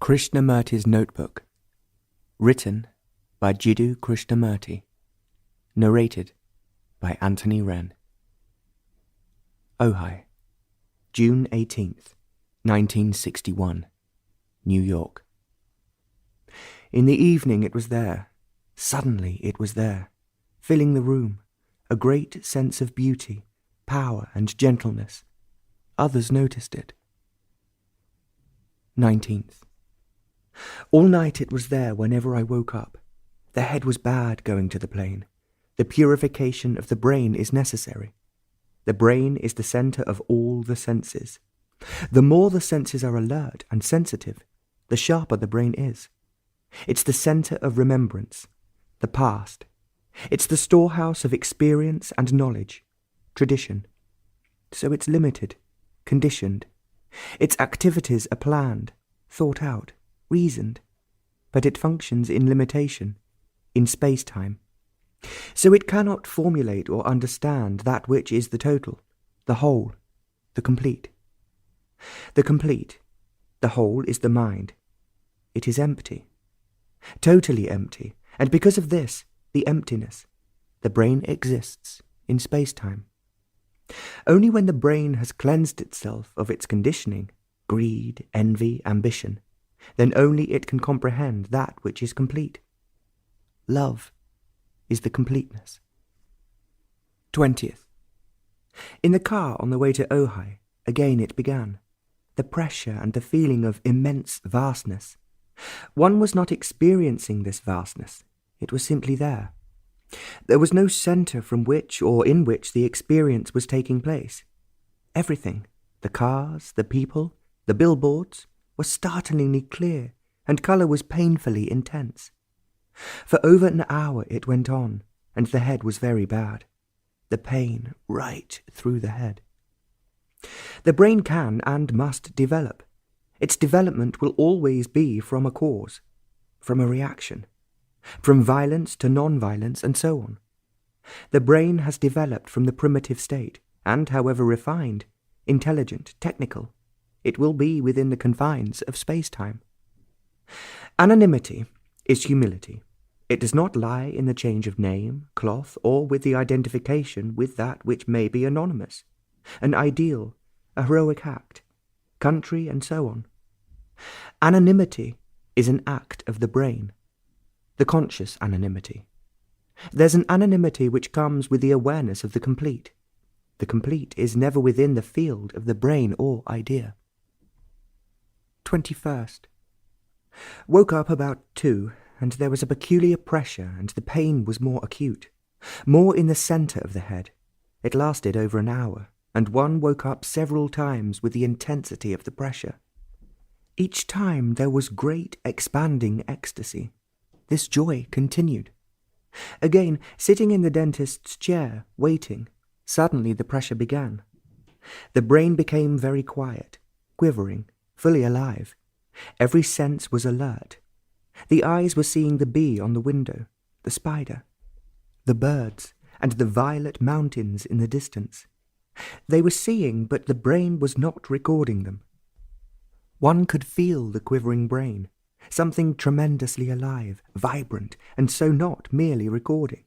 Krishnamurti's Notebook. Written by Jiddu Krishnamurti. Narrated by Anthony Wren. Ojai, June 18th, 1961, New York. In the evening it was there. Suddenly it was there, filling the room, a great sense of beauty, power and gentleness. Others noticed it. 19th. All night it was there whenever I woke up. The head was bad going to the plane. The purification of the brain is necessary. The brain is the centre of all the senses. The more the senses are alert and sensitive, the sharper the brain is. It's the centre of remembrance, the past. It's the storehouse of experience and knowledge, tradition. So it's limited, conditioned. Its activities are planned, thought out, reasoned, but it functions in limitation, in space-time. So it cannot formulate or understand that which is the total, the whole, the complete. The complete, the whole is the mind. It is empty, totally empty, and because of this, the emptiness, the brain exists in space-time. Only when the brain has cleansed itself of its conditioning, greed, envy, ambition, then only it can comprehend that which is complete. Love is the completeness. 20th. In the car on the way to Ojai, again it began. The pressure and the feeling of immense vastness. One was not experiencing this vastness. It was simply there. There was no centre from which or in which the experience was taking place. Everything, the cars, the people, the billboards, was startlingly clear, and colour was painfully intense. For over an hour it went on, and the head was very bad. The pain right through the head. The brain can and must develop. Its development will always be from a cause, from a reaction, from violence to non-violence, and so on. The brain has developed from the primitive state, and however refined, intelligent, technical, it will be within the confines of space-time. Anonymity is humility. It does not lie in the change of name, cloth, or with the identification with that which may be anonymous, an ideal, a heroic act, country, and so on. Anonymity is an act of the brain, the conscious anonymity. There's an anonymity which comes with the awareness of the complete. The complete is never within the field of the brain or idea. 21st. Woke up about 2, and there was a peculiar pressure, and the pain was more acute, more in the centre of the head. It lasted over an hour, and one woke up several times with the intensity of the pressure. Each time there was great expanding ecstasy. This joy continued. Again, sitting in the dentist's chair, waiting, suddenly the pressure began. The brain became very quiet, quivering, fully alive. Every sense was alert. The eyes were seeing the bee on the window, the spider, the birds, and the violet mountains in the distance. They were seeing, but the brain was not recording them. One could feel the quivering brain, something tremendously alive, vibrant, and so not merely recording.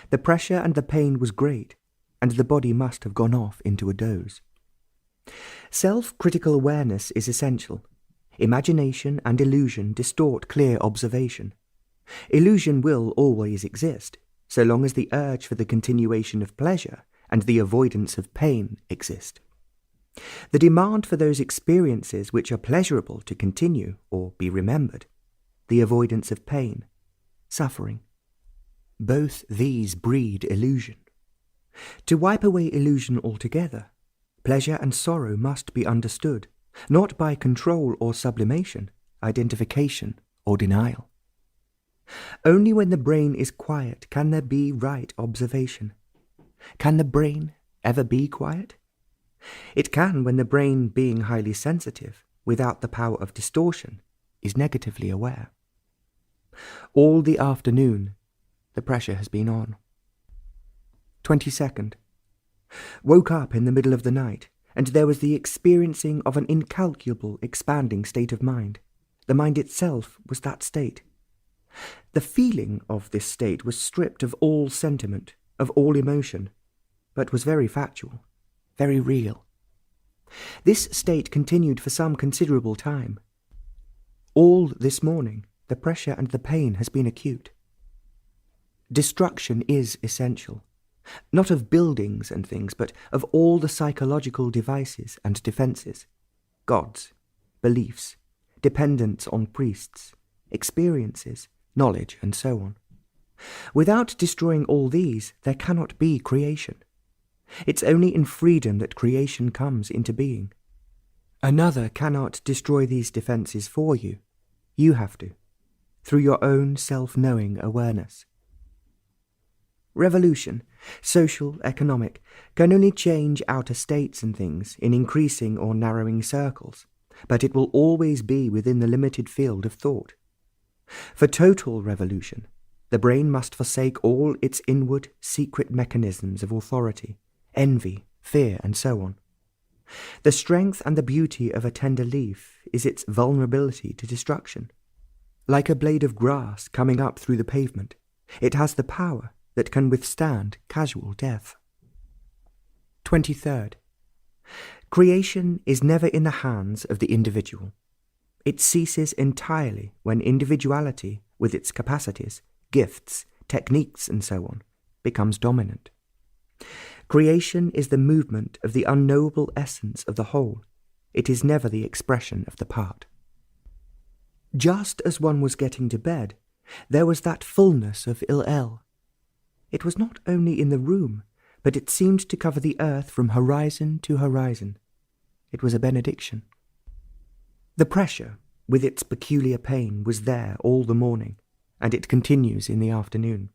The pressure and the pain was great, and the body must have gone off into a doze. Self-critical awareness is essential. Imagination and illusion distort clear observation. Illusion will always exist, so long as the urge for the continuation of pleasure and the avoidance of pain exist. The demand for those experiences which are pleasurable to continue or be remembered, the avoidance of pain, suffering. Both these breed illusion. To wipe away illusion altogether, pleasure and sorrow must be understood, not by control or sublimation, identification or denial. Only when the brain is quiet can there be right observation. Can the brain ever be quiet? It can when the brain, being highly sensitive, without the power of distortion, is negatively aware. All the afternoon, the pressure has been on. 22nd. Woke up in the middle of the night, and there was the experiencing of an incalculable expanding state of mind. The mind itself was that state. The feeling of this state was stripped of all sentiment, of all emotion, but was very factual, very real. This state continued for some considerable time. All this morning, the pressure and the pain has been acute. Destruction is essential, not of buildings and things, but of all the psychological devices and defences, gods, beliefs, dependence on priests, experiences, knowledge, and so on. Without destroying all these, there cannot be creation. It's only in freedom that creation comes into being. Another cannot destroy these defences for you. You have to, through your own self-knowing awareness. Revolution, social, economic, can only change outer states and things in increasing or narrowing circles, but it will always be within the limited field of thought. For total revolution, the brain must forsake all its inward, secret mechanisms of authority, envy, fear, and so on. The strength and the beauty of a tender leaf is its vulnerability to destruction. Like a blade of grass coming up through the pavement, it has the power that can withstand casual death. 23rd. Creation is never in the hands of the individual. It ceases entirely when individuality, with its capacities, gifts, techniques, and so on, becomes dominant. Creation is the movement of the unknowable essence of the whole. It is never the expression of the part. Just as one was getting to bed, there was that fullness of ill-el. It was not only in the room, but it seemed to cover the earth from horizon to horizon. It was a benediction. The pressure, with its peculiar pain, was there all the morning, and it continues in the afternoon.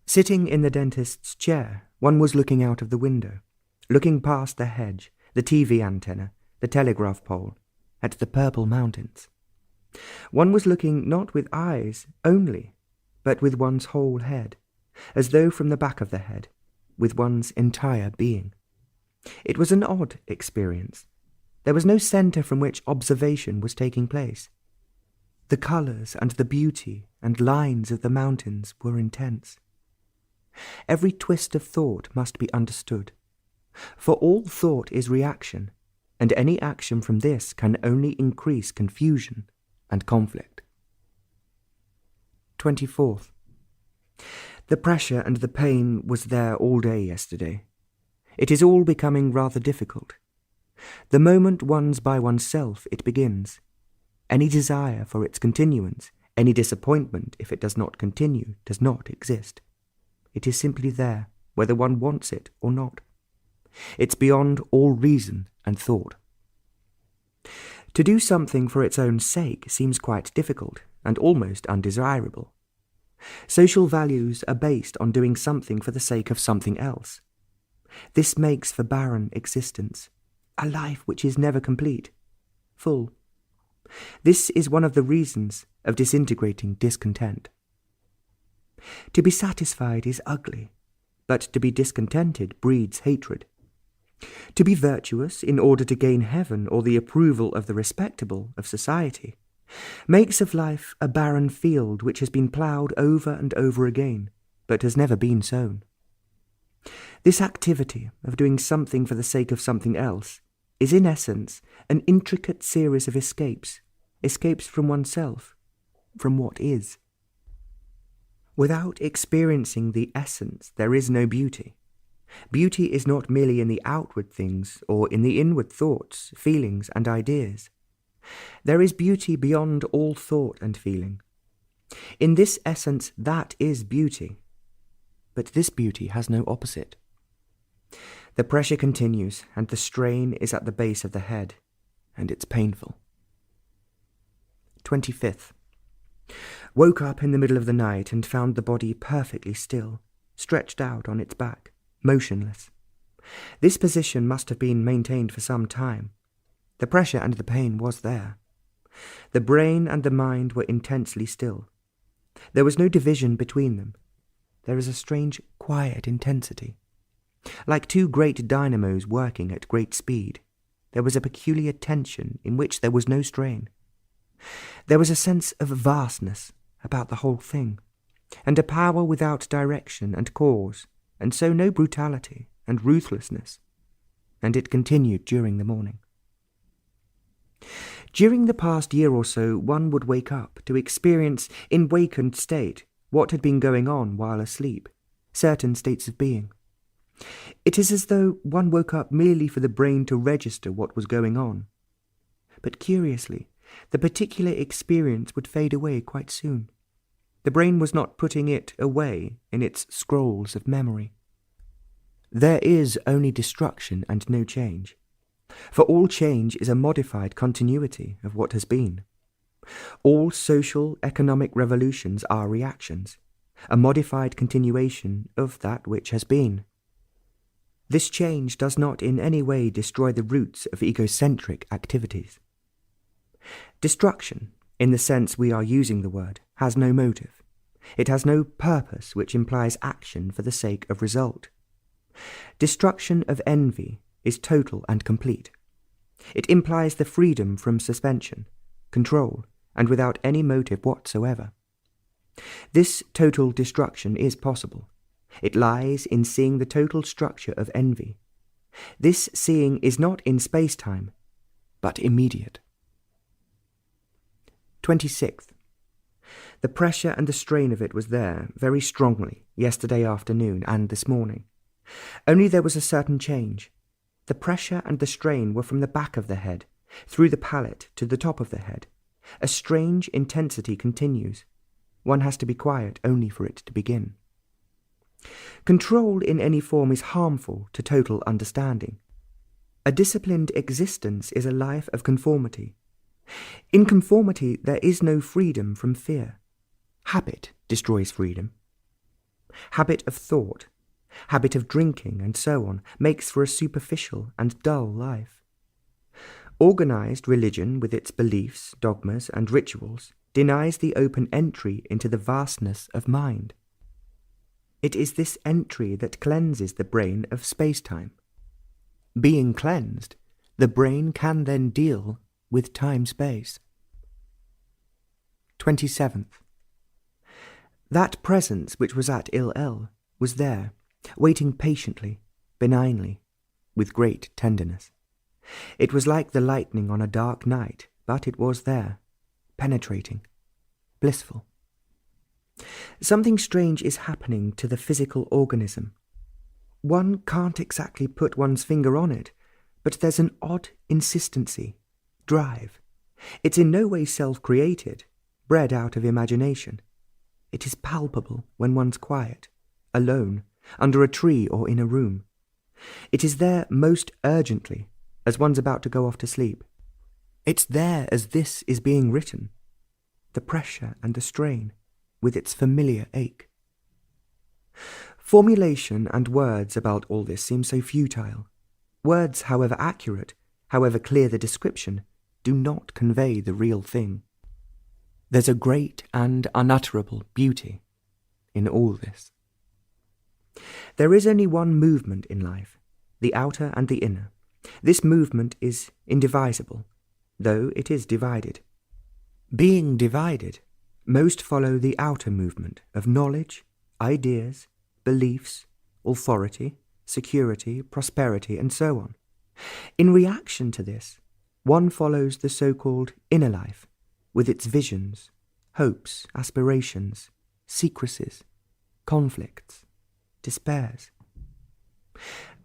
Sitting in the dentist's chair, one was looking out of the window, looking past the hedge, the TV antenna, the telegraph pole, at the purple mountains. One was looking not with eyes only, but with one's whole head, as though from the back of the head, with one's entire being. It was an odd experience. There was no centre from which observation was taking place. The colours and the beauty and lines of the mountains were intense. Every twist of thought must be understood, for all thought is reaction, and any action from this can only increase confusion and conflict. 24th. The pressure and the pain was there all day yesterday. It is all becoming rather difficult. The moment one's by oneself, it begins. Any desire for its continuance, any disappointment if it does not continue, does not exist. It is simply there, whether one wants it or not. It's beyond all reason and thought. To do something for its own sake seems quite difficult and almost undesirable. Social values are based on doing something for the sake of something else. This makes for barren existence, a life which is never complete, full. This is one of the reasons of disintegrating discontent. To be satisfied is ugly, but to be discontented breeds hatred. To be virtuous in order to gain heaven or the approval of the respectable of society makes of life a barren field which has been ploughed over and over again, but has never been sown. This activity of doing something for the sake of something else is in essence an intricate series of escapes from oneself, from what is. Without experiencing the essence, there is no beauty. Beauty is not merely in the outward things or in the inward thoughts, feelings, and ideas. There is beauty beyond all thought and feeling. In this essence, that is beauty. But this beauty has no opposite. The pressure continues, and the strain is at the base of the head, and it's painful. 25th. Woke up in the middle of the night and found the body perfectly still, stretched out on its back, motionless. This position must have been maintained for some time. The pressure and the pain was there. The brain and the mind were intensely still. There was no division between them. There is a strange, quiet intensity. Like two great dynamos working at great speed, there was a peculiar tension in which there was no strain. There was a sense of vastness about the whole thing, and a power without direction and cause, and so no brutality and ruthlessness, and it continued during the morning. During the past year or so, one would wake up to experience in wakened state what had been going on while asleep, certain states of being. It is as though one woke up merely for the brain to register what was going on. But curiously, the particular experience would fade away quite soon. The brain was not putting it away in its scrolls of memory. There is only destruction and no change, for all change is a modified continuity of what has been. All social, economic revolutions are reactions, a modified continuation of that which has been. This change does not in any way destroy the roots of egocentric activities. Destruction, in the sense we are using the word, has no motive. It has no purpose which implies action for the sake of result. Destruction of envy is total and complete. It implies the freedom from suspension, control, and without any motive whatsoever. This total destruction is possible. It lies in seeing the total structure of envy. This seeing is not in space-time, but immediate. 26th. The pressure and the strain of it was there, very strongly, yesterday afternoon and this morning. Only there was a certain change. The pressure and the strain were from the back of the head, through the palate to the top of the head. A strange intensity continues. One has to be quiet only for it to begin. Control in any form is harmful to total understanding. A disciplined existence is a life of conformity. In conformity there is no freedom from fear. Habit destroys freedom. Habit of thought, habit of drinking, and so on, makes for a superficial and dull life. Organized religion, with its beliefs, dogmas, and rituals, denies the open entry into the vastness of mind. It is this entry that cleanses the brain of space-time. Being cleansed, the brain can then deal with time-space. 27th. That presence which was at Il was there, waiting patiently, benignly, with great tenderness. It was like the lightning on a dark night, but it was there, penetrating, blissful. Something strange is happening to the physical organism. One can't exactly put one's finger on it, but there's an odd insistency, drive. It's in no way self-created, bred out of imagination. It is palpable when one's quiet, alone, under a tree or in a room. It is there most urgently, as one's about to go off to sleep. It's there as this is being written, the pressure and the strain, with its familiar ache. Formulation and words about all this seem so futile. Words, however accurate, however clear the description, do not convey the real thing. There's a great and unutterable beauty in all this. There is only one movement in life, the outer and the inner. This movement is indivisible, though it is divided. Being divided, most follow the outer movement of knowledge, ideas, beliefs, authority, security, prosperity, and so on. In reaction to this, one follows the so-called inner life, with its visions, hopes, aspirations, secrecies, conflicts, despairs.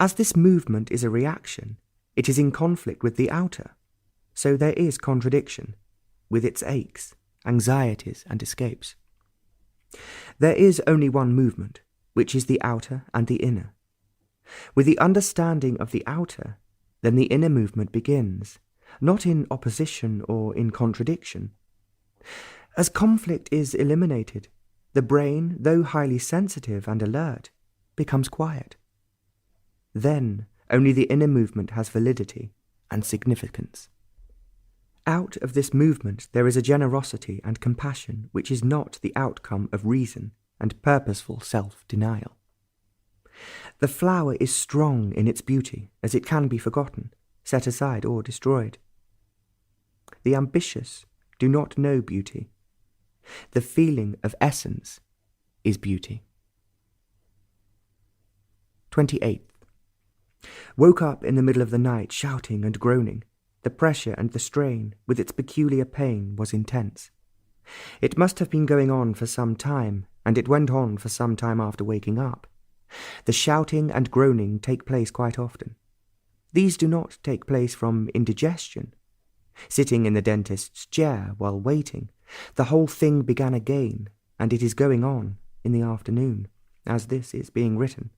As this movement is a reaction, it is in conflict with the outer, so there is contradiction, with its aches, anxieties, and escapes. There is only one movement, which is the outer and the inner. With the understanding of the outer, then the inner movement begins, not in opposition or in contradiction. As conflict is eliminated, the brain, though highly sensitive and alert, becomes quiet. Then only the inner movement has validity and significance. Out of this movement there is a generosity and compassion which is not the outcome of reason and purposeful self-denial. The flower is strong in its beauty, as it can be forgotten, set aside, or destroyed. The ambitious do not know beauty. The feeling of essence is beauty. 28th. Woke up in the middle of the night shouting and groaning. The pressure and the strain, with its peculiar pain, was intense. It must have been going on for some time, and it went on for some time after waking up. The shouting and groaning take place quite often. These do not take place from indigestion. Sitting in the dentist's chair while waiting, the whole thing began again, and it is going on in the afternoon, as this is being written.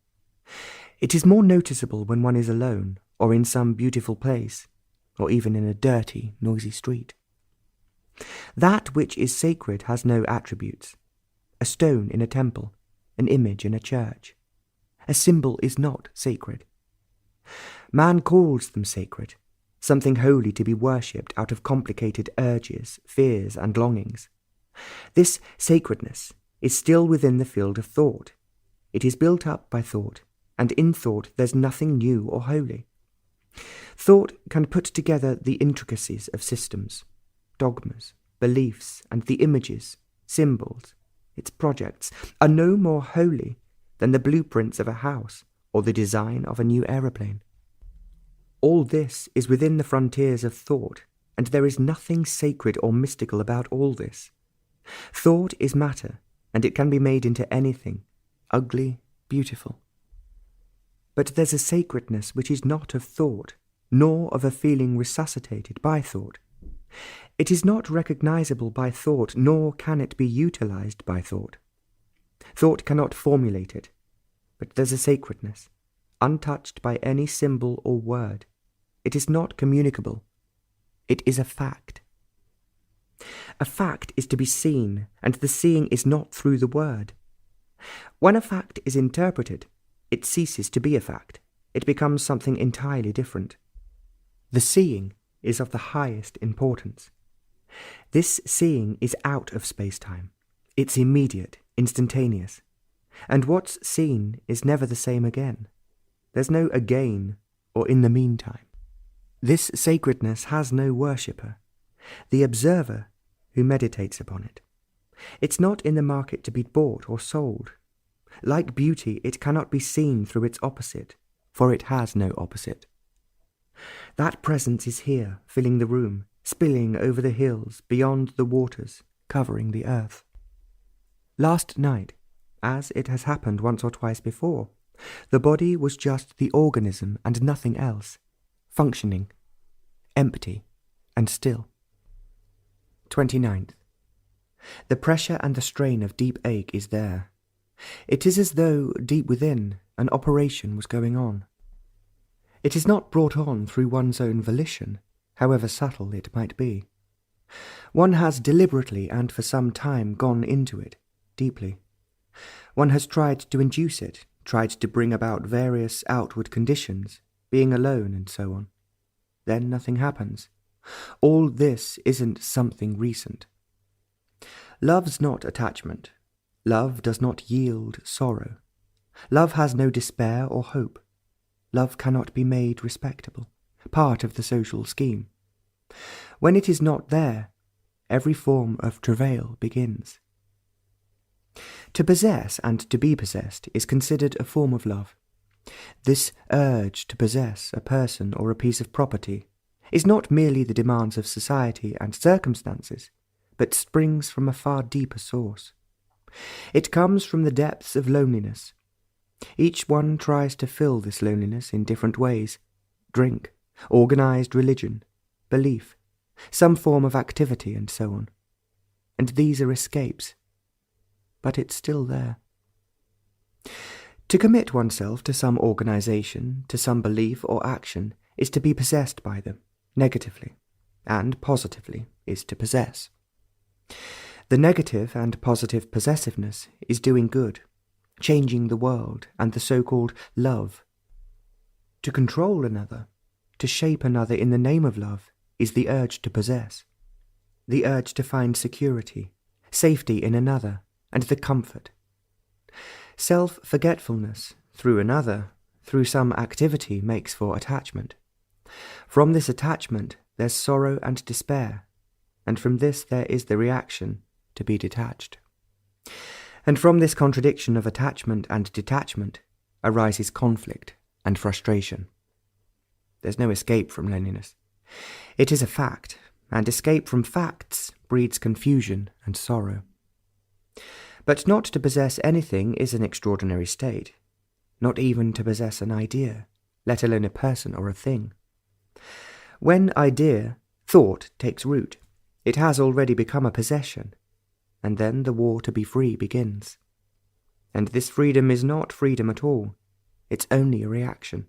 It is more noticeable when one is alone, or in some beautiful place, or even in a dirty, noisy street. That which is sacred has no attributes. A stone in a temple, an image in a church. A symbol is not sacred. Man calls them sacred, something holy to be worshipped out of complicated urges, fears, and longings. This sacredness is still within the field of thought. It is built up by thought, and in thought there's nothing new or holy. Thought can put together the intricacies of systems, dogmas, beliefs, and the images, symbols, its projects, are no more holy than the blueprints of a house or the design of a new aeroplane. All this is within the frontiers of thought, and there is nothing sacred or mystical about all this. Thought is matter, and it can be made into anything, ugly, beautiful. But there's a sacredness which is not of thought, nor of a feeling resuscitated by thought. It is not recognizable by thought, nor can it be utilized by thought. Thought cannot formulate it, but there's a sacredness, untouched by any symbol or word. It is not communicable. It is a fact. A fact is to be seen, and the seeing is not through the word. When a fact is interpreted, it ceases to be a fact. It becomes something entirely different. The seeing is of the highest importance. This seeing is out of space-time. It's immediate, instantaneous. And what's seen is never the same again. There's no again or in the meantime. This sacredness has no worshipper, the observer who meditates upon it. It's not in the market to be bought or sold. Like beauty, it cannot be seen through its opposite, for it has no opposite. That presence is here, filling the room, spilling over the hills, beyond the waters, covering the earth. Last night, as it has happened once or twice before, the body was just the organism and nothing else, functioning, empty, and still. 29th. The pressure and the strain of deep ache is there. It is as though, deep within, an operation was going on. It is not brought on through one's own volition, however subtle it might be. One has deliberately and for some time gone into it, deeply. One has tried to induce it, tried to bring about various outward conditions, being alone and so on. Then nothing happens. All this isn't something recent. Love's not attachment. Love does not yield sorrow. Love has no despair or hope. Love cannot be made respectable, part of the social scheme. When it is not there, every form of travail begins. To possess and to be possessed is considered a form of love. This urge to possess a person or a piece of property is not merely the demands of society and circumstances, but springs from a far deeper source. It comes from the depths of loneliness. Each one tries to fill this loneliness in different ways: drink, organized religion, belief, some form of activity, and so on. And these are escapes. But it's still there. To commit oneself to some organization, to some belief or action, is to be possessed by them, negatively, and positively is to possess. The negative and positive possessiveness is doing good, changing the world and the so-called love. To control another, to shape another in the name of love, is the urge to possess, the urge to find security, safety in another, and the comfort. Self-forgetfulness through another, through some activity, makes for attachment. From this attachment there's sorrow and despair. and from this there is the reaction to be detached. And from this contradiction of attachment and detachment arises conflict and frustration. There's no escape from loneliness. It is a fact, and escape from facts breeds confusion and sorrow. But not to possess anything is an extraordinary state, not even to possess an idea, let alone a person or a thing. When thought takes root, it has already become a possession, and then the war to be free begins. And this freedom is not freedom at all, it's only a reaction.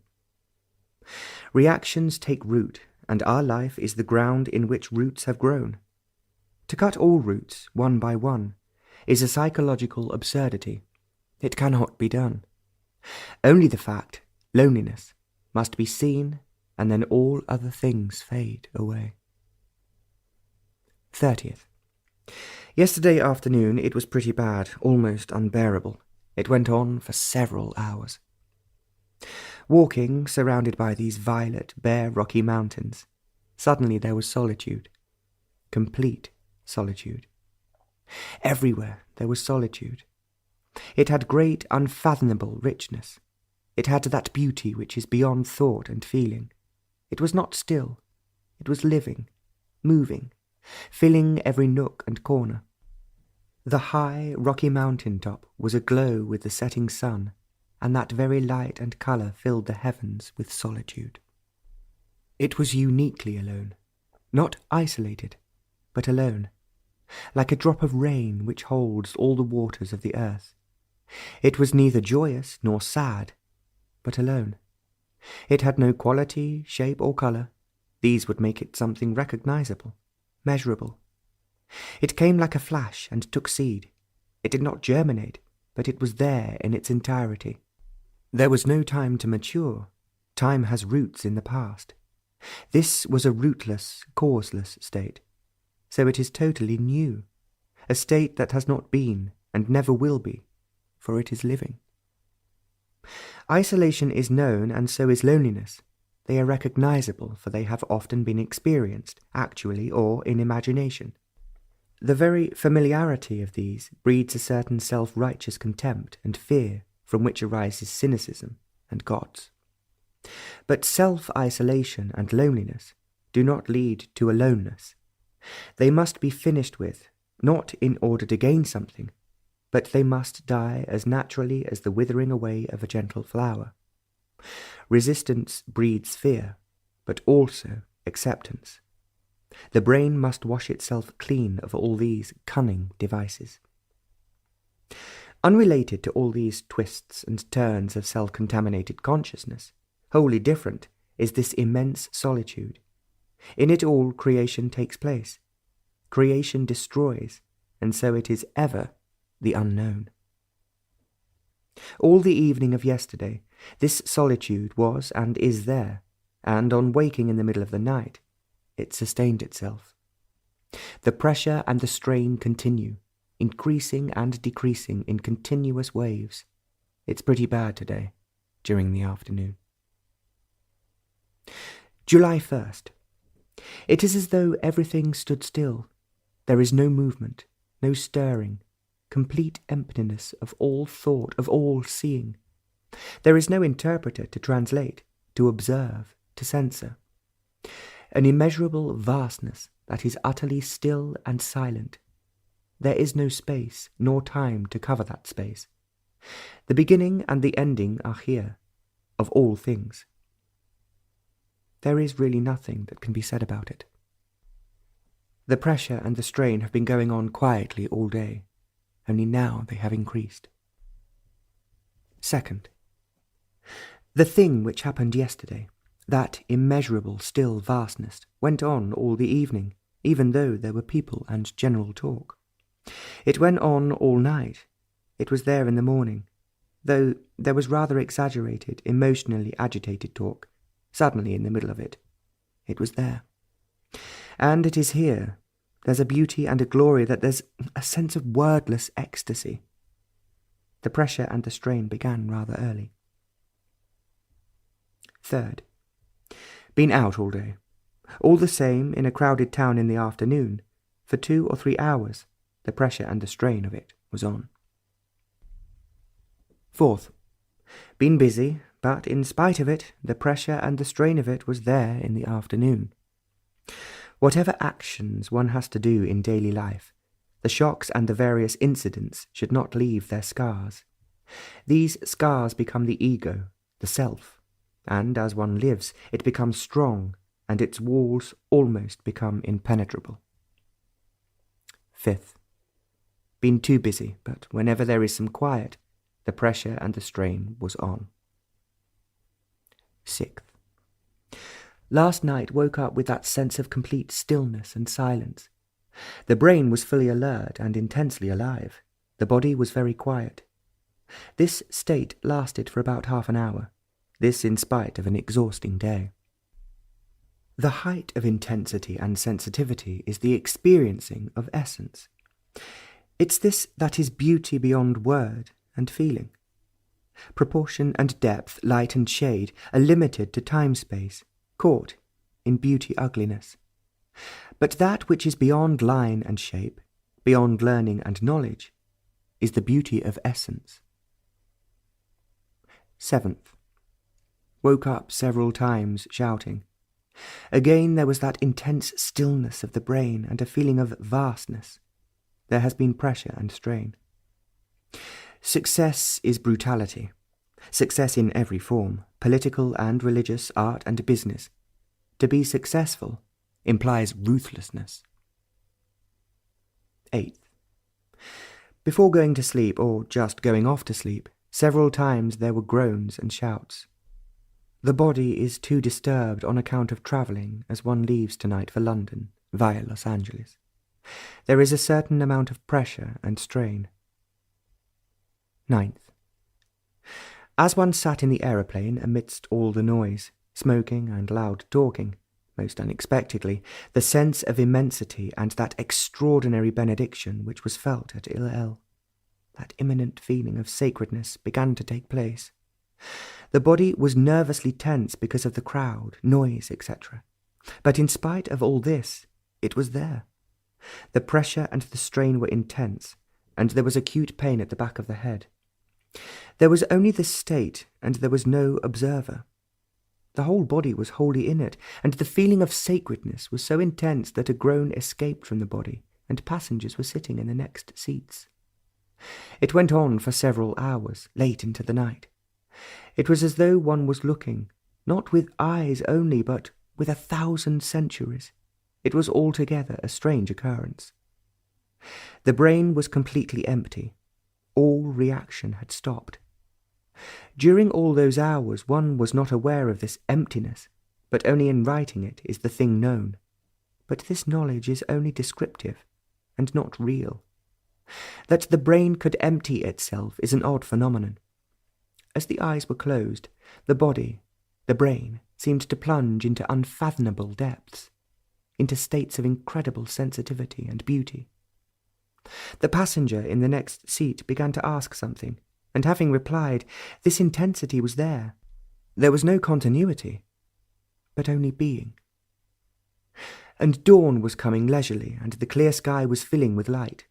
Reactions take root, and our life is the ground in which roots have grown. To cut all roots, one by one, is a psychological absurdity. It cannot be done. Only the fact, loneliness, must be seen, and then all other things fade away. 30th. Yesterday afternoon it was pretty bad, almost unbearable. It went on for several hours. Walking, surrounded by these violet, bare, rocky mountains, suddenly there was solitude. Complete solitude. Everywhere there was solitude. It had great, unfathomable richness. It had that beauty which is beyond thought and feeling. It was not still. It was living, moving, filling every nook and corner. The high, rocky mountain top was aglow with the setting sun, and that very light and colour filled the heavens with solitude. It was uniquely alone, not isolated, but alone, like a drop of rain which holds all the waters of the earth. It was neither joyous nor sad, but alone. It had no quality, shape, or colour. These would make it something recognizable, measurable. It came like a flash and took seed. It did not germinate, but it was there in its entirety. There was no time to mature. Time has roots in the past. This was a rootless, causeless state. So it is totally new, a state that has not been and never will be, for it is living. Isolation is known, and so is loneliness. They are recognizable, for they have often been experienced, actually or in imagination. The very familiarity of these breeds a certain self-righteous contempt and fear from which arises cynicism and gods. But self-isolation and loneliness do not lead to aloneness. They must be finished with, not in order to gain something, but they must die as naturally as the withering away of a gentle flower. Resistance breeds fear, but also acceptance. The brain must wash itself clean of all these cunning devices. Unrelated to all these twists and turns of self-contaminated consciousness, wholly different, is this immense solitude. In it all creation takes place. Creation destroys, and so it is ever the unknown. All the evening of yesterday, this solitude was and is there, and on waking in the middle of the night, it sustained itself. The pressure and the strain continue, increasing and decreasing in continuous waves. It's pretty bad today, during the afternoon. July 1st. It is as though everything stood still. There is no movement, no stirring, complete emptiness of all thought, of all seeing. There is no interpreter to translate, to observe, to censor. An immeasurable vastness that is utterly still and silent. There is no space nor time to cover that space. The beginning and the ending are here, of all things. There is really nothing that can be said about it. The pressure and the strain have been going on quietly all day, only now they have increased. 2nd. The thing which happened yesterday, that immeasurable still vastness, went on all the evening, even though there were people and general talk. It went on all night. It was there in the morning, though there was rather exaggerated, emotionally agitated talk, suddenly in the middle of it. It was there. And it is here. There's a beauty and a glory that there's a sense of wordless ecstasy. The pressure and the strain began rather early. 3rd. Been out all day. All the same, in a crowded town in the afternoon, For 2 or 3 hours, the pressure and the strain of it was on. 4th, been busy, but in spite of it, the pressure and the strain of it was there in the afternoon. Whatever actions one has to do in daily life, the shocks and the various incidents should not leave their scars. These scars become the ego, the self, and as one lives, it becomes strong, and its walls almost become impenetrable. 5th, been too busy, but whenever there is some quiet, the pressure and the strain was on. 6th, last night woke up with that sense of complete stillness and silence. The brain was fully alert and intensely alive. The body was very quiet. This state lasted for about half an hour, this in spite of an exhausting day. The height of intensity and sensitivity is the experiencing of essence. It's this that is beauty beyond word and feeling. Proportion and depth, light and shade are limited to time-space, caught in beauty-ugliness. But that which is beyond line and shape, beyond learning and knowledge, is the beauty of essence. 7th, woke up several times shouting. Again there was that intense stillness of the brain and a feeling of vastness. There has been pressure and strain. Success is brutality. Success in every form, political and religious, art and business. To be successful implies ruthlessness. 8th, before going to sleep, or just going off to sleep, several times there were groans and shouts. The body is too disturbed on account of travelling as one leaves tonight for London, via Los Angeles. There is a certain amount of pressure and strain. 9th, as one sat in the aeroplane amidst all the noise, smoking and loud talking, most unexpectedly, the sense of immensity and that extraordinary benediction which was felt at Il-El, that imminent feeling of sacredness began to take place. The body was nervously tense because of the crowd, noise, etc. But in spite of all this, it was there. The pressure and the strain were intense, and there was acute pain at the back of the head. There was only this state, and there was no observer. The whole body was wholly in it, and the feeling of sacredness was so intense that a groan escaped from the body, and passengers were sitting in the next seats. It went on for several hours, late into the night. It was as though one was looking, not with eyes only, but with 1,000 centuries. It was altogether a strange occurrence. The brain was completely empty. All reaction had stopped. During all those hours one was not aware of this emptiness, but only in writing it is the thing known. But this knowledge is only descriptive, and not real. That the brain could empty itself is an odd phenomenon. As the eyes were closed, the body, the brain, seemed to plunge into unfathomable depths, into states of incredible sensitivity and beauty. The passenger in the next seat began to ask something, and having replied, this intensity was there. There was no continuity, but only being. And dawn was coming leisurely, and the clear sky was filling with light.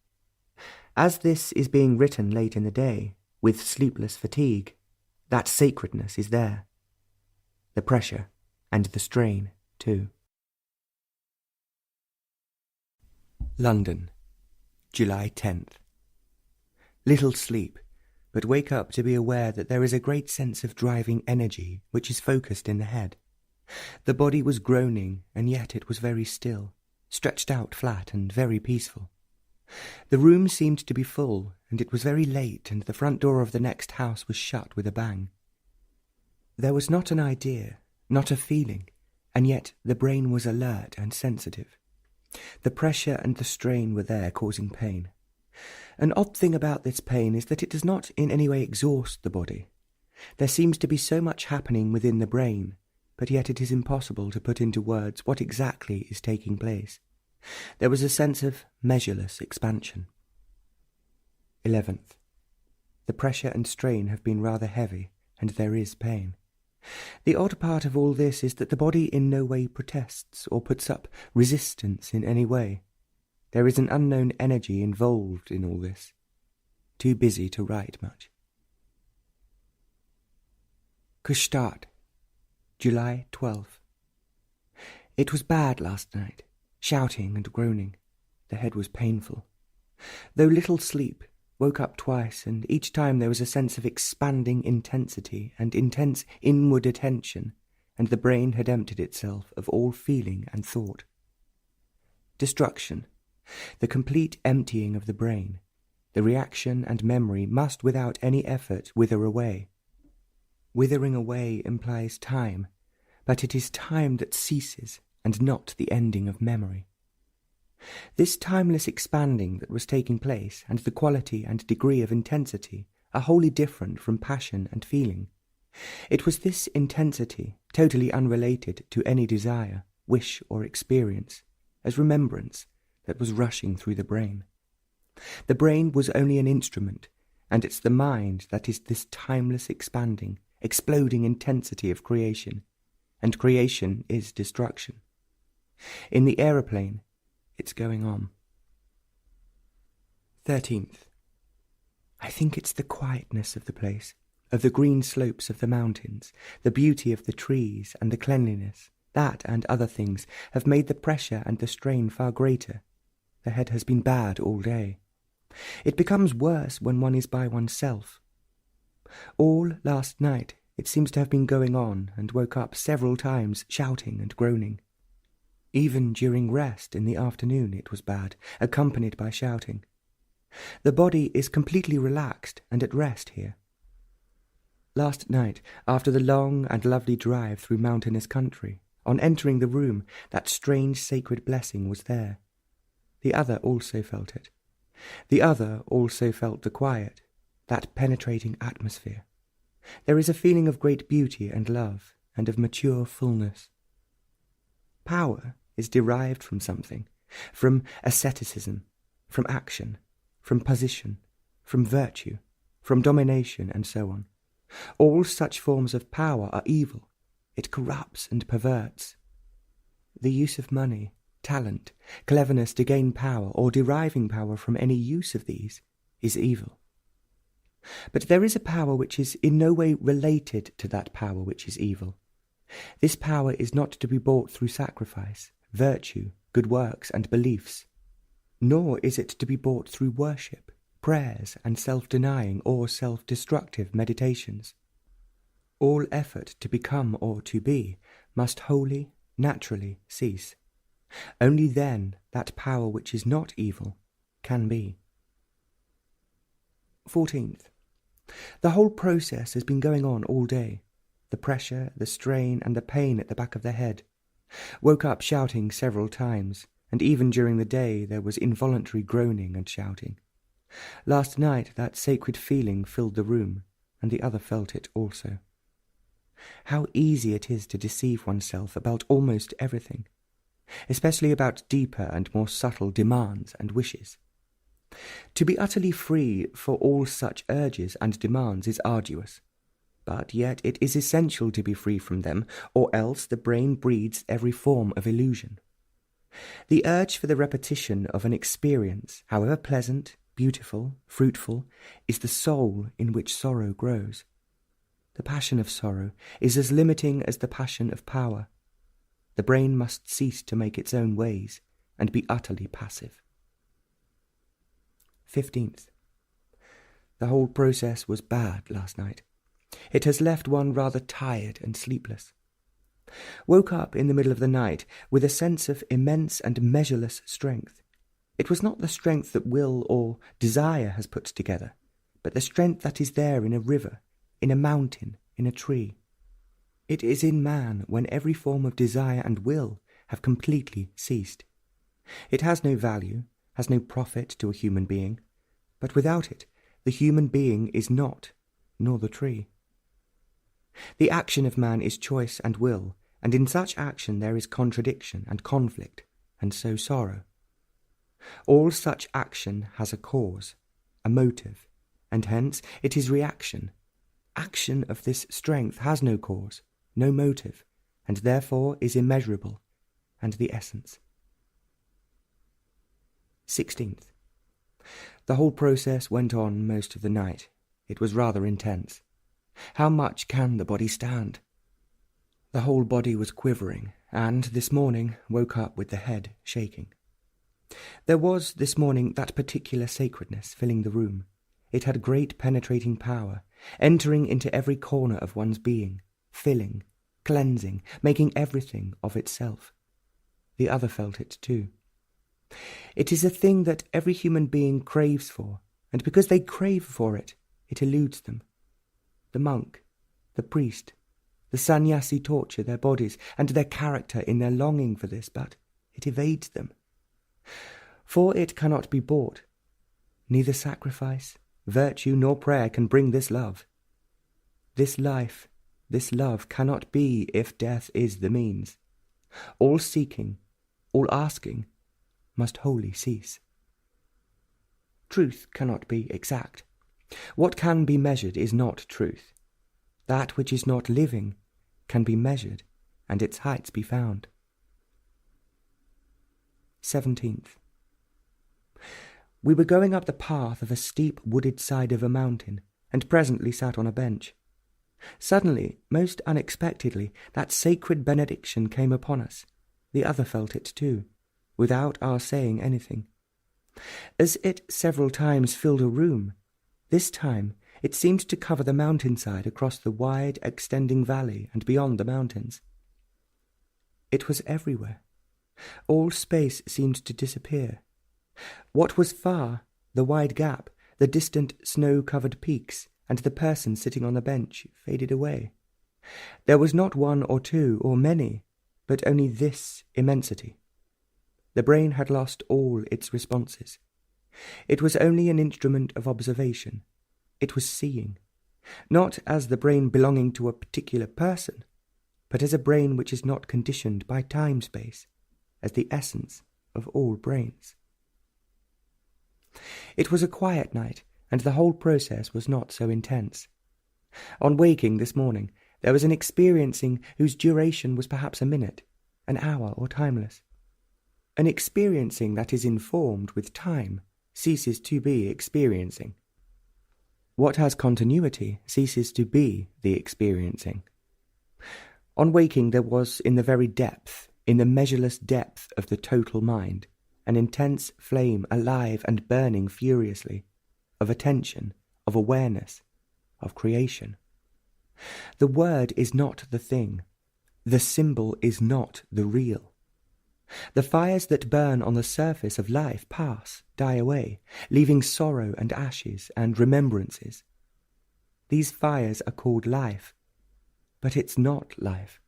As this is being written late in the day, with sleepless fatigue, that sacredness is there. The pressure and the strain, too. London, July 10th. Little sleep, but wake up to be aware that there is a great sense of driving energy which is focused in the head. The body was groaning, and yet it was very still, stretched out flat and very peaceful. The room seemed to be full, and it was very late, and the front door of the next house was shut with a bang. There was not an idea, not a feeling, and yet the brain was alert and sensitive. The pressure and the strain were there, causing pain. An odd thing about this pain is that it does not in any way exhaust the body. There seems to be so much happening within the brain, but yet it is impossible to put into words what exactly is taking place. There was a sense of measureless expansion. 11th. The pressure and strain have been rather heavy, and there is pain. The odd part of all this is that the body in no way protests or puts up resistance in any way. There is an unknown energy involved in all this. Too busy to write much. Kustad, July 12th. It was bad last night, shouting and groaning. The head was painful. Though little sleep, woke up twice, and each time there was a sense of expanding intensity and intense inward attention, and the brain had emptied itself of all feeling and thought. Destruction, the complete emptying of the brain, the reaction and memory must without any effort wither away. Withering away implies time, but it is time that ceases and not the ending of memory. This timeless expanding that was taking place and the quality and degree of intensity are wholly different from passion and feeling. It was this intensity, totally unrelated to any desire, wish or experience, as remembrance, that was rushing through the brain. The brain was only an instrument, and it's the mind that is this timeless expanding, exploding intensity of creation, and creation is destruction. In the aeroplane, it's going on. 13th. I think it's the quietness of the place, of the green slopes of the mountains, the beauty of the trees and the cleanliness, that and other things have made the pressure and the strain far greater. The head has been bad all day. It becomes worse when one is by oneself. All last night it seems to have been going on, and woke up several times shouting and groaning. Even during rest in the afternoon it was bad, accompanied by shouting. The body is completely relaxed and at rest here. Last night, after the long and lovely drive through mountainous country, on entering the room, that strange sacred blessing was there. The other also felt it. The other also felt the quiet, that penetrating atmosphere. There is a feeling of great beauty and love, and of mature fullness. Power is derived from something, from asceticism, from action, from position, from virtue, from domination, and so on. All such forms of power are evil. It corrupts and perverts. The use of money, talent, cleverness to gain power, or deriving power from any use of these, is evil. But there is a power which is in no way related to that power which is evil. This power is not to be bought through sacrifice, virtue, good works, and beliefs, nor is it to be bought through worship, prayers, and self-denying or self-destructive meditations. All effort to become or to be must wholly, naturally cease. Only then that power which is not evil can be. 14th. The whole process has been going on all day. The pressure, the strain, and the pain at the back of the head. Woke up shouting several times, and even during the day there was involuntary groaning and shouting. Last night that sacred feeling filled the room, and the other felt it also. How easy it is to deceive oneself about almost everything, especially about deeper and more subtle demands and wishes. To be utterly free for all such urges and demands is arduous, but yet it is essential to be free from them, or else the brain breeds every form of illusion. The urge for the repetition of an experience, however pleasant, beautiful, fruitful, is the soul in which sorrow grows. The passion of sorrow is as limiting as the passion of power. The brain must cease to make its own ways and be utterly passive. 15th. The whole process was bad last night. It has left one rather tired and sleepless. Woke up in the middle of the night with a sense of immense and measureless strength. It was not the strength that will or desire has put together, but the strength that is there in a river, in a mountain, in a tree. It is in man when every form of desire and will have completely ceased. It has no value, has no profit to a human being, but without it, the human being is not, nor the tree. The action of man is choice and will, and in such action there is contradiction and conflict, and so sorrow. All such action has a cause, a motive, and hence it is reaction. Action of this strength has no cause, no motive, and therefore is immeasurable, and the essence. 16th. The whole process went on most of the night. It was rather intense. How much can the body stand? The whole body was quivering, and this morning woke up with the head shaking. There was, this morning, that particular sacredness filling the room. It had great penetrating power, entering into every corner of one's being, filling, cleansing, making everything of itself. The other felt it too. It is a thing that every human being craves for, and because they crave for it, it eludes them. The monk, the priest, the sannyasi torture their bodies and their character in their longing for this, but it evades them. For it cannot be bought. Neither sacrifice, virtue, nor prayer can bring this love. This life, this love cannot be if death is the means. All seeking, all asking, must wholly cease. Truth cannot be exact. What can be measured is not truth. That which is not living can be measured, and its heights be found. 17th. We were going up the path of a steep wooded side of a mountain, and presently sat on a bench. Suddenly, most unexpectedly, that sacred benediction came upon us. The other felt it too, without our saying anything. As it several times filled a room, this time it seemed to cover the mountainside across the wide, extending valley and beyond the mountains. It was everywhere. All space seemed to disappear. What was far, the wide gap, the distant snow-covered peaks, and the person sitting on the bench faded away. There was not one or two or many, but only this immensity. The brain had lost all its responses. It was only an instrument of observation. It was seeing, not as the brain belonging to a particular person, but as a brain which is not conditioned by time-space, as the essence of all brains. It was a quiet night, and the whole process was not so intense. On waking this morning, there was an experiencing whose duration was perhaps a minute, an hour, or timeless. An experiencing that is informed with time ceases to be experiencing. What has continuity ceases to be the experiencing. On waking there was in the very depth, in the measureless depth of the total mind, an intense flame alive and burning furiously, of attention, of awareness, of creation. The word is not the thing. The symbol is not the real. The fires that burn on the surface of life pass, die away, leaving sorrow and ashes and remembrances. These fires are called life, but it's not life.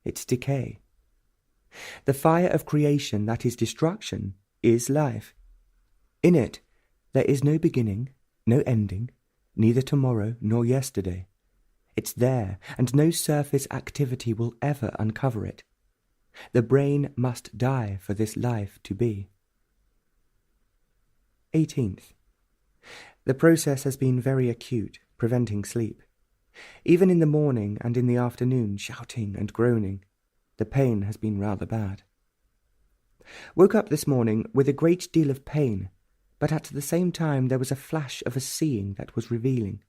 It's decay. The fire of creation that is destruction is life. In it there is no beginning, no ending, neither tomorrow nor yesterday. It's there, and no surface activity will ever uncover it. The brain must die for this life to be. 18th. The process has been very acute, preventing sleep. Even in the morning and in the afternoon, shouting and groaning. The pain has been rather bad. Woke up this morning with a great deal of pain, but at the same time there was a flash of a seeing that was revealing.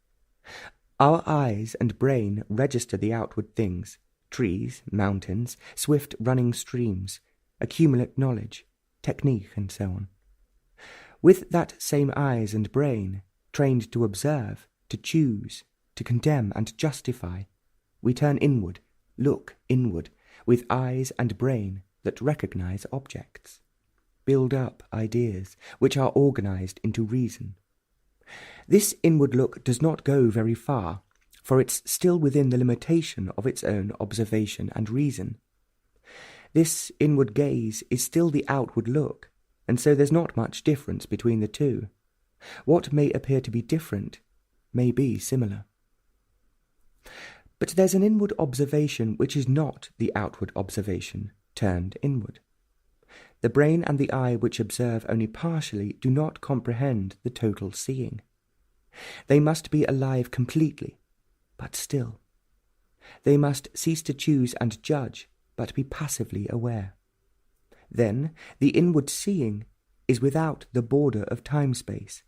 Our eyes and brain register the outward things, trees, mountains, swift running streams, accumulate knowledge, technique, and so on. With that same eyes and brain, trained to observe, to choose, to condemn and justify, we turn inward, look inward, with eyes and brain that recognize objects, build up ideas which are organized into reason. This inward look does not go very far, for it's still within the limitation of its own observation and reason. This inward gaze is still the outward look, and so there's not much difference between the two. What may appear to be different may be similar. But there's an inward observation which is not the outward observation turned inward. The brain and the eye which observe only partially do not comprehend the total seeing. They must be alive completely, but still. They must cease to choose and judge, but be passively aware. Then the inward seeing is without the border of time-space.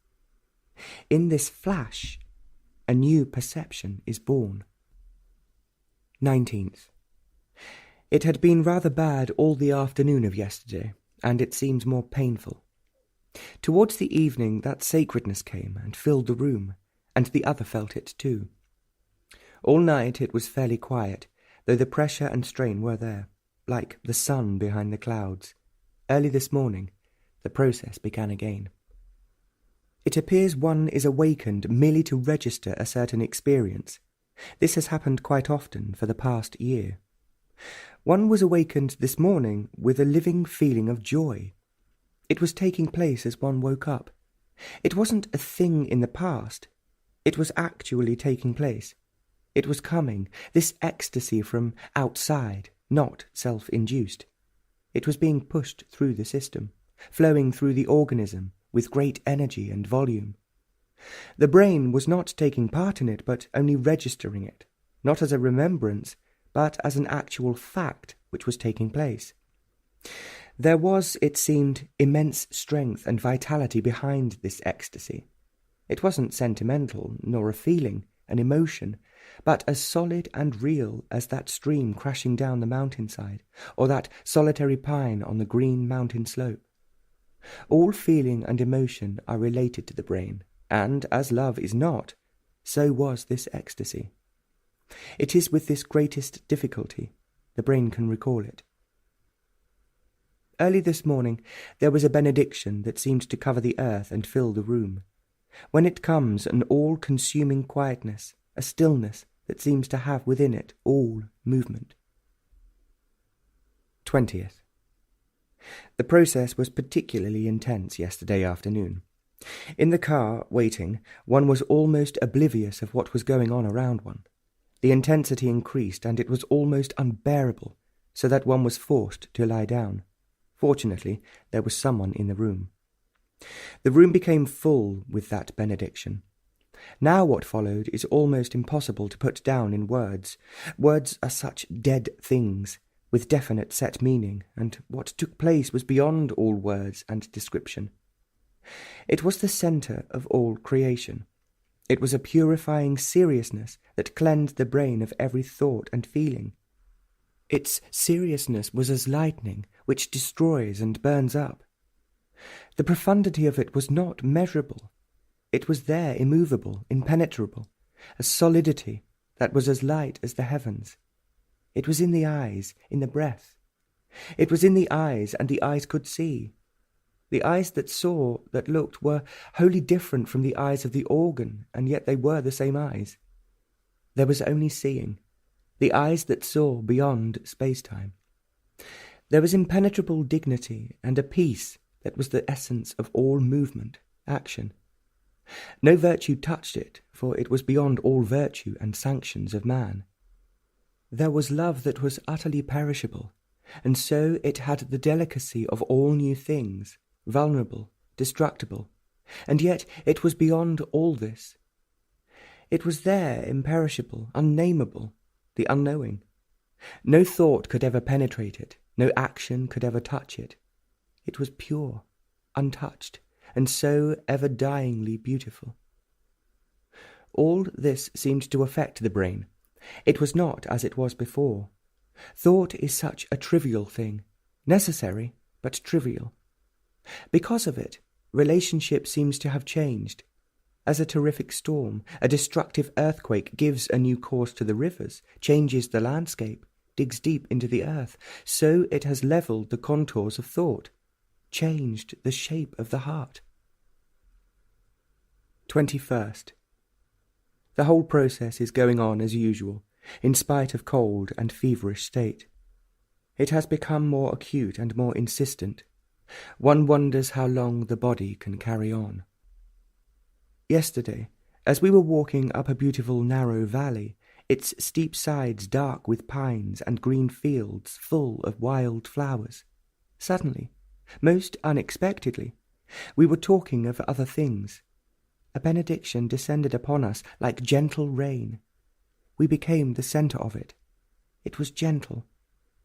In this flash, a new perception is born. 19th. It had been rather bad all the afternoon of yesterday, and it seemed more painful. Towards the evening that sacredness came and filled the room, and the other felt it too. All night it was fairly quiet, though the pressure and strain were there, like the sun behind the clouds. Early this morning, the process began again. It appears one is awakened merely to register a certain experience. This has happened quite often for the past year. One was awakened this morning with a living feeling of joy. It was taking place as one woke up. It wasn't a thing in the past. It was actually taking place. It was coming, this ecstasy from outside, not self-induced. It was being pushed through the system, flowing through the organism with great energy and volume. The brain was not taking part in it, but only registering it, not as a remembrance, but as an actual fact which was taking place. There was, it seemed, immense strength and vitality behind this ecstasy. It wasn't sentimental, nor a feeling, an emotion, but as solid and real as that stream crashing down the mountainside, or that solitary pine on the green mountain slope. All feeling and emotion are related to the brain, and as love is not, so was this ecstasy. It is with this greatest difficulty the brain can recall it. Early this morning there was a benediction that seemed to cover the earth and fill the room. When it comes, an all-consuming quietness, a stillness that seems to have within it all movement. 20th. The process was particularly intense yesterday afternoon. In the car, waiting, one was almost oblivious of what was going on around one. The intensity increased, and it was almost unbearable, so that one was forced to lie down. Fortunately, there was someone in the room. The room became full with that benediction. Now what followed is almost impossible to put down in words. Words are such dead things, with definite set meaning, and what took place was beyond all words and description. It was the centre of all creation. It was a purifying seriousness that cleansed the brain of every thought and feeling. Its seriousness was as lightning, which destroys and burns up. The profundity of it was not measurable. It was there, immovable, impenetrable, a solidity that was as light as the heavens. It was in the eyes, in the breath. It was in the eyes, and the eyes could see. The eyes that saw, that looked, were wholly different from the eyes of the organ, and yet they were the same eyes. There was only seeing, the eyes that saw beyond space-time. There was impenetrable dignity and a peace that was the essence of all movement, action. No virtue touched it, for it was beyond all virtue and sanctions of man. There was love that was utterly perishable, and so it had the delicacy of all new things, vulnerable, destructible, and yet it was beyond all this. It was there, imperishable, unnameable, the unknowing. No thought could ever penetrate it, no action could ever touch it. It was pure, untouched, and so ever-dyingly beautiful. All this seemed to affect the brain. It was not as it was before. Thought is such a trivial thing, necessary, but trivial. Because of it, relationship seems to have changed. As a terrific storm, a destructive earthquake gives a new course to the rivers, changes the landscape, digs deep into the earth, so it has levelled the contours of thought, changed the shape of the heart. 21st. The whole process is going on as usual, in spite of cold and feverish state. It has become more acute and more insistent. One wonders how long the body can carry on. Yesterday, as we were walking up a beautiful narrow valley, its steep sides dark with pines and green fields full of wild flowers, suddenly, most unexpectedly, we were talking of other things. A benediction descended upon us like gentle rain. We became the centre of it. It was gentle,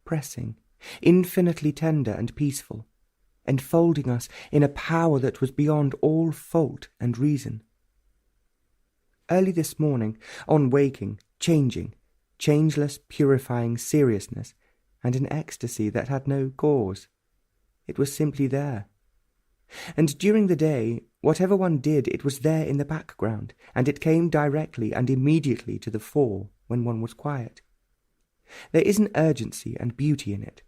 pressing, infinitely tender and peaceful. enfolding us in a power that was beyond all fault and reason. Early this morning, on waking, changing, changeless, purifying seriousness, and an ecstasy that had no cause. It was simply there. And during the day, whatever one did, it was there in the background, and it came directly and immediately to the fore when one was quiet. There is an urgency and beauty in it.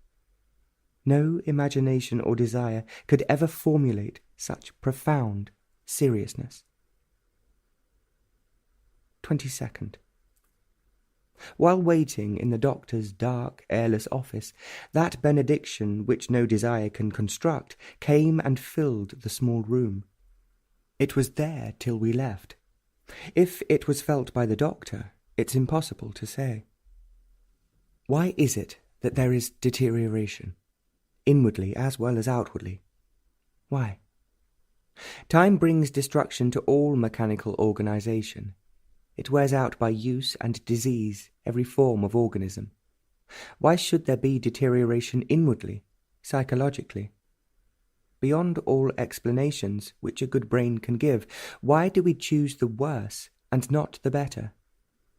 No imagination or desire could ever formulate such profound seriousness. 22nd. While waiting in the doctor's dark, airless office, that benediction which no desire can construct came and filled the small room. It was there till we left. If it was felt by the doctor, it's impossible to say. Why is it that there is deterioration, inwardly as well as outwardly? Why? Time brings destruction to all mechanical organization. It wears out by use and disease every form of organism. Why should there be deterioration inwardly, psychologically? Beyond all explanations which a good brain can give, why do we choose the worse and not the better?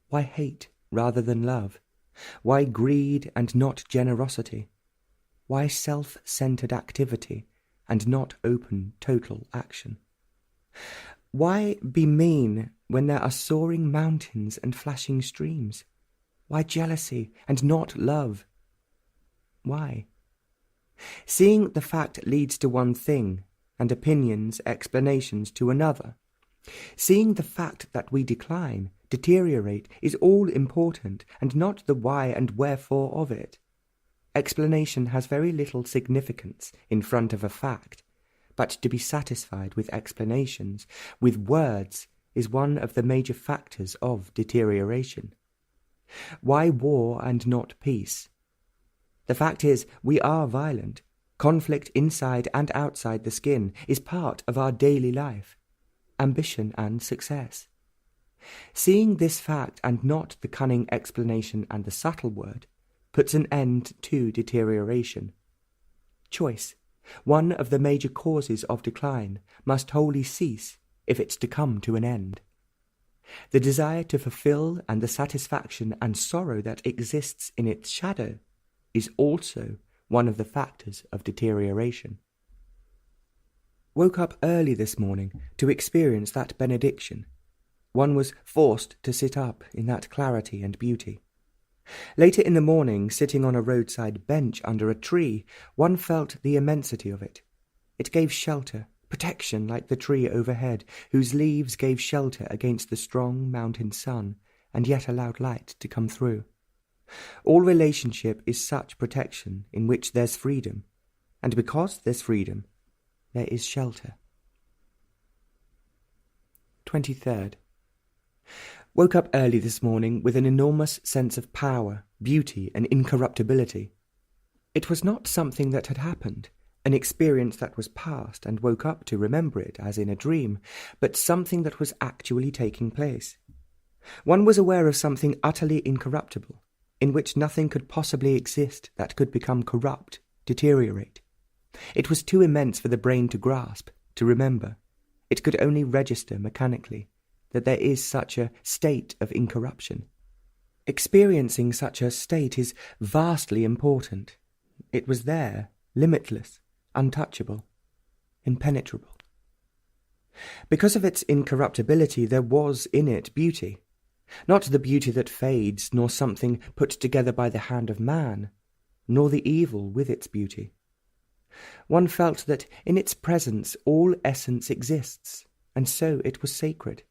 Why hate rather than love? Why greed and not generosity? Why self-centered activity and not open, total action? Why be mean when there are soaring mountains and flashing streams? Why jealousy and not love? Why? Seeing the fact leads to one thing, and opinions, explanations to another. Seeing the fact that we decline, deteriorate, is all important, and not the why and wherefore of it. Explanation has very little significance in front of a fact, but to be satisfied with explanations, with words, is one of the major factors of deterioration. Why war and not peace? The fact is, we are violent. Conflict inside and outside the skin is part of our daily life, ambition and success. Seeing this fact and not the cunning explanation and the subtle word puts an end to deterioration. Choice, one of the major causes of decline, must wholly cease if it's to come to an end. The desire to fulfill and the satisfaction and sorrow that exists in its shadow is also one of the factors of deterioration. Woke up early this morning to experience that benediction. One was forced to sit up in that clarity and beauty. Later in the morning, sitting on a roadside bench under a tree, one felt the immensity of it. It gave shelter, protection like the tree overhead, whose leaves gave shelter against the strong mountain sun, and yet allowed light to come through. All relationship is such protection in which there's freedom, and because there's freedom, there is shelter. 23rd. Woke up early this morning with an enormous sense of power, beauty, and incorruptibility. It was not something that had happened, an experience that was past and woke up to remember it as in a dream, but something that was actually taking place. One was aware of something utterly incorruptible, in which nothing could possibly exist that could become corrupt, deteriorate. It was too immense for the brain to grasp, to remember. It could only register mechanically that there is such a state of incorruption. Experiencing such a state is vastly important. It was there, limitless, untouchable, impenetrable. Because of its incorruptibility, there was in it beauty. Not the beauty that fades, nor something put together by the hand of man, nor the evil with its beauty. One felt that in its presence all essence exists, and so it was sacred.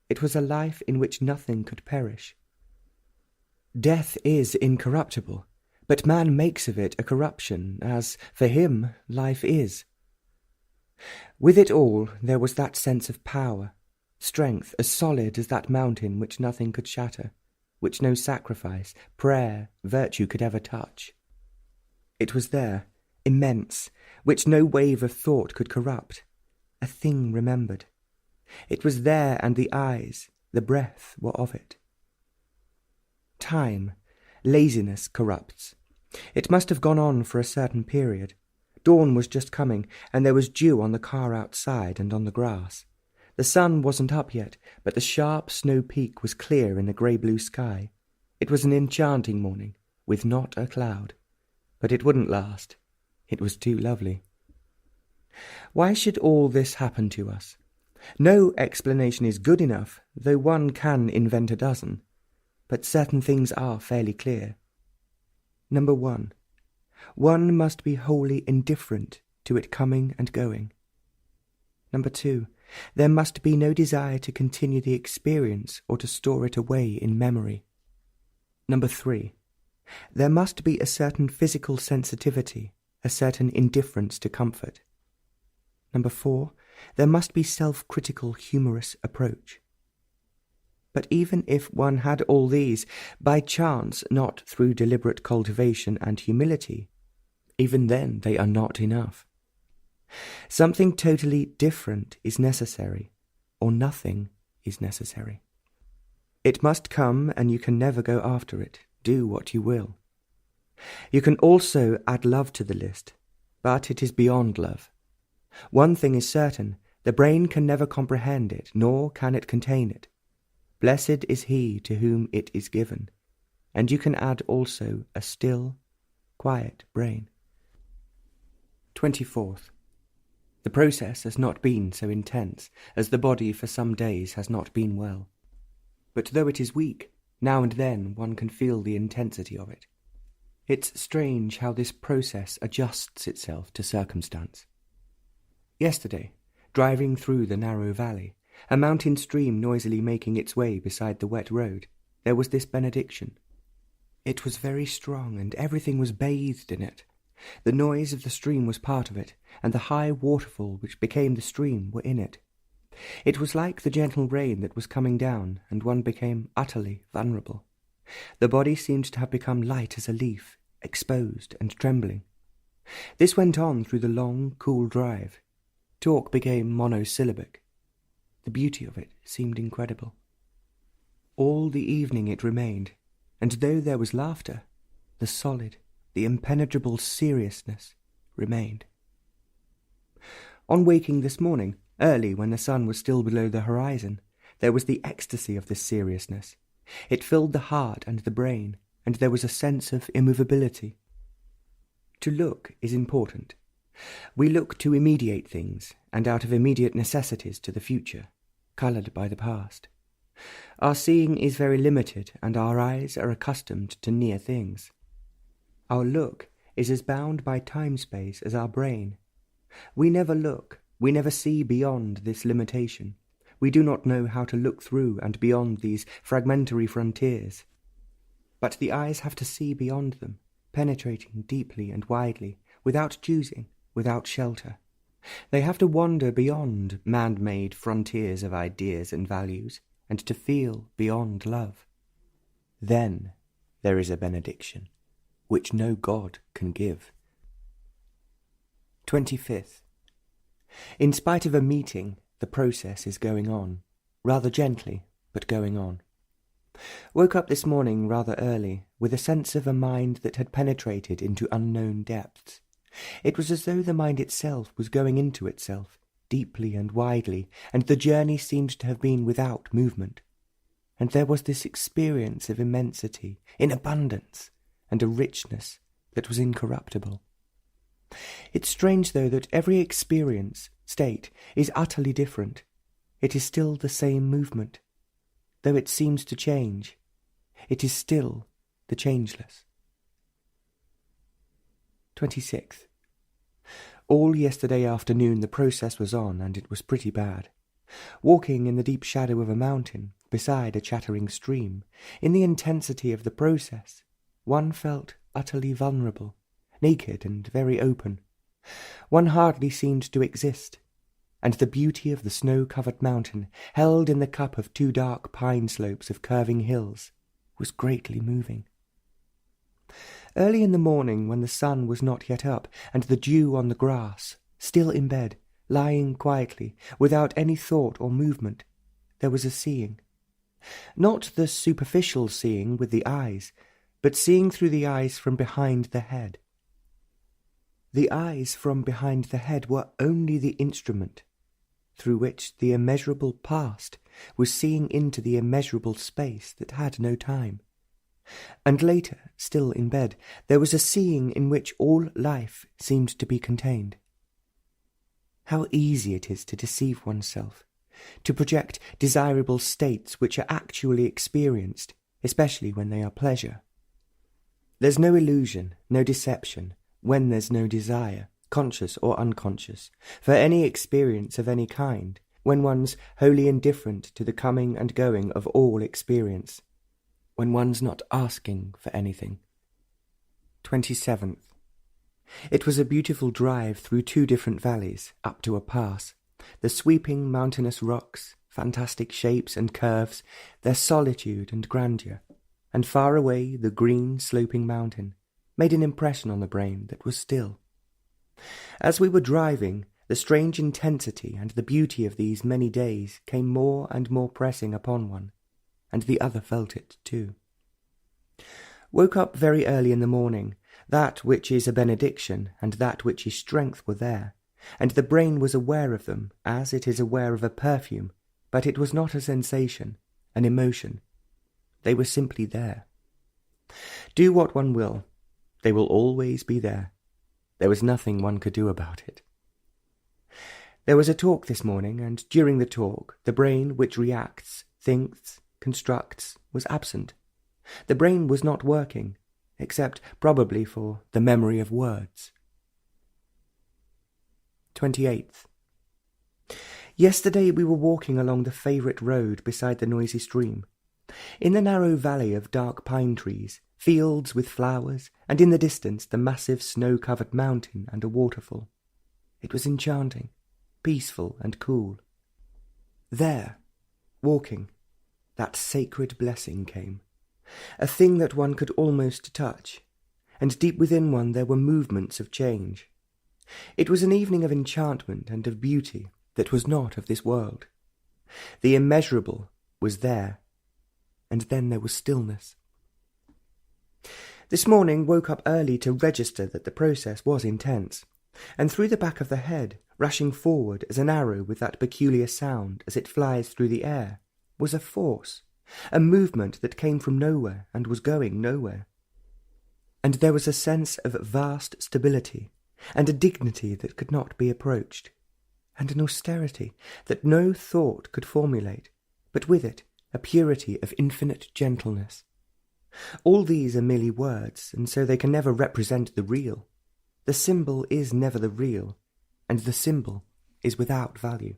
It was a life in which nothing could perish. Death is incorruptible, but man makes of it a corruption, as, for him, life is. With it all there was that sense of power, strength as solid as that mountain which nothing could shatter, which no sacrifice, prayer, virtue could ever touch. It was there, immense, which no wave of thought could corrupt, a thing remembered. It was there, and the eyes, the breath were of it. Time, laziness corrupts. It must have gone on for a certain period. Dawn was just coming, and there was dew on the car outside and on the grass. The sun wasn't up yet, but the sharp snow peak was clear in the grey-blue sky. It was an enchanting morning, with not a cloud. But it wouldn't last. It was too lovely. Why should all this happen to us? No explanation is good enough, though one can invent a dozen. But certain things are fairly clear. Number 1. One must be wholly indifferent to it coming and going. Number 2. There must be no desire to continue the experience or to store it away in memory. Number 3. There must be a certain physical sensitivity, a certain indifference to comfort. Number 4. There must be self-critical, humorous approach. But even if one had all these, by chance, not through deliberate cultivation and humility, even then they are not enough. Something totally different is necessary, or nothing is necessary. It must come, and you can never go after it, do what you will. You can also add love to the list, but it is beyond love. One thing is certain, the brain can never comprehend it, nor can it contain it. Blessed is he to whom it is given, and you can add also a still, quiet brain. 24th. The process has not been so intense, as the body for some days has not been well. But though it is weak, now and then one can feel the intensity of it. It's strange how this process adjusts itself to circumstance. Yesterday, driving through the narrow valley, a mountain stream noisily making its way beside the wet road, there was this benediction. It was very strong, and everything was bathed in it. The noise of the stream was part of it, and the high waterfall which became the stream were in it. It was like the gentle rain that was coming down, and one became utterly vulnerable. The body seemed to have become light as a leaf, exposed and trembling. This went on through the long, cool drive. Talk became monosyllabic. The beauty of it seemed incredible. All the evening it remained, and though there was laughter, the solid, the impenetrable seriousness remained. On waking this morning, early when the sun was still below the horizon, there was the ecstasy of this seriousness. It filled the heart and the brain, and there was a sense of immovability. To look is important. We look to immediate things, and out of immediate necessities to the future, coloured by the past. Our seeing is very limited, and our eyes are accustomed to near things. Our look is as bound by time-space as our brain. We never look, we never see beyond this limitation. We do not know how to look through and beyond these fragmentary frontiers. But the eyes have to see beyond them, penetrating deeply and widely, without choosing, without shelter. They have to wander beyond man-made frontiers of ideas and values, and to feel beyond love. Then there is a benediction, which no God can give. 25th. In spite of a meeting, the process is going on, rather gently, but going on. Woke up this morning rather early, with a sense of a mind that had penetrated into unknown depths. It was as though the mind itself was going into itself, deeply and widely, and the journey seemed to have been without movement. And there was this experience of immensity, in abundance, and a richness that was incorruptible. It's strange, though, that every experience, state, is utterly different. It is still the same movement. Though it seems to change, it is still the changeless. 26th. All yesterday afternoon the process was on, and it was pretty bad. Walking in the deep shadow of a mountain, beside a chattering stream, in the intensity of the process, one felt utterly vulnerable, naked and very open. One hardly seemed to exist, and the beauty of the snow-covered mountain, held in the cup of two dark pine slopes of curving hills, was greatly moving. Early in the morning, when the sun was not yet up, and the dew on the grass, still in bed, lying quietly, without any thought or movement, there was a seeing. Not the superficial seeing with the eyes, but seeing through the eyes from behind the head. The eyes from behind the head were only the instrument through which the immeasurable past was seeing into the immeasurable space that had no time. And later, still in bed, there was a seeing in which all life seemed to be contained. How easy it is to deceive oneself, to project desirable states which are actually experienced, especially when they are pleasure. There's no illusion, no deception, when there's no desire, conscious or unconscious, for any experience of any kind, when one's wholly indifferent to the coming and going of all experience, when one's not asking for anything. 27th. It was a beautiful drive through 2 different valleys, up to a pass. The sweeping mountainous rocks, fantastic shapes and curves, their solitude and grandeur, and far away the green sloping mountain, made an impression on the brain that was still. As we were driving, the strange intensity and the beauty of these many days came more and more pressing upon one, and the other felt it too. Woke up very early in the morning. That which is a benediction and that which is strength were there, and the brain was aware of them as it is aware of a perfume, but it was not a sensation, an emotion. They were simply there. Do what one will, they will always be there. There was nothing one could do about it. There was a talk this morning, and during the talk, the brain which reacts, thinks, constructs, was absent. The brain was not working, except probably for the memory of words. 28th. Yesterday we were walking along the favourite road beside the noisy stream. In the narrow valley of dark pine trees, fields with flowers, and in the distance the massive snow-covered mountain and a waterfall. It was enchanting, peaceful and cool. There, walking, that sacred blessing came, a thing that one could almost touch, and deep within one there were movements of change. It was an evening of enchantment and of beauty that was not of this world. The immeasurable was there, and then there was stillness. This morning woke up early to register that the process was intense, and through the back of the head, rushing forward as an arrow with that peculiar sound as it flies through the air, was a force, a movement that came from nowhere and was going nowhere. And there was a sense of vast stability, and a dignity that could not be approached, and an austerity that no thought could formulate, but with it a purity of infinite gentleness. All these are merely words, and so they can never represent the real. The symbol is never the real, and the symbol is without value.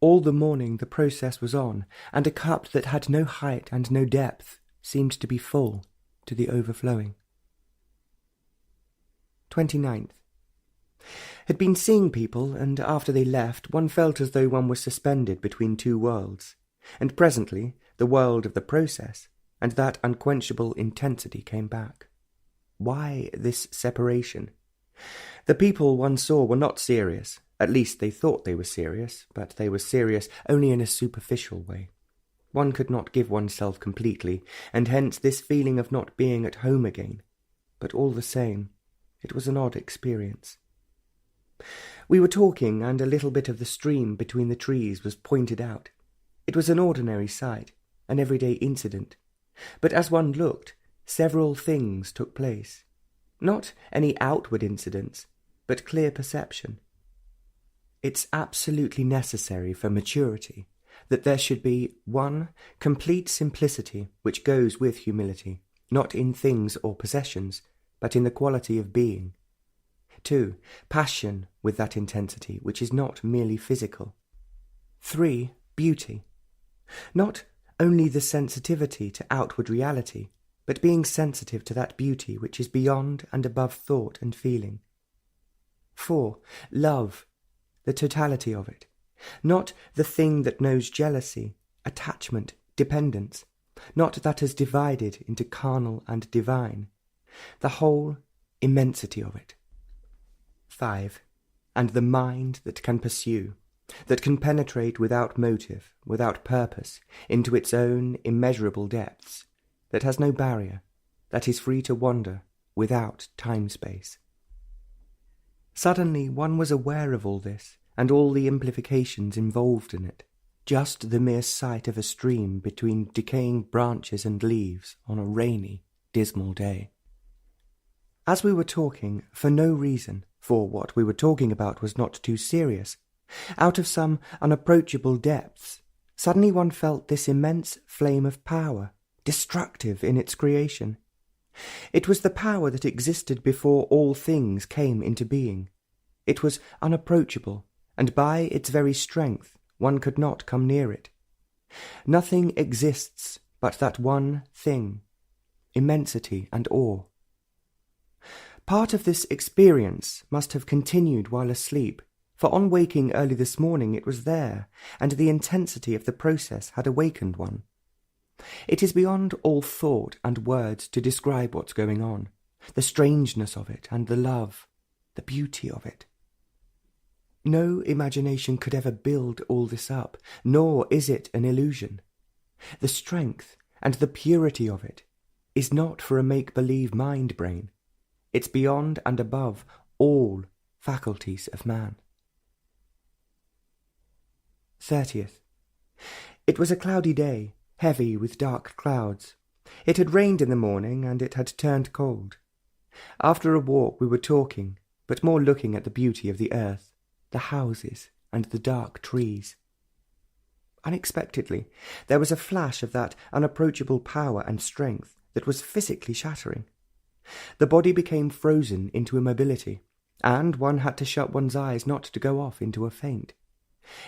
All the morning the process was on, and a cup that had no height and no depth seemed to be full to the overflowing. 29th. Had been seeing people, and after they left, one felt as though one was suspended between 2 worlds, and presently the world of the process and that unquenchable intensity came back. Why this separation? The people one saw were not serious. At least they thought they were serious, but they were serious only in a superficial way. One could not give oneself completely, and hence this feeling of not being at home again. But all the same, it was an odd experience. We were talking, and a little bit of the stream between the trees was pointed out. It was an ordinary sight, an everyday incident. But as one looked, several things took place. Not any outward incidents, but clear perception. It's absolutely necessary for maturity that there should be 1. Complete simplicity which goes with humility, not in things or possessions, but in the quality of being. 2. Passion with that intensity which is not merely physical. 3. Beauty. Not only the sensitivity to outward reality, but being sensitive to that beauty which is beyond and above thought and feeling. 4. Love, the totality of it, not the thing that knows jealousy, attachment, dependence, not that is divided into carnal and divine, the whole immensity of it. 5. And the mind that can pursue, that can penetrate without motive, without purpose, into its own immeasurable depths, that has no barrier, that is free to wander without time-space. Suddenly one was aware of all this, and all the implications involved in it, just the mere sight of a stream between decaying branches and leaves on a rainy, dismal day. As we were talking, for no reason, for what we were talking about was not too serious, out of some unapproachable depths, suddenly one felt this immense flame of power, destructive in its creation. It was the power that existed before all things came into being. It was unapproachable, and by its very strength one could not come near it. Nothing exists but that one thing, immensity and awe. Part of this experience must have continued while asleep, for on waking early this morning it was there, and the intensity of the process had awakened one. It is beyond all thought and words to describe what's going on, the strangeness of it and the love, the beauty of it. No imagination could ever build all this up, nor is it an illusion. The strength and the purity of it is not for a make-believe mind-brain. It's beyond and above all faculties of man. 30th. It was a cloudy day, heavy with dark clouds. It had rained in the morning, and it had turned cold. After a walk we were talking, but more looking at the beauty of the earth, the houses, and the dark trees. Unexpectedly, there was a flash of that unapproachable power and strength that was physically shattering. The body became frozen into immobility, and one had to shut one's eyes not to go off into a faint.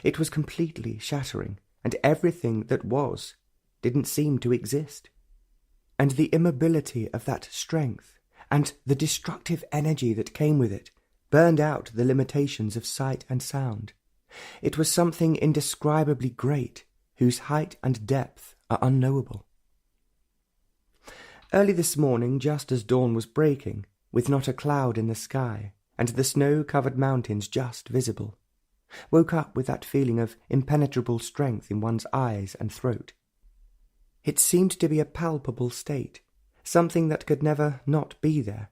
It was completely shattering, and everything that was didn't seem to exist. And the immobility of that strength, and the destructive energy that came with it, burned out the limitations of sight and sound. It was something indescribably great, whose height and depth are unknowable. Early this morning, just as dawn was breaking, with not a cloud in the sky, and the snow-covered mountains just visible, woke up with that feeling of impenetrable strength in one's eyes and throat. It seemed to be a palpable state, something that could never not be there.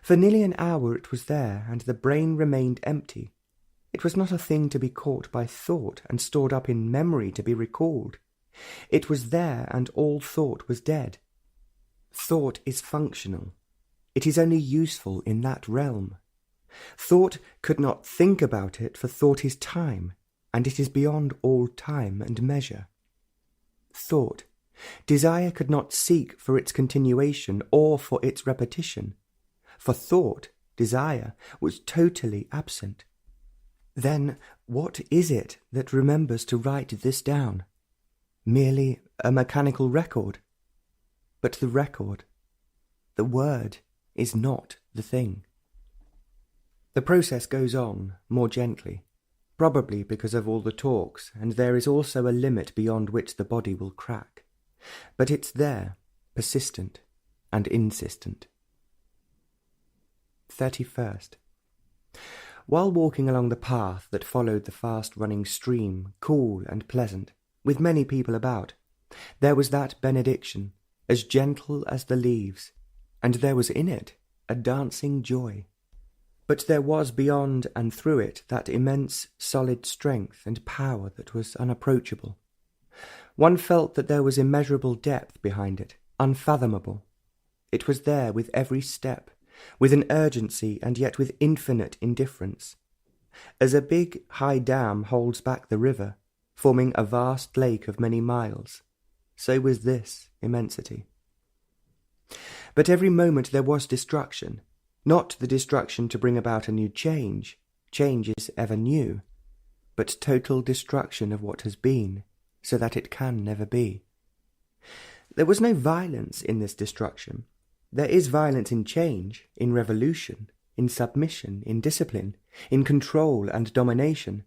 For nearly an hour it was there, and the brain remained empty. It was not a thing to be caught by thought and stored up in memory to be recalled. It was there, and all thought was dead. Thought is functional. It is only useful in that realm. Thought could not think about it, for thought is time, and it is beyond all time and measure. Thought, desire could not seek for its continuation or for its repetition. For thought, desire, was totally absent. Then what is it that remembers to write this down? Merely a mechanical record? But the record, the word, is not the thing. The process goes on, more gently, probably because of all the talks, and there is also a limit beyond which the body will crack. But it's there, persistent and insistent. 31st. While walking along the path that followed the fast-running stream, cool and pleasant, with many people about, there was that benediction, as gentle as the leaves, and there was in it a dancing joy. But there was beyond and through it that immense solid strength and power that was unapproachable. One felt that there was immeasurable depth behind it, unfathomable. It was there with every step, with an urgency and yet with infinite indifference. As a big, high dam holds back the river, forming a vast lake of many miles, so was this immensity. But every moment there was destruction, not the destruction to bring about a new change, change is ever new, but total destruction of what has been, so that it can never be. There was no violence in this destruction. There is violence in change, in revolution, in submission, in discipline, in control and domination.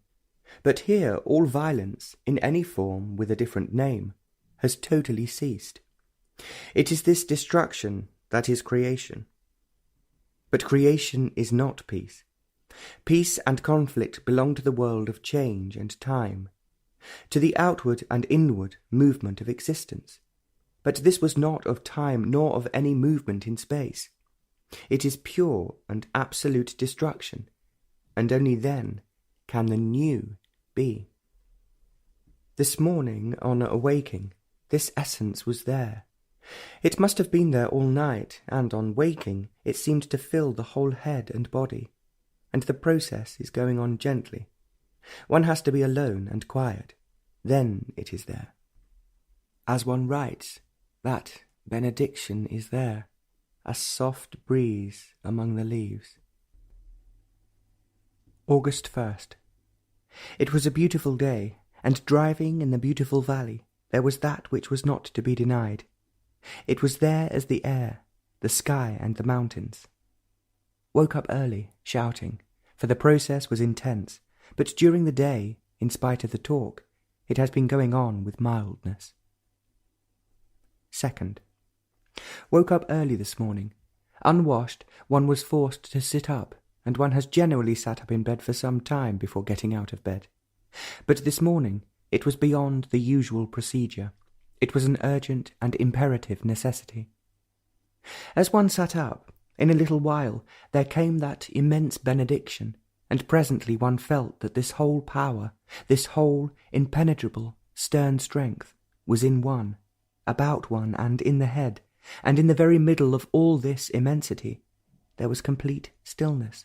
But here all violence, in any form with a different name, has totally ceased. It is this destruction that is creation. But creation is not peace. Peace and conflict belong to the world of change and time, to the outward and inward movement of existence. But this was not of time nor of any movement in space. It is pure and absolute destruction, and only then can the new be. This morning, on awaking, this essence was there. It must have been there all night, and on waking it seemed to fill the whole head and body, and the process is going on gently. One has to be alone and quiet, then it is there. As one writes, that benediction is there, a soft breeze among the leaves. August 1st. It was a beautiful day, and driving in the beautiful valley, there was that which was not to be denied. It was there as the air, the sky and the mountains. Woke up early, shouting, for the process was intense, but during the day, in spite of the talk, it has been going on with mildness. 2nd. Woke up early this morning. Unwashed, one was forced to sit up, and one has generally sat up in bed for some time before getting out of bed. But this morning it was beyond the usual procedure. It was an urgent and imperative necessity. As one sat up, in a little while there came that immense benediction, and presently one felt that this whole power, this whole impenetrable, stern strength, was in one, about one, and in the head, and in the very middle of all this immensity there was complete stillness.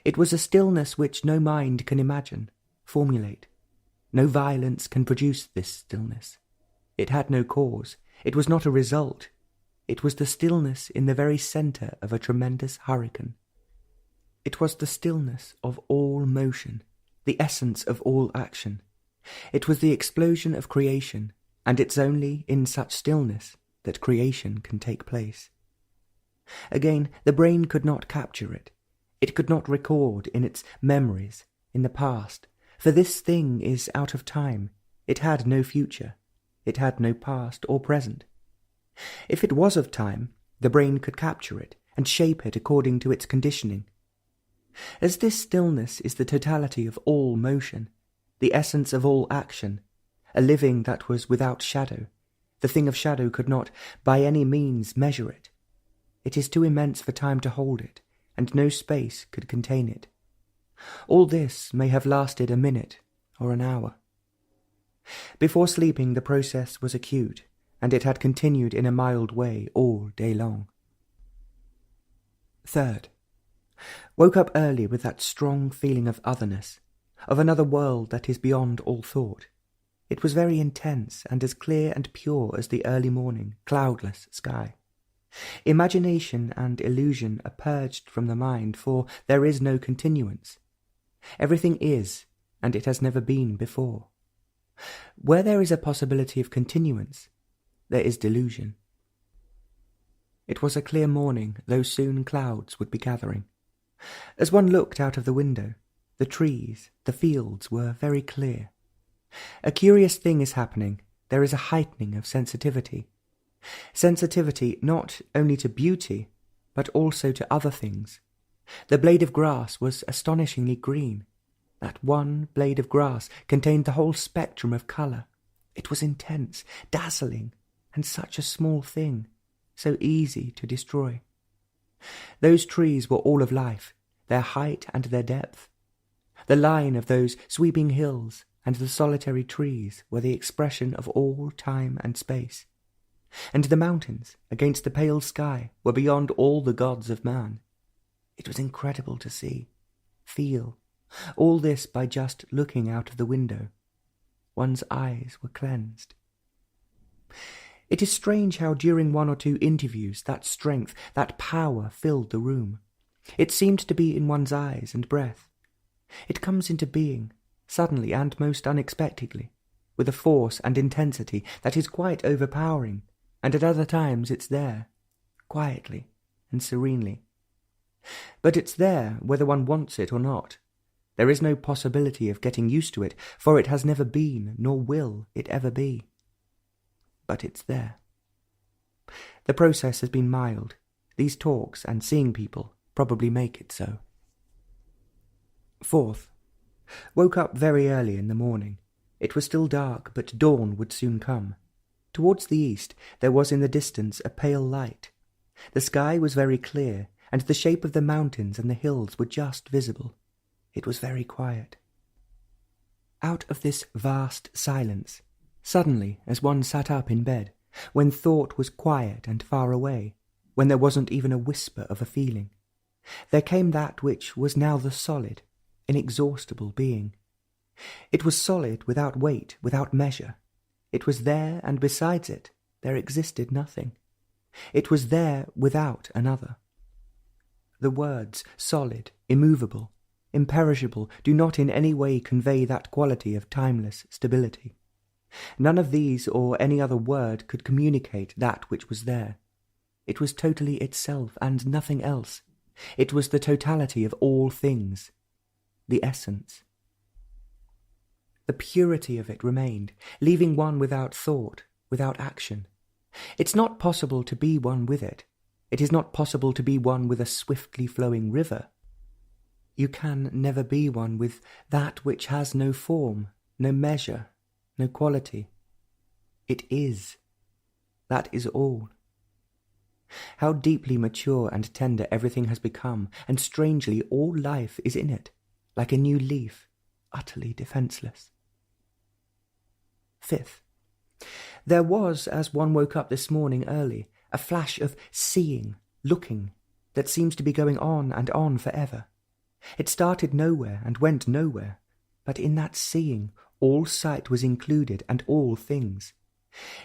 It was a stillness which no mind can imagine, formulate. No violence can produce this stillness. It had no cause. It was not a result. It was the stillness in the very centre of a tremendous hurricane. It was the stillness of all motion, the essence of all action. It was the explosion of creation, and it's only in such stillness that creation can take place. Again, the brain could not capture it. It could not record in its memories, in the past, for this thing is out of time. It had no future. It had no past or present. If it was of time, the brain could capture it and shape it according to its conditioning. As this stillness is the totality of all motion, the essence of all action, a living that was without shadow, the thing of shadow could not by any means measure it. It is too immense for time to hold it, and no space could contain it. All this may have lasted a minute or an hour. Before sleeping the process was acute, and it had continued in a mild way all day long. 3rd. Woke up early with that strong feeling of otherness, of another world that is beyond all thought. It was very intense and as clear and pure as the early morning, cloudless sky. Imagination and illusion are purged from the mind, for there is no continuance. Everything is, and it has never been before. Where there is a possibility of continuance, there is delusion. It was a clear morning, though soon clouds would be gathering. As one looked out of the window, the trees, the fields were very clear. A curious thing is happening. There is a heightening of sensitivity. Sensitivity not only to beauty, but also to other things. The blade of grass was astonishingly green. That one blade of grass contained the whole spectrum of colour. It was intense, dazzling, and such a small thing, so easy to destroy. Those trees were all of life, their height and their depth. The line of those sweeping hills and the solitary trees were the expression of all time and space. And the mountains, against the pale sky, were beyond all the gods of man. It was incredible to see, feel, all this by just looking out of the window. One's eyes were cleansed. It is strange how during one or two interviews that strength, that power filled the room. It seemed to be in one's eyes and breath. It comes into being, suddenly and most unexpectedly, with a force and intensity that is quite overpowering, and at other times it's there, quietly and serenely. But it's there whether one wants it or not. There is no possibility of getting used to it, for it has never been, nor will it ever be. But it's there. The process has been mild. These talks and seeing people probably make it so. 4th. Woke up very early in the morning. It was still dark, but dawn would soon come. Towards the east there was in the distance a pale light. The sky was very clear, and the shape of the mountains and the hills were just visible. It was very quiet. Out of this vast silence, suddenly, as one sat up in bed, when thought was quiet and far away, when there wasn't even a whisper of a feeling, there came that which was now the solid, inexhaustible being. It was solid without weight, without measure. It was there, and besides it, there existed nothing. It was there without another. The words solid, immovable, imperishable do not in any way convey that quality of timeless stability. None of these or any other word could communicate that which was there. It was totally itself and nothing else. It was the totality of all things, the essence. The purity of it remained, leaving one without thought, without action. It's not possible to be one with it. It is not possible to be one with a swiftly flowing river. You can never be one with that which has no form, no measure, no quality. It is. That is all. How deeply mature and tender everything has become, and strangely all life is in it, like a new leaf, utterly defenceless. 5th. There was, as one woke up this morning early, a flash of seeing, looking, that seems to be going on and on forever. It started nowhere and went nowhere, but in that seeing all sight was included and all things.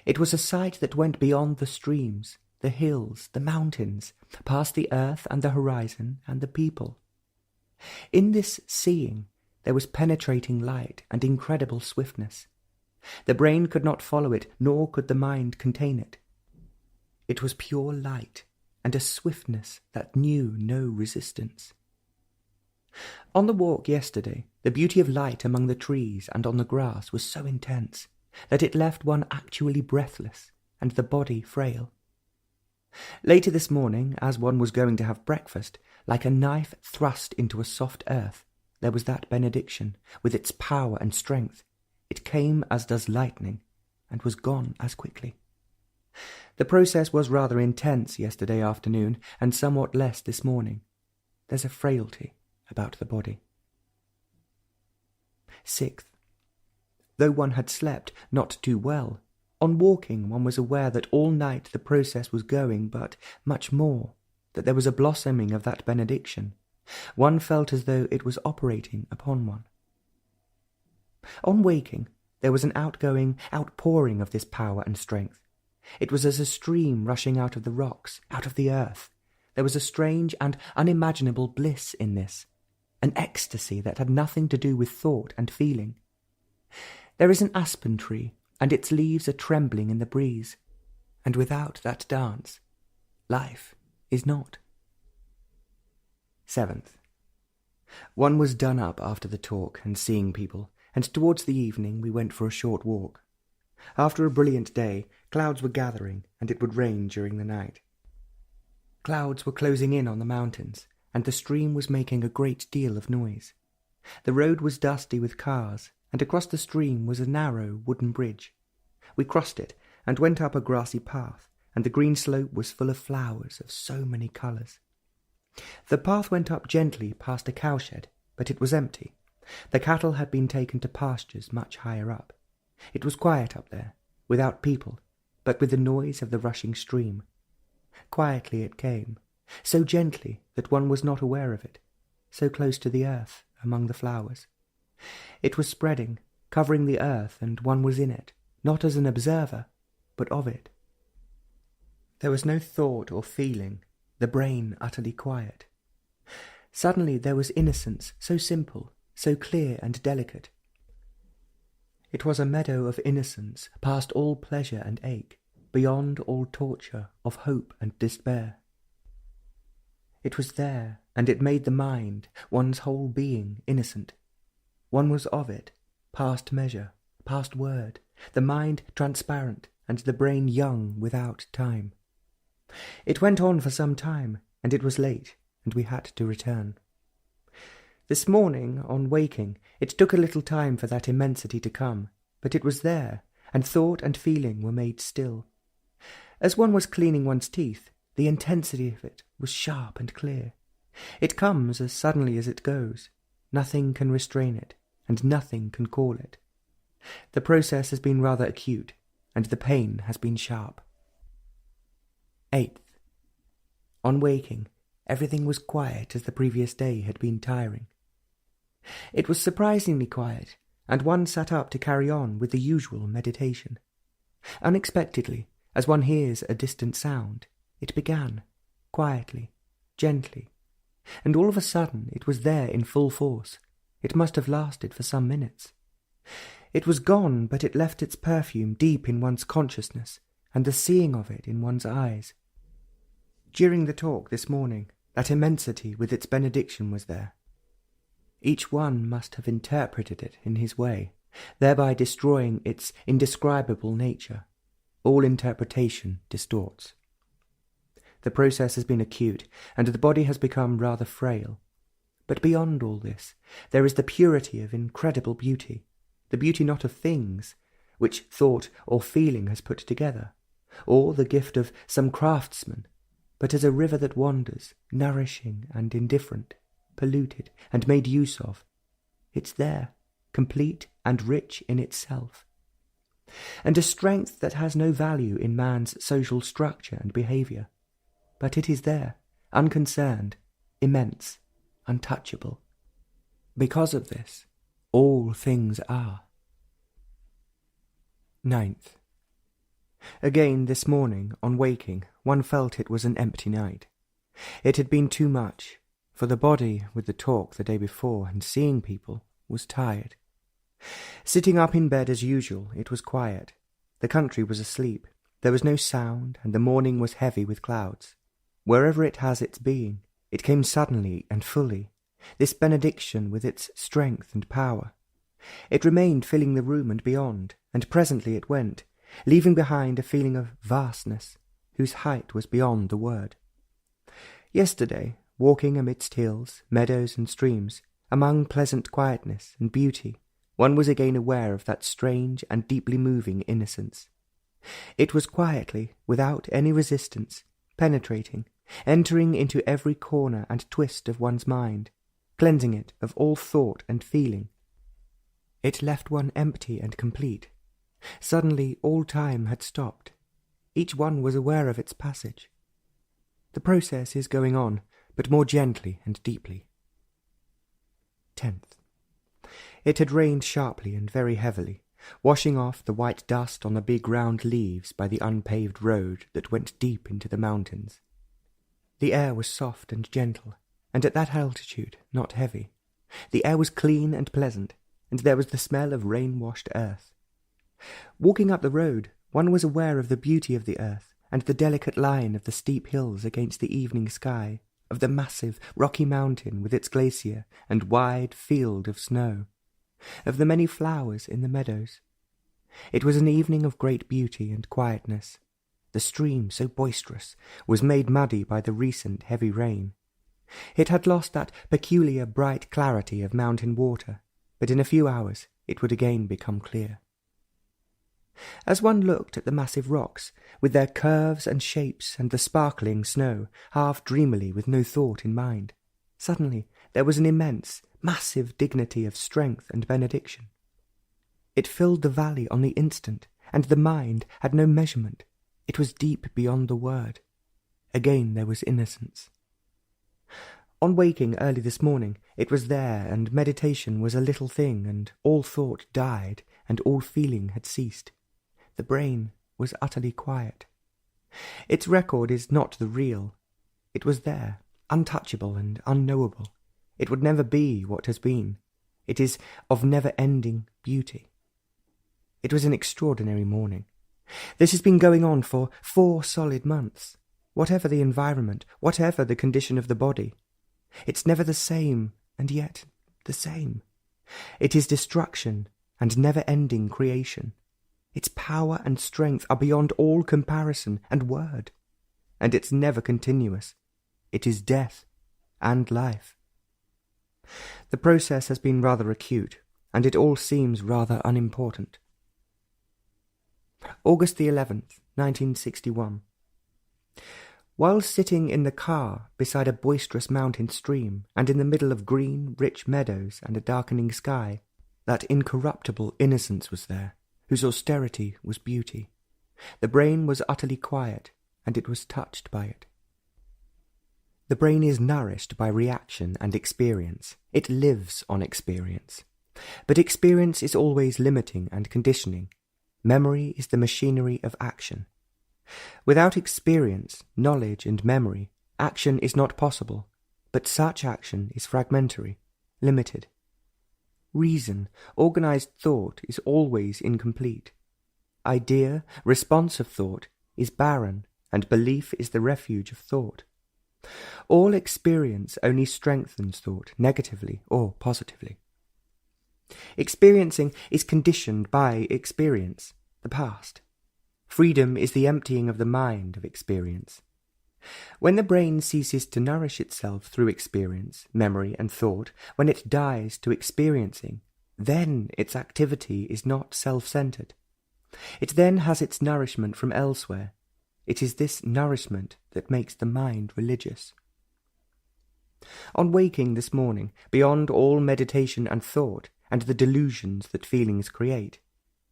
It was a sight that went beyond the streams, the hills, the mountains, past the earth and the horizon and the people. In this seeing there was penetrating light and incredible swiftness. The brain could not follow it, nor could the mind contain it. It was pure light, and a swiftness that knew no resistance. On the walk yesterday, the beauty of light among the trees and on the grass was so intense that it left one actually breathless, and the body frail. Later this morning, as one was going to have breakfast, like a knife thrust into a soft earth, there was that benediction, with its power and strength. It came as does lightning, and was gone as quickly. The process was rather intense yesterday afternoon, and somewhat less this morning. There's a frailty about the body. 6th. Though one had slept not too well, on walking one was aware that all night the process was going, but much more, that there was a blossoming of that benediction. One felt as though it was operating upon one. On waking, there was an outpouring of this power and strength. It was as a stream rushing out of the rocks, out of the earth. There was a strange and unimaginable bliss in this, an ecstasy that had nothing to do with thought and feeling. There is an aspen tree, and its leaves are trembling in the breeze, and without that dance, life is not. 7th. One was done up after the talk and seeing people, and towards the evening we went for a short walk. After a brilliant day, clouds were gathering, and it would rain during the night. Clouds were closing in on the mountains, and the stream was making a great deal of noise. The road was dusty with cars, and across the stream was a narrow wooden bridge. We crossed it, and went up a grassy path, and the green slope was full of flowers of so many colours. The path went up gently past a cowshed, but it was empty. The cattle had been taken to pastures much higher up. It was quiet up there, without people, but with the noise of the rushing stream. Quietly it came, so gently that one was not aware of it, so close to the earth among the flowers. It was spreading, covering the earth, and one was in it, not as an observer, but of it. There was no thought or feeling, the brain utterly quiet. Suddenly there was innocence, so simple, so clear and delicate. It was a meadow of innocence, past all pleasure and ache, beyond all torture of hope and despair. It was there, and it made the mind, one's whole being, innocent. One was of it, past measure, past word, the mind transparent, and the brain young without time. It went on for some time, and it was late, and we had to return. This morning, on waking, it took a little time for that immensity to come, but it was there, and thought and feeling were made still. As one was cleaning one's teeth, The intensity of it was sharp and clear. It comes as suddenly as it goes. Nothing can restrain it, and nothing can call it. The process has been rather acute, and the pain has been sharp. 8th. On waking, everything was quiet as the previous day had been tiring. It was surprisingly quiet, and one sat up to carry on with the usual meditation. Unexpectedly, as one hears a distant sound, it began, quietly, gently, and all of a sudden it was there in full force. It must have lasted for some minutes. It was gone, but it left its perfume deep in one's consciousness, and the seeing of it in one's eyes. During the talk this morning, that immensity with its benediction was there. Each one must have interpreted it in his way, thereby destroying its indescribable nature. All interpretation distorts. The process has been acute, and the body has become rather frail. But beyond all this, there is the purity of incredible beauty, the beauty not of things, which thought or feeling has put together, or the gift of some craftsman, but as a river that wanders, nourishing and indifferent, polluted and made use of. It's there, complete and rich in itself. And a strength that has no value in man's social structure and behaviour. But it is there, unconcerned, immense, untouchable. Because of this, all things are. 9th. Again this morning, on waking, one felt it was an empty night. It had been too much, for the body, with the talk the day before and seeing people, was tired. Sitting up in bed as usual, it was quiet. The country was asleep. There was no sound, and the morning was heavy with clouds. Wherever it has its being, it came suddenly and fully, this benediction with its strength and power. It remained filling the room and beyond, and presently it went, leaving behind a feeling of vastness, whose height was beyond the word. Yesterday, walking amidst hills, meadows and streams, among pleasant quietness and beauty, one was again aware of that strange and deeply moving innocence. It was quietly, without any resistance, penetrating, entering into every corner and twist of one's mind, cleansing it of all thought and feeling. It left one empty and complete. Suddenly all time had stopped. Each one was aware of its passage. The process is going on, but more gently and deeply. 10th. It had rained sharply and very heavily, washing off the white dust on the big round leaves by the unpaved road that went deep into the mountains. The air was soft and gentle, and at that altitude not heavy. The air was clean and pleasant, and there was the smell of rain-washed earth. Walking up the road, one was aware of the beauty of the earth, and the delicate line of the steep hills against the evening sky, of the massive, rocky mountain with its glacier and wide field of snow, of the many flowers in the meadows. It was an evening of great beauty and quietness. The stream, so boisterous, was made muddy by the recent heavy rain. It had lost that peculiar bright clarity of mountain water, but in a few hours it would again become clear. As one looked at the massive rocks, with their curves and shapes and the sparkling snow, half dreamily with no thought in mind, suddenly there was an immense, massive dignity of strength and benediction. It filled the valley on the instant, and the mind had no measurement. It was deep beyond the word. Again there was innocence. On waking early this morning, it was there, and meditation was a little thing, and all thought died, and all feeling had ceased. The brain was utterly quiet. Its record is not the real. It was there, untouchable and unknowable. It would never be what has been. It is of never-ending beauty. It was an extraordinary morning. This has been going on for 4 solid months. Whatever the environment, whatever the condition of the body, it's never the same, and yet the same. It is destruction and never-ending creation. Its power and strength are beyond all comparison and word, and it's never continuous. It is death and life. The process has been rather acute, and it all seems rather unimportant. August the 11th, 1961. While sitting in the car beside a boisterous mountain stream and in the middle of green, rich meadows and a darkening sky, that incorruptible innocence was there, whose austerity was beauty. The brain was utterly quiet, and it was touched by it. The brain is nourished by reaction and experience. It lives on experience. But experience is always limiting and conditioning. Memory is the machinery of action. Without experience, knowledge, and memory, action is not possible, but such action is fragmentary, limited. Reason, organized thought, is always incomplete. Idea, responsive thought, is barren, and belief is the refuge of thought. All experience only strengthens thought, negatively or positively. Experiencing is conditioned by experience, the past. Freedom is the emptying of the mind of experience. When the brain ceases to nourish itself through experience, memory, and thought, when it dies to experiencing, then its activity is not self-centered. It then has its nourishment from elsewhere. It is this nourishment that makes the mind religious. On waking this morning, beyond all meditation and thought, and the delusions that feelings create,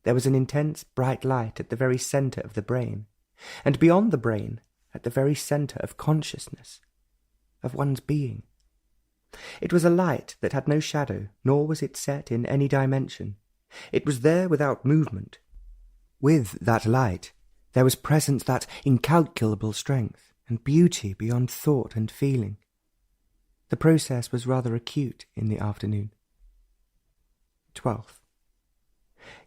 there was an intense bright light at the very centre of the brain, and beyond the brain, at the very centre of consciousness, of one's being. It was a light that had no shadow, nor was it set in any dimension. It was there without movement. With that light, there was present that incalculable strength and beauty beyond thought and feeling. The process was rather acute in the afternoon. 12th.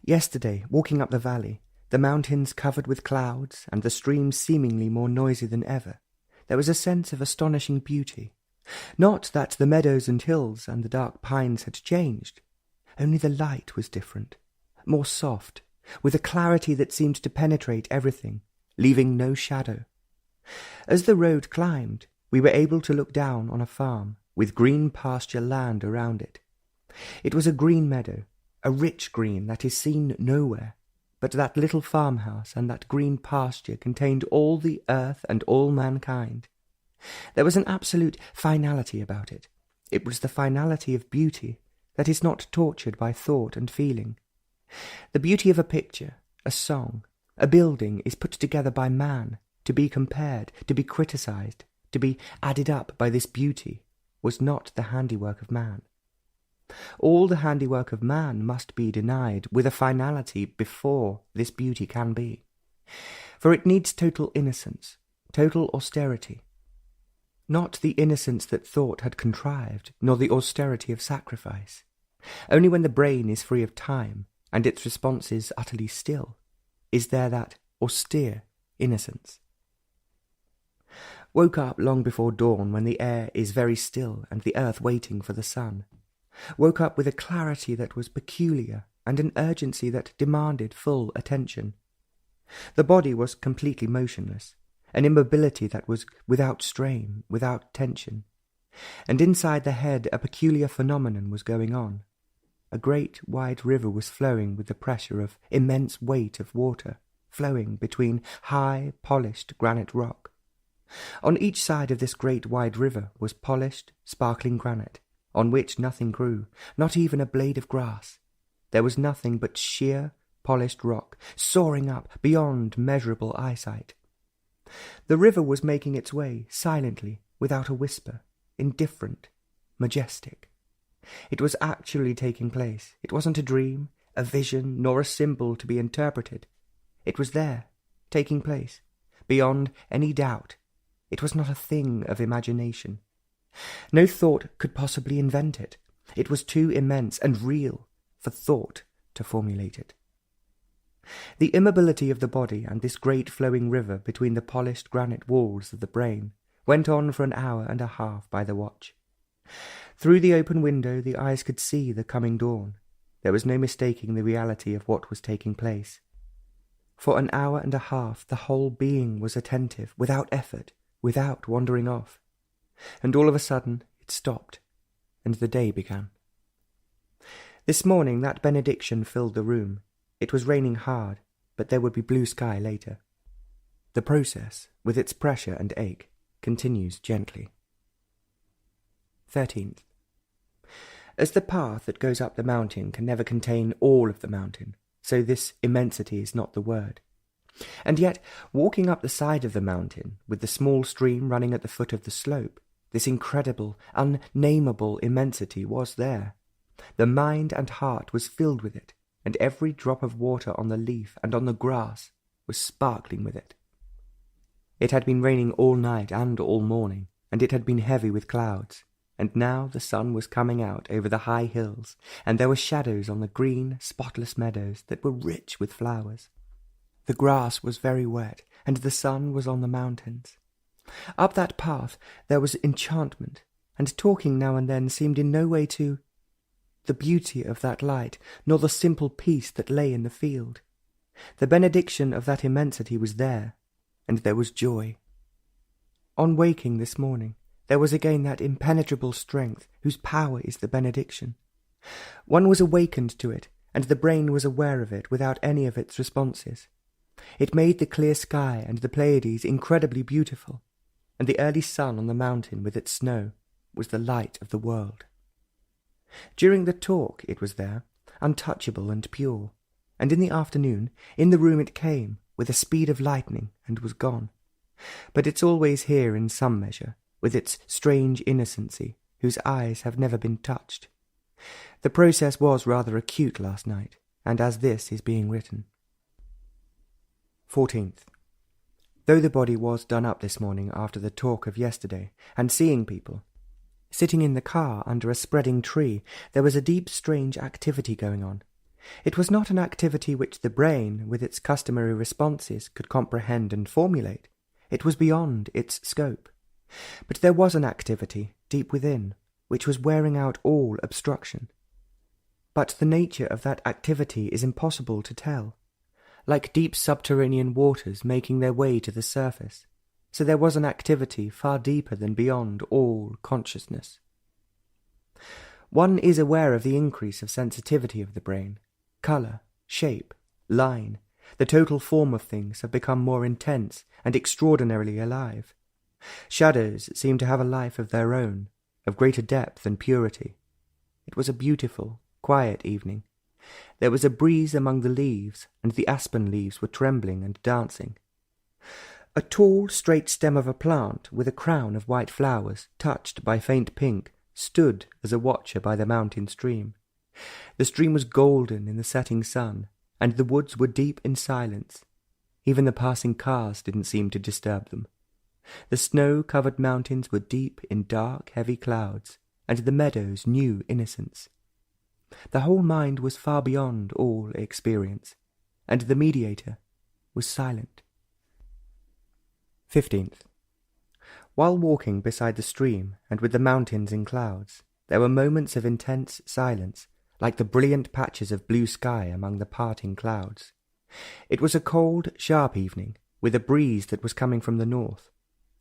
Yesterday, walking up the valley, the mountains covered with clouds and the stream seemingly more noisy than ever, there was a sense of astonishing beauty. Not that the meadows and hills and the dark pines had changed, only the light was different, more soft, with a clarity that seemed to penetrate everything, leaving no shadow. As the road climbed, we were able to look down on a farm, with green pasture land around it. It was a green meadow, a rich green that is seen nowhere, but that little farmhouse and that green pasture contained all the earth and all mankind. There was an absolute finality about it. It was the finality of beauty that is not tortured by thought and feeling. The beauty of a picture, a song, a building is put together by man, to be compared, to be criticized, to be added up by this beauty, was not the handiwork of man. All the handiwork of man must be denied with a finality before this beauty can be. For it needs total innocence, total austerity. Not the innocence that thought had contrived, nor the austerity of sacrifice. Only when the brain is free of time, and its responses utterly still, is there that austere innocence. Woke up long before dawn when the air is very still and the earth waiting for the sun. Woke up with a clarity that was peculiar and an urgency that demanded full attention. The body was completely motionless, an immobility that was without strain, without tension. And inside the head a peculiar phenomenon was going on. A great wide river was flowing with the pressure of immense weight of water, flowing between high, polished granite rock. On each side of this great wide river was polished, sparkling granite, on which nothing grew, not even a blade of grass. There was nothing but sheer, polished rock, soaring up beyond measurable eyesight. The river was making its way, silently, without a whisper, indifferent, majestic. It was actually taking place. It wasn't a dream, a vision, nor a symbol to be interpreted. It was there, taking place, beyond any doubt. It was not a thing of imagination. No thought could possibly invent it. It was too immense and real for thought to formulate it. The immobility of the body and this great flowing river between the polished granite walls of the brain went on for an hour and a half by the watch. Through the open window the eyes could see the coming dawn. There was no mistaking the reality of what was taking place. For an hour and a half the whole being was attentive, without effort, without wandering off. And all of a sudden it stopped, and the day began. This morning that benediction filled the room. It was raining hard, but there would be blue sky later. The process, with its pressure and ache, continues gently. 13th. As the path that goes up the mountain can never contain all of the mountain, so this immensity is not the word. And yet, walking up the side of the mountain, with the small stream running at the foot of the slope, this incredible, unnameable immensity was there. The mind and heart was filled with it, and every drop of water on the leaf and on the grass was sparkling with it. It had been raining all night and all morning, and it had been heavy with clouds, and now the sun was coming out over the high hills, and there were shadows on the green, spotless meadows that were rich with flowers. The grass was very wet, and the sun was on the mountains. Up that path there was enchantment, and talking now and then seemed in no way to the beauty of that light, nor the simple peace that lay in the field. The benediction of that immensity was there, and there was joy. On waking this morning, there was again that impenetrable strength whose power is the benediction. One was awakened to it, and the brain was aware of it without any of its responses. It made the clear sky and the Pleiades incredibly beautiful, and the early sun on the mountain with its snow was the light of the world. During the talk it was there, untouchable and pure, and in the afternoon, in the room it came, with the speed of lightning, and was gone. But it's always here in some measure, with its strange innocency, whose eyes have never been touched. The process was rather acute last night, and as this is being written. 14th. Though the body was done up this morning after the talk of yesterday, and seeing people, sitting in the car under a spreading tree, there was a deep strange activity going on. It was not an activity which the brain, with its customary responses, could comprehend and formulate. It was beyond its scope. But there was an activity, deep within, which was wearing out all obstruction. But the nature of that activity is impossible to tell. Like deep subterranean waters making their way to the surface, so there was an activity far deeper than beyond all consciousness. One is aware of the increase of sensitivity of the brain. Colour, shape, line, the total form of things have become more intense and extraordinarily alive. Shadows seem to have a life of their own, of greater depth and purity. It was a beautiful, quiet evening. There was a breeze among the leaves, and the aspen leaves were trembling and dancing. A tall, straight stem of a plant, with a crown of white flowers, touched by faint pink, stood as a watcher by the mountain stream. The stream was golden in the setting sun, and the woods were deep in silence. Even the passing cars didn't seem to disturb them. The snow-covered mountains were deep in dark, heavy clouds, and the meadows knew innocence. The whole mind was far beyond all experience, and the mediator was silent. 15th. While walking beside the stream and with the mountains in clouds, there were moments of intense silence, like the brilliant patches of blue sky among the parting clouds. It was a cold, sharp evening, with a breeze that was coming from the north.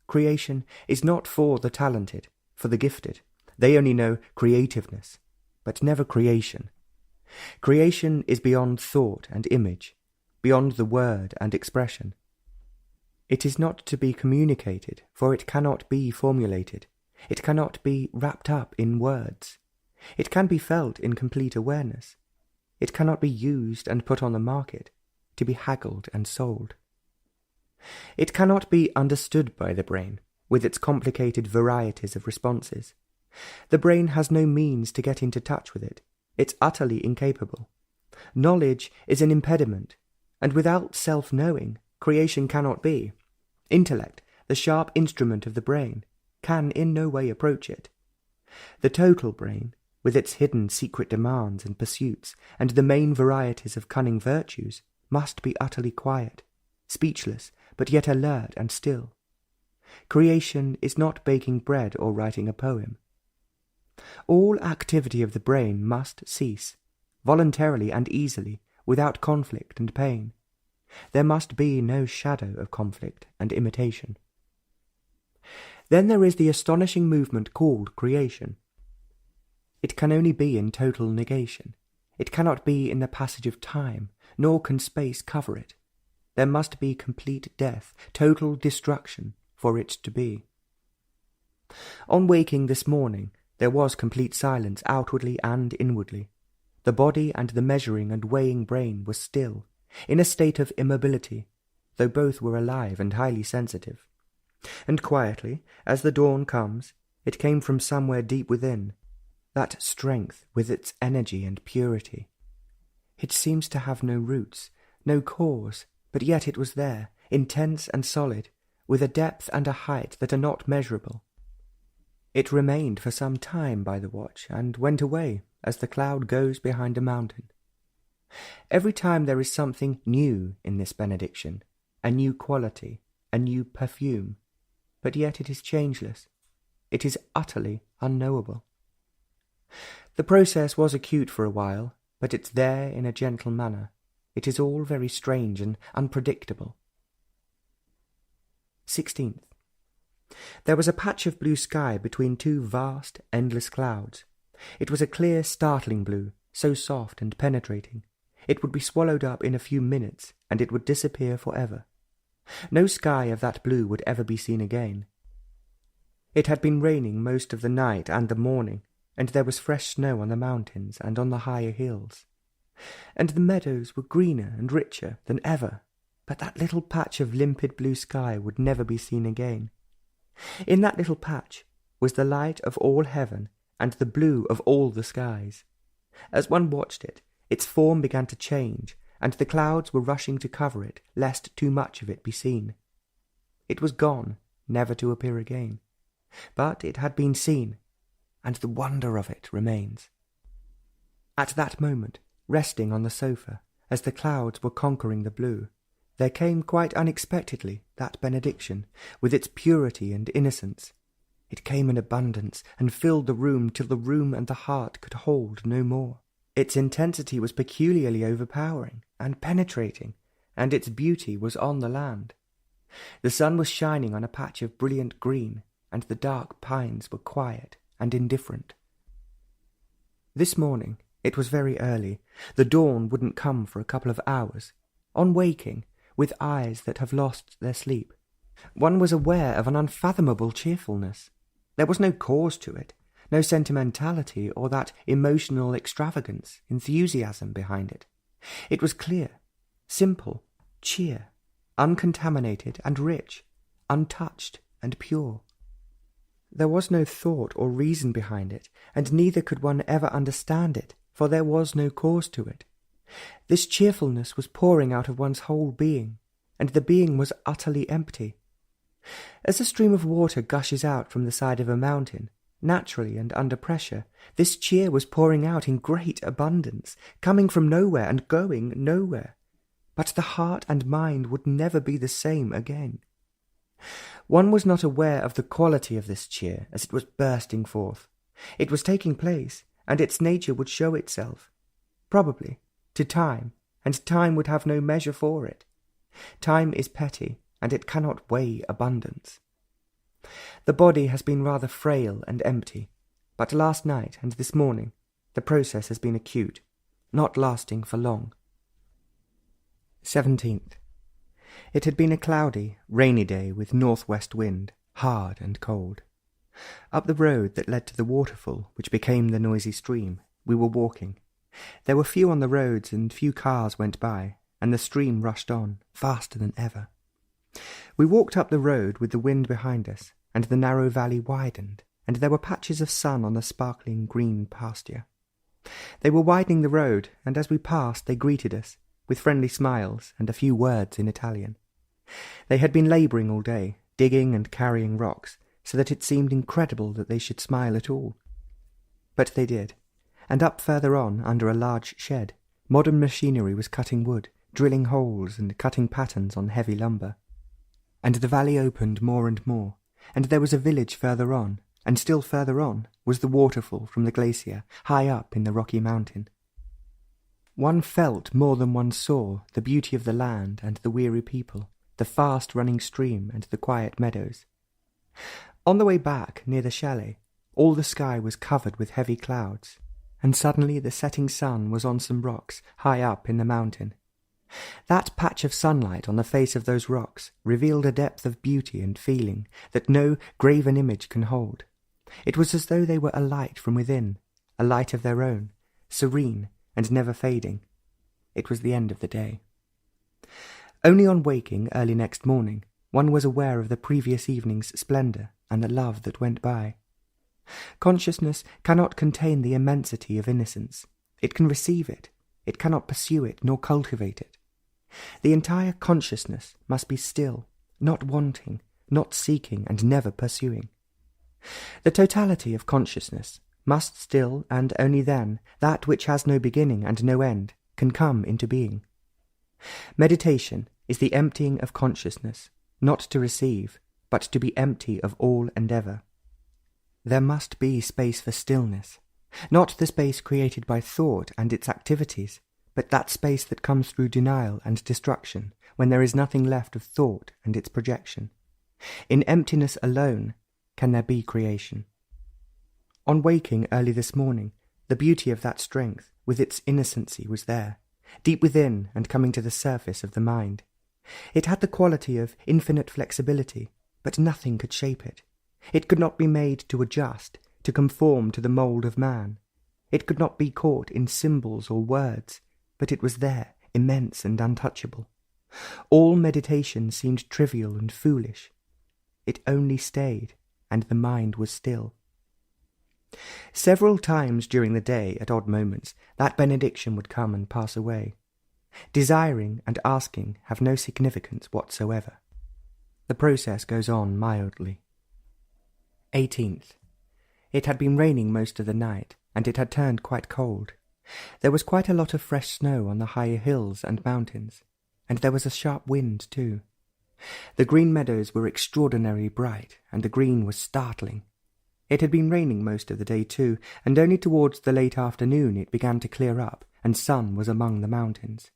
Creation is not for the talented, for the gifted. They only know creativeness, but never creation. Creation is beyond thought and image, beyond the word and expression. It is not to be communicated, for it cannot be formulated. It cannot be wrapped up in words. It can be felt in complete awareness. It cannot be used and put on the market, to be haggled and sold. It cannot be understood by the brain, with its complicated varieties of responses. The brain has no means to get into touch with it. It's utterly incapable. Knowledge is an impediment, and without self-knowing, creation cannot be. Intellect, the sharp instrument of the brain, can in no way approach it. The total brain, with its hidden secret demands and pursuits, and the main varieties of cunning virtues, must be utterly quiet, speechless, but yet alert and still. Creation is not baking bread or writing a poem. All activity of the brain must cease, voluntarily and easily, without conflict and pain. There must be no shadow of conflict and imitation. Then there is the astonishing movement called creation. It can only be in total negation. It cannot be in the passage of time, nor can space cover it. There must be complete death, total destruction, for it to be. On waking this morning, there was complete silence outwardly and inwardly. The body and the measuring and weighing brain were still, in a state of immobility, though both were alive and highly sensitive. And quietly, as the dawn comes, it came from somewhere deep within, that strength with its energy and purity. It seems to have no roots, no cause, but yet it was there, intense and solid, with a depth and a height that are not measurable. It remained for some time by the watch, and went away, as the cloud goes behind a mountain. Every time there is something new in this benediction, a new quality, a new perfume, but yet it is changeless. It is utterly unknowable. The process was acute for a while, but it's there in a gentle manner. It is all very strange and unpredictable. 16th. There was a patch of blue sky between two vast, endless clouds. It was a clear, startling blue, so soft and penetrating. It would be swallowed up in a few minutes, and it would disappear forever. No sky of that blue would ever be seen again. It had been raining most of the night and the morning, and there was fresh snow on the mountains and on the higher hills. And the meadows were greener and richer than ever, but that little patch of limpid blue sky would never be seen again. In that little patch was the light of all heaven and the blue of all the skies. As one watched it, its form began to change, and the clouds were rushing to cover it, lest too much of it be seen. It was gone, never to appear again. But it had been seen, and the wonder of it remains. At that moment, resting on the sofa, as the clouds were conquering the blue, there came quite unexpectedly that benediction, with its purity and innocence. It came in abundance, and filled the room till the room and the heart could hold no more. Its intensity was peculiarly overpowering and penetrating, and its beauty was on the land. The sun was shining on a patch of brilliant green, and the dark pines were quiet and indifferent. This morning, it was very early. The dawn wouldn't come for a couple of hours. On waking, with eyes that have lost their sleep, one was aware of an unfathomable cheerfulness. There was no cause to it, no sentimentality or that emotional extravagance, enthusiasm behind it. It was clear, simple, cheer, uncontaminated and rich, untouched and pure. There was no thought or reason behind it, and neither could one ever understand it, for there was no cause to it. This cheerfulness was pouring out of one's whole being, and the being was utterly empty. As a stream of water gushes out from the side of a mountain, naturally and under pressure, this cheer was pouring out in great abundance, coming from nowhere and going nowhere. But the heart and mind would never be the same again. One was not aware of the quality of this cheer as it was bursting forth. It was taking place, and its nature would show itself, probably, to time, and time would have no measure for it. Time is petty, and it cannot weigh abundance. The body has been rather frail and empty, but last night and this morning the process has been acute, not lasting for long. 17th. It had been a cloudy, rainy day with northwest wind, hard and cold. Up the road that led to the waterfall, which became the noisy stream, we were walking. There were few on the roads, and few cars went by, and the stream rushed on, faster than ever. We walked up the road with the wind behind us, and the narrow valley widened, and there were patches of sun on the sparkling green pasture. They were widening the road, and as we passed they greeted us, with friendly smiles and a few words in Italian. They had been labouring all day, digging and carrying rocks, so that it seemed incredible that they should smile at all. But they did, and up further on, under a large shed, modern machinery was cutting wood, drilling holes and cutting patterns on heavy lumber. And the valley opened more and more, and there was a village further on, and still further on was the waterfall from the glacier, high up in the rocky mountain. One felt more than one saw the beauty of the land and the weary people, the fast-running stream and the quiet meadows. On the way back, near the chalet, all the sky was covered with heavy clouds, and suddenly the setting sun was on some rocks high up in the mountain. That patch of sunlight on the face of those rocks revealed a depth of beauty and feeling that no graven image can hold. It was as though they were a light from within, a light of their own, serene and never fading. It was the end of the day. Only on waking early next morning, one was aware of the previous evening's splendour and the love that went by. Consciousness cannot contain the immensity of innocence. It can receive it. It cannot pursue it nor cultivate it. The entire consciousness must be still, not wanting, not seeking, and never pursuing. The totality of consciousness must still, and only then, that which has no beginning and no end, can come into being. Meditation is the emptying of consciousness, not to receive, but to be empty of all and ever. There must be space for stillness, not the space created by thought and its activities, but that space that comes through denial and destruction, when there is nothing left of thought and its projection. In emptiness alone can there be creation. On waking early this morning, the beauty of that strength, with its innocency, was there, deep within and coming to the surface of the mind. It had the quality of infinite flexibility, but nothing could shape it. It could not be made to adjust, to conform to the mould of man. It could not be caught in symbols or words, but it was there, immense and untouchable. All meditation seemed trivial and foolish. It only stayed, and the mind was still. Several times during the day, at odd moments, that benediction would come and pass away. Desiring and asking have no significance whatsoever. The process goes on mildly. 18th. It had been raining most of the night, and it had turned quite cold. There was quite a lot of fresh snow on the higher hills and mountains, and there was a sharp wind too. The green meadows were extraordinarily bright, and the green was startling. It had been raining most of the day too, and only towards the late afternoon it began to clear up, and sun was among the mountains.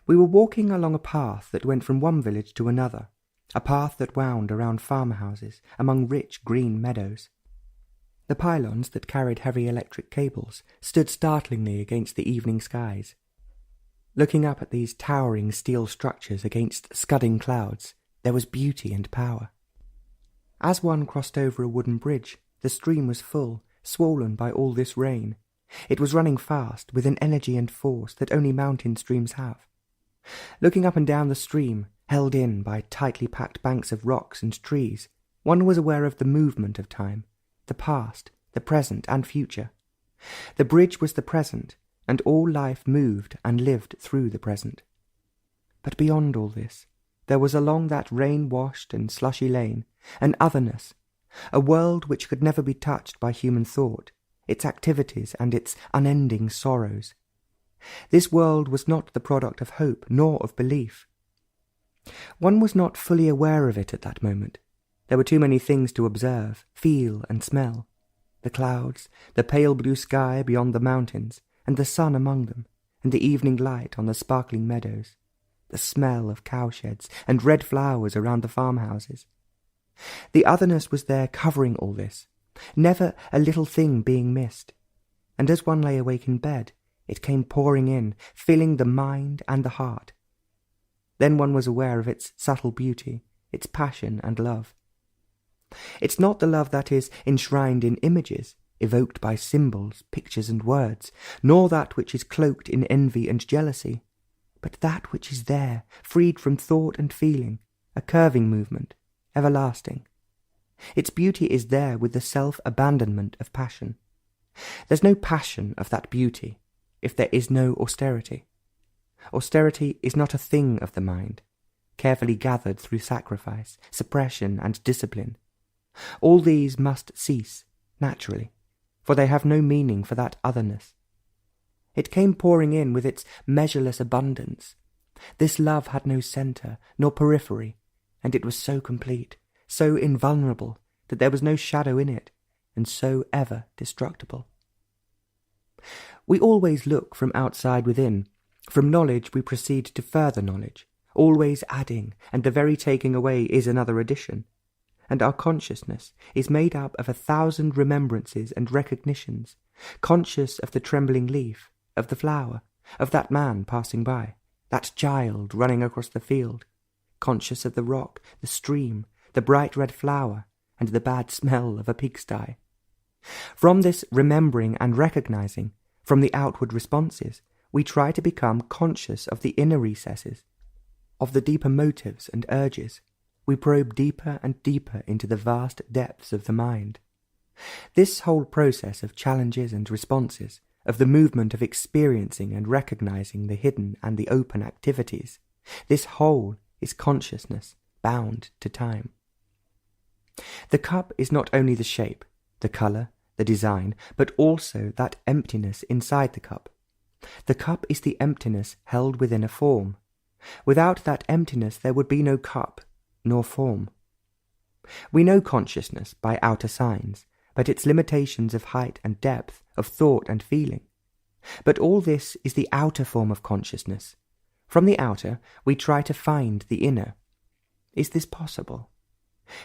We were walking along a path that went from one village to another, a path that wound around farmhouses, among rich green meadows. The pylons that carried heavy electric cables stood startlingly against the evening skies. Looking up at these towering steel structures against scudding clouds, there was beauty and power. As one crossed over a wooden bridge, the stream was full, swollen by all this rain. It was running fast, with an energy and force that only mountain streams have. Looking up and down the stream, held in by tightly packed banks of rocks and trees, one was aware of the movement of time, the past, the present, and future. The bridge was the present, and all life moved and lived through the present. But beyond all this, there was along that rain-washed and slushy lane an otherness, a world which could never be touched by human thought, its activities and its unending sorrows. This world was not the product of hope nor of belief. One was not fully aware of it at that moment. There were too many things to observe, feel, and smell. The clouds, the pale blue sky beyond the mountains, and the sun among them, and the evening light on the sparkling meadows, the smell of cowsheds and red flowers around the farmhouses. The otherness was there covering all this, never a little thing being missed. And as one lay awake in bed, it came pouring in, filling the mind and the heart. Then one was aware of its subtle beauty, its passion and love. It's not the love that is enshrined in images, evoked by symbols, pictures and words, nor that which is cloaked in envy and jealousy, but that which is there, freed from thought and feeling, a curving movement, everlasting. Its beauty is there with the self-abandonment of passion. There's no passion of that beauty if there is no austerity. Austerity is not a thing of the mind, carefully gathered through sacrifice, suppression and discipline. All these must cease, naturally, for they have no meaning for that otherness. It came pouring in with its measureless abundance. This love had no centre, nor periphery, and it was so complete, so invulnerable, that there was no shadow in it, and so ever destructible. We always look from outside within. From knowledge we proceed to further knowledge, always adding, and the very taking away is another addition. And our consciousness is made up of 1,000 remembrances and recognitions, conscious of the trembling leaf, of the flower, of that man passing by, that child running across the field, conscious of the rock, the stream, the bright red flower, and the bad smell of a pigsty. From this remembering and recognizing, from the outward responses, we try to become conscious of the inner recesses, of the deeper motives and urges. We probe deeper and deeper into the vast depths of the mind. This whole process of challenges and responses, of the movement of experiencing and recognizing the hidden and the open activities, this whole is consciousness bound to time. The cup is not only the shape, the colour, the design, but also that emptiness inside the cup. The cup is the emptiness held within a form. Without that emptiness there would be no cup, nor form. We know consciousness by outer signs, but its limitations of height and depth, of thought and feeling. But all this is the outer form of consciousness. From the outer, we try to find the inner. Is this possible?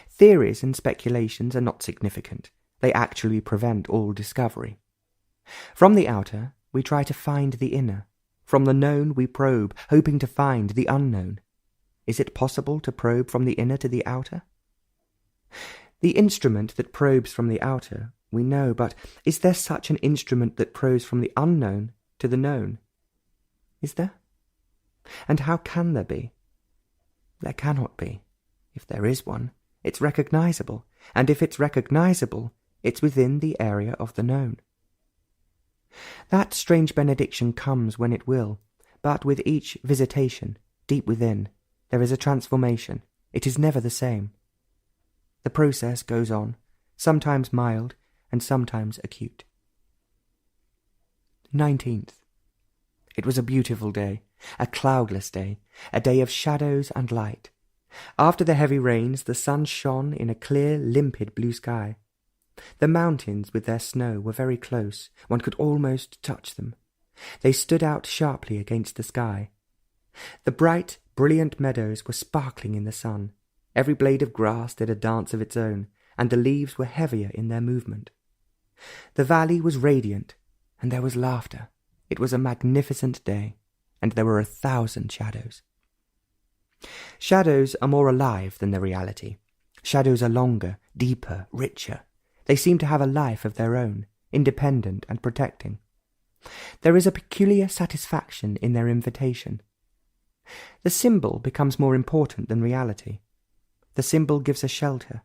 Theories and speculations are not significant. They actually prevent all discovery. From the outer, we try to find the inner. From the known we probe, hoping to find the unknown. Is it possible to probe from the inner to the outer? The instrument that probes from the outer, we know, but is there such an instrument that probes from the unknown to the known? Is there? And how can there be? There cannot be. If there is one, it's recognizable, and if it's recognizable, it's within the area of the known. That strange benediction comes when it will, but with each visitation, deep within, there is a transformation. It is never the same. The process goes on, sometimes mild and sometimes acute. 19th. It was a beautiful day, a cloudless day, a day of shadows and light. After the heavy rains, the sun shone in a clear, limpid blue sky. The mountains with their snow were very close. One could almost touch them. They stood out sharply against the sky. The bright, brilliant meadows were sparkling in the sun. Every blade of grass did a dance of its own, and the leaves were heavier in their movement. The valley was radiant, and there was laughter. It was a magnificent day, and there were 1,000 shadows. Shadows are more alive than the reality. Shadows are longer, deeper, richer. They seem to have a life of their own, independent and protecting. There is a peculiar satisfaction in their invitation. The symbol becomes more important than reality. The symbol gives a shelter.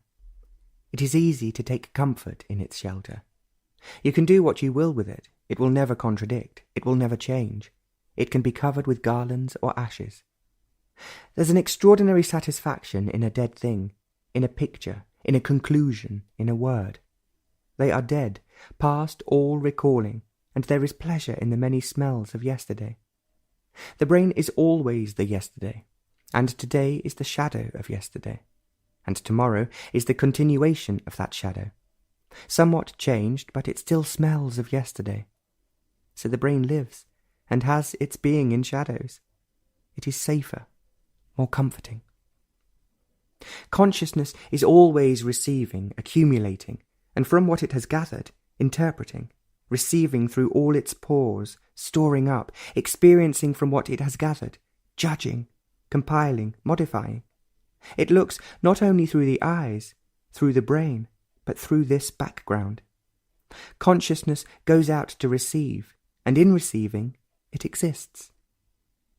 It is easy to take comfort in its shelter. You can do what you will with it. It will never contradict. It will never change. It can be covered with garlands or ashes. There's an extraordinary satisfaction in a dead thing, in a picture, in a conclusion, in a word. They are dead, past all recalling, and there is pleasure in the many smells of yesterday. The brain is always the yesterday, and today is the shadow of yesterday, and tomorrow is the continuation of that shadow. Somewhat changed, but it still smells of yesterday. So the brain lives, and has its being in shadows. It is safer, more comforting. Consciousness is always receiving, accumulating, and from what it has gathered, interpreting, receiving through all its pores, storing up, experiencing from what it has gathered, judging, compiling, modifying. It looks not only through the eyes, through the brain, but through this background. Consciousness goes out to receive, and in receiving, it exists.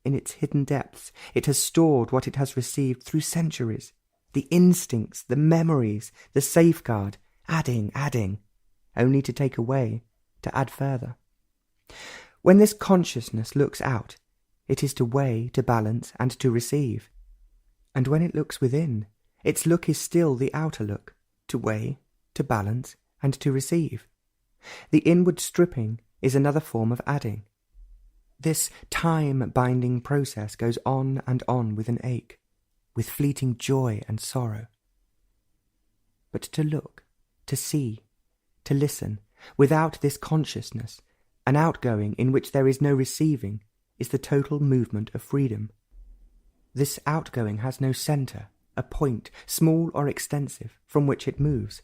In its hidden depths, it has stored what it has received through centuries, the instincts, the memories, the safeguard, adding, only to take away, to add further. When this consciousness looks out, it is to weigh, to balance, and to receive. And when it looks within, its look is still the outer look, to weigh, to balance, and to receive. The inward stripping is another form of adding. This time-binding process goes on and on with an ache, with fleeting joy and sorrow. But to look, to see, to listen, without this consciousness, an outgoing in which there is no receiving, is the total movement of freedom. This outgoing has no centre, a point, small or extensive, from which it moves.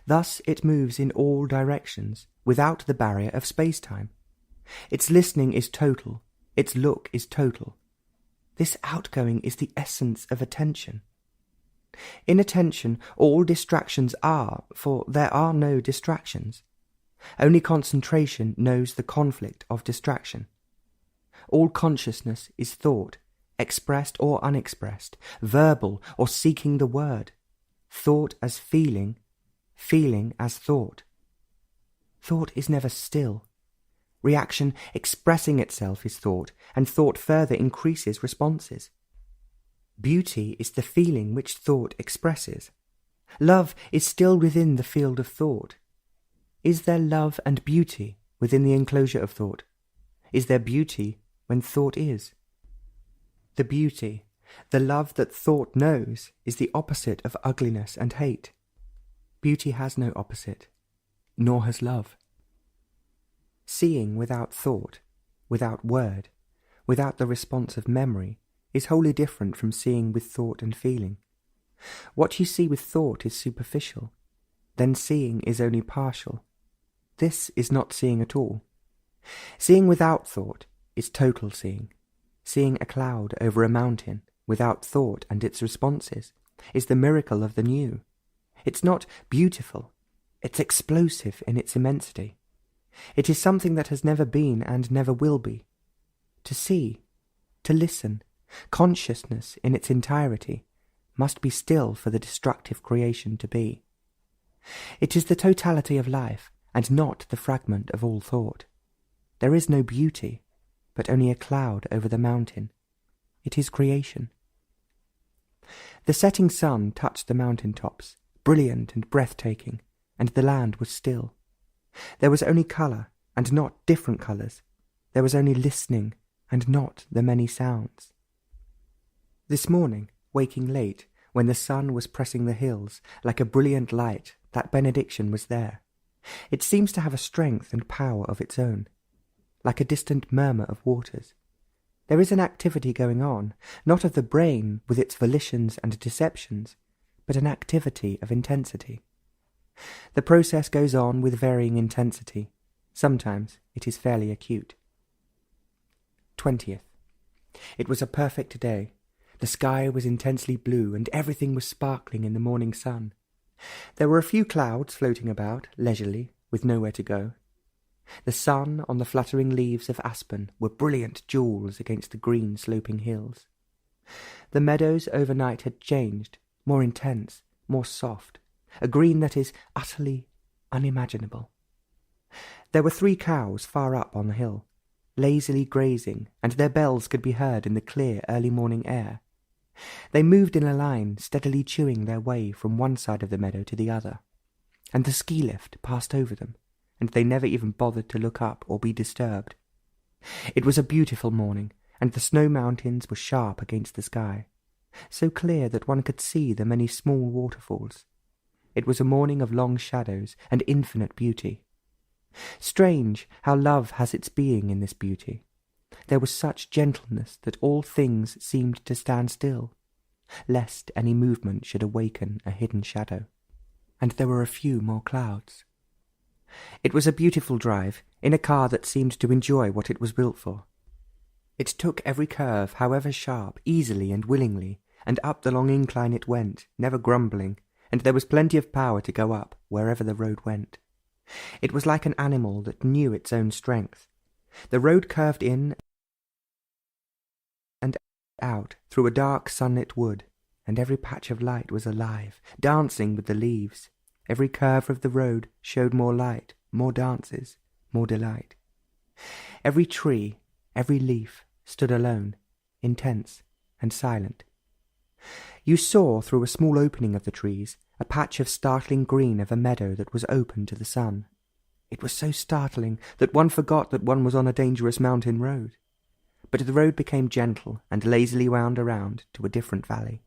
Thus it moves in all directions, without the barrier of space-time. Its listening is total, its look is total. This outgoing is the essence of attention. In attention, all distractions are, for there are no distractions. Only concentration knows the conflict of distraction. All consciousness is thought, expressed or unexpressed, verbal or seeking the word, thought as feeling, feeling as thought. Thought is never still. Reaction expressing itself is thought, and thought further increases responses. Beauty is the feeling which thought expresses. Love is still within the field of thought. Is there love and beauty within the enclosure of thought? Is there beauty when thought is? The beauty, the love that thought knows, is the opposite of ugliness and hate. Beauty has no opposite, nor has love. Seeing without thought, without word, without the response of memory, is wholly different from seeing with thought and feeling. What you see with thought is superficial, then seeing is only partial. This is not seeing at all. Seeing without thought is total seeing. Seeing a cloud over a mountain, without thought and its responses, is the miracle of the new. It's not beautiful, it's explosive in its immensity. It is something that has never been and never will be. To see, to listen, consciousness in its entirety, must be still for the destructive creation to be. It is the totality of life, and not the fragment of all thought. There is no beauty, but only a cloud over the mountain. It is creation. The setting sun touched the mountain tops, brilliant and breathtaking, and the land was still. There was only colour, and not different colours. There was only listening, and not the many sounds. This morning, waking late, when the sun was pressing the hills, like a brilliant light, that benediction was there. It seems to have a strength and power of its own, like a distant murmur of waters. There is an activity going on, not of the brain with its volitions and deceptions, but an activity of intensity. The process goes on with varying intensity. Sometimes it is fairly acute. 20th. It was a perfect day. The sky was intensely blue, and everything was sparkling in the morning sun. There were a few clouds floating about, leisurely, with nowhere to go. The sun on the fluttering leaves of aspen were brilliant jewels against the green sloping hills. The meadows overnight had changed, more intense, more soft, a green that is utterly unimaginable. There were 3 cows far up on the hill, lazily grazing, and their bells could be heard in the clear early morning air. They moved in a line, steadily chewing their way from one side of the meadow to the other, and the ski lift passed over them, and they never even bothered to look up or be disturbed. It was a beautiful morning, and the snow mountains were sharp against the sky, so clear that one could see the many small waterfalls. It was a morning of long shadows and infinite beauty. Strange how love has its being in this beauty. There was such gentleness that all things seemed to stand still, lest any movement should awaken a hidden shadow. And there were a few more clouds. It was a beautiful drive, in a car that seemed to enjoy what it was built for. It took every curve, however sharp, easily and willingly, and up the long incline it went, never grumbling, and there was plenty of power to go up wherever the road went. It was like an animal that knew its own strength. The road curved in and out through a dark sunlit wood, and every patch of light was alive, dancing with the leaves. Every curve of the road showed more light, more dances, more delight. Every tree, every leaf stood alone, intense and silent. You saw through a small opening of the trees a patch of startling green of a meadow that was open to the sun. It was so startling that one forgot that one was on a dangerous mountain road. But the road became gentle and lazily wound around to a different valley.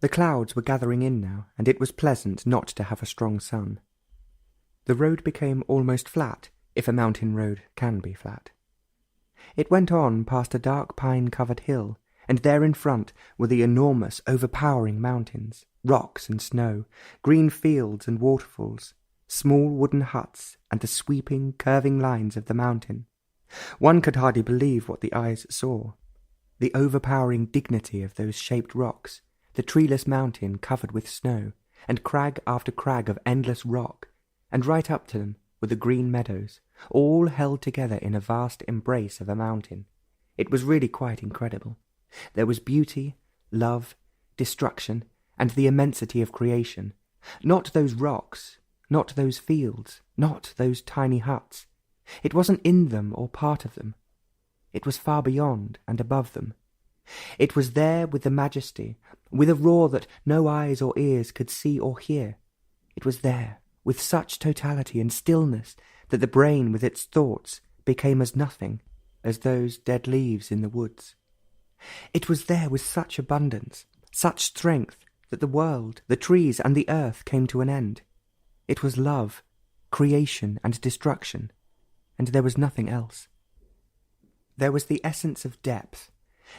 The clouds were gathering in now, and it was pleasant not to have a strong sun. The road became almost flat, if a mountain road can be flat. It went on past a dark pine-covered hill, and there in front were the enormous, overpowering mountains, rocks and snow, green fields and waterfalls, small wooden huts, and the sweeping, curving lines of the mountain. One could hardly believe what the eyes saw. the overpowering dignity of those shaped rocks, the treeless mountain covered with snow, and crag after crag of endless rock, and right up to them were the green meadows, all held together in a vast embrace of a mountain. It was really quite incredible. There was beauty, love, destruction, and the immensity of creation. Not those rocks, not those fields, not those tiny huts. It wasn't in them or part of them. It was far beyond and above them. It was there with the majesty, with a roar that no eyes or ears could see or hear. It was there with such totality and stillness that the brain with its thoughts became as nothing as those dead leaves in the woods. It was there with such abundance, such strength, that the world, the trees, and the earth came to an end. It was love, creation, and destruction, and there was nothing else. There was the essence of depth.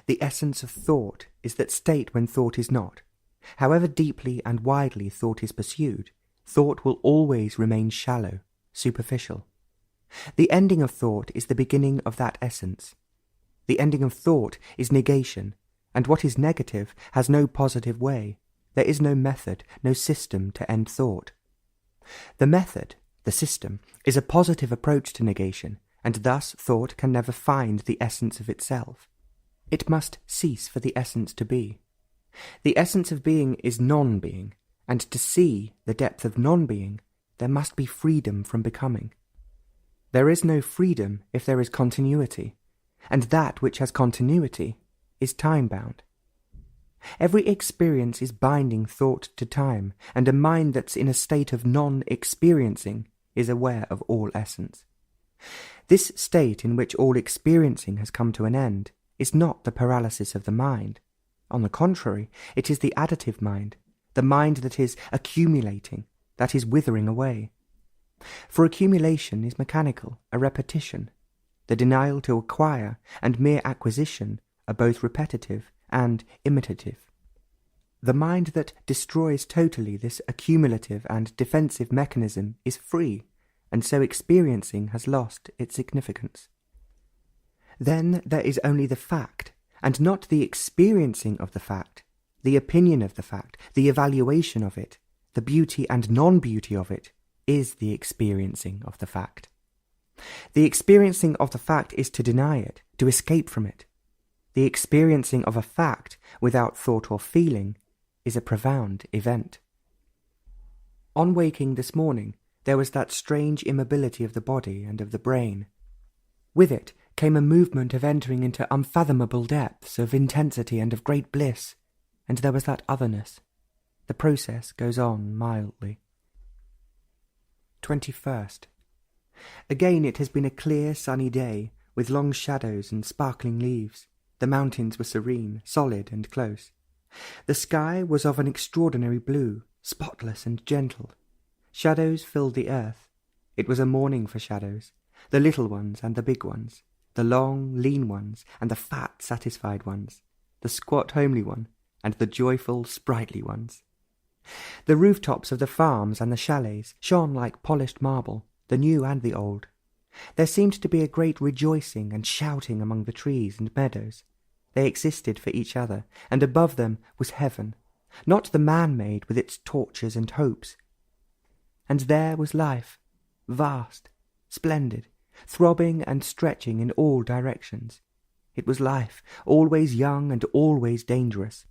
The essence of thought is that state when thought is not. However deeply and widely thought is pursued, thought will always remain shallow, superficial. The ending of thought is the beginning of that essence. The ending of thought is negation, and what is negative has no positive way. There is no method, no system to end thought. The method, the system, is a positive approach to negation, and thus thought can never find the essence of itself. It must cease for the essence to be. The essence of being is non-being, and to see the depth of non-being, there must be freedom from becoming. There is no freedom if there is continuity, and that which has continuity is time-bound. Every experience is binding thought to time, and a mind that's in a state of non-experiencing is aware of all essence. This state in which all experiencing has come to an end is not the paralysis of the mind. On the contrary, it is the additive mind, the mind that is accumulating, that is withering away. For accumulation is mechanical, a repetition. The denial to acquire and mere acquisition are both repetitive and imitative. The mind that destroys totally this accumulative and defensive mechanism is free, and so experiencing has lost its significance. Then there is only the fact, and not the experiencing of the fact, the opinion of the fact, the evaluation of it, the beauty and non-beauty of it, is the experiencing of the fact. The experiencing of the fact is to deny it, to escape from it. The experiencing of a fact without thought or feeling is a profound event. On waking this morning, there was that strange immobility of the body and of the brain. With it came a movement of entering into unfathomable depths of intensity and of great bliss, and there was that otherness. The process goes on mildly. 21st. Again it has been a clear sunny day, with long shadows and sparkling leaves. The mountains were serene, solid, and close. The sky was of an extraordinary blue, spotless and gentle. Shadows filled the earth. It was a morning for shadows, the little ones and the big ones, the long, lean ones and the fat, satisfied ones, the squat, homely one and the joyful, sprightly ones. The rooftops of the farms and the chalets shone like polished marble, the new and the old. There seemed to be a great rejoicing and shouting among the trees and meadows. They existed for each other, and above them was heaven, not the man-made with its tortures and hopes. And there was life, vast, splendid, throbbing and stretching in all directions. It was life, always young and always dangerous.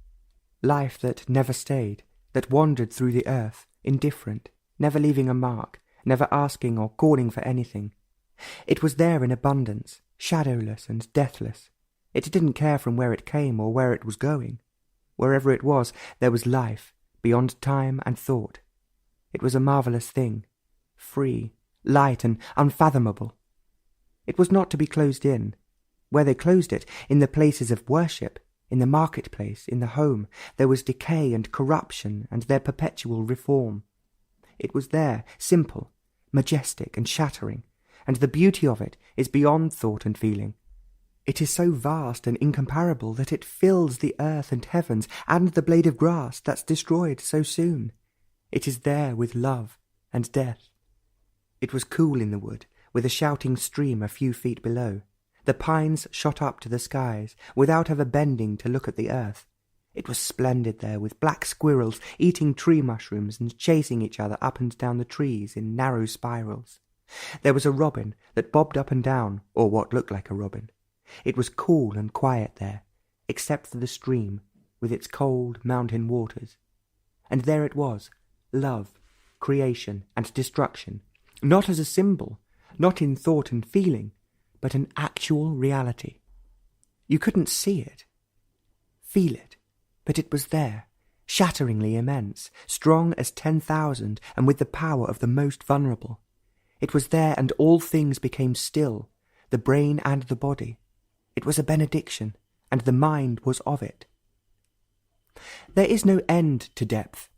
Life that never stayed, that wandered through the earth, indifferent, never leaving a mark, never asking or calling for anything. It was there in abundance, shadowless and deathless. It didn't care from where it came or where it was going. Wherever it was, there was life, beyond time and thought. It was a marvellous thing, free, light, and unfathomable. It was not to be closed in. Where they closed it, in the places of worship, in the marketplace, in the home, there was decay and corruption and their perpetual reform. It was there, simple, majestic, and shattering, and the beauty of it is beyond thought and feeling. It is so vast and incomparable that it fills the earth and heavens and the blade of grass that's destroyed so soon. It is there with love and death. It was cool in the wood, with a shouting stream a few feet below. The pines shot up to the skies without ever bending to look at the earth. It was splendid there, with black squirrels eating tree mushrooms and chasing each other up and down the trees in narrow spirals. There was a robin that bobbed up and down, or what looked like a robin. It was cool and quiet there, except for the stream, with its cold mountain waters. And there it was, love, creation, and destruction, not as a symbol, not in thought and feeling, but an actual reality. You couldn't see it, feel it, but it was there, shatteringly immense, strong as 10,000, and with the power of the most vulnerable. It was there, and all things became still, the brain and the body. It was a benediction, and the mind was of it. There is no end to depth.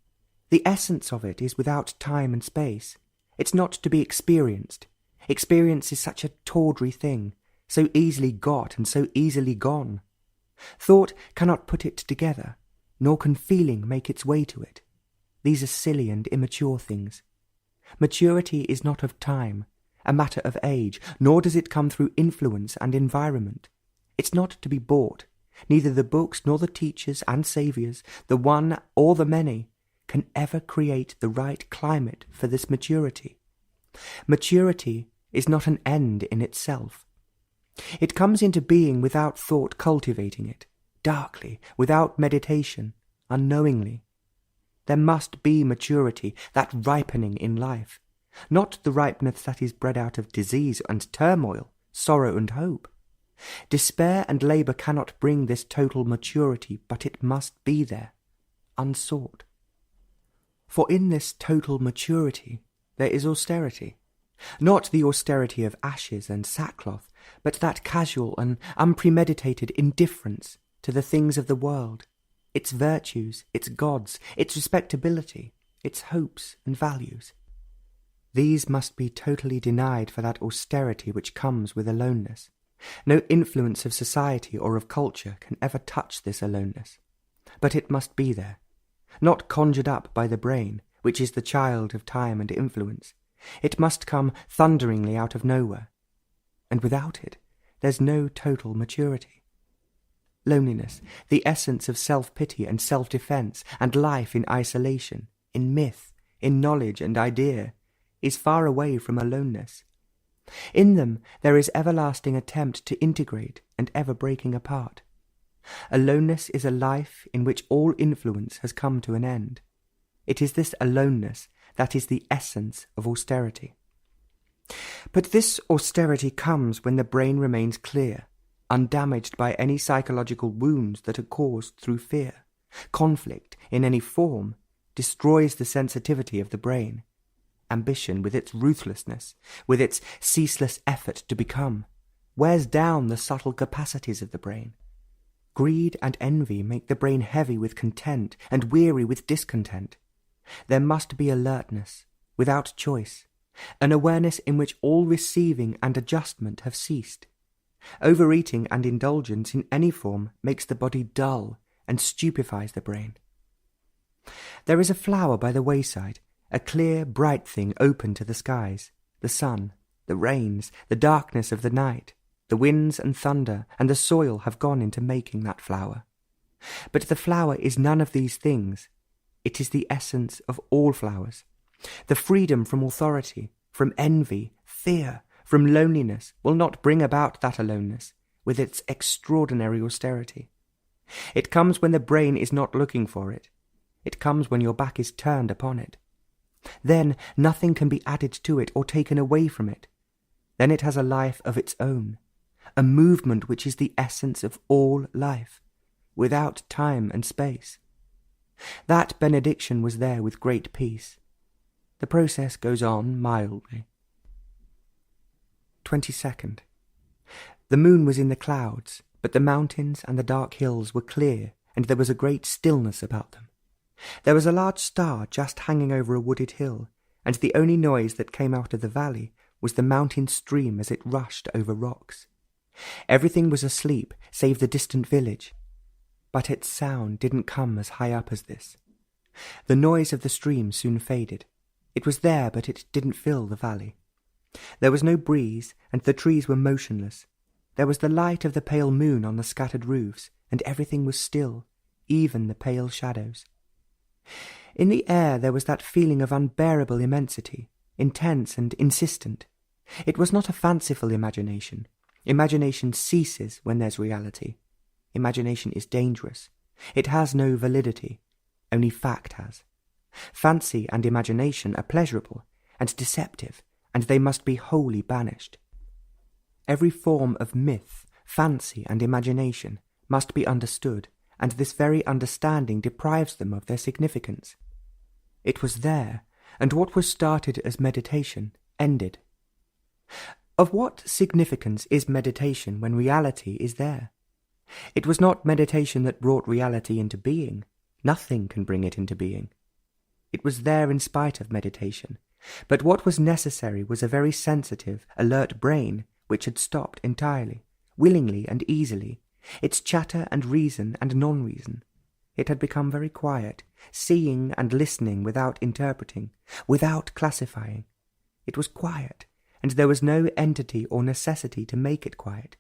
The essence of it is without time and space. It's not to be experienced. Experience is such a tawdry thing, so easily got and so easily gone. Thought cannot put it together, nor can feeling make its way to it. These are silly and immature things. Maturity is not of time, a matter of age, nor does it come through influence and environment. It's not to be bought. Neither the books nor the teachers and saviours, the one or the many, can ever create the right climate for this maturity. Maturity is not an end in itself. It comes into being without thought cultivating it, darkly, without meditation, unknowingly. There must be maturity, that ripening in life, not the ripeness that is bred out of disease and turmoil, sorrow and hope. Despair and labour cannot bring this total maturity, but it must be there, unsought. For in this total maturity there is austerity, not the austerity of ashes and sackcloth, but that casual and unpremeditated indifference to the things of the world, its virtues, its gods, its respectability, its hopes and values. These must be totally denied for that austerity which comes with aloneness. No influence of society or of culture can ever touch this aloneness, but it must be there, not conjured up by the brain, which is the child of time and influence. It must come thunderingly out of nowhere, and without it there's no total maturity. Loneliness, the essence of self-pity and self-defence and life in isolation, in myth, in knowledge and idea, is far away from aloneness. In them there is everlasting attempt to integrate and ever breaking apart. Aloneness is a life in which all influence has come to an end. It is this aloneness that is the essence of austerity. But this austerity comes when the brain remains clear, undamaged by any psychological wounds that are caused through fear. Conflict, in any form, destroys the sensitivity of the brain. Ambition, with its ruthlessness, with its ceaseless effort to become, wears down the subtle capacities of the brain. Greed and envy make the brain heavy with content and weary with discontent. There must be alertness, without choice, an awareness in which all receiving and adjustment have ceased. Overeating and indulgence in any form makes the body dull and stupefies the brain. There is a flower by the wayside, a clear, bright thing open to the skies, the sun, the rains, the darkness of the night, the winds and thunder and the soil have gone into making that flower. But the flower is none of these things. It is the essence of all flowers. The freedom from authority, from envy, fear, from loneliness will not bring about that aloneness, with its extraordinary austerity. It comes when the brain is not looking for it. It comes when your back is turned upon it. Then nothing can be added to it or taken away from it. Then it has a life of its own, a movement which is the essence of all life, without time and space. That benediction was there with great peace. The process goes on mildly. 22nd. The moon was in the clouds, but the mountains and the dark hills were clear, and there was a great stillness about them. There was a large star just hanging over a wooded hill, and the only noise that came out of the valley was the mountain stream as it rushed over rocks. Everything was asleep, save the distant village. But its sound didn't come as high up as this. The noise of the stream soon faded. It was there, but it didn't fill the valley. There was no breeze, and the trees were motionless. There was the light of the pale moon on the scattered roofs, and everything was still, even the pale shadows. In the air there was that feeling of unbearable immensity, intense and insistent. It was not a fanciful imagination. Imagination ceases when there's reality. Imagination is dangerous. It has no validity. Only fact has. Fancy and imagination are pleasurable and deceptive, and they must be wholly banished. Every form of myth, fancy, and imagination must be understood, and this very understanding deprives them of their significance. It was there, and what was started as meditation ended. Of what significance is meditation when reality is there? It was not meditation that brought reality into being. Nothing can bring it into being. It was there in spite of meditation, but what was necessary was a very sensitive, alert brain which had stopped entirely, willingly and easily, its chatter and reason and non-reason. It had become very quiet, seeing and listening without interpreting, without classifying. It was quiet, and there was no entity or necessity to make it quiet.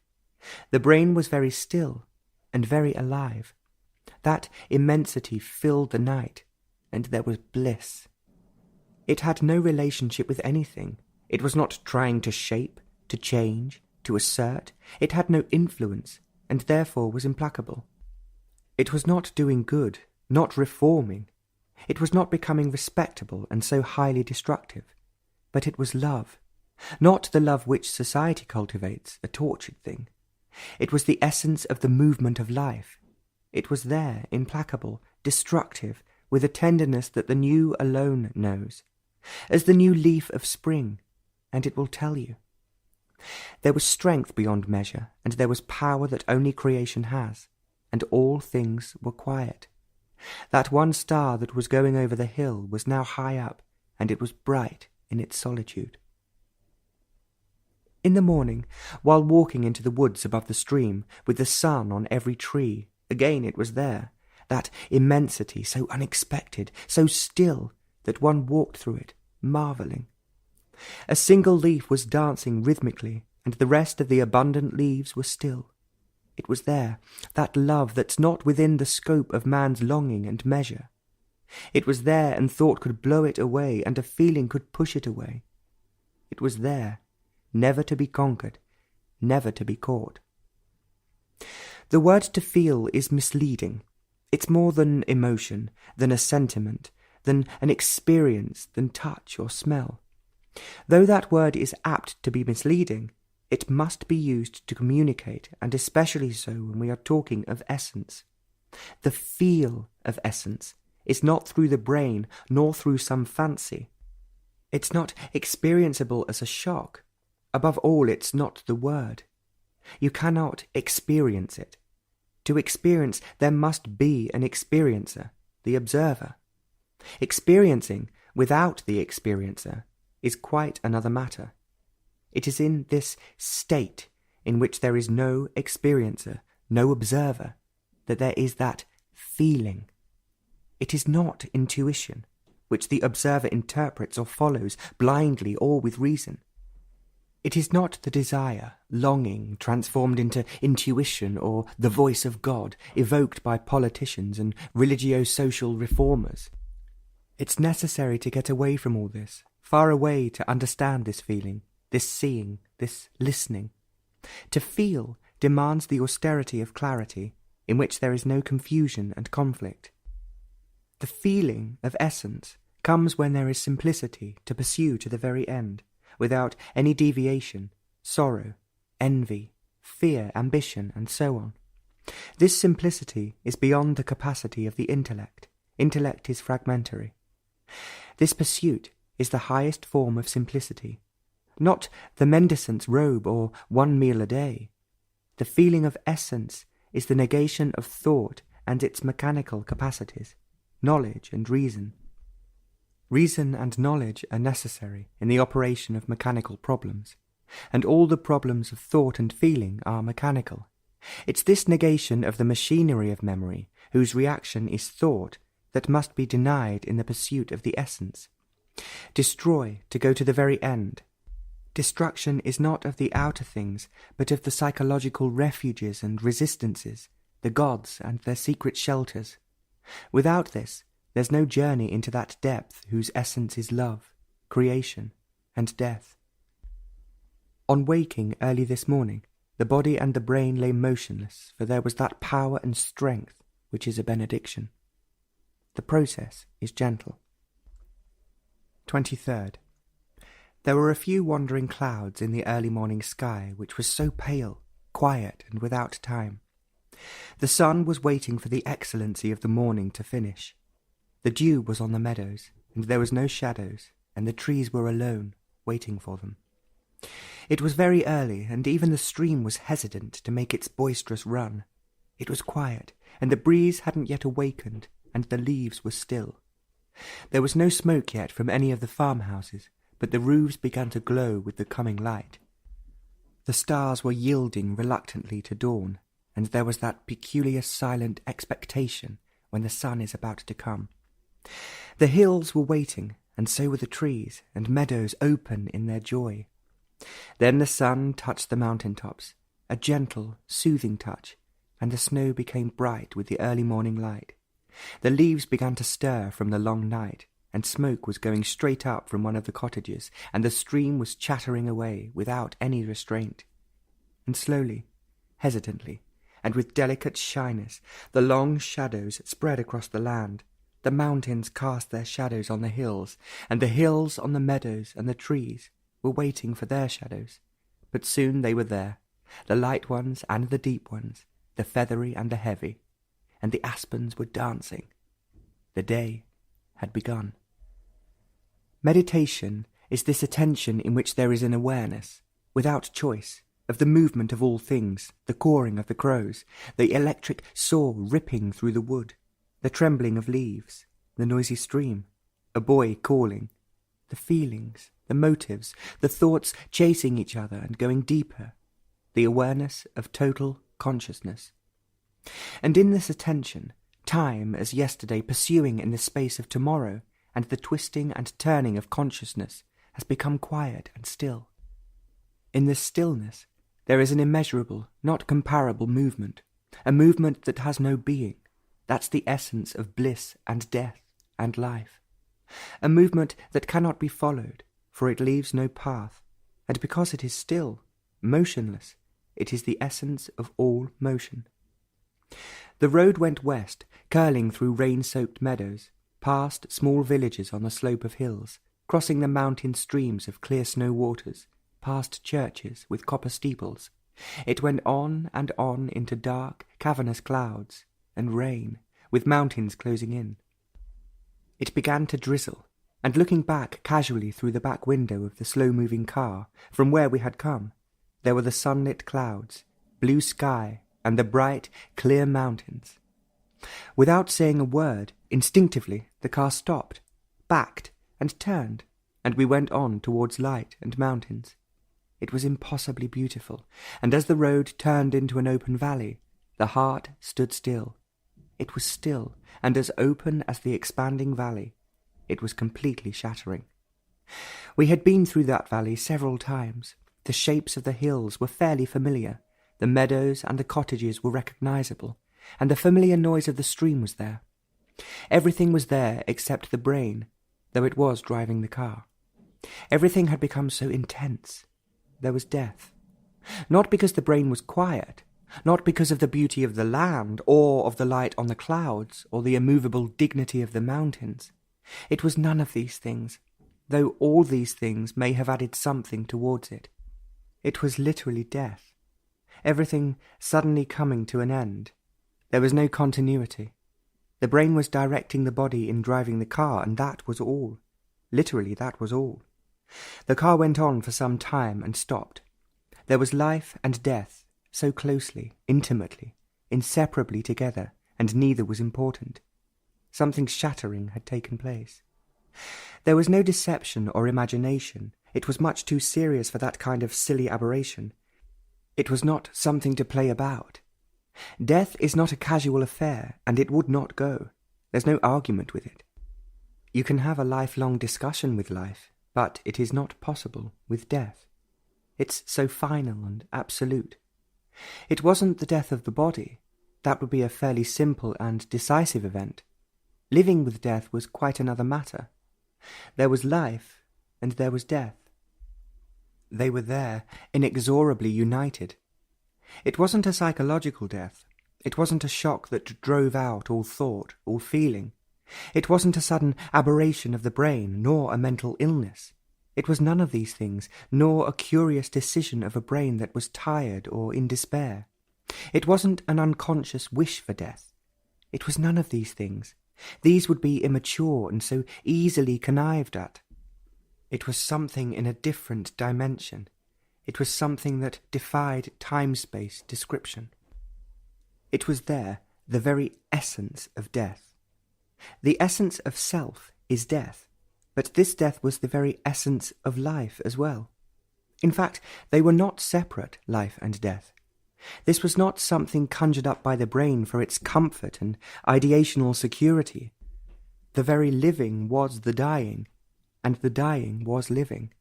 The brain was very still and very alive. That immensity filled the night, and there was bliss. It had no relationship with anything. It was not trying to shape, to change, to assert. It had no influence, and therefore was implacable. It was not doing good, not reforming. It was not becoming respectable and so highly destructive. But it was love, not the love which society cultivates, a tortured thing. It was the essence of the movement of life. It was there, implacable, destructive, with a tenderness that the new alone knows, as the new leaf of spring, and it will tell you. There was strength beyond measure, and there was power that only creation has, and all things were quiet. That one star that was going over the hill was now high up, and it was bright in its solitude. In the morning, while walking into the woods above the stream, with the sun on every tree, again it was there, that immensity so unexpected, so still, that one walked through it, marvelling. A single leaf was dancing rhythmically, and the rest of the abundant leaves were still. It was there, that love that's not within the scope of man's longing and measure. It was there, and thought could blow it away, and a feeling could push it away. It was there, never to be conquered, never to be caught. The word to feel is misleading. It's more than emotion, than a sentiment, than an experience, than touch or smell. Though that word is apt to be misleading, it must be used to communicate, and especially so when we are talking of essence. The feel of essence is not through the brain, nor through some fancy. It's not experienceable as a shock. Above all, it's not the word. You cannot experience it. To experience, there must be an experiencer, the observer. Experiencing without the experiencer is quite another matter. It is in this state in which there is no experiencer, no observer, that there is that feeling. It is not intuition, which the observer interprets or follows blindly or with reason. It is not the desire, longing, transformed into intuition or the voice of God, evoked by politicians and religio-social reformers. It's necessary to get away from all this, far away to understand this feeling, this seeing, this listening. To feel demands the austerity of clarity, in which there is no confusion and conflict. The feeling of essence comes when there is simplicity to pursue to the very end, without any deviation, sorrow, envy, fear, ambition, and so on. This simplicity is beyond the capacity of the intellect. Intellect is fragmentary. This pursuit is the highest form of simplicity, not the mendicant's robe or one meal a day. The feeling of essence is the negation of thought and its mechanical capacities, knowledge and reason. Reason and knowledge are necessary in the operation of mechanical problems, and all the problems of thought and feeling are mechanical. It's this negation of the machinery of memory, whose reaction is thought, that must be denied in the pursuit of the essence. Destroy to go to the very end. Destruction is not of the outer things, but of the psychological refuges and resistances, the gods and their secret shelters. Without this, there's no journey into that depth whose essence is love, creation, and death. On waking early this morning, the body and the brain lay motionless, for there was that power and strength which is a benediction. The process is gentle. 23rd. There were a few wandering clouds in the early morning sky, which was so pale, quiet, and without time. The sun was waiting for the excellency of the morning to finish. The dew was on the meadows, and there was no shadows, and the trees were alone, waiting for them. It was very early, and even the stream was hesitant to make its boisterous run. It was quiet, and the breeze hadn't yet awakened, and the leaves were still. There was no smoke yet from any of the farmhouses, but the roofs began to glow with the coming light. The stars were yielding reluctantly to dawn, and there was that peculiar silent expectation when the sun is about to come. The hills were waiting, and so were the trees, and meadows open in their joy. Then the sun touched the mountain tops, a gentle, soothing touch, and the snow became bright with the early morning light. The leaves began to stir from the long night, and smoke was going straight up from one of the cottages, and the stream was chattering away without any restraint. And slowly, hesitantly, and with delicate shyness, the long shadows spread across the land. The mountains cast their shadows on the hills, and the hills on the meadows, and the trees were waiting for their shadows. But soon they were there, the light ones and the deep ones, the feathery and the heavy, and the aspens were dancing. The day had begun. Meditation is this attention in which there is an awareness, without choice, of the movement of all things, the cawing of the crows, the electric saw ripping through the wood, the trembling of leaves, the noisy stream, a boy calling, the feelings, the motives, the thoughts chasing each other and going deeper, the awareness of total consciousness. And in this attention, time as yesterday pursuing in the space of tomorrow, and the twisting and turning of consciousness has become quiet and still. In this stillness, there is an immeasurable, not comparable movement, a movement that has no being. That's the essence of bliss and death and life. A movement that cannot be followed, for it leaves no path, and because it is still, motionless, it is the essence of all motion. The road went west, curling through rain-soaked meadows, past small villages on the slope of hills, crossing the mountain streams of clear snow waters, past churches with copper steeples. It went on and on into dark, cavernous clouds, and rain, with mountains closing in. It began to drizzle, and looking back casually through the back window of the slow-moving car, from where we had come, there were the sunlit clouds, blue sky, and the bright, clear mountains. Without saying a word, instinctively the car stopped, backed, and turned, and we went on towards light and mountains. It was impossibly beautiful, and as the road turned into an open valley, the heart stood still. It was still, and as open as the expanding valley. It was completely shattering. We had been through that valley several times. The shapes of the hills were fairly familiar. The meadows and the cottages were recognizable, and the familiar noise of the stream was there. Everything was there except the brain, though it was driving the car. Everything had become so intense. There was death. Not because the brain was quiet, not because of the beauty of the land, or of the light on the clouds, or the immovable dignity of the mountains. It was none of these things, though all these things may have added something towards it. It was literally death. Everything suddenly coming to an end. There was no continuity. The brain was directing the body in driving the car, and that was all. Literally, that was all. The car went on for some time and stopped. There was life and death, so closely, intimately, inseparably together, and neither was important. Something shattering had taken place. There was no deception or imagination. It was much too serious for that kind of silly aberration. It was not something to play about. Death is not a casual affair, and it would not go. There's no argument with it. You can have a lifelong discussion with life, but it is not possible with death. It's so final and absolute. It wasn't the death of the body. That would be a fairly simple and decisive event. Living with death was quite another matter. There was life, and there was death. They were there, inexorably united. It wasn't a psychological death. It wasn't a shock that drove out all thought, all feeling. It wasn't a sudden aberration of the brain, nor a mental illness. It was none of these things, nor a curious decision of a brain that was tired or in despair. It wasn't an unconscious wish for death. It was none of these things. These would be immature and so easily connived at. It was something in a different dimension. It was something that defied time-space description. It was there, the very essence of death. The essence of self is death, but this death was the very essence of life as well. In fact, they were not separate, life and death. This was not something conjured up by the brain for its comfort and ideational security. The very living was the dying, and the dying was living.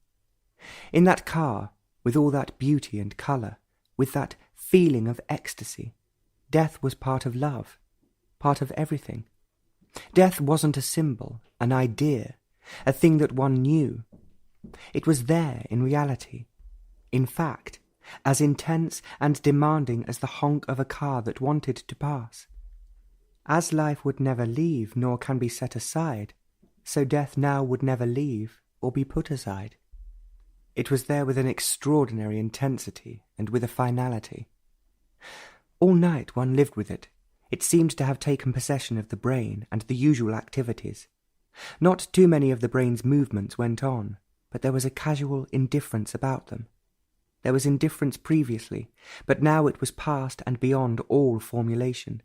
In that car, with all that beauty and colour, with that feeling of ecstasy, death was part of love, part of everything. Death wasn't a symbol, an idea, a thing that one knew. It was there in reality, in fact, as intense and demanding as the honk of a car that wanted to pass. As life would never leave nor can be set aside, so death now would never leave or be put aside. It was there with an extraordinary intensity and with a finality. All night one lived with it. It seemed to have taken possession of the brain and the usual activities. Not too many of the brain's movements went on, but there was a casual indifference about them. There was indifference previously, but now it was past and beyond all formulation.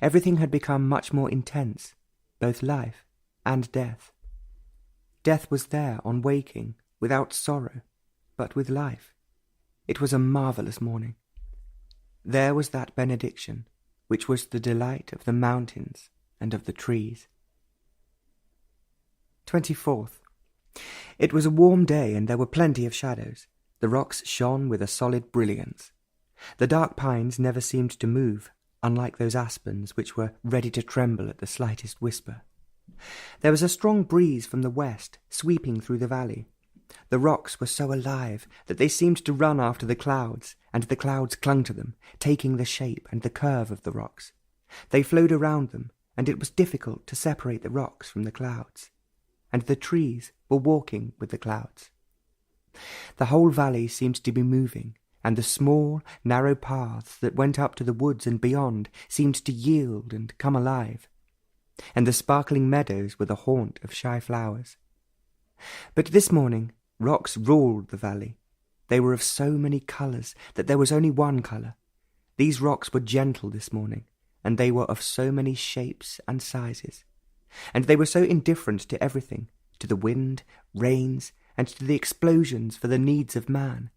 Everything had become much more intense, both life and death. Death was there on waking, without sorrow, but with life. It was a marvellous morning. There was that benediction, which was the delight of the mountains and of the trees. 24th. It was a warm day, and there were plenty of shadows. The rocks shone with a solid brilliance. The dark pines never seemed to move, unlike those aspens which were ready to tremble at the slightest whisper. There was a strong breeze from the west, sweeping through the valley. The rocks were so alive that they seemed to run after the clouds, and the clouds clung to them, taking the shape and the curve of the rocks. They flowed around them, and it was difficult to separate the rocks from the clouds. And the trees were walking with the clouds. The whole valley seemed to be moving, and the small, narrow paths that went up to the woods and beyond seemed to yield and come alive. And the sparkling meadows were the haunt of shy flowers. But this morning, rocks ruled the valley. They were of so many colours that there was only one colour. These rocks were gentle this morning, and they were of so many shapes and sizes. And they were so indifferent to everything, to the wind, rains, and to the explosions for the needs of man.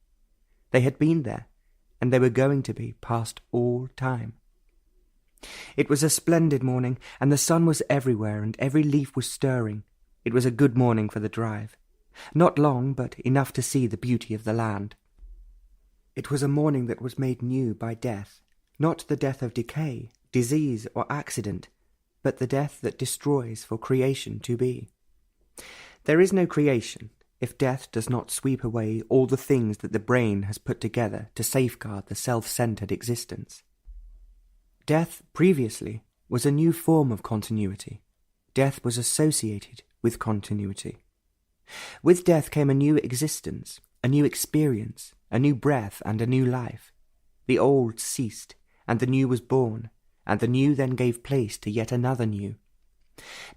They had been there, and they were going to be past all time. It was a splendid morning, and the sun was everywhere, and every leaf was stirring. It was a good morning for the drive. Not long, but enough to see the beauty of the land. It was a morning that was made new by death, not the death of decay, disease, or accident, but the death that destroys for creation to be. There is no creation if death does not sweep away all the things that the brain has put together to safeguard the self-centered existence. Death, previously, was a new form of continuity. Death was associated with continuity. With death came a new existence, a new experience, a new breath and a new life. The old ceased, and the new was born, and the new then gave place to yet another new.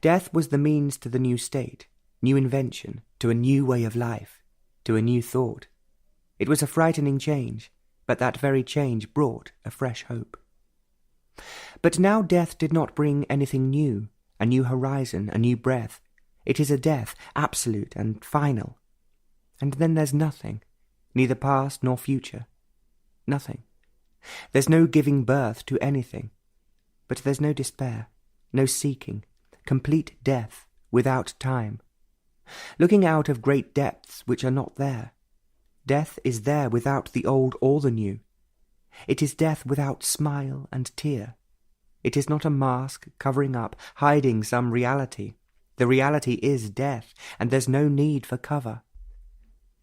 Death was the means to the new state, new invention, to a new way of life, to a new thought. It was a frightening change, but that very change brought a fresh hope. But now death did not bring anything new, a new horizon, a new breath. It is a death, absolute and final. And then there's nothing, neither past nor future. Nothing. There's no giving birth to anything. But there's no despair, no seeking, complete death without time. Looking out of great depths which are not there. Death is there without the old or the new. It is death without smile and tear. It is not a mask covering up, hiding some reality. The reality is death, and there's no need for cover.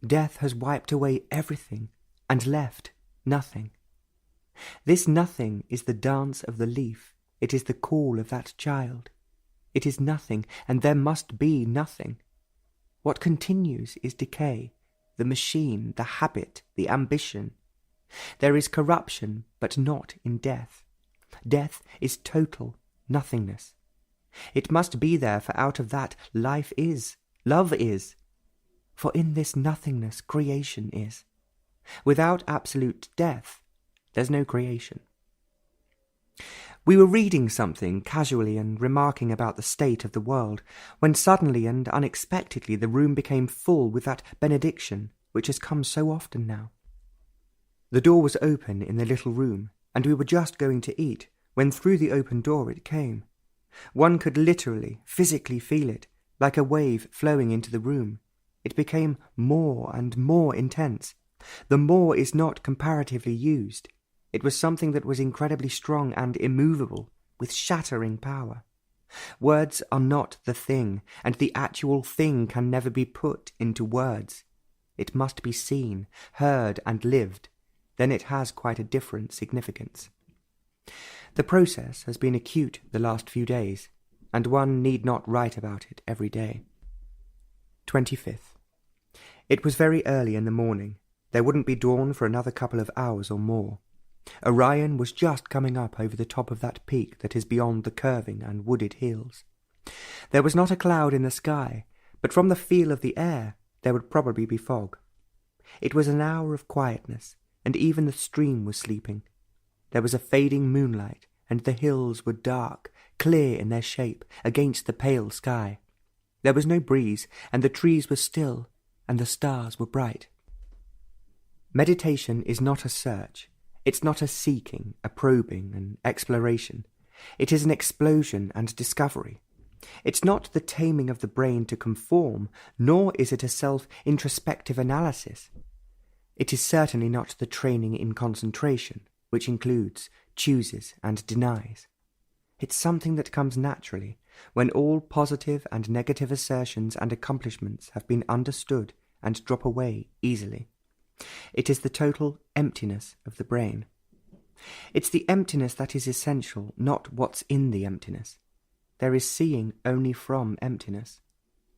Death has wiped away everything and left nothing. This nothing is the dance of the leaf. It is the call of that child. It is nothing, and there must be nothing. What continues is decay, the machine, the habit, the ambition. There is corruption, but not in death. Death is total nothingness. It must be there, for out of that life is, love is. For in this nothingness creation is. Without absolute death, there's no creation. We were reading something casually and remarking about the state of the world, when suddenly and unexpectedly the room became full with that benediction which has come so often now. The door was open in the little room, and we were just going to eat, when through the open door it came. One could literally, physically feel it, like a wave flowing into the room. It became more and more intense. The more is not comparatively used. It was something that was incredibly strong and immovable, with shattering power. Words are not the thing, and the actual thing can never be put into words. It must be seen, heard, and lived. Then it has quite a different significance. The process has been acute the last few days, and one need not write about it every day. 25th. It was very early in the morning. There wouldn't be dawn for another couple of hours or more. Orion was just coming up over the top of that peak that is beyond the curving and wooded hills. There was not a cloud in the sky, but from the feel of the air there would probably be fog. It was an hour of quietness, and even the stream was sleeping. There was a fading moonlight, and the hills were dark, clear in their shape, against the pale sky. There was no breeze, and the trees were still, and the stars were bright. Meditation is not a search. It's not a seeking, a probing, an exploration. It is an explosion and discovery. It's not the taming of the brain to conform, nor is it a self-introspective analysis. It is certainly not the training in concentration, which includes, chooses, and denies. It's something that comes naturally, when all positive and negative assertions and accomplishments have been understood and drop away easily. It is the total emptiness of the brain. It's the emptiness that is essential, not what's in the emptiness. There is seeing only from emptiness.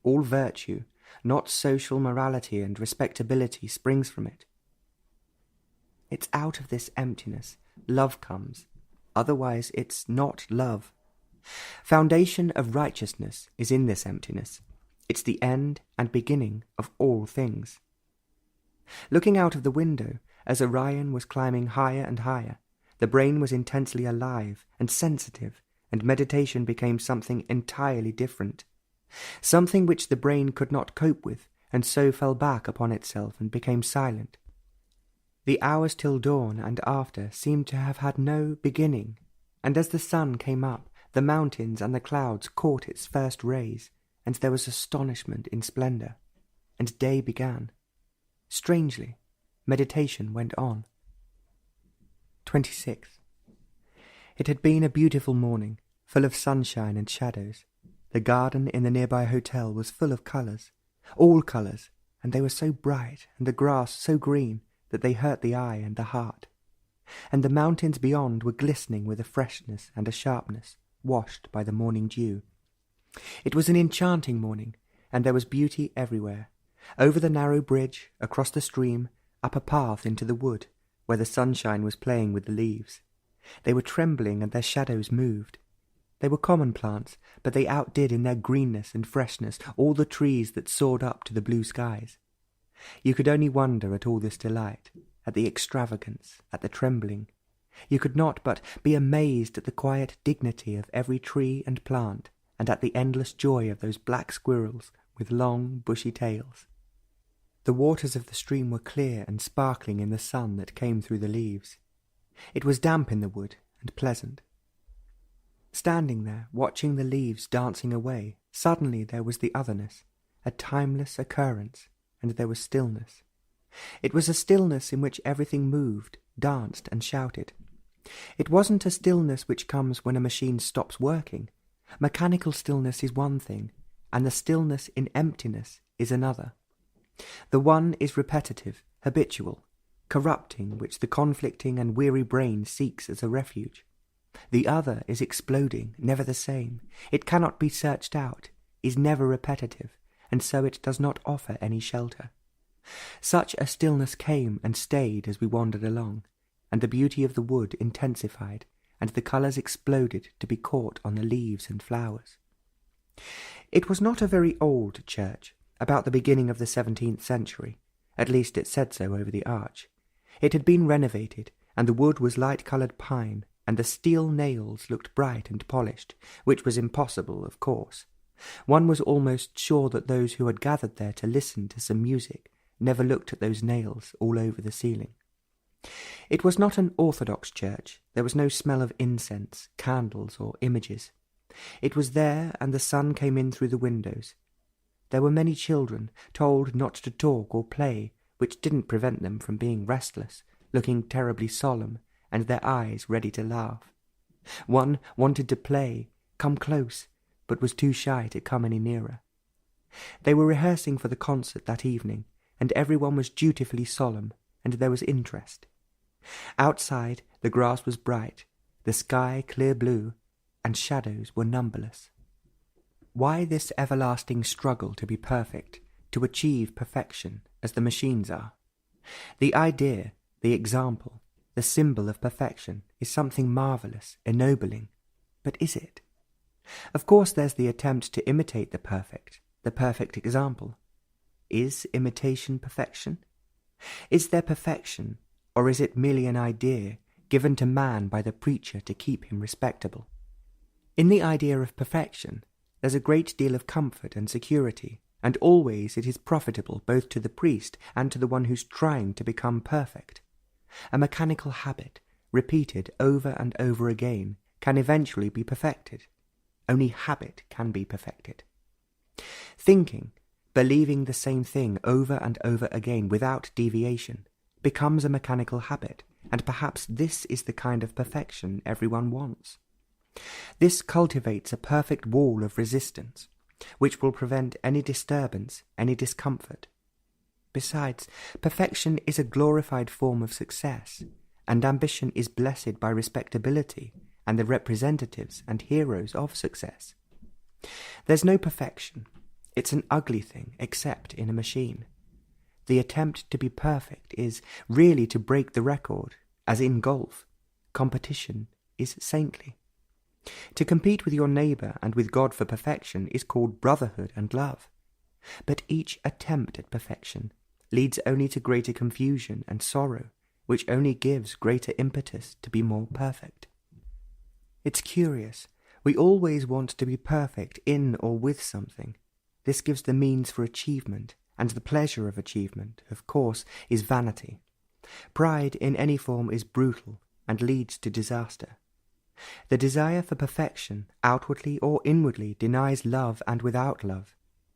All virtue, not social morality and respectability, springs from it. It's out of this emptiness love comes. Otherwise it's not love. Foundation of righteousness is in this emptiness. It's the end and beginning of all things. Looking out of the window, as Orion was climbing higher and higher, the brain was intensely alive and sensitive, and meditation became something entirely different. Something which the brain could not cope with, and so fell back upon itself and became silent. The hours till dawn and after seemed to have had no beginning, and as the sun came up, the mountains and the clouds caught its first rays, and there was astonishment in splendour, and day began. Strangely, meditation went on. 26th. It had been a beautiful morning, full of sunshine and shadows. The garden in the nearby hotel was full of colours, all colours, and they were so bright, and the grass so green, that they hurt the eye and the heart. And the mountains beyond were glistening with a freshness and a sharpness, washed by the morning dew. It was an enchanting morning, and there was beauty everywhere. Over the narrow bridge, across the stream, up a path into the wood, where the sunshine was playing with the leaves. They were trembling and their shadows moved. They were common plants, but they outdid in their greenness and freshness all the trees that soared up to the blue skies. You could only wonder at all this delight, at the extravagance, at the trembling. You could not but be amazed at the quiet dignity of every tree and plant, and at the endless joy of those black squirrels with long, bushy tails. The waters of the stream were clear and sparkling in the sun that came through the leaves. It was damp in the wood and pleasant. Standing there, watching the leaves dancing away, suddenly there was the otherness, a timeless occurrence, and there was stillness. It was a stillness in which everything moved, danced, and shouted. It wasn't a stillness which comes when a machine stops working. Mechanical stillness is one thing, and the stillness in emptiness is another. The one is repetitive, habitual, corrupting, which the conflicting and weary brain seeks as a refuge. The other is exploding, never the same. It cannot be searched out, is never repetitive, and so it does not offer any shelter. Such a stillness came and stayed as we wandered along, and the beauty of the wood intensified, and the colours exploded to be caught on the leaves and flowers. It was not a very old church, about the beginning of the 17th century. At least it said so over the arch. It had been renovated, and the wood was light-coloured pine, and the steel nails looked bright and polished, which was impossible, of course. One was almost sure that those who had gathered there to listen to some music never looked at those nails all over the ceiling. It was not an orthodox church. There was no smell of incense, candles, or images. It was there, and the sun came in through the windows. There were many children, told not to talk or play, which didn't prevent them from being restless, looking terribly solemn, and their eyes ready to laugh. One wanted to play, come close, but was too shy to come any nearer. They were rehearsing for the concert that evening, and everyone was dutifully solemn, and there was interest. Outside, the grass was bright, the sky clear blue, and shadows were numberless. Why this everlasting struggle to be perfect, to achieve perfection, as the machines are? The idea, the example, the symbol of perfection is something marvellous, ennobling. But is it? Of course there's the attempt to imitate the perfect example. Is imitation perfection? Is there perfection, or is it merely an idea given to man by the preacher to keep him respectable? In the idea of perfection, there's a great deal of comfort and security, and always it is profitable both to the priest and to the one who's trying to become perfect. A mechanical habit, repeated over and over again, can eventually be perfected. Only habit can be perfected. Thinking, believing the same thing over and over again without deviation, becomes a mechanical habit, and perhaps this is the kind of perfection everyone wants. This cultivates a perfect wall of resistance, which will prevent any disturbance, any discomfort. Besides, perfection is a glorified form of success, and ambition is blessed by respectability and the representatives and heroes of success. There's no perfection. It's an ugly thing, except in a machine. The attempt to be perfect is really to break the record, as in golf. Competition is saintly. To compete with your neighbour and with God for perfection is called brotherhood and love. But each attempt at perfection leads only to greater confusion and sorrow, which only gives greater impetus to be more perfect. It's curious. We always want to be perfect in or with something. This gives the means for achievement, and the pleasure of achievement, of course, is vanity. Pride in any form is brutal and leads to disaster. The desire for perfection, outwardly or inwardly, denies love, and without love,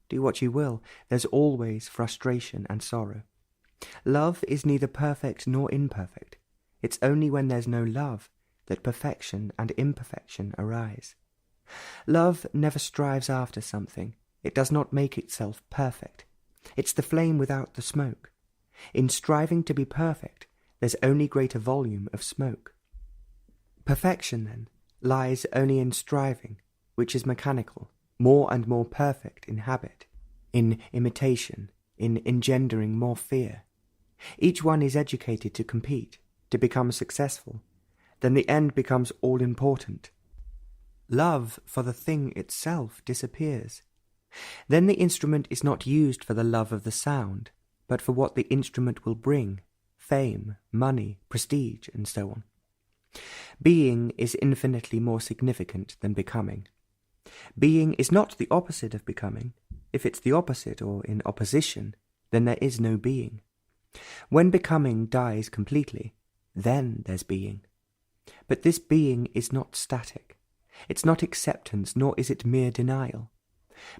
do what you will, there's always frustration and sorrow. Love is neither perfect nor imperfect. It's only when there's no love that perfection and imperfection arise. Love never strives after something. It does not make itself perfect. It's the flame without the smoke. In striving to be perfect, there's only greater volume of smoke. Perfection, then, lies only in striving, which is mechanical, more and more perfect in habit, in imitation, in engendering more fear. Each one is educated to compete, to become successful. Then the end becomes all-important. Love for the thing itself disappears. Then the instrument is not used for the love of the sound, but for what the instrument will bring, fame, money, prestige, and so on. Being is infinitely more significant than becoming. Being is not the opposite of becoming. If it's the opposite or in opposition, then there is no being. When becoming dies completely, then there's being. But this being is not static. It's not acceptance, nor is it mere denial.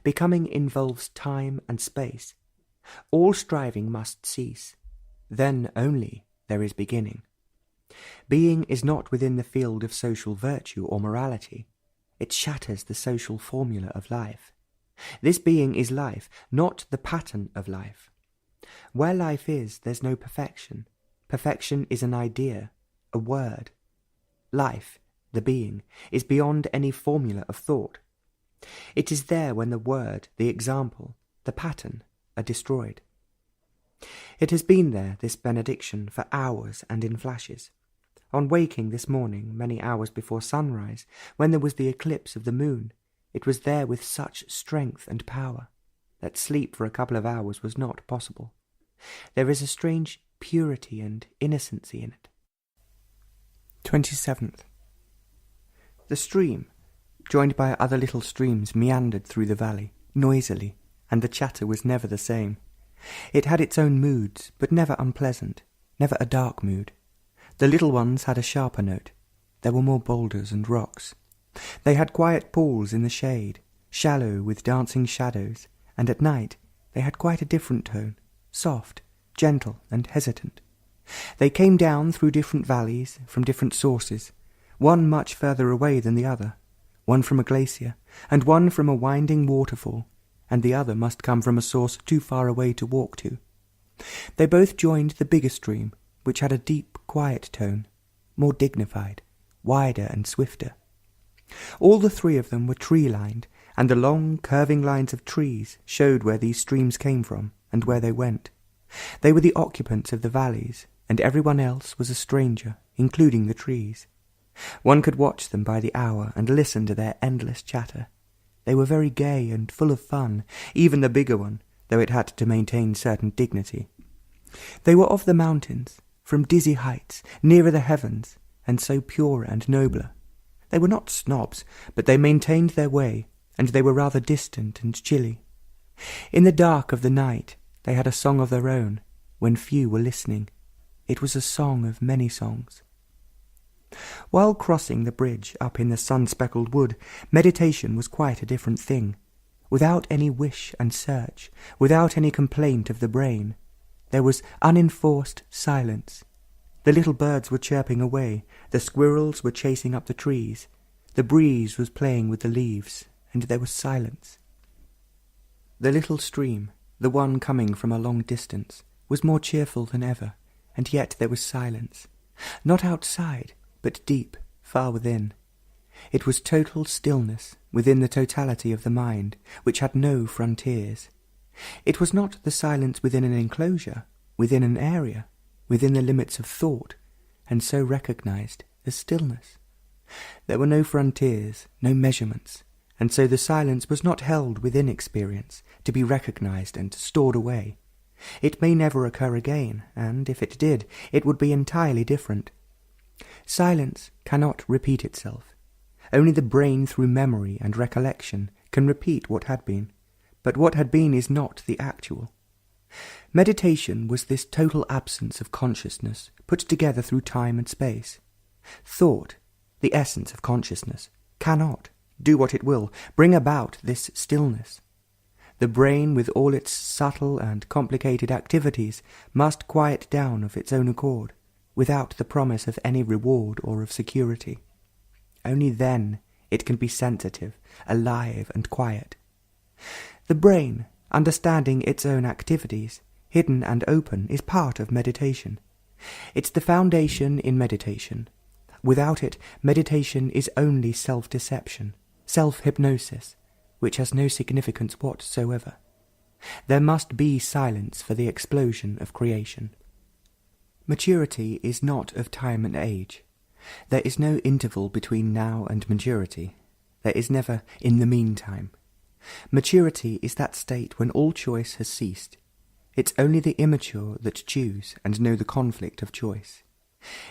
Becoming involves time and space. All striving must cease. Then only there is beginning. Being is not within the field of social virtue or morality. It shatters the social formula of life. This being is life, not the pattern of life. Where life is, there's no perfection. Perfection is an idea, a word. Life, the being, is beyond any formula of thought. It is there when the word, the example, the pattern are destroyed. It has been there, this benediction, for hours and in flashes. On waking this morning, many hours before sunrise, when there was the eclipse of the moon, it was there with such strength and power that sleep for a couple of hours was not possible. There is a strange purity and innocency in it. 27th. The stream, joined by other little streams, meandered through the valley, noisily, and the chatter was never the same. It had its own moods, but never unpleasant, never a dark mood. The little ones had a sharper note. There were more boulders and rocks. They had quiet pools in the shade, shallow with dancing shadows, and at night they had quite a different tone, soft, gentle, and hesitant. They came down through different valleys, from different sources, one much further away than the other, one from a glacier, and one from a winding waterfall, and the other must come from a source too far away to walk to. They both joined the bigger stream, which had a deep, quiet tone, more dignified, wider and swifter. All the three of them were tree-lined, and the long, curving lines of trees showed where these streams came from and where they went. They were the occupants of the valleys, and everyone else was a stranger, including the trees. One could watch them by the hour and listen to their endless chatter. They were very gay and full of fun, even the bigger one, though it had to maintain certain dignity. They were of the mountains, from dizzy heights, nearer the heavens, and so purer and nobler. They were not snobs, but they maintained their way, and they were rather distant and chilly. In the dark of the night they had a song of their own, when few were listening. It was a song of many songs. While crossing the bridge up in the sun-speckled wood, meditation was quite a different thing. Without any wish and search, without any complaint of the brain, there was unenforced silence. The little birds were chirping away, the squirrels were chasing up the trees, the breeze was playing with the leaves, and there was silence. The little stream, the one coming from a long distance, was more cheerful than ever, and yet there was silence. Not outside, but deep, far within. It was total stillness within the totality of the mind, which had no frontiers. It was not the silence within an enclosure, within an area, within the limits of thought, and so recognized as stillness. There were no frontiers, no measurements, and so the silence was not held within experience, to be recognized and stored away. It may never occur again, and if it did, it would be entirely different. Silence cannot repeat itself. Only the brain through memory and recollection can repeat what had been, but what had been is not the actual. Meditation was this total absence of consciousness put together through time and space. Thought, the essence of consciousness, cannot, do what it will, bring about this stillness. The brain, with all its subtle and complicated activities, must quiet down of its own accord, without the promise of any reward or of security. Only then it can be sensitive, alive and quiet. The brain, understanding its own activities, hidden and open, is part of meditation. It's the foundation in meditation. Without it, meditation is only self-deception, self-hypnosis, which has no significance whatsoever. There must be silence for the explosion of creation. Maturity is not of time and age. There is no interval between now and maturity. There is never in the meantime. Maturity is that state when all choice has ceased. It's only the immature that choose and know the conflict of choice.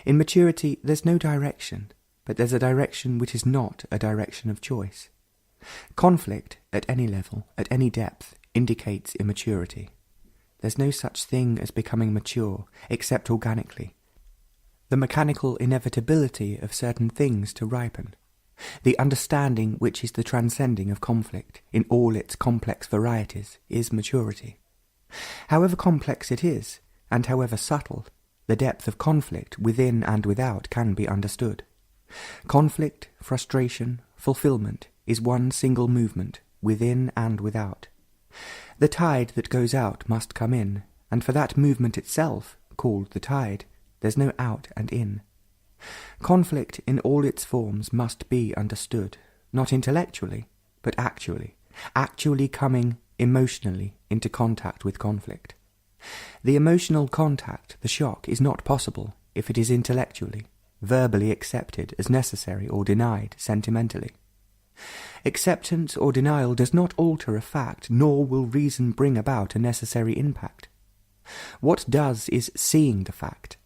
In maturity there's no direction, but there's a direction which is not a direction of choice. Conflict, at any level, at any depth, indicates immaturity. There's no such thing as becoming mature, except organically. The mechanical inevitability of certain things to ripen. The understanding which is the transcending of conflict, in all its complex varieties, is maturity. However complex it is, and however subtle, the depth of conflict within and without can be understood. Conflict, frustration, fulfillment is one single movement, within and without. The tide that goes out must come in, and for that movement itself, called the tide, there's no out and in. Conflict in all its forms must be understood, not intellectually, but actually coming emotionally into contact with conflict. The emotional contact, the shock, is not possible if it is intellectually, verbally accepted as necessary or denied sentimentally. Acceptance or denial does not alter a fact, nor will reason bring about a necessary impact. What does is seeing the fact.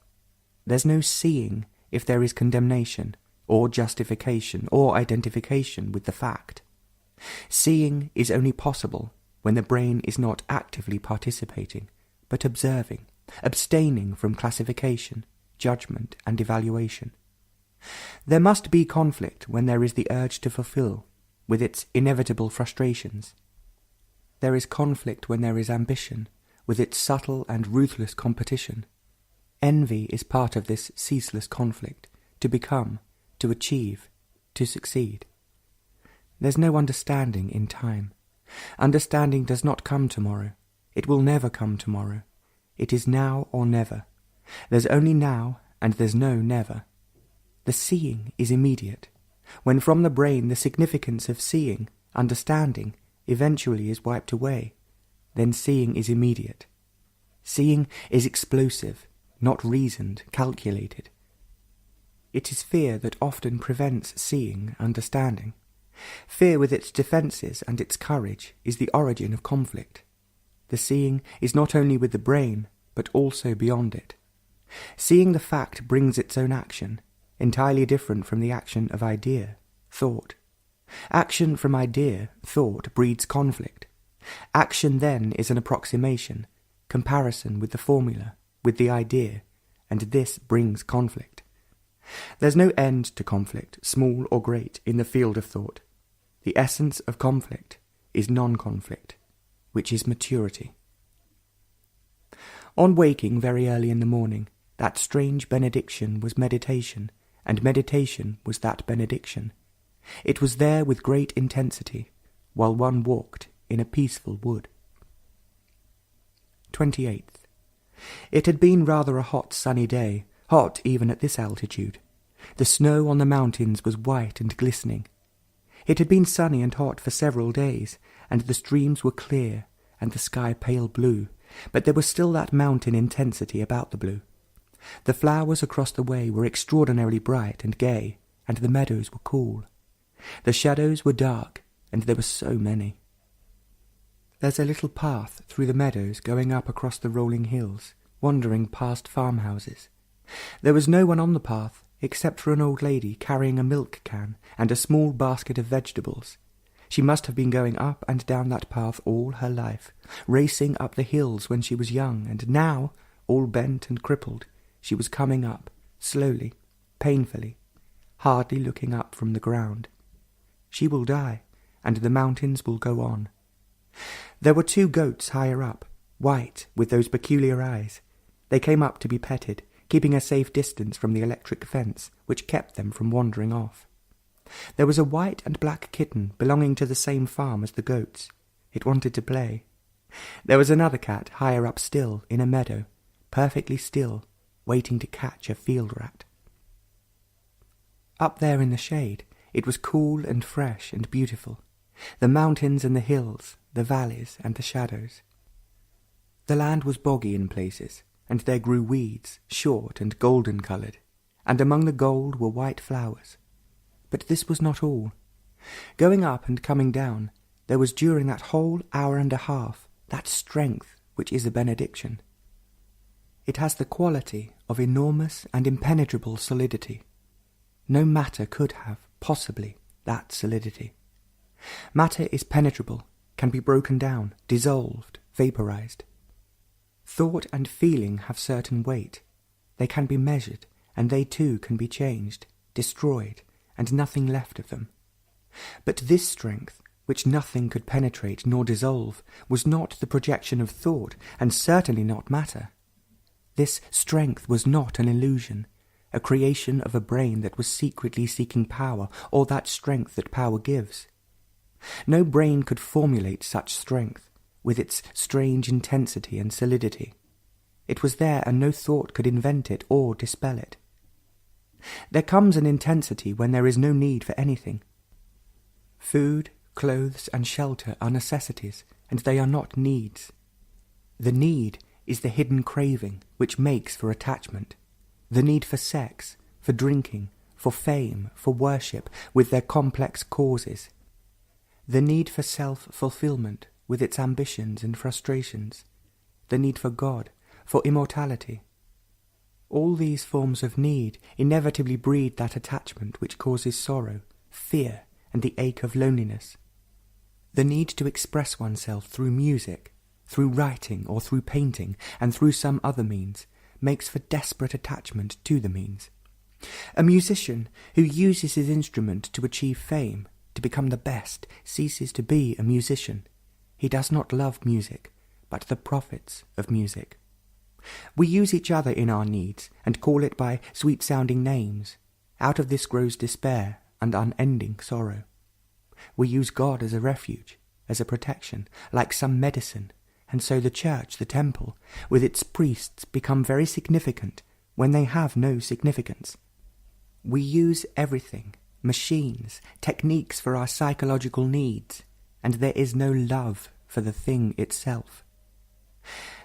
There's no seeing if there is condemnation, or justification, or identification with the fact. Seeing is only possible when the brain is not actively participating, but observing, abstaining from classification, judgment, and evaluation. There must be conflict when there is the urge to fulfill, with its inevitable frustrations. There is conflict when there is ambition, with its subtle and ruthless competition. Envy is part of this ceaseless conflict, to become, to achieve, to succeed. There's no understanding in time. Understanding does not come tomorrow. It will never come tomorrow. It is now or never. There's only now, and there's no never. The seeing is immediate. When from the brain the significance of seeing, understanding, eventually is wiped away, then seeing is immediate. Seeing is explosive, not reasoned, calculated. It is fear that often prevents seeing, understanding. Fear with its defences and its courage is the origin of conflict. The seeing is not only with the brain, but also beyond it. Seeing the fact brings its own action, entirely different from the action of idea, thought. Action from idea, thought, breeds conflict. Action then is an approximation, comparison with the formula, with the idea, and this brings conflict. There's no end to conflict, small or great, in the field of thought. The essence of conflict is non-conflict, which is maturity. On waking very early in the morning, that strange benediction was meditation, and meditation was that benediction. It was there with great intensity, while one walked in a peaceful wood. 28th. It had been rather a hot sunny day, hot even at this altitude. The snow on the mountains was white and glistening. It had been sunny and hot for several days, and the streams were clear, and the sky pale blue, but there was still that mountain intensity about the blue. The flowers across the way were extraordinarily bright and gay, and the meadows were cool. The shadows were dark, and there were so many. There's a little path through the meadows going up across the rolling hills, wandering past farmhouses. There was no one on the path, except for an old lady carrying a milk can and a small basket of vegetables. She must have been going up and down that path all her life, racing up the hills when she was young, and now, all bent and crippled, she was coming up, slowly, painfully, hardly looking up from the ground. She will die, and the mountains will go on. There were 2 goats higher up, white, with those peculiar eyes. They came up to be petted, keeping a safe distance from the electric fence, which kept them from wandering off. There was a white and black kitten belonging to the same farm as the goats. It wanted to play. There was another cat higher up still, in a meadow, perfectly still, waiting to catch a field rat. Up there in the shade, it was cool and fresh and beautiful. The mountains and the hills, the valleys and the shadows. The land was boggy in places, and there grew weeds, short and golden-coloured, and among the gold were white flowers. But this was not all. Going up and coming down, there was during that whole hour and a half that strength which is a benediction. It has the quality of enormous and impenetrable solidity. No matter could have, possibly, that solidity. Matter is penetrable, can be broken down, dissolved, vaporized. Thought and feeling have certain weight. They can be measured, and they too can be changed, destroyed, and nothing left of them. But this strength, which nothing could penetrate nor dissolve, was not the projection of thought, and certainly not matter. This strength was not an illusion, a creation of a brain that was secretly seeking power, or that strength that power gives. No brain could formulate such strength, with its strange intensity and solidity. It was there, and no thought could invent it or dispel it. There comes an intensity when there is no need for anything. Food, clothes, and shelter are necessities, and they are not needs. The need is the hidden craving which makes for attachment. The need for sex, for drinking, for fame, for worship, with their complex causes. The need for self-fulfillment, with its ambitions and frustrations. The need for God, for immortality. All these forms of need inevitably breed that attachment which causes sorrow, fear, and the ache of loneliness. The need to express oneself through music, through writing or through painting, and through some other means, makes for desperate attachment to the means. A musician who uses his instrument to achieve fame, to become the best, ceases to be a musician. He does not love music, but the profits of music. We use each other in our needs, and call it by sweet-sounding names. Out of this grows despair and unending sorrow. We use God as a refuge, as a protection, like some medicine, and so the church, the temple, with its priests become very significant when they have no significance. We use everything, machines, techniques for our psychological needs, and there is no love for the thing itself.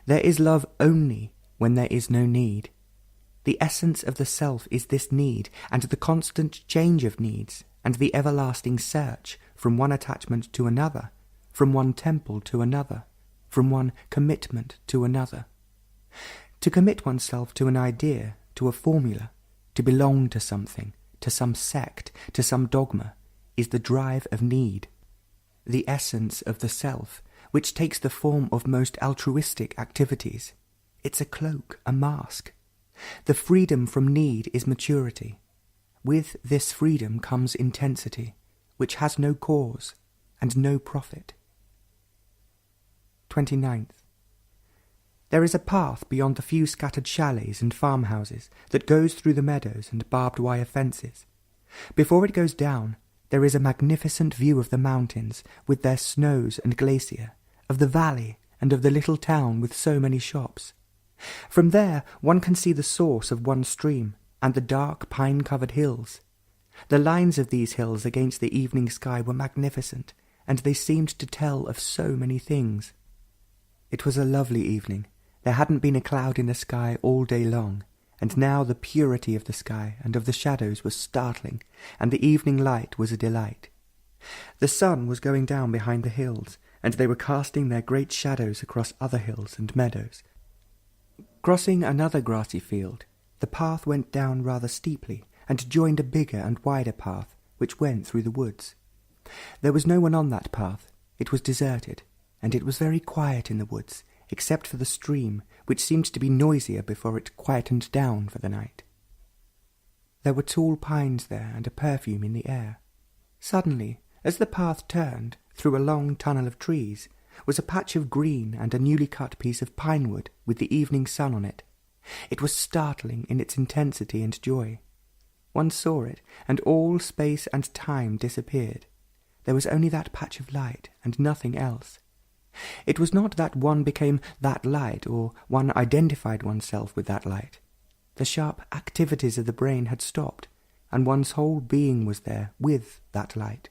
There is love only when there is no need. The essence of the self is this need, and the constant change of needs, and the everlasting search from one attachment to another, from one temple to another, from one commitment to another. To commit oneself to an idea, to a formula, to belong to something, to some sect, to some dogma, is the drive of need. The essence of the self, which takes the form of most altruistic activities. It's a cloak, a mask. The freedom from need is maturity. With this freedom comes intensity, which has no cause and no profit. 29th. There is a path beyond the few scattered chalets and farmhouses that goes through the meadows and barbed wire fences. Before it goes down, there is a magnificent view of the mountains with their snows and glacier, of the valley and of the little town with so many shops. From there one can see the source of one stream and the dark pine-covered hills. The lines of these hills against the evening sky were magnificent, and they seemed to tell of so many things. It was a lovely evening. There hadn't been a cloud in the sky all day long, and now the purity of the sky and of the shadows was startling, and the evening light was a delight. The sun was going down behind the hills, and they were casting their great shadows across other hills and meadows. Crossing another grassy field, the path went down rather steeply, and joined a bigger and wider path, which went through the woods. There was no one on that path. It was deserted, and it was very quiet in the woods, except for the stream, which seemed to be noisier before it quietened down for the night. There were tall pines there, and a perfume in the air. Suddenly, as the path turned, through a long tunnel of trees, was a patch of green and a newly cut piece of pine wood with the evening sun on it. It was startling in its intensity and joy. One saw it, and all space and time disappeared. There was only that patch of light, and nothing else. It was not that one became that light, or one identified oneself with that light. The sharp activities of the brain had stopped, and one's whole being was there with that light.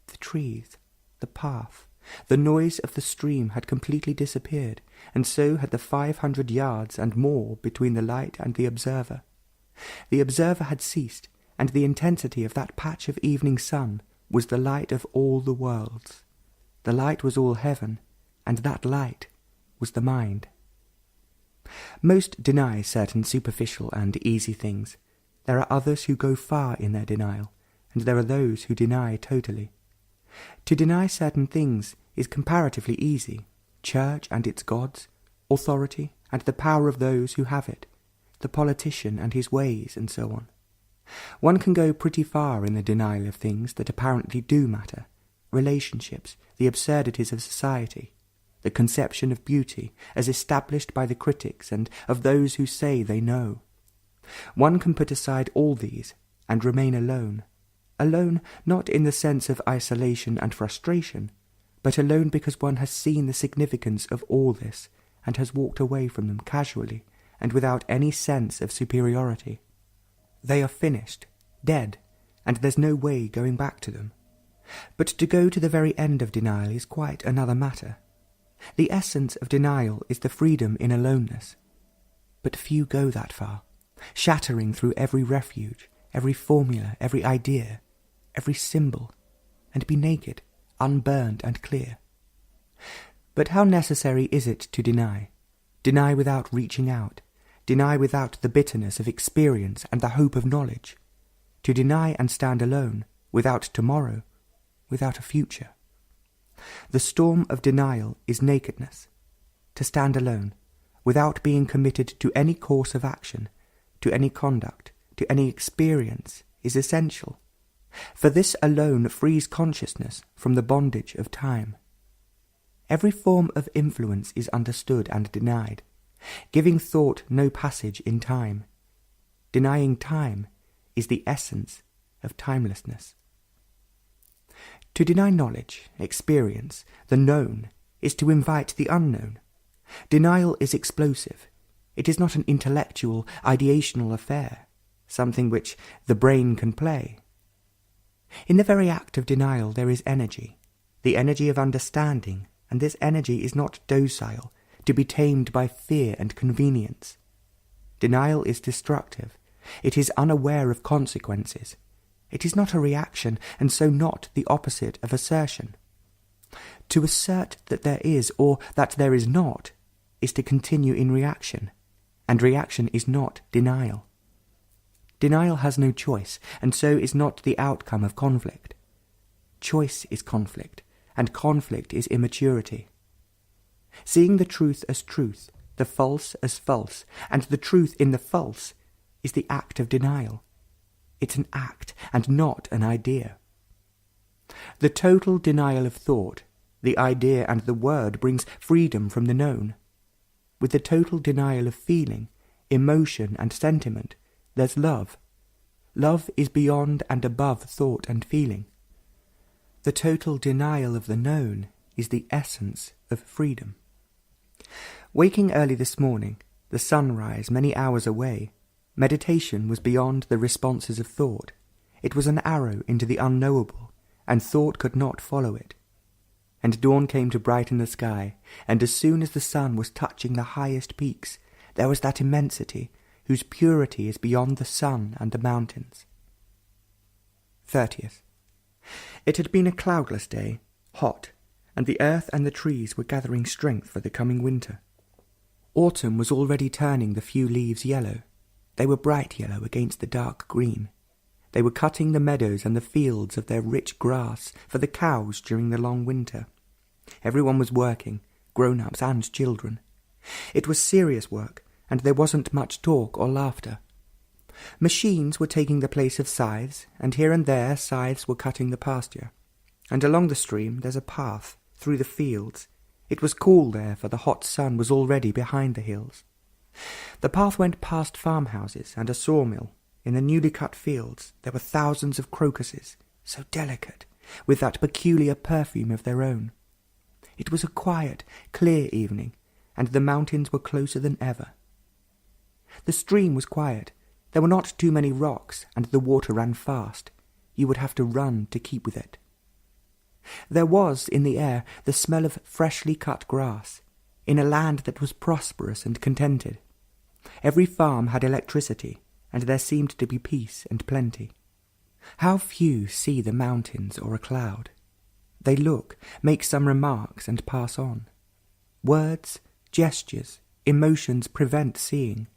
The trees, the path, the noise of the stream had completely disappeared, and so had the 500 yards and more between the light and the observer. The observer had ceased, and the intensity of that patch of evening sun was the light of all the worlds. The light was all heaven, and that light was the mind. Most deny certain superficial and easy things. There are others who go far in their denial, and there are those who deny totally. To deny certain things is comparatively easy: church and its gods, authority and the power of those who have it, the politician and his ways, and so on. One can go pretty far in the denial of things that apparently do matter: relationships, the absurdities of society, the conception of beauty as established by the critics and of those who say they know. One can put aside all these and remain alone. Alone not in the sense of isolation and frustration, but alone because one has seen the significance of all this and has walked away from them casually and without any sense of superiority. They are finished, dead, and there's no way going back to them. But to go to the very end of denial is quite another matter. The essence of denial is the freedom in aloneness. But few go that far, shattering through every refuge, every formula, every idea, every symbol, and be naked, unburned and clear. But how necessary is it to deny? Deny without reaching out, deny without the bitterness of experience and the hope of knowledge, to deny and stand alone, without tomorrow, without a future. The storm of denial is nakedness. To stand alone, without being committed to any course of action, to any conduct, to any experience, is essential. For this alone frees consciousness from the bondage of time. Every form of influence is understood and denied, giving thought no passage in time. Denying time is the essence of timelessness. To deny knowledge, experience, the known, is to invite the unknown. Denial is explosive. It is not an intellectual, ideational affair, something which the brain can play. In the very act of denial there is energy, the energy of understanding, and this energy is not docile, to be tamed by fear and convenience. Denial is destructive. It is unaware of consequences. It is not a reaction, and so not the opposite of assertion. To assert that there is, or that there is not, is to continue in reaction, and reaction is not denial. Denial has no choice, and so is not the outcome of conflict. Choice is conflict, and conflict is immaturity. Seeing the truth as truth, the false as false, and the truth in the false, is the act of denial. It's an act, and not an idea. The total denial of thought, the idea and the word brings freedom from the known. With the total denial of feeling, emotion and sentiment, there's love. Love is beyond and above thought and feeling. The total denial of the known is the essence of freedom. Waking early this morning, the sunrise many hours away, meditation was beyond the responses of thought. It was an arrow into the unknowable, and thought could not follow it. And dawn came to brighten the sky, and as soon as the sun was touching the highest peaks, there was that immensity whose purity is beyond the sun and the mountains. 30th. It had been a cloudless day, hot, and the earth and the trees were gathering strength for the coming winter. Autumn was already turning the few leaves yellow. They were bright yellow against the dark green. They were cutting the meadows and the fields of their rich grass for the cows during the long winter. Everyone was working, grown-ups and children. It was serious work, and there wasn't much talk or laughter. Machines were taking the place of scythes, and here and there scythes were cutting the pasture. And along the stream there's a path through the fields. It was cool there, for the hot sun was already behind the hills. The path went past farmhouses and a sawmill. In the newly cut fields there were thousands of crocuses, so delicate, with that peculiar perfume of their own. It was a quiet, clear evening, and the mountains were closer than ever. The stream was quiet. There were not too many rocks, and the water ran fast. You would have to run to keep with it. There was in the air the smell of freshly cut grass, in a land that was prosperous and contented. Every farm had electricity, and there seemed to be peace and plenty. How few see the mountains or a cloud. They look, make some remarks, and pass on. Words, gestures, emotions prevent seeing.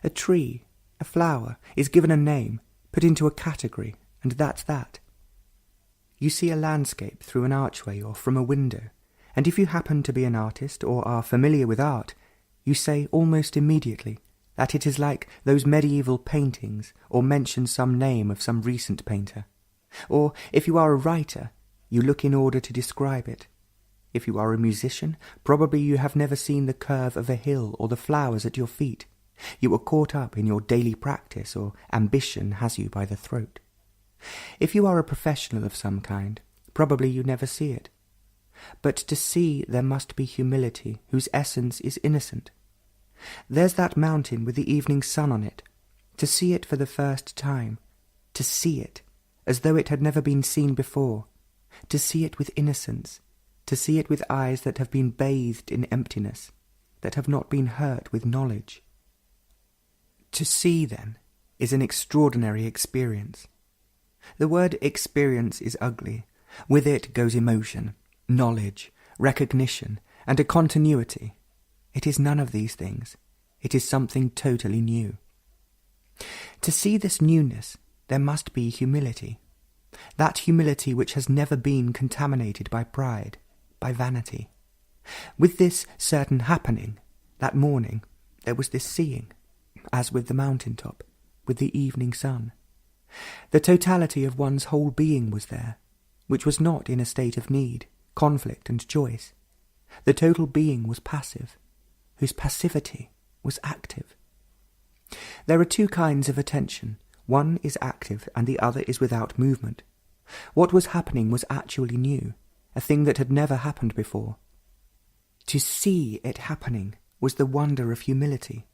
A tree, a flower, is given a name, put into a category, and that's that. You see a landscape through an archway or from a window, and if you happen to be an artist or are familiar with art, you say almost immediately that it is like those medieval paintings, or mention some name of some recent painter. Or, if you are a writer, you look in order to describe it. If you are a musician, probably you have never seen the curve of a hill or the flowers at your feet. You are caught up in your daily practice, or ambition has you by the throat. If you are a professional of some kind, probably you never see it. But to see there must be humility, whose essence is innocent. There's that mountain with the evening sun on it. To see it for the first time, to see it as though it had never been seen before, to see it with innocence, to see it with eyes that have been bathed in emptiness, that have not been hurt with knowledge. To see, then, is an extraordinary experience. The word experience is ugly. With it goes emotion, knowledge, recognition, and a continuity. It is none of these things. It is something totally new. To see this newness, there must be humility. That humility which has never been contaminated by pride, by vanity. With this certain happening, that morning, there was this seeing, as with the mountain top, with the evening sun. The totality of one's whole being was there, which was not in a state of need, conflict and choice. The total being was passive, whose passivity was active. There are two kinds of attention. One is active and the other is without movement. What was happening was actually new, a thing that had never happened before. To see it happening was the wonder of humility.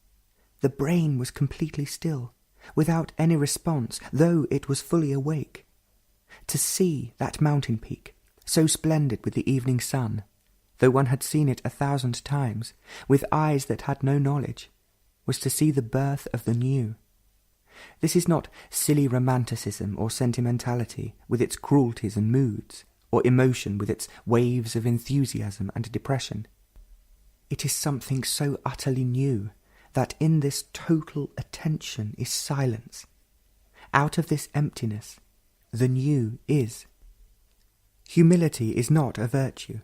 The brain was completely still, without any response, though it was fully awake. To see that mountain peak, so splendid with the evening sun, though one had seen it 1,000 times, with eyes that had no knowledge, was to see the birth of the new. This is not silly romanticism or sentimentality with its cruelties and moods, or emotion with its waves of enthusiasm and depression. It is something so utterly new that in this total attention is silence. Out of this emptiness, the new is. Humility is not a virtue.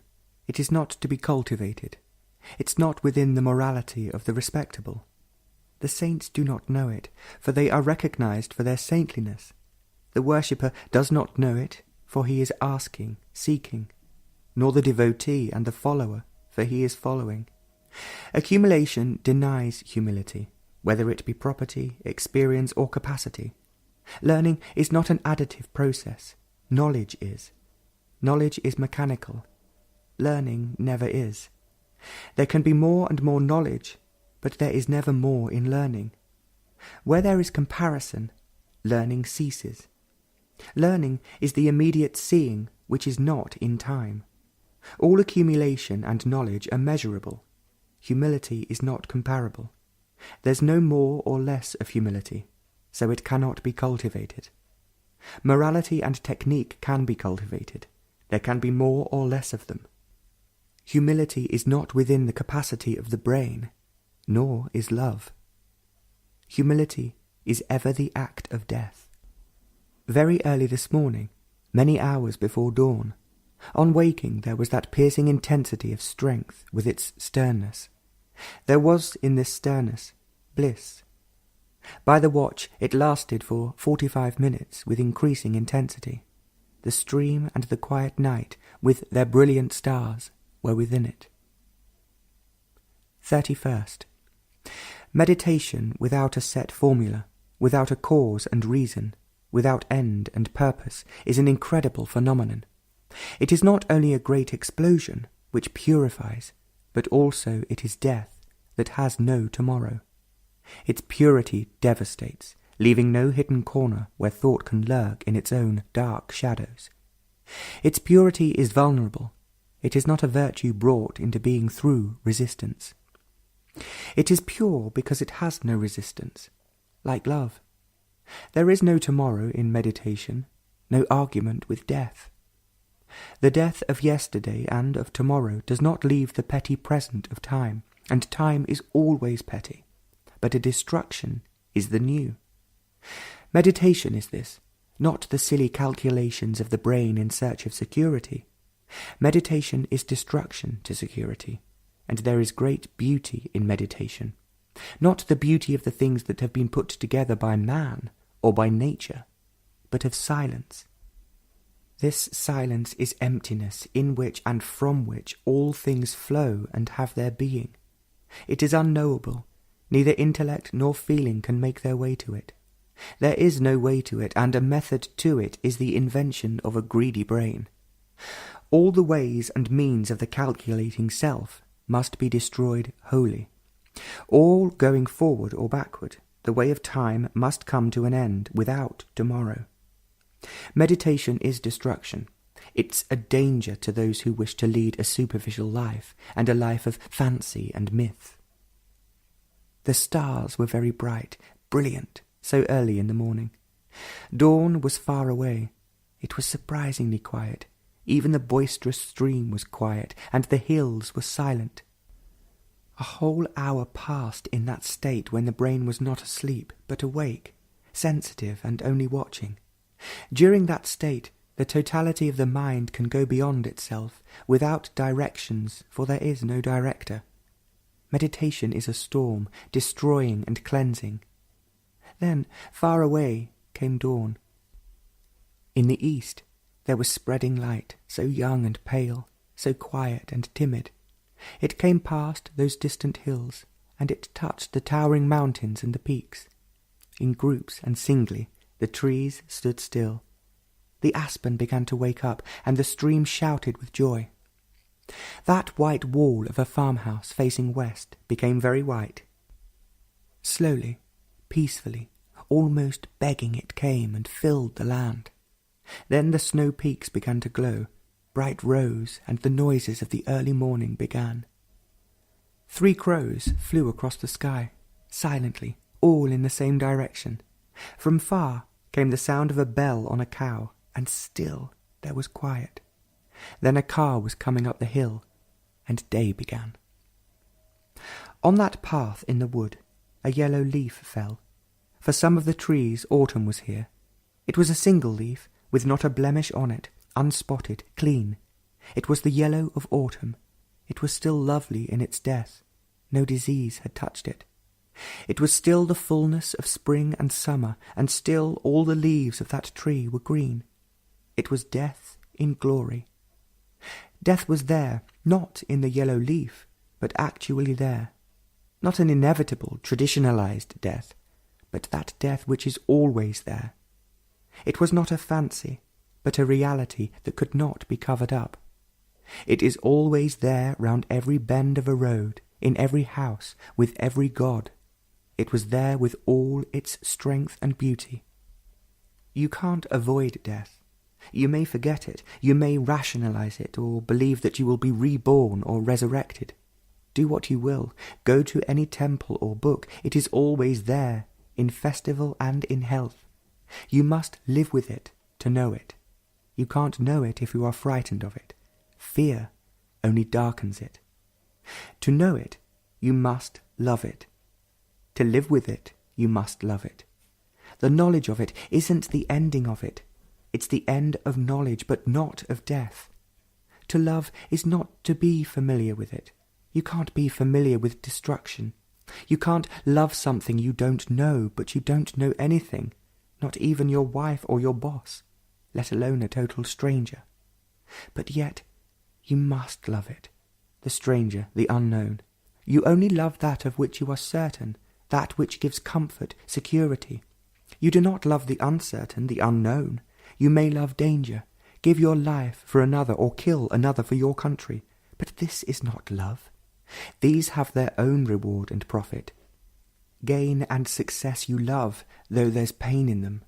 It is not to be cultivated. It's not within the morality of the respectable. The saints do not know it, for they are recognized for their saintliness. The worshipper does not know it, for he is asking, seeking, nor the devotee and the follower, for he is following. Accumulation denies humility, whether it be property, experience, or capacity. Learning is not an additive process. Knowledge is. Knowledge is mechanical. Learning never is. There can be more and more knowledge, but there is never more in learning. Where there is comparison, learning ceases. Learning is the immediate seeing which is not in time. All accumulation and knowledge are measurable. Humility is not comparable. There's no more or less of humility, so it cannot be cultivated. Morality and technique can be cultivated. There can be more or less of them. Humility is not within the capacity of the brain, nor is love. Humility is ever the act of death. Very early this morning, many hours before dawn, on waking there was that piercing intensity of strength with its sternness. There was in this sternness bliss. By the watch it lasted for 45 minutes with increasing intensity. The stream and the quiet night with their brilliant stars were within it. 31st. Meditation without a set formula, without a cause and reason, without end and purpose, is an incredible phenomenon. It is not only a great explosion, which purifies, but also it is death that has no tomorrow. Its purity devastates, leaving no hidden corner where thought can lurk in its own dark shadows. Its purity is vulnerable. It is not a virtue brought into being through resistance. It is pure because it has no resistance, like love. There is no tomorrow in meditation, no argument with death. The death of yesterday and of tomorrow does not leave the petty present of time, and time is always petty, but a destruction is the new. Meditation is this, not the silly calculations of the brain in search of security. Meditation is destruction to security, and there is great beauty in meditation, not the beauty of the things that have been put together by man or by nature, but of silence. This silence is emptiness, in which and from which all things flow and have their being. It is unknowable. Neither intellect nor feeling can make their way to it. There is no way to it, and a method to it is the invention of a greedy brain. All the ways and means of the calculating self must be destroyed wholly. All going forward or backward, the way of time must come to an end without tomorrow. Meditation is destruction. It's a danger to those who wish to lead a superficial life and a life of fancy and myth. The stars were very bright, brilliant, so early in the morning. Dawn was far away. It was surprisingly quiet. Even the boisterous stream was quiet, and the hills were silent. A whole hour passed in that state when the brain was not asleep, but awake, sensitive and only watching. During that state, the totality of the mind can go beyond itself, without directions, for there is no director. Meditation is a storm, destroying and cleansing. Then, far away, came dawn. In the east, there was spreading light, so young and pale, so quiet and timid. It came past those distant hills, and it touched the towering mountains and the peaks. In groups and singly, the trees stood still. The aspen began to wake up, and the stream shouted with joy. That white wall of a farmhouse facing west became very white. Slowly, peacefully, almost begging, it came and filled the land. Then the snow peaks began to glow, bright rose, and the noises of the early morning began. 3 crows flew across the sky, silently, all in the same direction. From far came the sound of a bell on a cow, and still there was quiet. Then a car was coming up the hill, and day began. On that path in the wood, a yellow leaf fell. For some of the trees autumn was here. It was a single leaf, with not a blemish on it, unspotted, clean. It was the yellow of autumn. It was still lovely in its death. No disease had touched it. It was still the fullness of spring and summer, and still all the leaves of that tree were green. It was death in glory. Death was there, not in the yellow leaf, but actually there. Not an inevitable, traditionalized death, but that death which is always there. It was not a fancy, but a reality that could not be covered up. It is always there round every bend of a road, in every house, with every god. It was there with all its strength and beauty. You can't avoid death. You may forget it, you may rationalize it, or believe that you will be reborn or resurrected. Do what you will, go to any temple or book, it is always there, in festival and in health. You must live with it to know it. You can't know it if you are frightened of it. Fear only darkens it. To know it, you must love it. To live with it, you must love it. The knowledge of it isn't the ending of it. It's the end of knowledge, but not of death. To love is not to be familiar with it. You can't be familiar with destruction. You can't love something you don't know, but you don't know anything, not even your wife or your boss, let alone a total stranger. But yet, you must love it, the stranger, the unknown. You only love that of which you are certain, that which gives comfort, security. You do not love the uncertain, the unknown. You may love danger, give your life for another, or kill another for your country. But this is not love. These have their own reward and profit. Gain and success you love, though there's pain in them.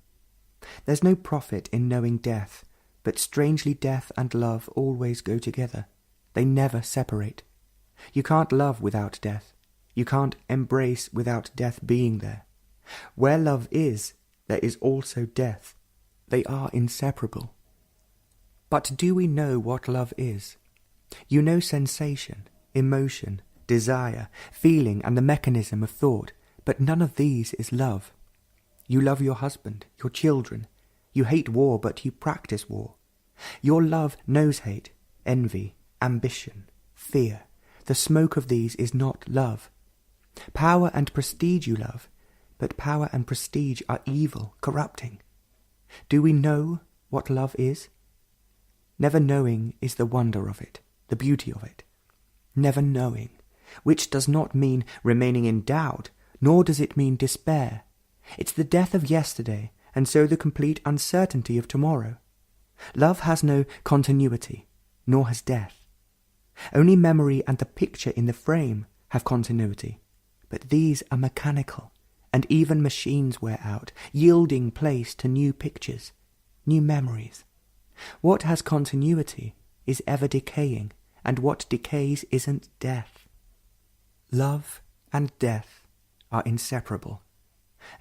There's no profit in knowing death, but strangely death and love always go together. They never separate. You can't love without death. You can't embrace without death being there. Where love is, there is also death. They are inseparable. But do we know what love is? You know sensation, emotion, desire, feeling, and the mechanism of thought, but none of these is love. You love your husband, your children. You hate war, but you practice war. Your love knows hate, envy, ambition, fear. The smoke of these is not love. Power and prestige you love, but power and prestige are evil, corrupting. Do we know what love is? Never knowing is the wonder of it, the beauty of it. Never knowing, which does not mean remaining in doubt, nor does it mean despair. It's the death of yesterday, and so the complete uncertainty of tomorrow. Love has no continuity, nor has death. Only memory and the picture in the frame have continuity, but these are mechanical, and even machines wear out, yielding place to new pictures, new memories. What has continuity is ever decaying, and what decays isn't death. Love and death are inseparable,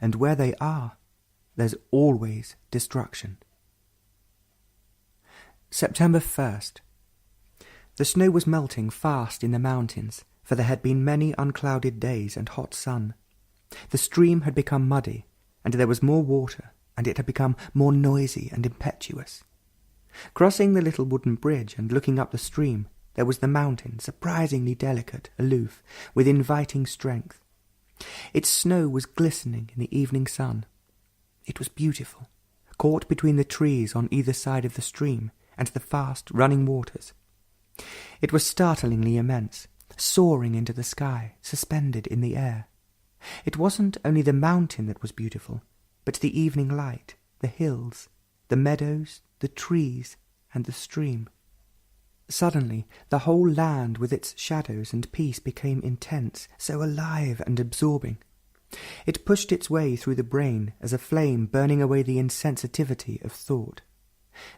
and where they are, there's always destruction. September 1st. The snow was melting fast in the mountains, for there had been many unclouded days and hot sun. The stream had become muddy, and there was more water, and it had become more noisy and impetuous. Crossing the little wooden bridge and looking up the stream, there was the mountain, surprisingly delicate, aloof, with inviting strength. Its snow was glistening in the evening sun. It was beautiful, caught between the trees on either side of the stream and the fast running waters. It was startlingly immense, soaring into the sky, suspended in the air. It wasn't only the mountain that was beautiful, but the evening light, the hills, the meadows, the trees, and the stream. Suddenly, the whole land with its shadows and peace became intense, so alive and absorbing. It pushed its way through the brain as a flame burning away the insensitivity of thought.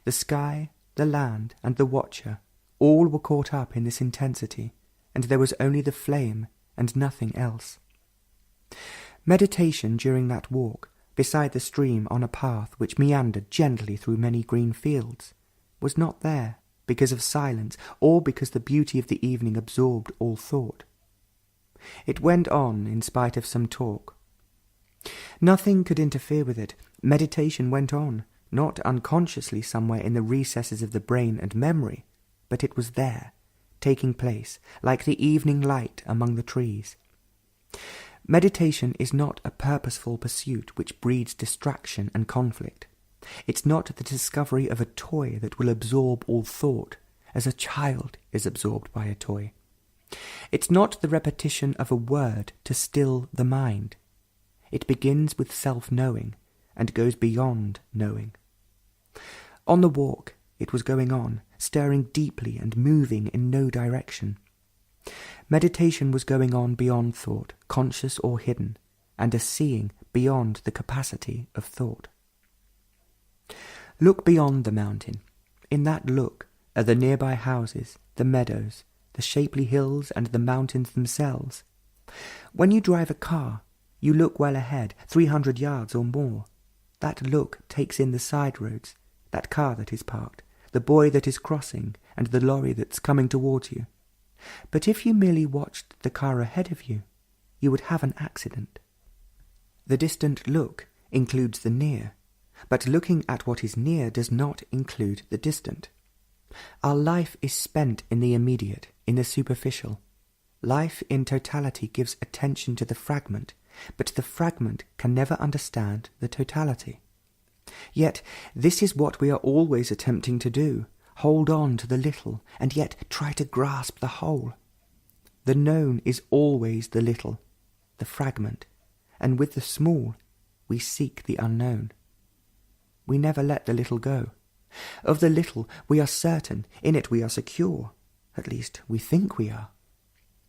The sky, the land, and the watcher, all were caught up in this intensity, and there was only the flame and nothing else. Meditation during that walk, beside the stream on a path which meandered gently through many green fields, was not there because of silence or because the beauty of the evening absorbed all thought. It went on in spite of some talk. Nothing could interfere with it. Meditation went on, not unconsciously somewhere in the recesses of the brain and memory, but it was there, taking place, like the evening light among the trees. Meditation is not a purposeful pursuit which breeds distraction and conflict. It's not the discovery of a toy that will absorb all thought, as a child is absorbed by a toy. It's not the repetition of a word to still the mind. It begins with self-knowing and goes beyond knowing. On the walk, it was going on, stirring deeply and moving in no direction. Meditation was going on beyond thought, conscious or hidden, and a seeing beyond the capacity of thought. Look beyond the mountain. In that look are the nearby houses, the meadows, the shapely hills, and the mountains themselves. When you drive a car, you look well ahead, 300 yards or more. That look takes in the side roads, that car that is parked, the boy that is crossing, and the lorry that's coming towards you. But if you merely watched the car ahead of you, you would have an accident. The distant look includes the near, but looking at what is near does not include the distant. Our life is spent in the immediate, in the superficial. Life in totality gives attention to the fragment, but the fragment can never understand the totality. Yet this is what we are always attempting to do, hold on to the little, and yet try to grasp the whole. The known is always the little, the fragment, and with the small we seek the unknown. We never let the little go. Of the little we are certain, in it we are secure, at least we think we are.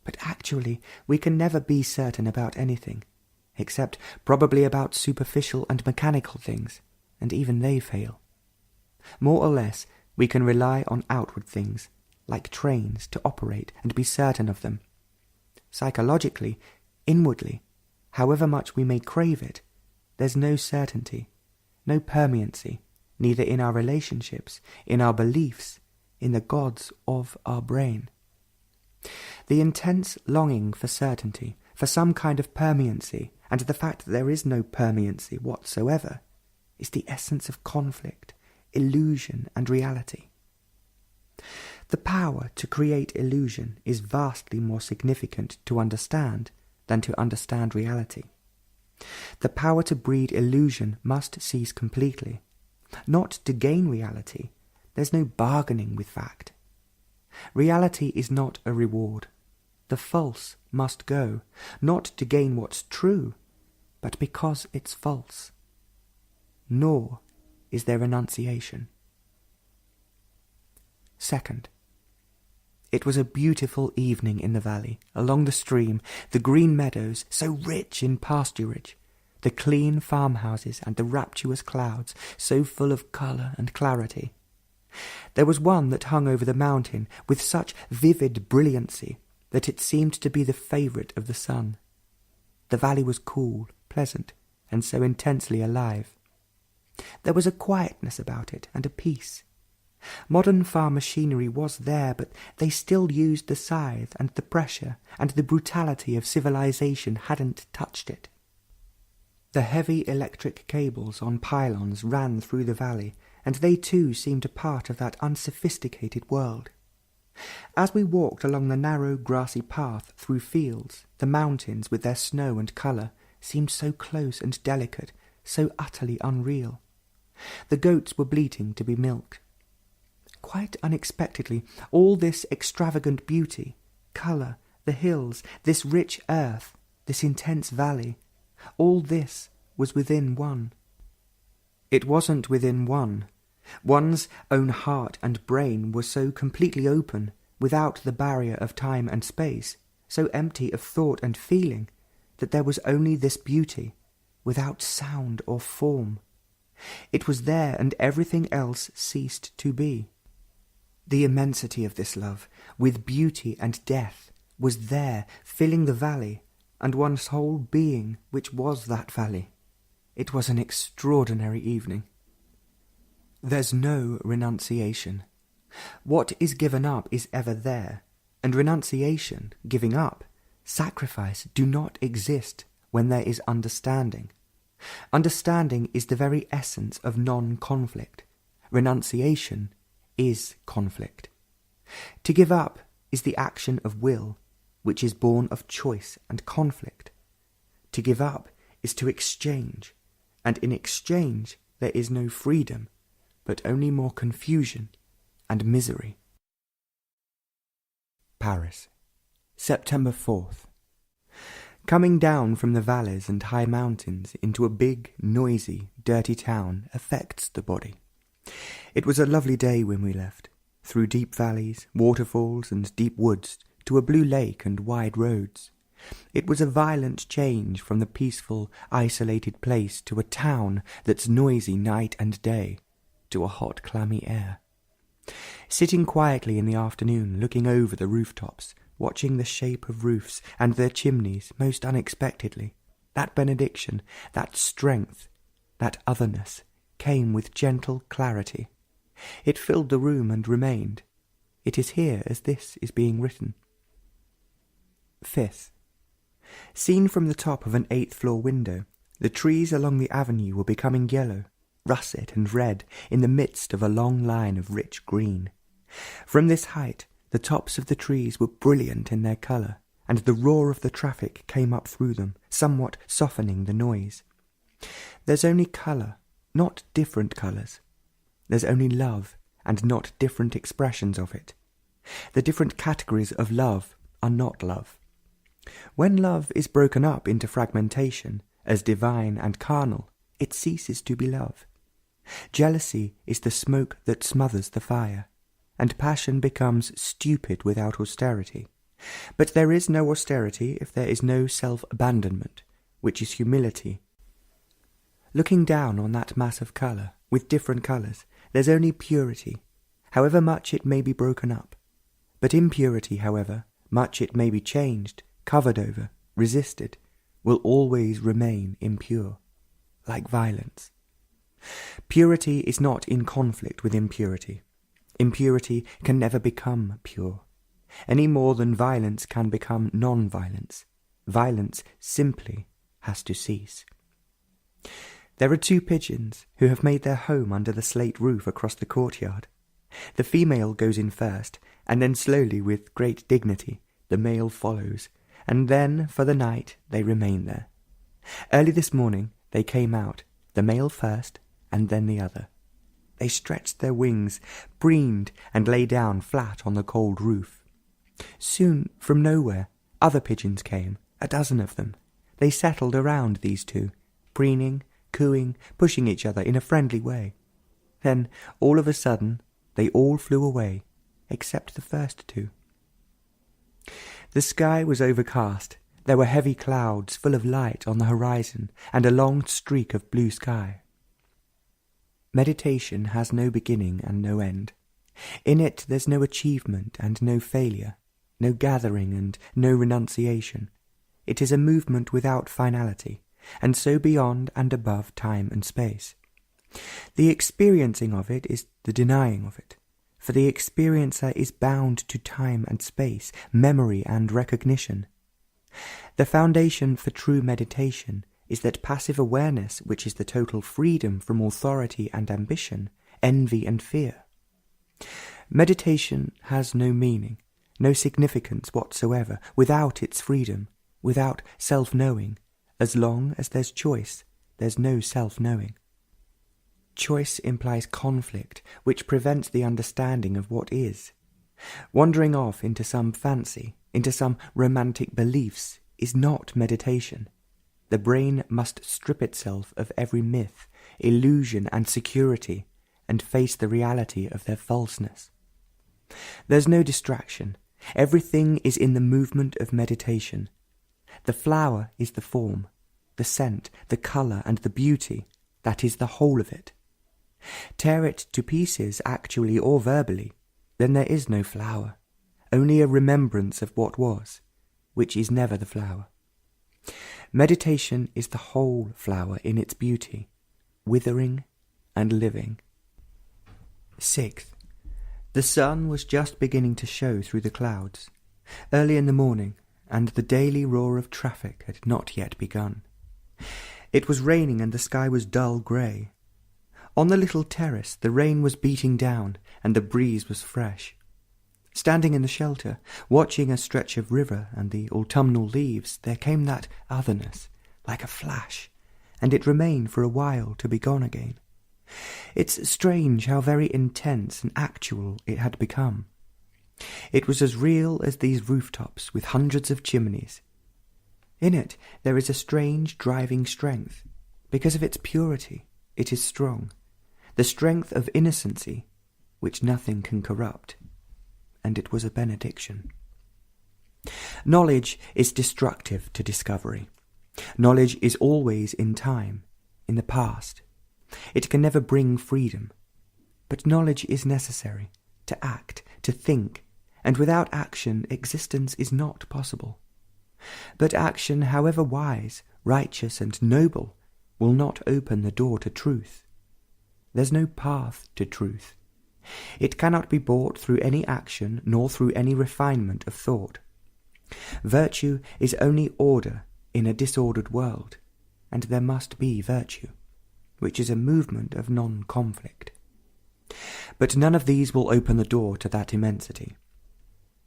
But actually we can never be certain about anything, except probably about superficial and mechanical things, and even they fail. More or less we can rely on outward things, like trains, to operate and be certain of them. Psychologically, inwardly, however much we may crave it, there's no certainty, no permanency, neither in our relationships, in our beliefs, in the gods of our brain. The intense longing for certainty, for some kind of permanency, and the fact that there is no permanency whatsoever, is the essence of conflict, illusion, and reality. The power to create illusion is vastly more significant to understand than to understand reality. The power to breed illusion must cease completely, not to gain reality, There's no bargaining with fact. Reality is not a reward. The false must go, not to gain what's true, but because it's false. Nor is there renunciation. Second, it was a beautiful evening in the valley, along the stream, the green meadows, so rich in pasturage, the clean farmhouses and the rapturous clouds, so full of colour and clarity. There was one that hung over the mountain with such vivid brilliancy that it seemed to be the favourite of the sun. The valley was cool, pleasant, and so intensely alive. There was a quietness about it and a peace. Modern farm machinery was there, but they still used the scythe, and the pressure and the brutality of civilization hadn't touched it. The heavy electric cables on pylons ran through the valley, and they too seemed a part of that unsophisticated world. As we walked along the narrow grassy path through fields, the mountains with their snow and colour seemed so close and delicate, so utterly unreal. The goats were bleating to be milked. Quite unexpectedly, all this extravagant beauty, colour, the hills, this rich earth, this intense valley, all this was within one. It wasn't within one. One's own heart and brain were so completely open, without the barrier of time and space, so empty of thought and feeling, that there was only this beauty, without sound or form. It was there, and everything else ceased to be. The immensity of this love, with beauty and death, was there, filling the valley, and one's whole being, which was that valley. It was an extraordinary evening. There's no renunciation. What is given up is ever there, and renunciation, giving up, sacrifice do not exist when there is understanding. Understanding is the very essence of non-conflict. Renunciation is conflict. To give up is the action of will, which is born of choice and conflict. To give up is to exchange, and in exchange there is no freedom, but only more confusion and misery. Paris, September 4th. Coming down from the valleys and high mountains into a big, noisy, dirty town affects the body. It was a lovely day when we left, through deep valleys, waterfalls, and deep woods, to a blue lake and wide roads. It was a violent change from the peaceful, isolated place to a town that's noisy night and day, to a hot, clammy air. Sitting quietly in the afternoon, looking over the rooftops, watching the shape of roofs and their chimneys most unexpectedly, that benediction, that strength, that otherness, came with gentle clarity. It filled the room and remained. It is here as this is being written. 5th. Seen from the top of an 8th-floor window, the trees along the avenue were becoming yellow, russet and red in the midst of a long line of rich green. From this height, the tops of the trees were brilliant in their colour, and the roar of the traffic came up through them, somewhat softening the noise. There's only colour, not different colours. There's only love, and not different expressions of it. The different categories of love are not love. When love is broken up into fragmentation, as divine and carnal, it ceases to be love. Jealousy is the smoke that smothers the fire, and passion becomes stupid without austerity. But there is no austerity if there is no self-abandonment, which is humility. Looking down on that mass of colour, with different colours, there's only purity, however much it may be broken up. But impurity, however much it may be changed, covered over, resisted, will always remain impure, like violence. Purity is not in conflict with impurity. Impurity can never become pure, any more than violence can become non-violence. Violence simply has to cease. There are 2 pigeons who have made their home under the slate roof across the courtyard. The female goes in first, and then slowly, with great dignity, the male follows, and then, for the night, they remain there. Early this morning they came out, the male first, and then the other. They stretched their wings, preened, and lay down flat on the cold roof. Soon, from nowhere, other pigeons came, a dozen of them. They settled around these two, preening, cooing, pushing each other in a friendly way. Then, all of a sudden, they all flew away, except the first two. The sky was overcast. There were heavy clouds full of light on the horizon, and a long streak of blue sky. Meditation has no beginning and no end. In it there's no achievement and no failure, no gathering and no renunciation. It is a movement without finality, and so beyond and above time and space. The experiencing of it is the denying of it, for the experiencer is bound to time and space, memory and recognition. The foundation for true meditation is that passive awareness which is the total freedom from authority and ambition, envy and fear. Meditation has no meaning, no significance whatsoever, without its freedom, without self-knowing. As long as there's choice, there's no self-knowing. Choice implies conflict, which prevents the understanding of what is. Wandering off into some fancy, into some romantic beliefs, is not meditation. The brain must strip itself of every myth, illusion and security, and face the reality of their falseness. There's no distraction. Everything is in the movement of meditation. The flower is the form, the scent, the colour and the beauty. That is the whole of it. Tear it to pieces actually or verbally, then there is no flower, only a remembrance of what was, which is never the flower. Meditation is the whole flower in its beauty, withering and living. 6th. The sun was just beginning to show through the clouds, early in the morning, and the daily roar of traffic had not yet begun. It was raining and the sky was dull grey. On the little terrace the rain was beating down and the breeze was fresh. Standing in the shelter, watching a stretch of river and the autumnal leaves, there came that otherness, like a flash, and it remained for a while to be gone again. It's strange how very intense and actual it had become. It was as real as these rooftops with hundreds of chimneys. In it there is a strange driving strength. Because of its purity, it is strong, the strength of innocency, which nothing can corrupt. And it was a benediction. Knowledge is destructive to discovery. Knowledge is always in time, in the past. It can never bring freedom. But knowledge is necessary to act, to think, and without action existence is not possible. But action, however wise, righteous, and noble, will not open the door to truth. There's no path to truth. It cannot be bought through any action nor through any refinement of thought. Virtue is only order in a disordered world, and there must be virtue, which is a movement of non-conflict. But none of these will open the door to that immensity.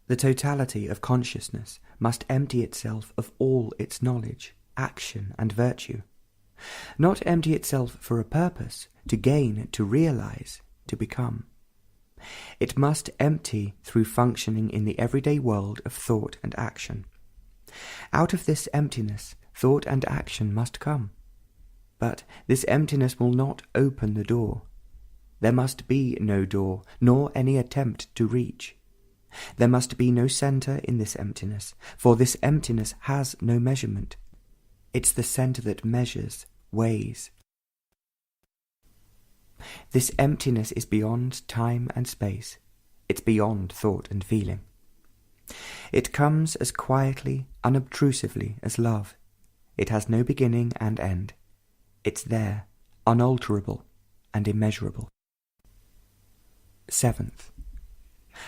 The totality of consciousness must empty itself of all its knowledge, action, and virtue. Not empty itself for a purpose, to gain, to realize, to become. It must empty through functioning in the everyday world of thought and action. Out of this emptiness, thought and action must come. But this emptiness will not open the door. There must be no door, nor any attempt to reach. There must be no centre in this emptiness, for this emptiness has no measurement. It's the centre that measures, weighs. This emptiness is beyond time and space. It's beyond thought and feeling. It comes as quietly, unobtrusively as love. It has no beginning and end. It's there, unalterable and immeasurable. 7th.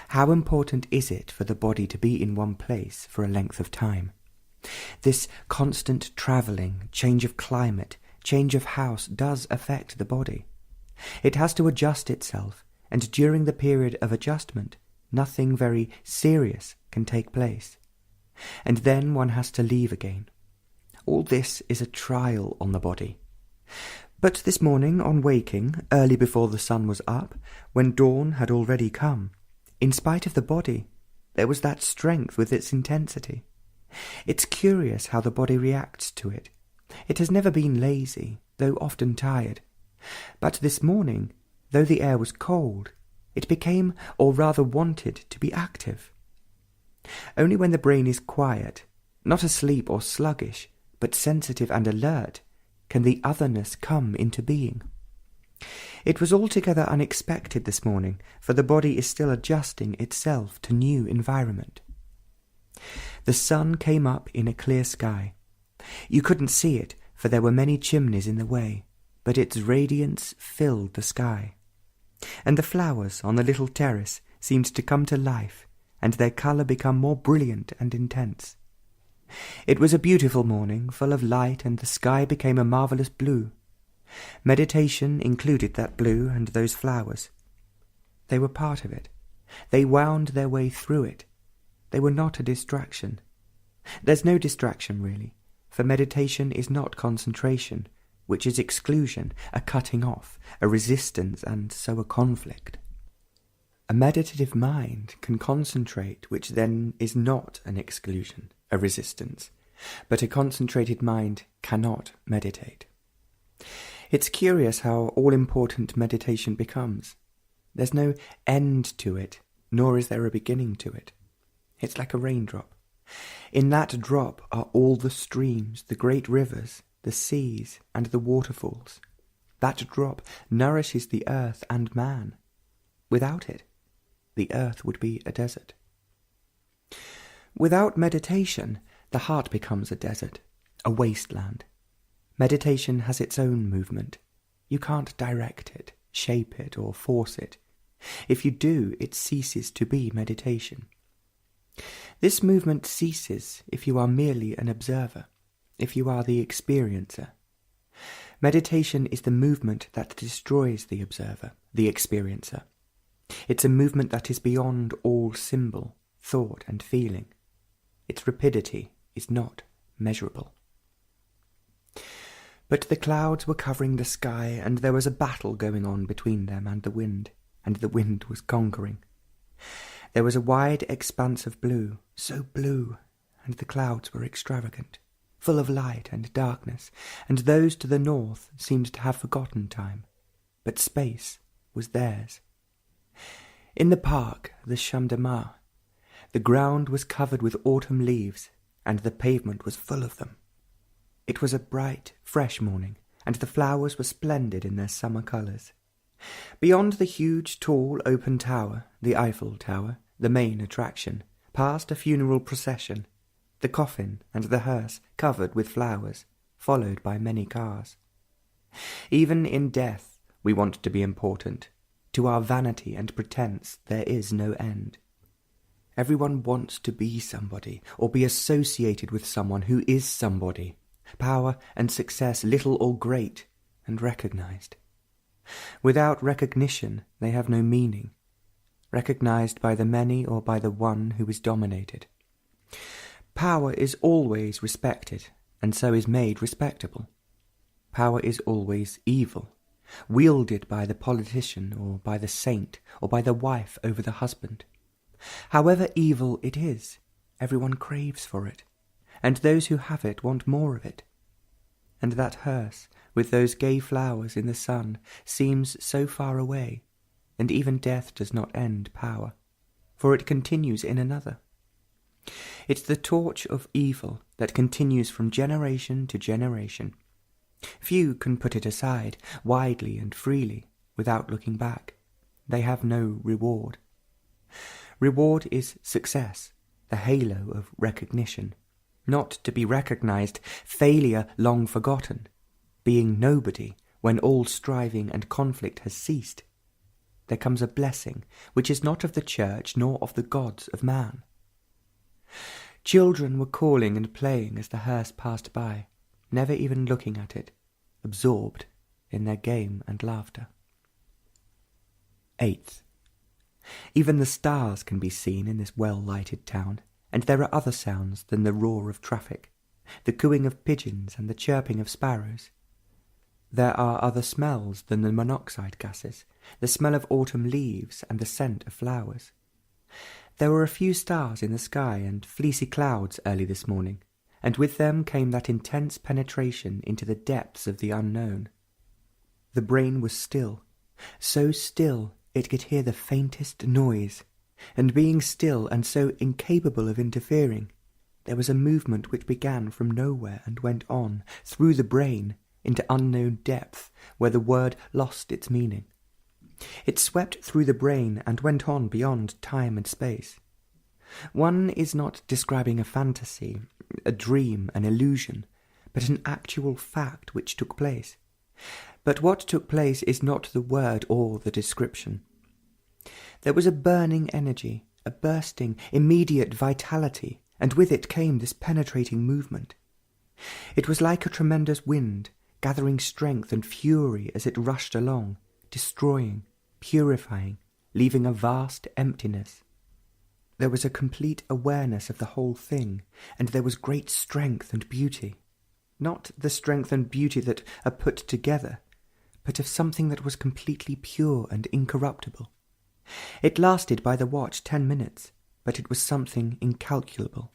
How important is it for the body to be in one place for a length of time? This constant travelling, change of climate, change of house does affect the body. It has to adjust itself, and during the period of adjustment, nothing very serious can take place. And then one has to leave again. All this is a trial on the body. But this morning, on waking, early before the sun was up, when dawn had already come, in spite of the body, there was that strength with its intensity. It's curious how the body reacts to it. It has never been lazy, though often tired. But this morning, though the air was cold, it became, or rather wanted, to be active. Only when the brain is quiet, not asleep or sluggish, but sensitive and alert, can the otherness come into being. It was altogether unexpected this morning, for the body is still adjusting itself to new environment. The sun came up in a clear sky. You couldn't see it, for there were many chimneys in the way, but its radiance filled the sky. And the flowers on the little terrace seemed to come to life, and their colour become more brilliant and intense. It was a beautiful morning, full of light, and the sky became a marvellous blue. Meditation included that blue and those flowers. They were part of it. They wound their way through it. They were not a distraction. There's no distraction, really, for meditation is not concentration, which is exclusion, a cutting off, a resistance, and so a conflict. A meditative mind can concentrate, which then is not an exclusion, a resistance, but a concentrated mind cannot meditate. It's curious how all-important meditation becomes. There's no end to it, nor is there a beginning to it. It's like a raindrop. In that drop are all the streams, the great rivers, the seas, and the waterfalls. That drop nourishes the earth and man. Without it, the earth would be a desert. Without meditation, the heart becomes a desert, a wasteland. Meditation has its own movement. You can't direct it, shape it, or force it. If you do, it ceases to be meditation. This movement ceases if you are merely an observer, if you are the experiencer. Meditation is the movement that destroys the observer, the experiencer. It's a movement that is beyond all symbol, thought, and feeling. Its rapidity is not measurable. But the clouds were covering the sky, and there was a battle going on between them and the wind was conquering. There was a wide expanse of blue, so blue, and the clouds were extravagant, full of light and darkness, and those to the north seemed to have forgotten time, but space was theirs. In the park, the Champ de Mars, the ground was covered with autumn leaves, and the pavement was full of them. It was a bright, fresh morning, and the flowers were splendid in their summer colours. Beyond the huge, tall, open tower, the Eiffel Tower, the main attraction, passed a funeral procession, the coffin and the hearse covered with flowers, followed by many cars. Even in death we want to be important. To our vanity and pretence there is no end. Everyone wants to be somebody, or be associated with someone who is somebody. Power and success, little or great, and recognized. Without recognition, they have no meaning. Recognized by the many or by the one who is dominated. Power is always respected, and so is made respectable. Power is always evil, wielded by the politician or by the saint or by the wife over the husband. However evil it is, everyone craves for it, and those who have it want more of it. And that hearse, with those gay flowers in the sun, seems so far away, and even death does not end power, for it continues in another. It's the torch of evil that continues from generation to generation. Few can put it aside, widely and freely, without looking back. They have no reward. Reward is success, the halo of recognition. Not to be recognized, failure long forgotten, being nobody when all striving and conflict has ceased. There comes a blessing which is not of the church nor of the gods of man. Children were calling and playing as the hearse passed by, never even looking at it, absorbed in their game and laughter. 8th. Even the stars can be seen in this well-lighted town, and there are other sounds than the roar of traffic, the cooing of pigeons and the chirping of sparrows. There are other smells than the monoxide gases, the smell of autumn leaves and the scent of flowers. There were a few stars in the sky and fleecy clouds early this morning, and with them came that intense penetration into the depths of the unknown. The brain was still, so still it could hear the faintest noise, and being still and so incapable of interfering, there was a movement which began from nowhere and went on, through the brain, into unknown depth, where the word lost its meaning. It swept through the brain and went on beyond time and space. One is not describing a fantasy, a dream, an illusion, but an actual fact which took place. But what took place is not the word or the description. There was a burning energy, a bursting, immediate vitality, and with it came this penetrating movement. It was like a tremendous wind, gathering strength and fury as it rushed along, destroying, purifying, leaving a vast emptiness. There was a complete awareness of the whole thing, and there was great strength and beauty. Not the strength and beauty that are put together, but of something that was completely pure and incorruptible. It lasted by the watch 10 minutes, but it was something incalculable.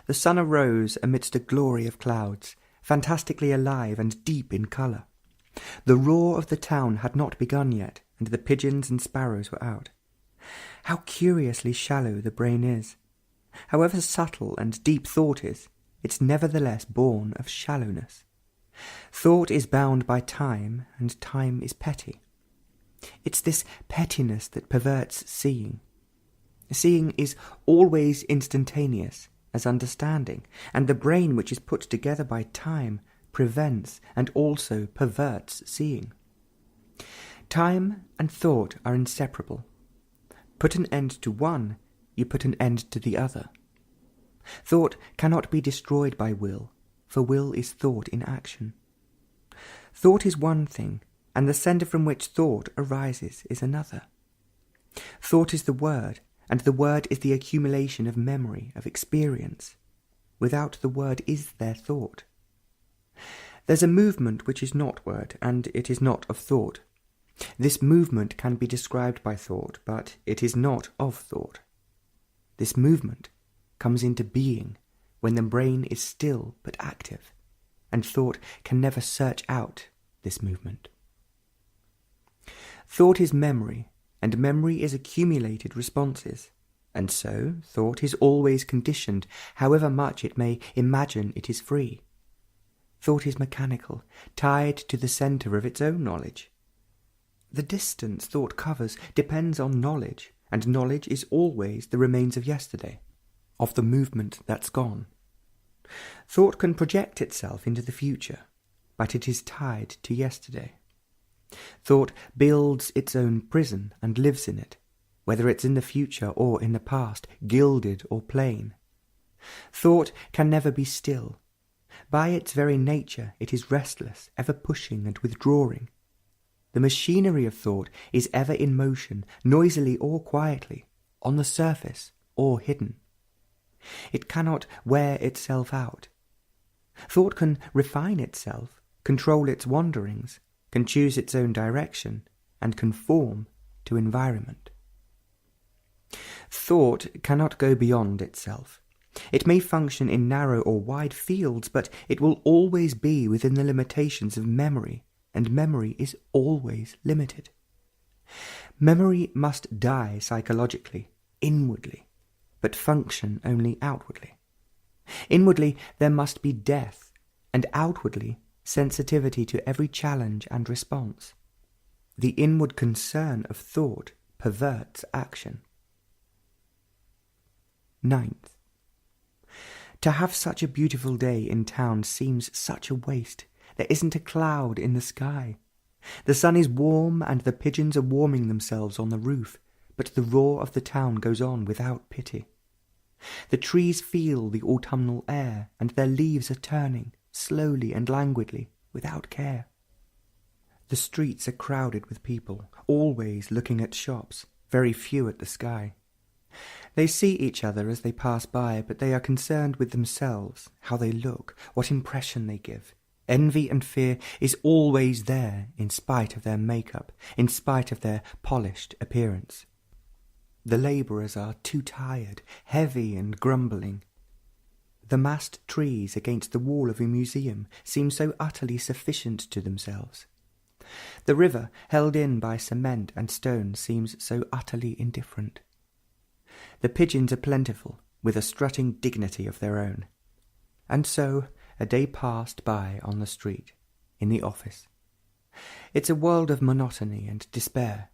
The sun arose amidst a glory of clouds, fantastically alive and deep in colour. The roar of the town had not begun yet, and the pigeons and sparrows were out. How curiously shallow the brain is! However subtle and deep thought is, it's nevertheless born of shallowness. Thought is bound by time, and time is petty. It's this pettiness that perverts seeing. Seeing is always instantaneous as understanding, and the brain which is put together by time prevents and also perverts seeing. Time and thought are inseparable. Put an end to one, you put an end to the other. Thought cannot be destroyed by will, for will is thought in action. Thought is one thing, and the centre from which thought arises is another. Thought is the word, and the word is the accumulation of memory, of experience. Without the word is there thought. There's a movement which is not word, and it is not of thought. This movement can be described by thought, but it is not of thought. This movement comes into being when the brain is still but active, and thought can never search out this movement. Thought is memory, and memory is accumulated responses, and so thought is always conditioned, however much it may imagine it is free. Thought is mechanical, tied to the centre of its own knowledge. The distance thought covers depends on knowledge, and knowledge is always the remains of yesterday, of the movement that's gone. Thought can project itself into the future, but it is tied to yesterday. Thought builds its own prison and lives in it, whether it's in the future or in the past, gilded or plain. Thought can never be still. By its very nature it is restless, ever pushing and withdrawing. The machinery of thought is ever in motion, noisily or quietly, on the surface or hidden. It cannot wear itself out. Thought can refine itself, control its wanderings, can choose its own direction, and conform to environment. Thought cannot go beyond itself. It may function in narrow or wide fields, but it will always be within the limitations of memory, and memory is always limited. Memory must die psychologically, inwardly, but function only outwardly. Inwardly there must be death, and outwardly sensitivity to every challenge and response. The inward concern of thought perverts action. 9th. To have such a beautiful day in town seems such a waste. There isn't a cloud in the sky. The sun is warm and the pigeons are warming themselves on the roof, but the roar of the town goes on without pity. The trees feel the autumnal air, and their leaves are turning, slowly and languidly, without care. The streets are crowded with people, always looking at shops, very few at the sky. They see each other as they pass by, but they are concerned with themselves, how they look, what impression they give, Envy and fear is always there in spite of their makeup, in spite of their polished appearance. The labourers are too tired, heavy and grumbling. The massed trees against the wall of a museum seem so utterly sufficient to themselves. The river, held in by cement and stone, seems so utterly indifferent. The pigeons are plentiful, with a strutting dignity of their own. And so a day passed by on the street, in the office. It's a world of monotony and despair,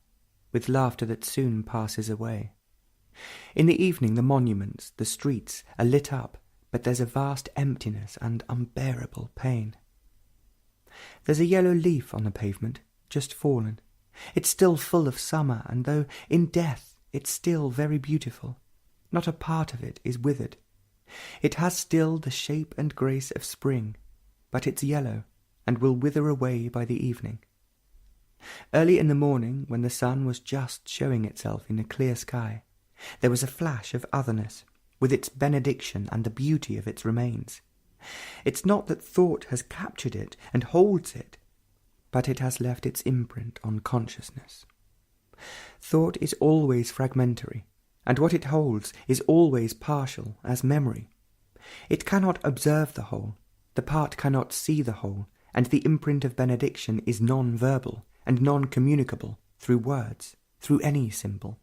with laughter that soon passes away. In the evening the monuments, the streets, are lit up, but there's a vast emptiness and unbearable pain. There's a yellow leaf on the pavement, just fallen. It's still full of summer, and though in death it's still very beautiful, not a part of it is withered. It has still the shape and grace of spring, but it's yellow, and will wither away by the evening. Early in the morning, when the sun was just showing itself in a clear sky, there was a flash of otherness, with its benediction and the beauty of its remains. It's not that thought has captured it and holds it, but it has left its imprint on consciousness. Thought is always fragmentary, and what it holds is always partial as memory. It cannot observe the whole, the part cannot see the whole, and the imprint of benediction is non-verbal and non-communicable through words, through any symbol.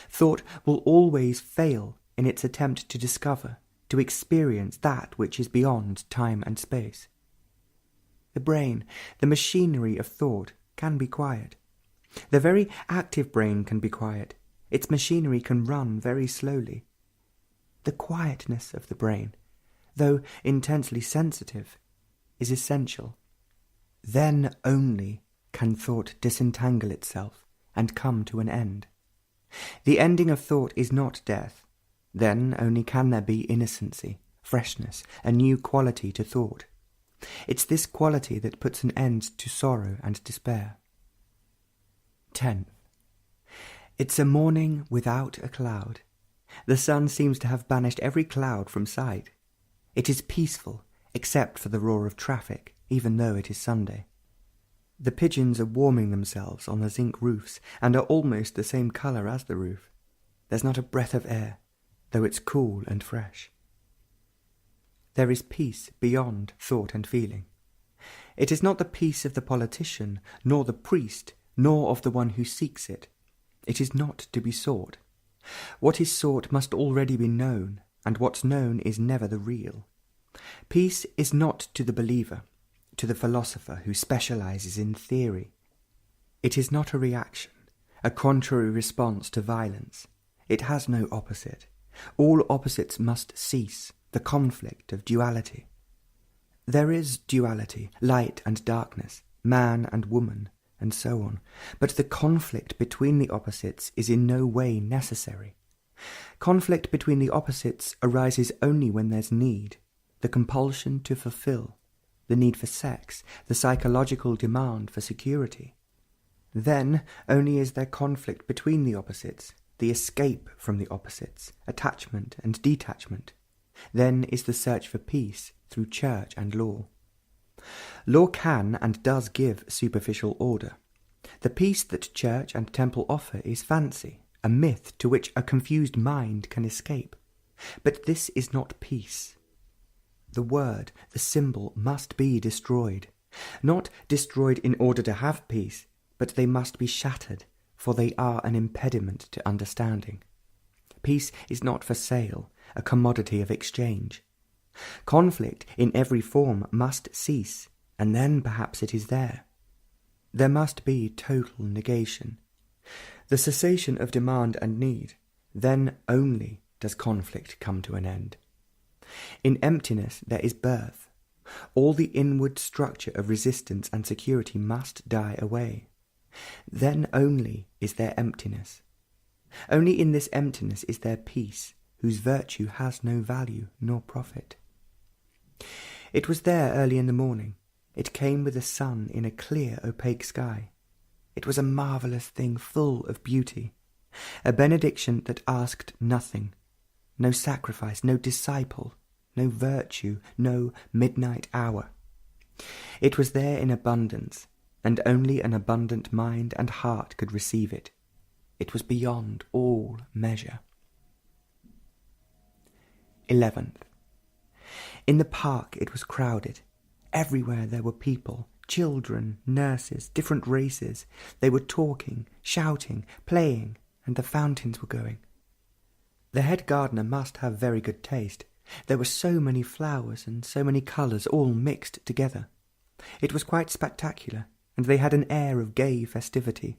Thought will always fail in its attempt to discover, to experience that which is beyond time and space. The brain, the machinery of thought, can be quiet. The very active brain can be quiet. Its machinery can run very slowly. The quietness of the brain, though intensely sensitive, is essential. Then only can thought disentangle itself and come to an end. The ending of thought is not death. Then only can there be innocency, freshness, a new quality to thought. It's this quality that puts an end to sorrow and despair. 10th. It's a morning without a cloud. The sun seems to have banished every cloud from sight. It is peaceful, except for the roar of traffic, even though it is Sunday. The pigeons are warming themselves on the zinc roofs, and are almost the same colour as the roof. There's not a breath of air, though it's cool and fresh. There is peace beyond thought and feeling. It is not the peace of the politician, nor the priest, nor of the one who seeks it. It is not to be sought. What is sought must already be known, and what's known is never the real. Peace is not to the believer, to the philosopher who specializes in theory. It is not a reaction, a contrary response to violence. It has no opposite. All opposites must cease, the conflict of duality. There is duality, light and darkness, man and woman, and so on, but the conflict between the opposites is in no way necessary. Conflict between the opposites arises only when there's need, the compulsion to fulfill, the need for sex, the psychological demand for security. Then only is there conflict between the opposites, the escape from the opposites, attachment and detachment. Then is the search for peace through church and law. Law can and does give superficial order. The peace that church and temple offer is fancy, a myth to which a confused mind can escape. But this is not peace. The word, the symbol, must be destroyed. Not destroyed in order to have peace, but they must be shattered, for they are an impediment to understanding. Peace is not for sale, a commodity of exchange. Conflict in every form must cease, and then perhaps it is there. There must be total negation. The cessation of demand and need, then only does conflict come to an end. In emptiness there is birth. All the inward structure of resistance and security must die away. Then only is there emptiness. Only in this emptiness is there peace, whose virtue has no value nor profit. It was there early in the morning. It came with the sun in a clear, opaque sky. It was a marvellous thing full of beauty, a benediction that asked nothing, no sacrifice, no disciple, no virtue, no midnight hour. It was there in abundance, and only an abundant mind and heart could receive it. It was beyond all measure. 11th. In the park it was crowded. Everywhere there were people, children, nurses, different races. They were talking, shouting, playing, and the fountains were going. The head gardener must have very good taste. There were so many flowers and so many colours all mixed together. It was quite spectacular, and they had an air of gay festivity.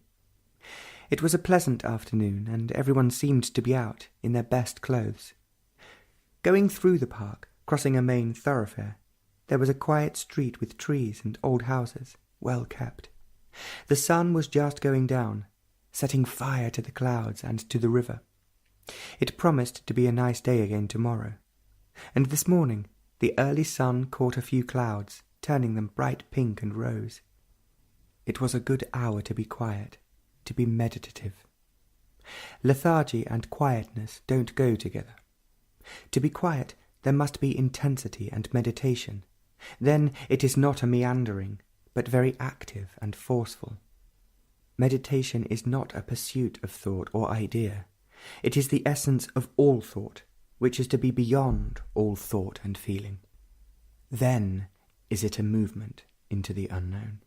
It was a pleasant afternoon, and everyone seemed to be out in their best clothes. Going through the park, crossing a main thoroughfare, there was a quiet street with trees and old houses, well kept. The sun was just going down, setting fire to the clouds and to the river. It promised to be a nice day again tomorrow, and this morning the early sun caught a few clouds, turning them bright pink and rose. It was a good hour to be quiet, to be meditative. Lethargy and quietness don't go together. To be quiet, there must be intensity and meditation. Then it is not a meandering, but very active and forceful. Meditation is not a pursuit of thought or idea. It is the essence of all thought, which is to be beyond all thought and feeling. Then is it a movement into the unknown.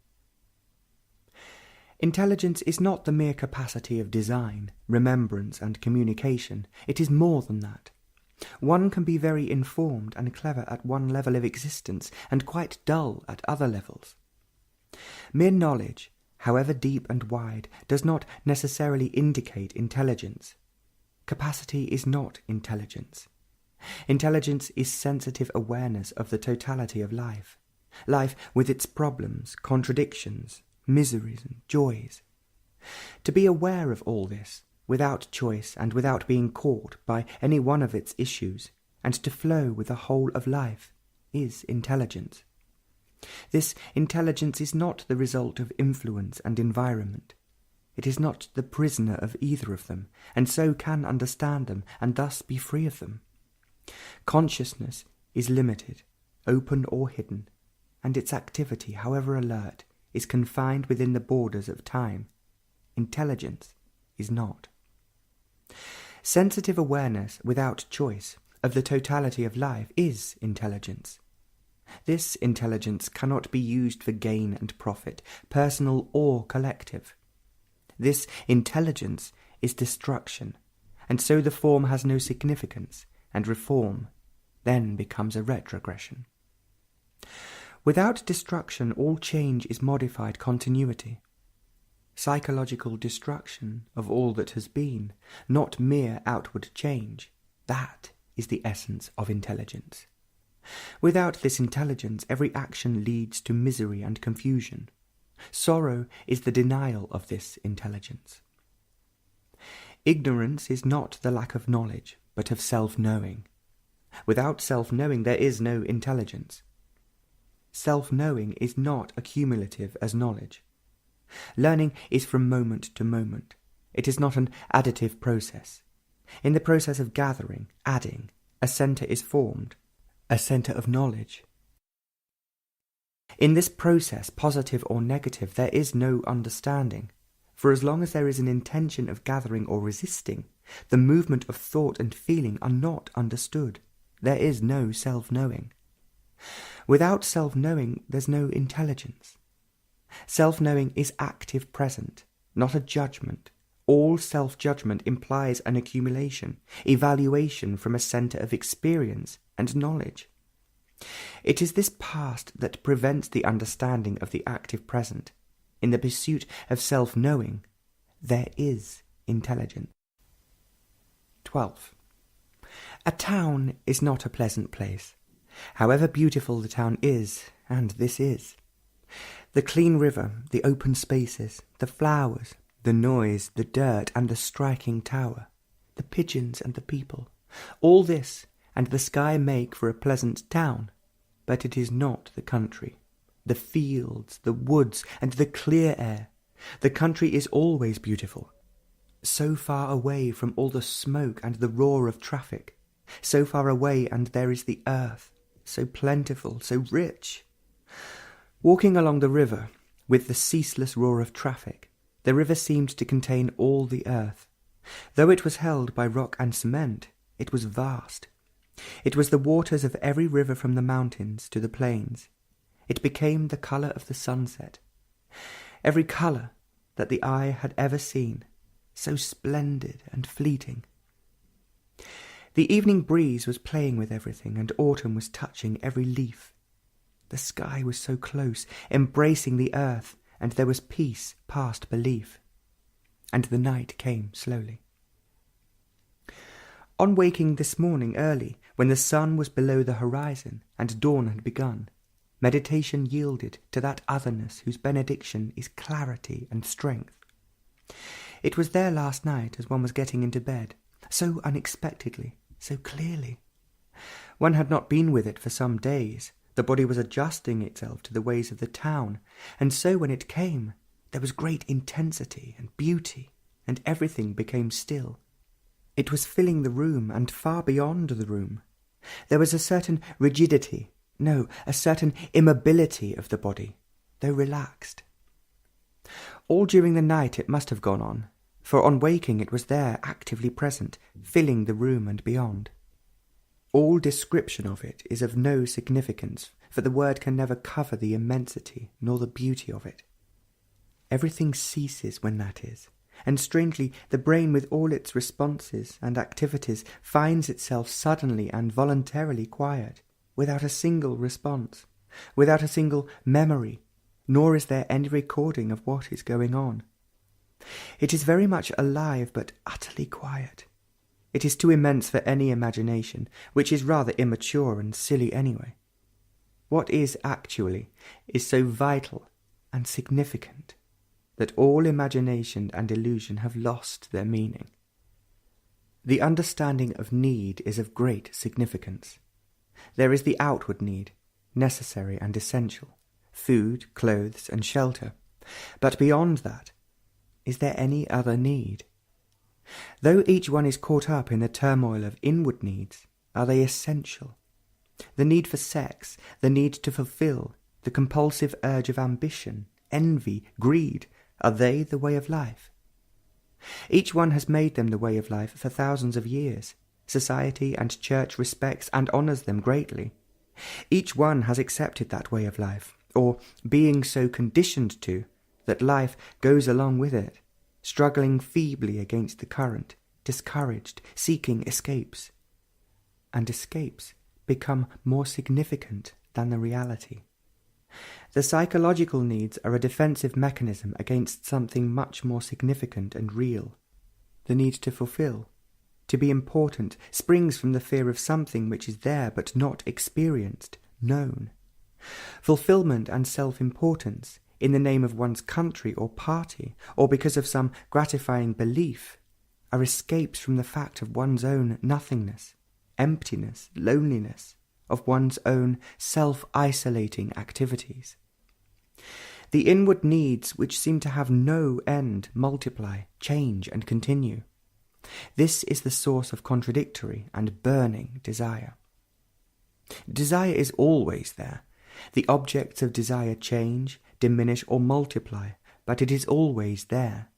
Intelligence is not the mere capacity of design, remembrance, and communication. It is more than that. One can be very informed and clever at one level of existence, and quite dull at other levels. Mere knowledge, however deep and wide, does not necessarily indicate intelligence. Capacity is not intelligence. Intelligence is sensitive awareness of the totality of life. Life with its problems, contradictions, miseries and joys. To be aware of all this, without choice and without being caught by any one of its issues, and to flow with the whole of life, is intelligence. This intelligence is not the result of influence and environment. It is not the prisoner of either of them, and so can understand them, and thus be free of them. Consciousness is limited, open or hidden, and its activity, however alert, is confined within the borders of time. Intelligence is not. Sensitive awareness without choice of the totality of life is intelligence. This intelligence cannot be used for gain and profit, personal or collective. This intelligence is destruction, and so the form has no significance, and reform then becomes a retrogression. Without destruction, all change is modified continuity. Psychological destruction of all that has been, not mere outward change, that is the essence of intelligence. Without this intelligence, every action leads to misery and confusion. Sorrow is the denial of this intelligence. Ignorance is not the lack of knowledge, but of self-knowing. Without self-knowing, there is no intelligence. Self-knowing is not accumulative as knowledge. Learning is from moment to moment. It is not an additive process. In the process of gathering, adding, a centre is formed, a centre of knowledge. In this process, positive or negative, there is no understanding, for as long as there is an intention of gathering or resisting, the movement of thought and feeling are not understood. There is no self-knowing. Without self-knowing, there's no intelligence. Self-knowing is active present, not a judgment. All self-judgment implies an accumulation, evaluation from a centre of experience and knowledge. It is this past that prevents the understanding of the active present. In the pursuit of self-knowing, there is intelligence. 12. A town is not a pleasant place, however beautiful the town is, and this is. The clean river, the open spaces, the flowers, the noise, the dirt, and the striking tower, the pigeons and the people, all this and the sky make for a pleasant town, but it is not the country. The fields, the woods, and the clear air. The country is always beautiful. So far away from all the smoke and the roar of traffic, so far away, and there is the earth, so plentiful, so rich. Walking along the river, with the ceaseless roar of traffic, the river seemed to contain all the earth. Though it was held by rock and cement, it was vast. It was the waters of every river from the mountains to the plains. It became the colour of the sunset. Every colour that the eye had ever seen, so splendid and fleeting. The evening breeze was playing with everything, and autumn was touching every leaf. The sky was so close, embracing the earth, and there was peace past belief. And the night came slowly. On waking this morning early, when the sun was below the horizon and dawn had begun, meditation yielded to that otherness whose benediction is clarity and strength. It was there last night as one was getting into bed, so unexpectedly, so clearly. One had not been with it for some days. The body was adjusting itself to the ways of the town, and so when it came, there was great intensity and beauty, and everything became still. It was filling the room and far beyond the room. There was a certain rigidity, no, a certain immobility of the body, though relaxed. All during the night it must have gone on, for on waking it was there, actively present, filling the room and beyond. All description of it is of no significance, for the word can never cover the immensity nor the beauty of it. Everything ceases when that is, and strangely the brain with all its responses and activities finds itself suddenly and voluntarily quiet, without a single response, without a single memory, nor is there any recording of what is going on. It is very much alive but utterly quiet. It is too immense for any imagination, which is rather immature and silly anyway. What is actually is so vital and significant that all imagination and illusion have lost their meaning. The understanding of need is of great significance. There is the outward need, necessary and essential, food, clothes, and shelter. But beyond that, is there any other need? Though each one is caught up in the turmoil of inward needs, are they essential? The need for sex, the need to fulfill, the compulsive urge of ambition, envy, greed, are they the way of life? Each one has made them the way of life for thousands of years. Society and church respects and honours them greatly. Each one has accepted that way of life, or being so conditioned to, that life goes along with it, struggling feebly against the current, discouraged, seeking escapes. And escapes become more significant than the reality. The psychological needs are a defensive mechanism against something much more significant and real. The need to fulfill, to be important, springs from the fear of something which is there but not experienced, known. Fulfillment and self-importance, in the name of one's country or party, or because of some gratifying belief, are escapes from the fact of one's own nothingness, emptiness, loneliness, of one's own self-isolating activities. The inward needs which seem to have no end multiply, change, and continue. This is the source of contradictory and burning desire. Desire is always there. The objects of desire change, diminish, or multiply, but it is always there.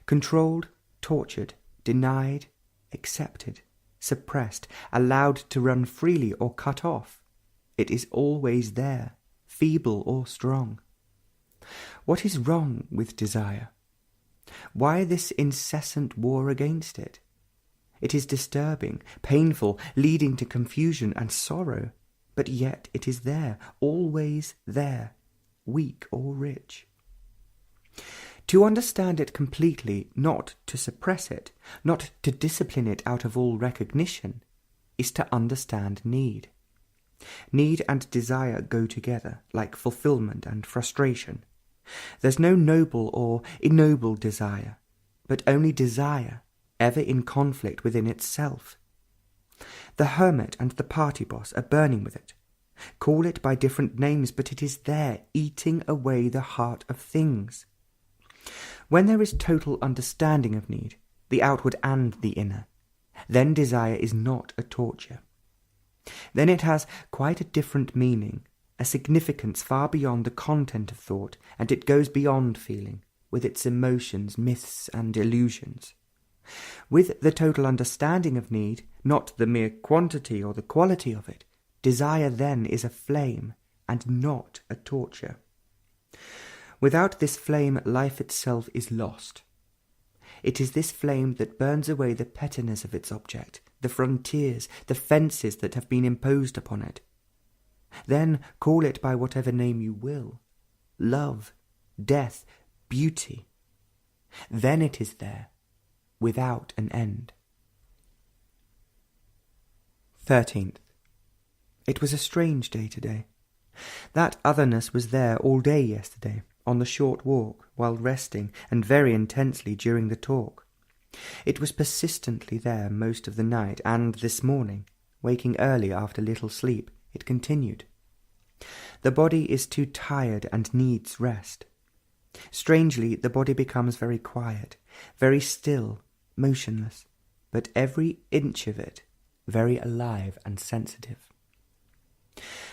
Controlled, tortured, denied, accepted, suppressed, allowed to run freely or cut off, it is always there, feeble or strong. What is wrong with desire? Why this incessant war against it? It is disturbing, painful, leading to confusion and sorrow, but yet it is there, always there, weak or rich. To understand it completely, not to suppress it, not to discipline it out of all recognition, is to understand need. Need and desire go together, like fulfillment and frustration. There's no noble or ignoble desire, but only desire, ever in conflict within itself. The hermit and the party boss are burning with it. Call it by different names, but it is there, eating away the heart of things. When there is total understanding of need, the outward and the inner, then desire is not a torture. Then it has quite a different meaning, a significance far beyond the content of thought, and it goes beyond feeling, with its emotions, myths, and illusions. With the total understanding of need, not the mere quantity or the quality of it, desire then is a flame, and not a torture. Without this flame, life itself is lost. It is this flame that burns away the pettiness of its object, the frontiers, the fences that have been imposed upon it. Then call it by whatever name you will, love, death, beauty. Then it is there, without an end. 13th. It was a strange day today. That otherness was there all day yesterday, on the short walk, while resting, and very intensely during the talk. It was persistently there most of the night, and this morning, waking early after little sleep, it continued. The body is too tired and needs rest. Strangely, the body becomes very quiet, very still, motionless, but every inch of it very alive and sensitive.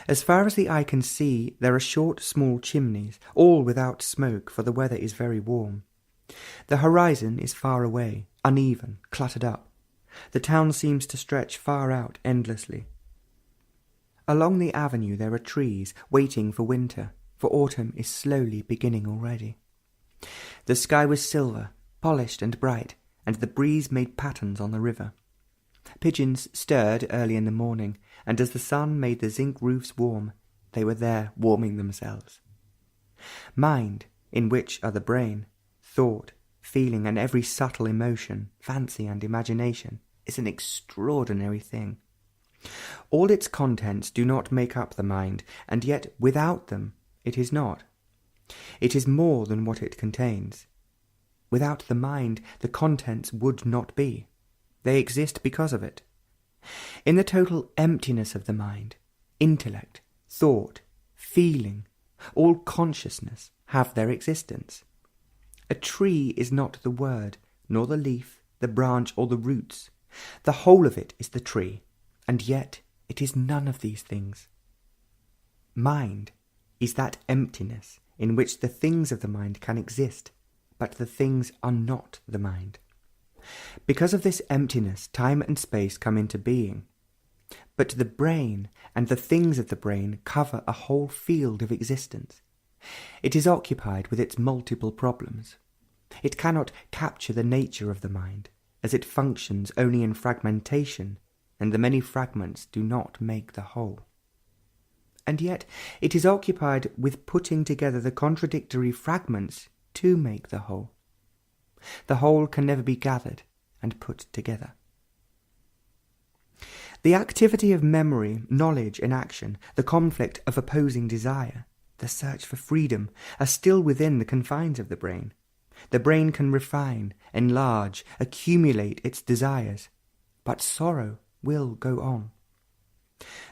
As far as the eye can see, there are short, small chimneys, all without smoke, for the weather is very warm. The horizon is far away, uneven, cluttered up. The town seems to stretch far out endlessly. Along the avenue there are trees, waiting for winter, for autumn is slowly beginning already. The sky was silver, polished and bright, and the breeze made patterns on the river. Pigeons stirred early in the morning, and as the sun made the zinc roofs warm, they were there warming themselves. Mind, in which are the brain, thought, feeling, and every subtle emotion, fancy and imagination, is an extraordinary thing. All its contents do not make up the mind, and yet without them it is not. It is more than what it contains. Without the mind, the contents would not be. They exist because of it. In the total emptiness of the mind, intellect, thought, feeling, all consciousness have their existence. A tree is not the word, nor the leaf, the branch, or the roots. The whole of it is the tree, and yet it is none of these things. Mind is that emptiness in which the things of the mind can exist, but the things are not the mind. Because of this emptiness, time and space come into being. But the brain and the things of the brain cover a whole field of existence. It is occupied with its multiple problems. It cannot capture the nature of the mind, as it functions only in fragmentation, and the many fragments do not make the whole. And yet it is occupied with putting together the contradictory fragments to make the whole. The whole can never be gathered and put together. The activity of memory, knowledge, and action, the conflict of opposing desire, the search for freedom, are still within the confines of the brain. The brain can refine, enlarge, accumulate its desires, but sorrow will go on.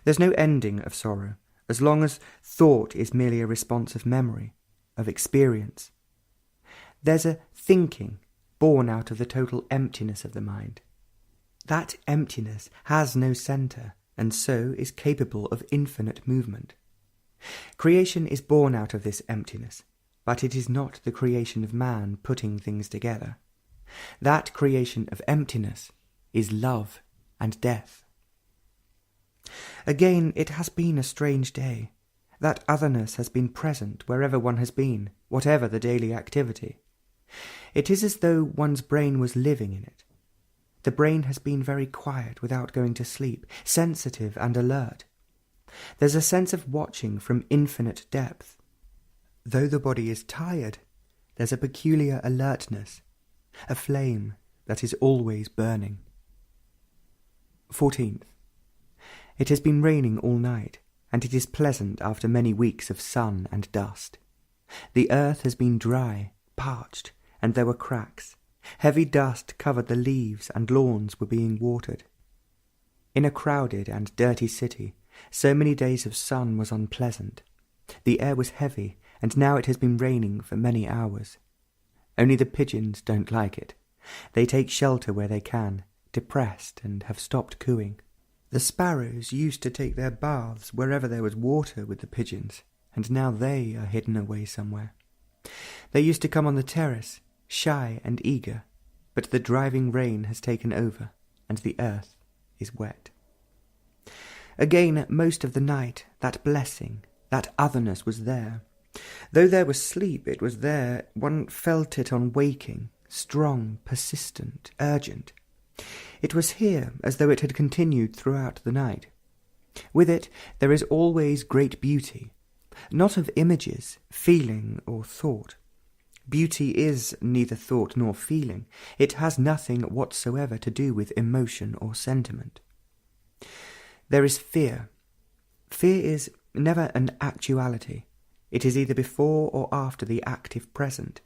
There's no ending of sorrow, as long as thought is merely a response of memory, of experience. There's a thinking born out of the total emptiness of the mind. That emptiness has no centre, and so is capable of infinite movement. Creation is born out of this emptiness, but it is not the creation of man putting things together. That creation of emptiness is love and death. Again, it has been a strange day. That otherness has been present wherever one has been, whatever the daily activity. It is as though one's brain was living in it. The brain has been very quiet without going to sleep, sensitive and alert. There's a sense of watching from infinite depth. Though the body is tired, there's a peculiar alertness, a flame that is always burning. 14th. It has been raining all night, and it is pleasant after many weeks of sun and dust. The earth has been dry, parched, and there were cracks. Heavy dust covered the leaves, and lawns were being watered. In a crowded and dirty city, so many days of sun was unpleasant. The air was heavy, and now it has been raining for many hours. Only the pigeons don't like it. They take shelter where they can, depressed, and have stopped cooing. The sparrows used to take their baths wherever there was water with the pigeons, and now they are hidden away somewhere. They used to come on the terrace, shy and eager, but the driving rain has taken over, and the earth is wet. Again, most of the night, that blessing, that otherness was there. Though there was sleep, it was there. One felt it on waking, strong, persistent, urgent. It was here as though it had continued throughout the night. With it there is always great beauty, not of images, feeling, or thought. Beauty is neither thought nor feeling. It has nothing whatsoever to do with emotion or sentiment. There is fear. Fear is never an actuality. It is either before or after the active present.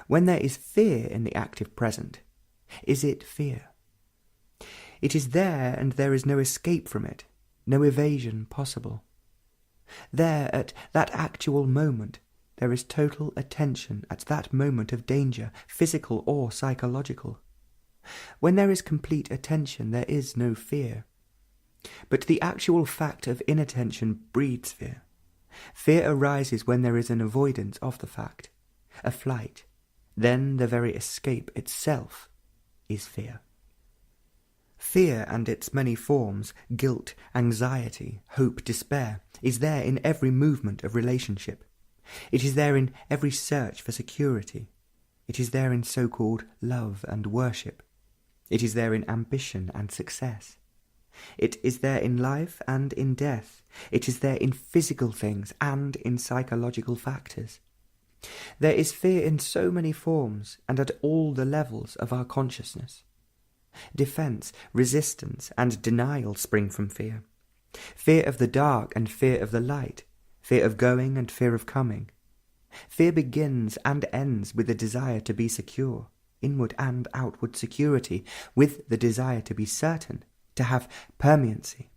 When there is fear in the active present, is it fear? It is there, and there is no escape from it, no evasion possible. There, at that actual moment, there is total attention at that moment of danger, physical or psychological. When there is complete attention, there is no fear. But the actual fact of inattention breeds fear. Fear arises when there is an avoidance of the fact, a flight. Then the very escape itself is fear. Fear and its many forms, guilt, anxiety, hope, despair, is there in every movement of relationship. It is there in every search for security. It is there in so-called love and worship. It is there in ambition and success. It is there in life and in death. It is there in physical things and in psychological factors. There is fear in so many forms and at all the levels of our consciousness. Defense, resistance, and denial spring from fear. Fear of the dark and fear of the light, fear of going and fear of coming. Fear begins and ends with the desire to be secure, inward and outward security, with the desire to be certain, to have permanency.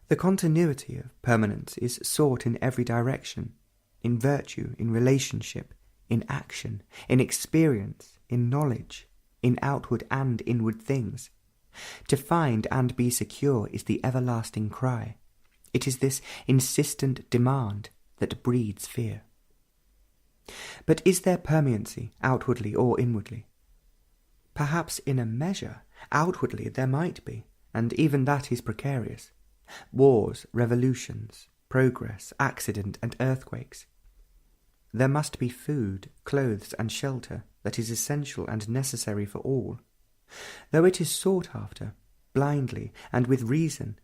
The continuity of permanence is sought in every direction, in virtue, in relationship, in action, in experience, in knowledge, in outward and inward things. To find and be secure is the everlasting cry. It is this insistent demand that breeds fear. But is there permanency, outwardly or inwardly? Perhaps in a measure, outwardly there might be, and even that is precarious. Wars, revolutions, progress, accident, and earthquakes. There must be food, clothes, and shelter that is essential and necessary for all. Though it is sought after, blindly and with reason,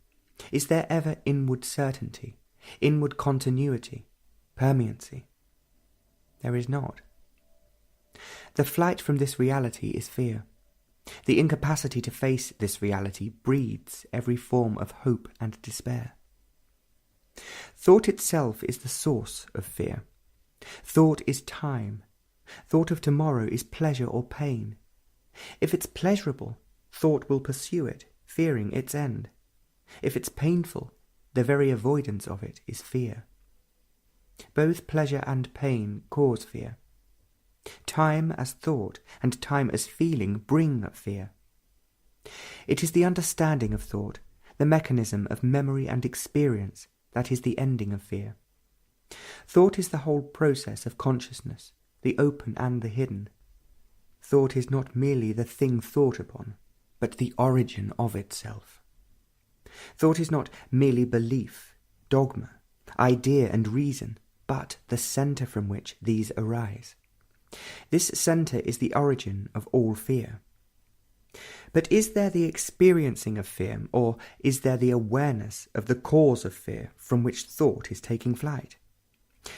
is there ever inward certainty, inward continuity, permanency? There is not. The flight from this reality is fear. The incapacity to face this reality breeds every form of hope and despair. Thought itself is the source of fear. Thought is time. Thought of tomorrow is pleasure or pain. If it's pleasurable, thought will pursue it, fearing its end. If it's painful, the very avoidance of it is fear. Both pleasure and pain cause fear. Time as thought and time as feeling bring fear. It is the understanding of thought, the mechanism of memory and experience, that is the ending of fear. Thought is the whole process of consciousness, the open and the hidden. Thought is not merely the thing thought upon, but the origin of itself. Thought is not merely belief, dogma, idea and reason, but the centre from which these arise. This centre is the origin of all fear. But is there the experiencing of fear, or is there the awareness of the cause of fear from which thought is taking flight?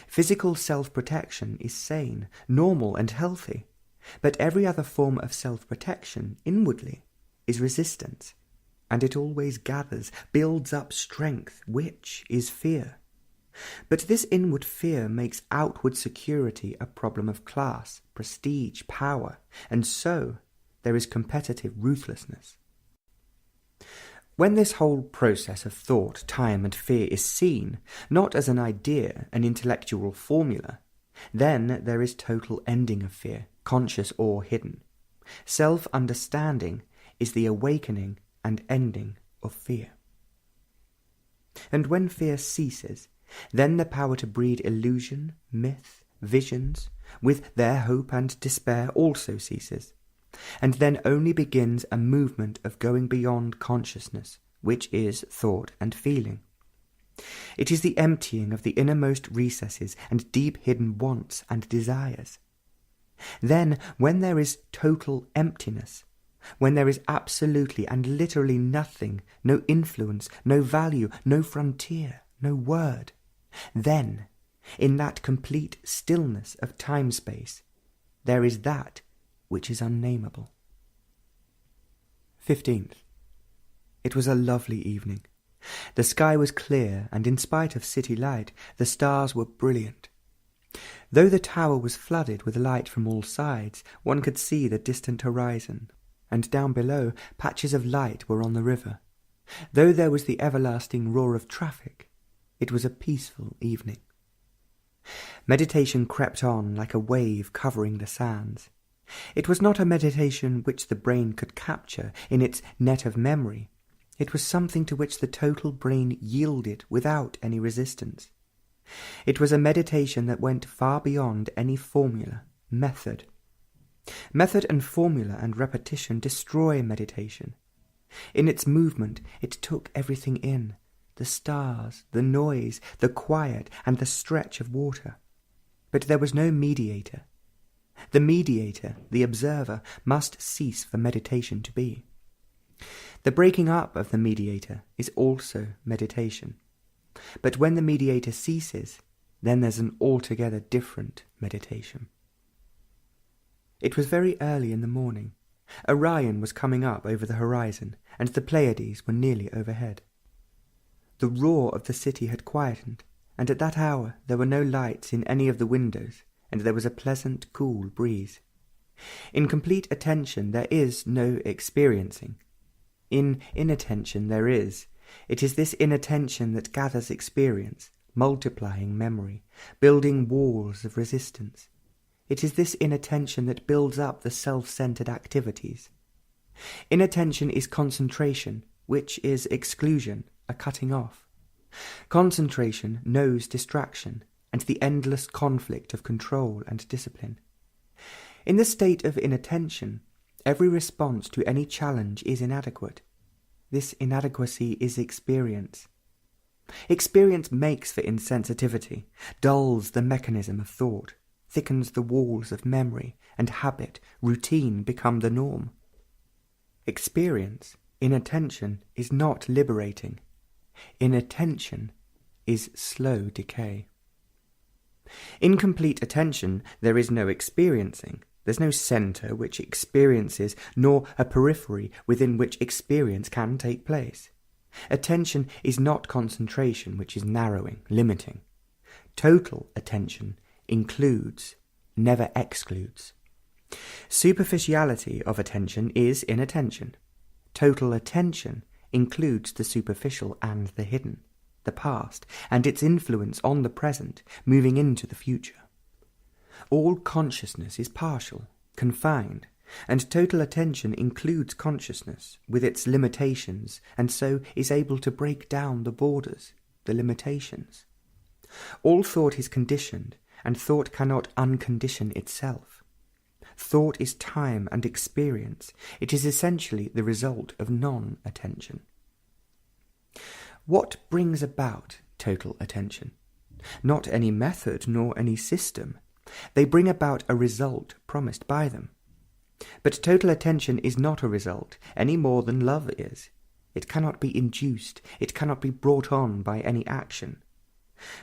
Physical self-protection is sane, normal and healthy, but every other form of self-protection inwardly is resistance, and it always gathers, builds up strength, which is fear. But this inward fear makes outward security a problem of class, prestige, power, and so there is competitive ruthlessness. When this whole process of thought, time, and fear is seen, not as an idea, an intellectual formula, then there is total ending of fear, conscious or hidden. Self-understanding is the awakening and ending of fear. And when fear ceases, then the power to breed illusion, myth, visions, with their hope and despair also ceases, and then only begins a movement of going beyond consciousness, which is thought and feeling. It is the emptying of the innermost recesses and deep-hidden wants and desires. Then, when there is total emptiness, when there is absolutely and literally nothing, no influence, no value, no frontier, no word, then, in that complete stillness of time-space, there is that which is unnameable. 15th. It was a lovely evening. The sky was clear, and in spite of city light, the stars were brilliant. Though the tower was flooded with light from all sides, one could see the distant horizon, and down below patches of light were on the river. Though there was the everlasting roar of traffic, it was a peaceful evening. Meditation crept on like a wave covering the sands. It was not a meditation which the brain could capture in its net of memory. It was something to which the total brain yielded without any resistance. It was a meditation that went far beyond any formula, method. Method and formula and repetition destroy meditation. In its movement it took everything in, the stars, the noise, the quiet, and the stretch of water. But there was no mediator. The mediator, the observer, must cease for meditation to be. The breaking up of the mediator is also meditation. But when the mediator ceases, then there's an altogether different meditation. It was very early in the morning. Orion was coming up over the horizon, and the Pleiades were nearly overhead. The roar of the city had quietened, and at that hour there were no lights in any of the windows, and there was a pleasant, cool breeze. In complete attention there is no experiencing. In inattention there is. It is this inattention that gathers experience, multiplying memory, building walls of resistance. It is this inattention that builds up the self-centered activities. Inattention is concentration, which is exclusion, a cutting off. Concentration knows distraction and the endless conflict of control and discipline. In the state of inattention, every response to any challenge is inadequate. This inadequacy is experience. Experience makes for insensitivity, dulls the mechanism of thought, thickens the walls of memory, and habit, routine become the norm. Experience, inattention, is not liberating. Inattention is slow decay. In complete attention, there is no experiencing. There's no centre which experiences, nor a periphery within which experience can take place. Attention is not concentration, which is narrowing, limiting. Total attention includes, never excludes. Superficiality of attention is inattention. Total attention includes the superficial and the hidden, the past, and its influence on the present, moving into the future. All consciousness is partial, confined, and total attention includes consciousness with its limitations, and so is able to break down the borders, the limitations. All thought is conditioned, and thought cannot uncondition itself. Thought is time and experience. It is essentially the result of non-attention. What brings about total attention? Not any method nor any system. They bring about a result promised by them. But total attention is not a result, any more than love is. It cannot be induced, it cannot be brought on by any action.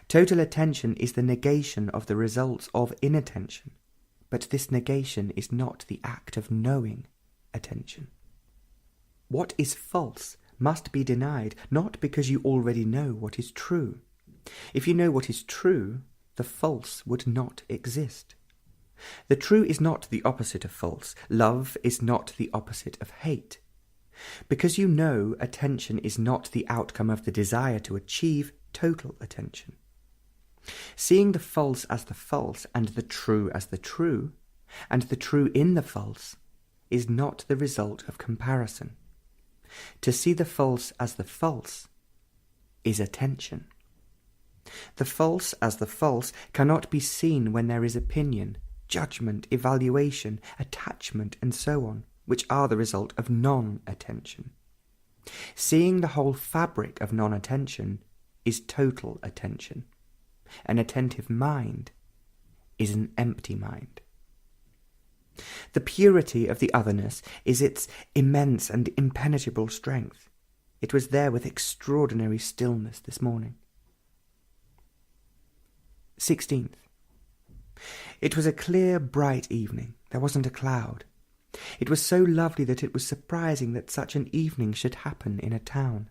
Total attention is the negation of the results of inattention, but this negation is not the act of knowing attention. What is false must be denied, not because you already know what is true. If you know what is true, the false would not exist. The true is not the opposite of false. Love is not the opposite of hate. Because you know attention is not the outcome of the desire to achieve total attention. Seeing the false as the false and the true as the true, and the true in the false, is not the result of comparison. To see the false as the false is attention. The false as the false cannot be seen when there is opinion, judgment, evaluation, attachment, and so on, which are the result of non-attention. Seeing the whole fabric of non-attention is total attention. An attentive mind is an empty mind. The purity of the otherness is its immense and impenetrable strength. It was there with extraordinary stillness this morning. 16th. It was a clear, bright evening. There wasn't a cloud. It was so lovely that it was surprising that such an evening should happen in a town.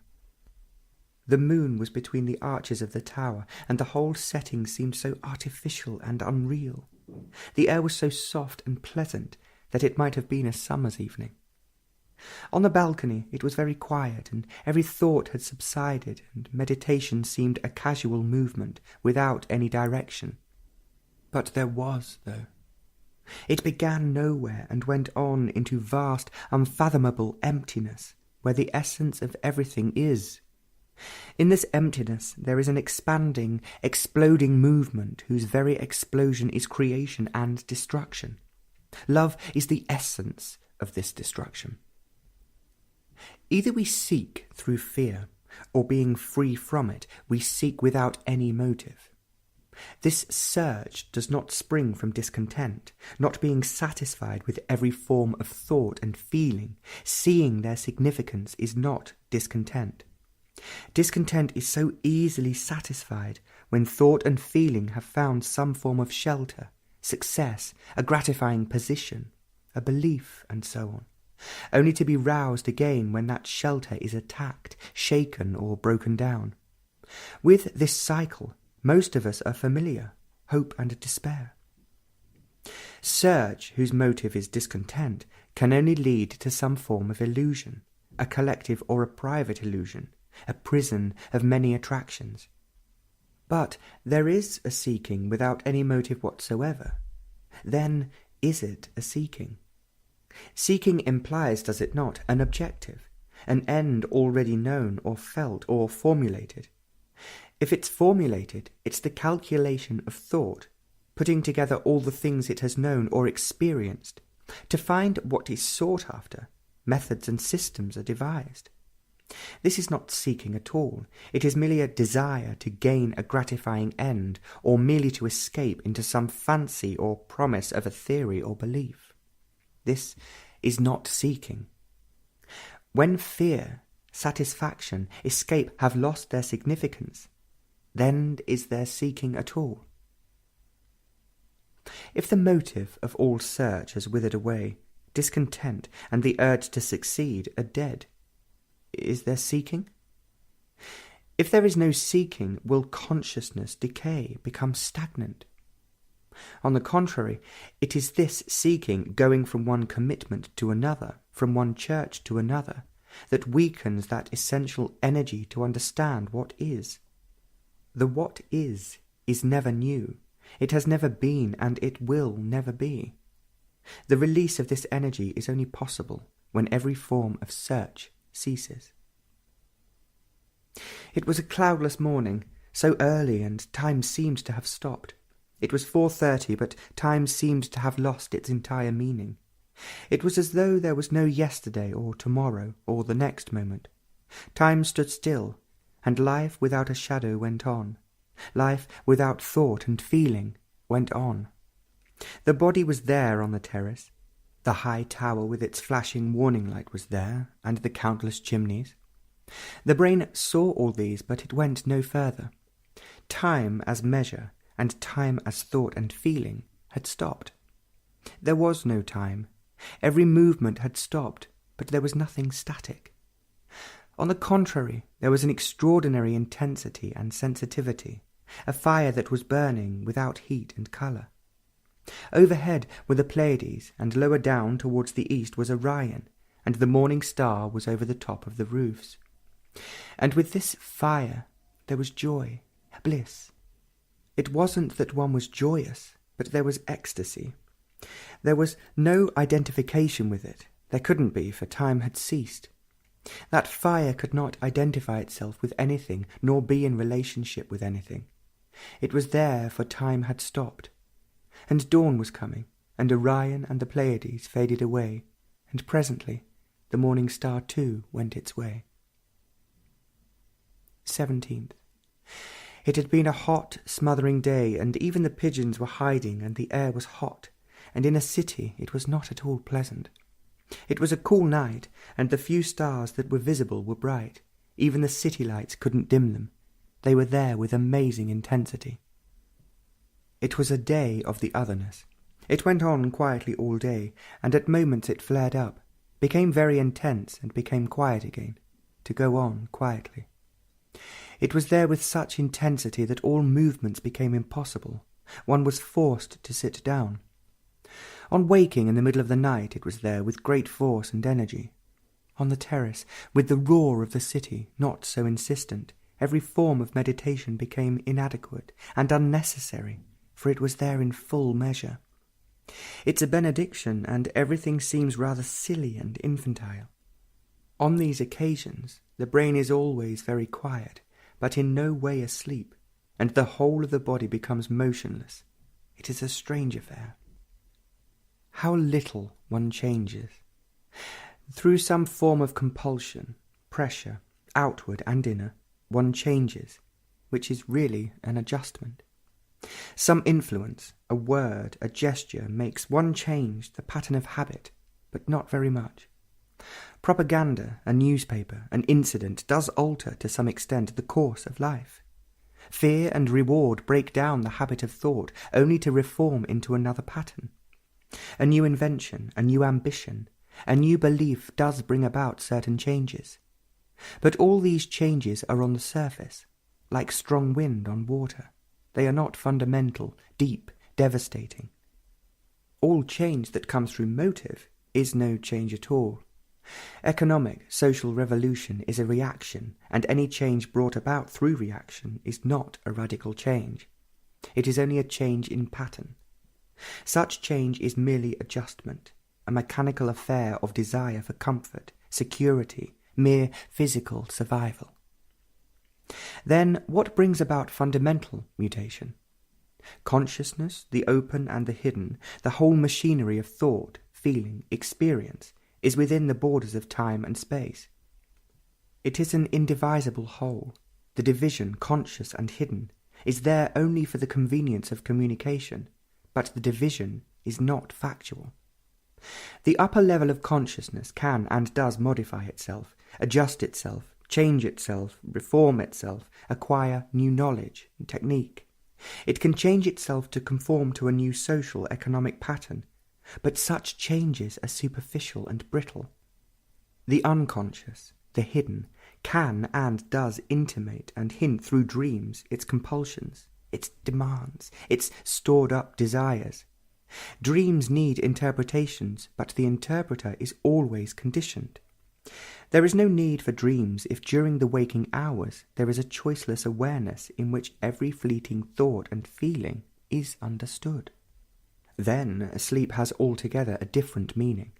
The moon was between the arches of the tower, and the whole setting seemed so artificial and unreal. The air was so soft and pleasant that it might have been a summer's evening. On the balcony it was very quiet, and every thought had subsided, and meditation seemed a casual movement, without any direction. But there was, though. It began nowhere and went on into vast, unfathomable emptiness, where the essence of everything is. In this emptiness there is an expanding, exploding movement whose very explosion is creation and destruction. Love is the essence of this destruction. Either we seek through fear, or being free from it, we seek without any motive. This surge does not spring from discontent, not being satisfied with every form of thought and feeling. Seeing their significance is not discontent. Discontent is so easily satisfied when thought and feeling have found some form of shelter, success, a gratifying position, a belief, and so on, only to be roused again when that shelter is attacked, shaken, or broken down. With this cycle, most of us are familiar, hope and despair. Surge, whose motive is discontent, can only lead to some form of illusion, a collective or a private illusion, a prison of many attractions. But there is a seeking without any motive whatsoever. Then is it a seeking? Seeking implies, does it not, an objective, an end already known or felt or formulated. If it's formulated, it's the calculation of thought, putting together all the things it has known or experienced. To find what is sought after, methods and systems are devised. This is not seeking at all. It is merely a desire to gain a gratifying end, or merely to escape into some fancy or promise of a theory or belief. This is not seeking. When fear, satisfaction, escape have lost their significance, then is there seeking at all? If the motive of all search has withered away, discontent and the urge to succeed are dead, is there seeking? If there is no seeking, will consciousness decay, become stagnant? On the contrary, it is this seeking, going from one commitment to another, from one church to another, that weakens that essential energy to understand what is. The what is never new. It has never been, and it will never be. The release of this energy is only possible when every form of search ceases. It was a cloudless morning, so early, and time seemed to have stopped. It was 4:30, but time seemed to have lost its entire meaning. It was as though there was no yesterday or tomorrow or the next moment. Time stood still, and life without a shadow went on. Life without thought and feeling went on. The body was there on the terrace. The high tower with its flashing warning light was there, and the countless chimneys. The brain saw all these, but it went no further. Time as measure, and time as thought and feeling, had stopped. There was no time. Every movement had stopped, but there was nothing static. On the contrary, there was an extraordinary intensity and sensitivity, a fire that was burning without heat and colour. Overhead were the Pleiades, and lower down towards the east was Orion, and the morning star was over the top of the roofs. And with this fire there was joy, bliss. It wasn't that one was joyous, but there was ecstasy. There was no identification with it. There couldn't be, for time had ceased. That fire could not identify itself with anything, nor be in relationship with anything. It was there, for time had stopped. And dawn was coming, and Orion and the Pleiades faded away, and presently the morning star too went its way. 17th. It had been a hot, smothering day, and even the pigeons were hiding, and the air was hot, and in a city it was not at all pleasant. It was a cool night, and the few stars that were visible were bright. Even the city lights couldn't dim them. They were there with amazing intensity. It was a day of the otherness. It went on quietly all day, and at moments it flared up, became very intense, and became quiet again, to go on quietly. It was there with such intensity that all movements became impossible. One was forced to sit down. On waking in the middle of the night it was there with great force and energy. On the terrace, with the roar of the city, not so insistent, every form of meditation became inadequate and unnecessary, for it was there in full measure. It's a benediction, and everything seems rather silly and infantile. On these occasions the brain is always very quiet, but in no way asleep, and the whole of the body becomes motionless. It is a strange affair. How little one changes. Through some form of compulsion, pressure, outward and inner, one changes, which is really an adjustment. Some influence, a word, a gesture, makes one change the pattern of habit, but not very much. Propaganda, a newspaper, an incident does alter to some extent the course of life. Fear and reward break down the habit of thought, only to reform into another pattern. A new invention, a new ambition, a new belief does bring about certain changes. But all these changes are on the surface, like strong wind on water. They are not fundamental, deep, devastating. All change that comes through motive is no change at all. Economic, social revolution is a reaction, and any change brought about through reaction is not a radical change. It is only a change in pattern. Such change is merely adjustment, a mechanical affair of desire for comfort, security, mere physical survival. Then what brings about fundamental mutation? Consciousness, the open and the hidden, the whole machinery of thought, feeling, experience, is within the borders of time and space. It is an indivisible whole. The division, conscious and hidden, is there only for the convenience of communication, but the division is not factual. The upper level of consciousness can and does modify itself, adjust itself, change itself, reform itself, acquire new knowledge and technique. It can change itself to conform to a new social economic pattern, but such changes are superficial and brittle. The unconscious, the hidden, can and does intimate and hint through dreams its compulsions, its demands, its stored-up desires. Dreams need interpretations, but the interpreter is always conditioned. There is no need for dreams if during the waking hours there is a choiceless awareness in which every fleeting thought and feeling is understood. Then sleep has altogether a different meaning.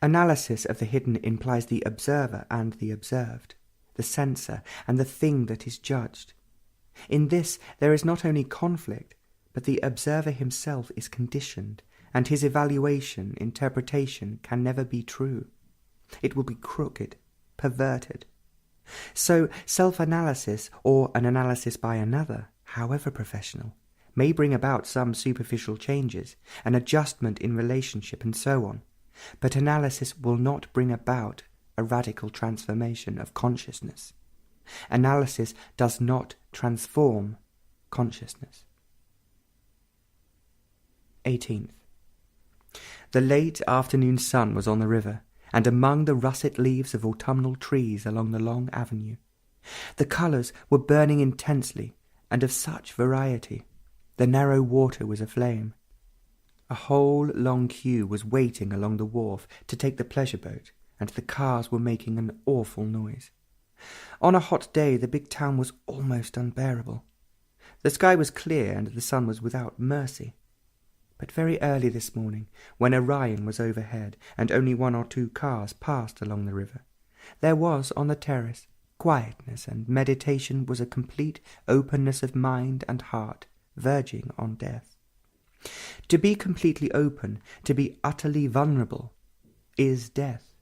Analysis of the hidden implies the observer and the observed, the censor and the thing that is judged. In this there is not only conflict, but the observer himself is conditioned, and his evaluation, interpretation can never be true. It will be crooked, perverted. So self-analysis, or an analysis by another, however professional, may bring about some superficial changes, an adjustment in relationship and so on, but analysis will not bring about a radical transformation of consciousness. Analysis does not transform consciousness. 18th. The late afternoon sun was on the river, and among the russet leaves of autumnal trees along the long avenue. The colours were burning intensely, and of such variety. The narrow water was aflame. A whole long queue was waiting along the wharf to take the pleasure boat, and the cars were making an awful noise. On a hot day the big town was almost unbearable. The sky was clear and the sun was without mercy. But very early this morning, when Orion was overhead and only 1 or 2 cars passed along the river, There was on the terrace quietness, and meditation was a complete openness of mind and heart, verging on death. To be completely open, to be utterly vulnerable, is death.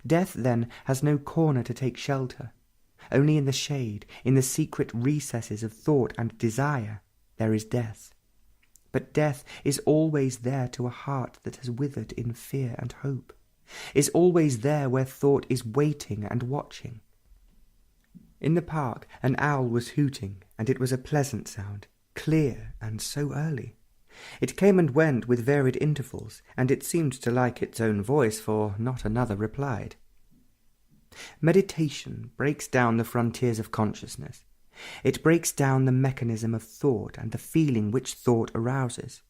Death, then, has no corner to take shelter. Only in the shade, in the secret recesses of thought and desire, there is death. But death is always there to a heart that has withered in fear and hope, is always there where thought is waiting and watching. In the park an owl was hooting, and it was a pleasant sound, clear and so early. It came and went with varied intervals, and it seemed to like its own voice, for not another replied. Meditation breaks down the frontiers of consciousness. It breaks down the mechanism of thought and the feeling which thought arouses.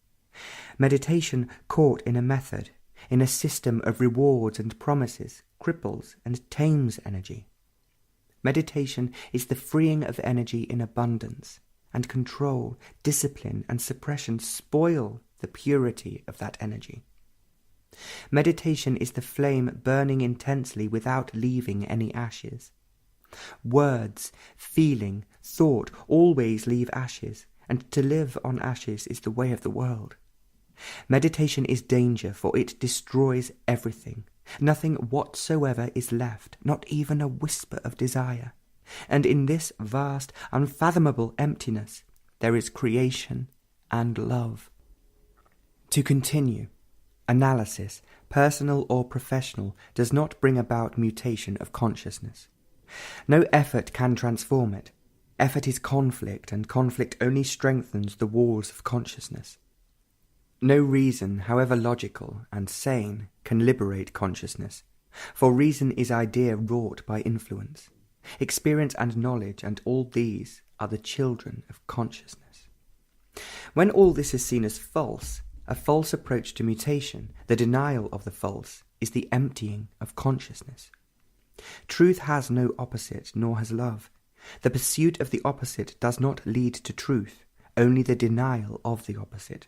Meditation, caught in a method, in a system of rewards and promises, cripples and tames energy. Meditation is the freeing of energy in abundance, and control, discipline, and suppression spoil the purity of that energy. Meditation is the flame burning intensely without leaving any ashes. Words, feeling, thought always leave ashes, and to live on ashes is the way of the world. Meditation is danger, for it destroys everything. Nothing whatsoever is left, not even a whisper of desire. And in this vast, unfathomable emptiness, there is creation and love. To continue, analysis, personal or professional, does not bring about mutation of consciousness. No effort can transform it. Effort is conflict, and conflict only strengthens the walls of consciousness. No reason, however logical and sane, can liberate consciousness, for reason is idea wrought by influence. Experience and knowledge, and all these are the children of consciousness. When all this is seen as false, a false approach to mutation, the denial of the false, is the emptying of consciousness. Truth has no opposite, nor has love. The pursuit of the opposite does not lead to truth, only the denial of the opposite.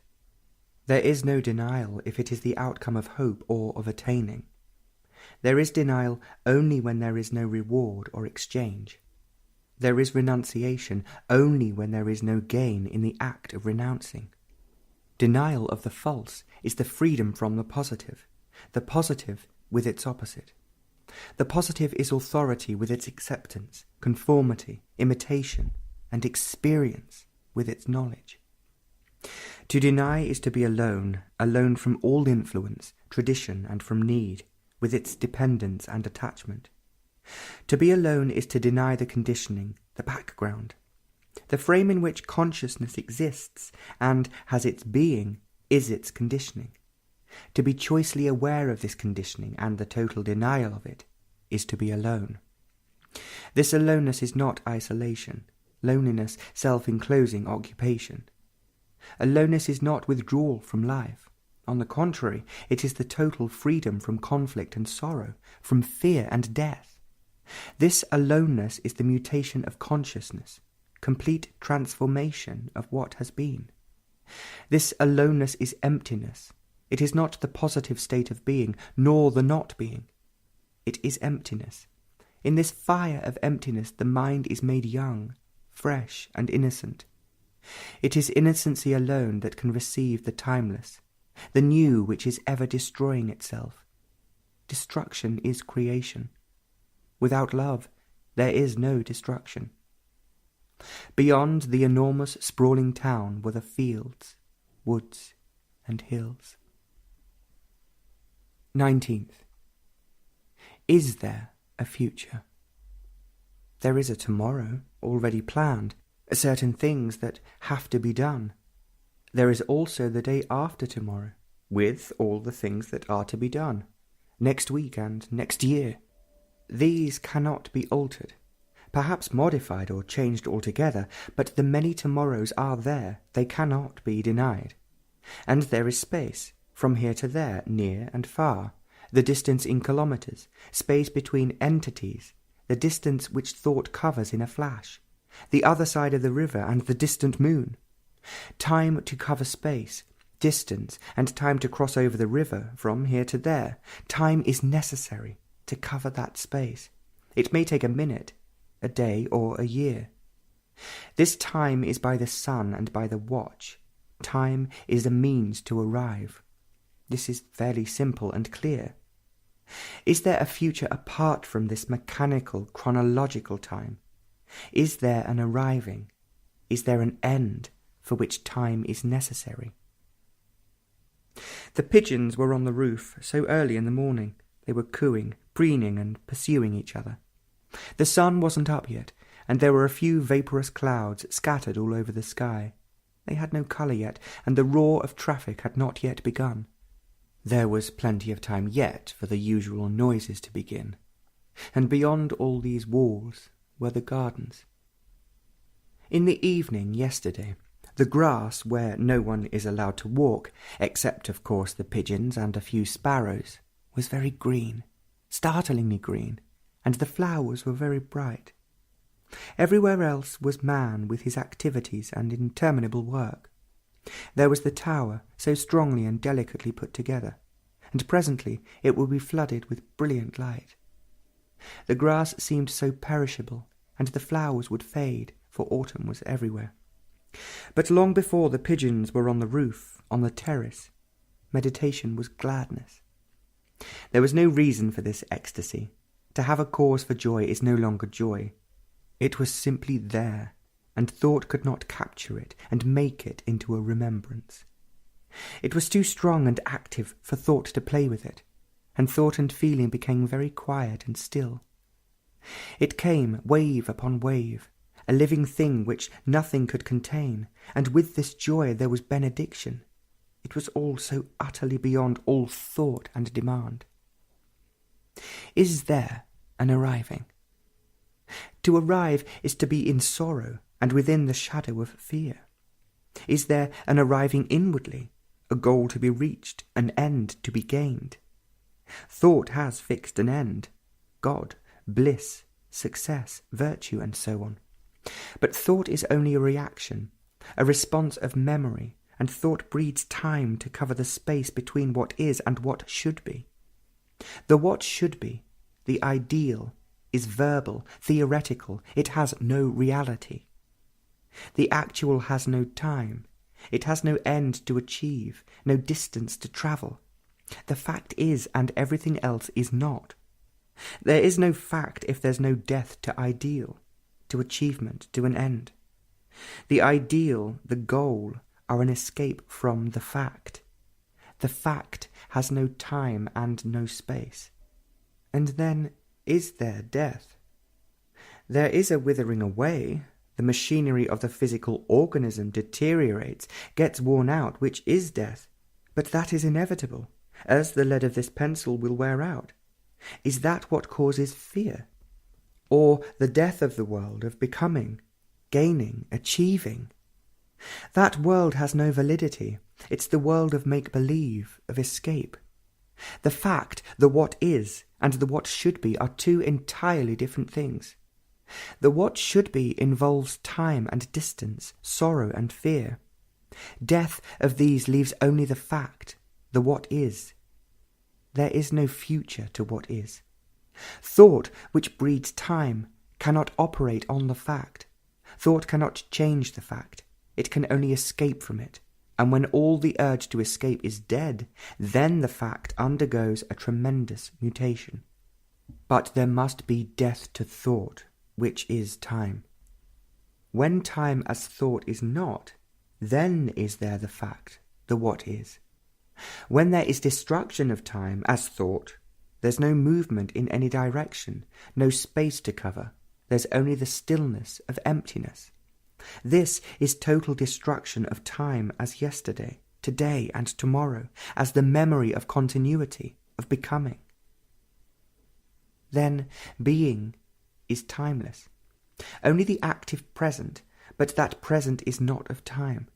There is no denial if it is the outcome of hope or of attaining. There is denial only when there is no reward or exchange. There is renunciation only when there is no gain in the act of renouncing. Denial of the false is the freedom from the positive with its opposite. The positive is authority with its acceptance, conformity, imitation, and experience with its knowledge. To deny is to be alone, alone from all influence, tradition, and from need, with its dependence and attachment. To be alone is to deny the conditioning, the background. The frame in which consciousness exists and has its being is its conditioning. To be choicely aware of this conditioning and the total denial of it is to be alone. This aloneness is not isolation, loneliness, self-enclosing occupation. Aloneness is not withdrawal from life. On the contrary, it is the total freedom from conflict and sorrow, from fear and death. This aloneness is the mutation of consciousness, complete transformation of what has been. This aloneness is emptiness. It is not the positive state of being, nor the not being. It is emptiness. In this fire of emptiness the mind is made young, fresh, and innocent. It is innocency alone that can receive the timeless, the new which is ever destroying itself. Destruction is creation. Without love, there is no destruction. Beyond the enormous sprawling town were the fields, woods, and hills. 19th. Is there a future? There is a tomorrow already planned, certain things that have to be done. There is also the day after tomorrow, with all the things that are to be done, next week and next year. These cannot be altered, perhaps modified or changed altogether, but the many tomorrows are there, they cannot be denied. And there is space, from here to there, near and far, the distance in kilometres, space between entities, the distance which thought covers in a flash, the other side of the river and the distant moon. Time to cover space, distance, and time to cross over the river from here to there. Time is necessary. to cover that space. It may take a minute, a day, or a year. This time is by the sun and by the watch. Time is a means to arrive. This is fairly simple and clear. Is there a future apart from this mechanical, chronological time? Is there an arriving? Is there an end for which time is necessary? The pigeons were on the roof so early in the morning. They were cooing, preening, and pursuing each other. The sun wasn't up yet, and there were a few vaporous clouds scattered all over the sky. They had no colour yet, and the roar of traffic had not yet begun. There was plenty of time yet for the usual noises to begin, and beyond all these walls were the gardens. In the evening yesterday, the grass, where no one is allowed to walk, except of course the pigeons and a few sparrows, was very green, startlingly green, and the flowers were very bright. Everywhere else was man with his activities and interminable work. There was the tower, so strongly and delicately put together, and presently it would be flooded with brilliant light. The grass seemed so perishable, and the flowers would fade, for autumn was everywhere. But long before the pigeons were on the roof, on the terrace, meditation was gladness. There was no reason for this ecstasy. To have a cause for joy is no longer joy. It was simply there, and thought could not capture it and make it into a remembrance. It was too strong and active for thought to play with it, and thought and feeling became very quiet and still. It came, wave upon wave, a living thing which nothing could contain, and with this joy there was benediction. It was all so utterly beyond all thought and demand. Is there an arriving? To arrive is to be in sorrow and within the shadow of fear. Is there an arriving inwardly, a goal to be reached, an end to be gained? Thought has fixed an end, God, bliss, success, virtue, and so on. But thought is only a reaction, a response of memory, and thought breeds time to cover the space between what is and what should be. The what should be, the ideal, is verbal, theoretical. It has no reality. The actual has no time. It has no end to achieve, no distance to travel. The fact is, and everything else is not. There is no fact if there's no death to ideal, to achievement, to an end. The ideal, the goal, are an escape from the fact. The fact has no time and no space. And then, is there death? There is a withering away. The machinery of the physical organism deteriorates, gets worn out, which is death. But that is inevitable, as the lead of this pencil will wear out. Is that what causes fear? Or the death of the world, of becoming, gaining, achieving? That world has no validity. It's the world of make-believe, of escape. The fact, the what is, and the what should be are two entirely different things. The what should be involves time and distance, sorrow and fear. Death of these leaves only the fact, the what is. There is no future to what is. Thought, which breeds time, cannot operate on the fact. Thought cannot change the fact. It can only escape from it. And when all the urge to escape is dead, then the fact undergoes a tremendous mutation. But there must be death to thought, which is time. When time as thought is not, then is there the fact, the what is. When there is destruction of time as thought, there's no movement in any direction, no space to cover, there's only the stillness of emptiness. This is total destruction of time as yesterday, today and tomorrow, as the memory of continuity, of becoming. Then being is timeless. Only the active present, but that present is not of time.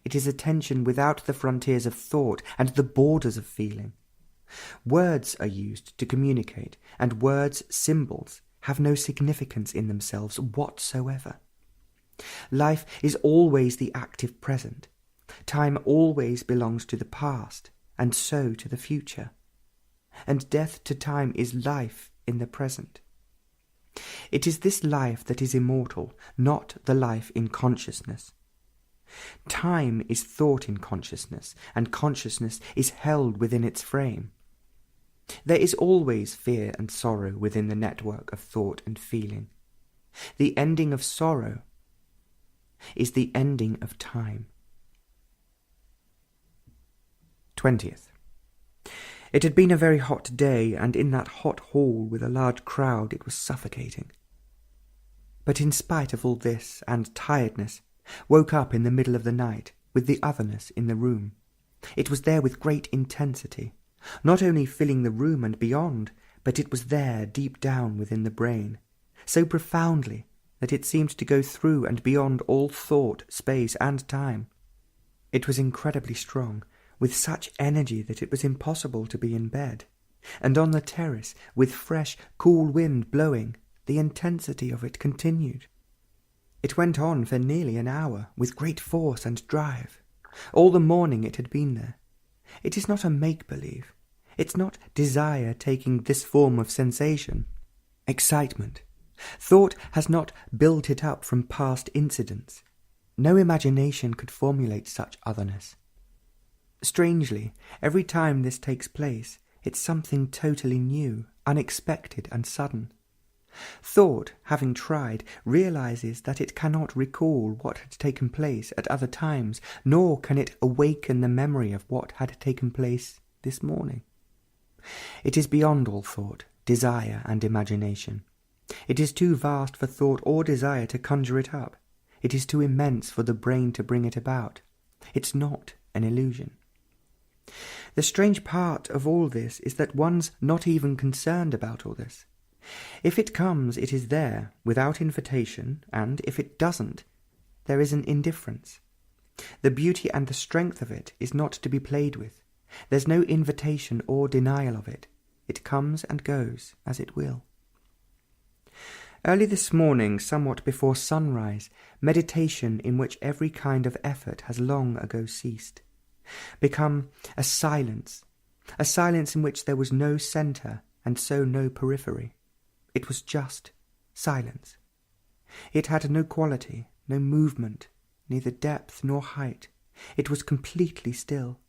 It is attention without the frontiers of thought and the borders of feeling. Words are used to communicate, and words, symbols, have no significance in themselves whatsoever. Life is always the active present. Time always belongs to the past, and so to the future. and death to time is life in the present. It is this life that is immortal, not the life in consciousness. Time is thought in consciousness, and consciousness is held within its frame. There is always fear and sorrow within the network of thought and feeling. The ending of sorrow is the ending of time. 20th. It had been a very hot day, and in that hot hall with a large crowd it was suffocating. But in spite of all this and tiredness, woke up in the middle of the night with the otherness in the room. It was there with great intensity, not only filling the room and beyond, but it was there deep down within the brain, so profoundly that it seemed to go through and beyond all thought, space, and time. It was incredibly strong, with such energy that it was impossible to be in bed, and on the terrace, with fresh, cool wind blowing, the intensity of it continued. It went on for nearly an hour, with great force and drive. All the morning it had been there. It is not a make-believe. It's not desire taking this form of sensation. Excitement. Thought has not built it up from past incidents. No imagination could formulate such otherness. Strangely, every time this takes place, it's something totally new, unexpected and sudden. Thought, having tried, realizes that it cannot recall what had taken place at other times, nor can it awaken the memory of what had taken place this morning. It is beyond all thought, desire and imagination. It is too vast for thought or desire to conjure it up. It is too immense for the brain to bring it about. It's not an illusion. The strange part of all this is that one's not even concerned about all this. If it comes, it is there, without invitation, and if it doesn't, there is an indifference. The beauty and the strength of it is not to be played with. There's no invitation or denial of it. It comes and goes as it will. Early this morning, somewhat before sunrise, meditation in which every kind of effort has long ago ceased, become a silence in which there was no centre and so no periphery. It was just silence. It had no quality, no movement, neither depth nor height. It was completely still.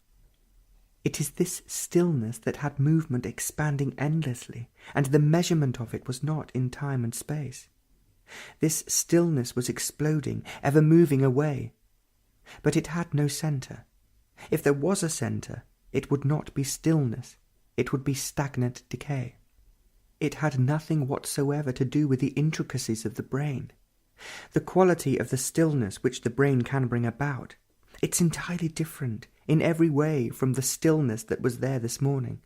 It is this stillness that had movement expanding endlessly, and the measurement of it was not in time and space. This stillness was exploding, ever moving away. But it had no centre. If there was a centre, it would not be stillness. It would be stagnant decay. It had nothing whatsoever to do with the intricacies of the brain, the quality of the stillness which the brain can bring about. It's entirely different in every way from the stillness that was there this morning.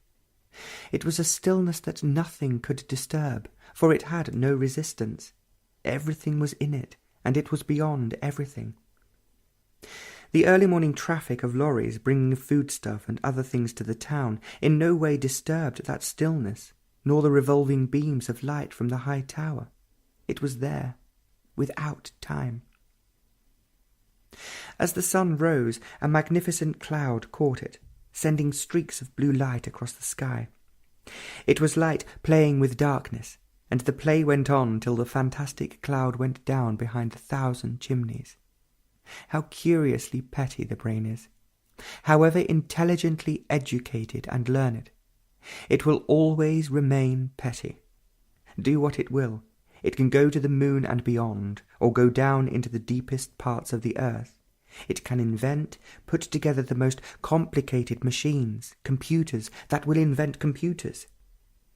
It was a stillness that nothing could disturb, for it had no resistance. Everything was in it, and it was beyond everything. The early morning traffic of lorries bringing foodstuff and other things to the town in no way disturbed that stillness, nor the revolving beams of light from the high tower. It was there, without time. As the sun rose, a magnificent cloud caught it, sending streaks of blue light across the sky. It was light playing with darkness, and the play went on till the fantastic cloud went down behind 1,000 chimneys. How curiously petty the brain is. However intelligently educated and learned, it will always remain petty. Do what it will, it can go to the moon and beyond, or go down into the deepest parts of the earth. It can invent, put together the most complicated machines, computers that will invent computers.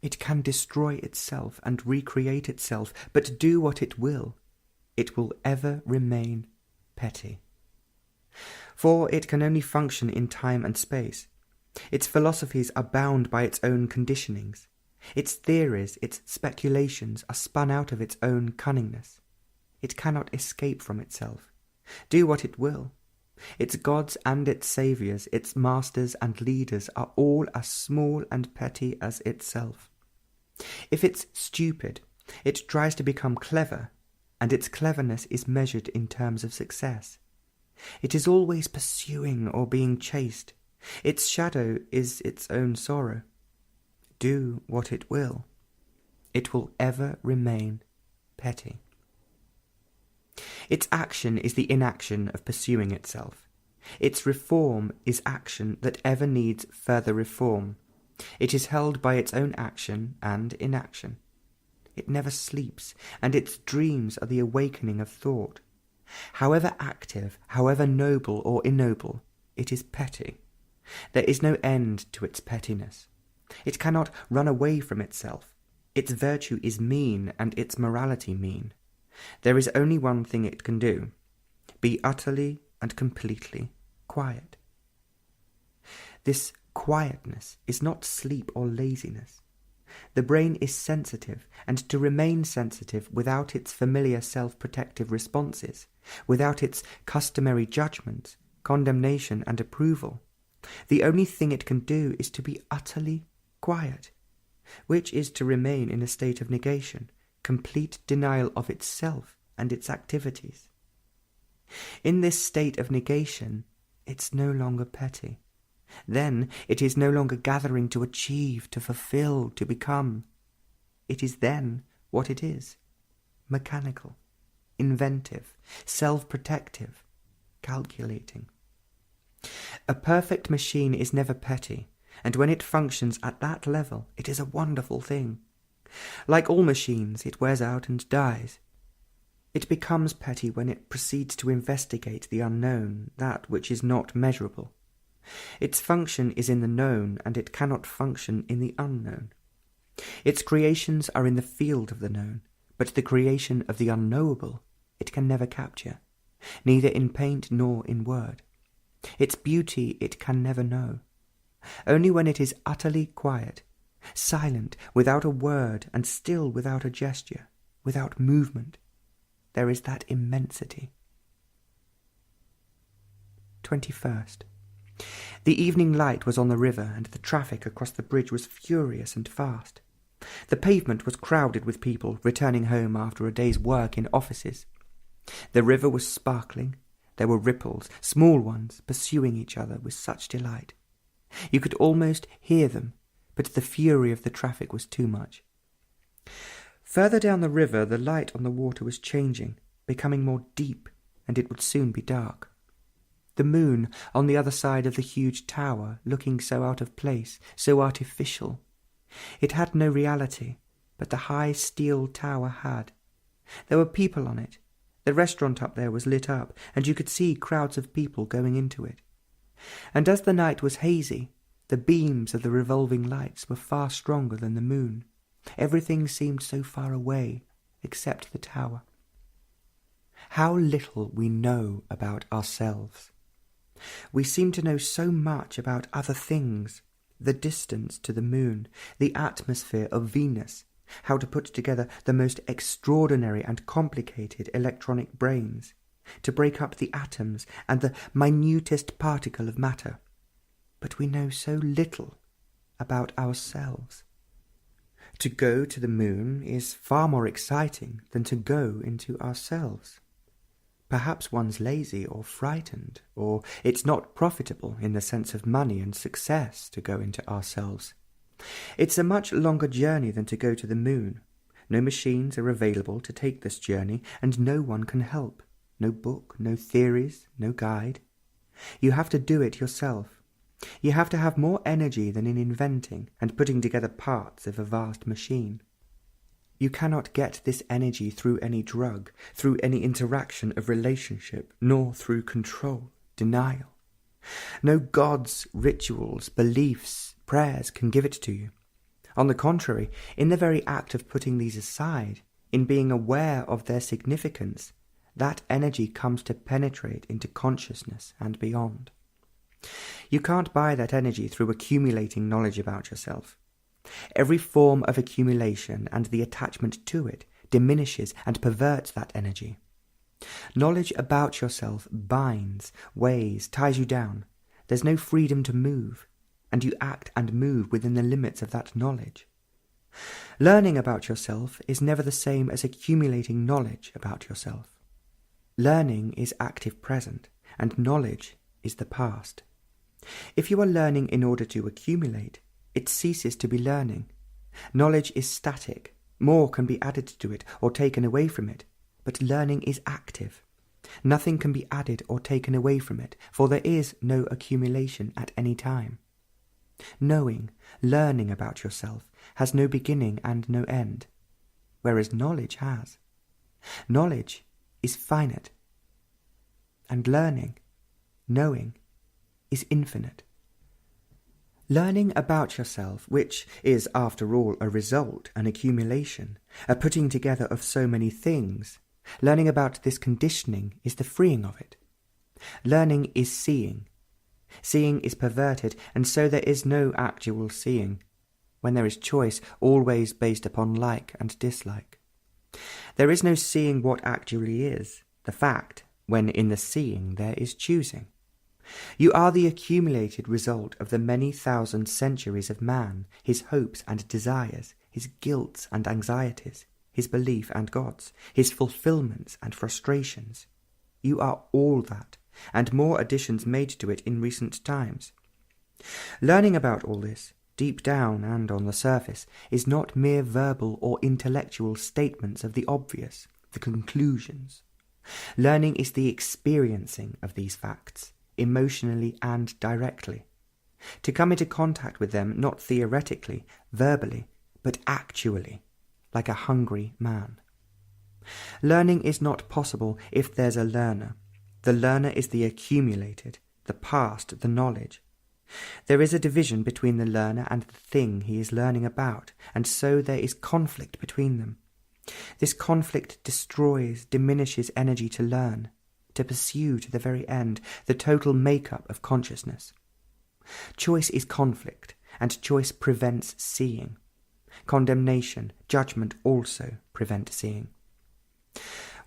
It can destroy itself and recreate itself, but do what it will ever remain petty. For it can only function in time and space. Its philosophies are bound by its own conditionings. Its theories, its speculations are spun out of its own cunningness. It cannot escape from itself. Do what it will. Its gods and its saviours, its masters and leaders are all as small and petty as itself. If it's stupid, it tries to become clever, and its cleverness is measured in terms of success. It is always pursuing or being chased. Its shadow is its own sorrow. do what it will ever remain petty. Its action is the inaction of pursuing itself. Its reform is action that ever needs further reform. It is held by its own action and inaction. It never sleeps, and its dreams are the awakening of thought. However active, however noble or ignoble, it is petty. There is no end to its pettiness. It cannot run away from itself. Its virtue is mean, and its morality mean. There is only one thing it can do: be utterly and completely quiet. This quietness is not sleep or laziness. The brain is sensitive, and to remain sensitive without its familiar self-protective responses, without its customary judgments, condemnation and approval, the only thing it can do is to be utterly quiet, which is to remain in a state of negation, complete denial of itself and its activities. In this state of negation, it's no longer petty. Then it is no longer gathering to achieve, to fulfill, to become. It is then what it is: mechanical, inventive, self-protective, calculating. A perfect machine is never petty, and when it functions at that level, it is a wonderful thing. Like all machines, it wears out and dies. It becomes petty when it proceeds to investigate the unknown, that which is not measurable. Its function is in the known, and it cannot function in the unknown. Its creations are in the field of the known, but the creation of the unknowable it can never capture, neither in paint nor in word. Its beauty it can never know. Only when it is utterly quiet, silent, without a word, and still without a gesture, without movement, there is that immensity. 21st. The evening light was on the river, and the traffic across the bridge was furious and fast. The pavement was crowded with people returning home after a day's work in offices. The river was sparkling. There were ripples, small ones, pursuing each other with such delight. You could almost hear them, but the fury of the traffic was too much. Further down the river, the light on the water was changing, becoming more deep, and it would soon be dark. The moon on the other side of the huge tower, looking so out of place, so artificial. It had no reality, but the high steel tower had. There were people on it. The restaurant up there was lit up, and you could see crowds of people going into it. And as the night was hazy, the beams of the revolving lights were far stronger than the moon. Everything seemed so far away, except the tower. How little we know about ourselves. We seem to know so much about other things: the distance to the moon, the atmosphere of Venus, how to put together the most extraordinary and complicated electronic brains, to break up the atoms and the minutest particle of matter. But we know so little about ourselves. To go to the moon is far more exciting than to go into ourselves. Perhaps one's lazy or frightened, or it's not profitable in the sense of money and success to go into ourselves. It's a much longer journey than to go to the moon. No machines are available to take this journey, and no one can help. No book, no theories, no guide. You have to do it yourself. You have to have more energy than in inventing and putting together parts of a vast machine. You cannot get this energy through any drug, through any interaction of relationship, nor through control, denial. No gods, rituals, beliefs, prayers can give it to you. On the contrary, in the very act of putting these aside, in being aware of their significance, that energy comes to penetrate into consciousness and beyond. You can't buy that energy through accumulating knowledge about yourself. Every form of accumulation and the attachment to it diminishes and perverts that energy. Knowledge about yourself binds, weighs, ties you down. There's no freedom to move, and you act and move within the limits of that knowledge. Learning about yourself is never the same as accumulating knowledge about yourself. Learning is active present, and knowledge is the past. If you are learning in order to accumulate, it ceases to be learning. Knowledge is static. More can be added to it or taken away from it, but learning is active. Nothing can be added or taken away from it, for there is no accumulation at any time. Knowing, learning about yourself, has no beginning and no end, whereas knowledge has. Knowledge is finite, and learning, knowing, is infinite. Learning about yourself, which is, after all, a result, an accumulation, a putting together of so many things, learning about this conditioning is the freeing of it. Learning is seeing. Seeing is perverted, and so there is no actual seeing, when there is choice always based upon like and dislike. There is no seeing what actually is, the fact, when in the seeing there is choosing. You are the accumulated result of the many thousand centuries of man, his hopes and desires, his guilts and anxieties, his belief and gods, his fulfillments and frustrations. You are all that, and more additions made to it in recent times. Learning about all this, deep down and on the surface, is not mere verbal or intellectual statements of the obvious, the conclusions. Learning is the experiencing of these facts, emotionally and directly. To come into contact with them not theoretically, verbally, but actually, like a hungry man. Learning is not possible if there's a learner. The learner is the accumulated, the past, the knowledge. There is a division between the learner and the thing he is learning about, and so there is conflict between them. This conflict destroys, diminishes energy to learn, to pursue to the very end the total make-up of consciousness. Choice is conflict, and choice prevents seeing. Condemnation, judgment also prevent seeing.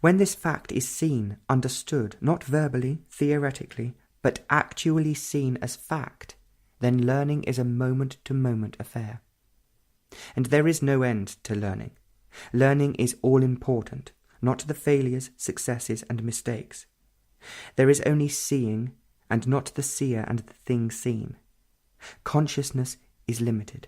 When this fact is seen, understood, not verbally, theoretically, but actually seen as fact, then learning is a moment-to-moment affair. And there is no end to learning. Learning is all-important, not the failures, successes, and mistakes. There is only seeing, and not the seer and the thing seen. Consciousness is limited.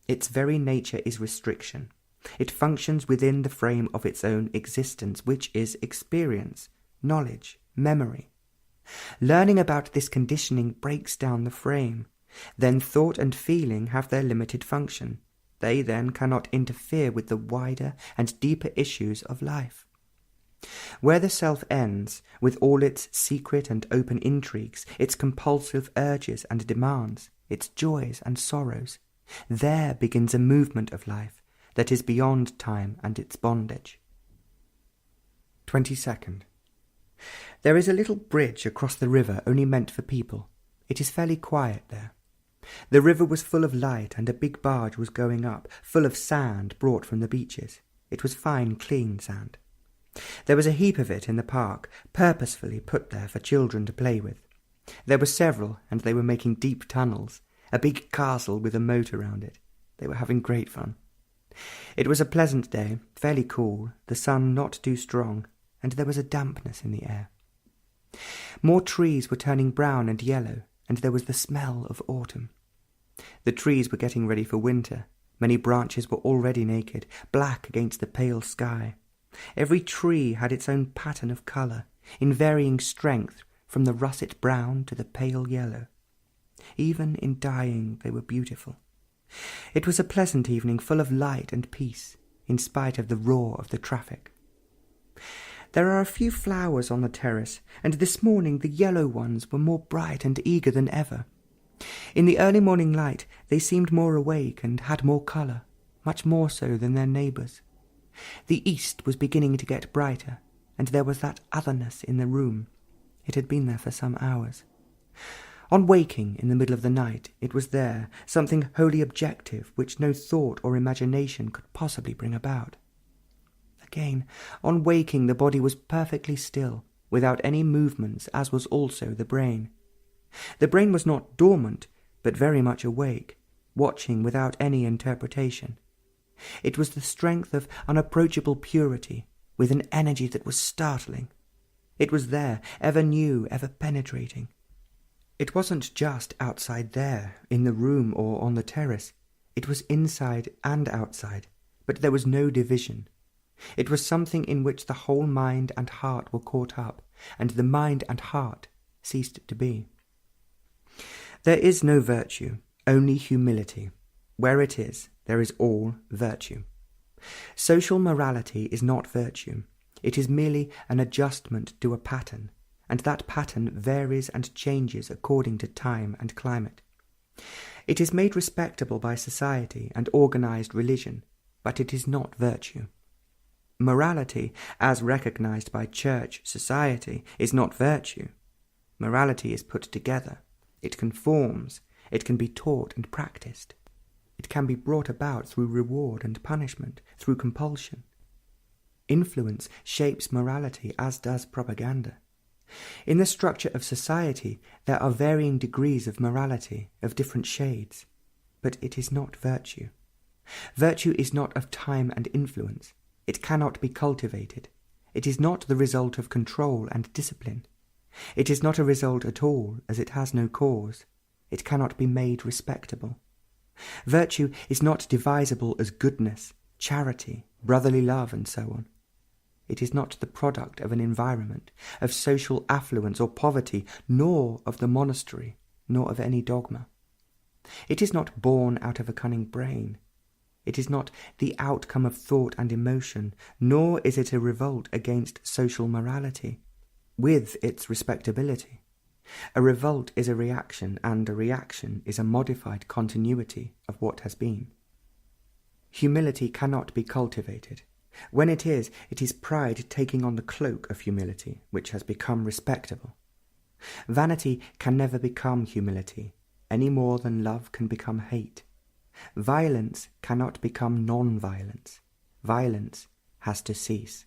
Its very nature is restriction. It functions within the frame of its own existence, which is experience, knowledge, memory. Learning about this conditioning breaks down the frame. Then thought and feeling have their limited function. They then cannot interfere with the wider and deeper issues of life. Where the self ends, with all its secret and open intrigues, its compulsive urges and demands, its joys and sorrows, there begins a movement of life that is beyond time and its bondage. 22nd. There is a little bridge across the river only meant for people. It is fairly quiet there. The river was full of light, and a big barge was going up, full of sand brought from the beaches. It was fine, clean sand. There was a heap of it in the park, purposefully put there for children to play with. There were several, and they were making deep tunnels, a big castle with a moat around it. They were having great fun. It was a pleasant day, fairly cool, the sun not too strong, and there was a dampness in the air. More trees were turning brown and yellow, and there was the smell of autumn. The trees were getting ready for winter. Many branches were already naked, black against the pale sky. Every tree had its own pattern of colour, in varying strength, from the russet brown to the pale yellow. Even in dying they were beautiful. It was a pleasant evening, full of light and peace, in spite of the roar of the traffic. There are a few flowers on the terrace, and this morning the yellow ones were more bright and eager than ever. In the early morning light they seemed more awake and had more colour, much more so than their neighbours. The east was beginning to get brighter, and there was that otherness in the room. It had been there for some hours. On waking in the middle of the night, it was there, something wholly objective, which no thought or imagination could possibly bring about. Again, on waking, the body was perfectly still, without any movements, as was also the brain. The brain was not dormant, but very much awake, watching without any interpretation. It was the strength of unapproachable purity, with an energy that was startling. It was there, ever new, ever penetrating. It wasn't just outside there, in the room or on the terrace. It was inside and outside, but there was no division. It was something in which the whole mind and heart were caught up, and the mind and heart ceased to be. There is no virtue, only humility. Where it is, there is all virtue. Social morality is not virtue. It is merely an adjustment to a pattern, and that pattern varies and changes according to time and climate. It is made respectable by society and organized religion, but it is not virtue. Morality, as recognized by church society, is not virtue. Morality is put together. It conforms. It can be taught and practiced. It can be brought about through reward and punishment, through compulsion. Influence shapes morality, as does propaganda. In the structure of society, there are varying degrees of morality, of different shades, but it is not virtue. Virtue is not of time and influence. It cannot be cultivated. It is not the result of control and discipline. It is not a result at all, as it has no cause. It cannot be made respectable. Virtue is not divisible as goodness, charity, brotherly love, and so on. It is not the product of an environment, of social affluence or poverty, nor of the monastery, nor of any dogma. It is not born out of a cunning brain. It is not the outcome of thought and emotion, nor is it a revolt against social morality, with its respectability. A revolt is a reaction, and a reaction is a modified continuity of what has been. Humility cannot be cultivated. When it is pride taking on the cloak of humility, which has become respectable. Vanity can never become humility, any more than love can become hate. Violence cannot become non-violence. Violence has to cease.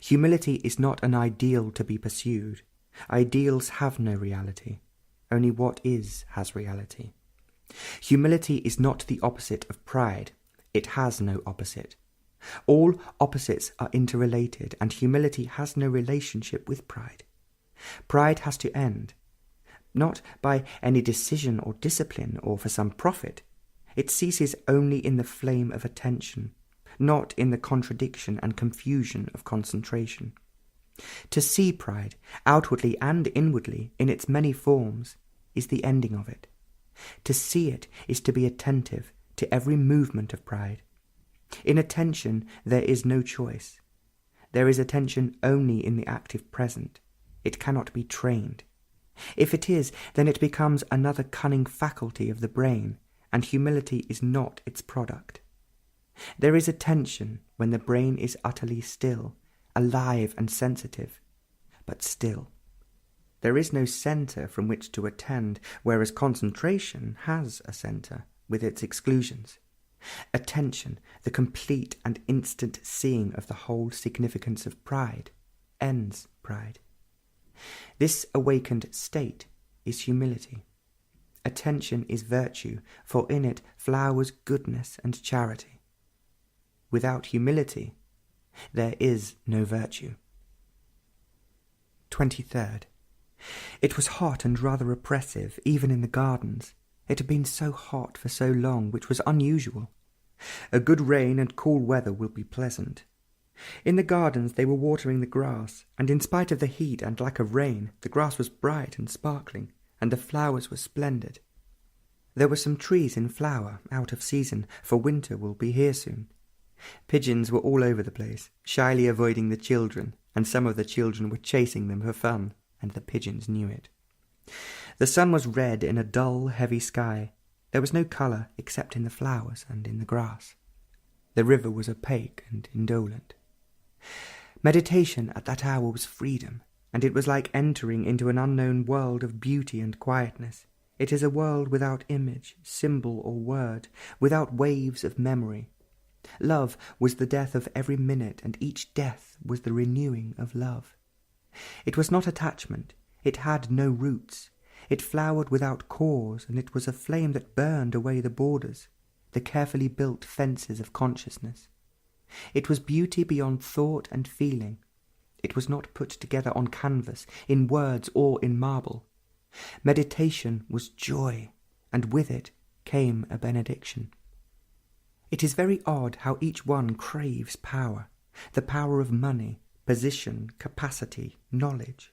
Humility is not an ideal to be pursued. Ideals have no reality. Only what is has reality. Humility is not the opposite of pride. It has no opposite. All opposites are interrelated, and humility has no relationship with pride. Pride has to end, not by any decision or discipline or for some profit. It ceases only in the flame of attention, not in the contradiction and confusion of concentration. To see pride, outwardly and inwardly, in its many forms, is the ending of it. To see it is to be attentive to every movement of pride. In attention there is no choice. There is attention only in the active present. It cannot be trained. If it is, then it becomes another cunning faculty of the brain, and humility is not its product. There is attention when the brain is utterly still, alive and sensitive, but still. There is no centre from which to attend, whereas concentration has a centre, with its exclusions. Attention, the complete and instant seeing of the whole significance of pride, ends pride. This awakened state is humility. Attention is virtue, for in it flowers goodness and charity. Without humility, there is no virtue. 23rd. It was hot and rather oppressive, even in the gardens. It had been so hot for so long, which was unusual. A good rain and cool weather will be pleasant. In the gardens they were watering the grass, and in spite of the heat and lack of rain, the grass was bright and sparkling, and the flowers were splendid. There were some trees in flower, out of season, for winter will be here soon. Pigeons were all over the place, shyly avoiding the children, and some of the children were chasing them for fun, and the pigeons knew it. The sun was red in a dull, heavy sky. There was no colour except in the flowers and in the grass. The river was opaque and indolent. Meditation at that hour was freedom, and it was like entering into an unknown world of beauty and quietness. It is a world without image, symbol, or word, without waves of memory. Love was the death of every minute, and each death was the renewing of love. It was not attachment. It had no roots. It flowered without cause, and it was a flame that burned away the borders, the carefully built fences of consciousness. It was beauty beyond thought and feeling. It was not put together on canvas, in words or in marble. Meditation was joy, and with it came a benediction. It is very odd how each one craves power, the power of money, position, capacity, knowledge.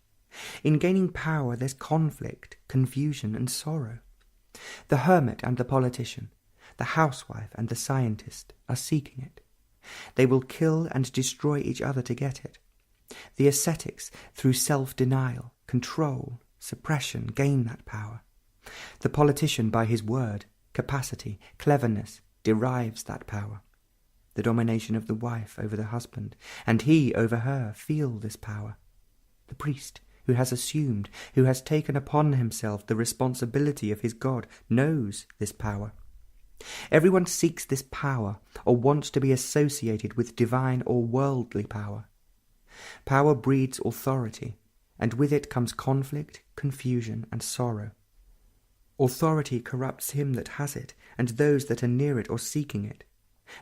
In gaining power there's conflict, confusion and sorrow. The hermit and the politician, the housewife and the scientist are seeking it. They will kill and destroy each other to get it. The ascetics, through self-denial, control, suppression, gain that power. The politician, by his word, capacity, cleverness, derives that power. The domination of the wife over the husband, and he over her, feel this power. The priest, who has assumed, who has taken upon himself the responsibility of his God, knows this power. Everyone seeks this power, or wants to be associated with divine or worldly power. Power breeds authority, and with it comes conflict, confusion, and sorrow. Authority corrupts him that has it, and those that are near it or seeking it.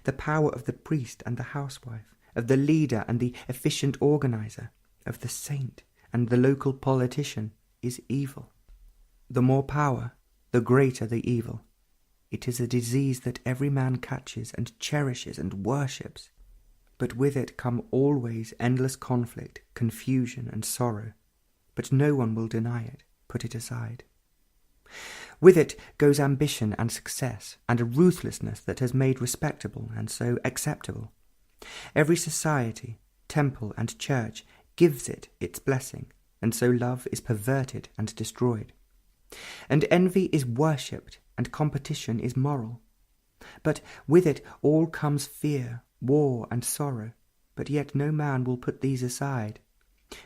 The power of the priest and the housewife, of the leader and the efficient organizer, of the saint and the local politician, is evil. The more power, the greater the evil. It is a disease that every man catches and cherishes and worships, but with it come always endless conflict, confusion and sorrow, but no one will deny it, put it aside. With it goes ambition and success, and a ruthlessness that has made respectable and so acceptable. Every society, temple and church gives it its blessing, and so love is perverted and destroyed. And envy is worshipped, and competition is moral. But with it all comes fear, war and sorrow, but yet no man will put these aside.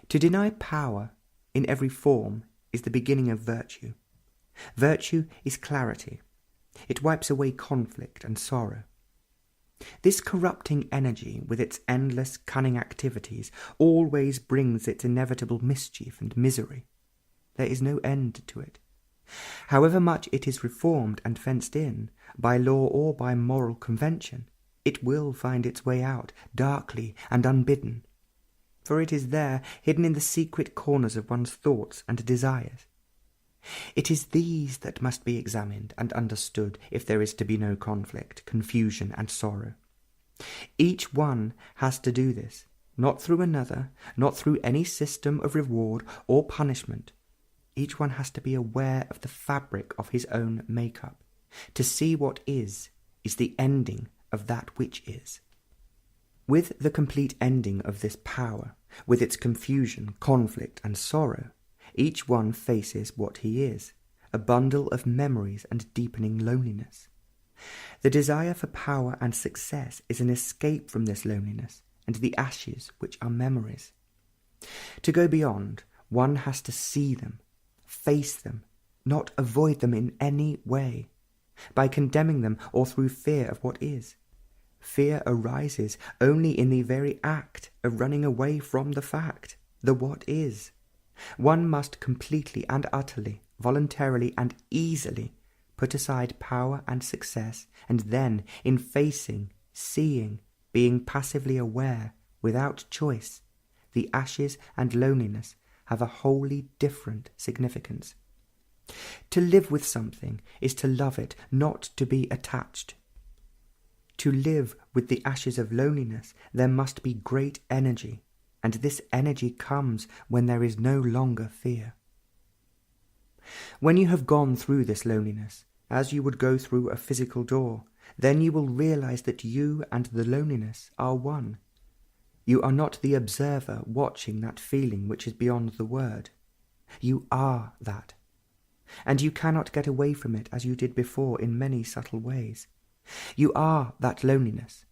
To deny power in every form is the beginning of virtue. Virtue is clarity. It wipes away conflict and sorrow. This corrupting energy, with its endless cunning activities, always brings its inevitable mischief and misery. There is no end to it. However much it is reformed and fenced in, by law or by moral convention, it will find its way out, darkly and unbidden. For it is there, hidden in the secret corners of one's thoughts and desires. It is these that must be examined and understood if there is to be no conflict, confusion and sorrow. Each one has to do this, not through another, not through any system of reward or punishment. Each one has to be aware of the fabric of his own make-up. To see what is the ending of that which is. With the complete ending of this power, with its confusion, conflict and sorrow, each one faces what he is, a bundle of memories and deepening loneliness. The desire for power and success is an escape from this loneliness and the ashes which are memories. To go beyond, one has to see them, face them, not avoid them in any way, by condemning them or through fear of what is. Fear arises only in the very act of running away from the fact, the what is. One must completely and utterly, voluntarily and easily put aside power and success, and then, in facing, seeing, being passively aware, without choice, the ashes and loneliness have a wholly different significance. To live with something is to love it, not to be attached. To live with the ashes of loneliness, there must be great energy, and this energy comes when there is no longer fear. When you have gone through this loneliness, as you would go through a physical door, then you will realize that you and the loneliness are one. You are not the observer watching that feeling which is beyond the word. You are that. And you cannot get away from it as you did before in many subtle ways. You are that loneliness.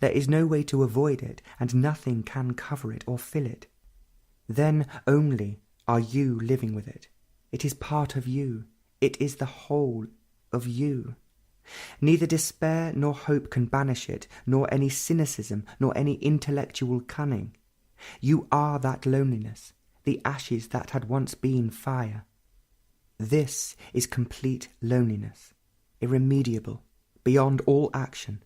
There is no way to avoid it, and nothing can cover it or fill it. Then only are you living with it. It is part of you. It is the whole of you. Neither despair nor hope can banish it, nor any cynicism, nor any intellectual cunning. You are that loneliness, the ashes that had once been fire. This is complete loneliness, irremediable, beyond all action.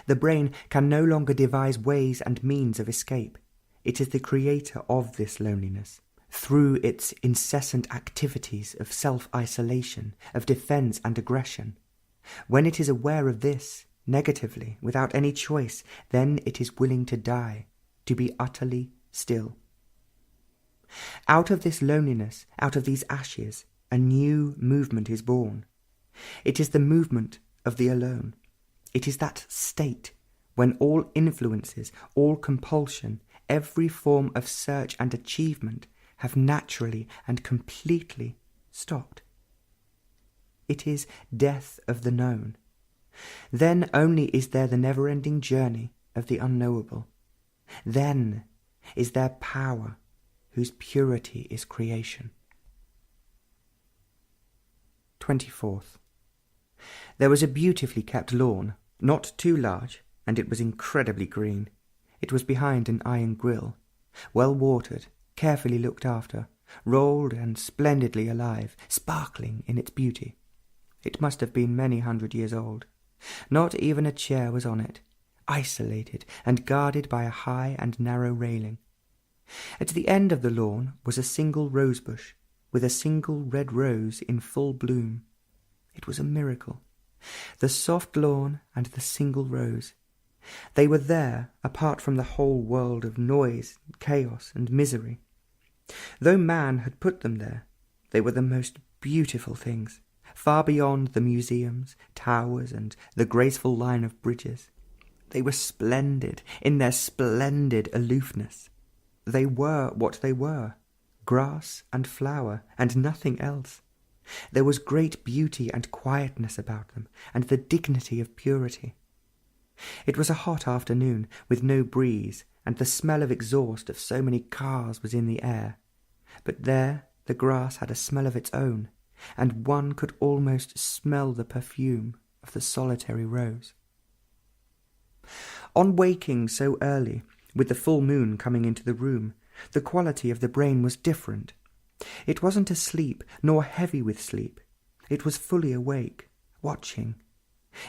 The brain can no longer devise ways and means of escape. It is the creator of this loneliness, through its incessant activities of self-isolation, of defense and aggression. When it is aware of this, negatively, without any choice, then it is willing to die, to be utterly still. Out of this loneliness, out of these ashes, a new movement is born. It is the movement of the alone. It is that state when all influences, all compulsion, every form of search and achievement have naturally and completely stopped. It is death of the known. Then only is there the never-ending journey of the unknowable. Then is there power whose purity is creation. 24th. There was a beautifully kept lawn, not too large, and it was incredibly green. It was behind an iron grill, well watered, carefully looked after, rolled and splendidly alive, sparkling in its beauty. It must have been many 100 years old. Not even a chair was on it, isolated and guarded by a high and narrow railing. At the end of the lawn was a single rose bush, with a single red rose in full bloom. It was a miracle. The soft lawn and the single rose. They were there apart from the whole world of noise, chaos, and misery. Though man had put them there, they were the most beautiful things, far beyond the museums, towers, and the graceful line of bridges. They were splendid in their splendid aloofness. They were what they were, grass and flower, and nothing else. There was great beauty and quietness about them, and the dignity of purity. It was a hot afternoon, with no breeze, and the smell of exhaust of so many cars was in the air. But there the grass had a smell of its own, and one could almost smell the perfume of the solitary rose. On waking so early, with the full moon coming into the room, the quality of the brain was different. It wasn't asleep, nor heavy with sleep. It was fully awake, watching.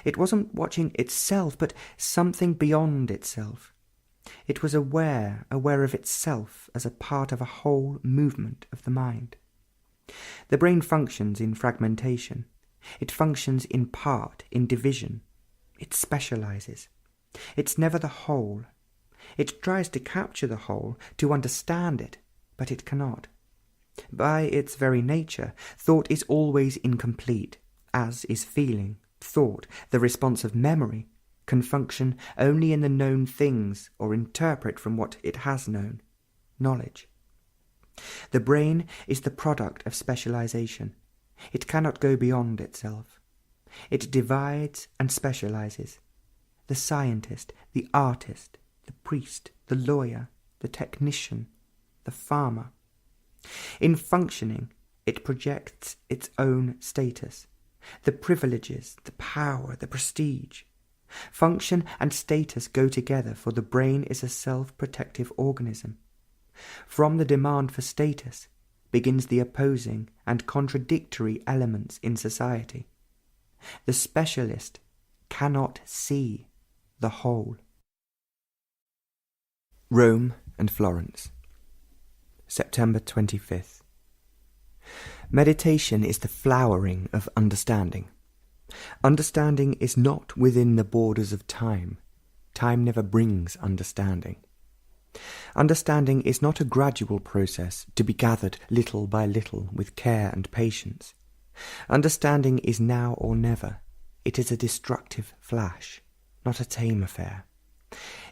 It wasn't watching itself, but something beyond itself. It was aware of itself as a part of a whole movement of the mind. The brain functions in fragmentation. It functions in part, in division. It specializes. It's never the whole. It tries to capture the whole, to understand it, but it cannot. By its very nature, thought is always incomplete, as is feeling. Thought, the response of memory, can function only in the known things or interpret from what it has known, knowledge. The brain is the product of specialization. It cannot go beyond itself. It divides and specializes. The scientist, the artist, the priest, the lawyer, the technician, the farmer. In functioning, it projects its own status, the privileges, the power, the prestige. Function and status go together, for the brain is a self-protective organism. From the demand for status begins the opposing and contradictory elements in society. The specialist cannot see the whole. Rome and Florence, September 25th. Meditation is the flowering of understanding. Understanding is not within the borders of time. Time never brings understanding. Understanding is not a gradual process to be gathered little by little with care and patience. Understanding is now or never. It is a destructive flash, not a tame affair.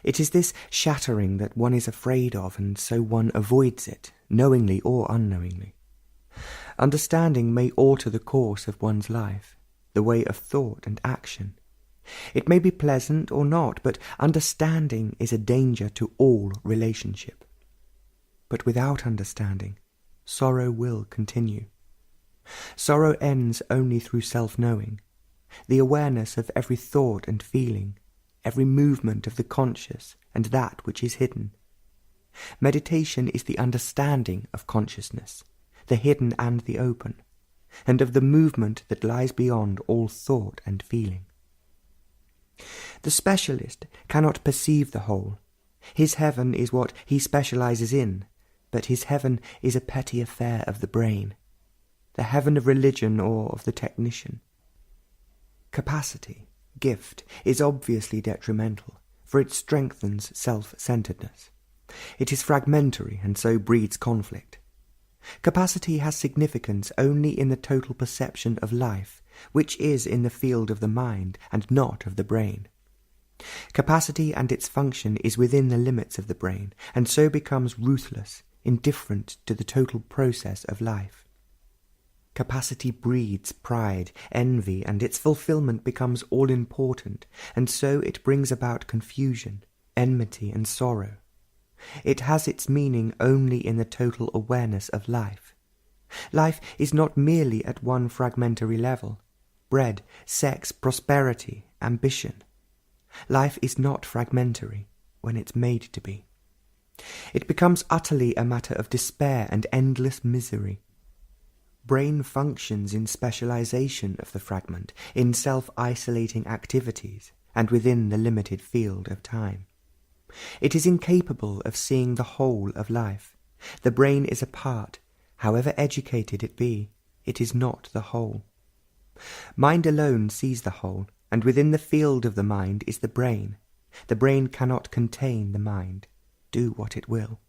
It is this shattering that one is afraid of, and so one avoids it, knowingly or unknowingly. Understanding may alter the course of one's life, the way of thought and action. It may be pleasant or not, but understanding is a danger to all relationship. But without understanding, sorrow will continue. Sorrow ends only through self-knowing, the awareness of every thought and feeling, every movement of the conscious and that which is hidden. Meditation is the understanding of consciousness, the hidden and the open, and of the movement that lies beyond all thought and feeling. The specialist cannot perceive the whole. His heaven is what he specializes in, but his heaven is a petty affair of the brain, the heaven of religion or of the technician. Capacity, gift is obviously detrimental, for it strengthens self-centeredness. It is fragmentary and so breeds conflict. Capacity has significance only in the total perception of life, which is in the field of the mind and not of the brain. Capacity and its function is within the limits of the brain, and so becomes ruthless, indifferent to the total process of life. Capacity breeds pride, envy, and its fulfillment becomes all-important, and so it brings about confusion, enmity, and sorrow. It has its meaning only in the total awareness of life. Life is not merely at one fragmentary level: bread, sex, prosperity, ambition. Life is not fragmentary when it's made to be. It becomes utterly a matter of despair and endless misery. Brain functions in specialization of the fragment, in self-isolating activities, and within the limited field of time. It is incapable of seeing the whole of life. The brain is a part. However educated it be, it is not the whole. Mind alone sees the whole, and within the field of the mind is the brain. The brain cannot contain the mind, do what it will.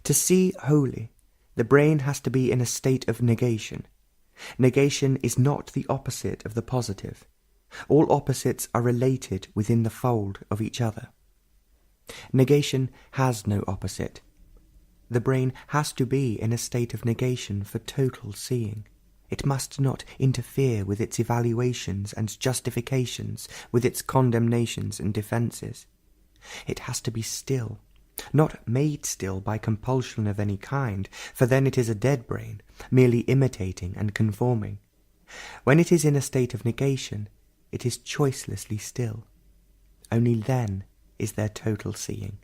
To see wholly, the brain has to be in a state of negation. Negation is not the opposite of the positive. All opposites are related within the fold of each other. Negation has no opposite. The brain has to be in a state of negation for total seeing. It must not interfere with its evaluations and justifications, with its condemnations and defences. It has to be still, not made still by compulsion of any kind, for then it is a dead brain, merely imitating and conforming. When it is in a state of negation, it is choicelessly still. Only then is there total seeing.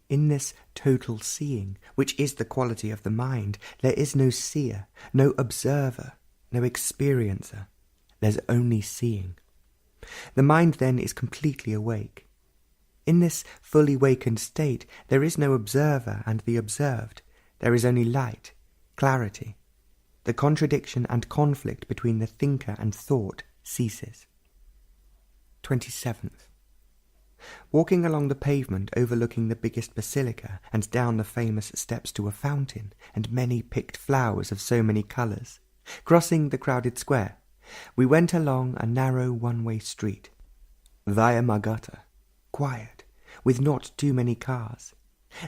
In this total seeing, which is the quality of the mind, there is no seer, no observer, no experiencer. There's only seeing. The mind then is completely awake. In this fully wakened state, there is no observer and the observed. There is only light, clarity. The contradiction and conflict between the thinker and thought ceases. 27th. Walking along the pavement overlooking the biggest basilica and down the famous steps to a fountain and many picked flowers of so many colours, crossing the crowded square, we went along a narrow one-way street, via Margata, quiet, with not too many cars.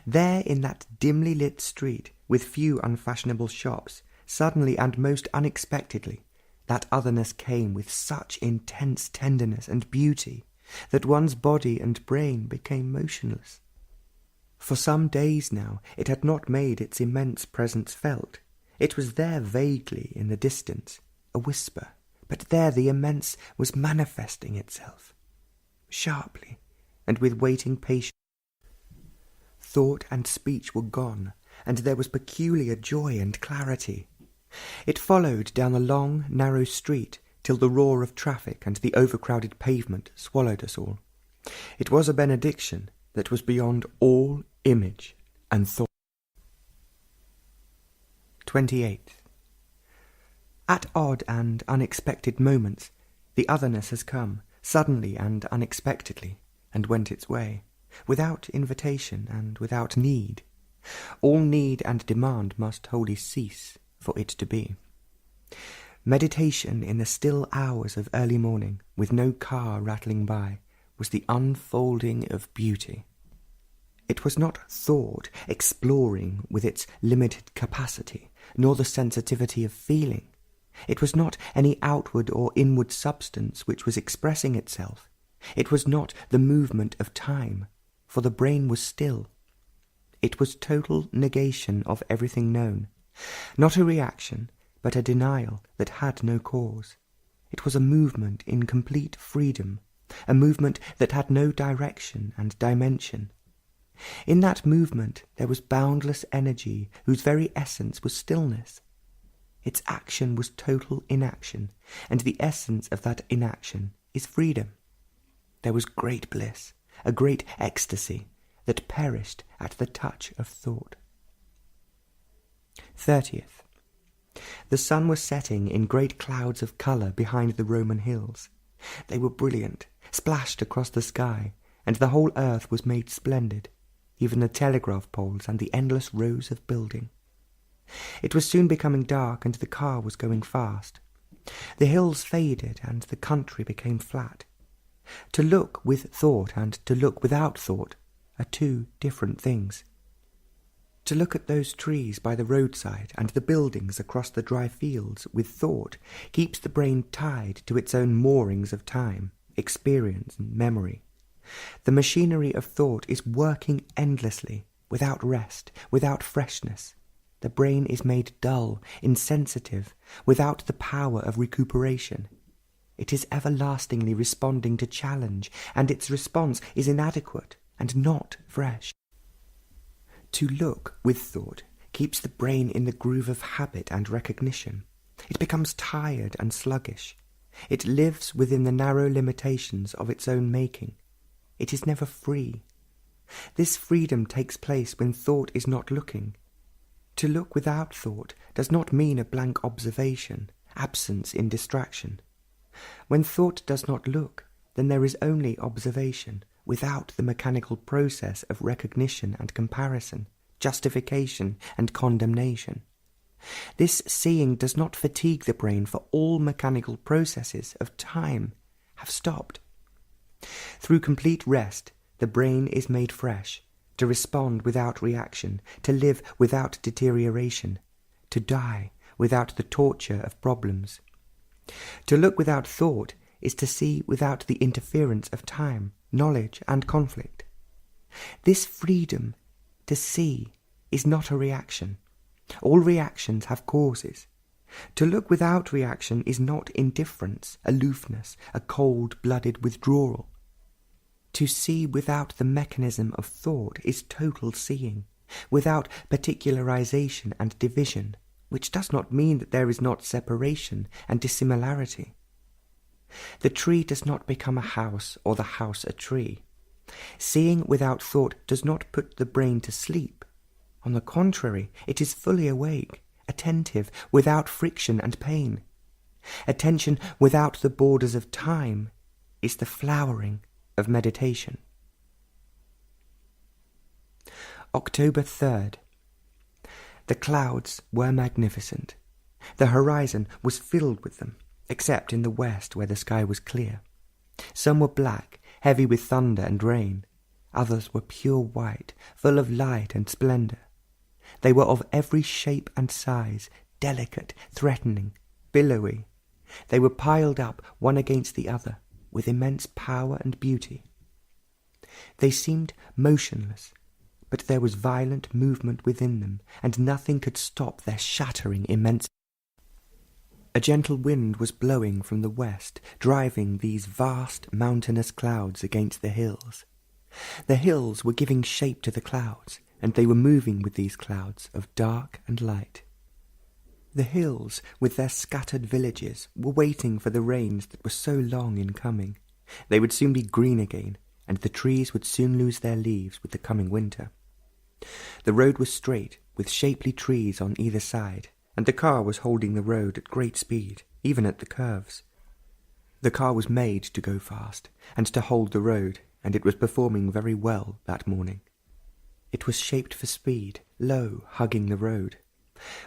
There in that dimly lit street, with few unfashionable shops, suddenly and most unexpectedly, that otherness came with such intense tenderness and beauty that one's body and brain became motionless. For some days now it had not made its immense presence felt. It was there vaguely in the distance, a whisper, but there the immense was manifesting itself, sharply, and with waiting patience. Thought and speech were gone, and there was peculiar joy and clarity. It followed down the long, narrow street, till the roar of traffic and the overcrowded pavement swallowed us all. It was a benediction that was beyond all image and thought. 28th. At odd and unexpected moments, the otherness has come, suddenly and unexpectedly, and went its way, without invitation and without need. All need and demand must wholly cease for it to be. Meditation in the still hours of early morning, with no car rattling by, was the unfolding of beauty. It was not thought exploring with its limited capacity, nor the sensitivity of feeling. It was not any outward or inward substance which was expressing itself. It was not the movement of time, for the brain was still. It was total negation of everything known, not a reaction, but a denial that had no cause. It was a movement in complete freedom, a movement that had no direction and dimension. In that movement there was boundless energy whose very essence was stillness. Its action was total inaction, and the essence of that inaction is freedom. There was great bliss, a great ecstasy, that perished at the touch of thought. 30th. The sun was setting in great clouds of colour behind the Roman hills. They were brilliant, splashed across the sky, and the whole earth was made splendid, even the telegraph poles and the endless rows of building. It was soon becoming dark, and the car was going fast. The hills faded, and the country became flat. To look with thought and to look without thought are two different things. To look at those trees by the roadside and the buildings across the dry fields with thought keeps the brain tied to its own moorings of time, experience, and memory. The machinery of thought is working endlessly, without rest, without freshness. The brain is made dull, insensitive, without the power of recuperation. It is everlastingly responding to challenge, and its response is inadequate and not fresh. To look with thought keeps the brain in the groove of habit and recognition. It becomes tired and sluggish. It lives within the narrow limitations of its own making. It is never free. This freedom takes place when thought is not looking. To look without thought does not mean a blank observation, absence in distraction. When thought does not look, then there is only observation, without the mechanical process of recognition and comparison, justification and condemnation. This seeing does not fatigue the brain, for all mechanical processes of time have stopped. Through complete rest, the brain is made fresh, to respond without reaction, to live without deterioration, to die without the torture of problems. To look without thought is to see without the interference of time, knowledge, and conflict. This freedom to see is not a reaction. All reactions have causes. To look without reaction is not indifference, aloofness, a cold-blooded withdrawal. To see without the mechanism of thought is total seeing, without particularization and division, which does not mean that there is not separation and dissimilarity. The tree does not become a house or the house a tree. Seeing without thought does not put the brain to sleep. On the contrary, it is fully awake, attentive, without friction and pain. Attention without the borders of time is the flowering of meditation. October 3rd. The clouds were magnificent. The horizon was filled with them, except in the west where the sky was clear. Some were black, heavy with thunder and rain. Others were pure white, full of light and splendour. They were of every shape and size, delicate, threatening, billowy. They were piled up one against the other, with immense power and beauty. They seemed motionless, but there was violent movement within them, and nothing could stop their shattering immensity. A gentle wind was blowing from the west, driving these vast mountainous clouds against the hills. The hills were giving shape to the clouds, and they were moving with these clouds of dark and light. The hills, with their scattered villages, were waiting for the rains that were so long in coming. They would soon be green again, and the trees would soon lose their leaves with the coming winter. The road was straight, with shapely trees on either side, and the car was holding the road at great speed, even at the curves. The car was made to go fast, and to hold the road, and it was performing very well that morning. It was shaped for speed, low, hugging the road.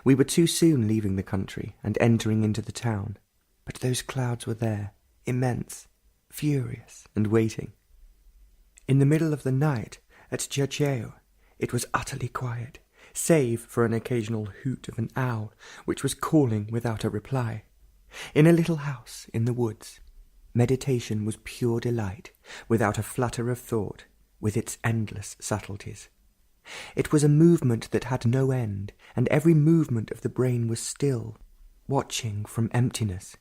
We were too soon leaving the country and entering into the town, but those clouds were there, immense, furious, and waiting. In the middle of the night, at Chiacheo, it was utterly quiet, save for an occasional hoot of an owl, which was calling without a reply. In a little house in the woods, meditation was pure delight, without a flutter of thought, with its endless subtleties. It was a movement that had no end, and every movement of the brain was still, watching from emptiness.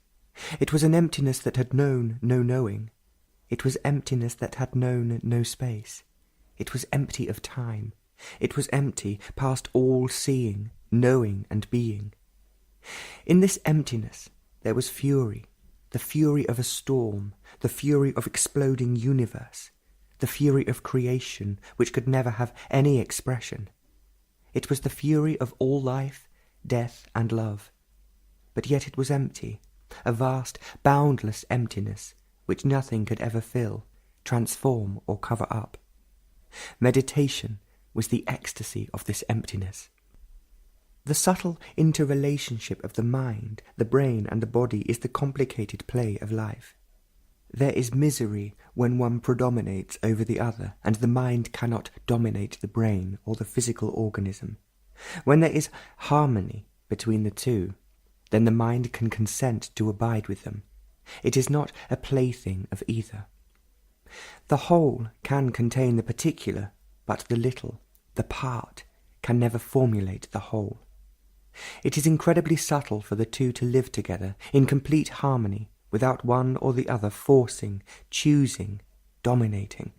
It was an emptiness that had known no knowing. It was emptiness that had known no space. It was empty of time. It was empty past all seeing, knowing, and being. In this emptiness there was fury, the fury of a storm, the fury of exploding universe, the fury of creation which could never have any expression. It was the fury of all life, death, and love. But yet it was empty, a vast, boundless emptiness, which nothing could ever fill, transform, or cover up. Meditation was the ecstasy of this emptiness. The subtle interrelationship of the mind, the brain, and the body is the complicated play of life. There is misery when one predominates over the other, and the mind cannot dominate the brain or the physical organism. When there is harmony between the two, then the mind can consent to abide with them. It is not a plaything of either. The whole can contain the particular, but the little, the part, can never formulate the whole. It is incredibly subtle for the two to live together in complete harmony, without one or the other forcing, choosing, dominating.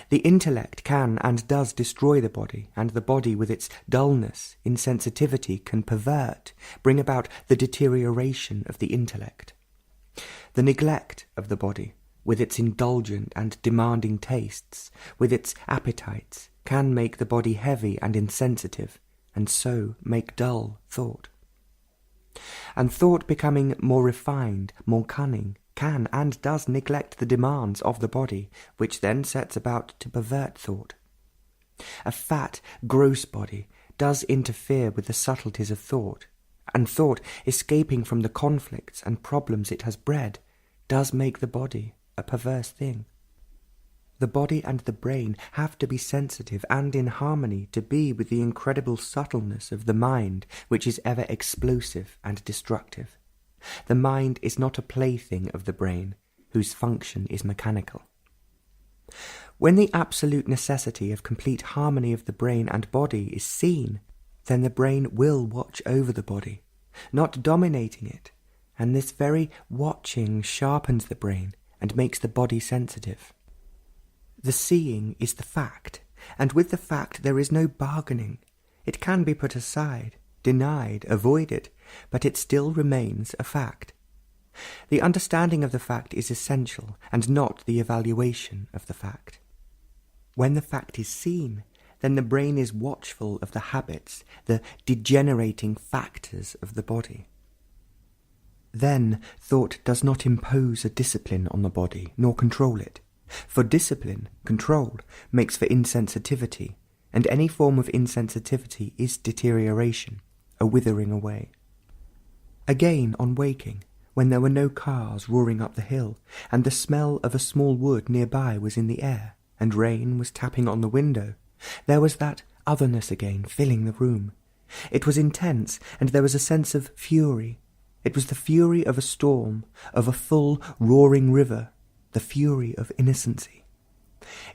The intellect can and does destroy the body, and the body with its dullness, insensitivity, can pervert, bring about the deterioration of the intellect. The neglect of the body, with its indulgent and demanding tastes, with its appetites, can make the body heavy and insensitive, and so make dull thought. And thought, becoming more refined, more cunning, can and does neglect the demands of the body, which then sets about to pervert thought. A fat, gross body does interfere with the subtleties of thought, and thought, escaping from the conflicts and problems it has bred, does make the body a perverse thing. The body and the brain have to be sensitive and in harmony to be with the incredible subtleness of the mind, which is ever explosive and destructive. The mind is not a plaything of the brain, whose function is mechanical. When the absolute necessity of complete harmony of the brain and body is seen, then the brain will watch over the body, not dominating it, and this very watching sharpens the brain and makes the body sensitive. The seeing is the fact, and with the fact there is no bargaining. It can be put aside, denied, avoided, but it still remains a fact. The understanding of the fact is essential, and not the evaluation of the fact. When the fact is seen, then the brain is watchful of the habits, the degenerating factors of the body. Then thought does not impose a discipline on the body, nor control it. For discipline, control, makes for insensitivity, and any form of insensitivity is deterioration, a withering away. Again, on waking, when there were no cars roaring up the hill, and the smell of a small wood nearby was in the air, and rain was tapping on the window, there was that otherness again filling the room. It was intense, and there was a sense of fury. It was the fury of a storm, of a full, roaring river, the fury of innocency.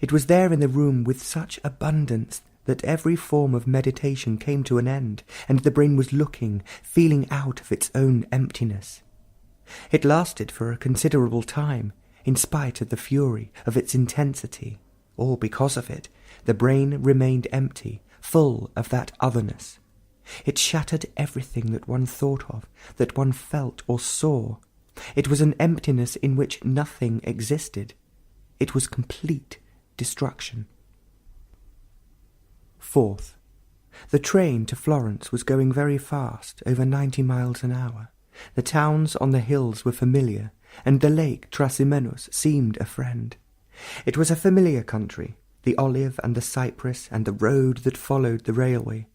It was there in the room with such abundance that every form of meditation came to an end, and the brain was looking, feeling out of its own emptiness. It lasted for a considerable time, in spite of the fury, of its intensity, or because of it, the brain remained empty, full of that otherness. It shattered everything that one thought of, that one felt or saw. It was an emptiness in which nothing existed. It was complete destruction. Fourth, the train to Florence was going very fast, over 90 miles an hour. The towns on the hills were familiar, and the lake Trasimenus seemed a friend. It was a familiar country, the olive and the cypress and the road that followed the railway.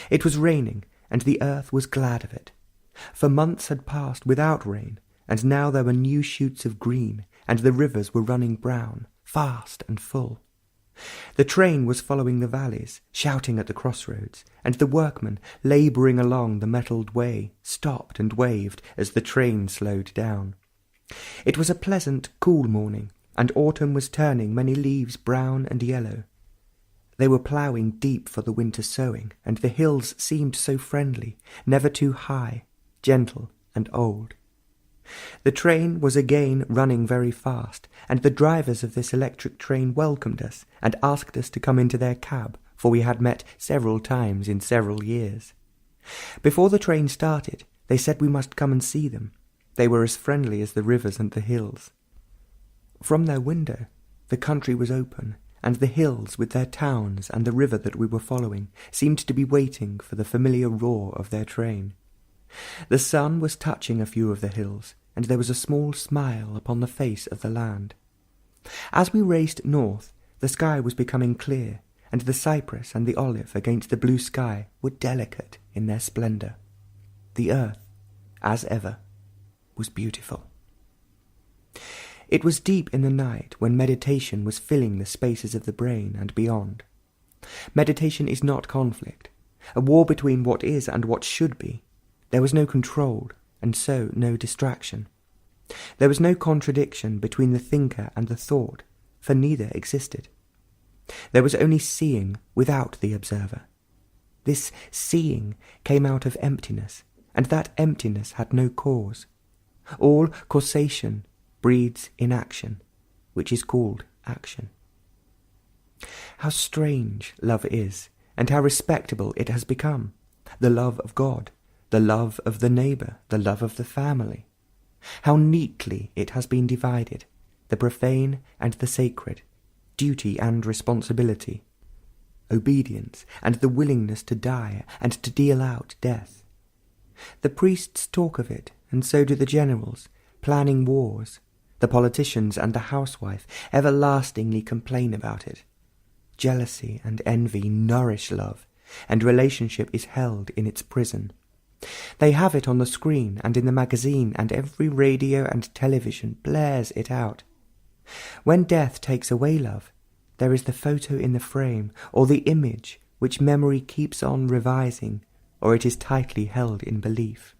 It was raining, and the earth was glad of it. For months had passed without rain, and now there were new shoots of green, and the rivers were running brown, fast and full. The train was following the valleys, shouting at the crossroads, and the workmen, labouring along the metalled way, stopped and waved as the train slowed down. It was a pleasant, cool morning, and autumn was turning many leaves brown and yellow. They were ploughing deep for the winter sowing, and the hills seemed so friendly, never too high, gentle and old. The train was again running very fast, and the drivers of this electric train welcomed us and asked us to come into their cab, for we had met several times in several years. Before the train started, they said we must come and see them. They were as friendly as the rivers and the hills. From their window, the country was open, and the hills with their towns and the river that we were following seemed to be waiting for the familiar roar of their train. The sun was touching a few of the hills, and there was a small smile upon the face of the land. As we raced north, the sky was becoming clear, and the cypress and the olive against the blue sky were delicate in their splendour. The earth, as ever, was beautiful. It was deep in the night when meditation was filling the spaces of the brain and beyond. Meditation is not conflict, a war between what is and what should be. There was no control, and so no distraction. There was no contradiction between the thinker and the thought, for neither existed. There was only seeing without the observer. This seeing came out of emptiness, and that emptiness had no cause. All causation breeds inaction, which is called action. How strange love is, and how respectable it has become. The love of God, the love of the neighbour, the love of the family. How neatly it has been divided, the profane and the sacred, duty and responsibility, obedience and the willingness to die and to deal out death. The priests talk of it, and so do the generals, planning wars. The politicians and the housewife everlastingly complain about it. Jealousy and envy nourish love, and relationship is held in its prison. They have it on the screen and in the magazine, and every radio and television blares it out. When death takes away love, there is the photo in the frame, or the image which memory keeps on revising, or it is tightly held in belief.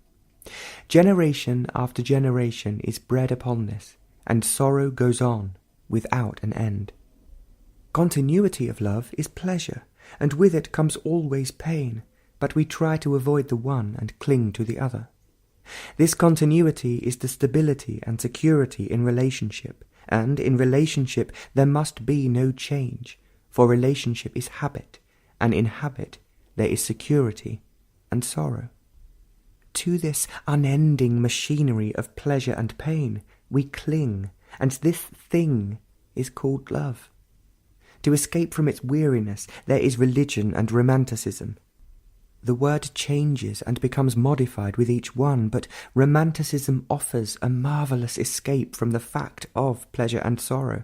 Generation after generation is bred upon this, and sorrow goes on without an end. Continuity of love is pleasure, and with it comes always pain, but we try to avoid the one and cling to the other. This continuity is the stability and security in relationship, and in relationship there must be no change, for relationship is habit, and in habit there is security and sorrow. To this unending machinery of pleasure and pain we cling, and this thing is called love. To escape from its weariness there is religion and romanticism. The word changes and becomes modified with each one, but romanticism offers a marvellous escape from the fact of pleasure and sorrow.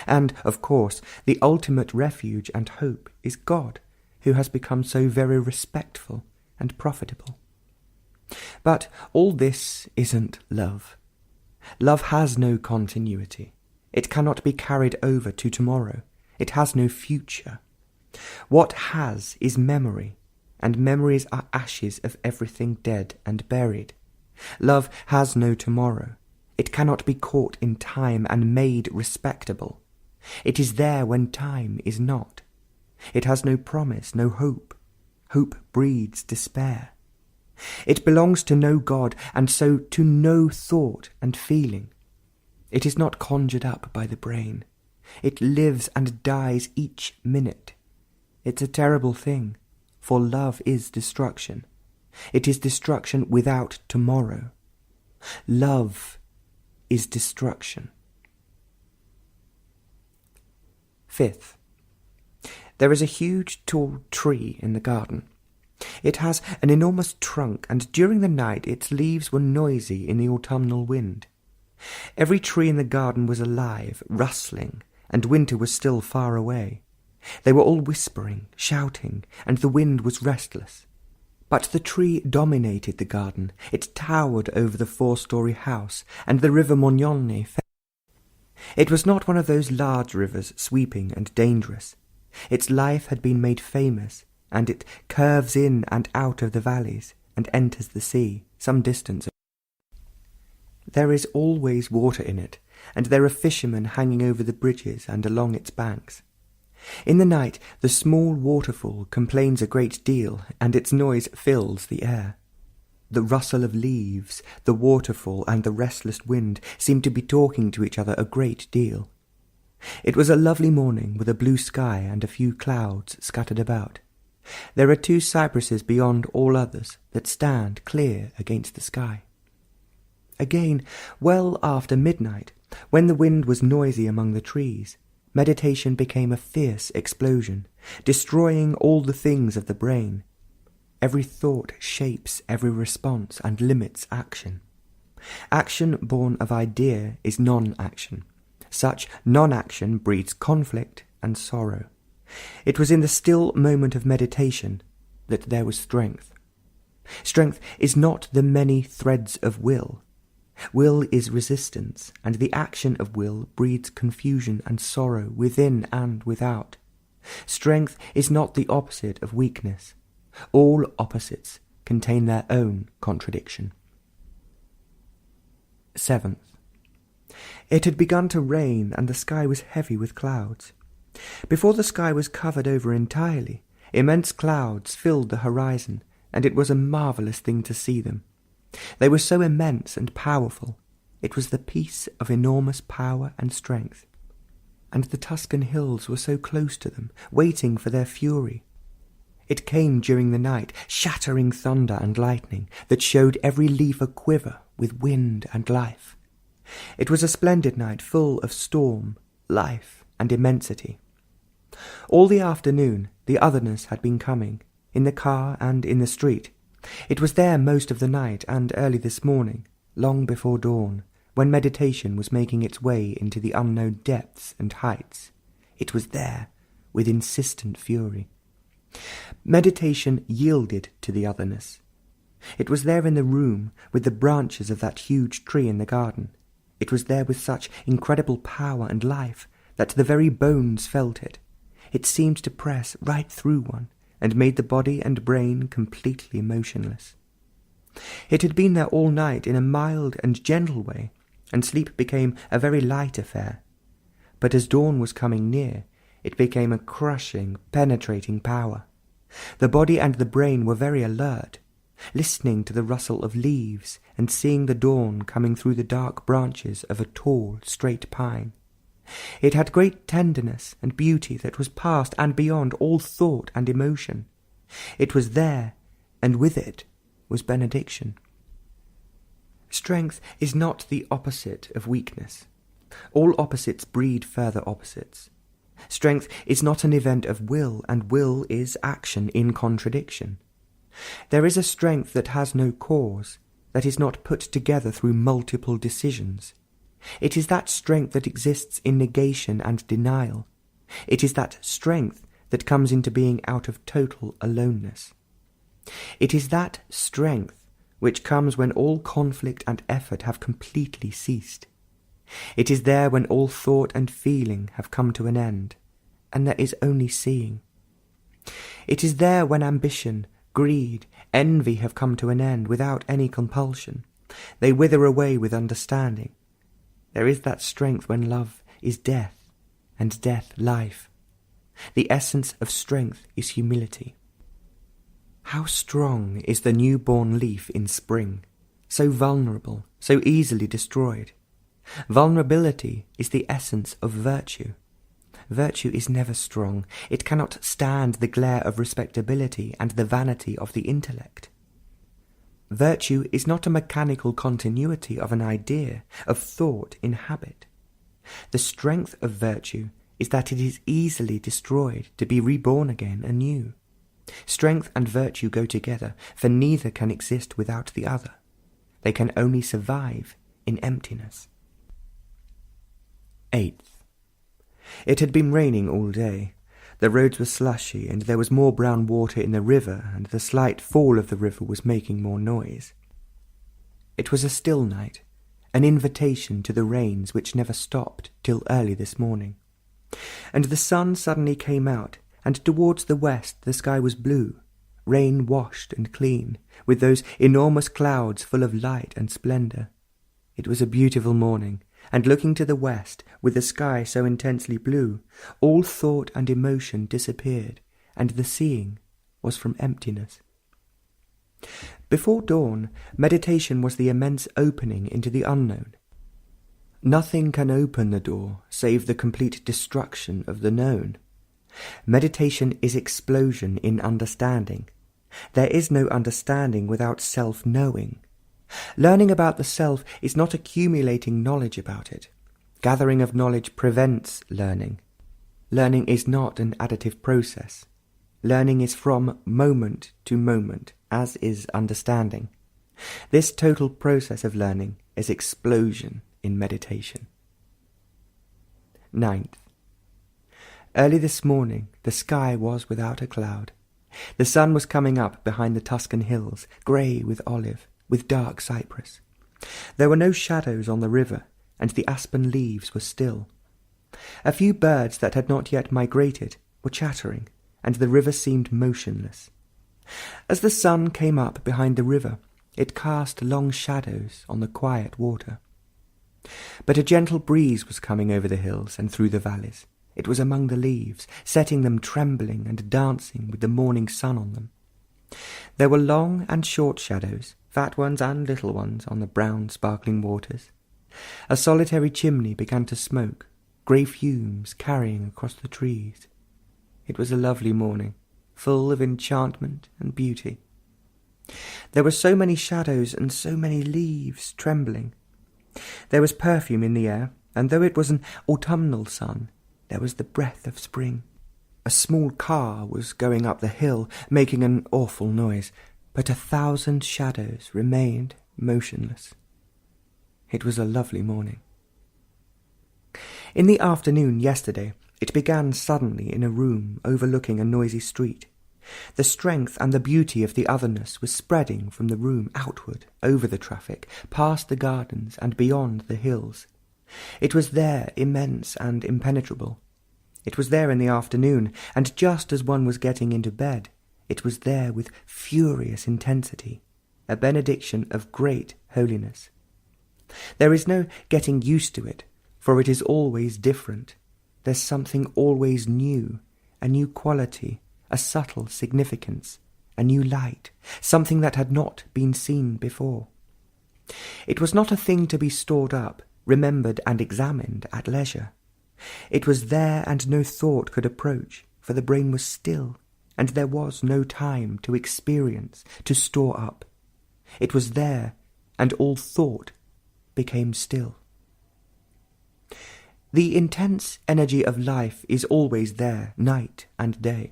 And, of course, the ultimate refuge and hope is God, who has become so very respectful and profitable. But all this isn't love. Love has no continuity. It cannot be carried over to tomorrow. It has no future. What has is memory, and memories are ashes of everything dead and buried. Love has no tomorrow. It cannot be caught in time and made respectable. It is there when time is not. It has no promise, no hope. Hope breeds despair. It belongs to no God, and so to no thought and feeling. It is not conjured up by the brain. It lives and dies each minute. It's a terrible thing, for love is destruction. It is destruction without tomorrow. Love is destruction. Fifth, there is a huge tall tree in the garden. It has an enormous trunk, and during the night its leaves were noisy in the autumnal wind. Every tree in the garden was alive, rustling, and winter was still far away. They were all whispering, shouting, and the wind was restless. But the tree dominated the garden. It towered over the 4-story house, and the river Mognone fell. It was not one of those large rivers, sweeping and dangerous. Its life had been made famous, and it curves in and out of the valleys, and enters the sea, some distance. There is always water in it, and there are fishermen hanging over the bridges and along its banks. In the night the small waterfall complains a great deal, and its noise fills the air. The rustle of leaves, the waterfall, and the restless wind seem to be talking to each other a great deal. It was a lovely morning, with a blue sky and a few clouds scattered about. There are 2 cypresses beyond all others that stand clear against the sky. Again, well after midnight, when the wind was noisy among the trees, meditation became a fierce explosion, destroying all the things of the brain. Every thought shapes every response and limits action. Action born of idea is non-action. Such non-action breeds conflict and sorrow. It was in the still moment of meditation that there was strength. Strength is not the many threads of will. Will is resistance, and the action of will breeds confusion and sorrow within and without. Strength is not the opposite of weakness. All opposites contain their own contradiction. 7th. It had begun to rain, and the sky was heavy with clouds. Before the sky was covered over entirely, immense clouds filled the horizon, and it was a marvellous thing to see them. They were so immense and powerful. It was the peace of enormous power and strength. And the Tuscan hills were so close to them, waiting for their fury. It came during the night, shattering thunder and lightning, that showed every leaf a quiver with wind and life. It was a splendid night, full of storm, life, and immensity. All the afternoon the otherness had been coming, in the car and in the street. It was there most of the night and early this morning, long before dawn, when meditation was making its way into the unknown depths and heights. It was there, with insistent fury. Meditation yielded to the otherness. It was there in the room, with the branches of that huge tree in the garden. It was there with such incredible power and life that the very bones felt it. It seemed to press right through one, and made the body and brain completely motionless. It had been there all night in a mild and gentle way, and sleep became a very light affair. But as dawn was coming near, it became a crushing, penetrating power. The body and the brain were very alert, listening to the rustle of leaves and seeing the dawn coming through the dark branches of a tall, straight pine. It had great tenderness and beauty that was past and beyond all thought and emotion. It was there, and with it was benediction. Strength is not the opposite of weakness. All opposites breed further opposites. Strength is not an event of will, and will is action in contradiction. There is a strength that has no cause, that is not put together through multiple decisions. It is that strength that exists in negation and denial. It is that strength that comes into being out of total aloneness. It is that strength which comes when all conflict and effort have completely ceased. It is there when all thought and feeling have come to an end, and there is only seeing. It is there when ambition, greed, envy have come to an end without any compulsion. They wither away with understanding. There is that strength when love is death, and death life. The essence of strength is humility. How strong is the new-born leaf in spring, so vulnerable, so easily destroyed. Vulnerability is the essence of virtue. Virtue is never strong. It cannot stand the glare of respectability and the vanity of the intellect. Virtue is not a mechanical continuity of an idea, of thought in habit. The strength of virtue is that it is easily destroyed to be reborn again anew. Strength and virtue go together, for neither can exist without the other. They can only survive in emptiness. 8th. It had been raining all day. The roads were slushy, and there was more brown water in the river, and the slight fall of the river was making more noise. It was a still night, an invitation to the rains which never stopped till early this morning. And the sun suddenly came out, and towards the west the sky was blue, rain-washed and clean, with those enormous clouds full of light and splendour. It was a beautiful morning, and looking to the west, with the sky so intensely blue, all thought and emotion disappeared, and the seeing was from emptiness. Before dawn, meditation was the immense opening into the unknown. Nothing can open the door save the complete destruction of the known. Meditation is explosion in understanding. There is no understanding without self-knowing. Learning about the self is not accumulating knowledge about it. Gathering of knowledge prevents learning. Learning is not an additive process. Learning is from moment to moment, as is understanding. This total process of learning is explosion in meditation. 9th. Early this morning the sky was without a cloud. The sun was coming up behind the Tuscan hills, grey with olive, with dark cypress. There were no shadows on the river, and the aspen leaves were still. A few birds that had not yet migrated were chattering, and the river seemed motionless. As the sun came up behind the river, it cast long shadows on the quiet water. But a gentle breeze was coming over the hills and through the valleys. It was among the leaves, setting them trembling and dancing with the morning sun on them. There were long and short shadows, fat ones and little ones, on the brown sparkling waters. A solitary chimney began to smoke, grey fumes carrying across the trees. It was a lovely morning, full of enchantment and beauty. There were so many shadows and so many leaves trembling. There was perfume in the air, and though it was an autumnal sun, there was the breath of spring. A small car was going up the hill, making an awful noise, but 1,000 shadows remained motionless. It was a lovely morning. In the afternoon yesterday, it began suddenly in a room overlooking a noisy street. The strength and the beauty of the otherness was spreading from the room outward, over the traffic, past the gardens and beyond the hills. It was there immense and impenetrable. It was there in the afternoon, and just as one was getting into bed, it was there with furious intensity, a benediction of great holiness. There is no getting used to it, for it is always different. There's something always new, a new quality, a subtle significance, a new light, something that had not been seen before. It was not a thing to be stored up, remembered and examined at leisure. It was there, and no thought could approach, for the brain was still, and there was no time to experience, to store up. It was there, and all thought became still. The intense energy of life is always there, night and day.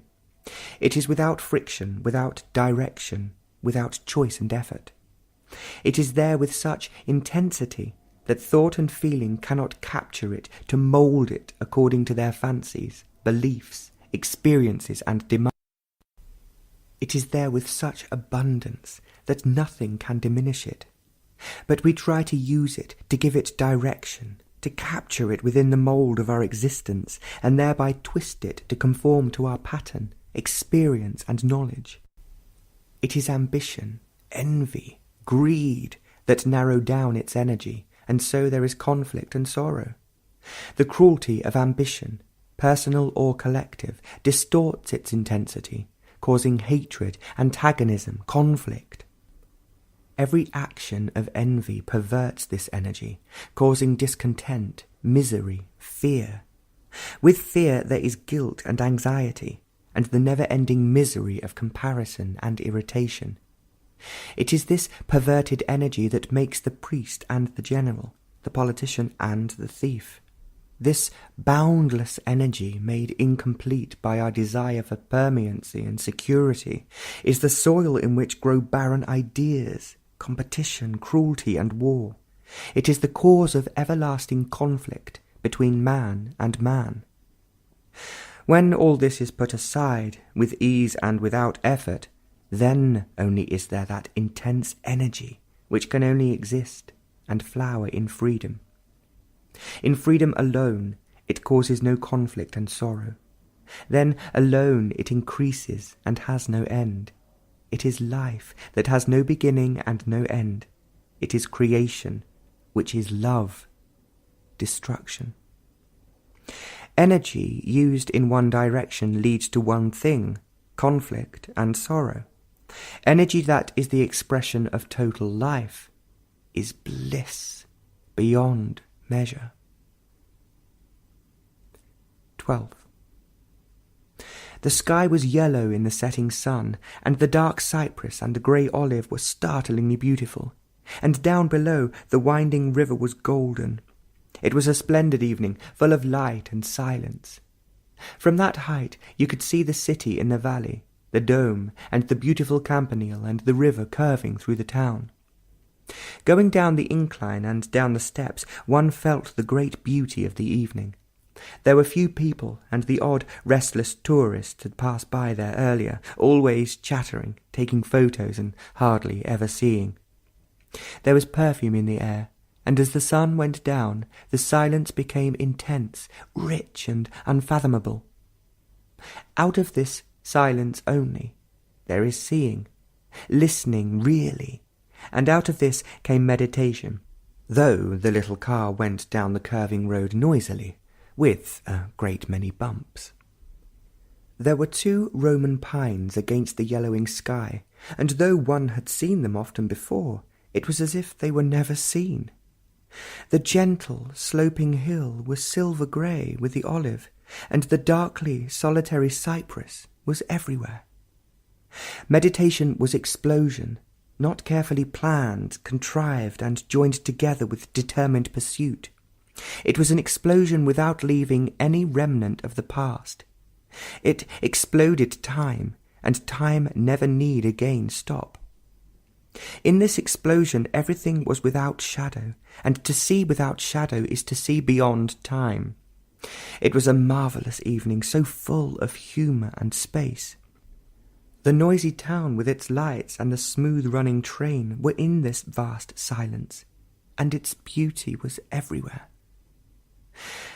It is without friction, without direction, without choice and effort. It is there with such intensity that thought and feeling cannot capture it, to mould it according to their fancies, beliefs, experiences and demands. It is there with such abundance that nothing can diminish it. But we try to use it, to give it direction, to capture it within the mould of our existence, and thereby twist it to conform to our pattern, experience and knowledge. It is ambition, envy, greed that narrow down its energy, and so there is conflict and sorrow. The cruelty of ambition, personal or collective, distorts its intensity, causing hatred, antagonism, conflict. Every action of envy perverts this energy, causing discontent, misery, fear. With fear there is guilt and anxiety, and the never-ending misery of comparison and irritation. It is this perverted energy that makes the priest and the general, the politician and the thief. This boundless energy, made incomplete by our desire for permanency and security, is the soil in which grow barren ideas, competition, cruelty and war. It is the cause of everlasting conflict between man and man. When all this is put aside, with ease and without effort, then only is there that intense energy which can only exist and flower in freedom. In freedom alone it causes no conflict and sorrow. Then alone it increases and has no end. It is life that has no beginning and no end. It is creation, which is love, destruction. Energy used in one direction leads to one thing, conflict and sorrow. Energy that is the expression of total life is bliss beyond measure. 12th. The sky was yellow in the setting sun, and the dark cypress and the grey olive were startlingly beautiful, and down below the winding river was golden. It was a splendid evening, full of light and silence. From that height you could see the city in the valley, the dome, and the beautiful campanile and the river curving through the town. Going down the incline and down the steps, one felt the great beauty of the evening. There were few people, and the odd, restless tourists had passed by there earlier, always chattering, taking photos, and hardly ever seeing. There was perfume in the air, and as the sun went down, the silence became intense, rich, and unfathomable. Out of this silence only, there is seeing, listening really, and out of this came meditation, though the little car went down the curving road noisily, with a great many bumps. There were 2 Roman pines against the yellowing sky, and though one had seen them often before, it was as if they were never seen. The gentle, sloping hill was silver-grey with the olive, and the darkly solitary cypress was everywhere. Meditation was explosion, not carefully planned, contrived, and joined together with determined pursuit. It was an explosion without leaving any remnant of the past. It exploded time, and time never need again stop. In this explosion everything was without shadow, and to see without shadow is to see beyond time. It was a marvellous evening, so full of humour and space. The noisy town with its lights and the smooth-running train were in this vast silence, and its beauty was everywhere.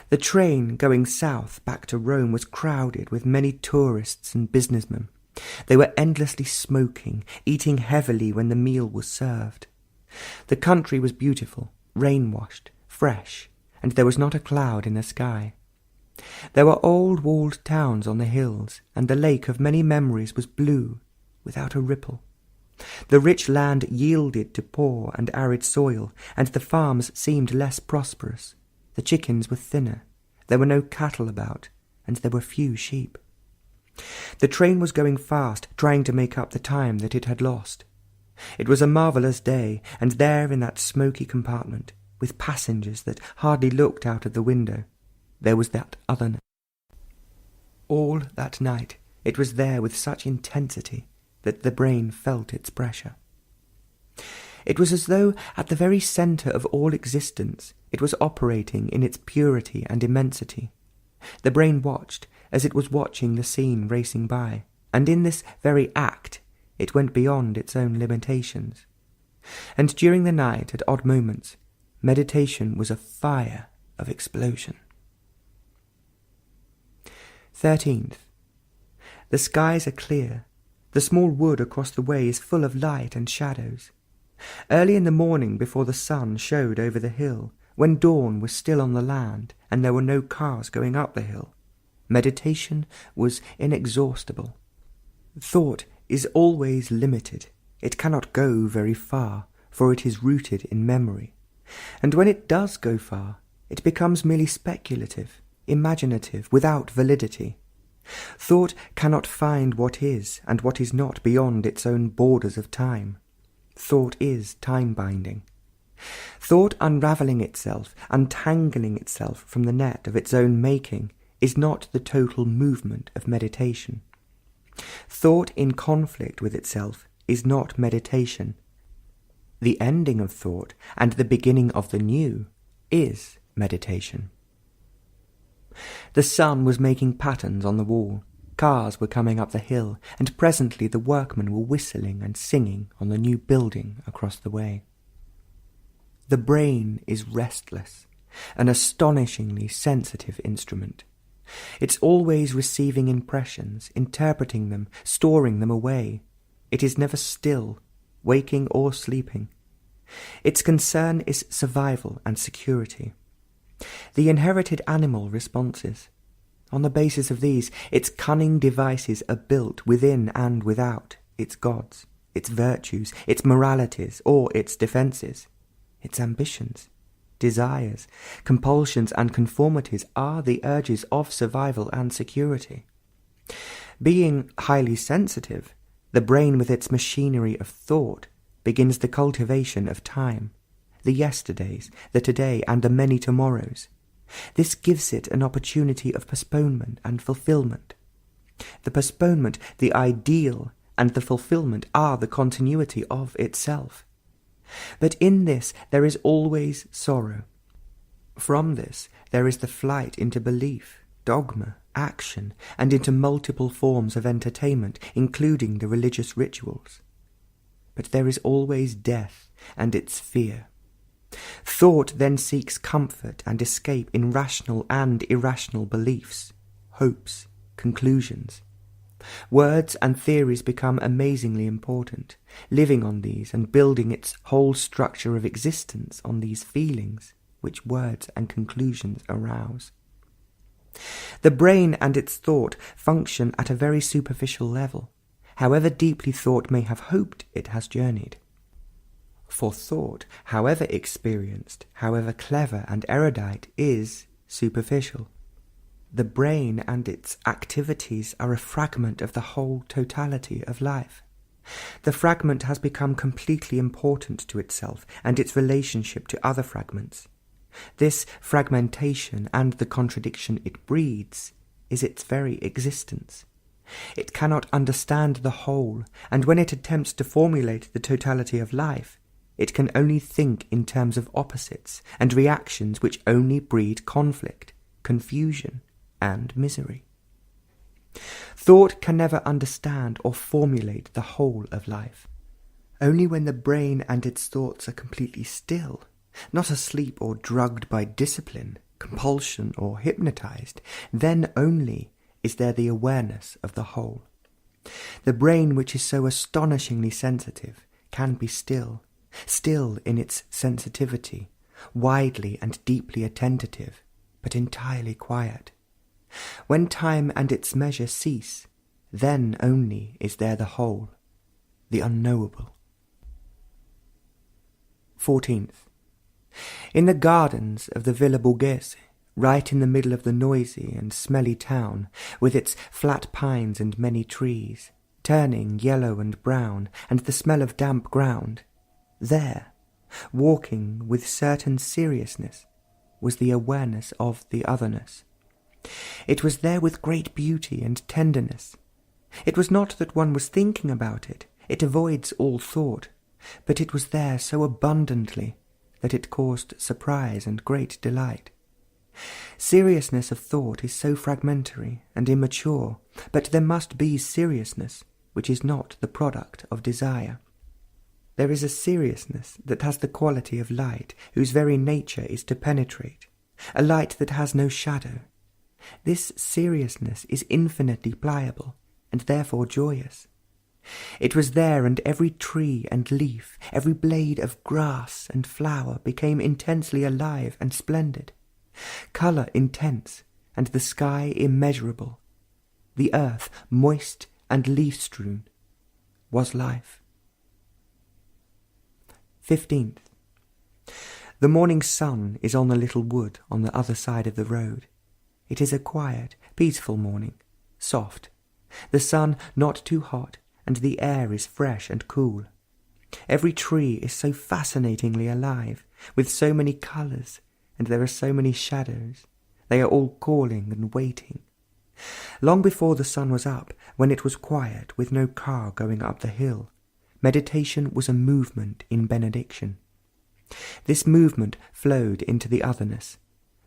The train going south back to Rome was crowded with many tourists and businessmen. They were endlessly smoking, eating heavily when the meal was served. The country was beautiful, rain-washed, fresh, and there was not a cloud in the sky. There were old walled towns on the hills, and the lake of many memories was blue, without a ripple. The rich land yielded to poor and arid soil, and the farms seemed less prosperous. The chickens were thinner, there were no cattle about, and there were few sheep. The train was going fast, trying to make up the time that it had lost. It was a marvellous day, and there in that smoky compartment, with passengers that hardly looked out of the window, there was that otherness. All that night it was there with such intensity that the brain felt its pressure. It was as though at the very centre of all existence it was operating in its purity and immensity. The brain watched as it was watching the scene racing by, and in this very act it went beyond its own limitations. And during the night, at odd moments, meditation was a fire of explosion. 13th. The skies are clear. The small wood across the way is full of light and shadows. Early in the morning, before the sun showed over the hill, when dawn was still on the land and there were no cars going up the hill, meditation was inexhaustible. Thought is always limited. It cannot go very far, for it is rooted in memory. And when it does go far, it becomes merely speculative, imaginative, without validity. Thought cannot find what is and what is not beyond its own borders of time. Thought is time-binding. Thought unravelling itself, untangling itself from the net of its own making, is not the total movement of meditation. Thought in conflict with itself is not meditation. The ending of thought and the beginning of the new is meditation. The sun was making patterns on the wall. Cars were coming up the hill, and presently the workmen were whistling and singing on the new building across the way. The brain is restless, an astonishingly sensitive instrument. It's always receiving impressions, interpreting them, storing them away. It is never still, waking or sleeping. Its concern is survival and security. The inherited animal responses. On the basis of these, its cunning devices are built within and without its gods, its virtues, its moralities, or its defences. Its ambitions, desires, compulsions and conformities are the urges of survival and security. Being highly sensitive, the brain with its machinery of thought begins the cultivation of time, the yesterdays, the today, and the many tomorrows. This gives it an opportunity of postponement and fulfilment. The postponement, the ideal, and the fulfilment are the continuity of itself. But in this there is always sorrow. From this there is the flight into belief, dogma, action, and into multiple forms of entertainment, including the religious rituals. But there is always death and its fear. Thought then seeks comfort and escape in rational and irrational beliefs, hopes, conclusions. Words and theories become amazingly important, living on these and building its whole structure of existence on these feelings which words and conclusions arouse. The brain and its thought function at a very superficial level, however deeply thought may have hoped it has journeyed. For thought, however experienced, however clever and erudite, is superficial. The brain and its activities are a fragment of the whole totality of life. The fragment has become completely important to itself and its relationship to other fragments. This fragmentation and the contradiction it breeds is its very existence. It cannot understand the whole, and when it attempts to formulate the totality of life, it can only think in terms of opposites and reactions which only breed conflict, confusion, and misery. Thought can never understand or formulate the whole of life. Only when the brain and its thoughts are completely still, not asleep or drugged by discipline, compulsion, or hypnotized, then only is there the awareness of the whole. The brain, which is so astonishingly sensitive, can be still in its sensitivity, widely and deeply attentive, but entirely quiet. When time and its measure cease, then only is there the whole, the unknowable. 14th. In the gardens of the Villa Borghese, right in the middle of the noisy and smelly town, with its flat pines and many trees, turning yellow and brown, and the smell of damp ground, there, walking with certain seriousness, was the awareness of the otherness. It was there with great beauty and tenderness. It was not that one was thinking about it, it avoids all thought, but it was there so abundantly that it caused surprise and great delight. Seriousness of thought is so fragmentary and immature, but there must be seriousness which is not the product of desire. There is a seriousness that has the quality of light, whose very nature is to penetrate, a light that has no shadow. This seriousness is infinitely pliable, and therefore joyous. It was there, and every tree and leaf, every blade of grass and flower became intensely alive and splendid, colour intense, and the sky immeasurable. The earth, moist and leaf-strewn, was life. 15th. The morning sun is on the little wood on the other side of the road. It is a quiet, peaceful morning, soft. The sun not too hot, and the air is fresh and cool. Every tree is so fascinatingly alive, with so many colours, and there are so many shadows. They are all calling and waiting. Long before the sun was up, when it was quiet, with no car going up the hill, meditation was a movement in benediction. This movement flowed into the otherness,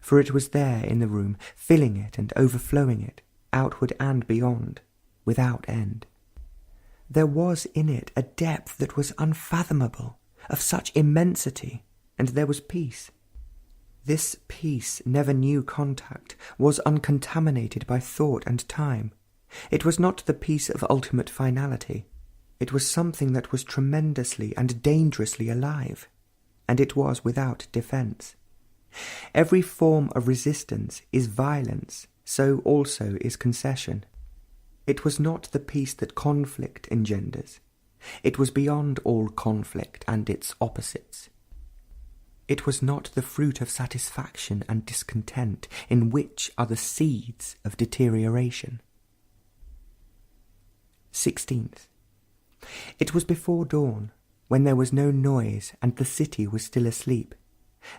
for it was there in the room, filling it and overflowing it, outward and beyond, without end. There was in it a depth that was unfathomable, of such immensity, and there was peace. This peace never knew contact, was uncontaminated by thought and time. It was not the peace of ultimate finality. It was something that was tremendously and dangerously alive, and it was without defence. Every form of resistance is violence, so also is concession. It was not the peace that conflict engenders. It was beyond all conflict and its opposites. It was not the fruit of satisfaction and discontent, in which are the seeds of deterioration. 16th. It was before dawn, when there was no noise and the city was still asleep,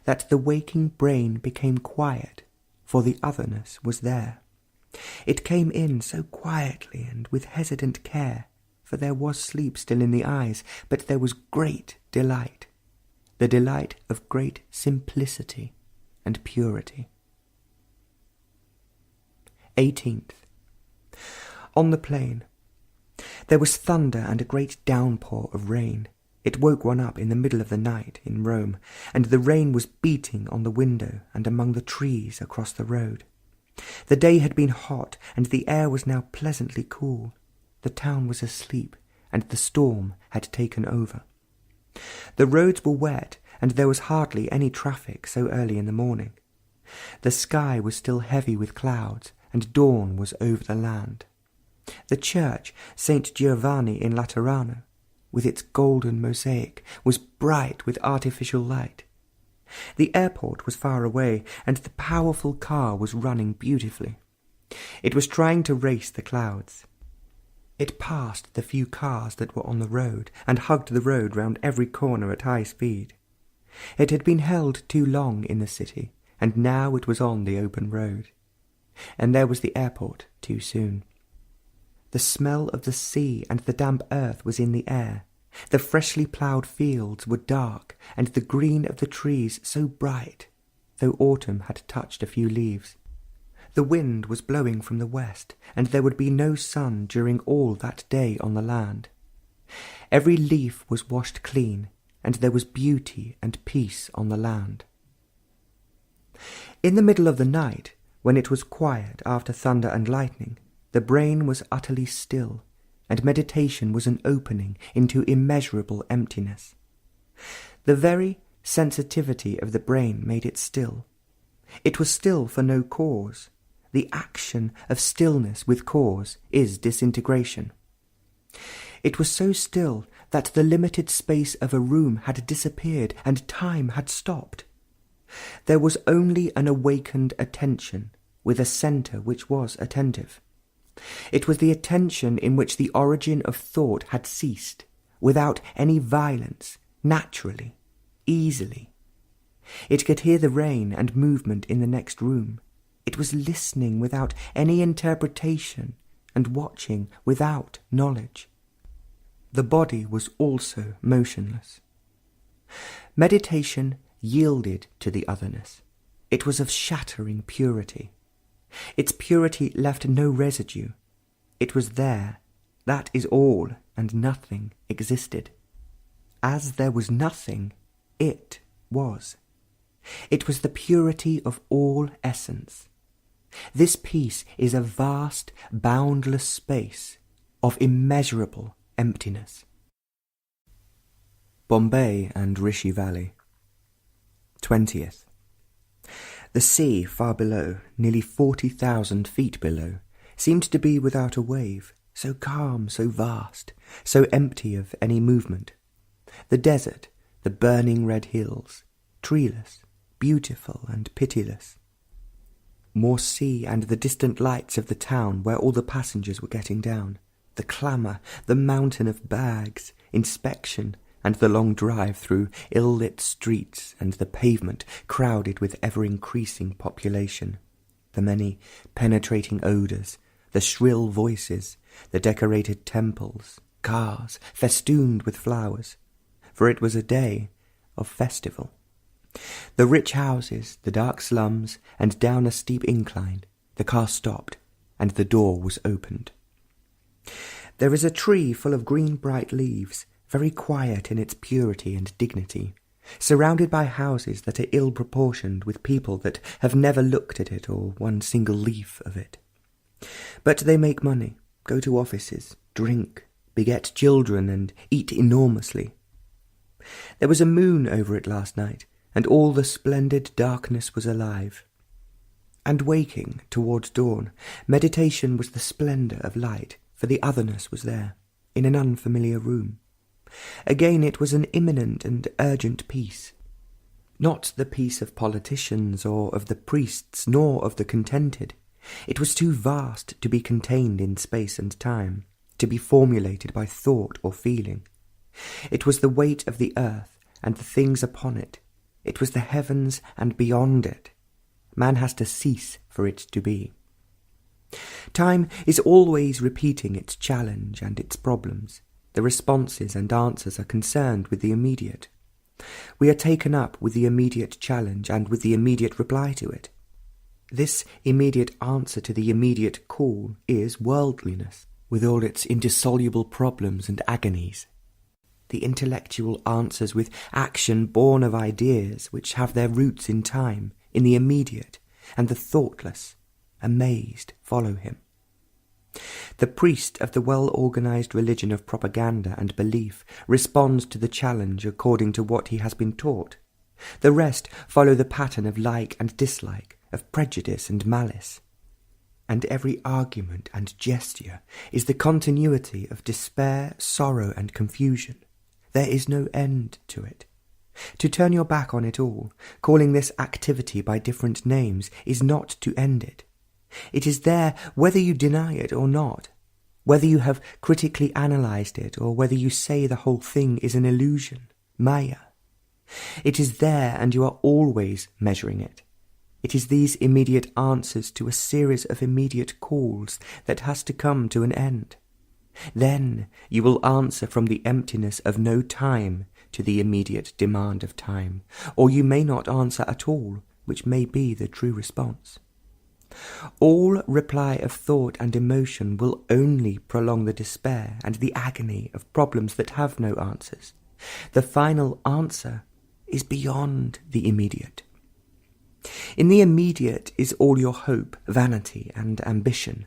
that the waking brain became quiet, for the otherness was there. It came in so quietly and with hesitant care, for there was sleep still in the eyes, but there was great delight. the delight of great simplicity and purity. 18th. On the plain. There was thunder and a great downpour of rain. It woke one up in the middle of the night in Rome, and the rain was beating on the window and among the trees across the road. The day had been hot, and the air was now pleasantly cool. The town was asleep, and the storm had taken over. The roads were wet, and there was hardly any traffic so early in the morning. The sky was still heavy with clouds, and dawn was over the land. The church, St. Giovanni in Laterano, with its golden mosaic, was bright with artificial light. The airport was far away, and the powerful car was running beautifully. It was trying to race the clouds. It passed the few cars that were on the road, and hugged the road round every corner at high speed. It had been held too long in the city, and now it was on the open road. And there was the airport too soon. The smell of the sea and the damp earth was in the air. The freshly ploughed fields were dark, and the green of the trees so bright, though autumn had touched a few leaves. The wind was blowing from the west, and there would be no sun during all that day on the land. Every leaf was washed clean, and there was beauty and peace on the land. In the middle of the night, when it was quiet after thunder and lightning, the brain was utterly still, and meditation was an opening into immeasurable emptiness. The very sensitivity of the brain made it still. It was still for no cause. The action of stillness with cause is disintegration. It was so still that the limited space of a room had disappeared and time had stopped. There was only an awakened attention, with a centre which was attentive. It was the attention in which the origin of thought had ceased, without any violence, naturally, easily. It could hear the rain and movement in the next room. It was listening without any interpretation and watching without knowledge. The body was also motionless. Meditation yielded to the otherness. It was of shattering purity. Its purity left no residue. It was there, that is all, and nothing existed. As there was nothing, it was. It was the purity of all essence. This peace is a vast, boundless space of immeasurable emptiness. Bombay and Rishi Valley. 20th. The sea far below, nearly 40,000 feet below, seemed to be without a wave, so calm, so vast, so empty of any movement. The desert, the burning red hills, treeless, beautiful and pitiless. More sea and the distant lights of the town where all the passengers were getting down, the clamour, the mountain of bags, inspection, and the long drive through ill-lit streets and the pavement crowded with ever-increasing population, the many penetrating odours, the shrill voices, the decorated temples, cars festooned with flowers, for it was a day of festival. The rich houses, the dark slums, and down a steep incline, the car stopped, and the door was opened. There is a tree full of green bright leaves, very quiet in its purity and dignity, surrounded by houses that are ill-proportioned with people that have never looked at it or one single leaf of it. But they make money, go to offices, drink, beget children, and eat enormously. There was a moon over it last night, and all the splendid darkness was alive. And waking towards dawn, meditation was the splendour of light, for the otherness was there, in an unfamiliar room. Again it was an imminent and urgent peace, not the peace of politicians or of the priests, nor of the contented. It was too vast to be contained in space and time, to be formulated by thought or feeling. It was the weight of the earth and the things upon it. It was the heavens and beyond it. Man has to cease for it to be. Time is always repeating its challenge and its problems. The responses and answers are concerned with the immediate. We are taken up with the immediate challenge and with the immediate reply to it. This immediate answer to the immediate call is worldliness, with all its indissoluble problems and agonies. The intellectual answers with action born of ideas which have their roots in time, in the immediate, and the thoughtless, amazed, follow him. The priest of the well-organized religion of propaganda and belief responds to the challenge according to what he has been taught. The rest follow the pattern of like and dislike, of prejudice and malice. And every argument and gesture is the continuity of despair, sorrow, and confusion. There is no end to it. To turn your back on it all, calling this activity by different names, is not to end it. It is there whether you deny it or not, whether you have critically analysed it or whether you say the whole thing is an illusion, maya. It is there, and you are always measuring it. It is these immediate answers to a series of immediate calls that has to come to an end. Then you will answer from the emptiness of no time to the immediate demand of time, or you may not answer at all, which may be the true response. All reply of thought and emotion will only prolong the despair and the agony of problems that have no answers. The final answer is beyond the immediate. In the immediate is all your hope, vanity, and ambition,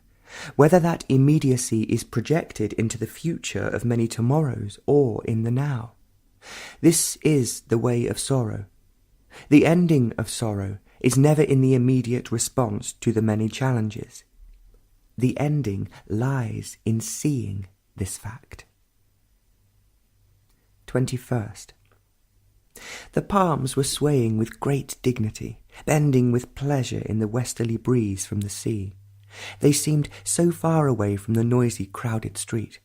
whether that immediacy is projected into the future of many tomorrows or in the now. This is the way of sorrow. The ending of sorrow is never in the immediate response to the many challenges. The ending lies in seeing this fact. 21st. The palms were swaying with great dignity, bending with pleasure in the westerly breeze from the sea. They seemed so far away from the noisy, crowded street.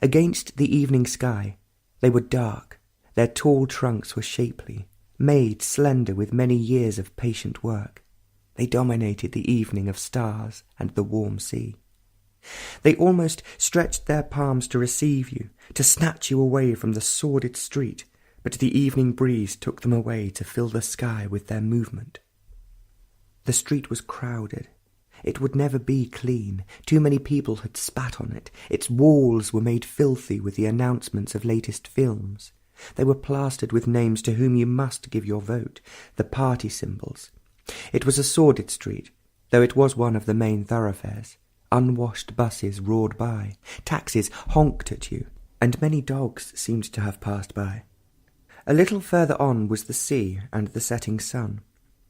Against the evening sky, they were dark. Their tall trunks were shapely, made slender with many years of patient work. They dominated the evening of stars and the warm sea. They almost stretched their palms to receive you, to snatch you away from the sordid street, but the evening breeze took them away to fill the sky with their movement. The street was crowded. It would never be clean. Too many people had spat on it. Its walls were made filthy with the announcements of latest films. They were plastered with names to whom you must give your vote, the party symbols. It was a sordid street, though it was one of the main thoroughfares. Unwashed buses roared by, taxis honked at you, and many dogs seemed to have passed by. A little further on was the sea and the setting sun.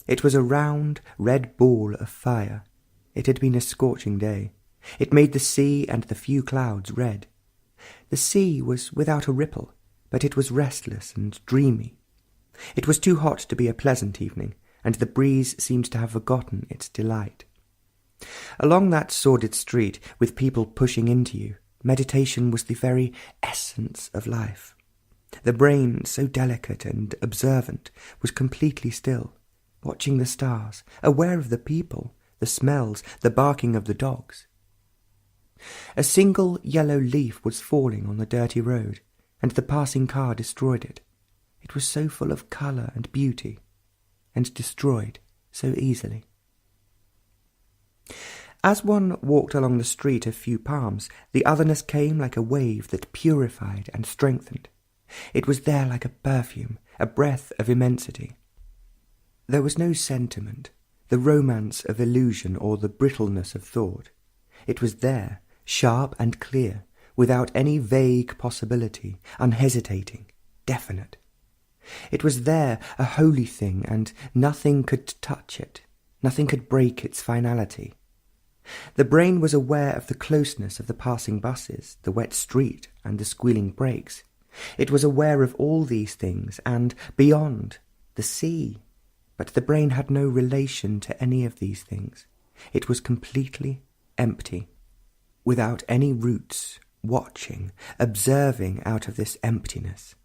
It was a round, red ball of fire. It had been a scorching day. It made the sea and the few clouds red. The sea was without a ripple, but it was restless and dreamy. It was too hot to be a pleasant evening, and the breeze seemed to have forgotten its delight. Along that sordid street, with people pushing into you, meditation was the very essence of life. The brain, so delicate and observant, was completely still, watching the stars, aware of the people, the smells, the barking of the dogs. A single yellow leaf was falling on the dirty road, and the passing car destroyed it. It was so full of colour and beauty, and destroyed so easily. As one walked along the street of few palms, the otherness came like a wave that purified and strengthened. It was there like a perfume, a breath of immensity. There was no sentiment, the romance of illusion or the brittleness of thought. It was there, sharp and clear, without any vague possibility, unhesitating, definite. It was there, a holy thing, and nothing could touch it, nothing could break its finality. The brain was aware of the closeness of the passing buses, the wet street, and the squealing brakes. It was aware of all these things, and, beyond, the sea. But the brain had no relation to any of these things. It was completely empty, without any roots, watching, observing out of this emptiness.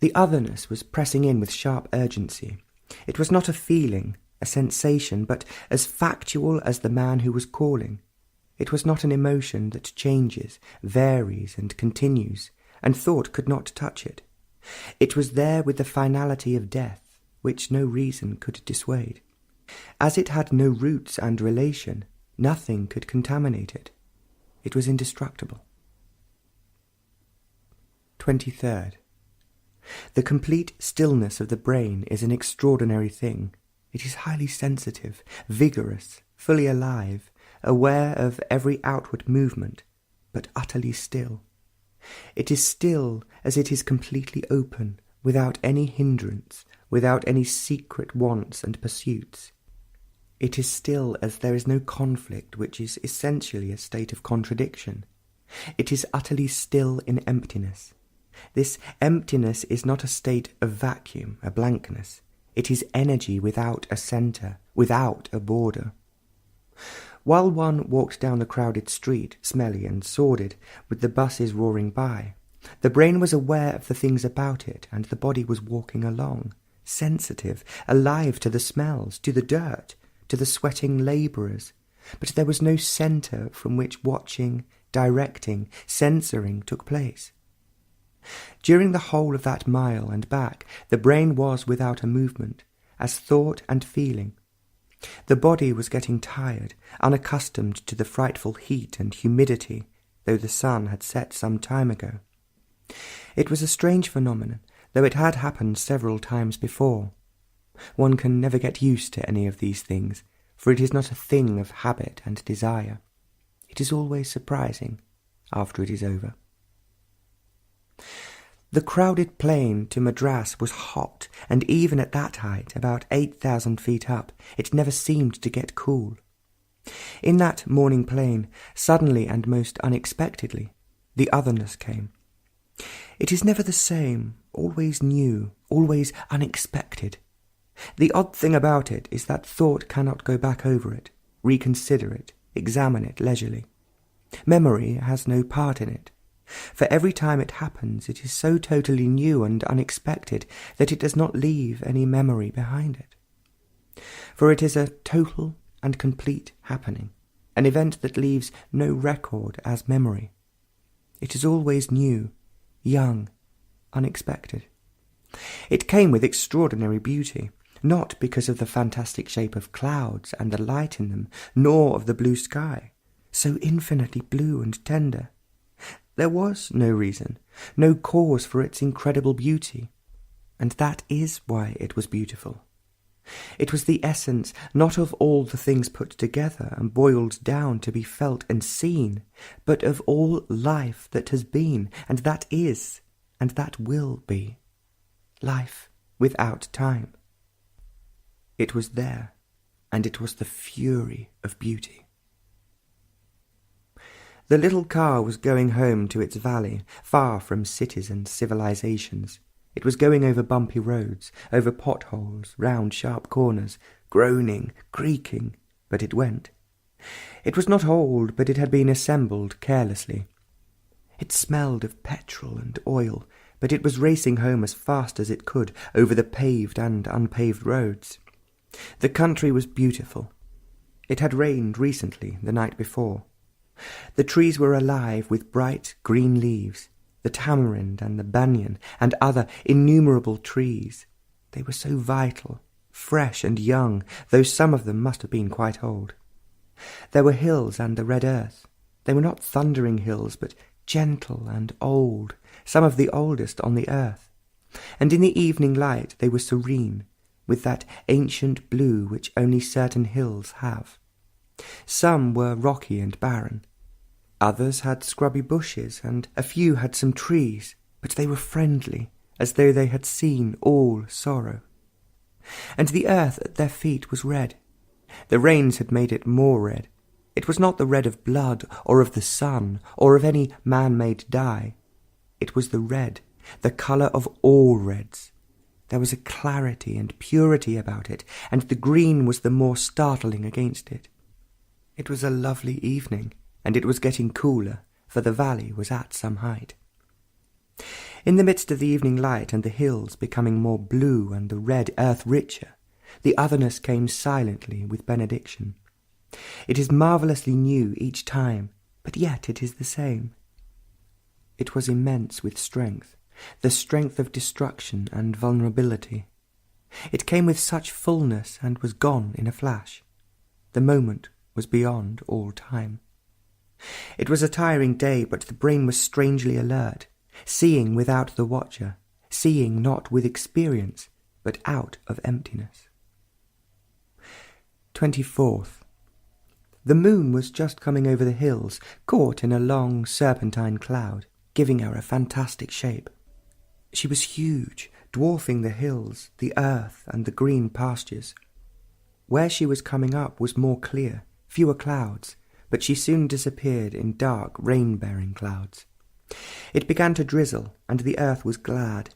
The otherness was pressing in with sharp urgency. It was not a feeling, a sensation, but as factual as the man who was calling. It was not an emotion that changes, varies, and continues, and thought could not touch it. It was there with the finality of death, which no reason could dissuade. As it had no roots and relation, nothing could contaminate it. It was indestructible. 23rd. The complete stillness of the brain is an extraordinary thing. It is highly sensitive, vigorous, fully alive, aware of every outward movement, but utterly still. It is still as it is completely open, without any hindrance, without any secret wants and pursuits. It is still as there is no conflict, which is essentially a state of contradiction. It is utterly still in emptiness. This emptiness is not a state of vacuum, a blankness. It is energy without a centre, without a border. While one walked down the crowded street, smelly and sordid, with the buses roaring by, the brain was aware of the things about it, and the body was walking along, sensitive, alive to the smells, to the dirt, to the sweating labourers, but there was no centre from which watching, directing, censoring took place. During the whole of that mile and back, the brain was without a movement, as thought and feeling. The body was getting tired, unaccustomed to the frightful heat and humidity, though the sun had set some time ago. It was a strange phenomenon, though it had happened several times before. One can never get used to any of these things, for it is not a thing of habit and desire. It is always surprising after it is over. The crowded plain to Madras was hot, and even at that height, about 8,000 feet up, it never seemed to get cool. In that morning plain, suddenly and most unexpectedly, the otherness came. It is never the same, always new, always unexpected. The odd thing about it is that thought cannot go back over it, reconsider it, examine it leisurely. Memory has no part in it. For every time it happens, it is so totally new and unexpected that it does not leave any memory behind it. For it is a total and complete happening, an event that leaves no record as memory. It is always new, young, unexpected. It came with extraordinary beauty, not because of the fantastic shape of clouds and the light in them, nor of the blue sky, so infinitely blue and tender. There was no reason, no cause for its incredible beauty, and that is why it was beautiful. It was the essence not of all the things put together and boiled down to be felt and seen, but of all life that has been, and that is, and that will be. Life without time. It was there, and it was the fury of beauty. The little car was going home to its valley, far from cities and civilizations. It was going over bumpy roads, over potholes, round sharp corners, groaning, creaking, but it went. It was not old, but it had been assembled carelessly. It smelled of petrol and oil, but it was racing home as fast as it could over the paved and unpaved roads. The country was beautiful. It had rained recently, the night before. The trees were alive with bright green leaves, the tamarind and the banyan and other innumerable trees. They were so vital, fresh and young, though some of them must have been quite old. There were hills and the red earth. They were not thundering hills, but gentle and old, some of the oldest on the earth. And in the evening light they were serene, with that ancient blue which only certain hills have. Some were rocky and barren. Others had scrubby bushes, and a few had some trees, but they were friendly, as though they had seen all sorrow. And the earth at their feet was red. The rains had made it more red. It was not the red of blood, or of the sun, or of any man-made dye. It was the red, the colour of all reds. There was a clarity and purity about it, and the green was the more startling against it. It was a lovely evening, and it was getting cooler, for the valley was at some height. In the midst of the evening light and the hills becoming more blue and the red earth richer, the otherness came silently with benediction. It is marvellously new each time, but yet it is the same. It was immense with strength, the strength of destruction and vulnerability. It came with such fullness and was gone in a flash. The moment was beyond all time. It was a tiring day, but the brain was strangely alert, seeing without the watcher, seeing not with experience, but out of emptiness. 24th. The moon was just coming over the hills, caught in a long serpentine cloud, giving her a fantastic shape. She was huge, dwarfing the hills, the earth, and the green pastures. Where she was coming up was more clear, fewer clouds, but she soon disappeared in dark, rain-bearing clouds. It began to drizzle, and the earth was glad.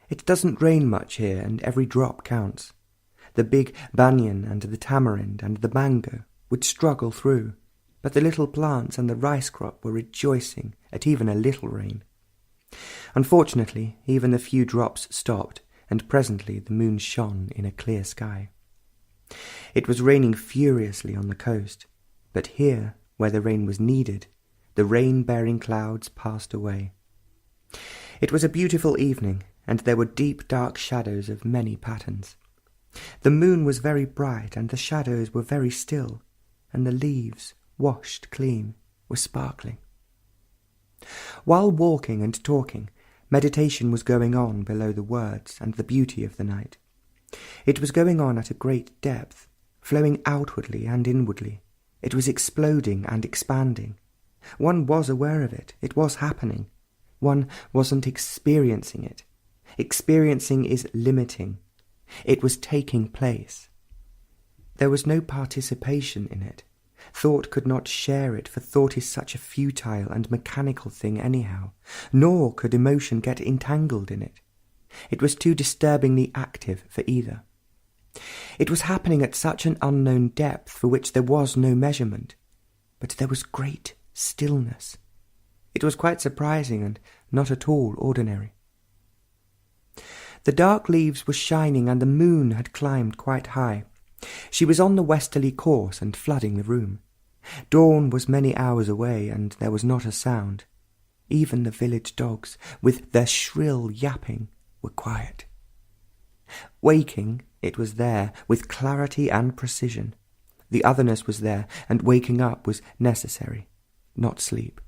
It doesn't rain much here, and every drop counts. The big banyan and the tamarind and the mango would struggle through, but the little plants and the rice crop were rejoicing at even a little rain. Unfortunately, even the few drops stopped, and presently the moon shone in a clear sky. It was raining furiously on the coast, but here, where the rain was needed, the rain-bearing clouds passed away. It was a beautiful evening, and there were deep dark shadows of many patterns. The moon was very bright, and the shadows were very still, and the leaves, washed clean, were sparkling. While walking and talking, meditation was going on below the words and the beauty of the night. It was going on at a great depth, flowing outwardly and inwardly. It was exploding and expanding. One was aware of it. It was happening. One wasn't experiencing it. Experiencing is limiting. It was taking place. There was no participation in it. Thought could not share it, for thought is such a futile and mechanical thing anyhow, nor could emotion get entangled in it. It was too disturbingly active for either. It was happening at such an unknown depth for which there was no measurement, but there was great stillness. It was quite surprising and not at all ordinary. The dark leaves were shining, and the moon had climbed quite high. She was on the westerly course and flooding the room. Dawn was many hours away, and there was not a sound. Even the village dogs, with their shrill yapping, were quiet. Waking, it was there, with clarity and precision. The otherness was there, and waking up was necessary, not sleep.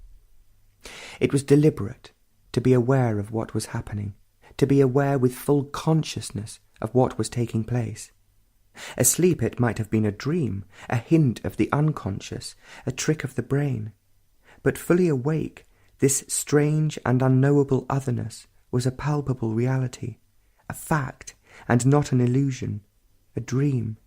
It was deliberate, to be aware of what was happening, to be aware with full consciousness of what was taking place. Asleep it might have been a dream, a hint of the unconscious, a trick of the brain. But fully awake, this strange and unknowable otherness was a palpable reality, a fact, and not an illusion, a dream.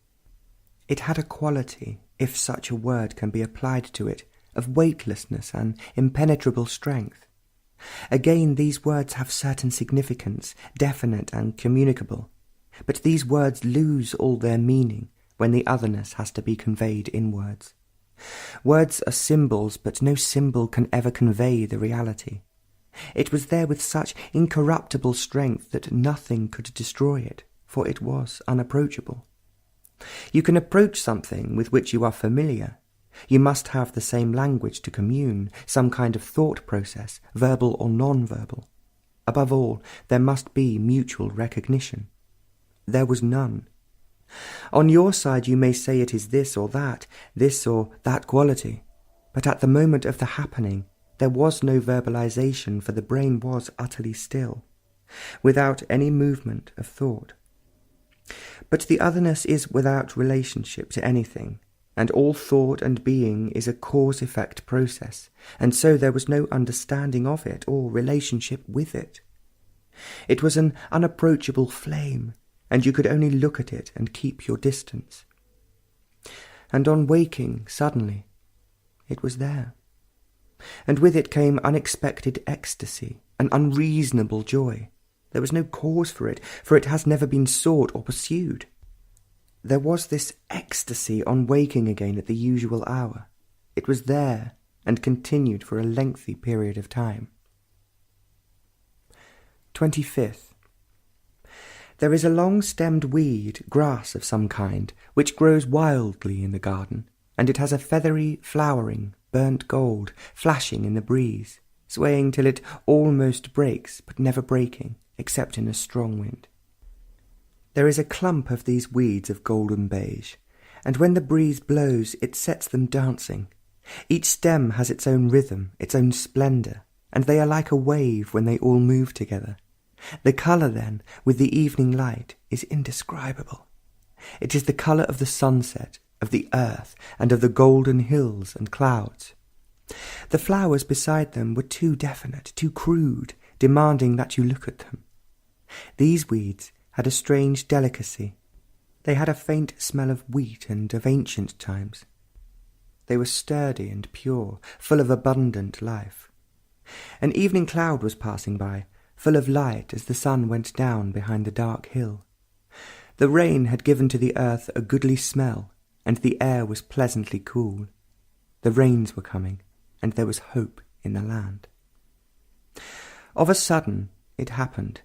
It had a quality, if such a word can be applied to it, of weightlessness and impenetrable strength. Again, these words have certain significance, definite and communicable, but these words lose all their meaning when the otherness has to be conveyed in words. Words are symbols, but no symbol can ever convey the reality. It was there with such incorruptible strength that nothing could destroy it, for it was unapproachable. You can approach something with which you are familiar. You must have the same language to commune, some kind of thought process, verbal or non-verbal. Above all, there must be mutual recognition. There was none. On your side you may say it is this or that quality, but at the moment of the happening there was no verbalization, for the brain was utterly still, without any movement of thought. But the otherness is without relationship to anything, and all thought and being is a cause-effect process, and so there was no understanding of it or relationship with it. It was an unapproachable flame, and you could only look at it and keep your distance. And on waking, suddenly, it was there. And with it came unexpected ecstasy, an unreasonable joy. There was no cause for it has never been sought or pursued. There was this ecstasy on waking again at the usual hour. It was there, and continued for a lengthy period of time. 25th. There is a long-stemmed weed, grass of some kind, which grows wildly in the garden, and it has a feathery, flowering, burnt gold, flashing in the breeze. swaying till it almost breaks, but never breaking, except in a strong wind. There is a clump of these weeds of golden beige, and when the breeze blows it sets them dancing. Each stem has its own rhythm, its own splendour, and they are like a wave when they all move together. The colour, then, with the evening light, is indescribable. It is the colour of the sunset, of the earth, and of the golden hills and clouds. The flowers beside them were too definite, too crude, demanding that you look at them. These weeds had a strange delicacy. They had a faint smell of wheat and of ancient times. They were sturdy and pure, full of abundant life. An evening cloud was passing by, full of light as the sun went down behind the dark hill. The rain had given to the earth a goodly smell, and the air was pleasantly cool. The rains were coming, and there was hope in the land. Of a sudden it happened,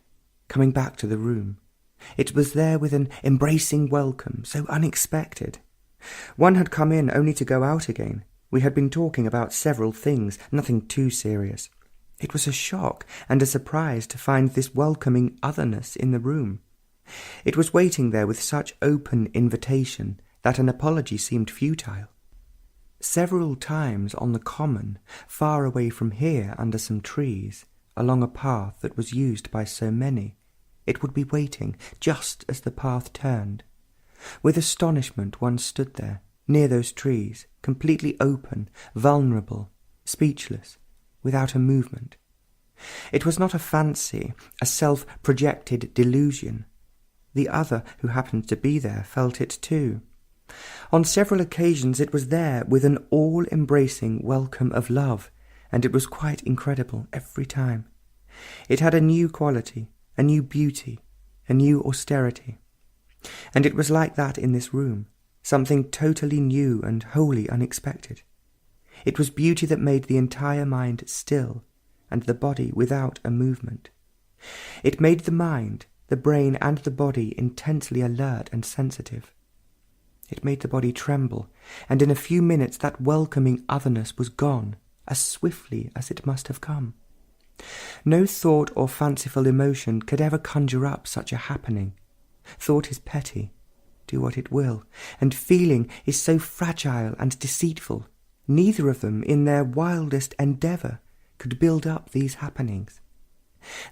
coming back to the room. It was there with an embracing welcome, so unexpected. One had come in only to go out again. We had been talking about several things, nothing too serious. It was a shock and a surprise to find this welcoming otherness in the room. It was waiting there with such open invitation that an apology seemed futile. Several times on the common, far away from here under some trees, along a path that was used by so many, it would be waiting just as the path turned. With astonishment one stood there, near those trees, completely open, vulnerable, speechless, without a movement. It was not a fancy, a self-projected delusion. The other who happened to be there felt it too. On several occasions it was there with an all-embracing welcome of love, and it was quite incredible every time. It had a new quality, a new beauty, a new austerity. And it was like that in this room, something totally new and wholly unexpected. It was beauty that made the entire mind still, and the body without a movement. It made the mind, the brain, and the body intensely alert and sensitive. It made the body tremble, and in a few minutes that welcoming otherness was gone, as swiftly as it must have come. No thought or fanciful emotion could ever conjure up such a happening. Thought is petty, do what it will, and feeling is so fragile and deceitful. Neither of them, in their wildest endeavour, could build up these happenings.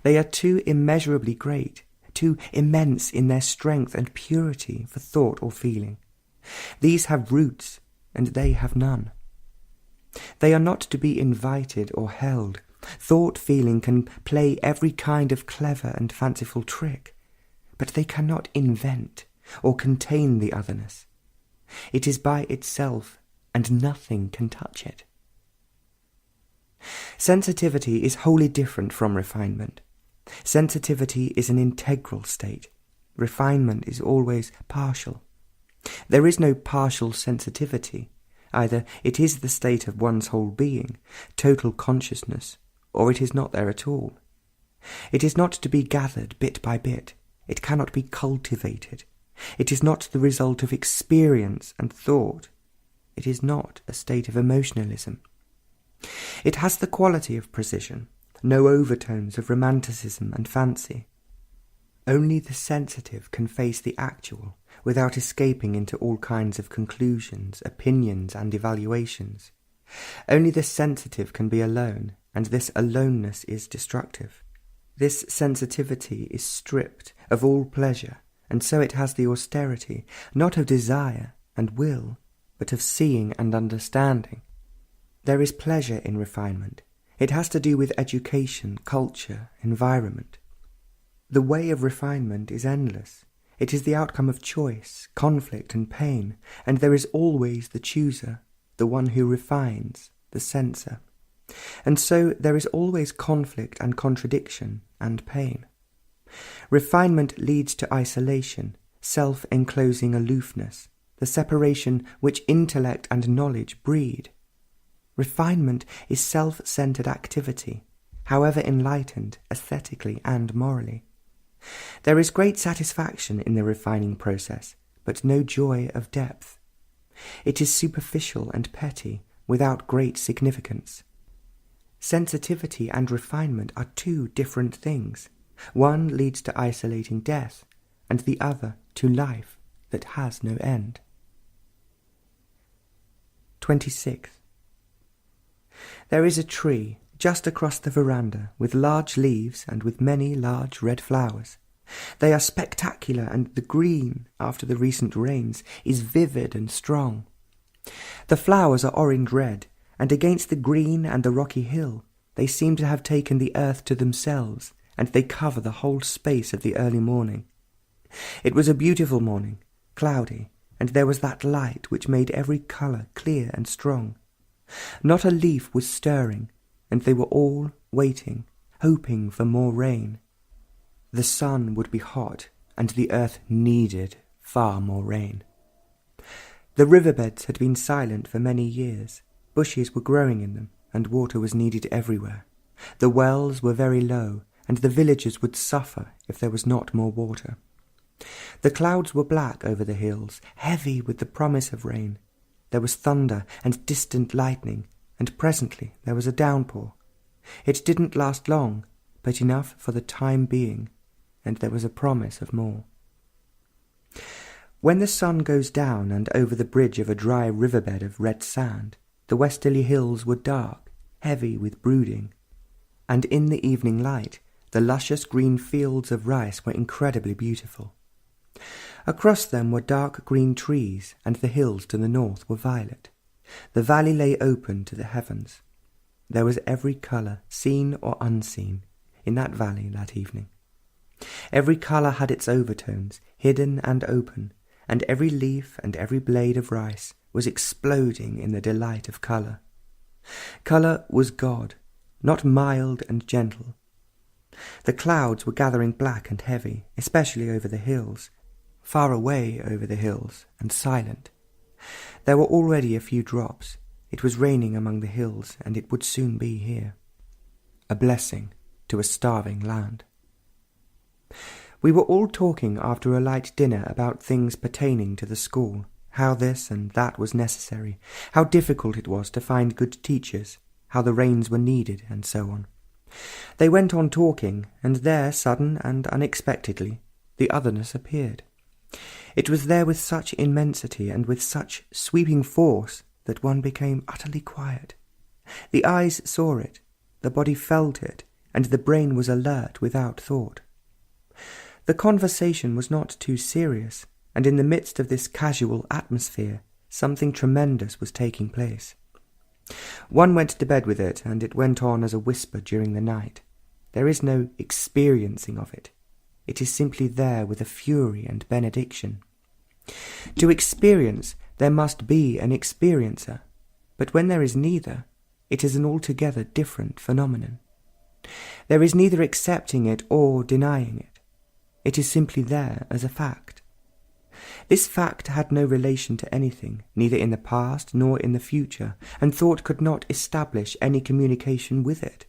They are too immeasurably great, too immense in their strength and purity for thought or feeling. These have roots, and they have none. They are not to be invited or held. Thought-feeling can play every kind of clever and fanciful trick, but they cannot invent or contain the otherness. It is by itself, and nothing can touch it. Sensitivity is wholly different from refinement. Sensitivity is an integral state. Refinement is always partial. There is no partial sensitivity. Either it is the state of one's whole being, total consciousness, or it is not there at all. It is not to be gathered bit by bit. It cannot be cultivated. It is not the result of experience and thought. It is not a state of emotionalism. It has the quality of precision, no overtones of romanticism and fancy. Only the sensitive can face the actual without escaping into all kinds of conclusions, opinions, and evaluations. Only the sensitive can be alone, and this aloneness is destructive. This sensitivity is stripped of all pleasure, and so it has the austerity, not of desire and will, but of seeing and understanding. There is pleasure in refinement. It has to do with education, culture, environment. The way of refinement is endless. It is the outcome of choice, conflict, and pain, and there is always the chooser, the one who refines, the censor. And so there is always conflict and contradiction and pain. Refinement leads to isolation, self-enclosing aloofness, the separation which intellect and knowledge breed. Refinement is self-centered activity, however enlightened aesthetically and morally. There is great satisfaction in the refining process, but no joy of depth. It is superficial and petty, without great significance. Sensitivity and refinement are two different things. One leads to isolating death, and the other to life that has no end. 26. There is a tree just across the veranda with large leaves and with many large red flowers. They are spectacular, and the green, after the recent rains, is vivid and strong. The flowers are orange-red, and against the green and the rocky hill, they seem to have taken the earth to themselves, and they cover the whole space of the early morning. It was a beautiful morning, cloudy, and there was that light which made every colour clear and strong. Not a leaf was stirring, and they were all waiting, hoping for more rain. The sun would be hot, and the earth needed far more rain. The riverbeds had been silent for many years. Bushes were growing in them, and water was needed everywhere. The wells were very low, and the villagers would suffer if there was not more water. The clouds were black over the hills, heavy with the promise of rain. There was thunder and distant lightning, and presently there was a downpour. It didn't last long, but enough for the time being, and there was a promise of more. When the sun goes down and over the bridge of a dry riverbed of red sand, the westerly hills were dark, heavy with brooding, and in the evening light the luscious green fields of rice were incredibly beautiful. Across them were dark green trees, and the hills to the north were violet. The valley lay open to the heavens. There was every colour, seen or unseen, in that valley that evening. Every colour had its overtones, hidden and open, and every leaf and every blade of rice was exploding in the delight of colour. Colour was God, not mild and gentle. The clouds were gathering black and heavy, especially over the hills, far away over the hills, and silent. There were already a few drops. It was raining among the hills, and it would soon be here. A blessing to a starving land. We were all talking after a light dinner about things pertaining to the school, how this and that was necessary, how difficult it was to find good teachers, how the rains were needed, and so on. They went on talking, and there, sudden and unexpectedly, the otherness appeared. It was there with such immensity and with such sweeping force that one became utterly quiet. The eyes saw it, the body felt it, and the brain was alert without thought. The conversation was not too serious, and in the midst of this casual atmosphere, something tremendous was taking place. One went to bed with it, and it went on as a whisper during the night. There is no experiencing of it. It is simply there with a fury and benediction. To experience, there must be an experiencer, but when there is neither, it is an altogether different phenomenon. There is neither accepting it or denying it. It is simply there as a fact. This fact had no relation to anything, neither in the past nor in the future, and thought could not establish any communication with it.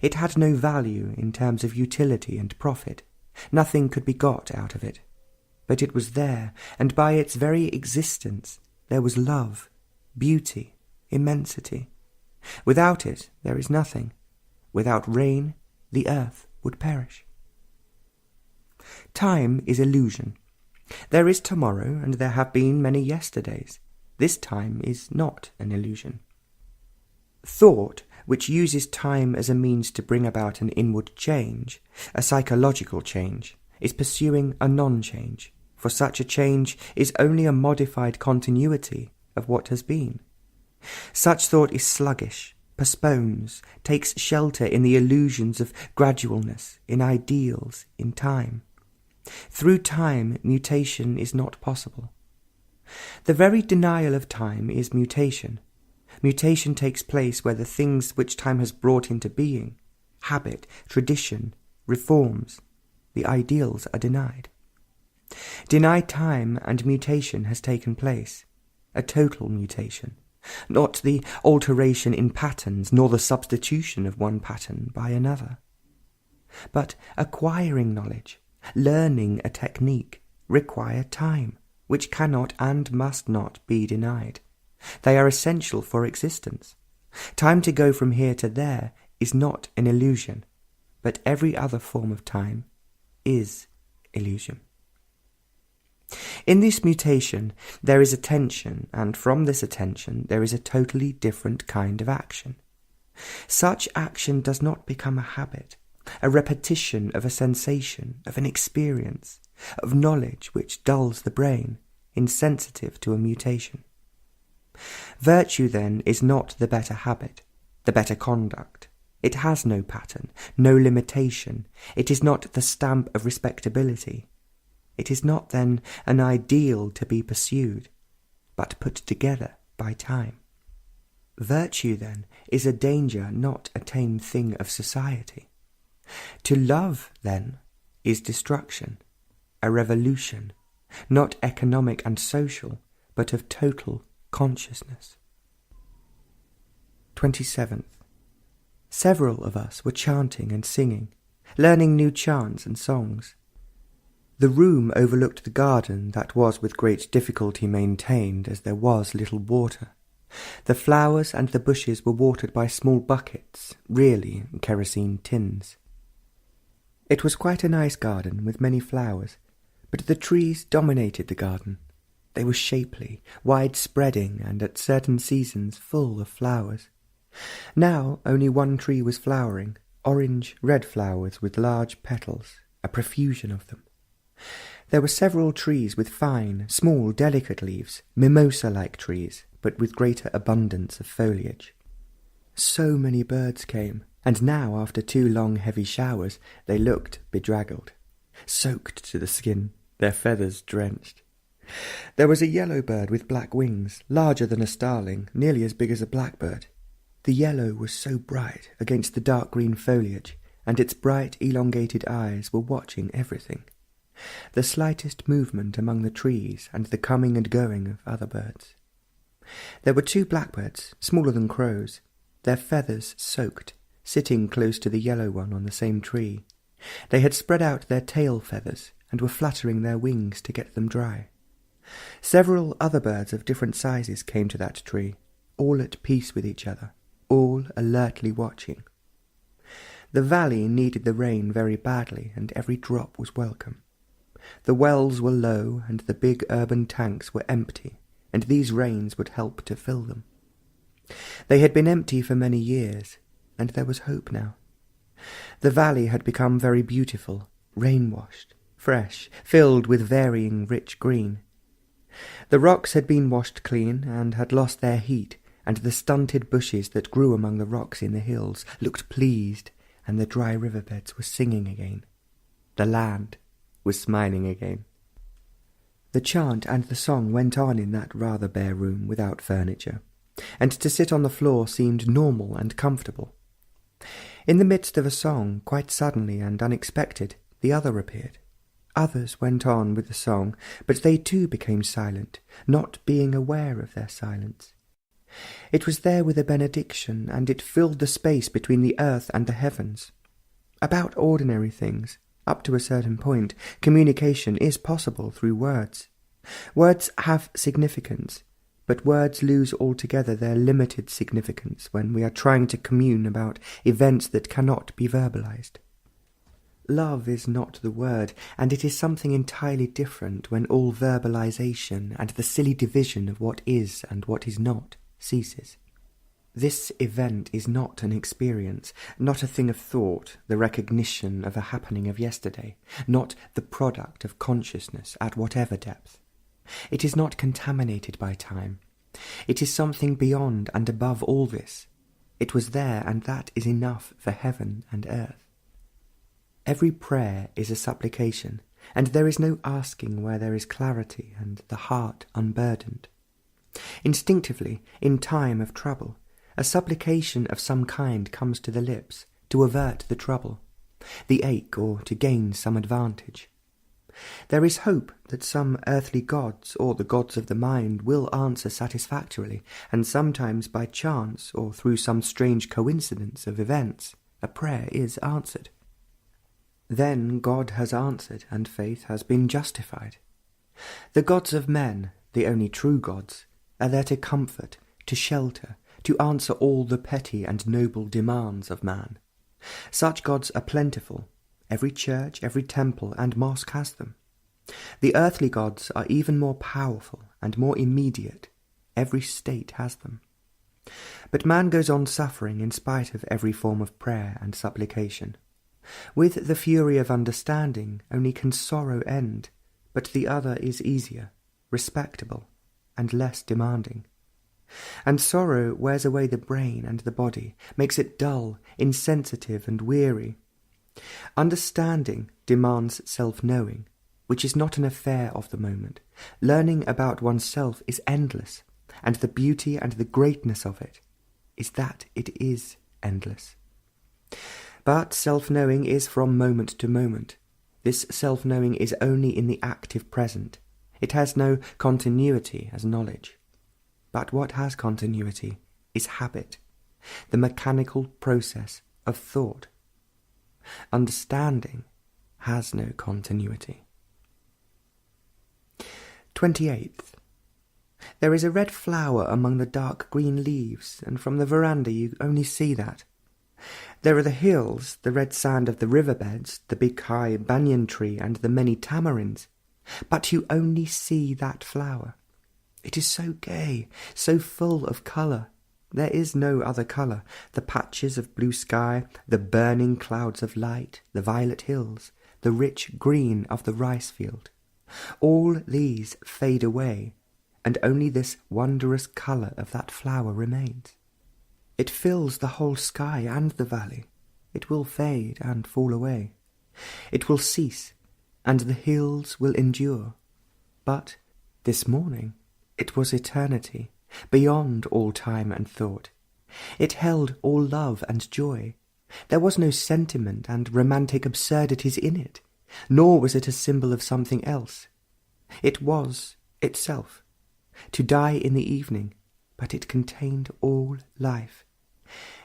It had no value in terms of utility and profit. Nothing could be got out of it. But it was there, and by its very existence there was love, beauty, immensity. Without it there is nothing. Without rain, the earth would perish. Time is illusion. There is tomorrow, and there have been many yesterdays. This time is not an illusion. Thought, which uses time as a means to bring about an inward change, a psychological change, is pursuing a non-change, for such a change is only a modified continuity of what has been. Such thought is sluggish, postpones, takes shelter in the illusions of gradualness, in ideals, in time. Through time, mutation is not possible. The very denial of time is mutation. Mutation takes place where the things which time has brought into being, habit, tradition, reforms, the ideals are denied. Deny time and mutation has taken place, a total mutation, not the alteration in patterns nor the substitution of one pattern by another. But acquiring knowledge, learning a technique, require time, which cannot and must not be denied. They are essential for existence. Time to go from here to there is not an illusion, but every other form of time is illusion. In this mutation, there is attention, and from this attention there is a totally different kind of action. Such action does not become a habit, a repetition of a sensation, of an experience, of knowledge which dulls the brain, insensitive to a mutation. Virtue, then, is not the better habit, the better conduct. It has no pattern, no limitation. It is not the stamp of respectability. It is not, then, an ideal to be pursued, but put together by time. Virtue, then, is a danger, not a tame thing of society. To love, then, is destruction, a revolution, not economic and social, but of total consciousness. 27th. Several of us were chanting and singing, learning new chants and songs. The room overlooked the garden that was with great difficulty maintained, as there was little water. The flowers and the bushes were watered by small buckets, really kerosene tins. It was quite a nice garden with many flowers, but the trees dominated the garden. They were shapely, wide-spreading, and at certain seasons full of flowers. Now only one tree was flowering, orange-red flowers with large petals, a profusion of them. There were several trees with fine, small, delicate leaves, mimosa-like trees, but with greater abundance of foliage. So many birds came, and now, after 2 long heavy showers, they looked bedraggled, soaked to the skin, their feathers drenched. There was a yellow bird with black wings, larger than a starling, nearly as big as a blackbird. The yellow was so bright against the dark green foliage, and its bright, elongated eyes were watching everything. The slightest movement among the trees and the coming and going of other birds. There were 2 blackbirds, smaller than crows, their feathers soaked, sitting close to the yellow one on the same tree. They had spread out their tail feathers and were fluttering their wings to get them dry. Several other birds of different sizes came to that tree, all at peace with each other, all alertly watching. The valley needed the rain very badly, and every drop was welcome. The wells were low, and the big urban tanks were empty, and these rains would help to fill them. They had been empty for many years, and there was hope now. The valley had become very beautiful, rain-washed, fresh, filled with varying rich green. The rocks had been washed clean and had lost their heat, and the stunted bushes that grew among the rocks in the hills looked pleased, and the dry riverbeds were singing again. The land was smiling again. The chant and the song went on in that rather bare room without furniture, and to sit on the floor seemed normal and comfortable. In the midst of a song, quite suddenly and unexpected, the other appeared. Others went on with the song, but they too became silent, not being aware of their silence. It was there with a benediction, and it filled the space between the earth and the heavens. About ordinary things, up to a certain point, communication is possible through words. Words have significance, but words lose altogether their limited significance when we are trying to commune about events that cannot be verbalized. Love is not the word, and it is something entirely different when all verbalization and the silly division of what is and what is not ceases. This event is not an experience, not a thing of thought, the recognition of a happening of yesterday, not the product of consciousness at whatever depth. It is not contaminated by time. It is something beyond and above all this. It was there, and that is enough for heaven and earth. Every prayer is a supplication, and there is no asking where there is clarity and the heart unburdened. Instinctively, in time of trouble, a supplication of some kind comes to the lips to avert the trouble, the ache, or to gain some advantage. There is hope that some earthly gods or the gods of the mind will answer satisfactorily, and sometimes by chance or through some strange coincidence of events, a prayer is answered. Then God has answered, and faith has been justified. The gods of men, the only true gods, are there to comfort, to shelter, to answer all the petty and noble demands of man. Such gods are plentiful. Every church, every temple and mosque has them. The earthly gods are even more powerful and more immediate. Every state has them. But man goes on suffering in spite of every form of prayer and supplication. With the fury of understanding only can sorrow end, but the other is easier, respectable, and less demanding. And sorrow wears away the brain and the body, makes it dull, insensitive, and weary. Understanding demands self-knowing, which is not an affair of the moment. Learning about oneself is endless, and the beauty and the greatness of it is that it is endless. But self-knowing is from moment to moment. This self-knowing is only in the active present. It has no continuity as knowledge. But what has continuity is habit, the mechanical process of thought. Understanding has no continuity. 28th. There is a red flower among the dark green leaves, and from the veranda you only see that. There are the hills, the red sand of the riverbeds, the big high banyan tree and the many tamarinds, but you only see that flower. It is so gay, so full of colour. There is no other colour. The patches of blue sky, the burning clouds of light, the violet hills, the rich green of the rice field. All these fade away, and only this wondrous colour of that flower remains. It fills the whole sky and the valley. It will fade and fall away. It will cease, and the hills will endure. But this morning it was eternity, beyond all time and thought. It held all love and joy. There was no sentiment and romantic absurdities in it, nor was it a symbol of something else. It was itself, to die in the evening, but it contained all life.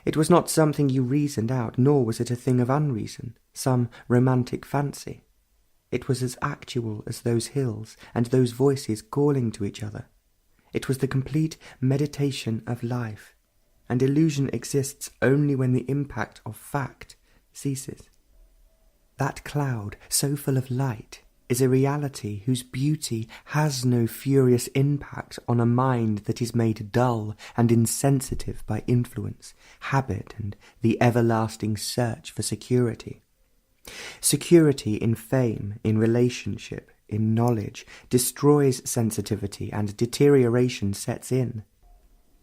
It was not something you reasoned out, nor was it a thing of unreason, some romantic fancy. It was as actual as those hills and those voices calling to each other. It was the complete meditation of life, and illusion exists only when the impact of fact ceases. That cloud, so full of light, is a reality whose beauty has no furious impact on a mind that is made dull and insensitive by influence, habit, and the everlasting search for security. Security in fame, in relationship, in knowledge, destroys sensitivity and deterioration sets in.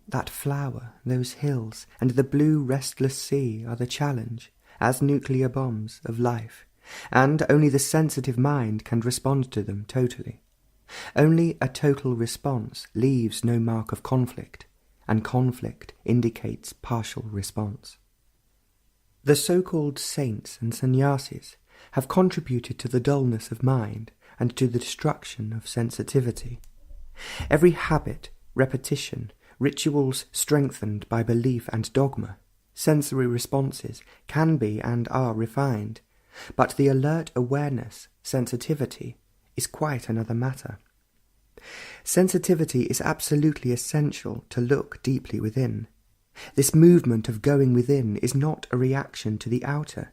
That flower, those hills, and the blue restless sea are the challenge, as nuclear bombs, of life, and only the sensitive mind can respond to them totally. Only a total response leaves no mark of conflict, and conflict indicates partial response. The so-called saints and sannyasis have contributed to the dullness of mind and to the destruction of sensitivity. Every habit, repetition, rituals strengthened by belief and dogma, sensory responses can be and are refined, but the alert awareness, sensitivity, is quite another matter. Sensitivity is absolutely essential to look deeply within. This movement of going within is not a reaction to the outer.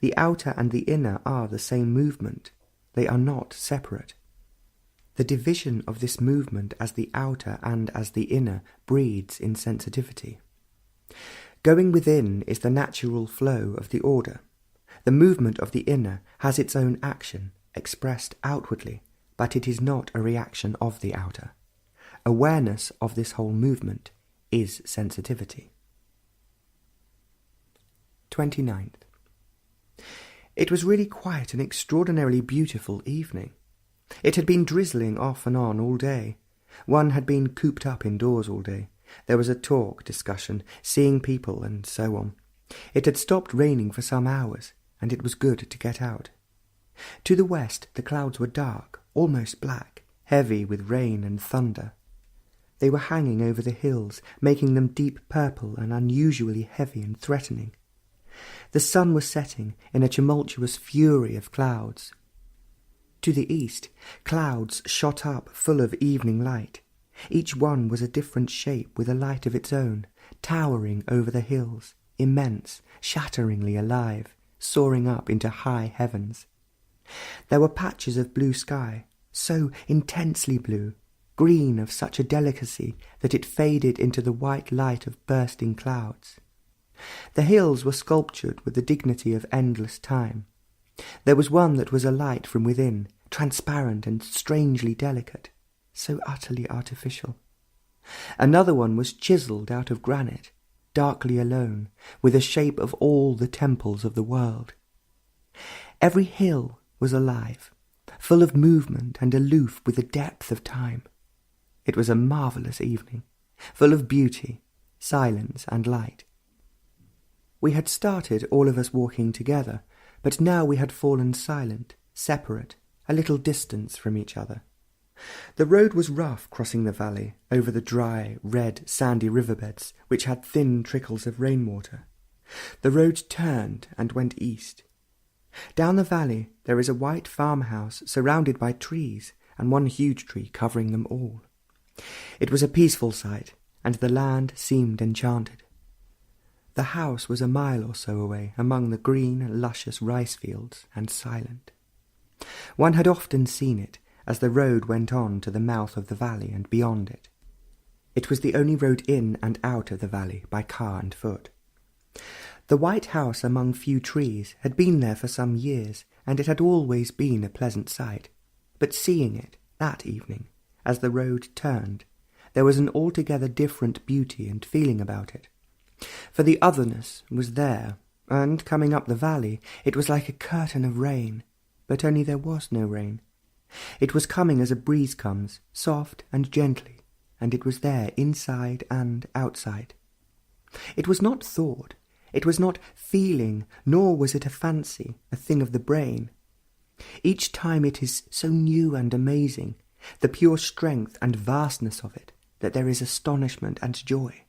The outer and the inner are the same movement. They are not separate. The division of this movement as the outer and as the inner breeds insensitivity. Going within is the natural flow of the order. The movement of the inner has its own action, expressed outwardly, but it is not a reaction of the outer. Awareness of this whole movement is sensitivity. 29th. It was really quite an extraordinarily beautiful evening. It had been drizzling off and on all day. One had been cooped up indoors all day. There was a talk, discussion, seeing people, and so on. It had stopped raining for some hours, and it was good to get out. To the west the clouds were dark, almost black, heavy with rain and thunder. They were hanging over the hills, making them deep purple and unusually heavy and threatening. The sun was setting in a tumultuous fury of clouds. To the east, clouds shot up full of evening light. Each one was a different shape with a light of its own, towering over the hills, immense, shatteringly alive, soaring up into high heavens. There were patches of blue sky, so intensely blue, green of such a delicacy that it faded into the white light of bursting clouds. The hills were sculptured with the dignity of endless time. There was one that was alight from within, transparent and strangely delicate, so utterly artificial. Another one was chiselled out of granite, darkly alone, with the shape of all the temples of the world. Every hill was alive, full of movement and aloof with the depth of time. It was a marvellous evening, full of beauty, silence and light. We had started, all of us walking together, but now we had fallen silent, separate, a little distance from each other. The road was rough crossing the valley, over the dry, red, sandy riverbeds, which had thin trickles of rainwater. The road turned and went east. Down the valley there is a white farmhouse surrounded by trees, and one huge tree covering them all. It was a peaceful sight, and the land seemed enchanted. The house was a mile or so away, among the green, luscious rice fields, and silent. One had often seen it, as the road went on to the mouth of the valley and beyond it. It was the only road in and out of the valley by car and foot. The white house among few trees had been there for some years, and it had always been a pleasant sight. But seeing it, that evening, as the road turned, there was an altogether different beauty and feeling about it. For the otherness was there, and coming up the valley, it was like a curtain of rain, but only there was no rain. It was coming as a breeze comes, soft and gently, and it was there inside and outside. It was not thought, it was not feeling, nor was it a fancy, a thing of the brain. Each time it is so new and amazing, the pure strength and vastness of it, that there is astonishment and joy.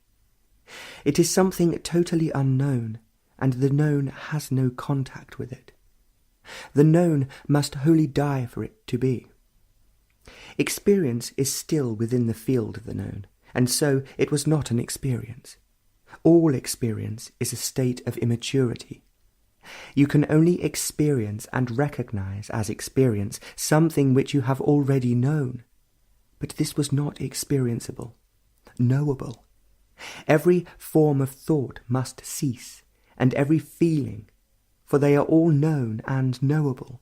It is something totally unknown, and the known has no contact with it. The known must wholly die for it to be. Experience is still within the field of the known, and so it was not an experience. All experience is a state of immaturity. You can only experience and recognize as experience something which you have already known. But this was not experienceable, knowable. Every form of thought must cease, and every feeling, for they are all known and knowable.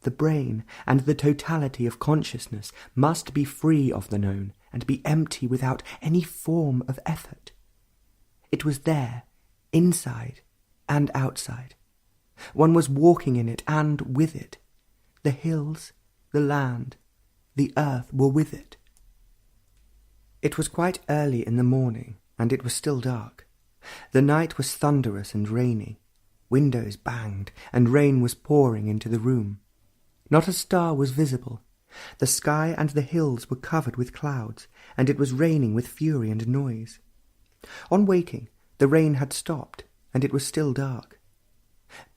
The brain and the totality of consciousness must be free of the known and be empty without any form of effort. It was there, inside and outside. One was walking in it and with it. The hills, the land, the earth were with it. It was quite early in the morning, and it was still dark. The night was thunderous and rainy. Windows banged, and rain was pouring into the room. Not a star was visible. The sky and the hills were covered with clouds, and it was raining with fury and noise. On waking, the rain had stopped, and it was still dark.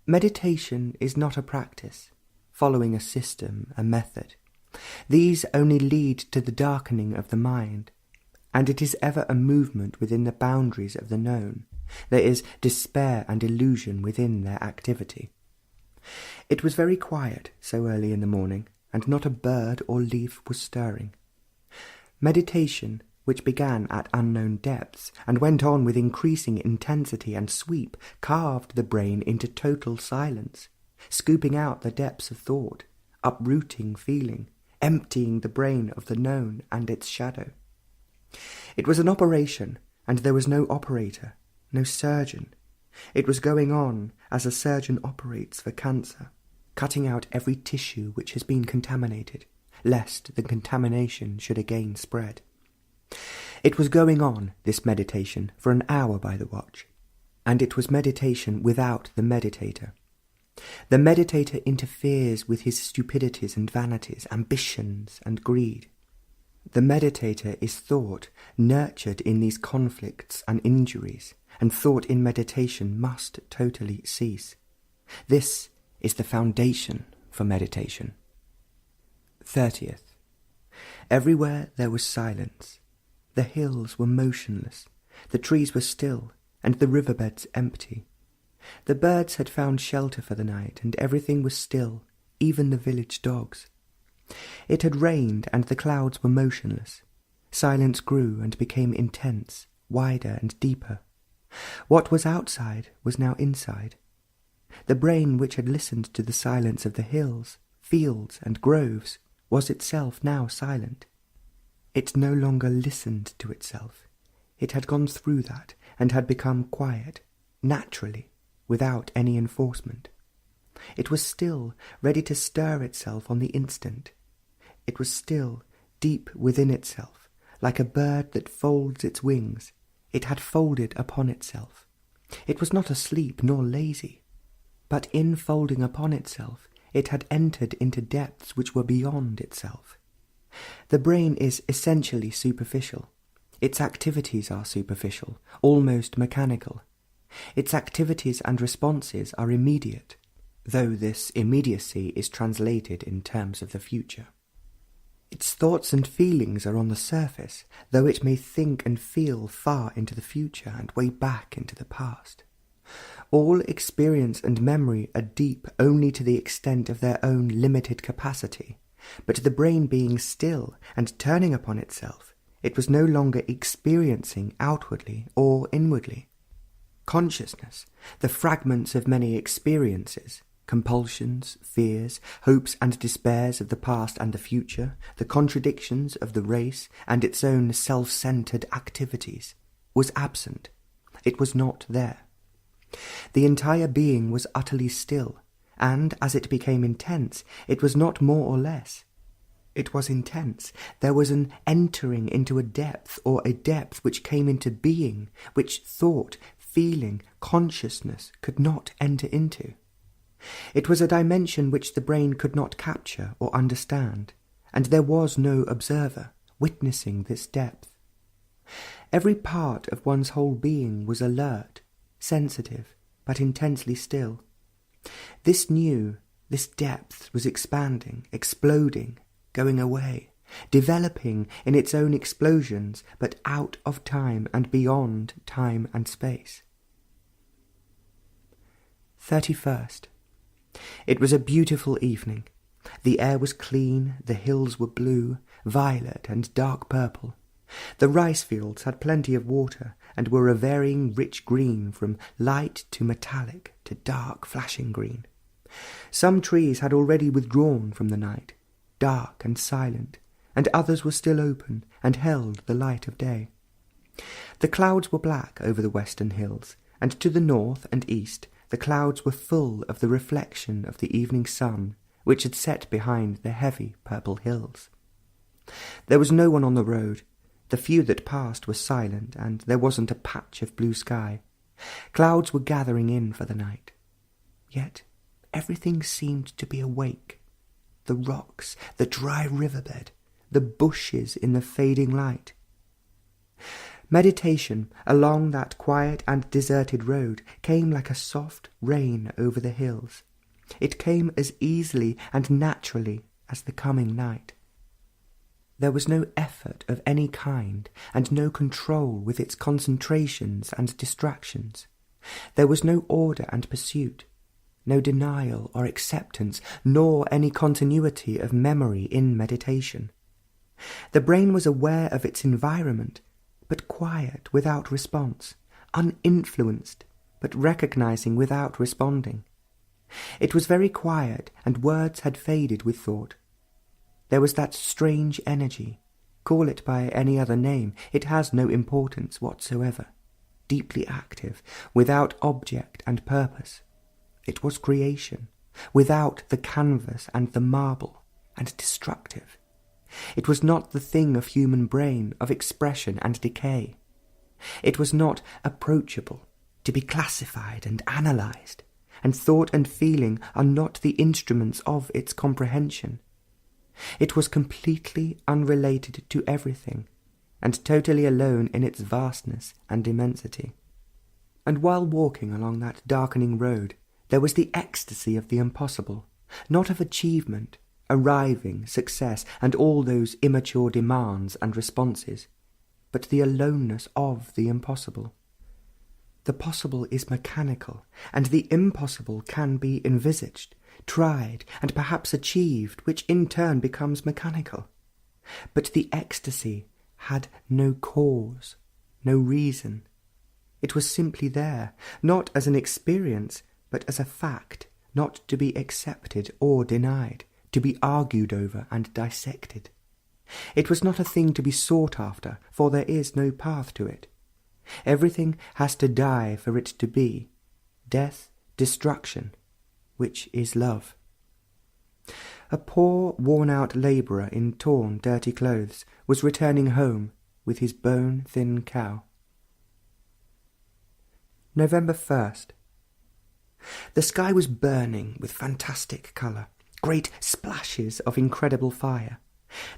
Meditation is not a practice, following a system, a method. These only lead to the darkening of the mind, and it is ever a movement within the boundaries of the known. There is despair and illusion within their activity. It was very quiet so early in the morning, and not a bird or leaf was stirring. Meditation, which began at unknown depths and went on with increasing intensity and sweep, carved the brain into total silence, scooping out the depths of thought, uprooting feeling, emptying the brain of the known and its shadow. It was an operation, and there was no operator, no surgeon. It was going on as a surgeon operates for cancer, cutting out every tissue which has been contaminated, lest the contamination should again spread. It was going on, this meditation, for an hour by the watch, and it was meditation without the meditator. The meditator interferes with his stupidities and vanities, ambitions and greed. The meditator is thought, nurtured in these conflicts and injuries, and thought in meditation must totally cease. This is the foundation for meditation. 30th. Everywhere there was silence, The hills were motionless, the trees were still, and the riverbeds empty. The birds had found shelter for the night, and everything was still, even the village dogs. It had rained, and the clouds were motionless. Silence grew and became intense, wider and deeper. What was outside was now inside. The brain which had listened to the silence of the hills, fields, and groves was itself now silent. It no longer listened to itself. It had gone through that and had become quiet, naturally, without any enforcement. It was still, ready to stir itself on the instant. It was still, deep within itself, like a bird that folds its wings. It had folded upon itself. It was not asleep nor lazy, but in folding upon itself, it had entered into depths which were beyond itself. The brain is essentially superficial. Its activities are superficial, almost mechanical. Its activities and responses are immediate, though this immediacy is translated in terms of the future. Its thoughts and feelings are on the surface, though it may think and feel far into the future and way back into the past. All experience and memory are deep only to the extent of their own limited capacity, but the brain being still and turning upon itself, it was no longer experiencing outwardly or inwardly. Consciousness, the fragments of many experiences, compulsions, fears, hopes and despairs of the past and the future, the contradictions of the race and its own self-centred activities, was absent. It was not there. The entire being was utterly still, and as it became intense, it was not more or less. It was intense. There was an entering into a depth, or a depth which came into being, which thought, feeling, consciousness could not enter into. It was a dimension which the brain could not capture or understand, and there was no observer witnessing this depth. Every part of one's whole being was alert, sensitive, but intensely still. This depth was expanding, exploding, going away, developing in its own explosions, but out of time and beyond time and space. 31st. It was a beautiful evening. The air was clean, the hills were blue, violet and dark purple. The rice fields had plenty of water, and were a varying rich green from light to metallic to dark flashing green. Some trees had already withdrawn from the night, dark and silent, and others were still open and held the light of day. The clouds were black over the western hills, and to the north and east the clouds were full of the reflection of the evening sun, which had set behind the heavy purple hills. There was no one on the road. The few that passed were silent, and there wasn't a patch of blue sky. Clouds were gathering in for the night. Yet everything seemed to be awake. The rocks, the dry riverbed, the bushes in the fading light. Meditation along that quiet and deserted road came like a soft rain over the hills. It came as easily and naturally as the coming night. There was no effort of any kind, and no control with its concentrations and distractions. There was no order and pursuit, no denial or acceptance, nor any continuity of memory in meditation. The brain was aware of its environment, but quiet without response, uninfluenced, but recognizing without responding. It was very quiet, and words had faded with thought. There was that strange energy, call it by any other name, it has no importance whatsoever, deeply active, without object and purpose. It was creation, without the canvas and the marble, and destructive. It was not the thing of human brain, of expression and decay. It was not approachable, to be classified and analysed, and thought and feeling are not the instruments of its comprehension. It was completely unrelated to everything, and totally alone in its vastness and immensity. And while walking along that darkening road, there was the ecstasy of the impossible, not of achievement, arriving, success, and all those immature demands and responses. but the aloneness of the impossible. The possible is mechanical, and the impossible can be envisaged, tried, and perhaps achieved, which in turn becomes mechanical. But the ecstasy had no cause, no reason. It was simply there, not as an experience, but as a fact, not to be accepted or denied, to be argued over and dissected. It was not a thing to be sought after, for there is no path to it. Everything has to die for it to be. Death, destruction, which is love. A poor, worn-out labourer in torn, dirty clothes was returning home with his bone-thin cow. November 1st. The sky was burning with fantastic colour, great splashes of incredible fire.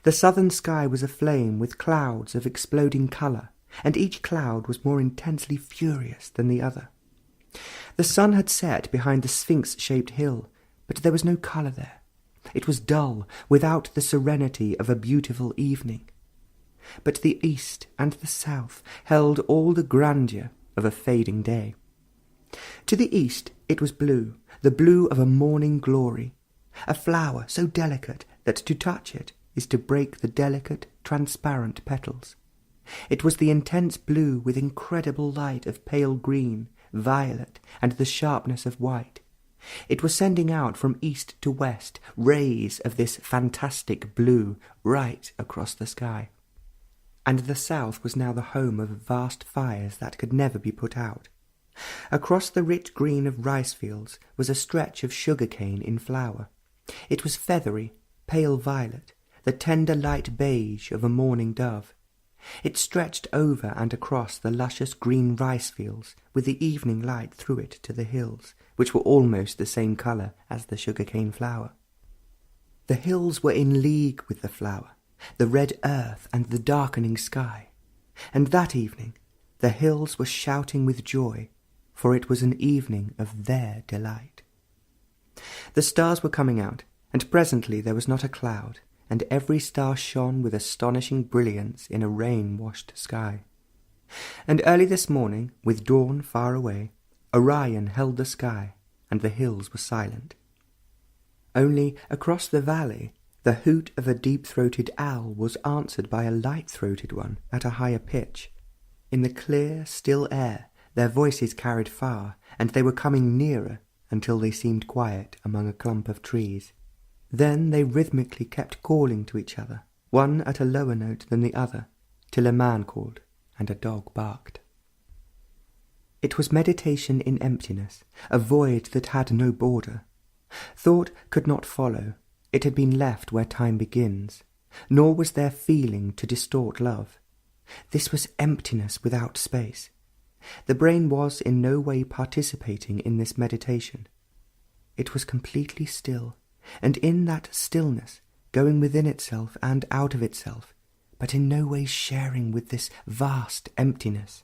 The southern sky was aflame with clouds of exploding colour, and each cloud was more intensely furious than the other. The sun had set behind the sphinx-shaped hill, but there was no colour there. It was dull, without the serenity of a beautiful evening. But the east and the south held all the grandeur of a fading day. To the east it was blue, the blue of a morning glory, a flower so delicate that to touch it is to break the delicate, transparent petals. It was the intense blue with incredible light of pale green, violet, and the sharpness of white. It was sending out from east to west rays of this fantastic blue right across the sky. And the south was now the home of vast fires that could never be put out. Across the rich green of rice fields was a stretch of sugar cane in flower. It was feathery, pale violet, the tender light beige of a mourning dove. It stretched over and across the luscious green rice fields with the evening light through it to the hills, which were almost the same colour as the sugar-cane flower. The hills were in league with the flower, the red earth and the darkening sky, and that evening the hills were shouting with joy, for it was an evening of their delight. The stars were coming out, and presently there was not a cloud, and every star shone with astonishing brilliance in a rain-washed sky. And early this morning, with dawn far away, Orion held the sky, and the hills were silent. Only across the valley the hoot of a deep-throated owl was answered by a light-throated one at a higher pitch. In the clear, still air their voices carried far, and they were coming nearer until they seemed quiet among a clump of trees. Then they rhythmically kept calling to each other, one at a lower note than the other, till a man called and a dog barked. It was meditation in emptiness, a void that had no border. Thought could not follow, it had been left where time begins, nor was there feeling to distort love. This was emptiness without space. The brain was in no way participating in this meditation. It was completely still, and in that stillness, going within itself and out of itself, but in no way sharing with this vast emptiness.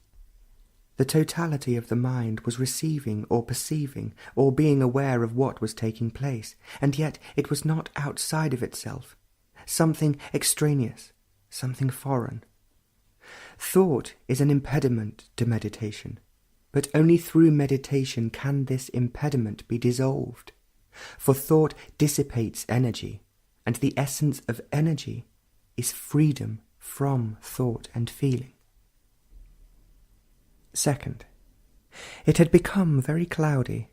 The totality of the mind was receiving or perceiving or being aware of what was taking place, and yet it was not outside of itself, something extraneous, something foreign. Thought is an impediment to meditation, but only through meditation can this impediment be dissolved. For thought dissipates energy, and the essence of energy is freedom from thought and feeling. Second, it had become very cloudy.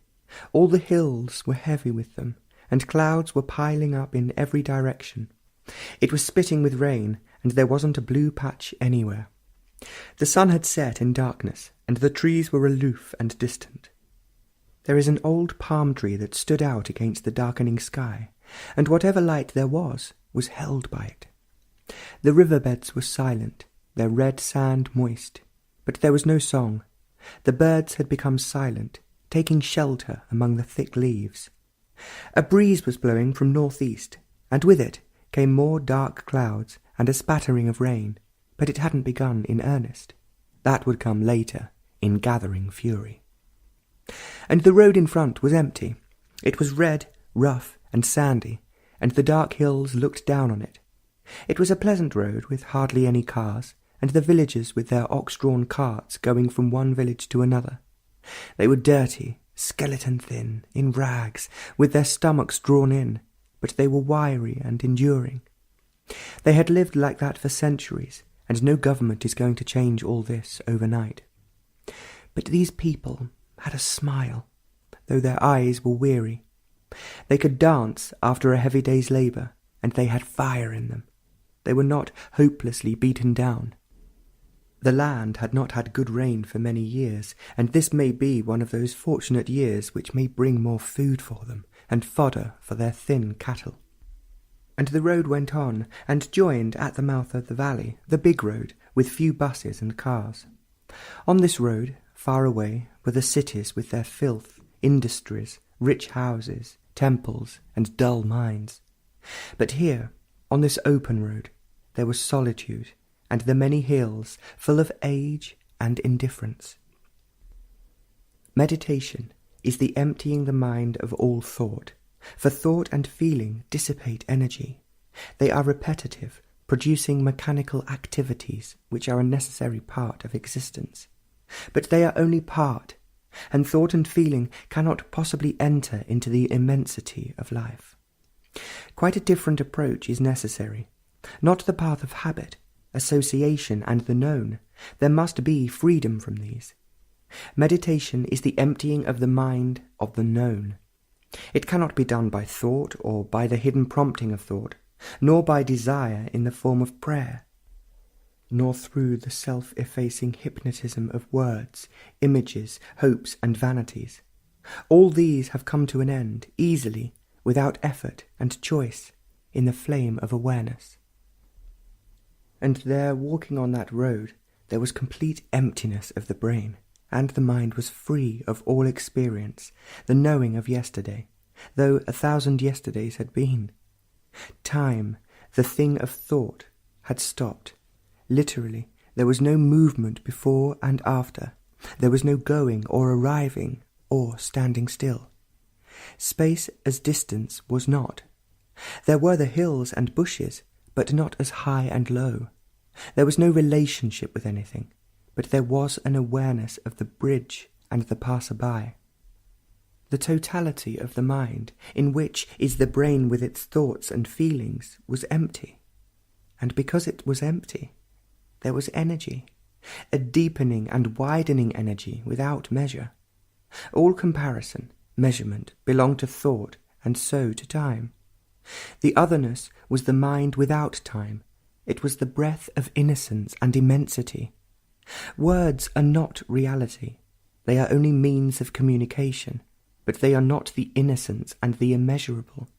All the hills were heavy with them, and clouds were piling up in every direction. It was spitting with rain, and there wasn't a blue patch anywhere. The sun had set in darkness, and the trees were aloof and distant. There is an old palm tree that stood out against the darkening sky, and whatever light there was held by it. The riverbeds were silent, their red sand moist, but there was no song. The birds had become silent, taking shelter among the thick leaves. A breeze was blowing from northeast, and with it came more dark clouds and a spattering of rain, but it hadn't begun in earnest. That would come later, in gathering fury. And the road in front was empty. It was red, rough, and sandy, and the dark hills looked down on it. It was a pleasant road with hardly any cars, and the villagers with their ox-drawn carts going from one village to another. They were dirty, skeleton thin, in rags, with their stomachs drawn in, but they were wiry and enduring. They had lived like that for centuries, and no government is going to change all this overnight. But these people had a smile, though their eyes were weary. They could dance after a heavy day's labour, and they had fire in them. They were not hopelessly beaten down. The land had not had good rain for many years, and this may be one of those fortunate years which may bring more food for them, and fodder for their thin cattle. And the road went on, and joined at the mouth of the valley, the big road, with few buses and cars. On this road, far away, were the cities with their filth, industries, rich houses, temples, and dull mines. But here, on this open road, there was solitude, and the many hills full of age and indifference. Meditation is the emptying the mind of all thought, for thought and feeling dissipate energy. They are repetitive, producing mechanical activities which are a necessary part of existence. But they are only part, and thought and feeling cannot possibly enter into the immensity of life. Quite a different approach is necessary, not the path of habit, association, and the known. There must be freedom from these. Meditation is the emptying of the mind of the known. It cannot be done by thought or by the hidden prompting of thought, nor by desire in the form of prayer, nor through the self-effacing hypnotism of words, images, hopes, and vanities. All these have come to an end, easily, without effort and choice, in the flame of awareness. And there, walking on that road, there was complete emptiness of the brain, and the mind was free of all experience, the knowing of yesterday, though 1,000 yesterdays had been. Time, the thing of thought, had stopped. Literally, there was no movement before and after. There was no going or arriving or standing still. Space as distance was not. There were the hills and bushes, but not as high and low. There was no relationship with anything, but there was an awareness of the bridge and the passer-by. The totality of the mind, in which is the brain with its thoughts and feelings, was empty. And because it was empty, there was energy, a deepening and widening energy without measure. All comparison, measurement, belonged to thought, and so to time. The otherness was the mind without time. It was the breath of innocence and immensity. Words are not reality. They are only means of communication, but they are not the innocence and the immeasurable.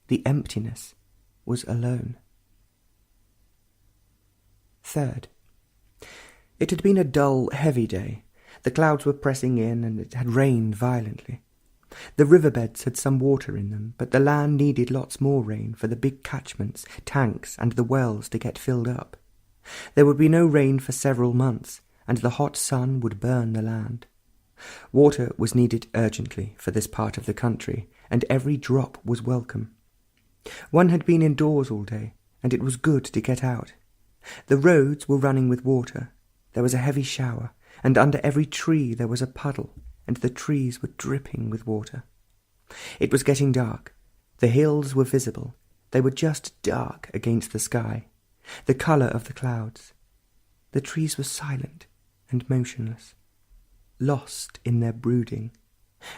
The emptiness was alone. Third, it had been a dull, heavy day. The clouds were pressing in, and it had rained violently. The riverbeds had some water in them, but the land needed lots more rain for the big catchments, tanks, and the wells to get filled up. There would be no rain for several months, and the hot sun would burn the land. Water was needed urgently for this part of the country, and every drop was welcome. One had been indoors all day, and it was good to get out. The roads were running with water. There was a heavy shower, and under every tree there was a puddle, and the trees were dripping with water. It was getting dark. The hills were visible. They were just dark against the sky, the colour of the clouds. The trees were silent and motionless, lost in their brooding.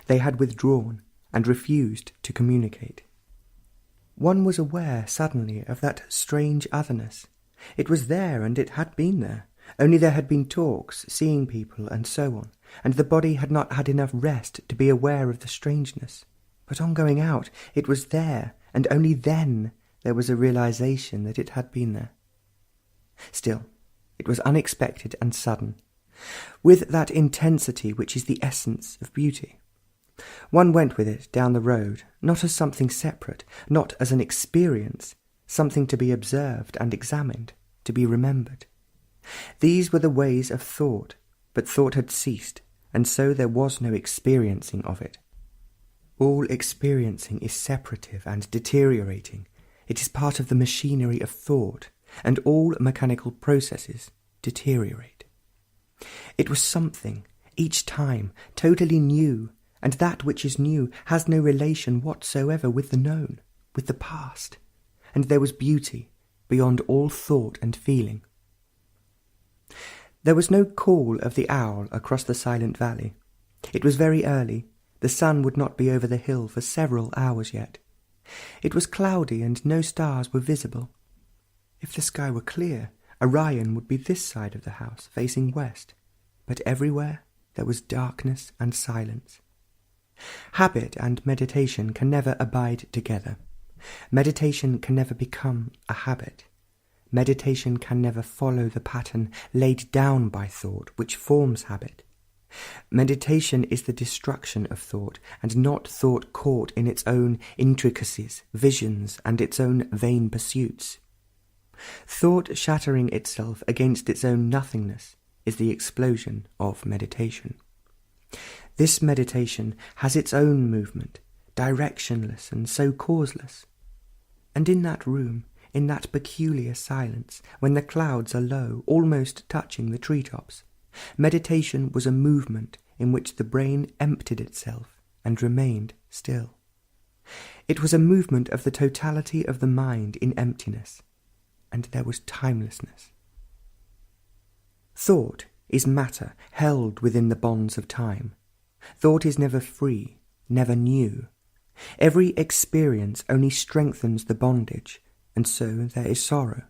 They had withdrawn and refused to communicate. One was aware suddenly of that strange otherness. It was there, and it had been there, only there had been talks, seeing people, and so on, and the body had not had enough rest to be aware of the strangeness. But on going out, it was there, and only then there was a realization that it had been there. Still, it was unexpected and sudden, with that intensity which is the essence of beauty. One went with it down the road, not as something separate, not as an experience, something to be observed and examined, to be remembered. These were the ways of thought, but thought had ceased, and so there was no experiencing of it. All experiencing is separative and deteriorating. It is part of the machinery of thought, and all mechanical processes deteriorate. It was something, each time, totally new, and that which is new has no relation whatsoever with the known, with the past, and there was beauty beyond all thought and feeling. There was no call of the owl across the silent valley. It was very early. The sun would not be over the hill for several hours yet. It was cloudy and no stars were visible. If the sky were clear, Orion would be this side of the house, facing west, but everywhere there was darkness and silence. Habit and meditation can never abide together. Meditation can never become a habit. Meditation can never follow the pattern laid down by thought, which forms habit. Meditation is the destruction of thought, and not thought caught in its own intricacies, visions, and its own vain pursuits. Thought shattering itself against its own nothingness is the explosion of meditation. This meditation has its own movement, directionless and so causeless. And in that room, in that peculiar silence, when the clouds are low, almost touching the treetops, meditation was a movement in which the brain emptied itself and remained still. It was a movement of the totality of the mind in emptiness, and there was timelessness. Thought is matter held within the bonds of time. Thought is never free, never new. Every experience only strengthens the bondage, and so there is sorrow.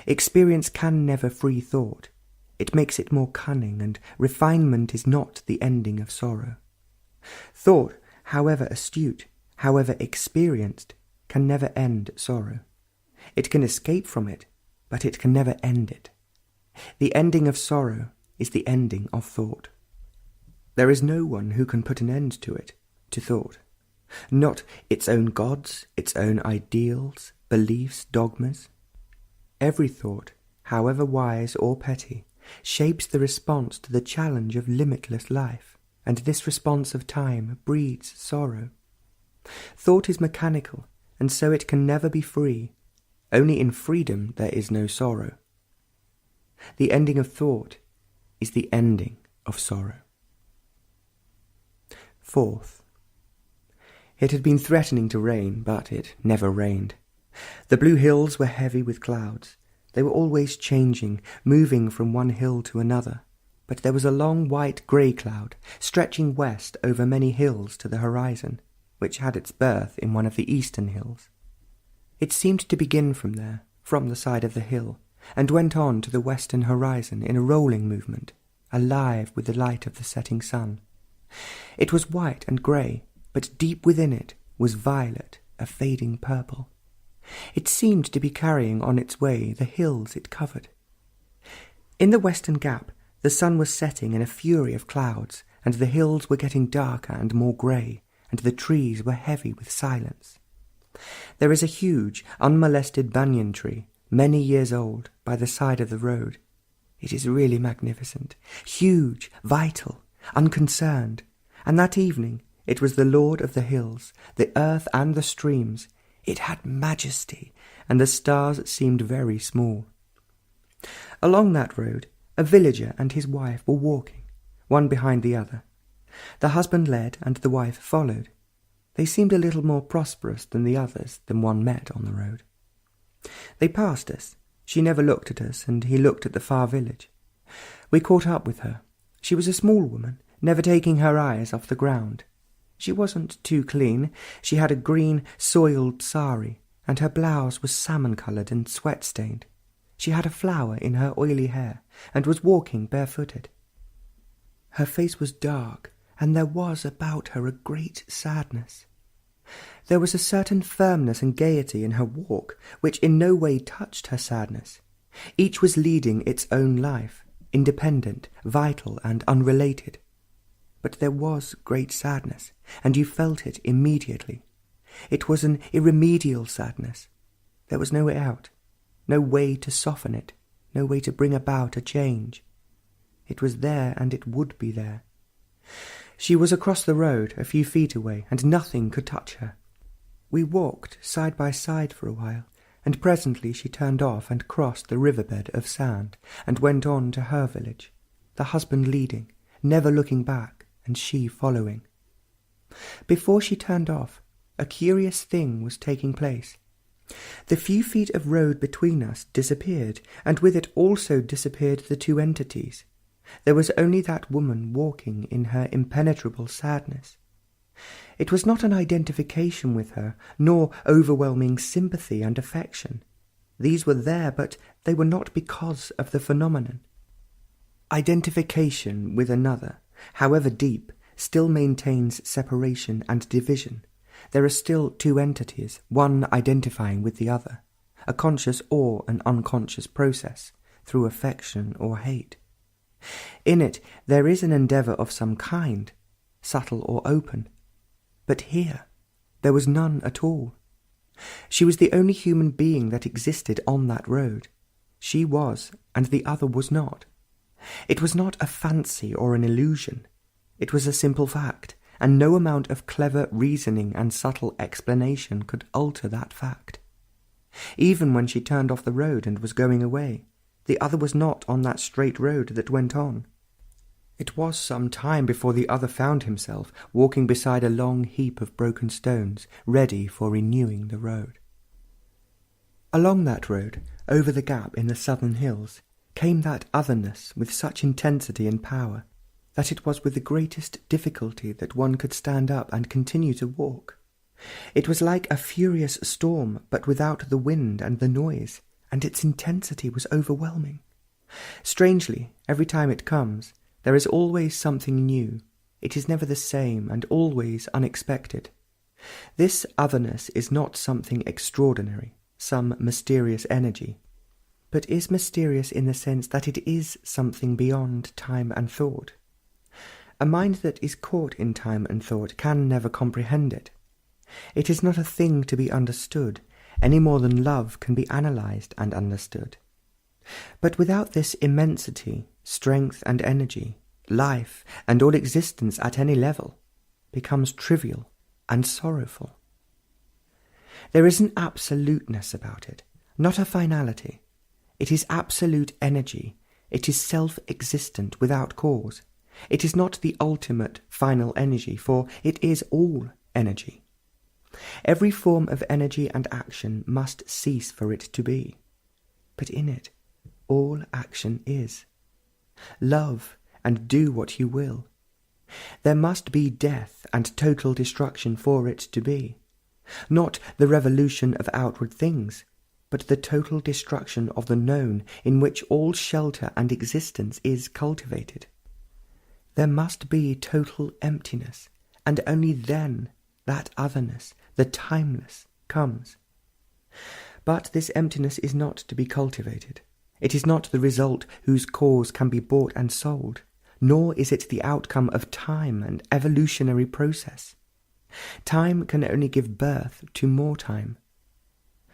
Experience can never free thought. It makes it more cunning, and refinement is not the ending of sorrow. Thought, however astute, however experienced, can never end sorrow. It can escape from it, but it can never end it. The ending of sorrow is the ending of thought. There is no one who can put an end to it, to thought. Not its own gods, its own ideals, beliefs, dogmas. Every thought, however wise or petty, shapes the response to the challenge of limitless life, and this response of time breeds sorrow. Thought is mechanical, and so it can never be free. Only in freedom there is no sorrow. The ending of thought is the ending of sorrow. Fourth, it had been threatening to rain, but it never rained. The blue hills were heavy with clouds. They were always changing, moving from one hill to another, but there was a long white grey cloud stretching west over many hills to the horizon, which had its birth in one of the eastern hills. It seemed to begin from there, from the side of the hill, and went on to the western horizon in a rolling movement, alive with the light of the setting sun. It was white and grey, but deep within it was violet, a fading purple. It seemed to be carrying on its way the hills it covered. In the western gap, the sun was setting in a fury of clouds, and the hills were getting darker and more grey, and the trees were heavy with silence. There is a huge, unmolested banyan tree, many years old, by the side of the road. It is really magnificent, huge, vital, unconcerned, and that evening it was the lord of the hills, the earth and the streams. It had majesty, and the stars seemed very small. Along that road, a villager and his wife were walking, one behind the other. The husband led, and the wife followed. They seemed a little more prosperous than the others than one met on the road. They passed us. She never looked at us, and he looked at the far village. We caught up with her. She was a small woman, never taking her eyes off the ground. She wasn't too clean. She had a green, soiled sari, and her blouse was salmon-coloured and sweat-stained. She had a flower in her oily hair, and was walking barefooted. Her face was dark, and there was about her a great sadness. There was a certain firmness and gaiety in her walk, which in no way touched her sadness. Each was leading its own life, independent, vital, and unrelated. But there was great sadness, and you felt it immediately. It was an irremediable sadness. There was no way out, no way to soften it, no way to bring about a change. It was there, and it would be there. She was across the road, a few feet away, and nothing could touch her. We walked side by side for a while, and presently she turned off and crossed the riverbed of sand and went on to her village, the husband leading, never looking back, and she following. Before she turned off, a curious thing was taking place. The few feet of road between us disappeared, and with it also disappeared the two entities. There was only that woman walking in her impenetrable sadness. It was not an identification with her, nor overwhelming sympathy and affection. These were there, but they were not because of the phenomenon. Identification with another, however deep, still maintains separation and division. There are still two entities, one identifying with the other, a conscious or an unconscious process, through affection or hate. In it there is an endeavour of some kind, subtle or open. But here there was none at all. She was the only human being that existed on that road. She was, and the other was not. It was not a fancy or an illusion. It was a simple fact, and no amount of clever reasoning and subtle explanation could alter that fact. Even when she turned off the road and was going away, the other was not on that straight road that went on. It was some time before the other found himself walking beside a long heap of broken stones, ready for renewing the road. Along that road, over the gap in the southern hills, came that otherness with such intensity and power that it was with the greatest difficulty that one could stand up and continue to walk. It was like a furious storm, but without the wind and the noise, and its intensity was overwhelming. Strangely, every time it comes, there is always something new. It is never the same, and always unexpected. This otherness is not something extraordinary, some mysterious energy, but is mysterious in the sense that it is something beyond time and thought. A mind that is caught in time and thought can never comprehend it. It is not a thing to be understood, any more than love can be analysed and understood. But without this immensity, strength and energy, life and all existence at any level becomes trivial and sorrowful. There is an absoluteness about it, not a finality. It is absolute energy. It is self-existent without cause. It is not the ultimate final energy, for it is all energy. Every form of energy and action must cease for it to be. But in it, all action is. Love and do what you will. There must be death and total destruction for it to be. Not the revolution of outward things, but the total destruction of the known in which all shelter and existence is cultivated. There must be total emptiness, and only then that otherness, the timeless, comes. But this emptiness is not to be cultivated. It is not the result whose cause can be bought and sold, nor is it the outcome of time and evolutionary process. Time can only give birth to more time.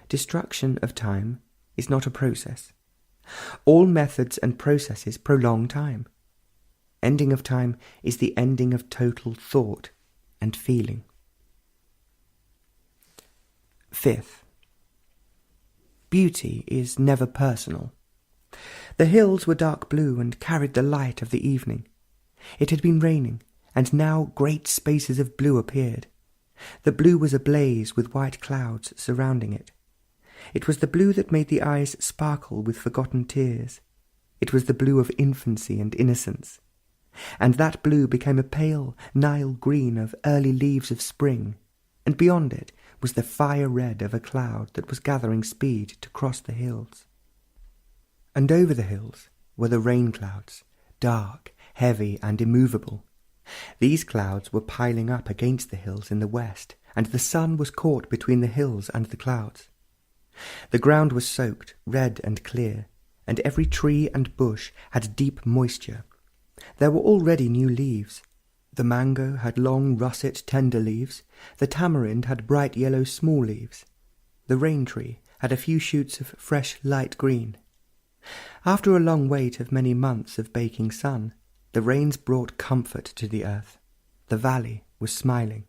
Destruction of time is not a process. All methods and processes prolong time. Ending of time is the ending of total thought and feeling. Fifth, beauty is never personal. The hills were dark blue and carried the light of the evening. It had been raining, and now great spaces of blue appeared. The blue was ablaze with white clouds surrounding it. It was the blue that made the eyes sparkle with forgotten tears. It was the blue of infancy and innocence. And that blue became a pale Nile green of early leaves of spring, and beyond it was the fire red of a cloud that was gathering speed to cross the hills. And over the hills were the rain clouds, dark, heavy, and immovable. These clouds were piling up against the hills in the west, and the sun was caught between the hills and the clouds. The ground was soaked, red and clear, and every tree and bush had deep moisture. There were already new leaves. The mango had long russet tender leaves, the tamarind had bright yellow small leaves. The rain tree had a few shoots of fresh light green. After a long wait of many months of baking sun, the rains brought comfort to the earth. The valley was smiling.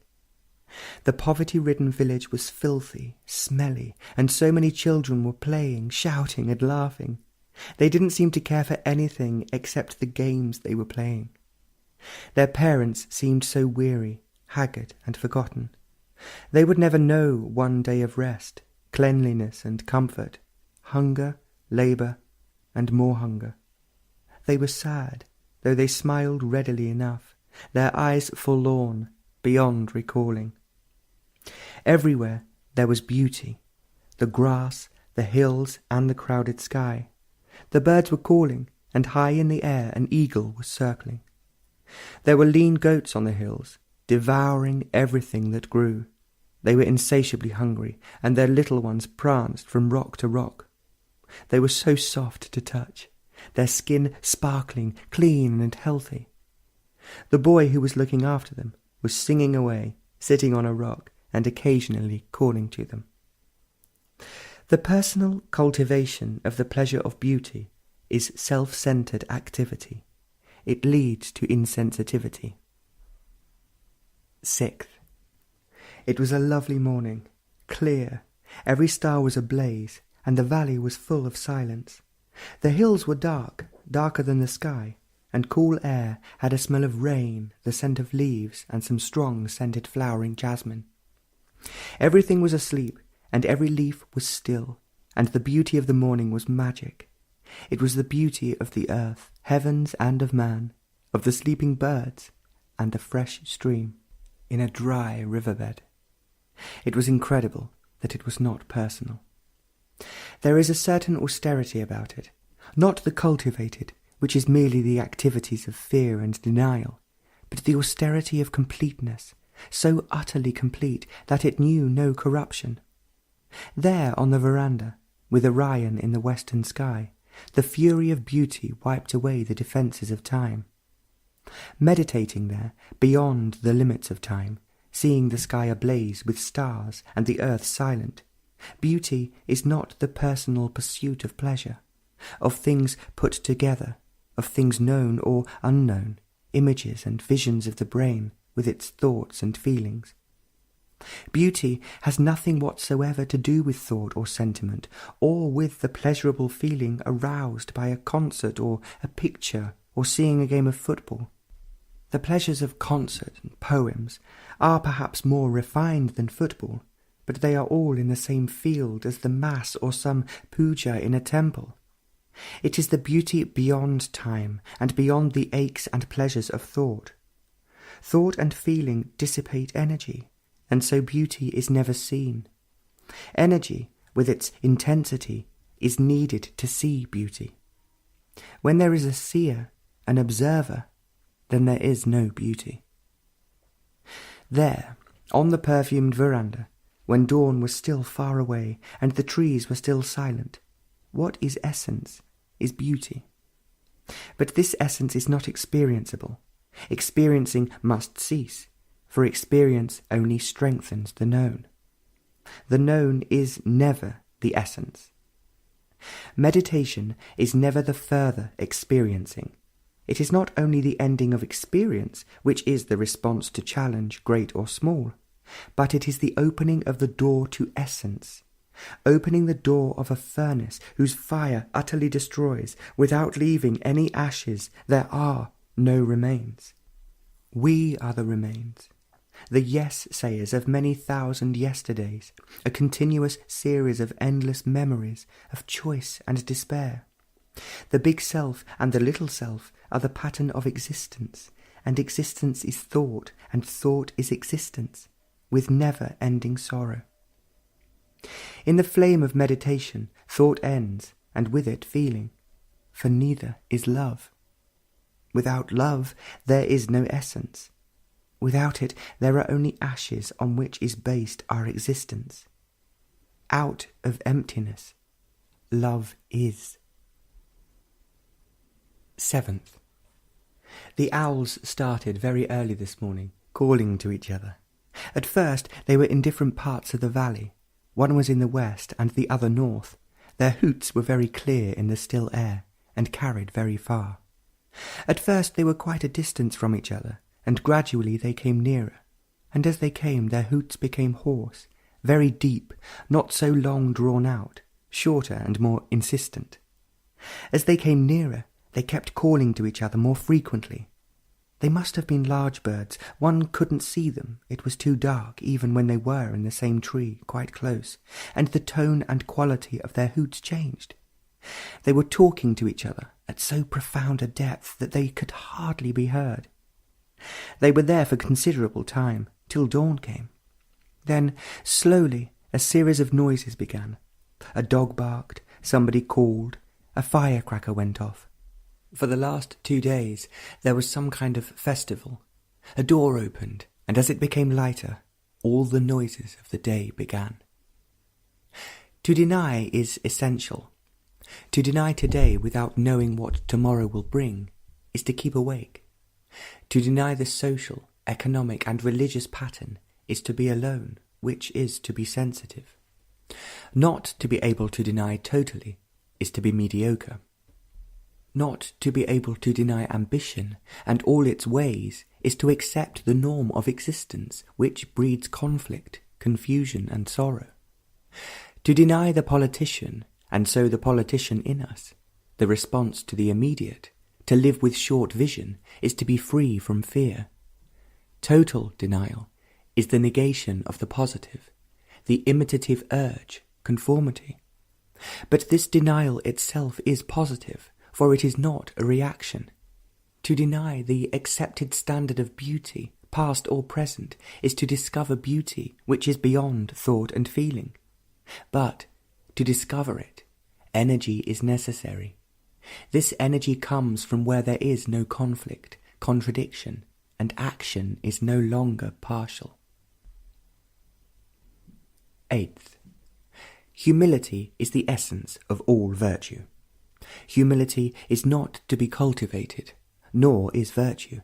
The poverty-ridden village was filthy, smelly, and so many children were playing, shouting and laughing. They didn't seem to care for anything except the games they were playing. Their parents seemed so weary, haggard and forgotten. They would never know one day of rest, cleanliness and comfort, hunger, labour, and more hunger. They were sad, though they smiled readily enough, their eyes forlorn, beyond recalling. Everywhere there was beauty, the grass, the hills, and the crowded sky. The birds were calling, and high in the air an eagle was circling. There were lean goats on the hills, devouring everything that grew. They were insatiably hungry, and their little ones pranced from rock to rock. They were so soft to touch, their skin sparkling, clean and healthy. The boy who was looking after them was singing away, sitting on a rock, and occasionally calling to them. The personal cultivation of the pleasure of beauty is self-centered activity. It leads to insensitivity. 6th. It was a lovely morning, clear. Every star was ablaze, and the valley was full of silence. The hills were dark, darker than the sky, and cool air had a smell of rain, the scent of leaves, and some strong scented flowering jasmine. Everything was asleep, and every leaf was still, and the beauty of the morning was magic. It was the beauty of the earth, heavens, and of man, of the sleeping birds, and the fresh stream in a dry riverbed. It was incredible that it was not personal. There is a certain austerity about it, not the cultivated, which is merely the activities of fear and denial, but the austerity of completeness, so utterly complete that it knew no corruption. There on the veranda, with Orion in the western sky, the fury of beauty wiped away the defences of time. Meditating there, beyond the limits of time, seeing the sky ablaze with stars and the earth silent, beauty is not the personal pursuit of pleasure, of things put together, of things known or unknown, images and visions of the brain with its thoughts and feelings. Beauty has nothing whatsoever to do with thought or sentiment, or with the pleasurable feeling aroused by a concert or a picture or seeing a game of football. The pleasures of concert and poems are perhaps more refined than football, but they are all in the same field as the mass or some puja in a temple. It is the beauty beyond time and beyond the aches and pleasures of thought. Thought and feeling dissipate energy, and so beauty is never seen. Energy, with its intensity, is needed to see beauty. When there is a seer, an observer, then there is no beauty. There, on the perfumed veranda, when dawn was still far away and the trees were still silent, what is essence is beauty. But this essence is not experienceable. Experiencing must cease, for experience only strengthens the known. The known is never the essence. Meditation is never the further experiencing. It is not only the ending of experience, which is the response to challenge, great or small, but it is the opening of the door to essence, opening the door of a furnace whose fire utterly destroys, without leaving any ashes. There are no remains. We are the remains, the yes-sayers of many thousand yesterdays, a continuous series of endless memories of choice and despair. The big self and the little self are the pattern of existence, and existence is thought, and thought is existence, with never-ending sorrow. In the flame of meditation, thought ends, and with it feeling, for neither is love. Without love, there is no essence. Without it, there are only ashes on which is based our existence. Out of emptiness, love is. 7th. The owls started very early this morning, calling to each other. At first they were in different parts of the valley. One was in the west and the other north. Their hoots were very clear in the still air, and carried very far. At first they were quite a distance from each other, and gradually they came nearer, and as they came their hoots became hoarse, very deep, not so long drawn out, shorter and more insistent. As they came nearer, they kept calling to each other more frequently. They must have been large birds. One couldn't see them. It was too dark, even when they were in the same tree, quite close, and the tone and quality of their hoots changed. They were talking to each other at so profound a depth that they could hardly be heard. They were there for considerable time, till dawn came. Then, slowly, a series of noises began. A dog barked, somebody called, a firecracker went off. For the last 2 days there was some kind of festival. A door opened, and as it became lighter, all the noises of the day began. To deny is essential. To deny today without knowing what tomorrow will bring is to keep awake. To deny the social, economic and religious pattern is to be alone, which is to be sensitive. Not to be able to deny totally is to be mediocre. Not to be able to deny ambition and all its ways is to accept the norm of existence, which breeds conflict, confusion and sorrow. To deny the politician, and so the politician in us, the response to the immediate, to live with short vision, is to be free from fear. Total denial is the negation of the positive, the imitative urge, conformity. But this denial itself is positive, for it is not a reaction. To deny the accepted standard of beauty, past or present, is to discover beauty which is beyond thought and feeling. But to discover it, energy is necessary. This energy comes from where there is no conflict, contradiction, and action is no longer partial. 8th, humility is the essence of all virtue. Humility is not to be cultivated, nor is virtue.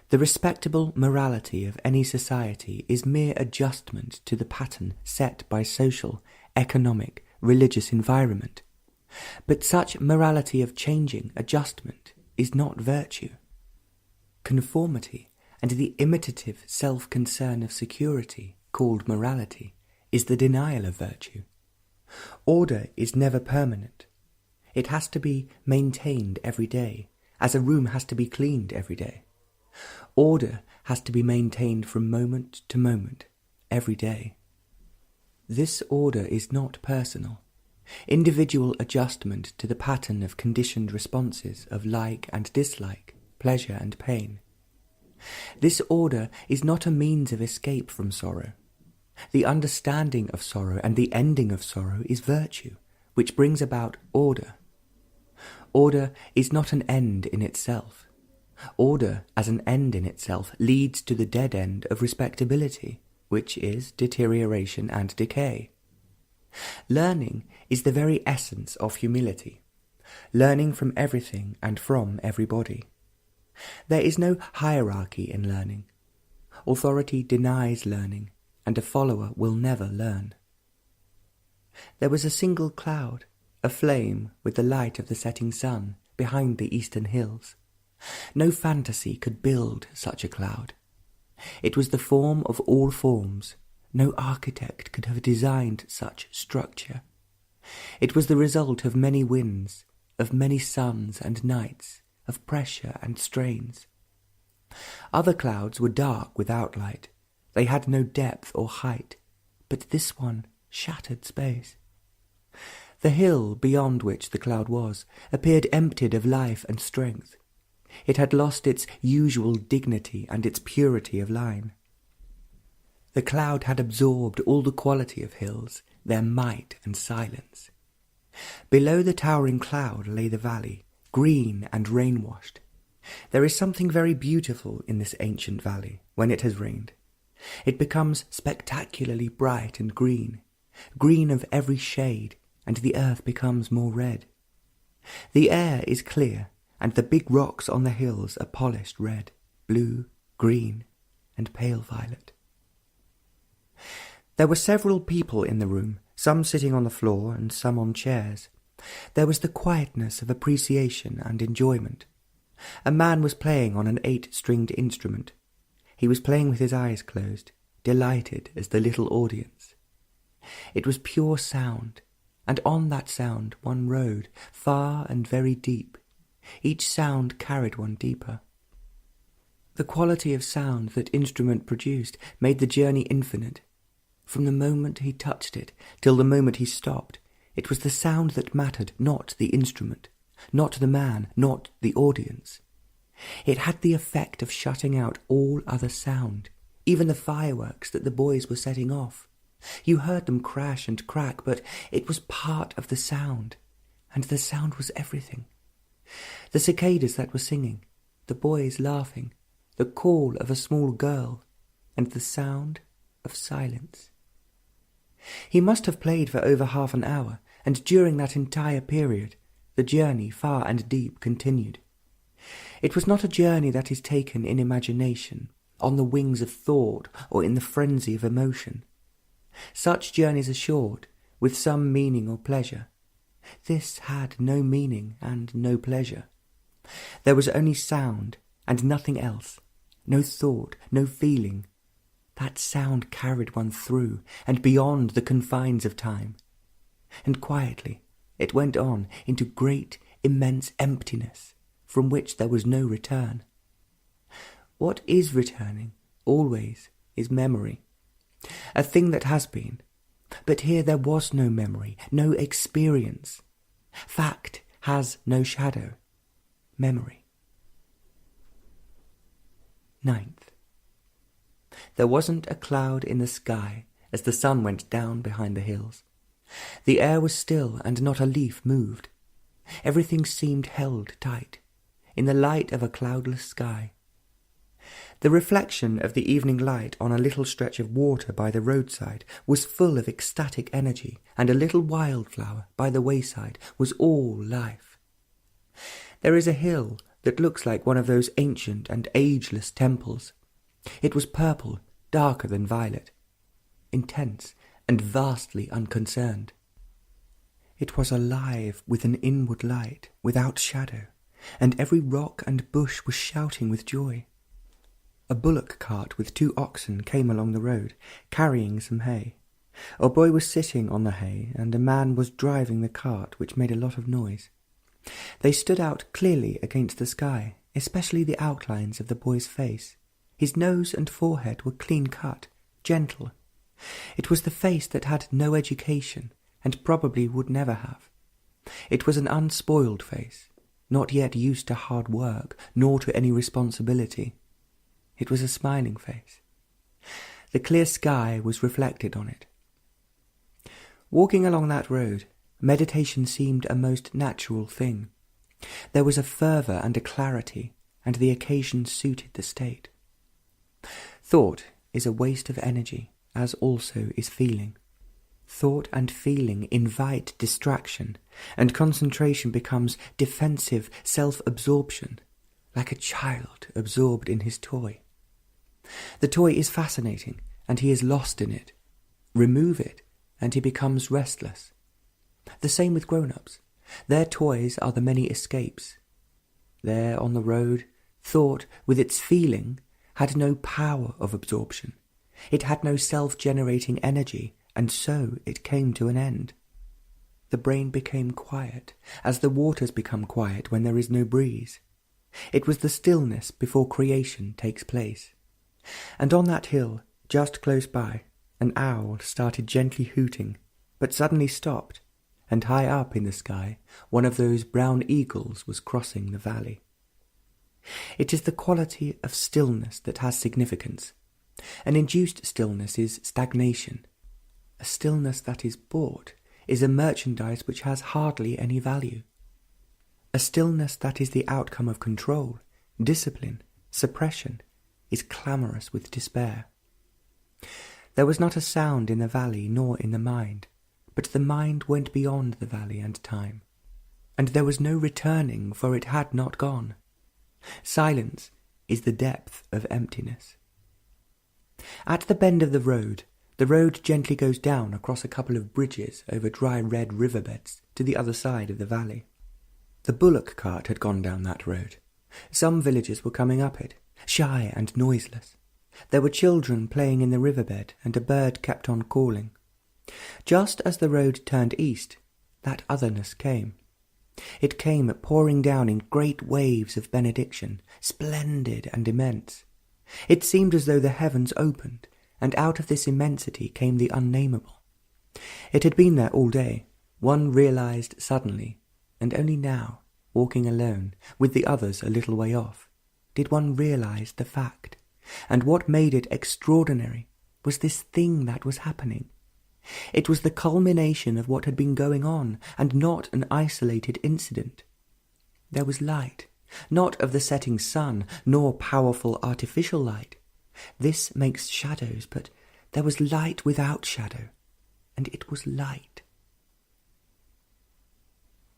The respectable morality of any society is mere adjustment to the pattern set by social, economic, religious environment. But such morality of changing adjustment is not virtue. Conformity and the imitative self-concern of security, called morality, is the denial of virtue. Order is never permanent. It has to be maintained every day, as a room has to be cleaned every day. Order has to be maintained from moment to moment, every day. This order is not personal. Individual adjustment to the pattern of conditioned responses of like and dislike, pleasure and pain. This order is not a means of escape from sorrow. The understanding of sorrow and the ending of sorrow is virtue, which brings about order. Order is not an end in itself. Order as an end in itself leads to the dead end of respectability, which is deterioration and decay. Learning is the very essence of humility, learning from everything and from everybody. There is no hierarchy in learning. Authority denies learning, and a follower will never learn. There was a single cloud, a flame with the light of the setting sun behind the eastern hills. No fantasy could build such a cloud. It was the form of all forms. No architect could have designed such structure. It was the result of many winds, of many suns and nights, of pressure and strains. Other clouds were dark without light. They had no depth or height, but this one shattered space. The hill beyond which the cloud was appeared emptied of life and strength. It had lost its usual dignity and its purity of line. The cloud had absorbed all the quality of hills, their might and silence. Below the towering cloud lay the valley, green and rain-washed. There is something very beautiful in this ancient valley when it has rained. It becomes spectacularly bright and green, green of every shade, and the earth becomes more red. The air is clear, and the big rocks on the hills are polished red, blue, green, and pale violet. There were several people in the room, some sitting on the floor and some on chairs. There was the quietness of appreciation and enjoyment. A man was playing on an 8-stringed instrument. He was playing with his eyes closed, delighted as the little audience. It was pure sound, and on that sound one rode, far and very deep. Each sound carried one deeper. The quality of sound that instrument produced made the journey infinite. From the moment he touched it till the moment he stopped, it was the sound that mattered, not the instrument, not the man, not the audience. It had the effect of shutting out all other sound, even the fireworks that the boys were setting off. You heard them crash and crack, but it was part of the sound, and the sound was everything. The cicadas that were singing, the boys laughing, the call of a small girl, and the sound of silence. He must have played for over half an hour, and during that entire period, the journey far and deep continued. It was not a journey that is taken in imagination, on the wings of thought, or in the frenzy of emotion. Such journeys are short, with some meaning or pleasure. This had no meaning and no pleasure. There was only sound and nothing else, no thought, no feeling. That sound carried one through and beyond the confines of time. And quietly it went on into great, immense emptiness, from which there was no return. What is returning, always, is memory, a thing that has been. But here there was no memory, no experience. Fact has no shadow. Memory. 9th. There wasn't a cloud in the sky as the sun went down behind the hills. The air was still and not a leaf moved. Everything seemed held tight, in the light of a cloudless sky. The reflection of the evening light on a little stretch of water by the roadside was full of ecstatic energy, and a little wildflower by the wayside was all life. There is a hill that looks like one of those ancient and ageless temples. It was purple, darker than violet, intense and vastly unconcerned. It was alive with an inward light, without shadow, and every rock and bush was shouting with joy. A bullock cart with 2 oxen came along the road, carrying some hay. A boy was sitting on the hay, and a man was driving the cart, which made a lot of noise. They stood out clearly against the sky, especially the outlines of the boy's face. His nose and forehead were clean cut, gentle. It was the face that had no education, and probably would never have. It was an unspoiled face, not yet used to hard work, nor to any responsibility. It was a smiling face. The clear sky was reflected on it. Walking along that road, meditation seemed a most natural thing. There was a fervour and a clarity, and the occasion suited the state. Thought is a waste of energy, as also is feeling. Thought and feeling invite distraction, and concentration becomes defensive self-absorption, like a child absorbed in his toy. The toy is fascinating, and he is lost in it. Remove it, and he becomes restless. The same with grown-ups. Their toys are the many escapes. There on the road, thought, with its feeling, had no power of absorption. It had no self-generating energy, and so it came to an end. The brain became quiet, as the waters become quiet when there is no breeze. It was the stillness before creation takes place. And on that hill, just close by, an owl started gently hooting, but suddenly stopped, and high up in the sky, one of those brown eagles was crossing the valley. It is the quality of stillness that has significance. An induced stillness is stagnation. A stillness that is bought is a merchandise which has hardly any value. A stillness that is the outcome of control, discipline, suppression, is clamorous with despair. There was not a sound in the valley nor in the mind, but the mind went beyond the valley and time, and there was no returning, for it had not gone. Silence is the depth of emptiness. At the bend of the road gently goes down across a couple of bridges over dry red riverbeds to the other side of the valley. The bullock cart had gone down that road. Some villagers were coming up it, shy and noiseless. There were children playing in the riverbed, and a bird kept on calling. Just as the road turned east, that otherness came. It came pouring down in great waves of benediction, splendid and immense. It seemed as though the heavens opened, and out of this immensity came the unnameable. It had been there all day. One realized suddenly, and only now, walking alone, with the others a little way off, did one realize the fact. And what made it extraordinary was this thing that was happening. It was the culmination of what had been going on, and not an isolated incident. There was light, not of the setting sun, nor powerful artificial light. This makes shadows, but there was light without shadow, and it was light.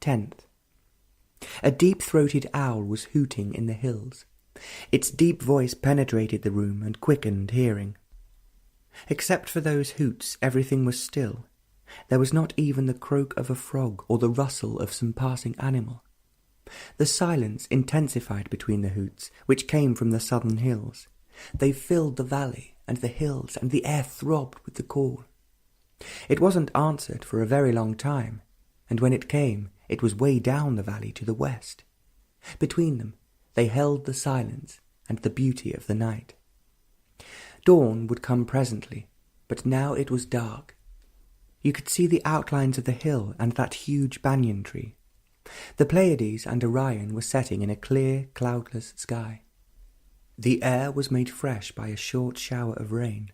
10th. A deep-throated owl was hooting in the hills. Its deep voice penetrated the room and quickened hearing. Except for those hoots, everything was still. There was not even the croak of a frog or the rustle of some passing animal. The silence intensified between the hoots, which came from the southern hills. They filled the valley and the hills, and the air throbbed with the call. It wasn't answered for a very long time, and when it came, it was way down the valley to the west. Between them, they held the silence and the beauty of the night. Dawn would come presently, but now it was dark. You could see the outlines of the hill and that huge banyan tree. The Pleiades and Orion were setting in a clear, cloudless sky. The air was made fresh by a short shower of rain.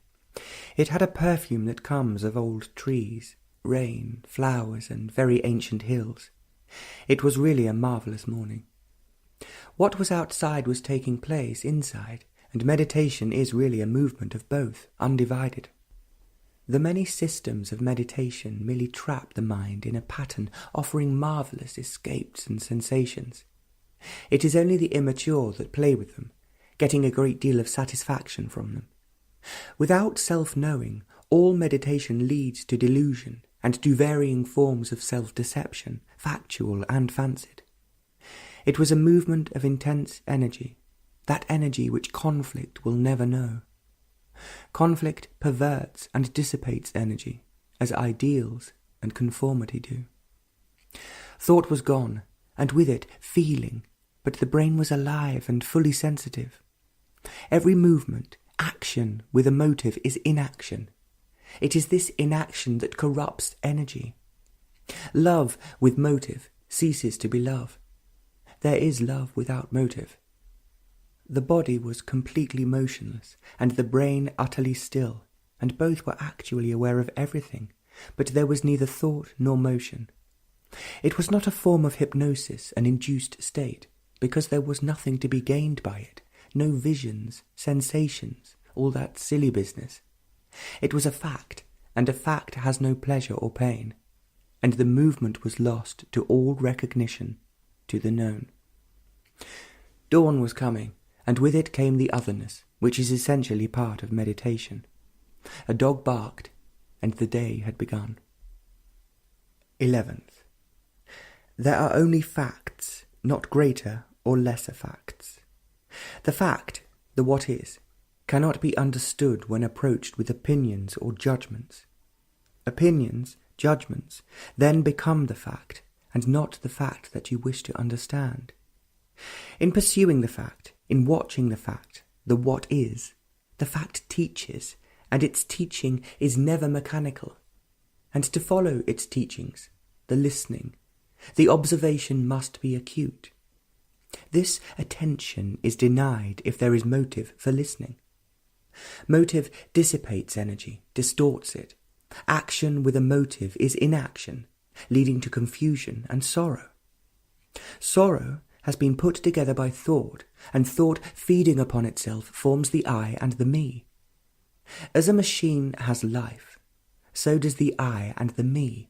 It had a perfume that comes of old trees, rain, flowers, and very ancient hills. It was really a marvellous morning. What was outside was taking place inside, and meditation is really a movement of both, undivided. The many systems of meditation merely trap the mind in a pattern offering marvellous escapes and sensations. It is only the immature that play with them, getting a great deal of satisfaction from them. Without self-knowing, all meditation leads to delusion and to varying forms of self-deception, factual and fancied. It was a movement of intense energy, that energy which conflict will never know. Conflict perverts and dissipates energy, as ideals and conformity do. Thought was gone, and with it feeling, but the brain was alive and fully sensitive. Every movement, action with a motive is inaction. It is this inaction that corrupts energy. Love with motive ceases to be love. There is love without motive. The body was completely motionless, and the brain utterly still, and both were actually aware of everything, but there was neither thought nor motion. It was not a form of hypnosis, an induced state, because there was nothing to be gained by it, no visions, sensations, all that silly business. It was a fact, and a fact has no pleasure or pain, and the movement was lost to all recognition, to the known. Dawn was coming, and with it came the otherness, which is essentially part of meditation. A dog barked, and the day had begun. 11th. There are only facts, not greater or lesser facts. The fact, the what is, cannot be understood when approached with opinions or judgments. Opinions, judgments, then become the fact, and not the fact that you wish to understand. In pursuing the fact, in watching the fact, the what is, the fact teaches, and its teaching is never mechanical. And to follow its teachings, the listening, the observation must be acute. This attention is denied if there is motive for listening. Motive dissipates energy, distorts it. Action with a motive is inaction, leading to confusion and sorrow. Sorrow has been put together by thought, and thought feeding upon itself forms the I and the me. As a machine has life, so does the I and the me,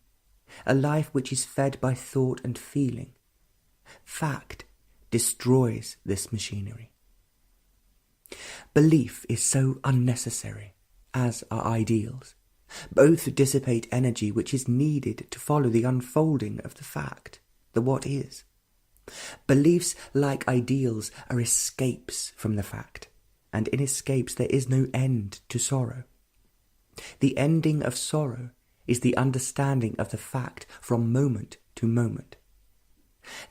a life which is fed by thought and feeling. Fact destroys this machinery. Belief is so unnecessary, as are ideals. Both dissipate energy which is needed to follow the unfolding of the fact, the what is. Beliefs, like ideals, are escapes from the fact. and in escapes there is no end to sorrow. The ending of sorrow is the understanding of the fact from moment to moment.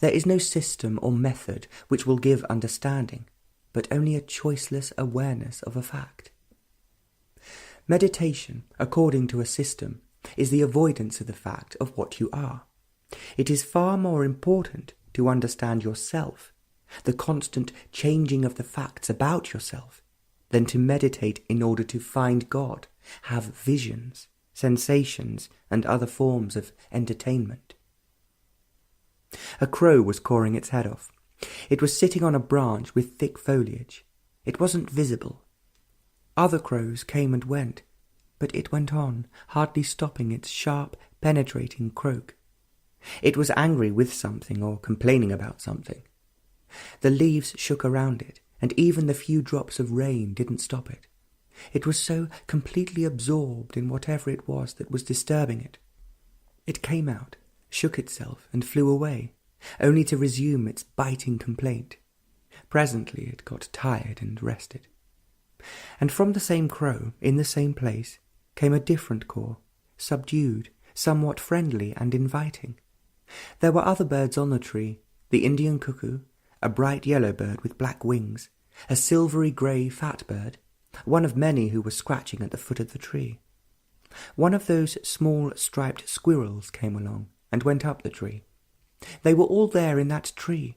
There is no system or method which will give understanding, but only a choiceless awareness of a fact. Meditation, according to a system, is the avoidance of the fact of what you are. It is far more important to understand yourself, the constant changing of the facts about yourself, than to meditate in order to find God, have visions, sensations, and other forms of entertainment. A crow was cawing its head off. It was sitting on a branch with thick foliage. It wasn't visible. Other crows came and went, but it went on, hardly stopping its sharp, penetrating croak. It was angry with something or complaining about something. The leaves shook around it, and even the few drops of rain didn't stop it. It was so completely absorbed in whatever it was that was disturbing it. It came out, shook itself, and flew away, only to resume its biting complaint. Presently it got tired and rested. And from the same crow, in the same place, came a different caw, subdued, somewhat friendly and inviting. There were other birds on the tree, the Indian cuckoo, a bright yellow bird with black wings, a silvery grey fat bird, one of many who were scratching at the foot of the tree. One of those small striped squirrels came along and went up the tree. They were all there in that tree,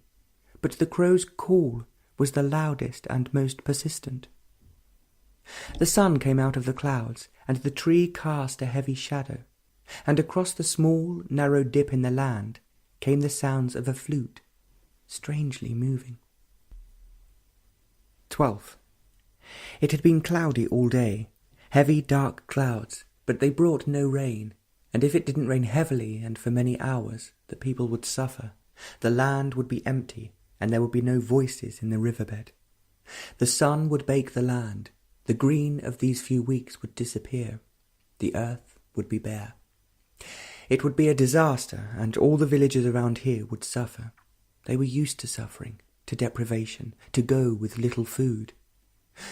but the crow's call was the loudest and most persistent. The sun came out of the clouds, and the tree cast a heavy shadow, and across the small, narrow dip in the land came the sounds of a flute, strangely moving. 12th. It had been cloudy all day, heavy dark clouds, but they brought no rain, and if it didn't rain heavily and for many hours, the people would suffer. The land would be empty, and there would be no voices in the riverbed. The sun would bake the land, the green of these few weeks would disappear, the earth would be bare. It would be a disaster, and all the villagers around here would suffer. They were used to suffering, to deprivation, to go with little food.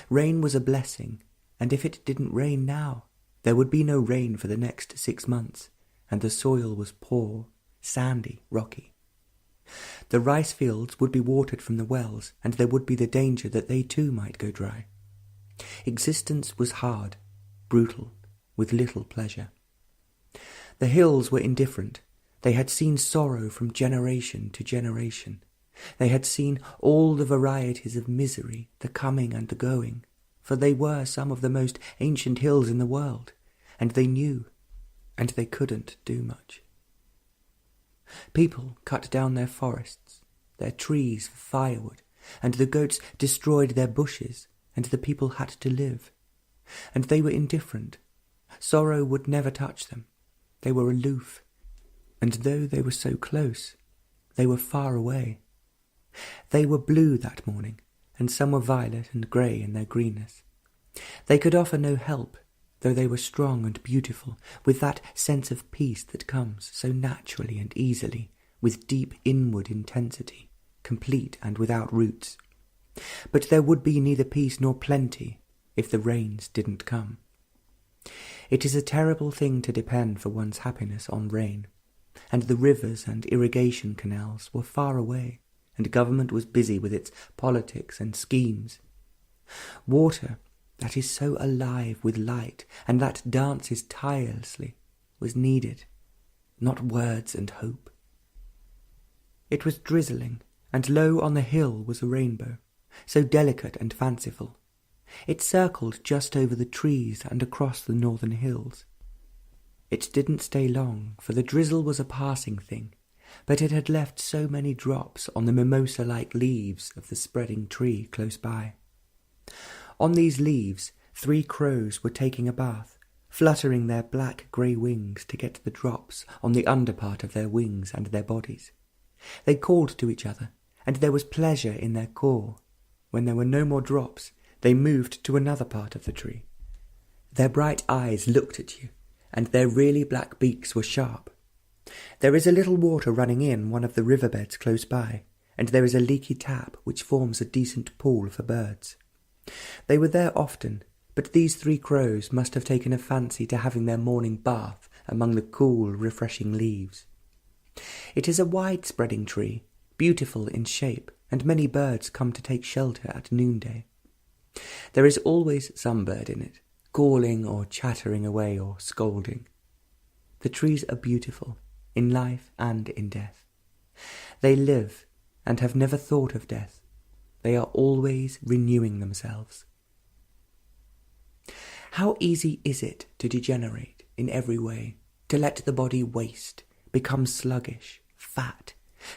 Rain was a blessing, and if it didn't rain now, there would be no rain for the next 6 months, and the soil was poor, sandy, rocky. The rice fields would be watered from the wells, and there would be the danger that they too might go dry. Existence was hard, brutal, with little pleasure. The hills were indifferent. They had seen sorrow from generation to generation. They had seen all the varieties of misery, the coming and the going, for they were some of the most ancient hills in the world, and they knew, and they couldn't do much. People cut down their forests, their trees for firewood, and the goats destroyed their bushes, and the people had to live. And they were indifferent. Sorrow would never touch them. They were aloof, and though they were so close, they were far away. They were blue that morning, and some were violet and grey in their greenness. They could offer no help, though they were strong and beautiful, with that sense of peace that comes so naturally and easily, with deep inward intensity, complete and without roots. But there would be neither peace nor plenty if the rains didn't come. It is a terrible thing to depend for one's happiness on rain, and the rivers and irrigation canals were far away, and government was busy with its politics and schemes. Water, that is so alive with light, and that dances tirelessly, was needed, not words and hope. It was drizzling, and low on the hill was a rainbow, so delicate and fanciful. It circled just over the trees and across the northern hills. It didn't stay long, for the drizzle was a passing thing, but it had left so many drops on the mimosa-like leaves of the spreading tree close by. On these leaves 3 crows were taking a bath, fluttering their black-grey wings to get the drops on the underpart of their wings and their bodies. They called to each other, and there was pleasure in their call. When there were no more drops, they moved to another part of the tree. Their bright eyes looked at you, and their really black beaks were sharp. There is a little water running in one of the riverbeds close by, and there is a leaky tap which forms a decent pool for birds. They were there often, but these 3 crows must have taken a fancy to having their morning bath among the cool, refreshing leaves. It is a wide-spreading tree, beautiful in shape, and many birds come to take shelter at noonday. There is always some bird in it, calling or chattering away or scolding. The trees are beautiful, in life and in death. They live and have never thought of death. They are always renewing themselves. How easy is it to degenerate in every way, to let the body waste, become sluggish, fat,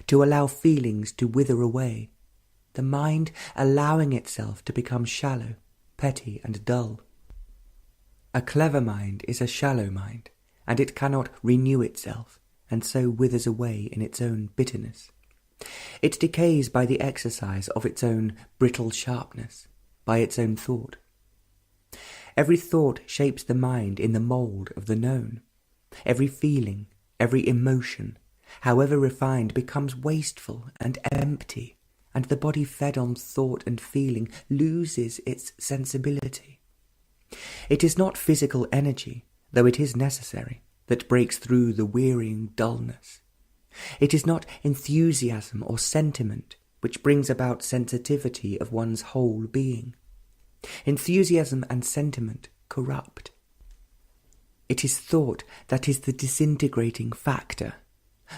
to allow feelings to wither away, the mind allowing itself to become shallow, petty and dull. A clever mind is a shallow mind, and it cannot renew itself, and so withers away in its own bitterness. It decays by the exercise of its own brittle sharpness, by its own thought. Every thought shapes the mind in the mould of the known. Every feeling, every emotion, however refined, becomes wasteful and empty, and the body fed on thought and feeling loses its sensibility. It is not physical energy, though it is necessary, that breaks through the wearying dullness. It is not enthusiasm or sentiment which brings about sensitivity of one's whole being. Enthusiasm and sentiment corrupt. It is thought that is the disintegrating factor,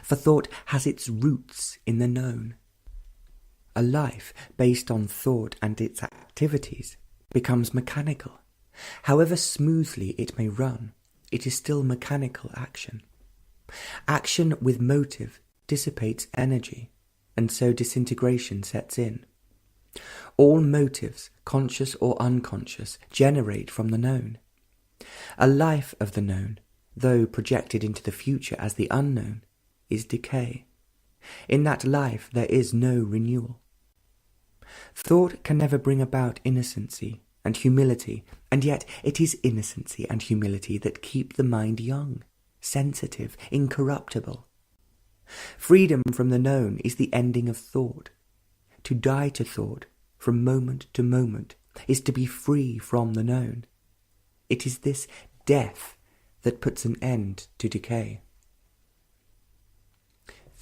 for thought has its roots in the known. A life based on thought and its activities becomes mechanical. However smoothly it may run, it is still mechanical action. Action with motive dissipates energy, and so disintegration sets in. All motives, conscious or unconscious, generate from the known. A life of the known, though projected into the future as the unknown, is decay. In that life there is no renewal. Thought can never bring about innocency and humility, and yet it is innocency and humility that keep the mind young, sensitive, incorruptible. Freedom from the known is the ending of thought. To die to thought, from moment to moment, is to be free from the known. It is this death that puts an end to decay.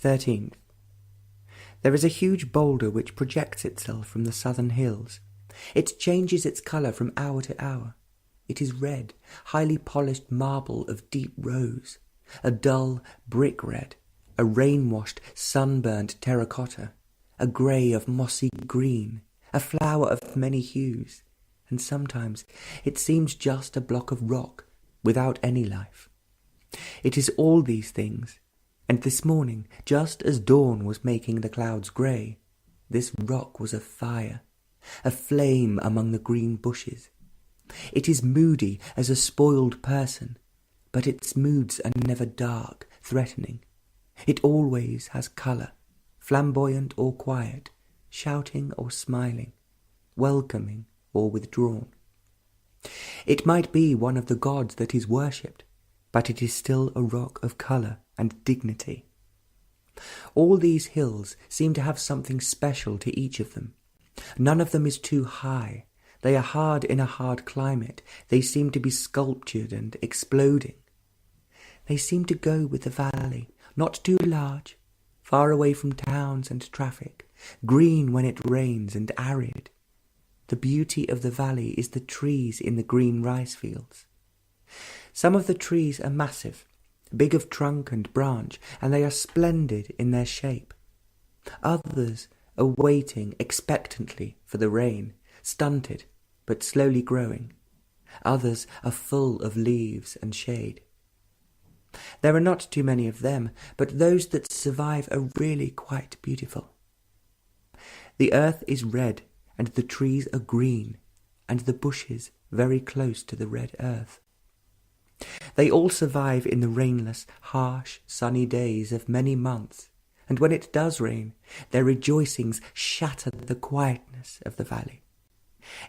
13th. There is a huge boulder which projects itself from the southern hills. It changes its colour from hour to hour. It is red, highly polished marble of deep rose, a dull brick red, a rain-washed, sunburned terracotta, a grey of mossy green, a flower of many hues, and sometimes it seems just a block of rock without any life. It is all these things, and this morning, just as dawn was making the clouds grey, this rock was afire, a flame among the green bushes. It is moody as a spoiled person, but its moods are never dark, threatening. It always has colour, flamboyant or quiet, shouting or smiling, welcoming or withdrawn. It might be one of the gods that is worshipped, but it is still a rock of colour and dignity. All these hills seem to have something special to each of them. None of them is too high. They are hard in a hard climate. They seem to be sculptured and exploding. They seem to go with the valley, not too large, far away from towns and traffic, green when it rains and arid. The beauty of the valley is the trees in the green rice fields. Some of the trees are massive, big of trunk and branch, and they are splendid in their shape. Others are waiting expectantly for the rain, stunted but slowly growing. Others are full of leaves and shade. There are not too many of them, but those that survive are really quite beautiful. The earth is red, and the trees are green, and the bushes very close to the red earth. They all survive in the rainless, harsh, sunny days of many months, and when it does rain, their rejoicings shatter the quietness of the valley.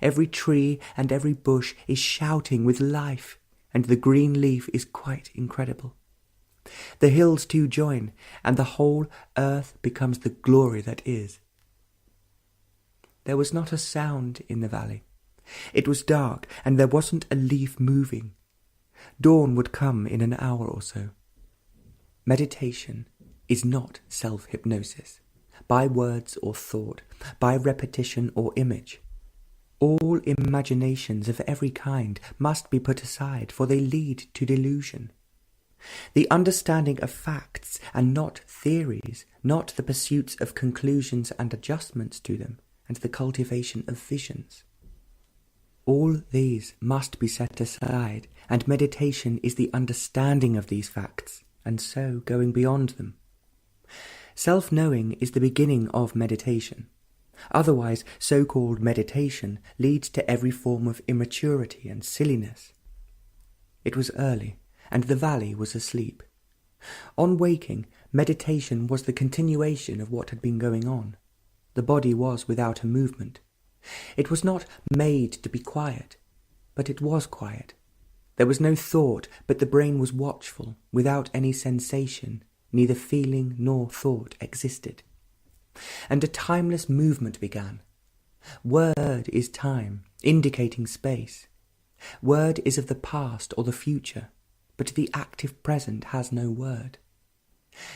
Every tree and every bush is shouting with life, and the green leaf is quite incredible. The hills too join, and the whole earth becomes the glory that is. There was not a sound in the valley, It was dark, and there wasn't a leaf moving. Dawn would come in an hour or so. Meditation is not self-hypnosis, by words or thought, by repetition or image. All imaginations of every kind must be put aside, for they lead to delusion. The understanding of facts and not theories, not the pursuits of conclusions and adjustments to them, and the cultivation of visions. All these must be set aside, and meditation is the understanding of these facts, and so going beyond them. Self-knowing is the beginning of meditation. Otherwise, so-called meditation leads to every form of immaturity and silliness. It was early, and the valley was asleep. On waking, meditation was the continuation of what had been going on. The body was without a movement. It was not made to be quiet, but it was quiet. There was no thought, but the brain was watchful, without any sensation. Neither feeling nor thought existed. And a timeless movement began. Word is time, indicating space. Word is of the past or the future, but the active present has no word.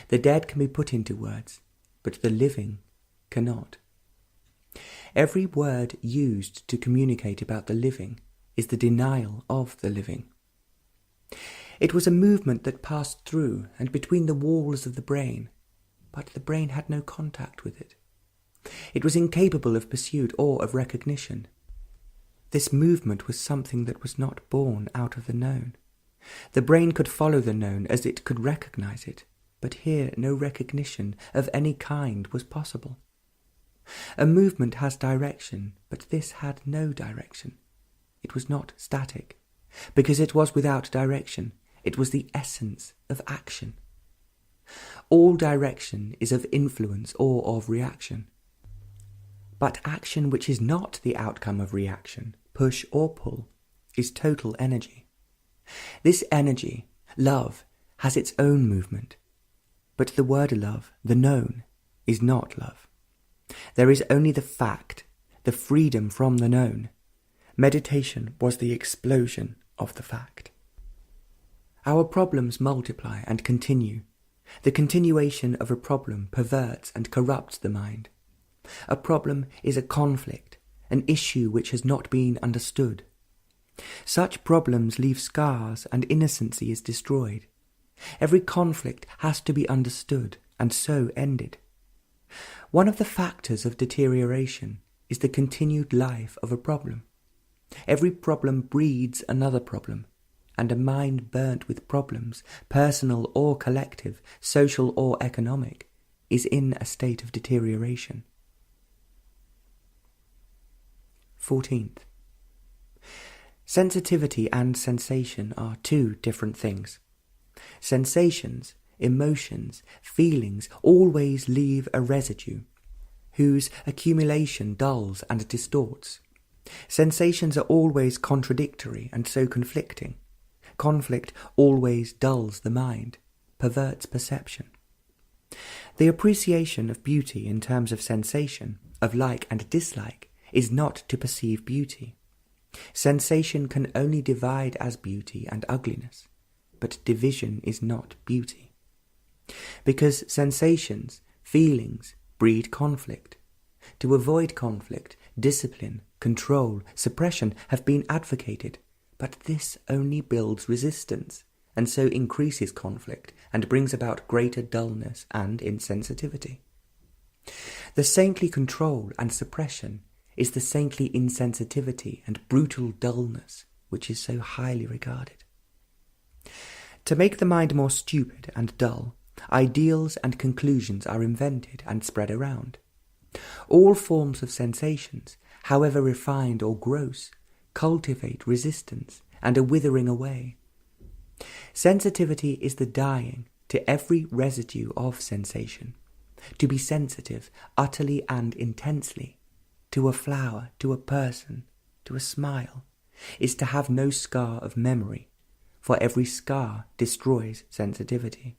The dead can be put into words, but the living cannot. Every word used to communicate about the living is the denial of the living. It was a movement that passed through and between the walls of the brain, but the brain had no contact with it. It was incapable of pursuit or of recognition. This movement was something that was not born out of the known. The brain could follow the known as it could recognize it, but here no recognition of any kind was possible. A movement has direction, but this had no direction. It was not static. Because it was without direction, it was the essence of action. All direction is of influence or of reaction. But action which is not the outcome of reaction, push or pull, is total energy. This energy, love, has its own movement. But the word love, the known, is not love. There is only the fact, the freedom from the known. Meditation was the explosion of the fact. Our problems multiply and continue. The continuation of a problem perverts and corrupts the mind. A problem is a conflict, an issue which has not been understood. Such problems leave scars and innocency is destroyed. Every conflict has to be understood and so ended. One of the factors of deterioration is the continued life of a problem. Every problem breeds another problem, and a mind burnt with problems, personal or collective, social or economic, is in a state of deterioration. 14th. Sensitivity and sensation are two different things. Sensations, emotions, feelings always leave a residue, whose accumulation dulls and distorts. Sensations are always contradictory and so conflicting. Conflict always dulls the mind, perverts perception. The appreciation of beauty in terms of sensation, of like and dislike, is not to perceive beauty. Sensation can only divide as beauty and ugliness, but division is not beauty. Because sensations, feelings, breed conflict. To avoid conflict, discipline, control, suppression have been advocated, but this only builds resistance, and so increases conflict and brings about greater dullness and insensitivity. The saintly control and suppression is the saintly insensitivity and brutal dullness which is so highly regarded. To make the mind more stupid and dull, ideals and conclusions are invented and spread around. All forms of sensations, however refined or gross, cultivate resistance and a withering away. Sensitivity is the dying to every residue of sensation. To be sensitive, utterly and intensely, to a flower, to a person, to a smile, is to have no scar of memory, for every scar destroys sensitivity.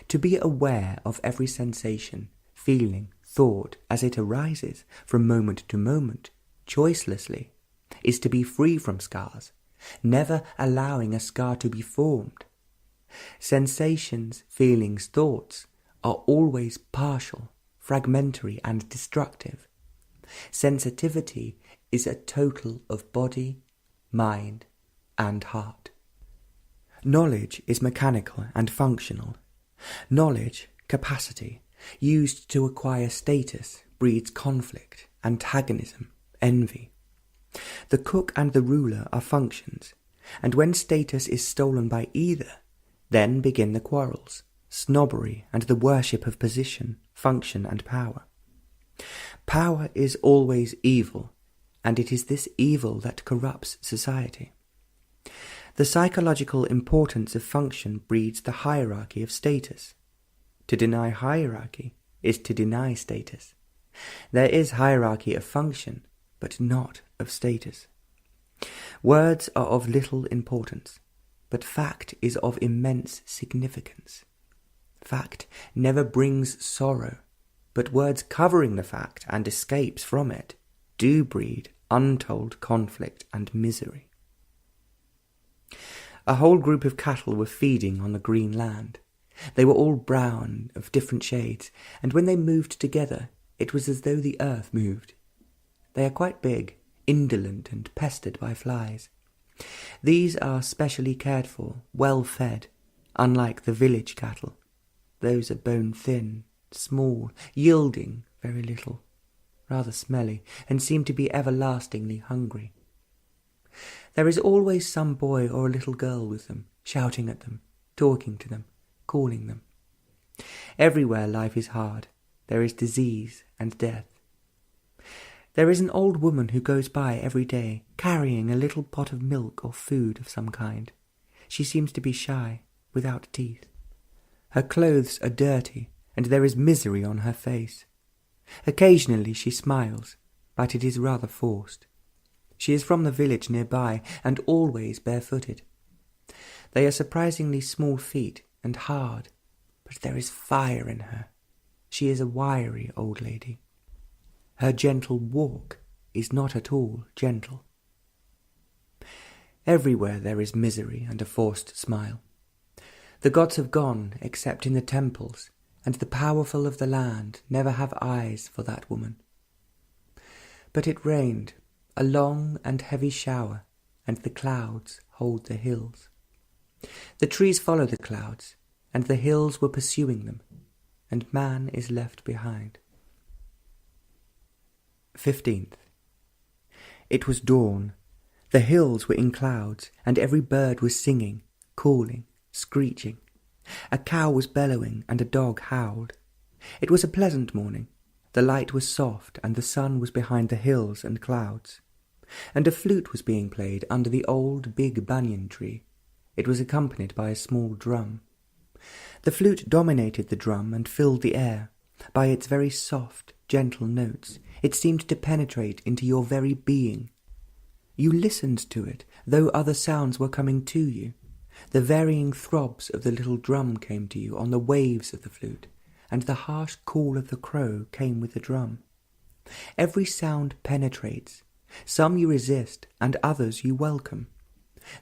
To be aware of every sensation, feeling, thought, as it arises from moment to moment, choicelessly, is to be free from scars, never allowing a scar to be formed. Sensations, feelings, thoughts are always partial, fragmentary and destructive. Sensitivity is a total of body, mind and heart. Knowledge is mechanical and functional. Knowledge, capacity, used to acquire status, breeds conflict, antagonism, envy. The cook and the ruler are functions, and when status is stolen by either, then begin the quarrels, snobbery, and the worship of position, function, and power. Power is always evil, and it is this evil that corrupts society. The psychological importance of function breeds the hierarchy of status. To deny hierarchy is to deny status. There is hierarchy of function, but not of status. Words are of little importance, but fact is of immense significance. Fact never brings sorrow, but words covering the fact and escapes from it do breed untold conflict and misery. A whole group of cattle were feeding on the green land. They were all brown, of different shades, and when they moved together, it was as though the earth moved. They are quite big, indolent, and pestered by flies. These are specially cared for, well fed, unlike the village cattle. Those are bone-thin, small, yielding very little, rather smelly, and seem to be everlastingly hungry. There is always some boy or a little girl with them, shouting at them, talking to them, calling them. Everywhere life is hard. There is disease and death. There is an old woman who goes by every day, carrying a little pot of milk or food of some kind. She seems to be shy, without teeth. Her clothes are dirty, and there is misery on her face. Occasionally she smiles, but it is rather forced. She is from the village nearby, and always barefooted. They are surprisingly small feet and hard, but there is fire in her. She is a wiry old lady. Her gentle walk is not at all gentle. Everywhere there is misery and a forced smile. The gods have gone except in the temples, and the powerful of the land never have eyes for that woman. But it rained, a long and heavy shower, and the clouds hold the hills. The trees follow the clouds, and the hills were pursuing them, and man is left behind. 15th. It was dawn. The hills were in clouds, and every bird was singing, calling, screeching. A cow was bellowing, and a dog howled. It was a pleasant morning. The light was soft, and the sun was behind the hills and clouds. And a flute was being played under the old big banyan tree. It was accompanied by a small drum. The flute dominated the drum and filled the air. By its very soft, gentle notes, it seemed to penetrate into your very being. You listened to it, though other sounds were coming to you. The varying throbs of the little drum came to you on the waves of the flute, and the harsh call of the crow came with the drum. Every sound penetrates. Some you resist, and others you welcome.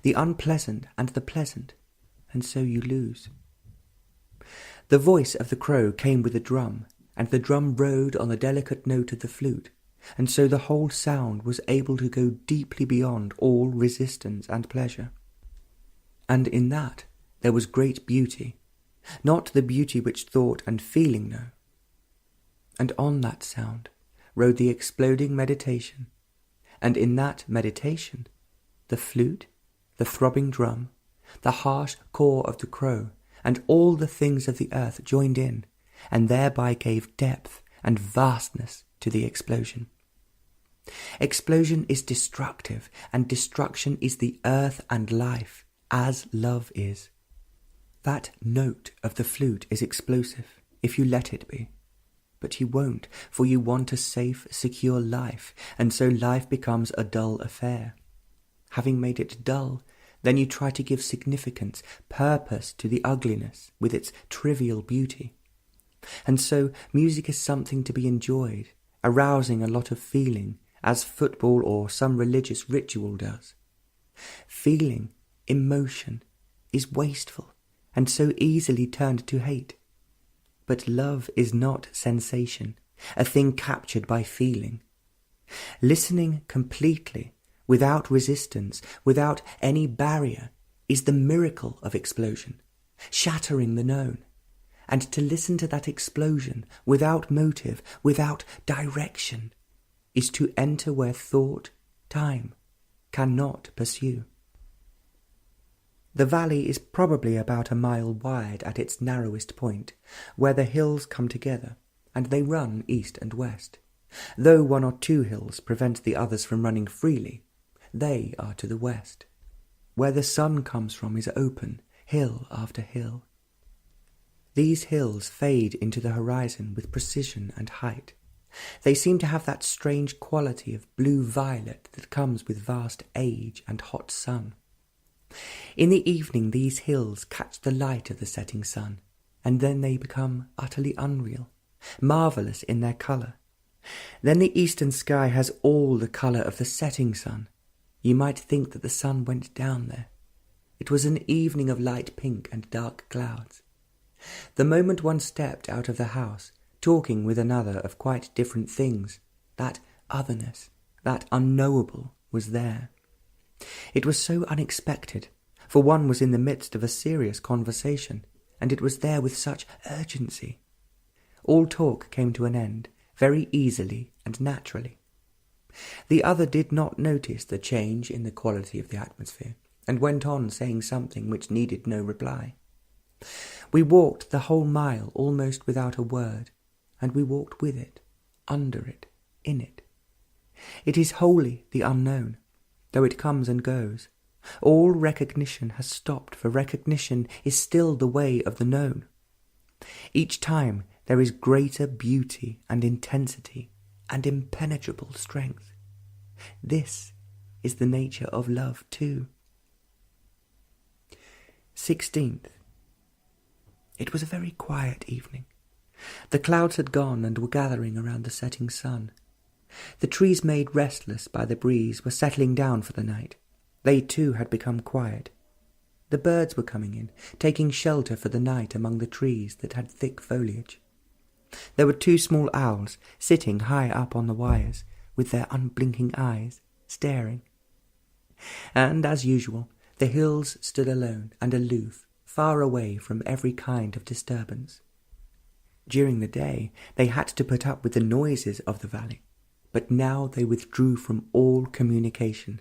The unpleasant and the pleasant, and so you lose. The voice of the crow came with the drum, and the drum rode on the delicate note of the flute, and so the whole sound was able to go deeply beyond all resistance and pleasure. And in that there was great beauty, not the beauty which thought and feeling know. And on that sound rode the exploding meditation, and in that meditation the flute, the throbbing drum, the harsh caw of the crow, and all the things of the earth joined in, and thereby gave depth and vastness to the explosion. Explosion is destructive, and destruction is the earth and life, as love is. That note of the flute is explosive, if you let it be. But you won't, for you want a safe, secure life, and so life becomes a dull affair. Having made it dull, then you try to give significance, purpose to the ugliness with its trivial beauty. And so music is something to be enjoyed, arousing a lot of feeling, as football or some religious ritual does. Feeling, emotion, is wasteful and so easily turned to hate. But love is not sensation, a thing captured by feeling. Listening completely, without resistance, without any barrier, is the miracle of explosion, shattering the known. And to listen to that explosion without motive, without direction, is to enter where thought, time, cannot pursue. The valley is probably about a mile wide at its narrowest point, where the hills come together, and they run east and west. Though one or two hills prevent the others from running freely, they are to the west. Where the sun comes from is open, hill after hill. These hills fade into the horizon with precision and height. They seem to have that strange quality of blue-violet that comes with vast age and hot sun. In the evening these hills catch the light of the setting sun, and then they become utterly unreal, marvellous in their colour. Then the eastern sky has all the colour of the setting sun. You might think that the sun went down there. It was an evening of light pink and dark clouds. The moment one stepped out of the house, talking with another of quite different things, that otherness, that unknowable, was there. It was so unexpected, for one was in the midst of a serious conversation, and it was there with such urgency. All talk came to an end, very easily and naturally. The other did not notice the change in the quality of the atmosphere, and went on saying something which needed no reply. We walked the whole mile almost without a word, and we walked with it, under it, in it. It is wholly the unknown, though it comes and goes. All recognition has stopped, for recognition is still the way of the known. Each time there is greater beauty and intensity and impenetrable strength. This is the nature of love too. 16th. It was a very quiet evening. The clouds had gone and were gathering around the setting sun. The trees, made restless by the breeze, were settling down for the night. They too had become quiet. The birds were coming in, taking shelter for the night among the trees that had thick foliage. There were two small owls sitting high up on the wires, with their unblinking eyes, staring. And, as usual, the hills stood alone and aloof, far away from every kind of disturbance. During the day they had to put up with the noises of the valley, but now they withdrew from all communication,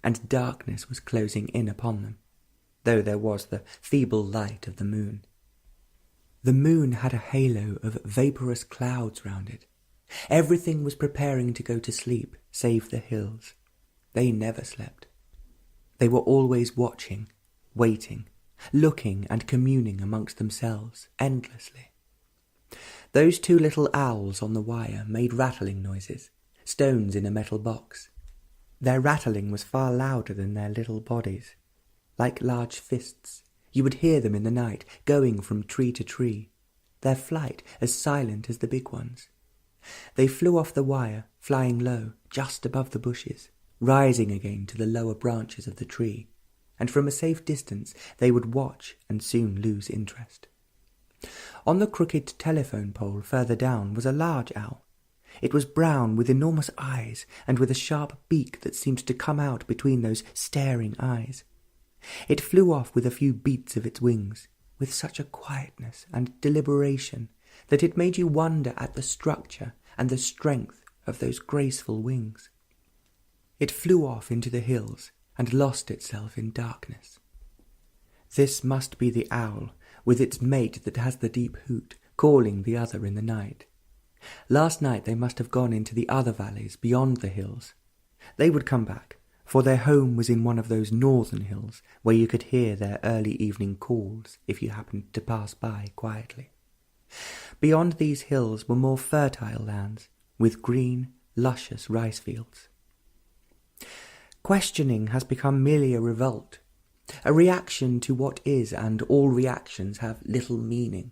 and darkness was closing in upon them, though there was the feeble light of the moon. The moon had a halo of vaporous clouds round it. Everything was preparing to go to sleep, save the hills. They never slept. They were always watching, waiting, looking and communing amongst themselves endlessly. Those two little owls on the wire made rattling noises, stones in a metal box. Their rattling was far louder than their little bodies. Like large fists, you would hear them in the night, going from tree to tree, their flight as silent as the big ones. They flew off the wire, flying low, just above the bushes, rising again to the lower branches of the tree, and from a safe distance they would watch and soon lose interest. On the crooked telephone pole further down was a large owl. It was brown, with enormous eyes, and with a sharp beak that seemed to come out between those staring eyes. It flew off with a few beats of its wings, with such a quietness and deliberation that it made you wonder at the structure and the strength of those graceful wings. It flew off into the hills and lost itself in darkness. This must be the owl, with its mate that has the deep hoot, calling the other in the night. Last night they must have gone into the other valleys beyond the hills. They would come back, for their home was in one of those northern hills where you could hear their early evening calls if you happened to pass by quietly. Beyond these hills were more fertile lands, with green, luscious rice fields. Questioning has become merely a revolt, a reaction to what is, and all reactions have little meaning.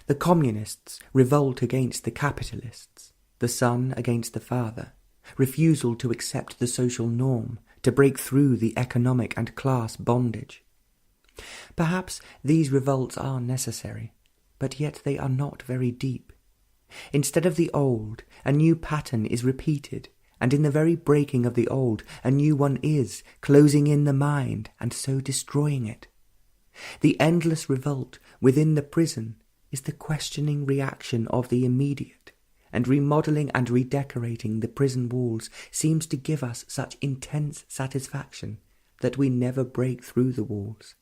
The communists revolt against the capitalists, the son against the father, refusal to accept the social norm, to break through the economic and class bondage. Perhaps these revolts are necessary, but yet they are not very deep. Instead of the old, a new pattern is repeated, and in the very breaking of the old, a new one is, closing in the mind, and so destroying it. The endless revolt within the prison is the questioning reaction of the immediate, and remodelling and redecorating the prison walls seems to give us such intense satisfaction that we never break through the walls.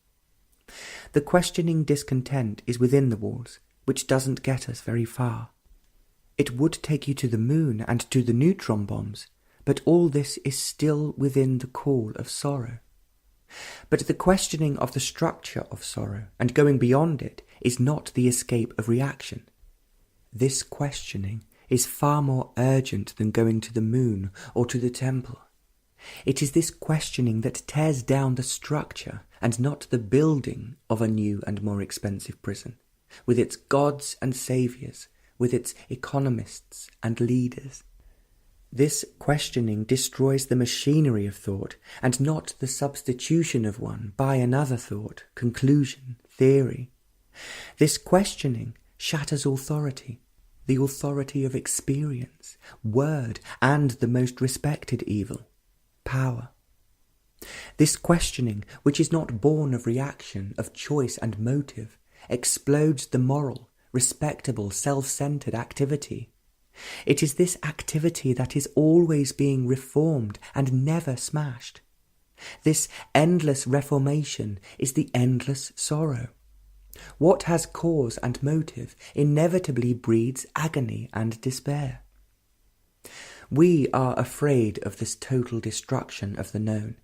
The questioning discontent is within the walls, which doesn't get us very far. It would take you to the moon and to the neutron bombs, but all this is still within the call of sorrow. But the questioning of the structure of sorrow and going beyond it is not the escape of reaction. This questioning is far more urgent than going to the moon or to the temple. It is this questioning that tears down the structure and not the building of a new and more expensive prison, with its gods and saviours, with its economists and leaders. This questioning destroys the machinery of thought, and not the substitution of one by another thought, conclusion, theory. This questioning shatters authority, the authority of experience, word, and the most respected evil, power. This questioning, which is not born of reaction, of choice and motive, explodes the moral, respectable, self-centered activity. It is this activity that is always being reformed and never smashed. This endless reformation is the endless sorrow. What has cause and motive inevitably breeds agony and despair. We are afraid of this total destruction of the known,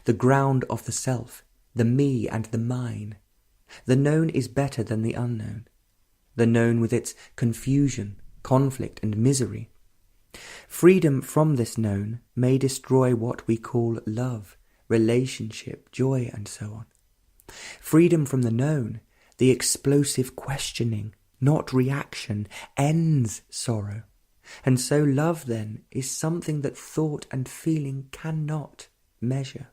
the ground of the self, the me and the mine. The known is better than the unknown. The known with its confusion, conflict and misery. Freedom from this known may destroy what we call love, relationship, joy, and so on. Freedom from the known, the explosive questioning, not reaction, ends sorrow. And so love then is something that thought and feeling cannot measure.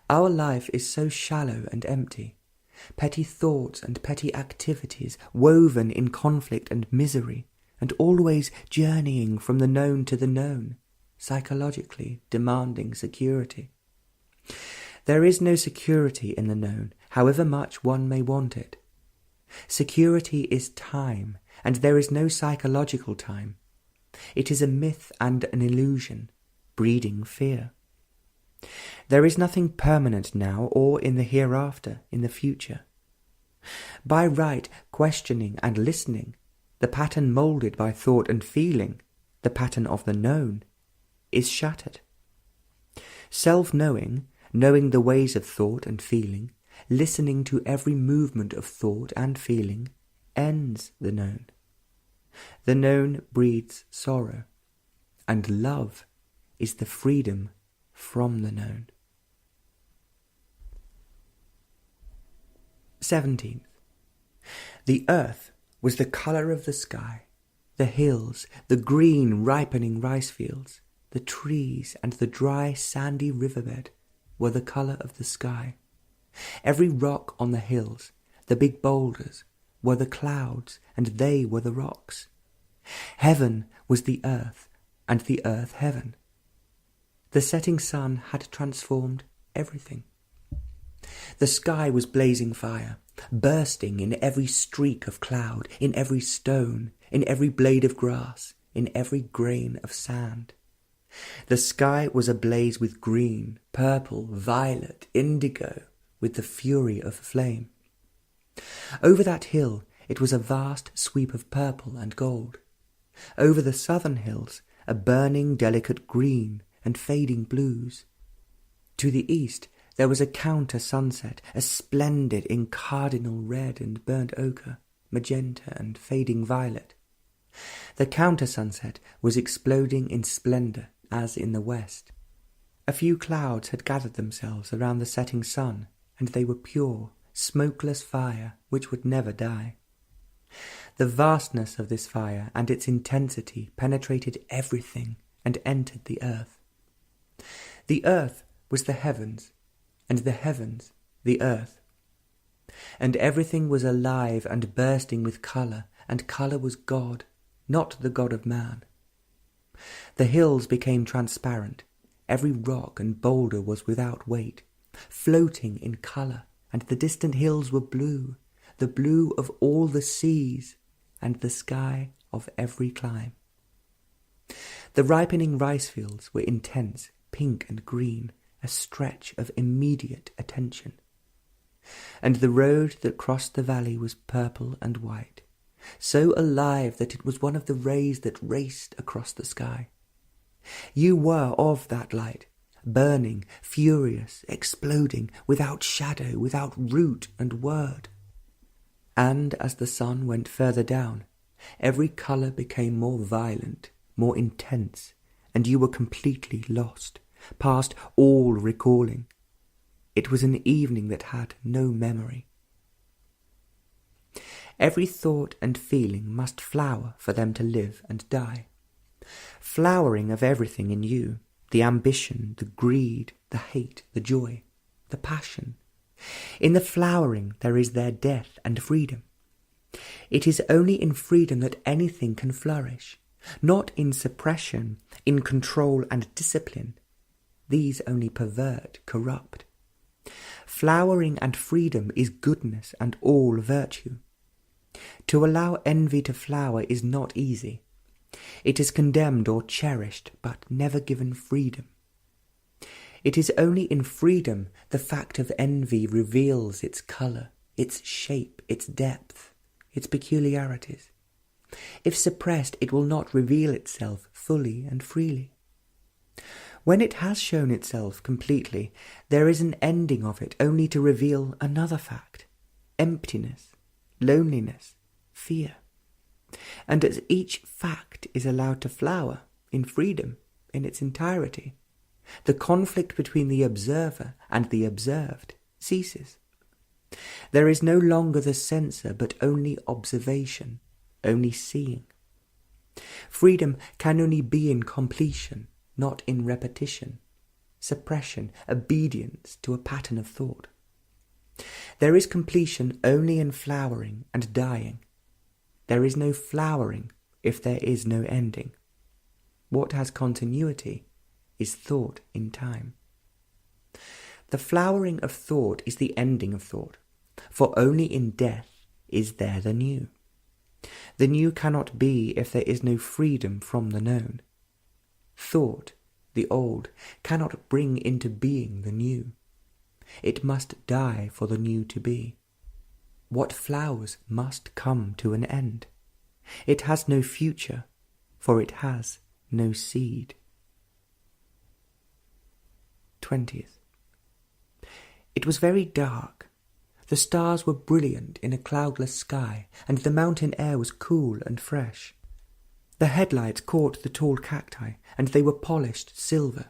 Our life is so shallow and empty. Petty thoughts and petty activities woven in conflict and misery, and always journeying from the known to the known, psychologically demanding security. There is no security in the known, however much one may want it. Security is time, and there is no psychological time. It is a myth and an illusion, breeding fear. There is nothing permanent now or in the hereafter, in the future. By right questioning and listening, the pattern moulded by thought and feeling, the pattern of the known, is shattered. Self-knowing, knowing the ways of thought and feeling, listening to every movement of thought and feeling, ends the known. The known breeds sorrow, and love is the freedom from the known. 17th. The earth was the colour of the sky, the hills, the green ripening rice fields, the trees and the dry sandy riverbed were the colour of the sky. Every rock on the hills, the big boulders, were the clouds, and they were the rocks. Heaven was the earth, and the earth heaven. The setting sun had transformed everything. The sky was blazing fire, bursting in every streak of cloud, in every stone, in every blade of grass, in every grain of sand. The sky was ablaze with green, purple, violet, indigo, with the fury of flame. Over that hill it was a vast sweep of purple and gold. Over the southern hills a burning delicate green and fading blues. To the east there was a counter-sunset, a splendid in cardinal red and burnt ochre, magenta and fading violet. The counter-sunset was exploding in splendour as in the west. A few clouds had gathered themselves around the setting sun, and they were pure, smokeless fire which would never die. The vastness of this fire and its intensity penetrated everything and entered the earth. The earth was the heavens, and the heavens the earth. And everything was alive and bursting with colour, and colour was God, not the God of man. The hills became transparent, every rock and boulder was without weight, floating in colour, and the distant hills were blue, the blue of all the seas, and the sky of every clime. The ripening rice fields were intense, pink and green, a stretch of immediate attention. And the road that crossed the valley was purple and white, so alive that it was one of the rays that raced across the sky. You were of that light, burning, furious, exploding, without shadow, without root and word. And as the sun went further down, every colour became more violent, more intense, and you were completely lost, past all recalling. It was an evening that had no memory. Every thought and feeling must flower for them to live and die. Flowering of everything in you, the ambition, the greed, the hate, the joy, the passion. In the flowering there is their death and freedom. It is only in freedom that anything can flourish, not in suppression, in control and discipline. These only pervert, corrupt. Flowering and freedom is goodness and all virtue. To allow envy to flower is not easy. It is condemned or cherished, but never given freedom. It is only in freedom the fact of envy reveals its colour, its shape, its depth, its peculiarities. If suppressed, it will not reveal itself fully and freely. When it has shown itself completely, there is an ending of it only to reveal another fact, emptiness, loneliness, fear. And as each fact is allowed to flower in freedom in its entirety, the conflict between the observer and the observed ceases. There is no longer the censor, but only observation, only seeing. Freedom can only be in completion, not in repetition, suppression, obedience to a pattern of thought. There is completion only in flowering and dying. There is no flowering if there is no ending. What has continuity is thought in time. The flowering of thought is the ending of thought, for only in death is there the new. The new cannot be if there is no freedom from the known. Thought, the old, cannot bring into being the new. It must die for the new to be. What flowers must come to an end. It has no future, for it has no seed. 20th. It was very dark. The stars were brilliant in a cloudless sky, and the mountain air was cool and fresh. The headlights caught the tall cacti, and they were polished silver.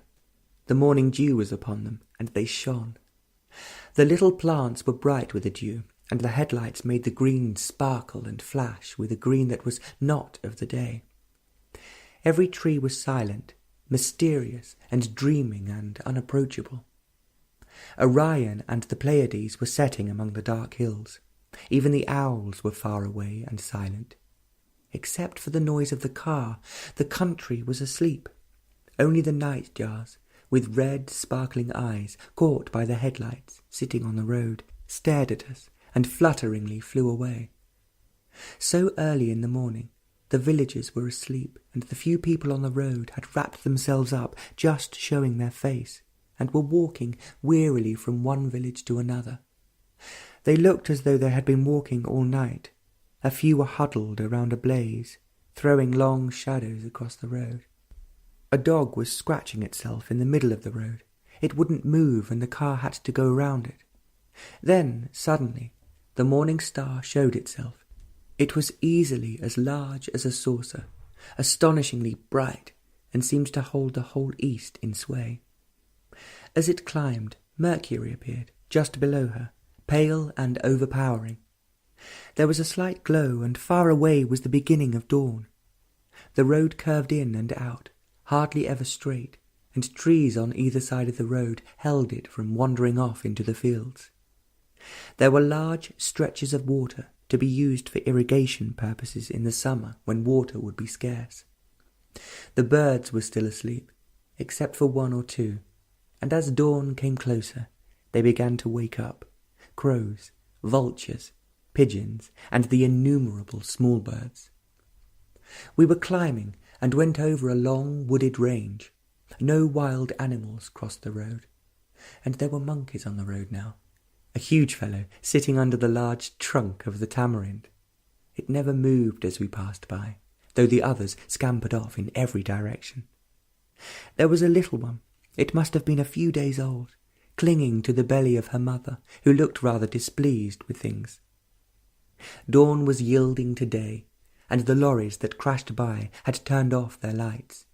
The morning dew was upon them, and they shone. The little plants were bright with the dew, and the headlights made the green sparkle and flash with a green that was not of the day. Every tree was silent, mysterious and dreaming and unapproachable. Orion and the Pleiades were setting among the dark hills. Even the owls were far away and silent. Except for the noise of the car, the country was asleep. Only the nightjars, with red, sparkling eyes, caught by the headlights, sitting on the road, stared at us and flutteringly flew away. So early in the morning, the villagers were asleep, and the few people on the road had wrapped themselves up, just showing their face, and were walking wearily from one village to another. They looked as though they had been walking all night. A few were huddled around a blaze, throwing long shadows across the road. A dog was scratching itself in the middle of the road. It wouldn't move, and the car had to go round it. Then, suddenly, the morning star showed itself. It was easily as large as a saucer, astonishingly bright, and seemed to hold the whole east in sway. As it climbed, Mercury appeared, just below her, pale and overpowering. There was a slight glow, and far away was the beginning of dawn. The road curved in and out, hardly ever straight, and trees on either side of the road held it from wandering off into the fields. There were large stretches of water to be used for irrigation purposes in the summer when water would be scarce. The birds were still asleep, except for one or two, and as dawn came closer, they began to wake up, crows, vultures, pigeons, and the innumerable small birds. We were climbing and went over a long wooded range. No wild animals crossed the road, and there were monkeys on the road now, a huge fellow sitting under the large trunk of the tamarind. It never moved as we passed by, though the others scampered off in every direction. There was a little one, it must have been a few days old, clinging to the belly of her mother, who looked rather displeased with things. Dawn was yielding to day, and the lorries that crashed by had turned off their lights.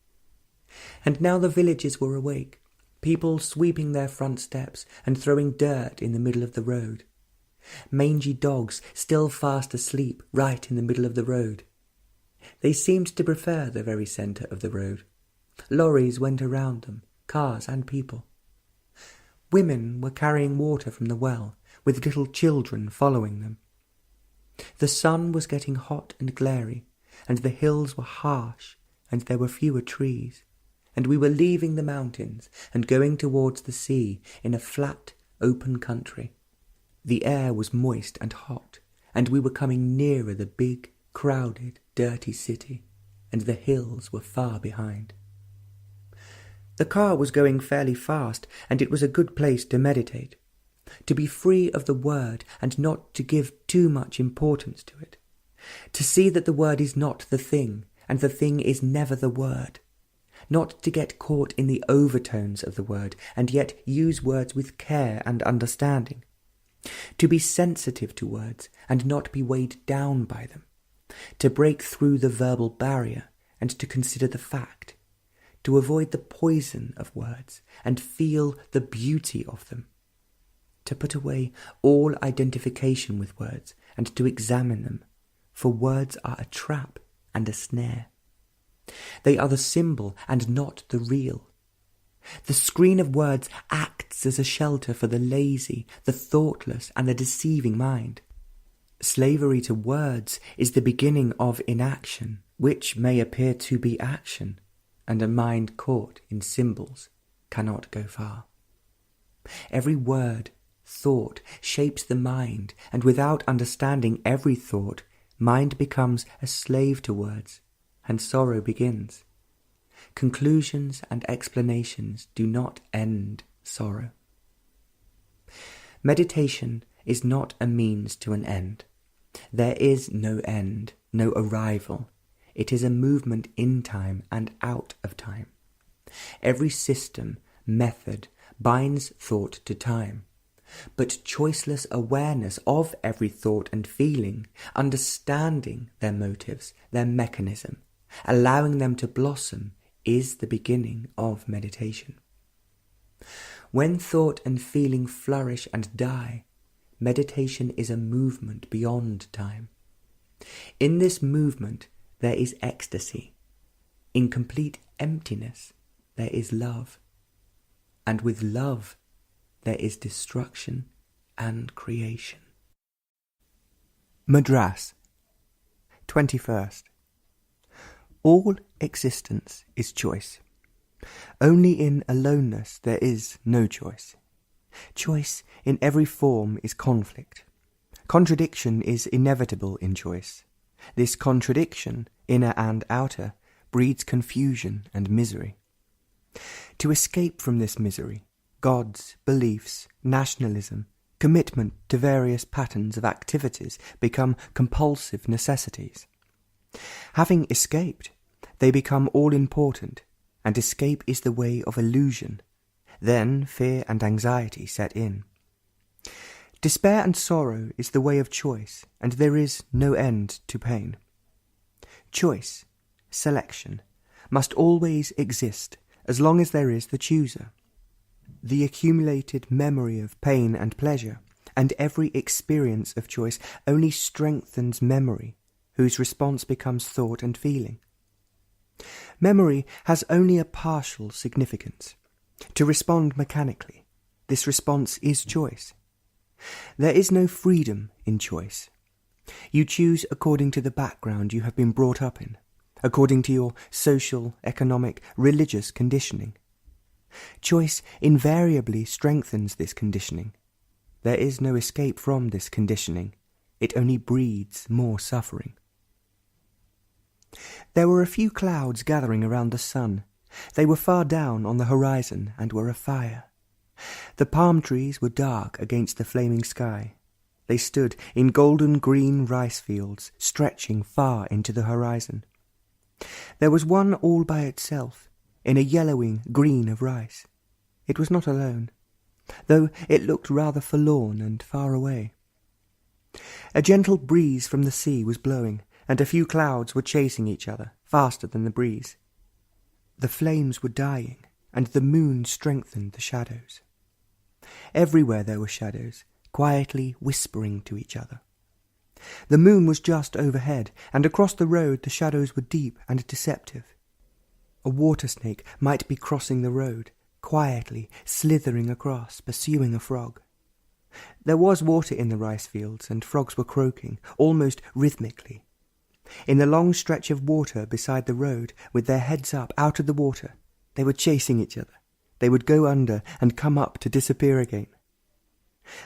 And now the villagers were awake, people sweeping their front steps and throwing dirt in the middle of the road. Mangy dogs still fast asleep right in the middle of the road. They seemed to prefer the very centre of the road. Lorries went around them, cars and people. Women were carrying water from the well, with little children following them. The sun was getting hot and glary, and the hills were harsh, and there were fewer trees, and we were leaving the mountains and going towards the sea in a flat, open country. The air was moist and hot, and we were coming nearer the big, crowded, dirty city, and the hills were far behind. The car was going fairly fast, and it was a good place to meditate, to be free of the word and not to give too much importance to it, to see that the word is not the thing, and the thing is never the word, not to get caught in the overtones of the word, and yet use words with care and understanding, to be sensitive to words and not be weighed down by them, to break through the verbal barrier and to consider the fact, to avoid the poison of words and feel the beauty of them, to put away all identification with words and to examine them, for words are a trap and a snare. They are the symbol and not the real. The screen of words acts as a shelter for the lazy, the thoughtless, and the deceiving mind. Slavery to words is the beginning of inaction, which may appear to be action, and a mind caught in symbols cannot go far. Every word, thought, shapes the mind, and without understanding every thought, mind becomes a slave to words, and sorrow begins. Conclusions and explanations do not end sorrow. Meditation is not a means to an end. There is no end, no arrival. It is a movement in time and out of time. Every system, method, binds thought to time. But choiceless awareness of every thought and feeling, understanding their motives, their mechanism, allowing them to blossom, is the beginning of meditation. When thought and feeling flourish and die, meditation is a movement beyond time. In this movement there is ecstasy. In complete emptiness there is love. And with love there is destruction and creation. Madras, 21st. All existence is choice. Only in aloneness there is no choice. Choice in every form is conflict. Contradiction is inevitable in choice. This contradiction, inner and outer, breeds confusion and misery. To escape from this misery, gods, beliefs, nationalism, commitment to various patterns of activities become compulsive necessities. Having escaped, they become all-important, and escape is the way of illusion. Then fear and anxiety set in. Despair and sorrow is the way of choice, and there is no end to pain. Choice, selection, must always exist as long as there is the chooser. The accumulated memory of pain and pleasure, and every experience of choice only strengthens memory, whose response becomes thought and feeling. Memory has only a partial significance. To respond mechanically, this response is choice. There is no freedom in choice. You choose according to the background you have been brought up in, according to your social, economic, religious conditioning. Choice invariably strengthens this conditioning. There is no escape from this conditioning. It only breeds more suffering. There were a few clouds gathering around the sun. They were far down on the horizon and were afire. The palm trees were dark against the flaming sky. They stood in golden green rice fields, stretching far into the horizon. There was one all by itself, in a yellowing green of rice. It was not alone, though it looked rather forlorn and far away. A gentle breeze from the sea was blowing, and a few clouds were chasing each other, faster than the breeze. The flames were dying, and the moon strengthened the shadows. Everywhere there were shadows, quietly whispering to each other. The moon was just overhead, and across the road the shadows were deep and deceptive. A water snake might be crossing the road, quietly slithering across, pursuing a frog. There was water in the rice fields, and frogs were croaking, almost rhythmically. In the long stretch of water beside the road, with their heads up out of the water, they were chasing each other. They would go under and come up to disappear again.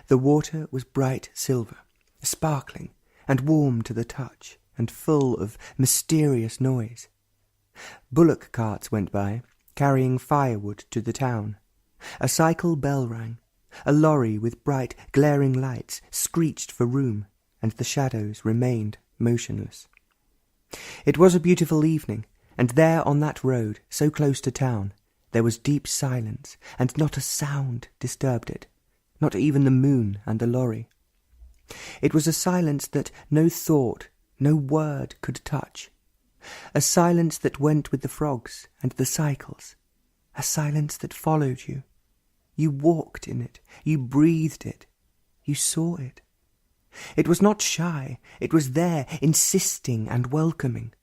The water was bright silver, sparkling and warm to the touch, and full of mysterious noise. Bullock carts went by, carrying firewood to the town. A cycle bell rang. A lorry with bright, glaring lights screeched for room, and the shadows remained motionless. It was a beautiful evening, and there on that road, so close to town, there was deep silence, and not a sound disturbed it, not even the moon and the lorry. It was a silence that no thought, no word could touch, a silence that went with the frogs and the cycles, a silence that followed you. You walked in it, you breathed it, you saw it. It was not shy, it was there, insisting and welcoming.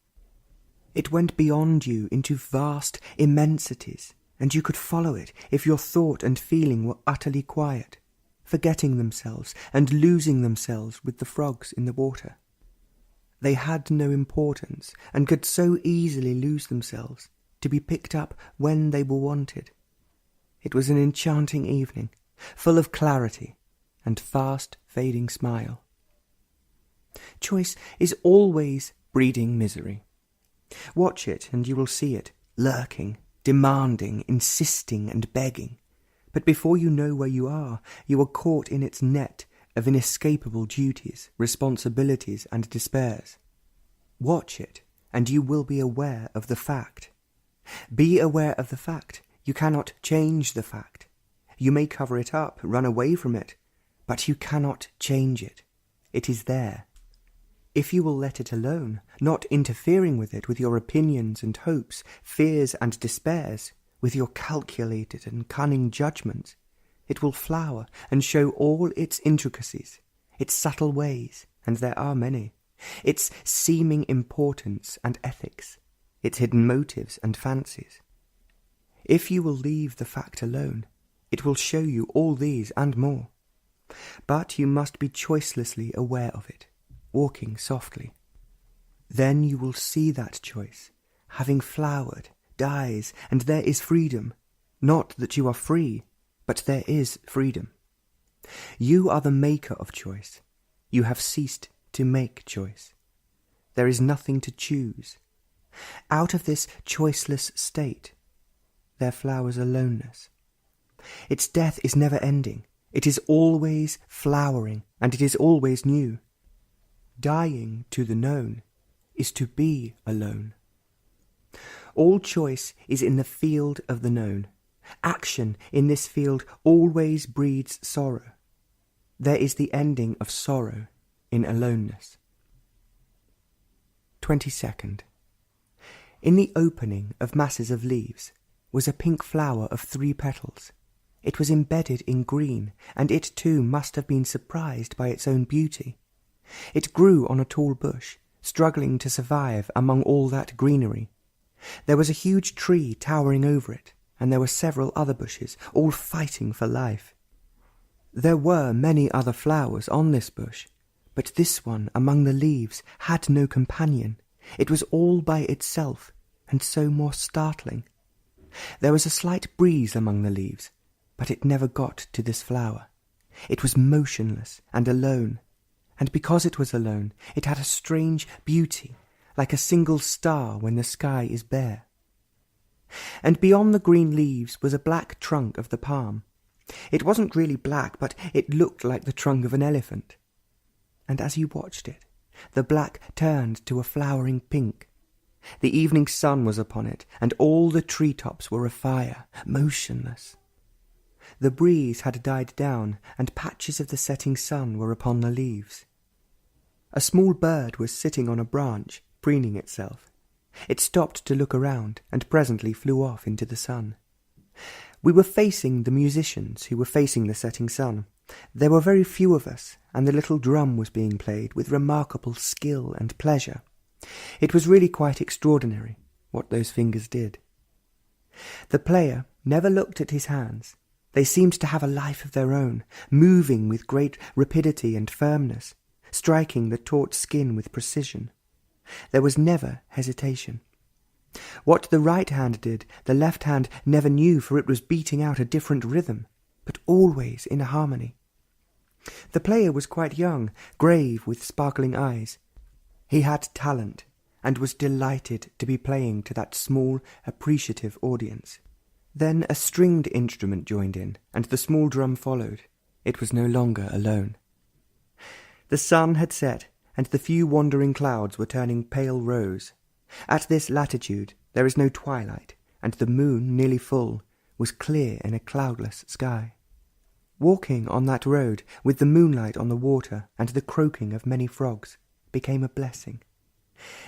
It went beyond you into vast immensities, and you could follow it if your thought and feeling were utterly quiet, forgetting themselves and losing themselves with the frogs in the water. They had no importance, and could so easily lose themselves, to be picked up when they were wanted. It was an enchanting evening, full of clarity and fast fading smile. Choice is always breeding misery. Watch it, and you will see it, lurking, demanding, insisting, and begging. But before you know where you are caught in its net of inescapable duties, responsibilities, and despairs. Watch it, and you will be aware of the fact. Be aware of the fact. You cannot change the fact. You may cover it up, run away from it, but you cannot change it. It is there. If you will let it alone, not interfering with it with your opinions and hopes, fears and despairs, with your calculated and cunning judgments, it will flower and show all its intricacies, its subtle ways, and there are many, its seeming importance and ethics, its hidden motives and fancies. If you will leave the fact alone, it will show you all these and more. But you must be choicelessly aware of it, walking softly. Then you will see that choice, having flowered, dies, and there is freedom. Not that you are free, but there is freedom. You are the maker of choice. You have ceased to make choice. There is nothing to choose. Out of this choiceless state, there flowers aloneness. Its death is never ending. It is always flowering, and it is always new. Dying to the known is to be alone. All choice is in the field of the known. Action in this field always breeds sorrow. There is the ending of sorrow in aloneness. 22nd. In the opening of masses of leaves was a pink flower of 3 petals. It was embedded in green, and it too must have been surprised by its own beauty. It grew on a tall bush, struggling to survive among all that greenery. There was a huge tree towering over it, and there were several other bushes, all fighting for life. There were many other flowers on this bush, but this one among the leaves had no companion. It was all by itself, and so more startling. There was a slight breeze among the leaves, but it never got to this flower. It was motionless and alone, and because it was alone, it had a strange beauty, like a single star when the sky is bare. And beyond the green leaves was a black trunk of the palm. It wasn't really black, but it looked like the trunk of an elephant. And as you watched it, the black turned to a flowering pink. The evening sun was upon it, and all the treetops were afire, motionless. The breeze had died down, and patches of the setting sun were upon the leaves. A small bird was sitting on a branch, preening itself. It stopped to look around, and presently flew off into the sun. We were facing the musicians, who were facing the setting sun. There were very few of us, and the little drum was being played with remarkable skill and pleasure. It was really quite extraordinary, what those fingers did. The player never looked at his hands. They seemed to have a life of their own, moving with great rapidity and firmness, striking the taut skin with precision. There was never hesitation. What the right hand did, the left hand never knew, for it was beating out a different rhythm, but always in a harmony. The player was quite young, grave, with sparkling eyes. He had talent, and was delighted to be playing to that small, appreciative audience. Then a stringed instrument joined in, and the small drum followed. It was no longer alone. The sun had set, and the few wandering clouds were turning pale rose. At this latitude there is no twilight, and the moon, nearly full, was clear in a cloudless sky. Walking on that road, with the moonlight on the water and the croaking of many frogs, became a blessing.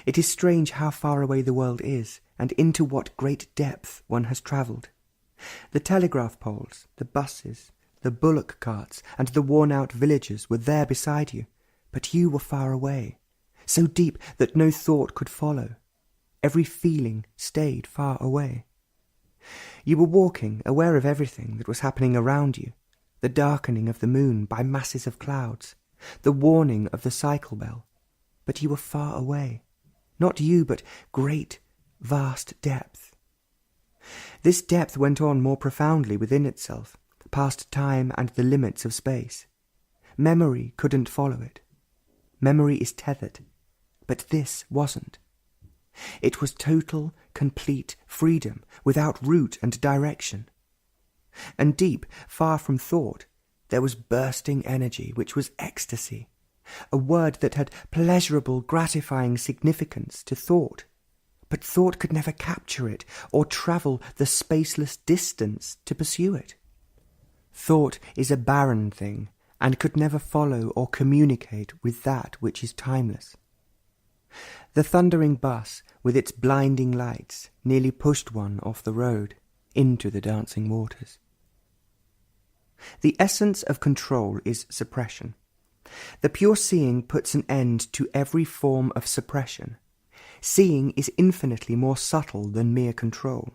It is strange how far away the world is, and into what great depth one has travelled. The telegraph poles, the buses, the bullock carts, and the worn-out villages were there beside you, but you were far away, so deep that no thought could follow. Every feeling stayed far away. You were walking, aware of everything that was happening around you, the darkening of the moon by masses of clouds, the warning of the cycle bell, but you were far away. Not you, but great, vast depth. This depth went on more profoundly within itself, past time and the limits of space. Memory couldn't follow it. Memory is tethered, but this wasn't. It was total, complete freedom, without route and direction. And deep, far from thought, there was bursting energy, which was ecstasy, a word that had pleasurable, gratifying significance to thought. But thought could never capture it, or travel the spaceless distance to pursue it. Thought is a barren thing, and could never follow or communicate with that which is timeless. The thundering bus, with its blinding lights, nearly pushed one off the road, into the dancing waters. The essence of control is suppression. The pure seeing puts an end to every form of suppression. Seeing is infinitely more subtle than mere control.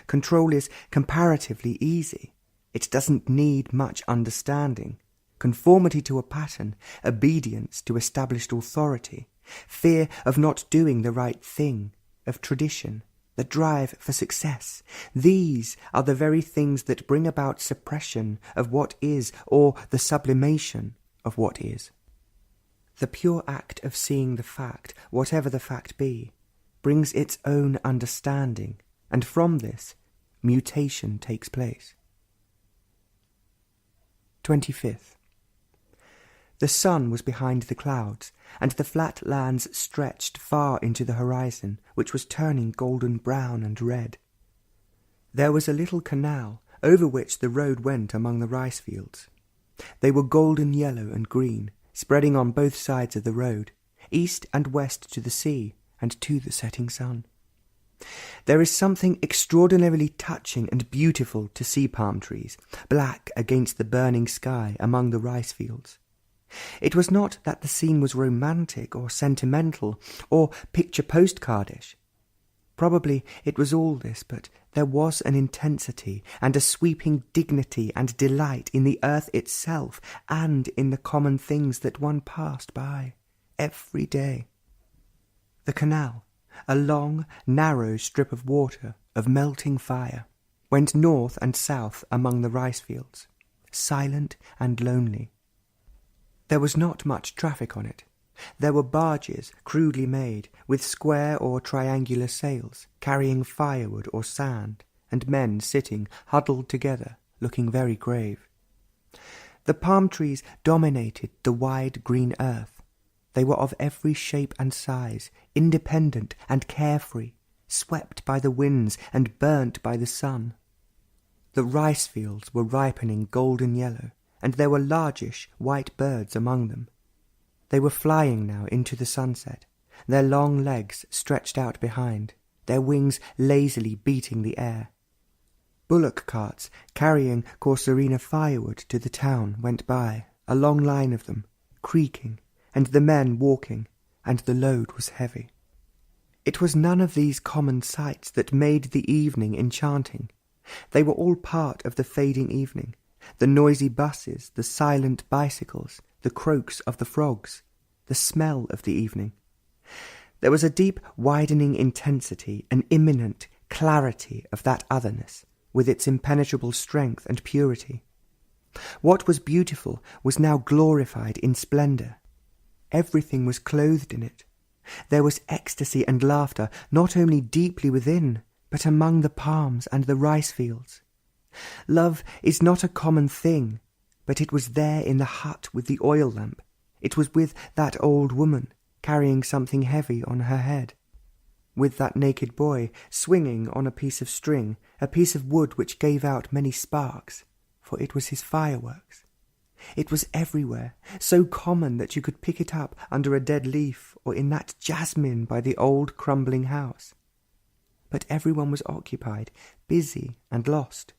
Control is comparatively easy. It doesn't need much understanding. Conformity to a pattern, obedience to established authority, fear of not doing the right thing, of tradition, the drive for success. These are the very things that bring about suppression of what is, or the sublimation of what is. The pure act of seeing the fact, whatever the fact be, brings its own understanding, and from this, mutation takes place. 25th. The sun was behind the clouds, and the flat lands stretched far into the horizon, which was turning golden brown and red. There was a little canal, over which the road went among the rice fields. They were golden yellow and green, spreading on both sides of the road, east and west to the sea and to the setting sun. There is something extraordinarily touching and beautiful to see palm trees, black against the burning sky among the rice fields. It was not that the scene was romantic or sentimental or picture postcardish. Probably it was all this, but there was an intensity and a sweeping dignity and delight in the earth itself and in the common things that one passed by every day. The canal, a long, narrow strip of water, of melting fire, went north and south among the rice fields, silent and lonely. There was not much traffic on it. There were barges, crudely made, with square or triangular sails, carrying firewood or sand, and men sitting huddled together, looking very grave. The palm trees dominated the wide green earth. They were of every shape and size, independent and carefree, swept by the winds and burnt by the sun. The rice fields were ripening golden yellow, and there were largish white birds among them. They were flying now into the sunset, their long legs stretched out behind, their wings lazily beating the air. Bullock carts carrying Corsorina firewood to the town went by, a long line of them, creaking, and the men walking, and the load was heavy. It was none of these common sights that made the evening enchanting. They were all part of the fading evening, the noisy buses, the silent bicycles, the croaks of the frogs, the smell of the evening. There was a deep widening intensity, an imminent clarity of that otherness, with its impenetrable strength and purity. What was beautiful was now glorified in splendour. Everything was clothed in it. There was ecstasy and laughter, not only deeply within, but among the palms and the rice fields. Love is not a common thing, but it was there in the hut with the oil lamp. It was with that old woman, carrying something heavy on her head, with that naked boy swinging on a piece of string, a piece of wood which gave out many sparks, for it was his fireworks. It was everywhere, so common that you could pick it up under a dead leaf or in that jasmine by the old crumbling house. But everyone was occupied, busy and lost.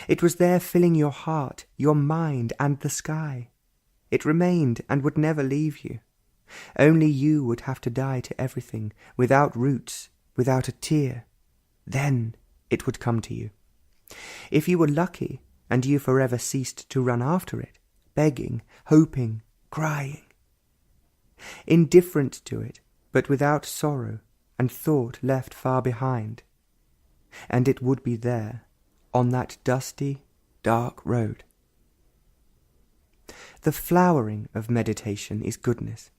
It was there filling your heart, your mind, and the sky. It remained and would never leave you. Only you would have to die to everything, without roots, without a tear. Then it would come to you. If you were lucky, and you forever ceased to run after it, begging, hoping, crying. Indifferent to it, but without sorrow, and thought left far behind. And it would be there, on that dusty, dark road. The flowering of meditation is goodness.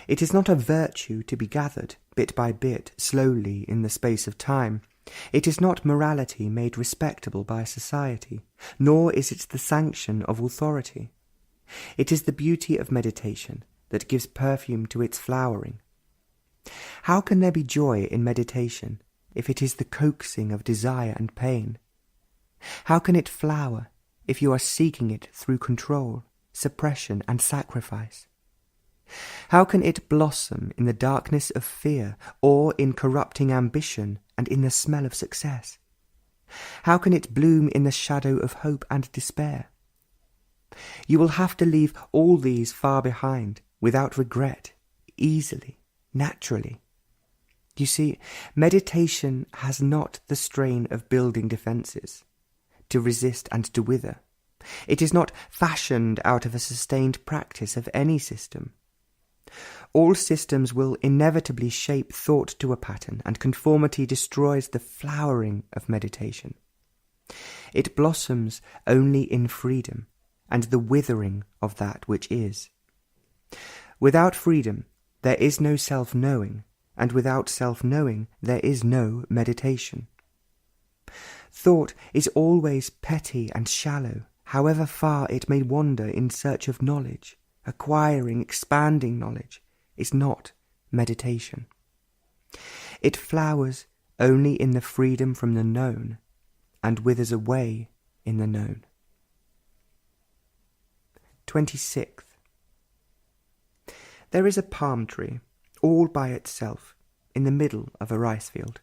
It is not a virtue to be gathered, bit by bit, slowly, in the space of time. It is not morality made respectable by society, nor is it the sanction of authority. It is the beauty of meditation that gives perfume to its flowering. How can there be joy in meditation if it is the coaxing of desire and pain? How can it flower if you are seeking it through control, suppression, and sacrifice? How can it blossom in the darkness of fear, or in corrupting ambition and in the smell of success? How can it bloom in the shadow of hope and despair? You will have to leave all these far behind, without regret, easily, naturally. You see, meditation has not the strain of building defences, to resist and to wither. It is not fashioned out of a sustained practice of any system. All systems will inevitably shape thought to a pattern, and conformity destroys the flowering of meditation. It blossoms only in freedom, and the withering of that which is. Without freedom, there is no self-knowing, and without self-knowing, there is no meditation. Thought is always petty and shallow, however far it may wander in search of knowledge. Acquiring, expanding knowledge is not meditation. It flowers only in the freedom from the known, and withers away in the known. 26th. There is a palm tree, all by itself, in the middle of a rice field.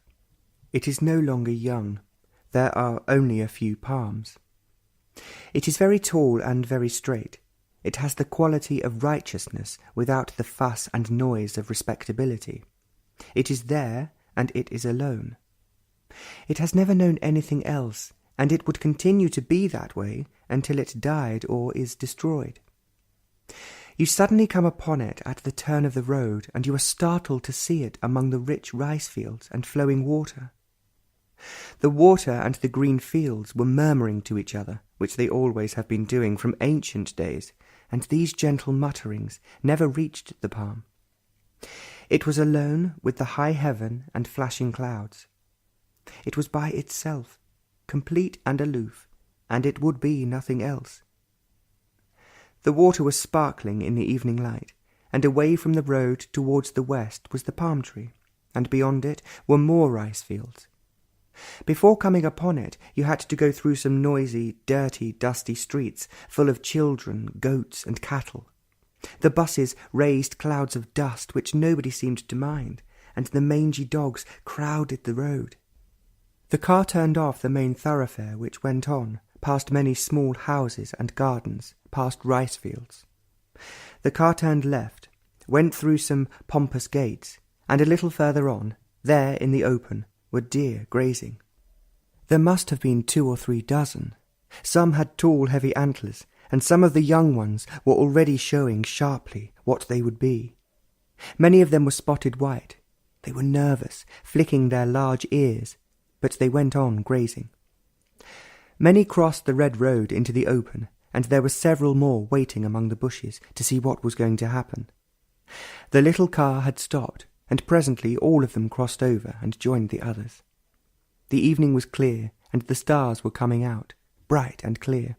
It is no longer young. There are only a few palms. It is very tall and very straight. It has the quality of righteousness without the fuss and noise of respectability. It is there, and it is alone. It has never known anything else, and it would continue to be that way until it died or is destroyed. You suddenly come upon it at the turn of the road, and you are startled to see it among the rich rice fields and flowing water. The water and the green fields were murmuring to each other, which they always have been doing from ancient days, and these gentle mutterings never reached the palm. It was alone with the high heaven and flashing clouds. It was by itself, complete and aloof, and it would be nothing else. The water was sparkling in the evening light, and away from the road towards the west was the palm tree, and beyond it were more rice fields. Before coming upon it, you had to go through some noisy, dirty, dusty streets full of children, goats, and cattle. The buses raised clouds of dust which nobody seemed to mind, and the mangy dogs crowded the road. The car turned off the main thoroughfare, which went on, past many small houses and gardens, past rice fields. The car turned left, went through some pompous gates, and a little further on, there in the open, were deer grazing. There must have been 2 or 3 dozen. Some had tall, heavy antlers, and some of the young ones were already showing sharply what they would be. Many of them were spotted white. They were nervous, flicking their large ears, but they went on grazing. Many crossed the red road into the open, and there were several more waiting among the bushes to see what was going to happen. The little car had stopped, and presently all of them crossed over and joined the others. The evening was clear, and the stars were coming out, bright and clear.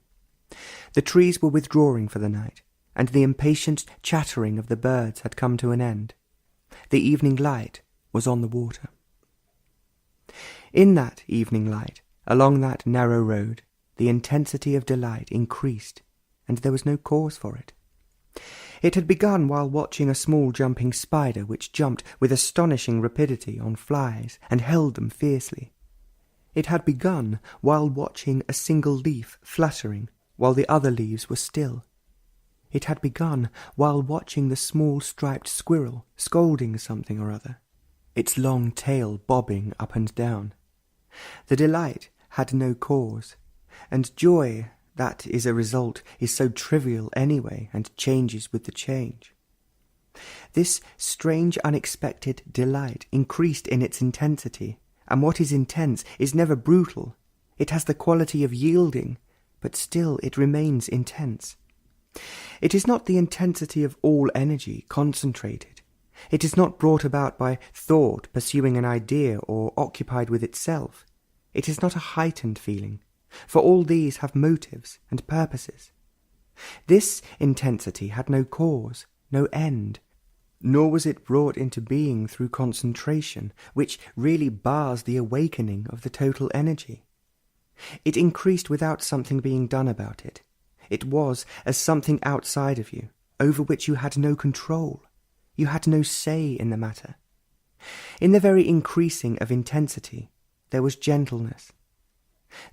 The trees were withdrawing for the night, and the impatient chattering of the birds had come to an end. The evening light was on the water. In that evening light, along that narrow road, the intensity of delight increased, and there was no cause for it. It had begun while watching a small jumping spider which jumped with astonishing rapidity on flies and held them fiercely. It had begun while watching a single leaf fluttering while the other leaves were still. It had begun while watching the small striped squirrel scolding something or other, its long tail bobbing up and down. The delight had no cause, and joy that is a result is so trivial anyway and changes with the change. This strange unexpected delight increased in its intensity, and what is intense is never brutal. It has the quality of yielding, but still it remains intense. It is not the intensity of all energy concentrated. It is not brought about by thought pursuing an idea or occupied with itself. It is not a heightened feeling, for all these have motives and purposes. This intensity had no cause, no end, nor was it brought into being through concentration, which really bars the awakening of the total energy. It increased without something being done about it. It was as something outside of you, over which you had no control. You had no say in the matter. In the very increasing of intensity, there was gentleness.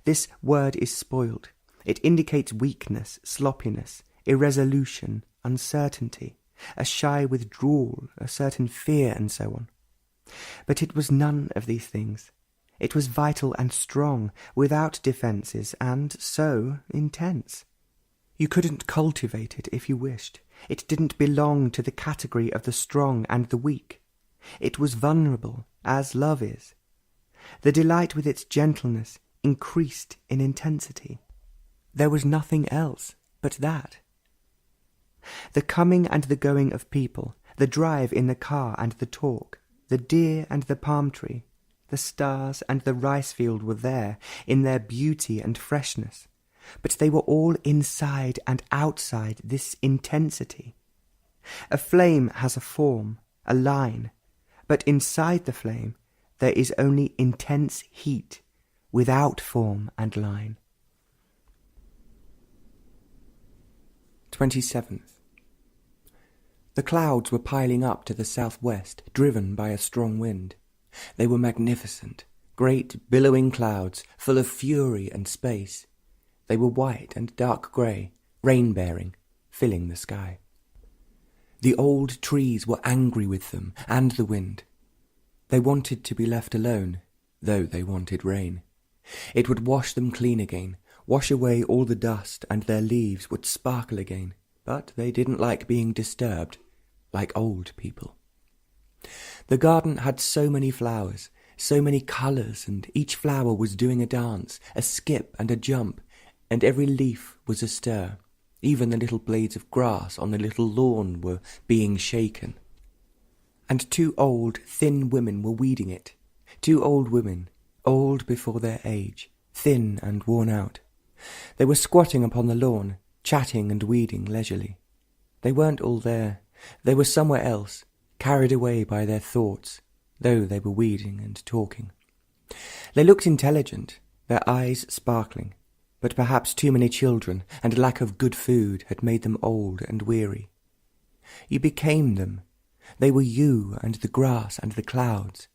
This word is spoiled. It indicates weakness, sloppiness, irresolution, uncertainty, a shy withdrawal, a certain fear, and so on. But it was none of these things. It was vital and strong, without defences, and so intense. You couldn't cultivate it if you wished. It didn't belong to the category of the strong and the weak. It was vulnerable, as love is. The delight with its gentleness increased in intensity. There was nothing else but that. The coming and the going of people, the drive in the car and the talk, the deer and the palm tree, the stars and the rice field were there in their beauty and freshness, but they were all inside and outside this intensity. A flame has a form, a line, but inside the flame there is only intense heat, without form and line. 27th. The clouds were piling up to the southwest, driven by a strong wind. They were magnificent, great billowing clouds full of fury and space. They were white and dark grey, rain-bearing, filling the sky. The old trees were angry with them and the wind. They wanted to be left alone, though they wanted rain. It would wash them clean again, wash away all the dust, and their leaves would sparkle again. But they didn't like being disturbed, like old people. The garden had so many flowers, so many colours, and each flower was doing a dance, a skip and a jump, and every leaf was astir. Even the little blades of grass on the little lawn were being shaken. And 2 old, thin women were weeding it. 2 old women, old before their age, thin and worn out. They were squatting upon the lawn, chatting and weeding leisurely. They weren't all there. They were somewhere else, carried away by their thoughts, though they were weeding and talking. They looked intelligent, their eyes sparkling, but perhaps too many children and lack of good food had made them old and weary. You became them. They were you and the grass and the clouds.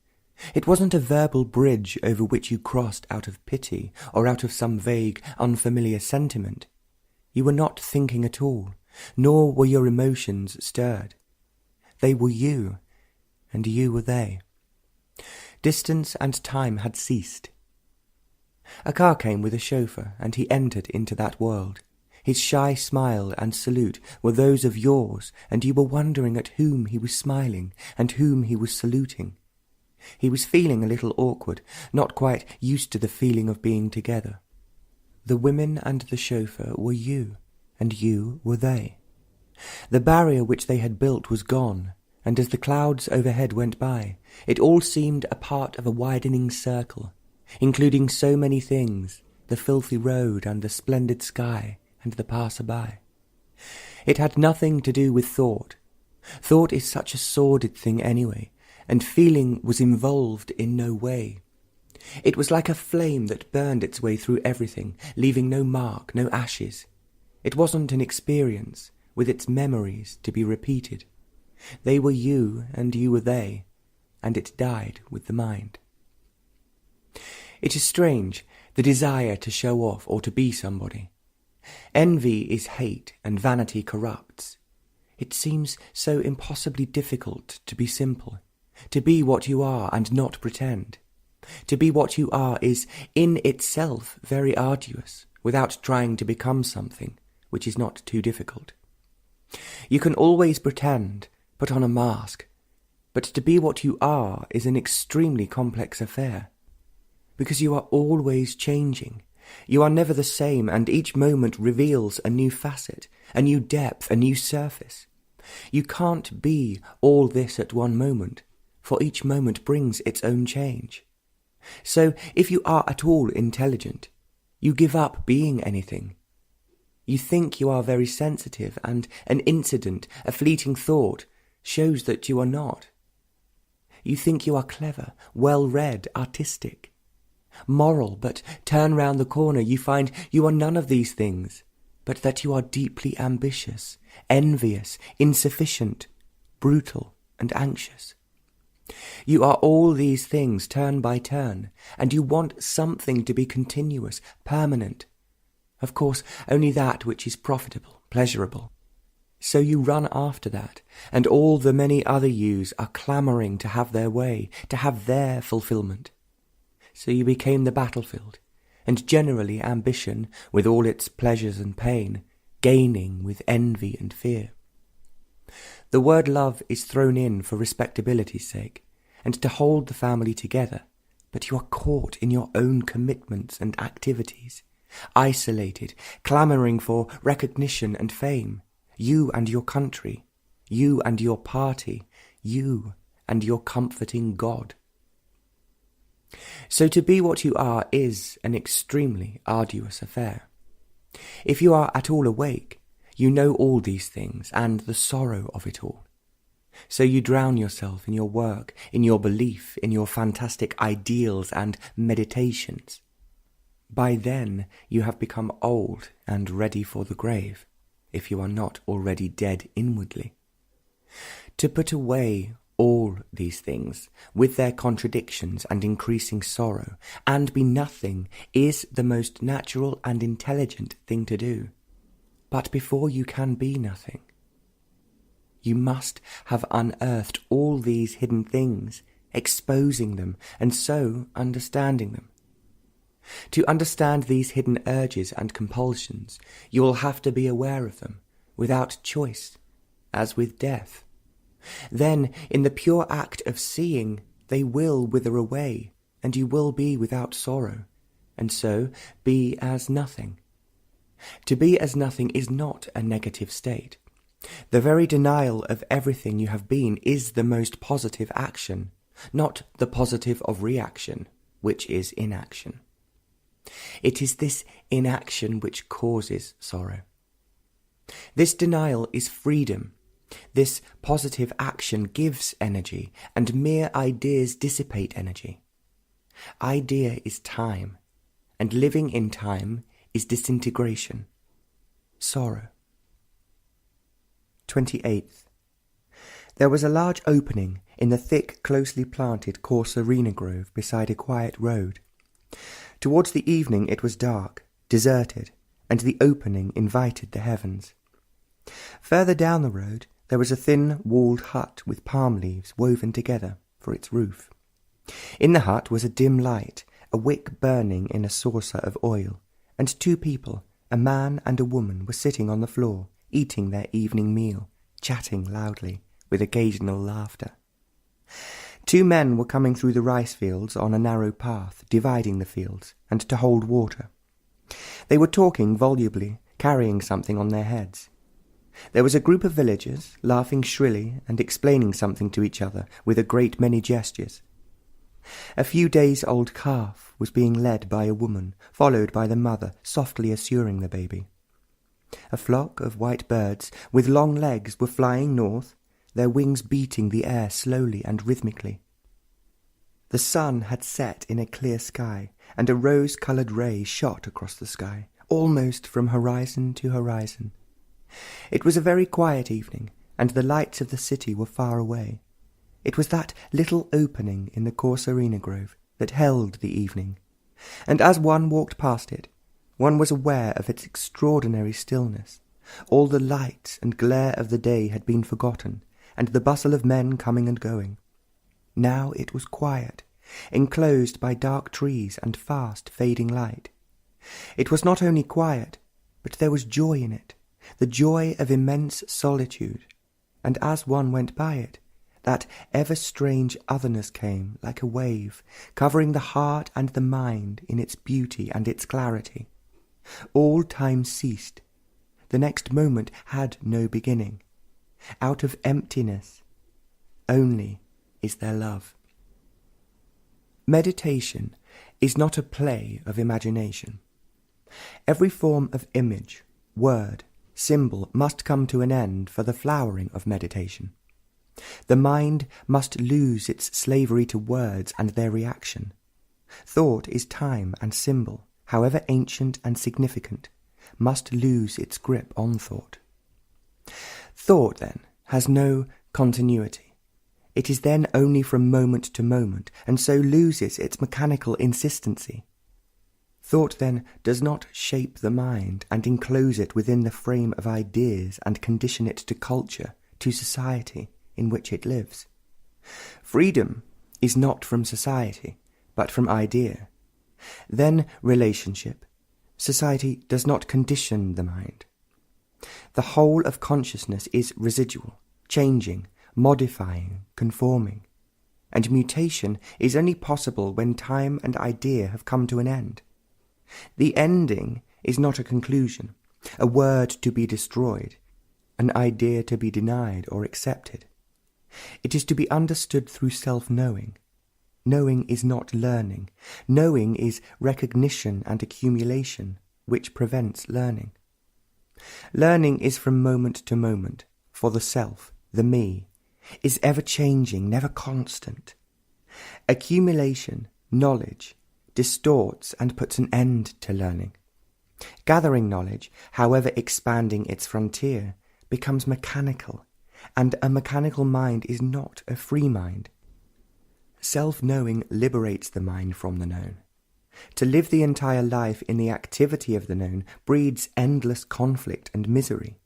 It wasn't a verbal bridge over which you crossed out of pity or out of some vague, unfamiliar sentiment. You were not thinking at all, nor were your emotions stirred. They were you, and you were they. Distance and time had ceased. A car came with a chauffeur, and he entered into that world. His shy smile and salute were those of yours, and you were wondering at whom he was smiling and whom he was saluting. He was feeling a little awkward, not quite used to the feeling of being together. The women and the chauffeur were you, and you were they. The barrier which they had built was gone, and as the clouds overhead went by, it all seemed a part of a widening circle, including so many things, the filthy road and the splendid sky and the passer-by. It had nothing to do with thought. Thought is such a sordid thing anyway, and feeling was involved in no way. It was like a flame that burned its way through everything, leaving no mark, no ashes. It wasn't an experience, with its memories to be repeated. They were you, and you were they, and it died with the mind. It is strange, the desire to show off or to be somebody. Envy is hate, and vanity corrupts. It seems so impossibly difficult to be simple, to be what you are and not pretend. To be what you are is in itself very arduous, without trying to become something, which is not too difficult. You can always pretend, put on a mask, but to be what you are is an extremely complex affair, because you are always changing. You are never the same, and each moment reveals a new facet, a new depth, a new surface. You can't be all this at one moment, for each moment brings its own change. So, if you are at all intelligent, you give up being anything. You think you are very sensitive, and an incident, a fleeting thought, shows that you are not. You think you are clever, well-read, artistic, moral, but turn round the corner, you find you are none of these things, but that you are deeply ambitious, envious, insufficient, brutal, and anxious. You are all these things turn by turn, and you want something to be continuous, permanent. Of course, only that which is profitable, pleasurable. So you run after that, and all the many other yous are clamouring to have their way, to have their fulfilment. So you became the battlefield, and generally ambition, with all its pleasures and pain, gaining with envy and fear. The word love is thrown in for respectability's sake, and to hold the family together, but you are caught in your own commitments and activities, isolated, clamouring for recognition and fame, you and your country, you and your party, you and your comforting God. So to be what you are is an extremely arduous affair. If you are at all awake, you know all these things and the sorrow of it all. So you drown yourself in your work, in your belief, in your fantastic ideals and meditations. By then you have become old and ready for the grave, if you are not already dead inwardly. To put away all these things, with their contradictions and increasing sorrow, and be nothing, is the most natural and intelligent thing to do. But before you can be nothing, you must have unearthed all these hidden things, exposing them, and so understanding them. To understand these hidden urges and compulsions, you will have to be aware of them, without choice, as with death. Then, in the pure act of seeing, they will wither away, and you will be without sorrow, and so be as nothing. To be as nothing is not a negative state. The very denial of everything you have been is the most positive action, not the positive of reaction, which is inaction. It is this inaction which causes sorrow. This denial is freedom. This positive action gives energy, and mere ideas dissipate energy. Idea is time, and living in time is disintegration, sorrow. 28th. There was a large opening in the thick, closely planted Corserina grove beside a quiet road. Towards the evening it was dark, deserted, and the opening invited the heavens. Further down the road there was a thin, walled hut with palm leaves woven together for its roof. In the hut was a dim light, a wick burning in a saucer of oil, and two people, a man and a woman, were sitting on the floor, eating their evening meal, chatting loudly, with occasional laughter. Two men were coming through the rice fields on a narrow path, dividing the fields, and to hold water. They were talking volubly, carrying something on their heads. There was a group of villagers, laughing shrilly and explaining something to each other with a great many gestures. A few days-old calf was being led by a woman, followed by the mother, softly assuring the baby. A flock of white birds with long legs were flying north, their wings beating the air slowly and rhythmically. The sun had set in a clear sky, and a rose-coloured ray shot across the sky, almost from horizon to horizon. It was a very quiet evening, and the lights of the city were far away. It was that little opening in the Corserina grove that held the evening, and as one walked past it, one was aware of its extraordinary stillness. All the light and glare of the day had been forgotten, and the bustle of men coming and going. Now it was quiet, enclosed by dark trees and fast fading light. It was not only quiet, but there was joy in it, the joy of immense solitude, and as one went by it, that ever-strange otherness came like a wave, covering the heart and the mind in its beauty and its clarity. All time ceased. The next moment had no beginning. Out of emptiness only is there love. Meditation is not a play of imagination. Every form of image, word, symbol must come to an end for the flowering of meditation. The mind must lose its slavery to words and their reaction. Thought is time and symbol, however ancient and significant, must lose its grip on thought. Thought, then, has no continuity. It is then only from moment to moment, and so loses its mechanical insistency. Thought, then, does not shape the mind and enclose it within the frame of ideas and condition it to culture, to society in which it lives. Freedom is not from society, but from idea. Then relationship. Society does not condition the mind. The whole of consciousness is residual, changing, modifying, conforming, and mutation is only possible when time and idea have come to an end. The ending is not a conclusion, a word to be destroyed, an idea to be denied or accepted. It is to be understood through self-knowing. Knowing is not learning. Knowing is recognition and accumulation, which prevents learning. Learning is from moment to moment, for the self, the me, is ever changing, never constant. Accumulation, knowledge, distorts and puts an end to learning. Gathering knowledge, however expanding its frontier, becomes mechanical, and a mechanical mind is not a free mind. Self-knowing liberates the mind from the known. To live the entire life in the activity of the known breeds endless conflict and misery.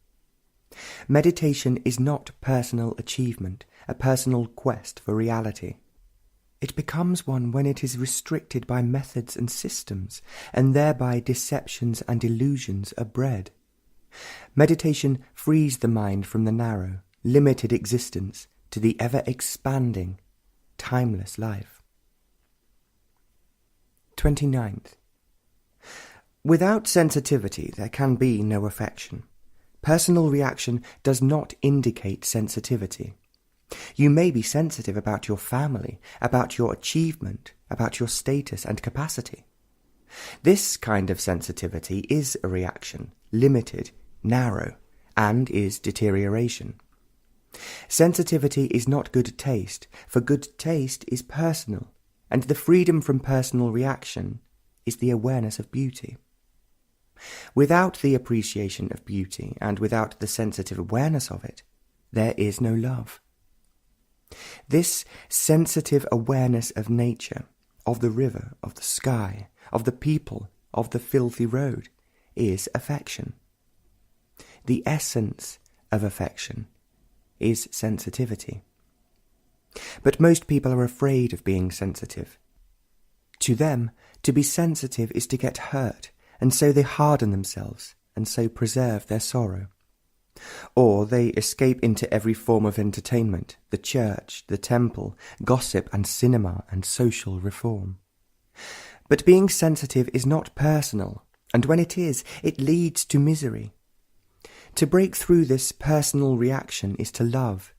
Meditation is not personal achievement, a personal quest for reality. It becomes one when it is restricted by methods and systems, and thereby deceptions and illusions are bred. Meditation frees the mind from the narrow, limited existence to the ever-expanding, timeless life. 29th. Without sensitivity there can be no affection. Personal reaction does not indicate sensitivity. You may be sensitive about your family, about your achievement, about your status and capacity. This kind of sensitivity is a reaction, limited, narrow, and is deterioration. Sensitivity is not good taste, for good taste is personal, and the freedom from personal reaction is the awareness of beauty. Without the appreciation of beauty, and without the sensitive awareness of it, there is no love. This sensitive awareness of nature, of the river, of the sky, of the people, of the filthy road, is affection. The essence of affection is sensitivity. But most people are afraid of being sensitive. To them, to be sensitive is to get hurt, and so they harden themselves, and so preserve their sorrow. Or they escape into every form of entertainment, the church, the temple, gossip and cinema and social reform. But being sensitive is not personal, and when it is, it leads to misery. To break through this personal reaction is to love,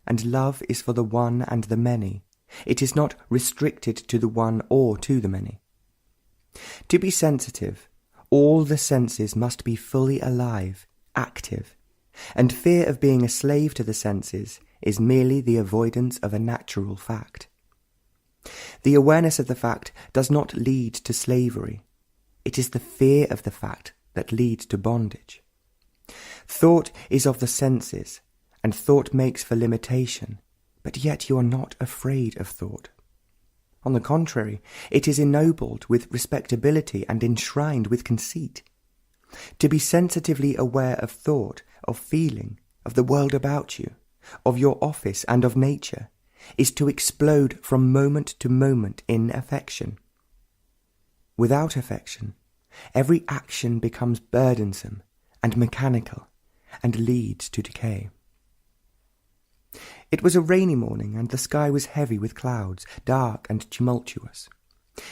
and love is for the one and the many. It is not restricted to the one or to the many. To be sensitive, all the senses must be fully alive, active, and fear of being a slave to the senses is merely the avoidance of a natural fact. The awareness of the fact does not lead to slavery. It is the fear of the fact that leads to bondage. Thought is of the senses, and thought makes for limitation, but yet you are not afraid of thought. On the contrary, it is ennobled with respectability and enshrined with conceit. To be sensitively aware of thought, of feeling, of the world about you, of your office and of nature, is to explode from moment to moment in affection. Without affection, every action becomes burdensome and mechanical and leads to decay. It was a rainy morning, and the sky was heavy with clouds, dark and tumultuous.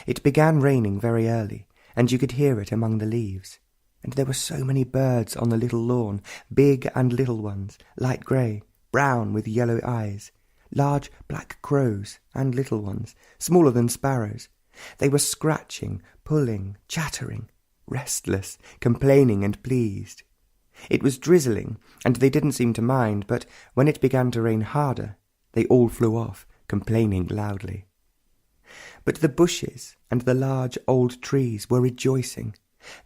It began raining very early, and you could hear it among the leaves. And there were so many birds on the little lawn, big and little ones, light grey, brown with yellow eyes, large black crows and little ones, smaller than sparrows. They were scratching, pulling, chattering, restless, complaining and pleased. It was drizzling, and they didn't seem to mind, but when it began to rain harder, they all flew off, complaining loudly. But the bushes and the large old trees were rejoicing.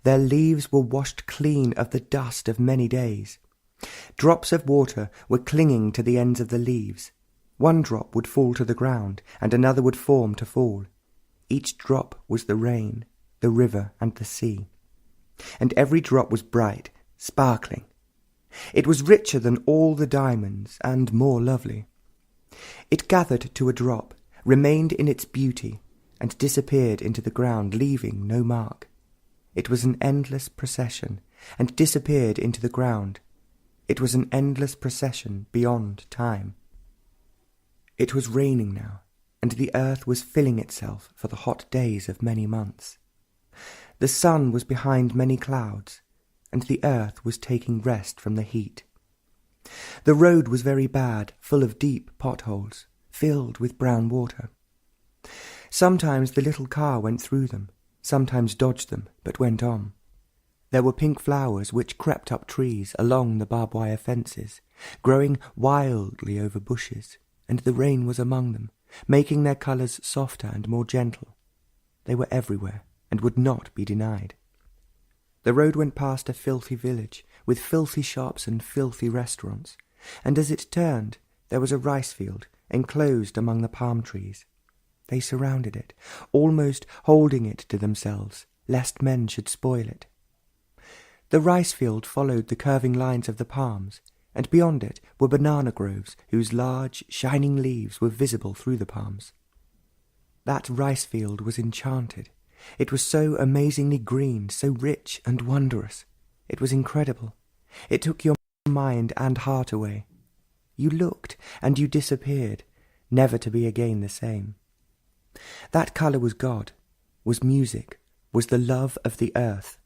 Their leaves were washed clean of the dust of many days. Drops of water were clinging to the ends of the leaves. One drop would fall to the ground, and another would form to fall. Each drop was the rain, the river, and the sea. And every drop was bright, sparkling. It was richer than all the diamonds, and more lovely. It gathered to a drop, remained in its beauty, and disappeared into the ground, leaving no mark. It was an endless procession, and disappeared into the ground. It was an endless procession beyond time. It was raining now, and the earth was filling itself for the hot days of many months. The sun was behind many clouds, and the earth was taking rest from the heat. The road was very bad, full of deep potholes, filled with brown water. Sometimes the little car went through them, sometimes dodged them, but went on. There were pink flowers which crept up trees along the barbed wire fences, growing wildly over bushes, and the rain was among them, making their colours softer and more gentle. They were everywhere, and would not be denied. The road went past a filthy village, with filthy shops and filthy restaurants, and as it turned, there was a rice field enclosed among the palm trees. They surrounded it, almost holding it to themselves, lest men should spoil it. The rice field followed the curving lines of the palms, and beyond it were banana groves whose large, shining leaves were visible through the palms. That rice field was enchanted. It was so amazingly green, so rich and wondrous. It was incredible. It took your mind and heart away. You looked, and you disappeared, never to be again the same. That colour was God, was music, was the love of the earth.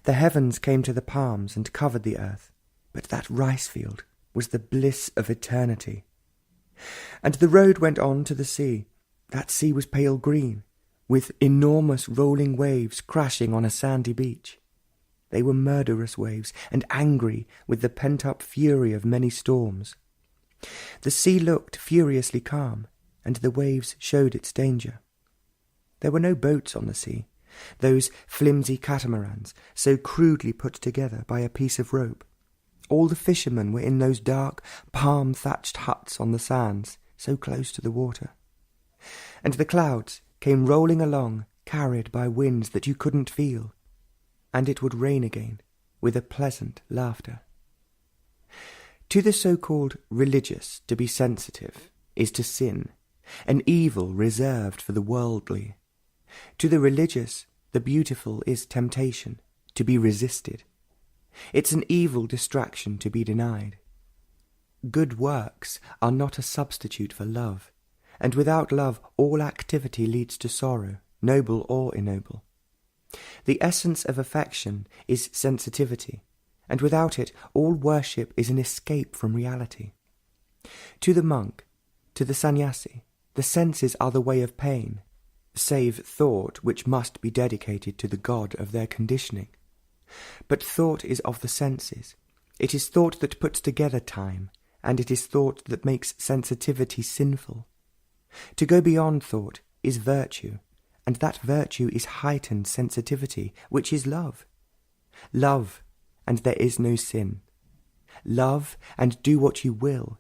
The heavens came to the palms and covered the earth, but that rice field was the bliss of eternity. And the road went on to the sea. That sea was pale green, with enormous rolling waves crashing on a sandy beach. They were murderous waves, and angry with the pent-up fury of many storms. The sea looked furiously calm, and the waves showed its danger. There were no boats on the sea, those flimsy catamarans, so crudely put together by a piece of rope. All the fishermen were in those dark, palm-thatched huts on the sands, so close to the water. And the clouds came rolling along, carried by winds that you couldn't feel, and it would rain again, with a pleasant laughter. To the so-called religious, to be sensitive is to sin, an evil reserved for the worldly. To the religious, the beautiful is temptation, to be resisted. It's an evil distraction to be denied. Good works are not a substitute for love, and without love all activity leads to sorrow, noble or ignoble. The essence of affection is sensitivity, and without it all worship is an escape from reality. To the monk, to the sannyasi, the senses are the way of pain, save thought, which must be dedicated to the God of their conditioning. But thought is of the senses. It is thought that puts together time, and it is thought that makes sensitivity sinful. To go beyond thought is virtue, and that virtue is heightened sensitivity, which is love. Love, and there is no sin. Love, and do what you will,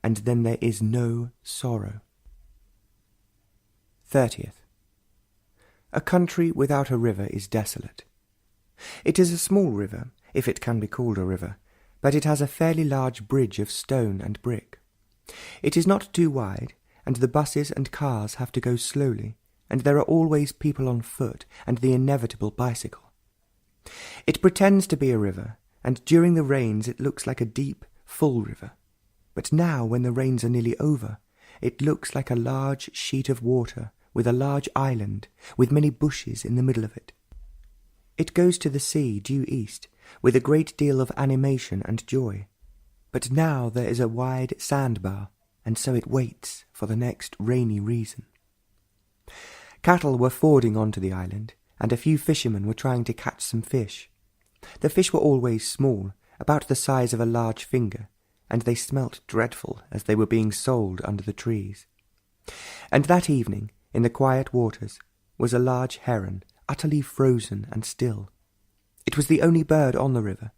and then there is no sorrow. 30th. A country without a river is desolate. It is a small river, if it can be called a river, but it has a fairly large bridge of stone and brick. It is not too wide, and the buses and cars have to go slowly, and there are always people on foot and the inevitable bicycle. It pretends to be a river, and during the rains it looks like a deep, full river. But now, when the rains are nearly over, it looks like a large sheet of water with a large island, with many bushes in the middle of it. It goes to the sea due east, with a great deal of animation and joy. But now there is a wide sandbar, and so it waits for the next rainy reason. Cattle were fording onto the island, and a few fishermen were trying to catch some fish. The fish were always small, about the size of a large finger, and they smelt dreadful as they were being sold under the trees. And that evening, in the quiet waters, was a large heron, utterly frozen and still. It was the only bird on the river.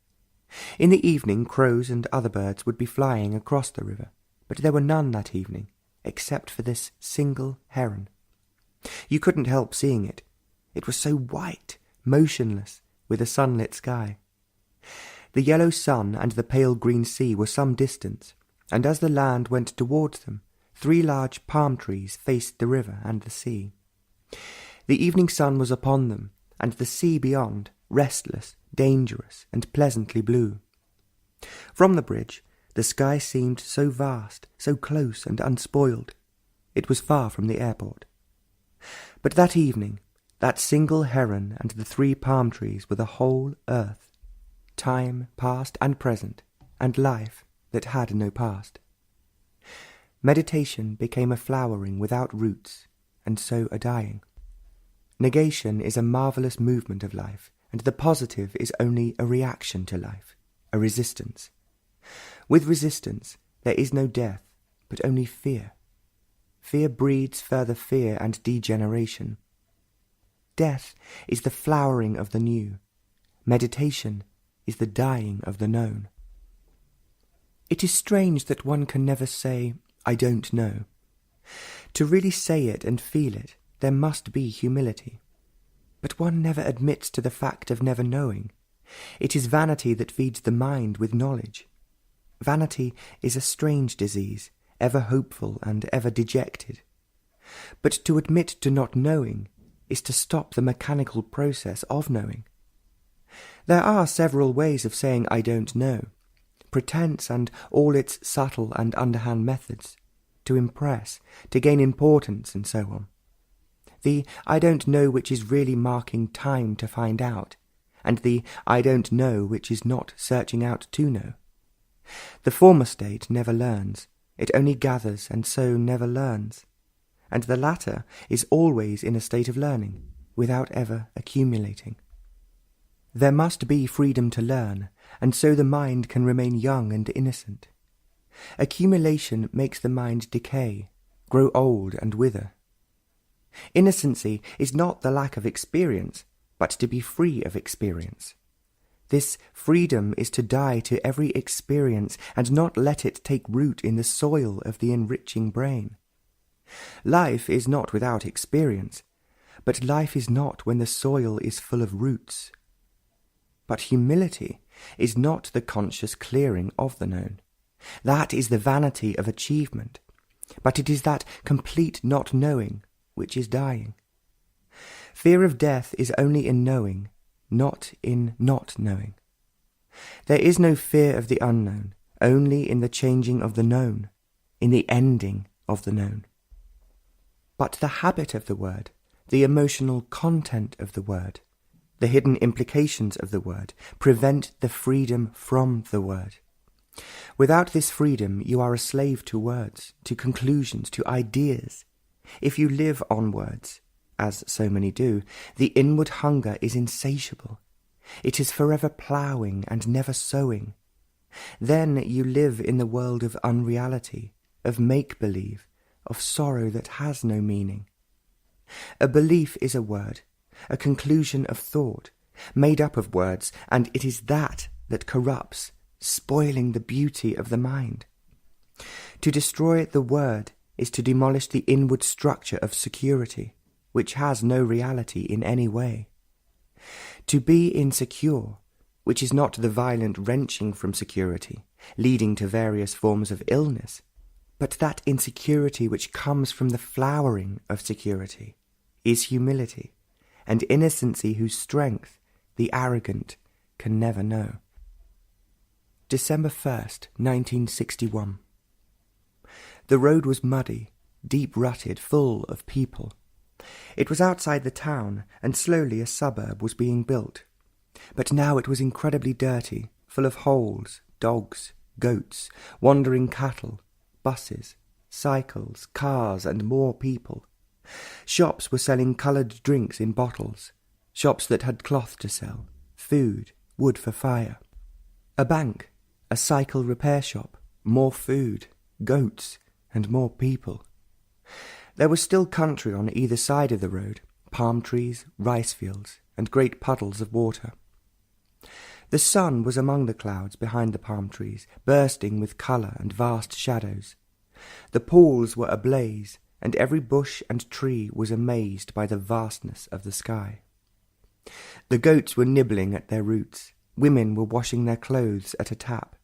In the evening crows and other birds would be flying across the river, but there were none that evening, except for this single heron. You couldn't help seeing it. It was so white, motionless, with a sunlit sky. The yellow sun and the pale green sea were some distance, and as the land went towards them, 3 large palm trees faced the river and the sea. The evening sun was upon them, and the sea beyond, restless, dangerous, and pleasantly blue. From the bridge, the sky seemed so vast, so close and unspoiled. It was far from the airport. But that evening, that single heron and the 3 palm trees were the whole earth, time past and present, and life that had no past. Meditation became a flowering without roots, and so a dying. Negation is a marvellous movement of life, and the positive is only a reaction to life, a resistance. With resistance there is no death, but only fear. Fear breeds further fear and degeneration. Death is the flowering of the new. Meditation is the dying of the known. It is strange that one can never say, "I don't know." To really say it and feel it, there must be humility. But one never admits to the fact of never knowing. It is vanity that feeds the mind with knowledge. Vanity is a strange disease, ever hopeful and ever dejected. But to admit to not knowing is to stop the mechanical process of knowing. There are several ways of saying "I don't know," pretense and all its subtle and underhand methods, to impress, to gain importance, and so on. The "I don't know" which is really marking time to find out, and the "I don't know" which is not searching out to know. The former state never learns, it only gathers and so never learns, and the latter is always in a state of learning, without ever accumulating. There must be freedom to learn, and so the mind can remain young and innocent. Accumulation makes the mind decay, grow old and wither. Innocency is not the lack of experience, but to be free of experience. This freedom is to die to every experience and not let it take root in the soil of the enriching brain. Life is not without experience, but life is not when the soil is full of roots. But humility is not the conscious clearing of the known. That is the vanity of achievement, but it is that complete not knowing which is dying. Fear of death is only in knowing, not in not knowing. There is no fear of the unknown, only in the changing of the known, in the ending of the known. But the habit of the word, the emotional content of the word, the hidden implications of the word, prevent the freedom from the word. Without this freedom, you are a slave to words, to conclusions, to ideas. If you live on words, as so many do, the inward hunger is insatiable. It is forever ploughing and never sowing. Then you live in the world of unreality, of make-believe, of sorrow that has no meaning. A belief is a word, a conclusion of thought, made up of words, and it is that corrupts, spoiling the beauty of the mind. To destroy the word is to demolish the inward structure of security, which has no reality in any way. To be insecure, which is not the violent wrenching from security, leading to various forms of illness, but that insecurity which comes from the flowering of security, is humility, and innocency whose strength the arrogant can never know. December 1st, 1961. The road was muddy, deep-rutted, full of people. It was outside the town, and slowly a suburb was being built. But now it was incredibly dirty, full of holes, dogs, goats, wandering cattle, buses, cycles, cars, and more people. Shops were selling coloured drinks in bottles, shops that had cloth to sell, food, wood for fire. A bank, a cycle repair shop, more food, goats, and more people. There was still country on either side of the road, palm trees, rice fields, and great puddles of water. The sun was among the clouds behind the palm trees, bursting with colour and vast shadows. The pools were ablaze, and every bush and tree was amazed by the vastness of the sky. The goats were nibbling at their roots, women were washing their clothes at a tap,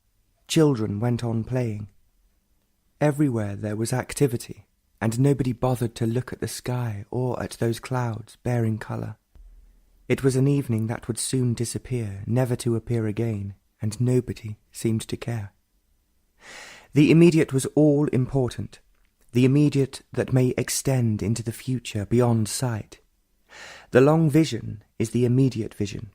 children went on playing. Everywhere there was activity, and nobody bothered to look at the sky or at those clouds bearing colour. It was an evening that would soon disappear, never to appear again, and nobody seemed to care. The immediate was all important, the immediate that may extend into the future beyond sight. The long vision is the immediate vision.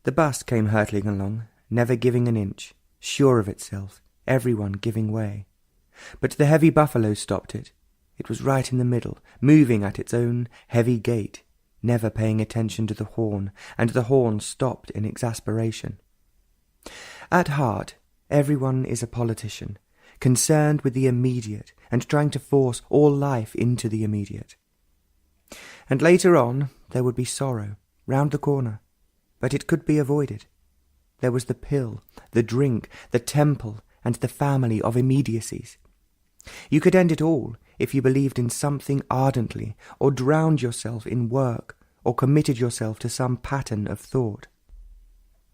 The bus came hurtling along, never giving an inch, sure of itself, everyone giving way. But the heavy buffalo stopped it. It was right in the middle, moving at its own heavy gait, never paying attention to the horn, and the horn stopped in exasperation. At heart, everyone is a politician, concerned with the immediate and trying to force all life into the immediate. And later on, there would be sorrow, round the corner, but it could be avoided. There was the pill, the drink, the temple, and the family of immediacies. You could end it all if you believed in something ardently, or drowned yourself in work, or committed yourself to some pattern of thought.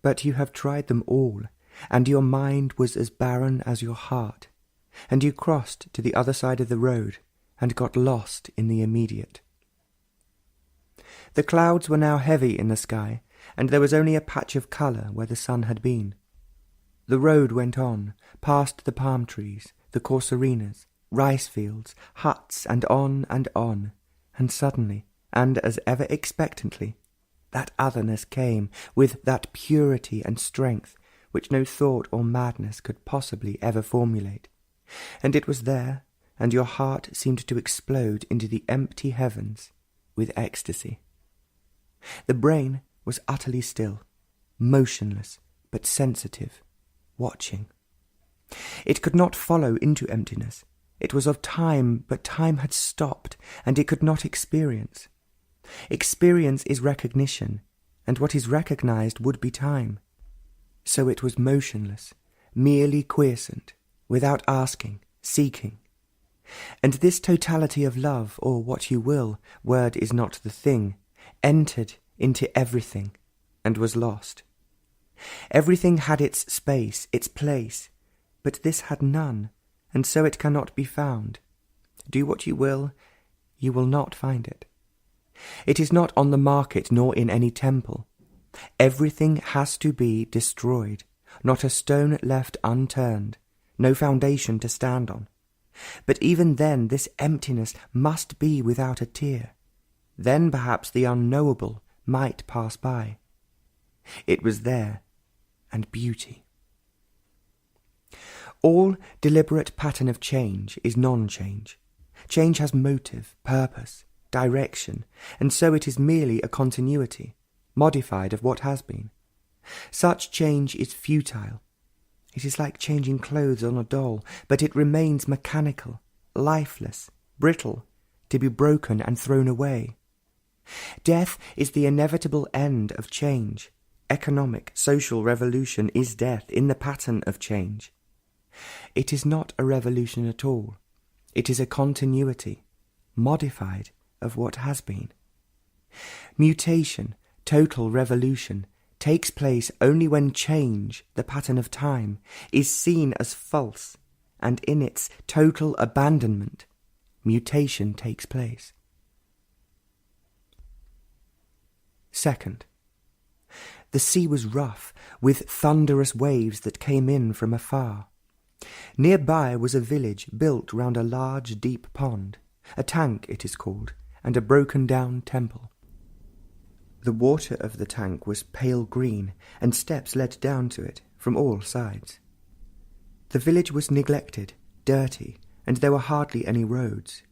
But you have tried them all, and your mind was as barren as your heart, and you crossed to the other side of the road and got lost in the immediate. The clouds were now heavy in the sky, and there was only a patch of colour where the sun had been. The road went on, past the palm trees, the corsarinas, rice fields, huts, and suddenly, and as ever expectantly, that otherness came, with that purity and strength which no thought or madness could possibly ever formulate. And it was there, and your heart seemed to explode into the empty heavens with ecstasy. The brain was utterly still, motionless, but sensitive, watching. It could not follow into emptiness. It was of time, but time had stopped, and it could not experience. Experience is recognition, and what is recognized would be time. So it was motionless, merely quiescent, without asking, seeking. And this totality of love, or what you will, word is not the thing, entered into everything, and was lost. Everything had its space, its place, but this had none, and so it cannot be found. Do what you will not find it. It is not on the market, nor in any temple. Everything has to be destroyed, not a stone left unturned, no foundation to stand on. But even then this emptiness must be without a tear. Then perhaps the unknowable might pass by. It was there, and beauty. All deliberate pattern of change is non-change. Change has motive, purpose, direction, and so it is merely a continuity, modified of what has been. Such change is futile. It is like changing clothes on a doll, but it remains mechanical, lifeless, brittle, to be broken and thrown away. Death is the inevitable end of change. Economic, social revolution is death in the pattern of change. It is not a revolution at all. It is a continuity, modified of what has been. Mutation, total revolution, takes place only when change, the pattern of time, is seen as false, and in its total abandonment, mutation takes place. Second, the sea was rough, with thunderous waves that came in from afar. Nearby was a village built round a large deep pond, a tank it is called, and a broken-down temple. The water of the tank was pale green, and steps led down to it from all sides. The village was neglected, dirty, and there were hardly any roads.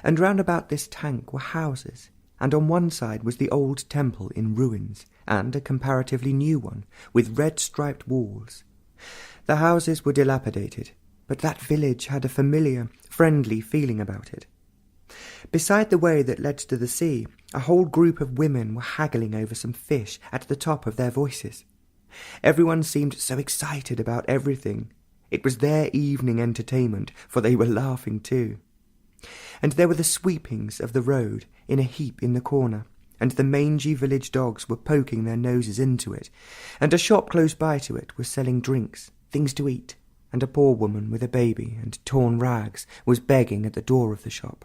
And round about this tank were houses, and on one side was the old temple in ruins, and a comparatively new one, with red-striped walls. The houses were dilapidated, but that village had a familiar, friendly feeling about it. Beside the way that led to the sea, a whole group of women were haggling over some fish at the top of their voices. Everyone seemed so excited about everything. It was their evening entertainment, for they were laughing too. And there were the sweepings of the road in a heap in the corner, and the mangy village dogs were poking their noses into it, and a shop close by to it was selling drinks, things to eat, and a poor woman with a baby and torn rags was begging at the door of the shop.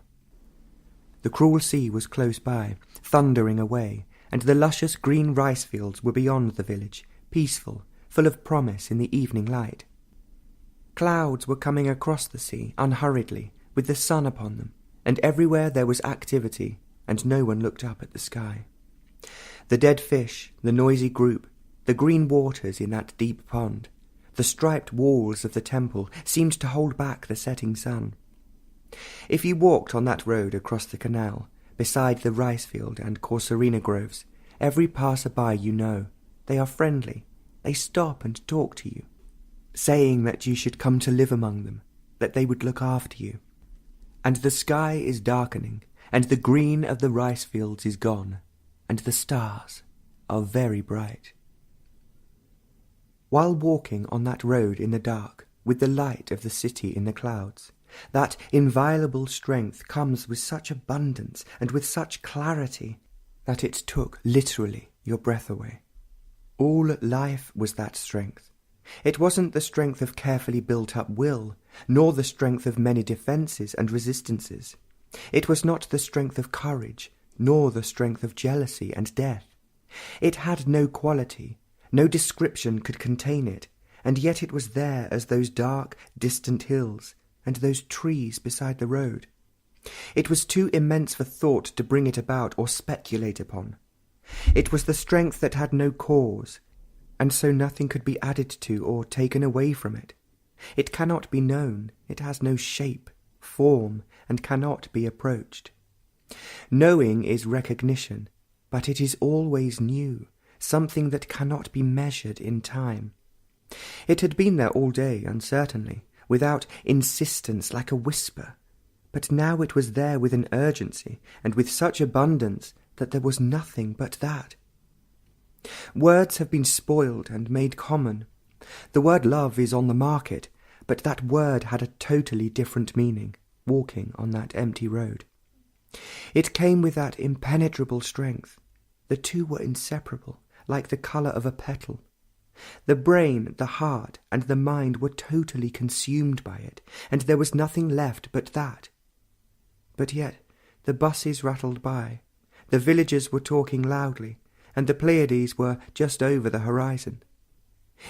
The cruel sea was close by, thundering away, and the luscious green rice fields were beyond the village, peaceful, full of promise in the evening light. Clouds were coming across the sea unhurriedly, with the sun upon them, and everywhere there was activity, and no one looked up at the sky. The dead fish, the noisy group, the green waters in that deep pond, the striped walls of the temple seemed to hold back the setting sun. If you walked on that road across the canal, beside the rice field and corsarina groves, every passer-by you know, they are friendly, they stop and talk to you, saying that you should come to live among them, that they would look after you. And the sky is darkening, and the green of the rice fields is gone, and the stars are very bright. While walking on that road in the dark, with the light of the city in the clouds. That inviolable strength comes with such abundance and with such clarity that it took literally your breath away. All life was that strength. It wasn't the strength of carefully built-up will, nor the strength of many defences and resistances. It was not the strength of courage, nor the strength of jealousy and death. It had no quality, no description could contain it, and yet it was there as those dark, distant hills, and those trees beside the road. It was too immense for thought to bring it about or speculate upon. It was the strength that had no cause, and so nothing could be added to or taken away from it. It cannot be known, it has no shape, form, and cannot be approached. Knowing is recognition, but it is always new, something that cannot be measured in time. It had been there all day, uncertainly, without insistence, like a whisper, but now it was there with an urgency and with such abundance that there was nothing but that. Words have been spoiled and made common. The word love is on the market, but that word had a totally different meaning, walking on that empty road. It came with that impenetrable strength. The two were inseparable, like the colour of a petal. The brain, the heart, and the mind were totally consumed by it, and there was nothing left but that. But yet the buses rattled by, the villagers were talking loudly, and the Pleiades were just over the horizon.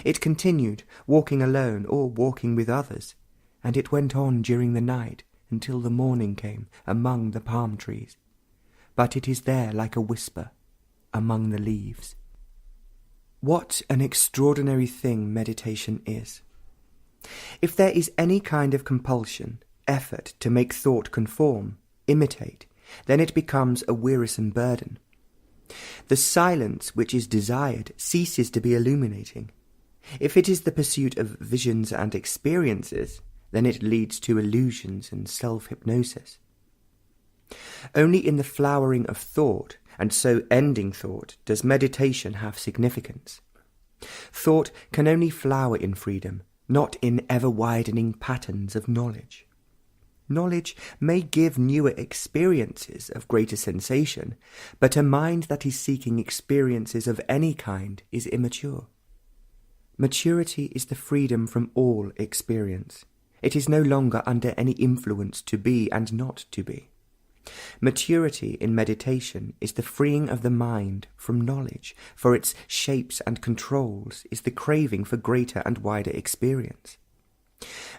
It continued, walking alone or walking with others, and it went on during the night until the morning came among the palm trees. But it is there like a whisper, among the leaves. What an extraordinary thing meditation is! If there is any kind of compulsion, effort to make thought conform, imitate, then it becomes a wearisome burden. The silence which is desired ceases to be illuminating. If it is the pursuit of visions and experiences, then it leads to illusions and self-hypnosis. Only in the flowering of thought, and so ending thought, does meditation have significance. Thought can only flower in freedom, not in ever-widening patterns of knowledge. Knowledge may give newer experiences of greater sensation, but a mind that is seeking experiences of any kind is immature. Maturity is the freedom from all experience. It is no longer under any influence to be and not to be. Maturity in meditation is the freeing of the mind from knowledge, for its shapes and controls is the craving for greater and wider experience.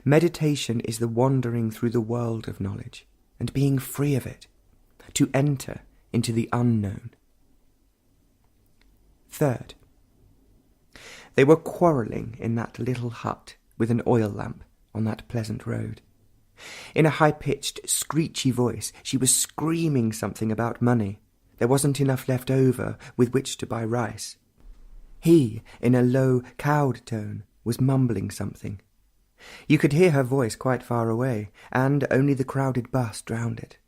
Meditation is the wandering through the world of knowledge and being free of it, to enter into the unknown. Third, they were quarrelling in that little hut with an oil lamp on that pleasant road. In a high-pitched, screechy voice, she was screaming something about money. There wasn't enough left over with which to buy rice. He, in a low, cowed tone, was mumbling something. You could hear her voice quite far away, and only the crowded bus drowned it.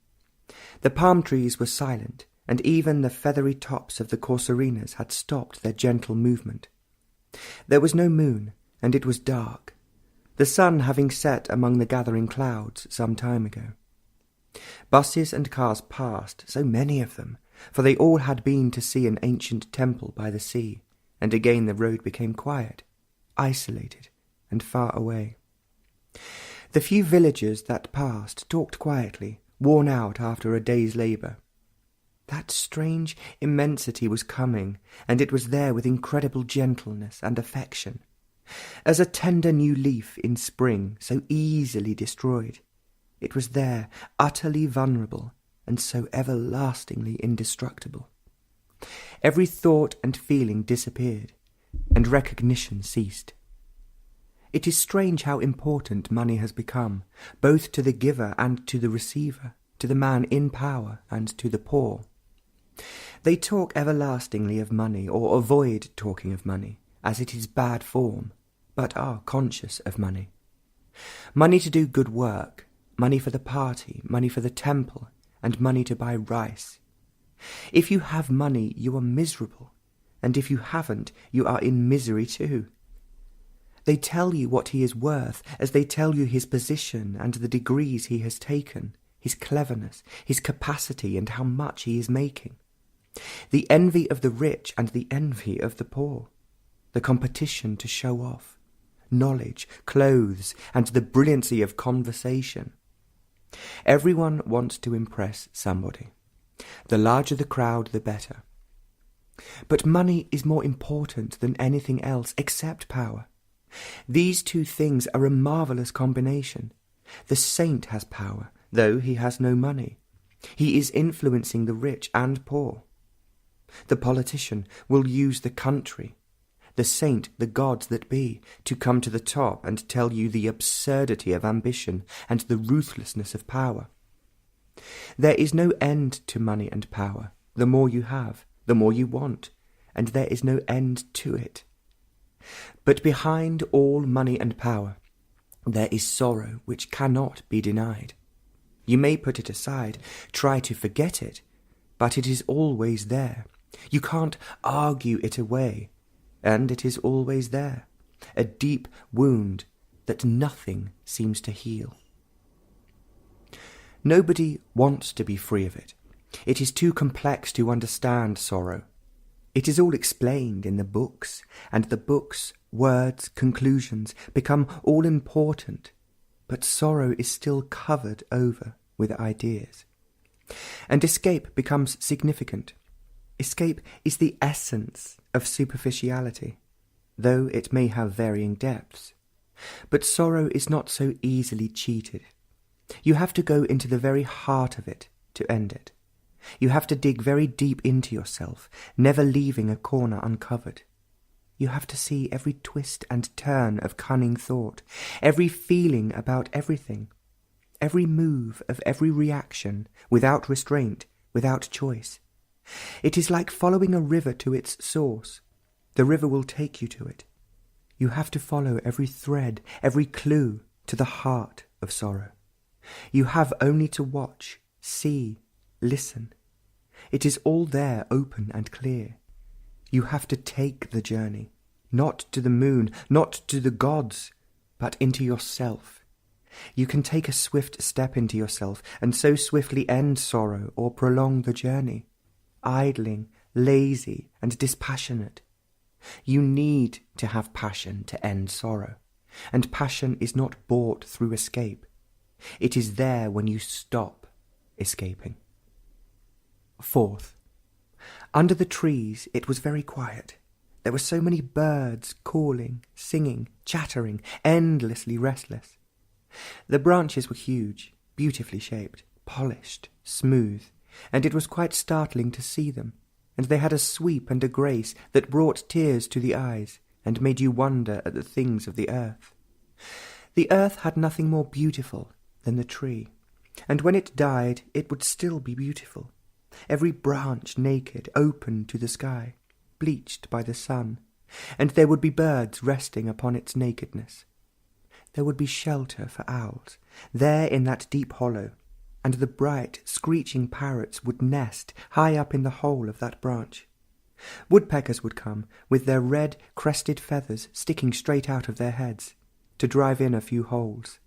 The palm trees were silent, and even the feathery tops of the corsarinas had stopped their gentle movement. There was no moon, and it was dark, the sun having set among the gathering clouds some time ago. Buses and cars passed, so many of them, for they all had been to see an ancient temple by the sea, and again the road became quiet, isolated, and far away. The few villagers that passed talked quietly, worn out after a day's labour. That strange immensity was coming, and it was there with incredible gentleness and affection. As a tender new leaf in spring, so easily destroyed, it was there, utterly vulnerable, and so everlastingly indestructible. Every thought and feeling disappeared, and recognition ceased. It is strange how important money has become, both to the giver and to the receiver, to the man in power and to the poor. They talk everlastingly of money, or avoid talking of money, as it is bad form, but are conscious of money. Money to do good work, money for the party, money for the temple, and money to buy rice. If you have money, you are miserable, and if you haven't, you are in misery too. They tell you what he is worth, as they tell you his position and the degrees he has taken, his cleverness, his capacity, and how much he is making. The envy of the rich and the envy of the poor. The competition to show off. Knowledge, clothes, and the brilliancy of conversation. Everyone wants to impress somebody. The larger the crowd, the better. But money is more important than anything else except power. These two things are a marvellous combination. The saint has power, though he has no money. He is influencing the rich and poor. The politician will use the country, the saint the gods that be, to come to the top and tell you the absurdity of ambition and the ruthlessness of power. There is no end to money and power. The more you have, the more you want, and there is no end to it. But behind all money and power, there is sorrow which cannot be denied. You may put it aside, try to forget it, but it is always there. You can't argue it away, and it is always there, a deep wound that nothing seems to heal. Nobody wants to be free of it. It is too complex to understand sorrow. It is all explained in the books, and the books, words, conclusions become all important, but sorrow is still covered over with ideas. And escape becomes significant. Escape is the essence of superficiality, though it may have varying depths. But sorrow is not so easily cheated. You have to go into the very heart of it to end it. You have to dig very deep into yourself, never leaving a corner uncovered. You have to see every twist and turn of cunning thought, every feeling about everything, every move of every reaction, without restraint, without choice. It is like following a river to its source. The river will take you to it. You have to follow every thread, every clue to the heart of sorrow. You have only to watch, see, listen. It is all there, open and clear. You have to take the journey, not to the moon, not to the gods, but into yourself. You can take a swift step into yourself, and so swiftly end sorrow or prolong the journey, idling, lazy, and dispassionate. You need to have passion to end sorrow, and passion is not bought through escape. It is there when you stop escaping. Fourth, under the trees it was very quiet. There were so many birds calling, singing, chattering, endlessly restless. The branches were huge, beautifully shaped, polished, smooth, and it was quite startling to see them, and they had a sweep and a grace that brought tears to the eyes and made you wonder at the things of the earth. The earth had nothing more beautiful than the tree, and when it died it would still be beautiful. Every branch naked, open to the sky, bleached by the sun, and there would be birds resting upon its nakedness. There would be shelter for owls, there in that deep hollow, and the bright, screeching parrots would nest high up in the hole of that branch. Woodpeckers would come, with their red, crested feathers sticking straight out of their heads, to drive in a few holes.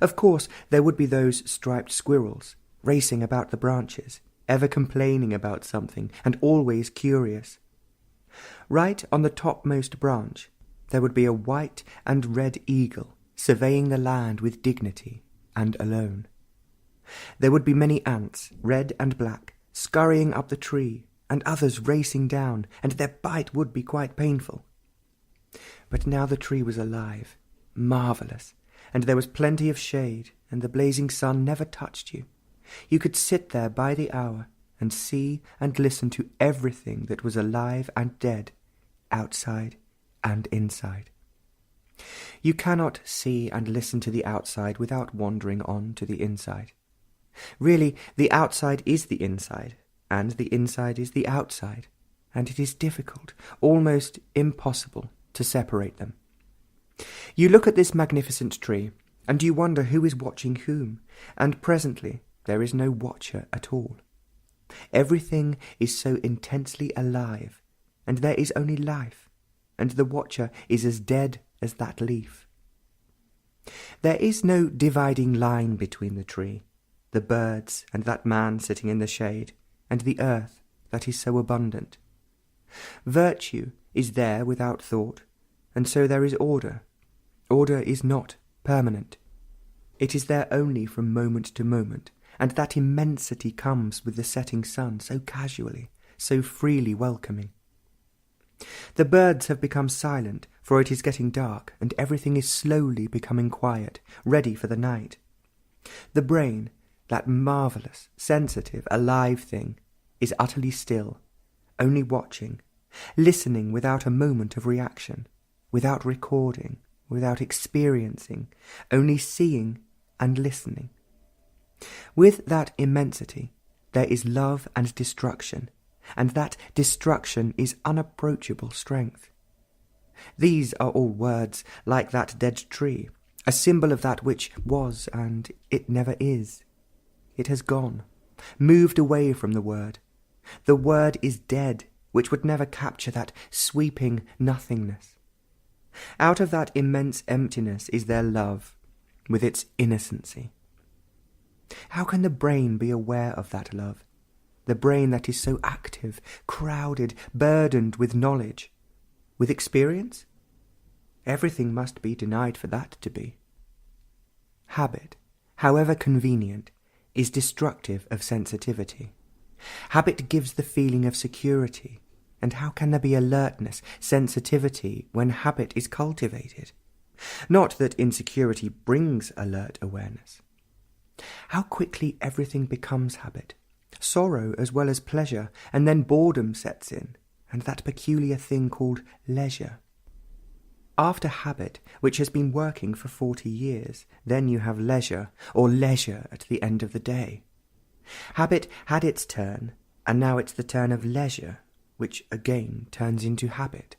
Of course, there would be those striped squirrels, racing about the branches, ever complaining about something, and always curious. Right on the topmost branch, there would be a white and red eagle, surveying the land with dignity and alone. There would be many ants, red and black, scurrying up the tree, and others racing down, and their bite would be quite painful. But now the tree was alive, marvellous, and there was plenty of shade, and the blazing sun never touched you. You could sit there by the hour and see and listen to everything that was alive and dead, outside and inside. You cannot see and listen to the outside without wandering on to the inside. Really, the outside is the inside, and the inside is the outside, and it is difficult, almost impossible, to separate them. You look at this magnificent tree, and you wonder who is watching whom, and presently there is no watcher at all. Everything is so intensely alive, and there is only life, and the watcher is as dead as that leaf. There is no dividing line between the tree, the birds, and that man sitting in the shade, and the earth that is so abundant. Virtue is there without thought, and so there is order. Order is not permanent. It is there only from moment to moment, and that immensity comes with the setting sun so casually, so freely welcoming. The birds have become silent, for it is getting dark, and everything is slowly becoming quiet, ready for the night. The brain, that marvellous, sensitive, alive thing, is utterly still, only watching, listening without a moment of reaction, without recording, without experiencing, only seeing and listening. With that immensity, there is love and destruction, and that destruction is unapproachable strength. These are all words like that dead tree, a symbol of that which was and it never is. It has gone, moved away from the word. The word is dead, which would never capture that sweeping nothingness. Out of that immense emptiness is there love, with its innocency. How can the brain be aware of that love? The brain that is so active, crowded, burdened with knowledge, with experience? Everything must be denied for that to be. Habit, however convenient, is destructive of sensitivity. Habit gives the feeling of security, and how can there be alertness, sensitivity, when habit is cultivated? Not that insecurity brings alert awareness. How quickly everything becomes habit, sorrow as well as pleasure, and then boredom sets in, and that peculiar thing called leisure. After habit, which has been working for 40 years, then you have leisure, or leisure at the end of the day. Habit had its turn, and now it's the turn of leisure, which again turns into habit.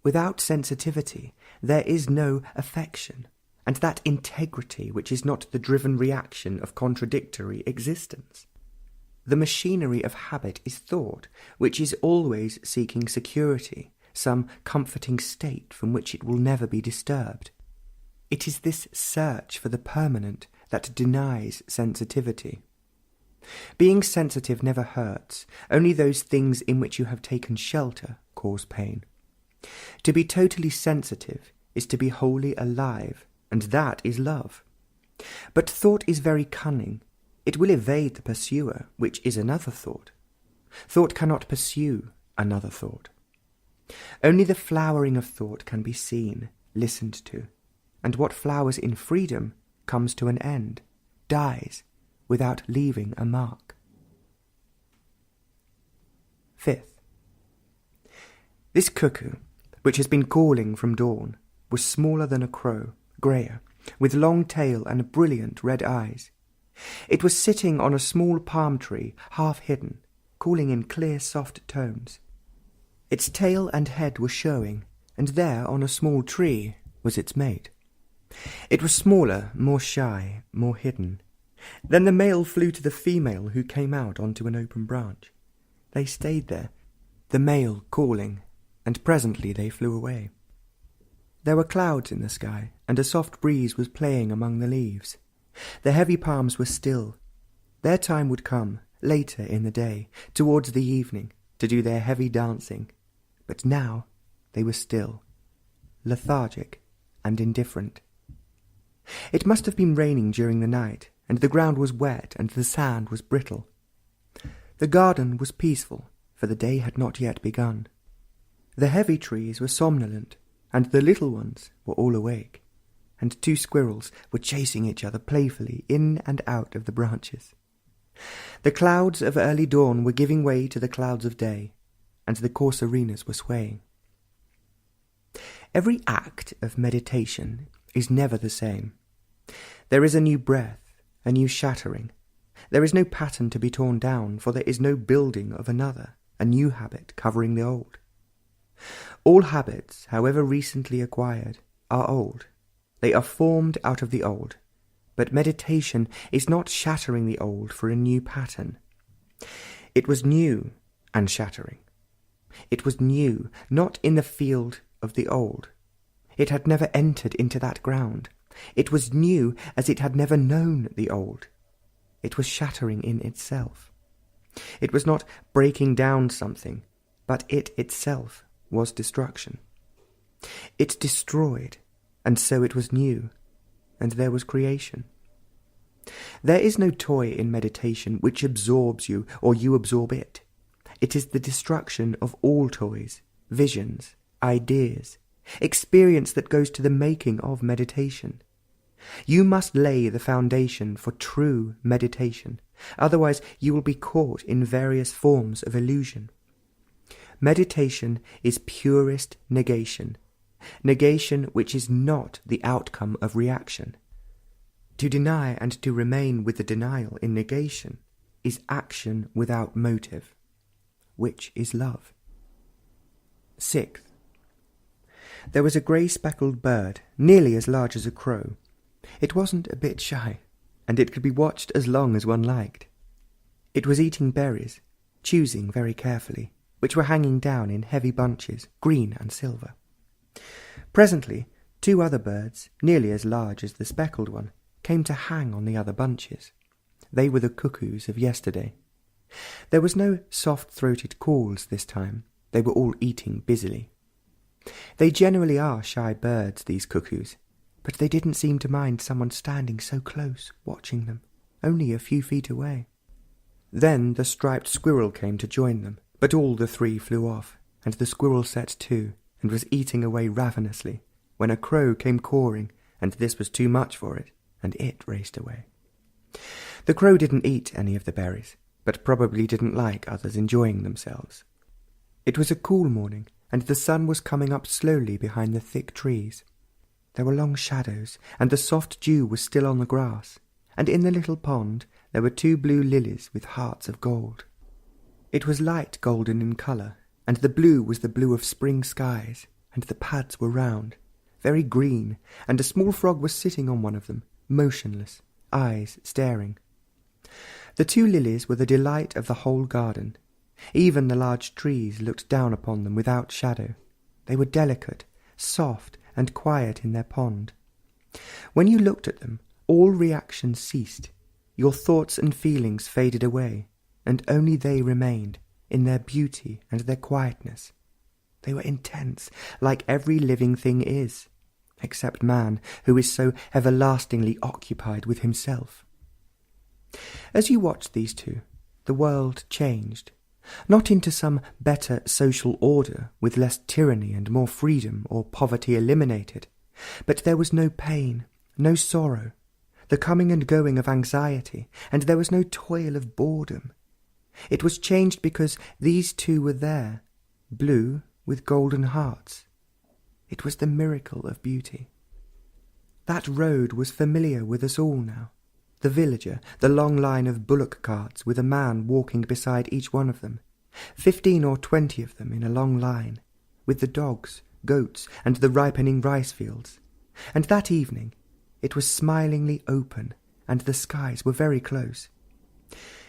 Without sensitivity, there is no affection, and that integrity which is not the driven reaction of contradictory existence. The machinery of habit is thought, which is always seeking security, some comforting state from which it will never be disturbed. It is this search for the permanent that denies sensitivity. Being sensitive never hurts, only those things in which you have taken shelter cause pain. To be totally sensitive is to be wholly alive, and that is love. But thought is very cunning. It will evade the pursuer, which is another thought. Thought cannot pursue another thought. Only the flowering of thought can be seen, listened to, and what flowers in freedom comes to an end, dies, without leaving a mark. Fifth, this cuckoo, which has been calling from dawn, was smaller than a crow, greyer, with long tail and brilliant red eyes. It was sitting on a small palm tree, half hidden, calling in clear, soft tones. Its tail and head were showing, and there, on a small tree, was its mate. It was smaller, more shy, more hidden. Then the male flew to the female, who came out onto an open branch. They stayed there, the male calling, and presently they flew away. There were clouds in the sky, and a soft breeze was playing among the leaves. The heavy palms were still. Their time would come, later in the day, towards the evening, to do their heavy dancing. But now they were still, lethargic and indifferent. It must have been raining during the night, and the ground was wet and the sand was brittle. The garden was peaceful, for the day had not yet begun. The heavy trees were somnolent, and the little ones were all awake, and 2 squirrels were chasing each other playfully in and out of the branches. The clouds of early dawn were giving way to the clouds of day, and the courserinas were swaying. Every act of meditation is never the same. There is a new breath, a new shattering. There is no pattern to be torn down, for there is no building of another, a new habit covering the old. All habits, however recently acquired, are old. They are formed out of the old. But meditation is not shattering the old for a new pattern. It was new and shattering. It was new, not in the field of the old. It had never entered into that ground. It was new as it had never known the old. It was shattering in itself. It was not breaking down something, but it itself was destruction. It destroyed, and so it was new, and there was creation. There is no toy in meditation which absorbs you or you absorb it. It is the destruction of all toys, visions, ideas, experience that goes to the making of meditation. You must lay the foundation for true meditation, otherwise you will be caught in various forms of illusion. Meditation is purest negation, negation which is not the outcome of reaction. To deny and to remain with the denial in negation is action without motive, which is love. 6th. There was a grey-speckled bird, nearly as large as a crow. It wasn't a bit shy, and it could be watched as long as one liked. It was eating berries, choosing very carefully, which were hanging down in heavy bunches, green and silver. Presently, 2 other birds, nearly as large as the speckled one, came to hang on the other bunches. They were the cuckoos of yesterday. There was no soft-throated calls this time. They were all eating busily. They generally are shy birds, these cuckoos, but they didn't seem to mind someone standing so close, watching them, only a few feet away. Then the striped squirrel came to join them, but all the 3 flew off, and the squirrel set to, and was eating away ravenously, when a crow came cawing, and this was too much for it, and it raced away. The crow didn't eat any of the berries, but probably didn't like others enjoying themselves. It was a cool morning, and the sun was coming up slowly behind the thick trees. There were long shadows, and the soft dew was still on the grass, and in the little pond there were 2 blue lilies with hearts of gold. It was light golden in colour, and the blue was the blue of spring skies, and the pads were round, very green, and a small frog was sitting on one of them, motionless, eyes staring. The 2 lilies were the delight of the whole garden. Even the large trees looked down upon them without shadow. They were delicate, soft, and quiet in their pond. When you looked at them, all reaction ceased. Your thoughts and feelings faded away, and only they remained, in their beauty and their quietness. They were intense, like every living thing is, except man, who is so everlastingly occupied with himself. As you watched these 2, the world changed, not into some better social order with less tyranny and more freedom or poverty eliminated, but there was no pain, no sorrow, the coming and going of anxiety, and there was no toil of boredom. It was changed because these 2 were there, blue with golden hearts. It was the miracle of beauty. That road was familiar with us all now. The villager, the long line of bullock carts with a man walking beside each one of them, 15 or 20 of them in a long line, with the dogs, goats, and the ripening rice fields. And that evening it was smilingly open, and the skies were very close.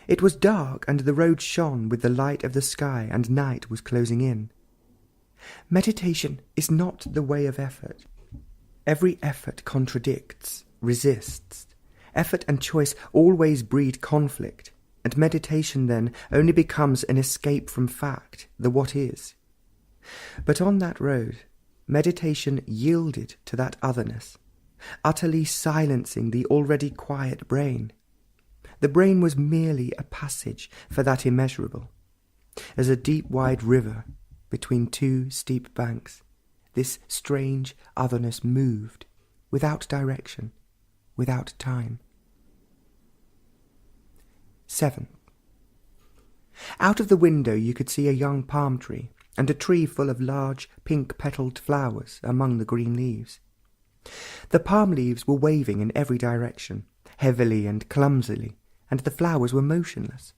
It was dark, and the road shone with the light of the sky, and night was closing in. Meditation is not the way of effort. Every effort contradicts, resists. Effort and choice always breed conflict, and meditation then only becomes an escape from fact, the what is. But on that road, meditation yielded to that otherness, utterly silencing the already quiet brain. The brain was merely a passage for that immeasurable. As a deep wide river between 2 steep banks, this strange otherness moved, without direction, without time. 7. Out of the window you could see a young palm tree, and a tree full of large pink-petalled flowers among the green leaves. The palm leaves were waving in every direction, heavily and clumsily, and the flowers were motionless.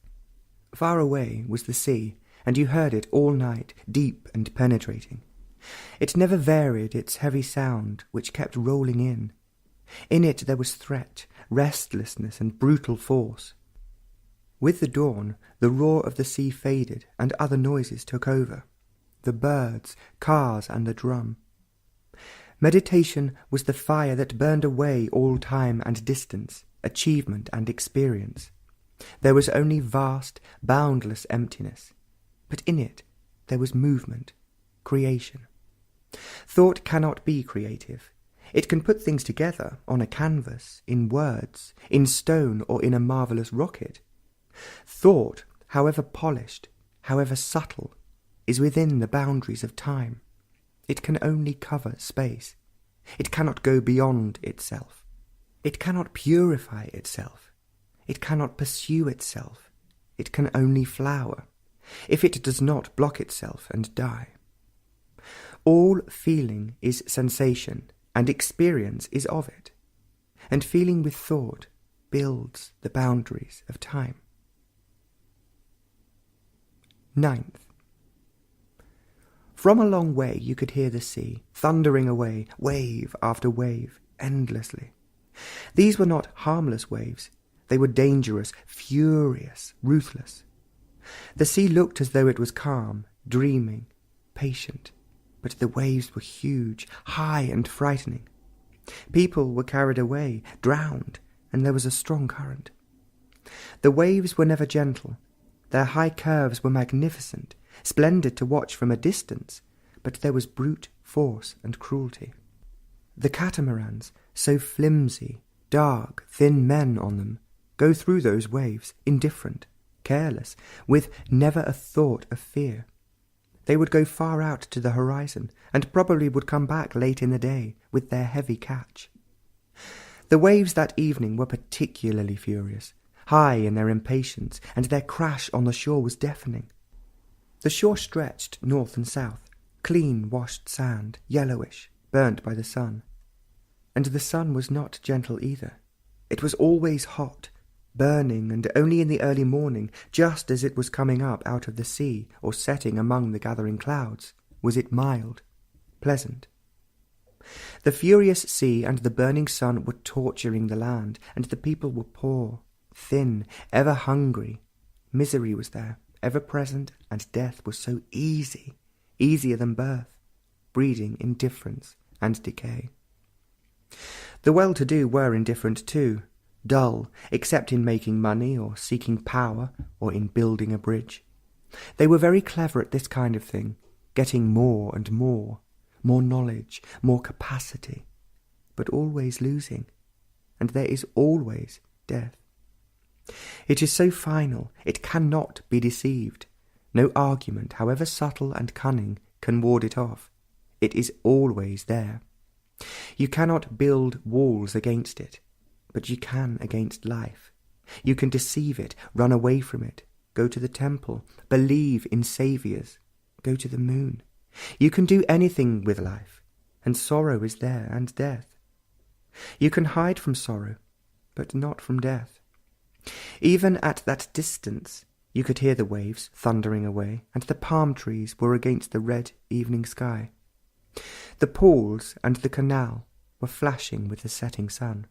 Far away was the sea, and you heard it all night, deep and penetrating. It never varied its heavy sound, which kept rolling in. In it there was threat, restlessness, and brutal force. With the dawn, the roar of the sea faded, and other noises took over. The birds, cars, and the drum. Meditation was the fire that burned away all time and distance, achievement and experience. There was only vast, boundless emptiness, but in it there was movement, creation. Thought cannot be creative. It can put things together on a canvas, in words, in stone, or in a marvellous rocket. Thought, however polished, however subtle, is within the boundaries of time. It can only cover space. It cannot go beyond itself. It cannot purify itself. It cannot pursue itself. It can only flower, if it does not block itself and die. All feeling is sensation, and experience is of it, and feeling with thought builds the boundaries of time. 9th. From a long way you could hear the sea, thundering away, wave after wave, endlessly. These were not harmless waves. They were dangerous, furious, ruthless. The sea looked as though it was calm, dreaming, patient, but the waves were huge, high and frightening. People were carried away, drowned, and there was a strong current. The waves were never gentle. Their high curves were magnificent, splendid to watch from a distance, but there was brute force and cruelty. The catamarans, so flimsy, dark, thin men on them, go through those waves, indifferent, careless, with never a thought of fear. They would go far out to the horizon, and probably would come back late in the day with their heavy catch. The waves that evening were particularly furious, high in their impatience, and their crash on the shore was deafening. The shore stretched north and south, clean washed sand, yellowish, burnt by the sun. And the sun was not gentle either. It was always hot, burning, and only in the early morning, just as it was coming up out of the sea or setting among the gathering clouds, was it mild, pleasant. The furious sea and the burning sun were torturing the land, and the people were poor, thin, ever hungry. Misery was there, ever present, and death was so easy, easier than birth, breeding indifference and decay. The well-to-do were indifferent too, dull, except in making money or seeking power or in building a bridge. They were very clever at this kind of thing, getting more and more knowledge, more capacity, but always losing, and there is always death. It is so final, it cannot be deceived. No argument, however subtle and cunning, can ward it off. It is always there. You cannot build walls against it, but you can against life. You can deceive it, run away from it, go to the temple, believe in saviours, go to the moon. You can do anything with life, and sorrow is there and death. You can hide from sorrow, but not from death. Even at that distance you could hear the waves thundering away, and the palm trees were against the red evening sky. The pools and the canal were flashing with the setting sun.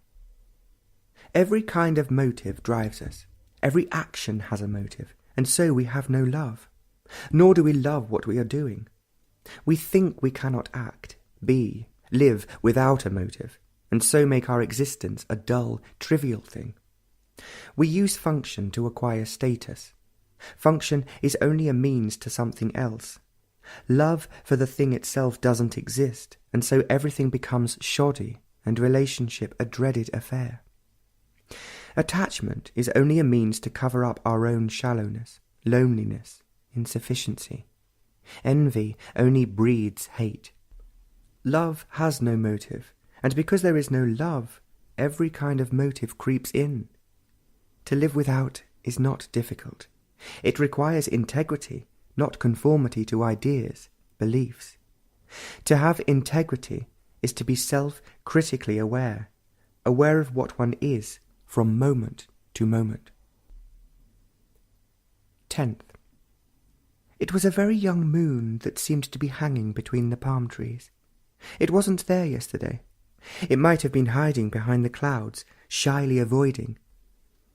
Every kind of motive drives us. Every action has a motive, and so we have no love. Nor do we love what we are doing. We think we cannot act, be, live without a motive, and so make our existence a dull, trivial thing. We use function to acquire status. Function is only a means to something else. Love for the thing itself doesn't exist, and so everything becomes shoddy, and relationship a dreaded affair. Attachment is only a means to cover up our own shallowness, loneliness, insufficiency. Envy only breeds hate. Love has no motive, and because there is no love, every kind of motive creeps in. To live without is not difficult. It requires integrity, not conformity to ideas, beliefs. To have integrity is to be self-critically aware of what one is from moment to moment. 10th. It was a very young moon that seemed to be hanging between the palm trees. It wasn't there yesterday. It might have been hiding behind the clouds, shyly avoiding,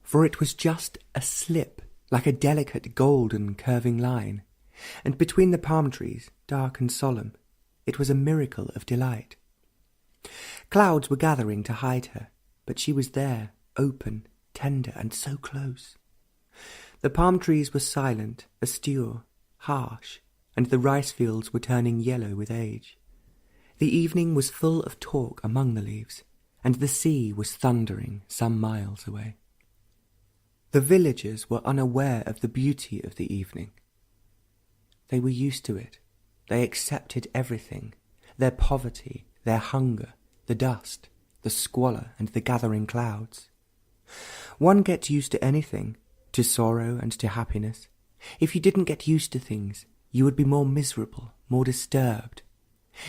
for it was just a slip, like a delicate golden curving line, and between the palm trees, dark and solemn, it was a miracle of delight. Clouds were gathering to hide her, but she was there, open, tender, and so close. The palm trees were silent, austere, harsh, and the rice fields were turning yellow with age. The evening was full of talk among the leaves, and the sea was thundering some miles away. The villagers were unaware of the beauty of the evening. They were used to it. They accepted everything, their poverty, their hunger, the dust, the squalor, and the gathering clouds. One gets used to anything, to sorrow and to happiness. If you didn't get used to things, you would be more miserable, more disturbed.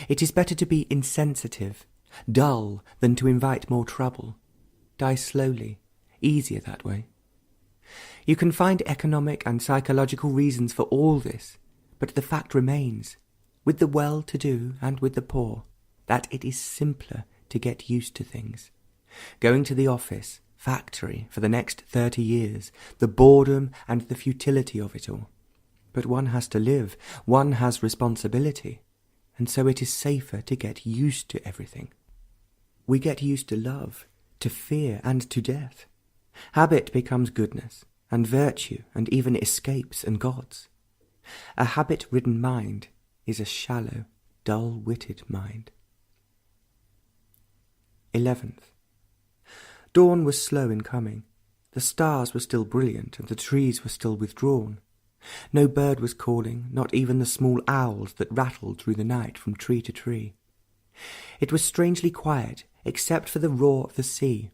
It is better to be insensitive, dull, than to invite more trouble. Die slowly, easier that way. You can find economic and psychological reasons for all this, but the fact remains, with the well-to-do and with the poor, that it is simpler to get used to things. Going to the office, factory, for the next 30 years, the boredom and the futility of it all. But one has to live, one has responsibility, and so it is safer to get used to everything. We get used to love, to fear, and to death. Habit becomes goodness, and virtue, and even escapes and gods. A habit-ridden mind is a shallow, dull-witted mind. 11th. Dawn was slow in coming. The stars were still brilliant, and the trees were still withdrawn. No bird was calling, not even the small owls that rattled through the night from tree to tree. It was strangely quiet, except for the roar of the sea.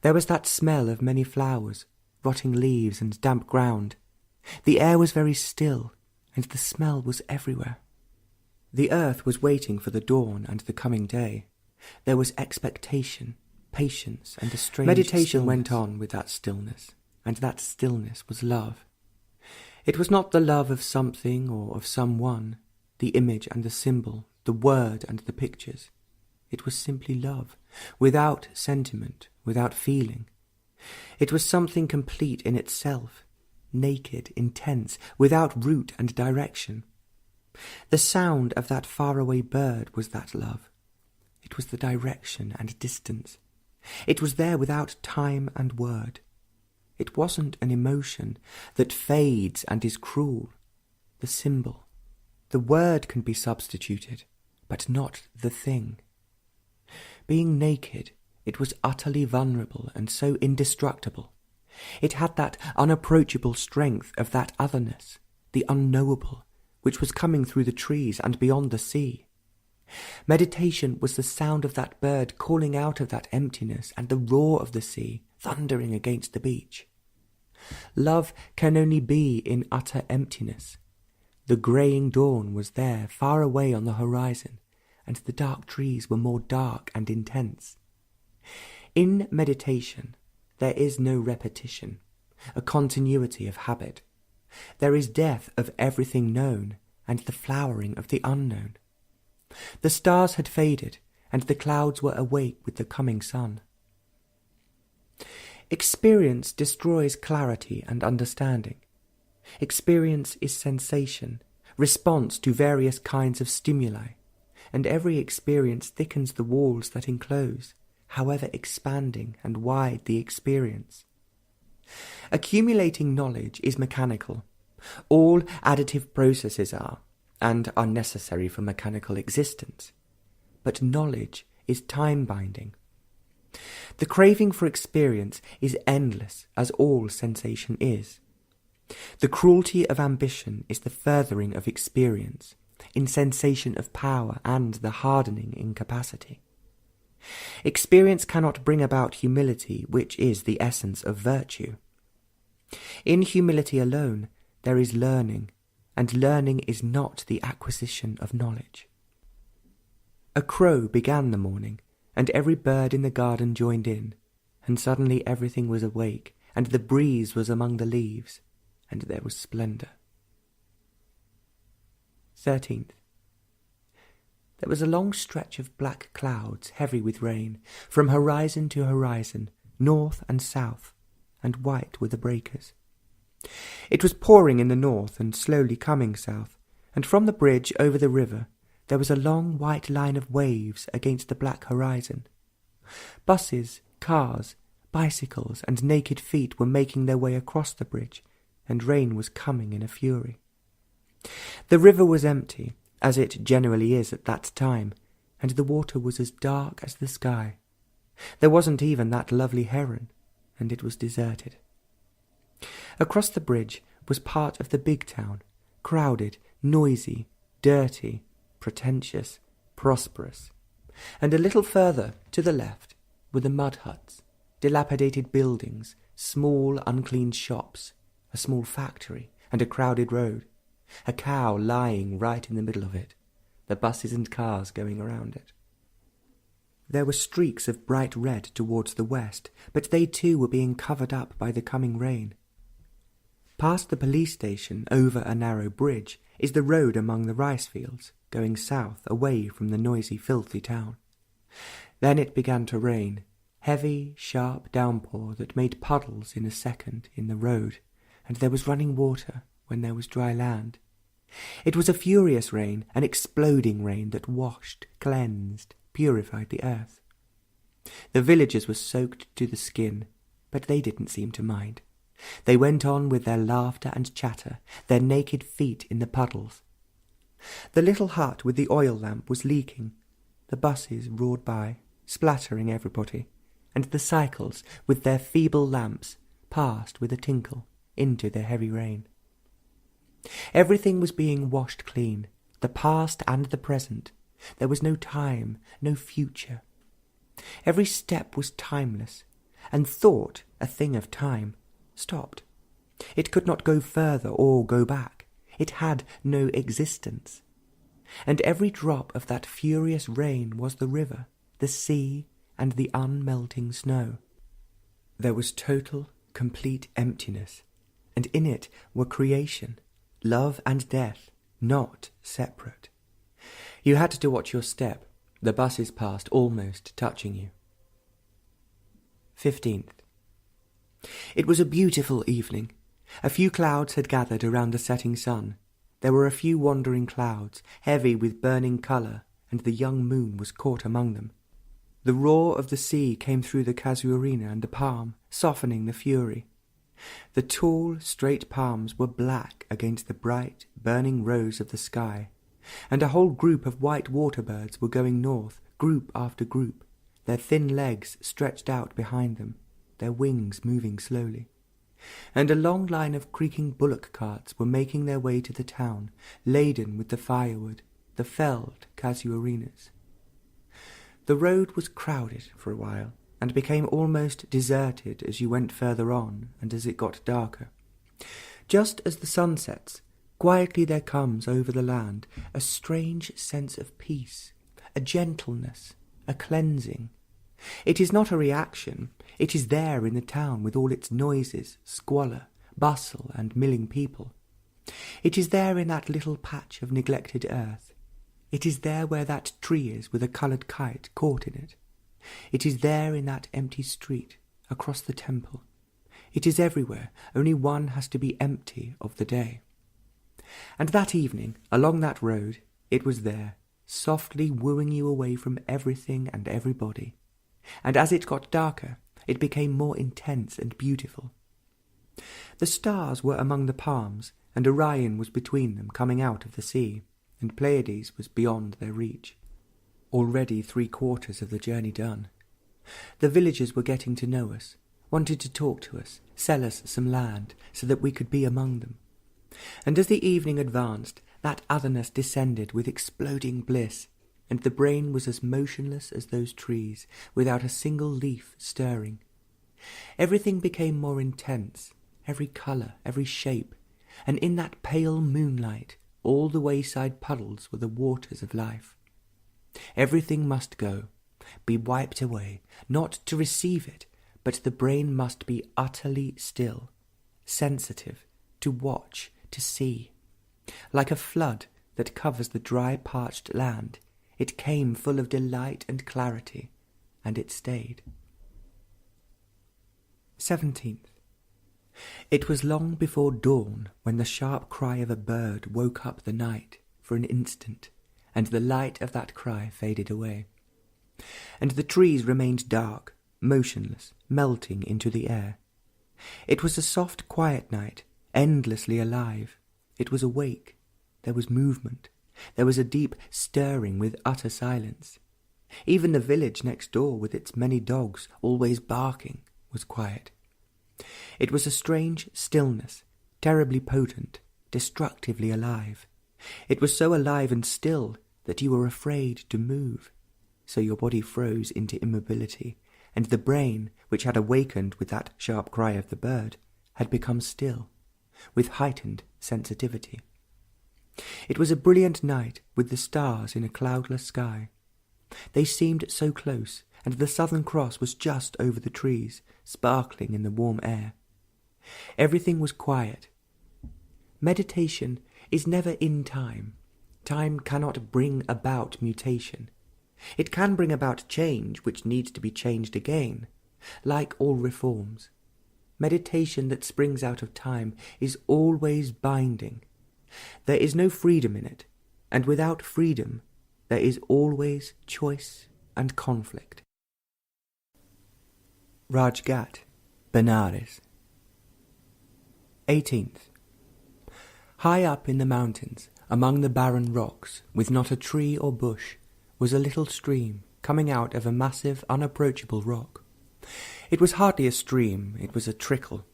There was that smell of many flowers, rotting leaves and damp ground. The air was very still, and the smell was everywhere. The earth was waiting for the dawn and the coming day. There was expectation, patience, and a strange meditation stillness. Went on with that stillness, and that stillness was love. It was not the love of something or of someone, the image and the symbol, the word and the pictures. It was simply love, without sentiment, without feeling. It was something complete in itself, naked, intense, without root and direction. The sound of that faraway bird was that love. It was the direction and distance. It was there without time and word. It wasn't an emotion that fades and is cruel. The symbol, the word can be substituted, but not the thing. Being naked, it was utterly vulnerable and so indestructible. It had that unapproachable strength of that otherness, the unknowable, which was coming through the trees and beyond the sea. Meditation was the sound of that bird calling out of that emptiness and the roar of the sea thundering against the beach. Love can only be in utter emptiness. The greying dawn was there, far away on the horizon, and the dark trees were more dark and intense. In meditation, there is no repetition, a continuity of habit. There is death of everything known and the flowering of the unknown. The stars had faded, and the clouds were awake with the coming sun. Experience destroys clarity and understanding. Experience is sensation, response to various kinds of stimuli, and every experience thickens the walls that enclose, however expanding and wide the experience. Accumulating knowledge is mechanical. All additive processes are, and are necessary for mechanical existence. But knowledge is time-binding. The craving for experience is endless, as all sensation is. The cruelty of ambition is the furthering of experience, insensation of power, and the hardening in capacity. Experience cannot bring about humility, which is the essence of virtue. In humility alone, there is learning, and learning is not the acquisition of knowledge. A crow began the morning, and every bird in the garden joined in, and suddenly everything was awake, and the breeze was among the leaves, and there was splendour. 13th. There was a long stretch of black clouds, heavy with rain, from horizon to horizon, north and south, and white were the breakers. It was pouring in the north and slowly coming south, and from the bridge over the river there was a long white line of waves against the black horizon. Buses, cars, bicycles, and naked feet were making their way across the bridge, and rain was coming in a fury. The river was empty, as it generally is at that time, and the water was as dark as the sky. There wasn't even that lovely heron, and it was deserted. Across the bridge was part of the big town, crowded, noisy, dirty, pretentious, prosperous, and a little further to the left were the mud huts, dilapidated buildings, small uncleaned shops, a small factory, and a crowded road, a cow lying right in the middle of it, the buses and cars going around it. There were streaks of bright red towards the west, but they too were being covered up by the coming rain. Past the police station, over a narrow bridge, is the road among the rice fields, going south away from the noisy, filthy town. Then it began to rain, heavy, sharp downpour that made puddles in a second in the road, and there was running water when there was dry land. It was a furious rain, an exploding rain that washed, cleansed, purified the earth. The villagers were soaked to the skin, but they didn't seem to mind. They went on with their laughter and chatter, their naked feet in the puddles. The little hut with the oil lamp was leaking. The buses roared by, splattering everybody, and the cycles, with their feeble lamps, passed with a tinkle into the heavy rain. Everything was being washed clean, the past and the present. There was no time, no future. Every step was timeless, and thought, a thing of time, stopped. It could not go further or go back. It had no existence. And every drop of that furious rain was the river, the sea, and the unmelting snow. There was total, complete emptiness, and in it were creation, love and death, not separate. You had to watch your step. The buses passed almost touching you. 15th. It was a beautiful evening. A few clouds had gathered around the setting sun. There were a few wandering clouds, heavy with burning colour, and the young moon was caught among them. The roar of the sea came through the casuarina and the palm, softening the fury. The tall, straight palms were black against the bright, burning rose of the sky, and a whole group of white water birds were going north, group after group, their thin legs stretched out behind them, their wings moving slowly. And a long line of creaking bullock carts were making their way to the town, laden with the firewood, the felled casuarinas. The road was crowded for a while, and became almost deserted as you went further on and as it got darker. Just as the sun sets, quietly there comes over the land a strange sense of peace, a gentleness, a cleansing. It is not a reaction. It is there in the town with all its noises, squalor, bustle, and milling people. It is there in that little patch of neglected earth. It is there where that tree is with a coloured kite caught in it. It is there in that empty street, across the temple. It is everywhere, only one has to be empty of the day. And that evening, along that road, it was there, softly wooing you away from everything and everybody. And as it got darker, it became more intense and beautiful. The stars were among the palms, and Orion was between them coming out of the sea, and Pleiades was beyond their reach. Already 3/4 of the journey done. The villagers were getting to know us, wanted to talk to us, sell us some land, so that we could be among them. And as the evening advanced, that otherness descended with exploding bliss, and the brain was as motionless as those trees, without a single leaf stirring. Everything became more intense, every colour, every shape, and in that pale moonlight all the wayside puddles were the waters of life. Everything must go, be wiped away, not to receive it, but the brain must be utterly still, sensitive, to watch, to see. Like a flood that covers the dry, parched land, it came full of delight and clarity, and it stayed. 17th. It was long before dawn when the sharp cry of a bird woke up the night for an instant, and the light of that cry faded away. And the trees remained dark, motionless, melting into the air. It was a soft, quiet night, endlessly alive. It was awake. There was movement. There was a deep stirring with utter silence. Even the village next door, with its many dogs always barking, was quiet. It was a strange stillness, terribly potent, destructively alive. It was so alive and still that you were afraid to move. So your body froze into immobility, and the brain, which had awakened with that sharp cry of the bird, had become still, with heightened sensitivity. It was a brilliant night with the stars in a cloudless sky. They seemed so close, and the Southern Cross was just over the trees, sparkling in the warm air. Everything was quiet. Meditation is never in time. Time cannot bring about mutation. It can bring about change which needs to be changed again, like all reforms. Meditation that springs out of time is always binding. There is no freedom in it, and without freedom there is always choice and conflict. Rajghat, Benares. 18th. High up in the mountains, among the barren rocks, with not a tree or bush, was a little stream coming out of a massive, unapproachable rock. It was hardly a stream, it was a trickle.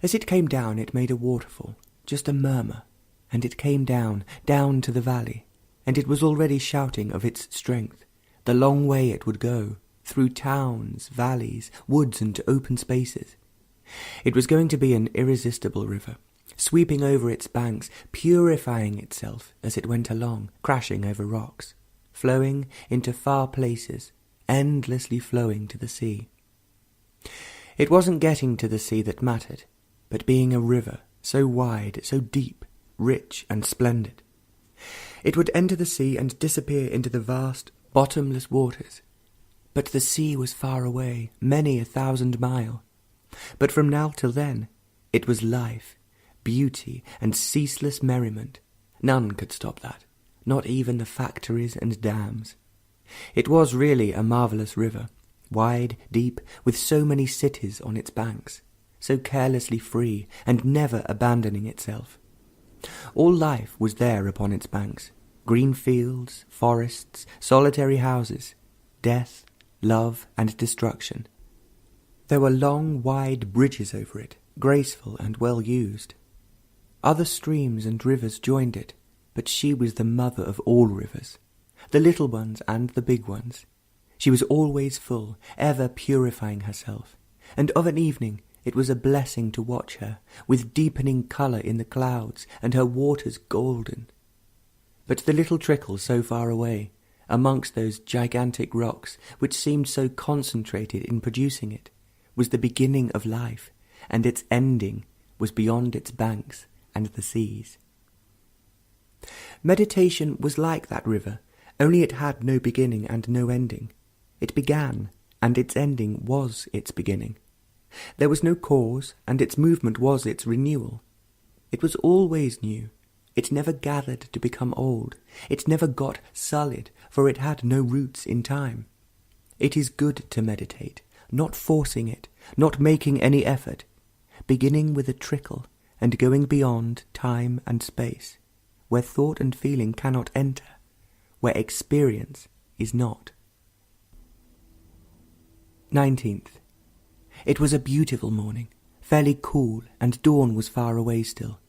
As it came down, it made a waterfall, just a murmur, and it came down to the valley, and it was already shouting of its strength, the long way it would go, through towns, valleys, woods, and open spaces. It was going to be an irresistible river, sweeping over its banks, purifying itself as it went along, crashing over rocks, flowing into far places, endlessly flowing to the sea. It wasn't getting to the sea that mattered, but being a river, so wide, so deep, rich and splendid. It would enter the sea and disappear into the vast, bottomless waters. But the sea was far away, many 1,000 miles. But from now till then, it was life, beauty, and ceaseless merriment. None could stop that, not even the factories and dams. It was really a marvellous river, wide, deep, with so many cities on its banks, so carelessly free and never abandoning itself. All life was there upon its banks, green fields, forests, solitary houses, death, love, and destruction. There were long, wide bridges over it, graceful and well used. Other streams and rivers joined it, but she was the mother of all rivers, the little ones and the big ones. She was always full, ever purifying herself, and of an evening it was a blessing to watch her, with deepening colour in the clouds, and her waters golden. But the little trickle so far away, amongst those gigantic rocks, which seemed so concentrated in producing it, was the beginning of life, and its ending was beyond its banks and the seas. Meditation was like that river, only it had no beginning and no ending. It began, and its ending was its beginning. There was no cause, and its movement was its renewal. It was always new. It never gathered to become old. It never got sullied, for it had no roots in time. It is good to meditate, not forcing it, not making any effort, beginning with a trickle and going beyond time and space, where thought and feeling cannot enter, where experience is not. 19th. It was a beautiful morning, fairly cool, and dawn was far away still.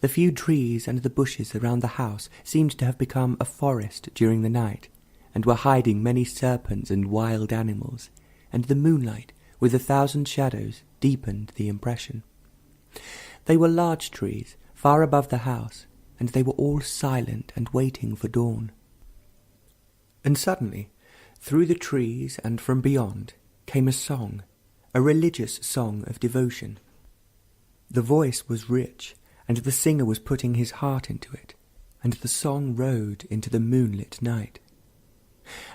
The few trees and the bushes around the house seemed to have become a forest during the night, and were hiding many serpents and wild animals, and the moonlight, with 1,000 shadows, deepened the impression. They were large trees, far above the house, and they were all silent and waiting for dawn. And suddenly, through the trees and from beyond, came a song, a religious song of devotion. The voice was rich, and the singer was putting his heart into it, and the song rode into the moonlit night.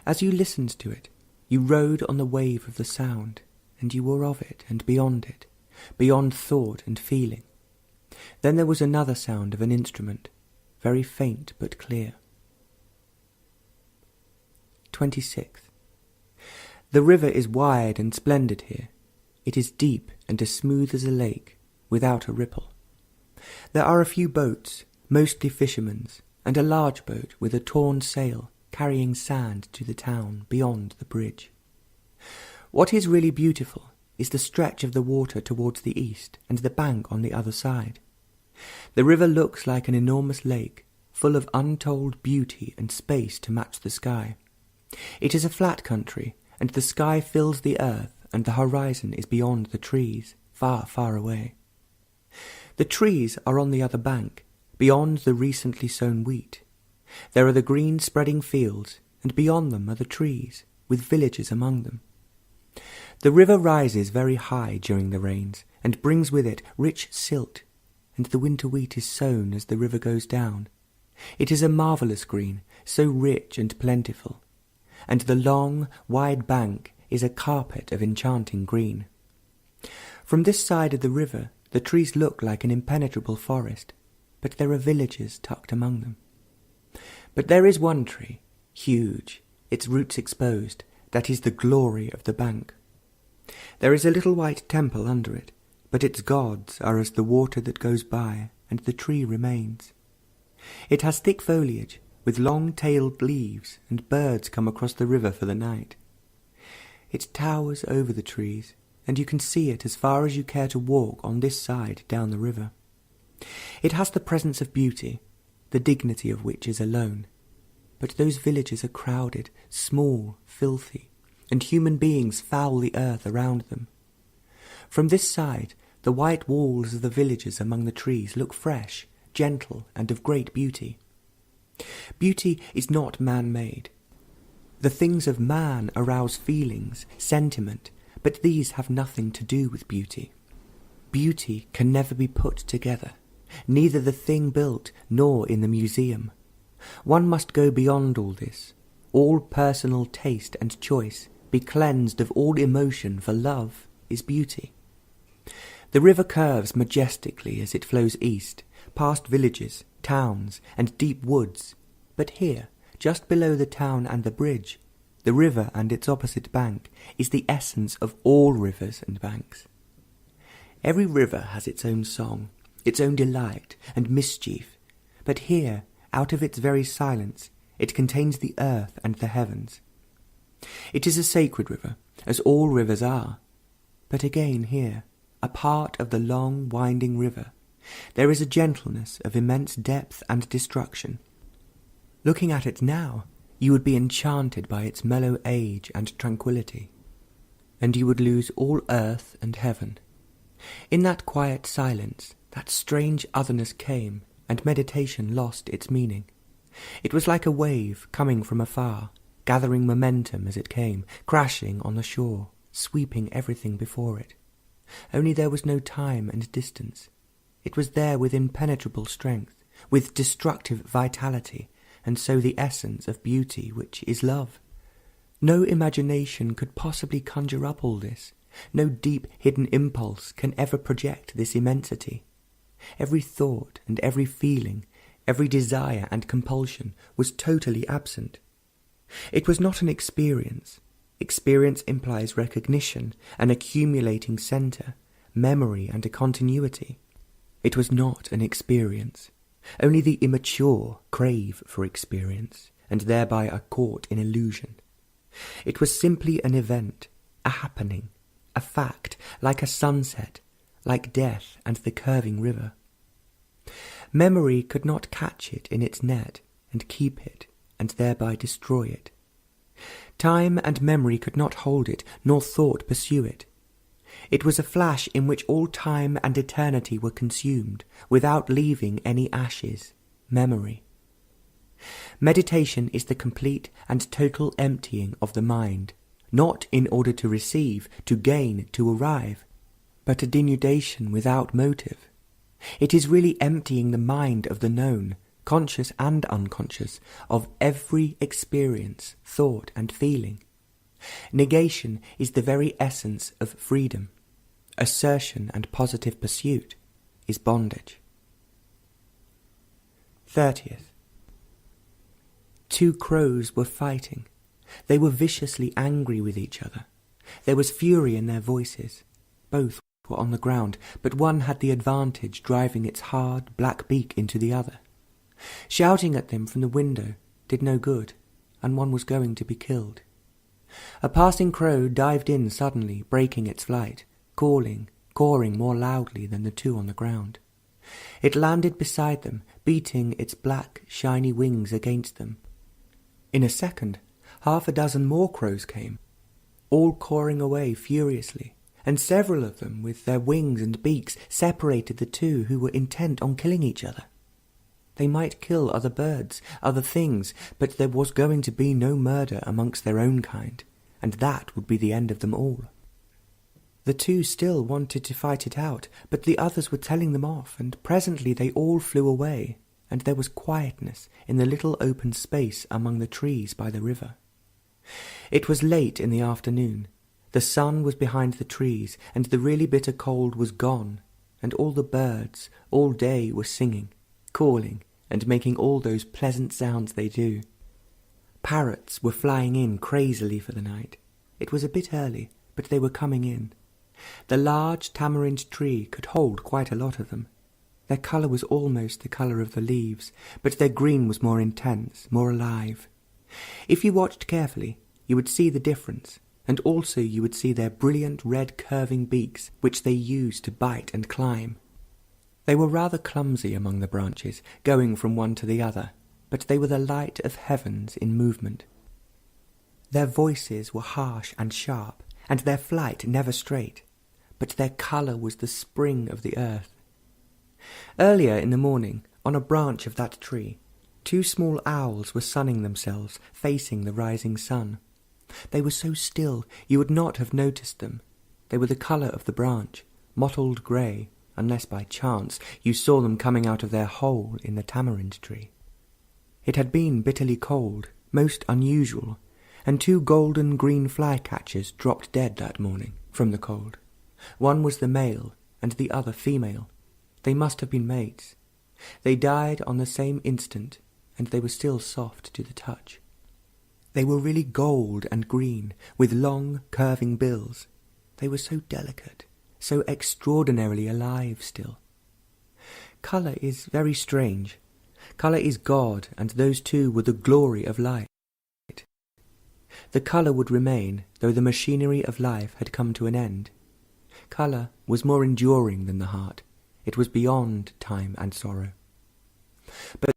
As you listened to it, you rode on the wave of the sound, and you were of it and beyond it, beyond thought and feeling. Then there was another sound of an instrument, very faint but clear. 26th. The river is wide and splendid here. It is deep and as smooth as a lake, without a ripple. There are a few boats, mostly fishermen's, and a large boat with a torn sail carrying sand to the town beyond the bridge. What is really beautiful is the stretch of the water towards the east and the bank on the other side. The river looks like an enormous lake, full of untold beauty and space to match the sky. It is a flat country, and the sky fills the earth, and the horizon is beyond the trees, far, far away. The trees are on the other bank, beyond the recently sown wheat. There are the green spreading fields, and beyond them are the trees, with villages among them. The river rises very high during the rains, and brings with it rich silt, and the winter wheat is sown as the river goes down. It is a marvellous green, so rich and plentiful, and the long, wide bank is a carpet of enchanting green. From this side of the river the trees look like an impenetrable forest, but there are villages tucked among them. But there is one tree, huge, its roots exposed, that is the glory of the bank. There is a little white temple under it, but its gods are as the water that goes by, and the tree remains. It has thick foliage, with long-tailed leaves, and birds come across the river for the night. It towers over the trees, and you can see it as far as you care to walk on this side down the river. It has the presence of beauty, the dignity of which is alone. But those villages are crowded, small, filthy, and human beings foul the earth around them. From this side, the white walls of the villages among the trees look fresh, gentle, and of great beauty. Beauty is not man-made. The things of man arouse feelings, sentiment, but these have nothing to do with beauty. Beauty can never be put together, neither the thing built nor in the museum. One must go beyond all this, all personal taste and choice, be cleansed of all emotion, for love is beauty. The river curves majestically as it flows east, past villages, towns, and deep woods, but here, just below the town and the bridge, the river and its opposite bank is the essence of all rivers and banks. Every river has its own song, its own delight and mischief, but here, out of its very silence, it contains the earth and the heavens. It is a sacred river, as all rivers are, but again here, a part of the long winding river, there is a gentleness of immense depth and destruction. Looking at it now, you would be enchanted by its mellow age and tranquillity, and you would lose all earth and heaven. In that quiet silence, that strange otherness came, and meditation lost its meaning. It was like a wave coming from afar, gathering momentum as it came, crashing on the shore, sweeping everything before it. Only there was no time and distance. It was there with impenetrable strength, with destructive vitality, and so the essence of beauty, which is love. No imagination could possibly conjure up all this. No deep hidden impulse can ever project this immensity. Every thought and every feeling, every desire and compulsion was totally absent. It was not an experience. Experience implies recognition, an accumulating centre, memory and a continuity. It was not an experience. Only the immature crave for experience, and thereby are caught in illusion. It was simply an event, a happening, a fact, like a sunset, like death and the curving river. Memory could not catch it in its net and keep it, and thereby destroy it. Time and memory could not hold it, nor thought pursue it. It was a flash in which all time and eternity were consumed, without leaving any ashes, memory. Meditation is the complete and total emptying of the mind, not in order to receive, to gain, to arrive, but a denudation without motive. It is really emptying the mind of the known, conscious and unconscious, of every experience, thought and feeling. Negation is the very essence of freedom. Assertion and positive pursuit is bondage. 30th. 2 crows were fighting, They were viciously angry with each other. There was fury in their voices. Both were on the ground, but one had the advantage, driving its hard, black beak into the other. Shouting at them from the window did no good, and one was going to be killed. A passing crow dived in suddenly, breaking its flight, cawing more loudly than the two on the ground. It landed beside them, beating its black, shiny wings against them. In a second, 6 more crows came, all cawing away furiously, and several of them, with their wings and beaks, separated the two who were intent on killing each other. They might kill other birds, other things, but there was going to be no murder amongst their own kind, and that would be the end of them all. The two still wanted to fight it out, but the others were telling them off, and presently they all flew away, and there was quietness in the little open space among the trees by the river. It was late in the afternoon. The sun was behind the trees, and the really bitter cold was gone, and all the birds all day were singing, calling, and making all those pleasant sounds they do. Parrots were flying in crazily for the night. It was a bit early, but they were coming in. The large tamarind tree could hold quite a lot of them. Their colour was almost the colour of the leaves, but their green was more intense, more alive. If you watched carefully, you would see the difference, and also you would see their brilliant red curving beaks, which they used to bite and climb. They were rather clumsy among the branches, going from one to the other, but they were the light of heavens in movement. Their voices were harsh and sharp, and their flight never straight, but their colour was the spring of the earth. Earlier in the morning, on a branch of that tree, 2 small owls were sunning themselves, facing the rising sun. They were so still you would not have noticed them. They were the colour of the branch, mottled grey, unless by chance you saw them coming out of their hole in the tamarind tree. It had been bitterly cold, most unusual, and 2 golden green flycatchers dropped dead that morning from the cold. One was the male, and the other female. They must have been mates. They died on the same instant, and they were still soft to the touch. They were really gold and green, with long, curving bills. They were so delicate, so extraordinarily alive still. Colour is very strange. Colour is God, and those two were the glory of light. The colour would remain, though the machinery of life had come to an end. Colour was more enduring than the heart. It was beyond time and sorrow. But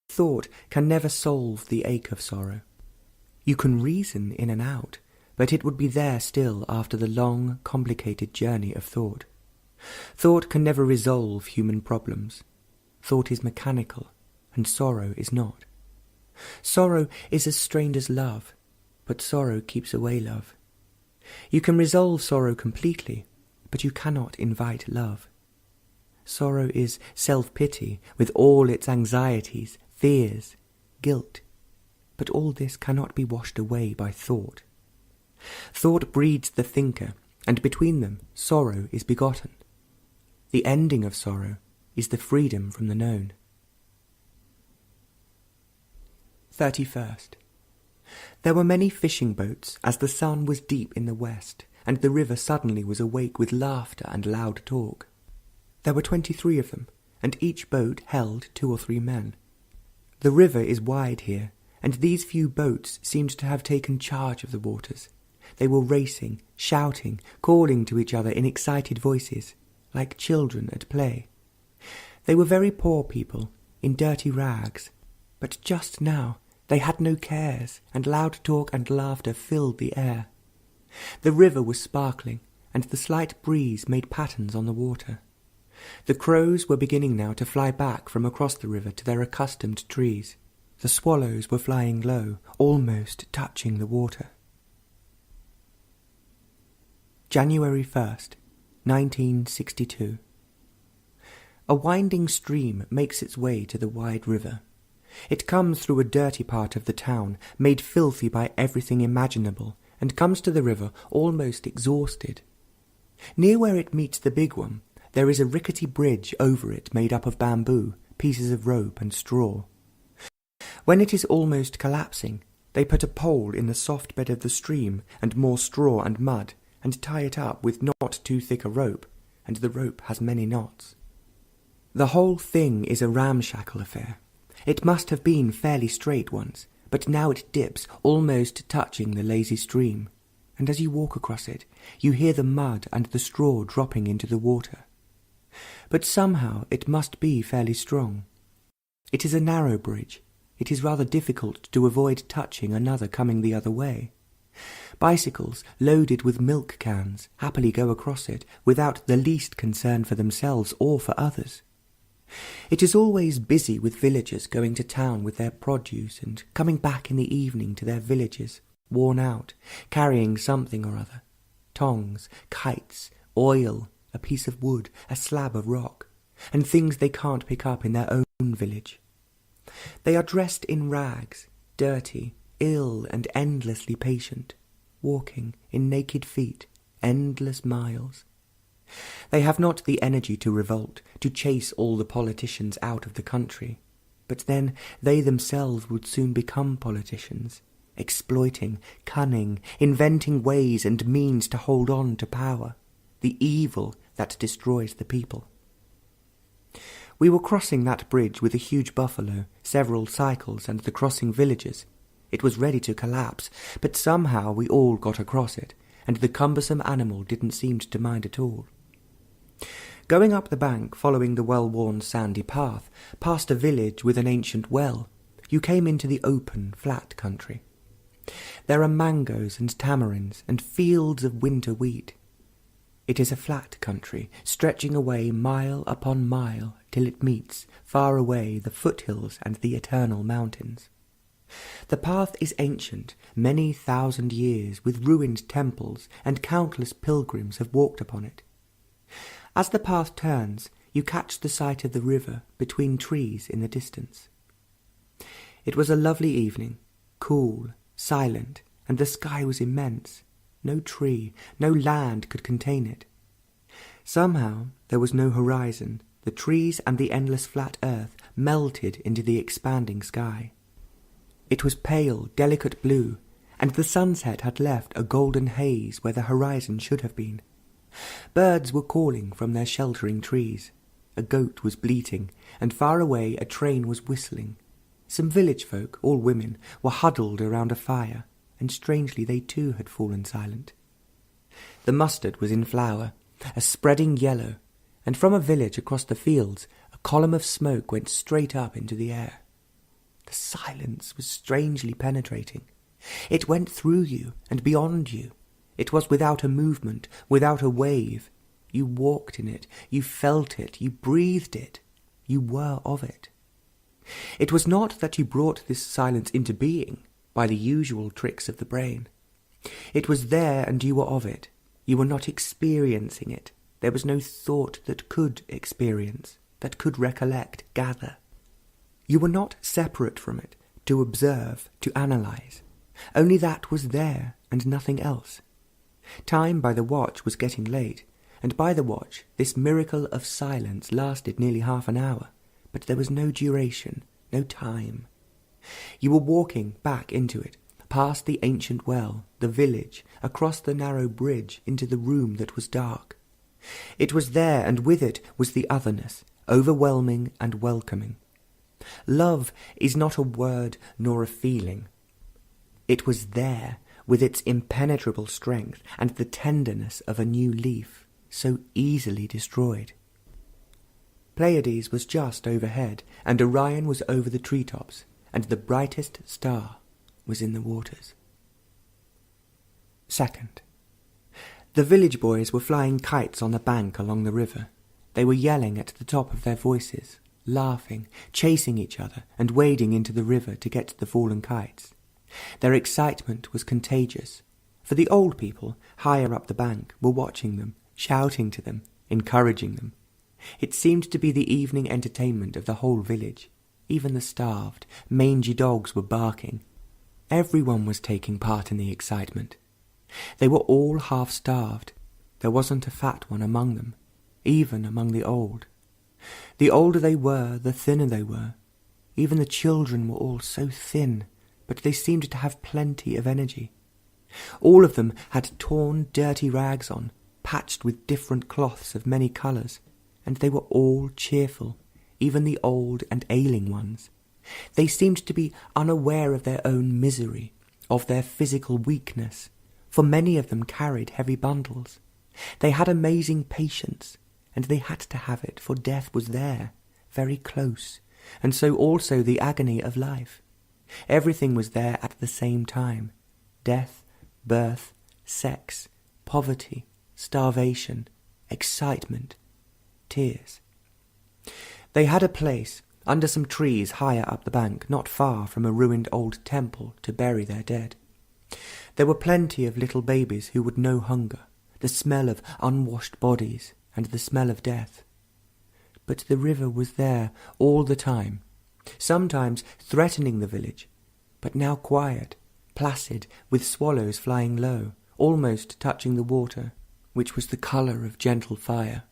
thought can never solve the ache of sorrow. You can reason in and out, but it would be there still after the long, complicated journey of thought. Thought can never resolve human problems. Thought is mechanical, and sorrow is not. Sorrow is as strange as love, but sorrow keeps away love. You can resolve sorrow completely, but you cannot invite love. Sorrow is self-pity with all its anxieties, fears, guilt, but all this cannot be washed away by thought. Thought breeds the thinker, and between them sorrow is begotten. The ending of sorrow is the freedom from the known. 31st. There were many fishing boats as the sun was deep in the west, and the river suddenly was awake with laughter and loud talk. There were 23 of them, and each boat held 2 or 3 men. The river is wide here, and these few boats seemed to have taken charge of the waters. They were racing, shouting, calling to each other in excited voices, like children at play. They were very poor people, in dirty rags, but just now they had no cares, and loud talk and laughter filled the air. The river was sparkling, and the slight breeze made patterns on the water. The crows were beginning now to fly back from across the river to their accustomed trees. The swallows were flying low, almost touching the water. January 1st, 1962. A winding stream makes its way to the wide river. It comes through a dirty part of the town, made filthy by everything imaginable, and comes to the river almost exhausted. Near where it meets the big one, there is a rickety bridge over it made up of bamboo, pieces of rope and straw. When it is almost collapsing, They put a pole in the soft bed of the stream, and more straw and mud, and tie it up with not too thick a rope, and the rope has many knots. The whole thing is a ramshackle affair. It must have been fairly straight once, but now it dips almost touching the lazy stream, and as you walk across it, you hear the mud and the straw dropping into the water. But somehow it must be fairly strong. It is a narrow bridge. It is rather difficult to avoid touching another coming the other way. Bicycles loaded with milk cans happily go across it without the least concern for themselves or for others. It is always busy with villagers going to town with their produce and coming back in the evening to their villages, worn out, carrying something or other, tongs, kites, oil, a piece of wood, a slab of rock, and things they can't pick up in their own village. They are dressed in rags, dirty, ill and endlessly patient, walking in naked feet, endless miles. They have not the energy to revolt, to chase all the politicians out of the country, but then they themselves would soon become politicians, exploiting, cunning, inventing ways and means to hold on to power, the evil that destroys the people. We were crossing that bridge with a huge buffalo, several cycles, and the crossing villagers. It was ready to collapse, but somehow we all got across it, and the cumbersome animal didn't seem to mind at all. Going up the bank, following the well-worn sandy path, past a village with an ancient well, you came into the open, flat country. There are mangoes and tamarinds and fields of winter wheat. It is a flat country, stretching away mile upon mile till it meets, far away, the foothills and the eternal mountains. The path is ancient, many thousand years, with ruined temples, and countless pilgrims have walked upon it. As the path turns, you catch the sight of the river between trees in the distance. It was a lovely evening, cool, silent, and the sky was immense. No tree, no land could contain it. Somehow there was no horizon. The trees and the endless flat earth melted into the expanding sky. It was pale, delicate blue, and the sunset had left a golden haze where the horizon should have been. Birds were calling from their sheltering trees. A goat was bleating, and far away a train was whistling. Some village folk, all women, were huddled around a fire, and strangely they too had fallen silent. The mustard was in flower, a spreading yellow, and from a village across the fields a column of smoke went straight up into the air. The silence was strangely penetrating. It went through you and beyond you. It was without a movement, without a wave. You walked in it, you felt it, you breathed it, you were of it. It was not that you brought this silence into being by the usual tricks of the brain. It was there and you were of it. You were not experiencing it. There was no thought that could experience, that could recollect, gather. You were not separate from it, to observe, to analyze. Only that was there, and nothing else. Time by the watch was getting late, and by the watch this miracle of silence lasted nearly half an hour, but there was no duration, no time. You were walking back into it, past the ancient well, the village, across the narrow bridge into the room that was dark. It was there, and with it was the otherness, overwhelming and welcoming. Love is not a word nor a feeling. It was there, with its impenetrable strength and the tenderness of a new leaf, so easily destroyed. Pleiades was just overhead, and Orion was over the treetops, and the brightest star was in the waters. 2nd. The village boys were flying kites on the bank along the river. They were yelling at the top of their voices, laughing, chasing each other, and wading into the river to get the fallen kites. Their excitement was contagious, for the old people, higher up the bank, were watching them, shouting to them, encouraging them. It seemed to be the evening entertainment of the whole village. Even the starved, mangy dogs were barking. Everyone was taking part in the excitement. They were all half-starved. There wasn't a fat one among them, even among the old. The older they were, the thinner they were. Even the children were all so thin, but they seemed to have plenty of energy. All of them had torn, dirty rags on, patched with different cloths of many colours, and they were all cheerful, even the old and ailing ones. They seemed to be unaware of their own misery, of their physical weakness, for many of them carried heavy bundles. They had amazing patience, and they had to have it, for death was there, very close, and so also the agony of life. Everything was there at the same time: death, birth, sex, poverty, starvation, excitement, tears. They had a place under some trees higher up the bank, not far from a ruined old temple, to bury their dead. There were plenty of little babies who would know hunger, the smell of unwashed bodies, and the smell of death. But the river was there all the time, sometimes threatening the village, but now quiet, placid, with swallows flying low, almost touching the water, which was the colour of gentle fire.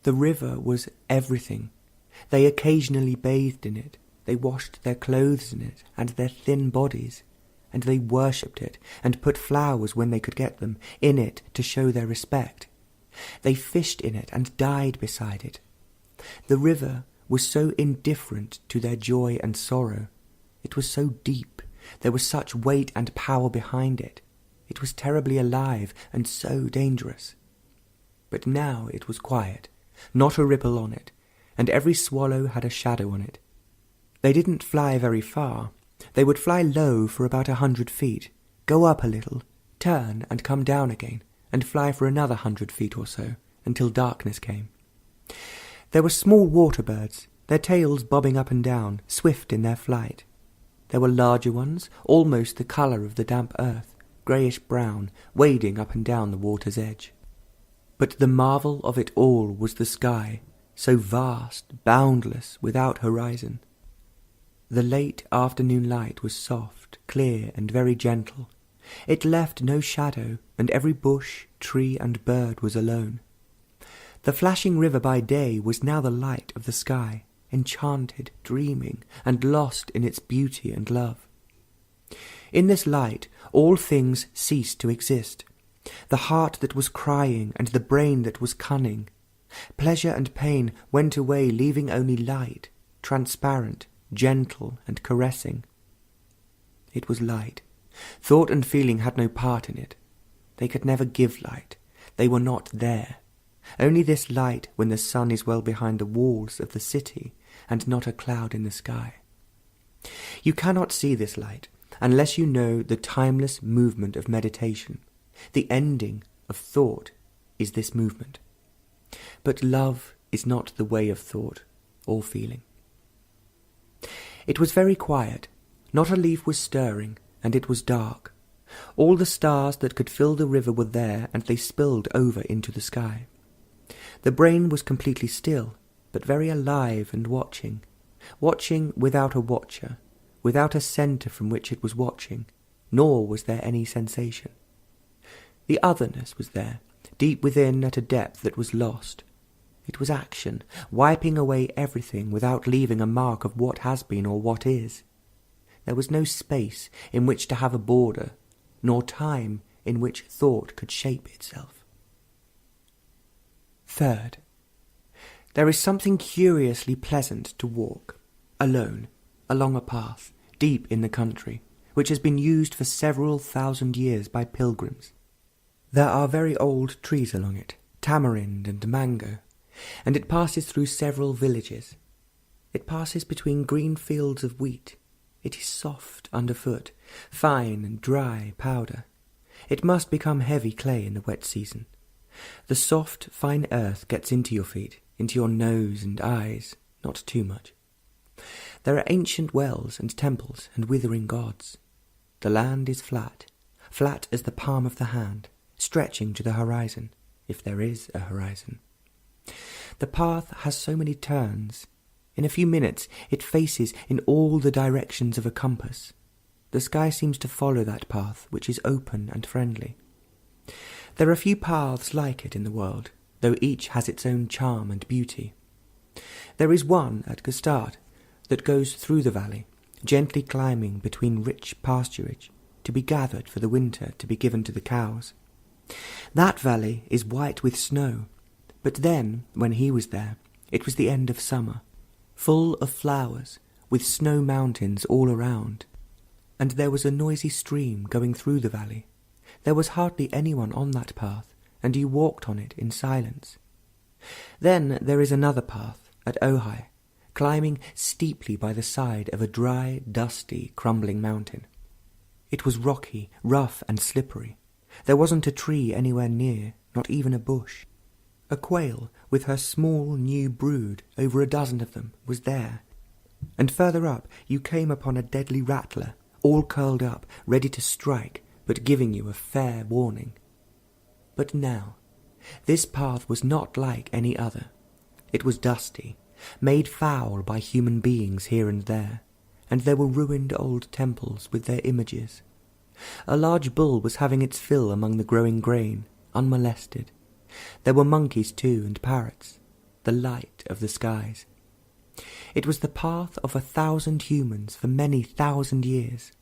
The river was everything. They occasionally bathed in it, they washed their clothes in it and their thin bodies, and they worshipped it, and put flowers, when they could get them, in it to show their respect. They fished in it and died beside it. The river was so indifferent to their joy and sorrow. It was so deep, there was such weight and power behind it. It was terribly alive and so dangerous. But now it was quiet, not a ripple on it, and every swallow had a shadow on it. They didn't fly very far. They would fly low for about 100 feet, go up a little, turn and come down again, and fly for another 100 feet or so, until darkness came. There were small water birds, their tails bobbing up and down, swift in their flight. There were larger ones, almost the colour of the damp earth, greyish-brown, wading up and down the water's edge. But the marvel of it all was the sky, so vast, boundless, without horizon. The late afternoon light was soft, clear, and very gentle. It left no shadow, and every bush, tree, and bird was alone. The flashing river by day was now the light of the sky, enchanted, dreaming, and lost in its beauty and love. In this light all things ceased to exist. The heart that was crying, and the brain that was cunning. Pleasure and pain went away, leaving only light, transparent, gentle, and caressing. It was light. Thought and feeling had no part in it. They could never give light. They were not there. Only this light when the sun is well behind the walls of the city, and not a cloud in the sky. You cannot see this light unless you know the timeless movement of meditation. The ending of thought is this movement. But love is not the way of thought or feeling. It was very quiet. Not a leaf was stirring, and it was dark. All the stars that could fill the river were there, and they spilled over into the sky. The brain was completely still, but very alive and watching without a watcher, without a centre from which it was watching, nor was there any sensation. The otherness was there, deep within at a depth that was lost. It was action, wiping away everything without leaving a mark of what has been or what is. There was no space in which to have a border, nor time in which thought could shape itself. Third, there is something curiously pleasant to walk, alone, along a path, deep in the country, which has been used for several thousand years by pilgrims. There are very old trees along it, tamarind and mango, and it passes through several villages. It passes between green fields of wheat. It is soft underfoot, fine and dry powder. It must become heavy clay in the wet season. The soft, fine earth gets into your feet, into your nose and eyes, not too much. There are ancient wells and temples and withering gods. The land is flat, flat as the palm of the hand, stretching to the horizon, if there is a horizon. The path has so many turns. In a few minutes it faces in all the directions of a compass. The sky seems to follow that path, which is open and friendly. There are few paths like it in the world, though each has its own charm and beauty. There is one at Gstaad that goes through the valley, gently climbing between rich pasturage to be gathered for the winter to be given to the cows. That valley is white with snow, but then, when he was there, it was the end of summer, full of flowers, with snow mountains all around, and there was a noisy stream going through the valley. There was hardly anyone on that path, and you walked on it in silence. Then there is another path at Ojai, climbing steeply by the side of a dry, dusty, crumbling mountain. It was rocky, rough and slippery. There wasn't a tree anywhere near, not even a bush. A quail, with her small new brood, over a dozen of them, was there. And further up you came upon a deadly rattler, all curled up, ready to strike, but giving you a fair warning. But now, this path was not like any other. It was dusty, made foul by human beings here and there, and there were ruined old temples with their images. A large bull was having its fill among the growing grain, unmolested. There were monkeys too, and parrots, the light of the skies. It was the path of 1,000 humans for many 1,000 years.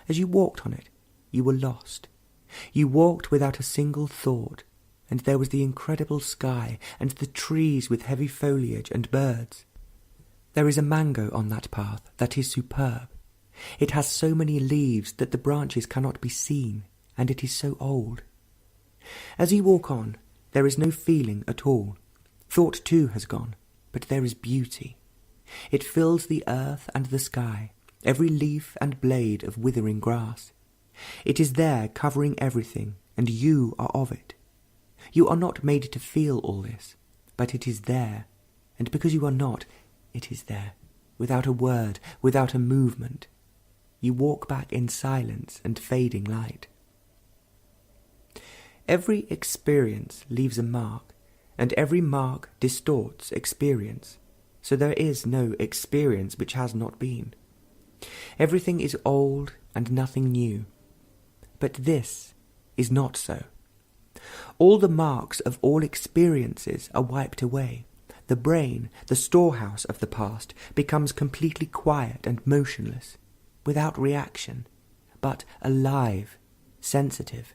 As you walked on it, you were lost. You walked without a single thought, and there was the incredible sky, and the trees with heavy foliage and birds. There is a mango on that path that is superb. It has so many leaves that the branches cannot be seen, and it is so old. As you walk on, there is no feeling at all. Thought too has gone, but there is beauty. It fills the earth and the sky, every leaf and blade of withering grass. It is there covering everything, and you are of it. You are not made to feel all this, but it is there, and because you are not, it is there, without a word, without a movement. You walk back in silence and fading light. Every experience leaves a mark, and every mark distorts experience, so there is no experience which has not been. Everything is old and nothing new. But this is not so. All the marks of all experiences are wiped away. The brain, the storehouse of the past, becomes completely quiet and motionless, without reaction, but alive, sensitive.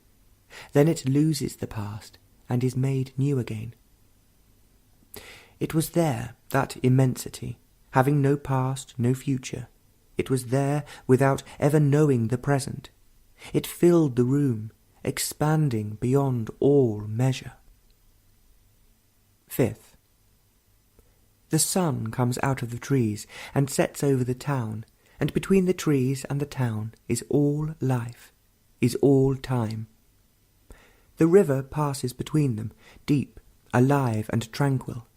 Then it loses the past and is made new again. It was there, that immensity, having no past, no future. It was there without ever knowing the present. It filled the room, expanding beyond all measure. Fifth, the sun comes out of the trees and sets over the town, and between the trees and the town is all life, is all time. The river passes between them, deep, alive and tranquil.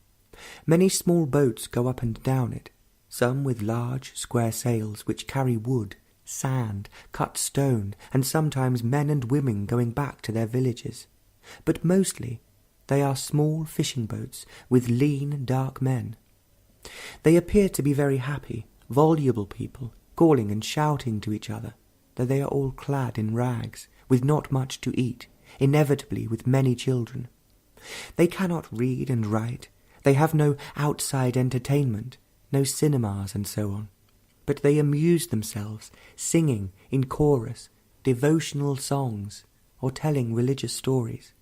Many small boats go up and down it, some with large square sails which carry wood, sand, cut stone, and sometimes men and women going back to their villages. But mostly they are small fishing boats with lean, dark men. They appear to be very happy, voluble people, calling and shouting to each other, though they are all clad in rags, with not much to eat, inevitably with many children. They cannot read and write, they have no outside entertainment, no cinemas and so on, but they amuse themselves, singing in chorus, devotional songs, or telling religious stories.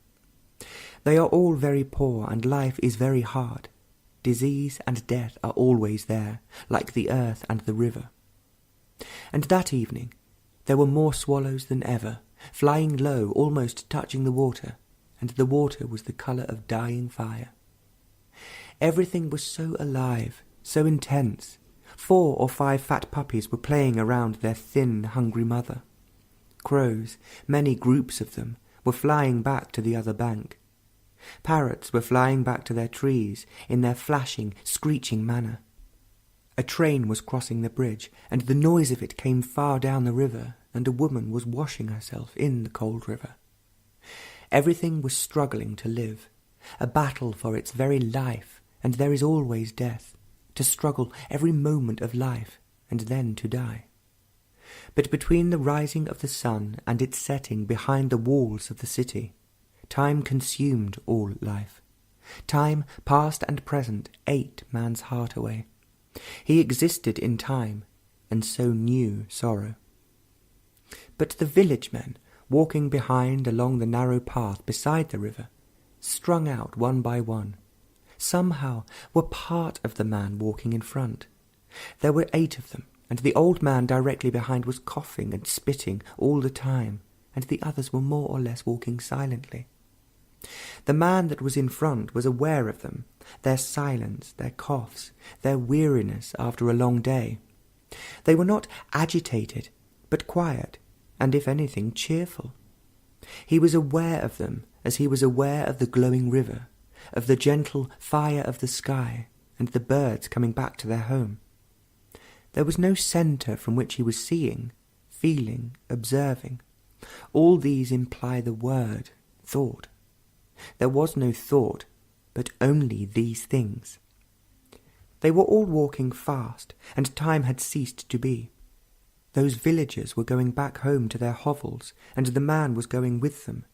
They are all very poor, and life is very hard. Disease and death are always there, like the earth and the river. And that evening there were more swallows than ever, flying low, almost touching the water, and the water was the colour of dying fire. Everything was so alive, so intense. 4 or 5 fat puppies were playing around their thin, hungry mother. Crows, many groups of them, were flying back to the other bank. Parrots were flying back to their trees in their flashing, screeching manner. A train was crossing the bridge, and the noise of it came far down the river, and a woman was washing herself in the cold river. Everything was struggling to live, a battle for its very life, and there is always death, to struggle every moment of life, and then to die. But between the rising of the sun and its setting behind the walls of the city, time consumed all life. Time, past and present, ate man's heart away. He existed in time, and so new sorrow. But the village men, walking behind along the narrow path beside the river, strung out one by one, somehow were part of the man walking in front. There were 8 of them, and the old man directly behind was coughing and spitting all the time, and the others were more or less walking silently. The man that was in front was aware of them, their silence, their coughs, their weariness after a long day. They were not agitated, but quiet, and if anything, cheerful. He was aware of them as he was aware of the glowing river, of the gentle fire of the sky, and the birds coming back to their home. There was no centre from which he was seeing, feeling, observing. All these imply the word, thought. There was no thought, but only these things. They were all walking fast, and time had ceased to be. Those villagers were going back home to their hovels, and the man was going with them.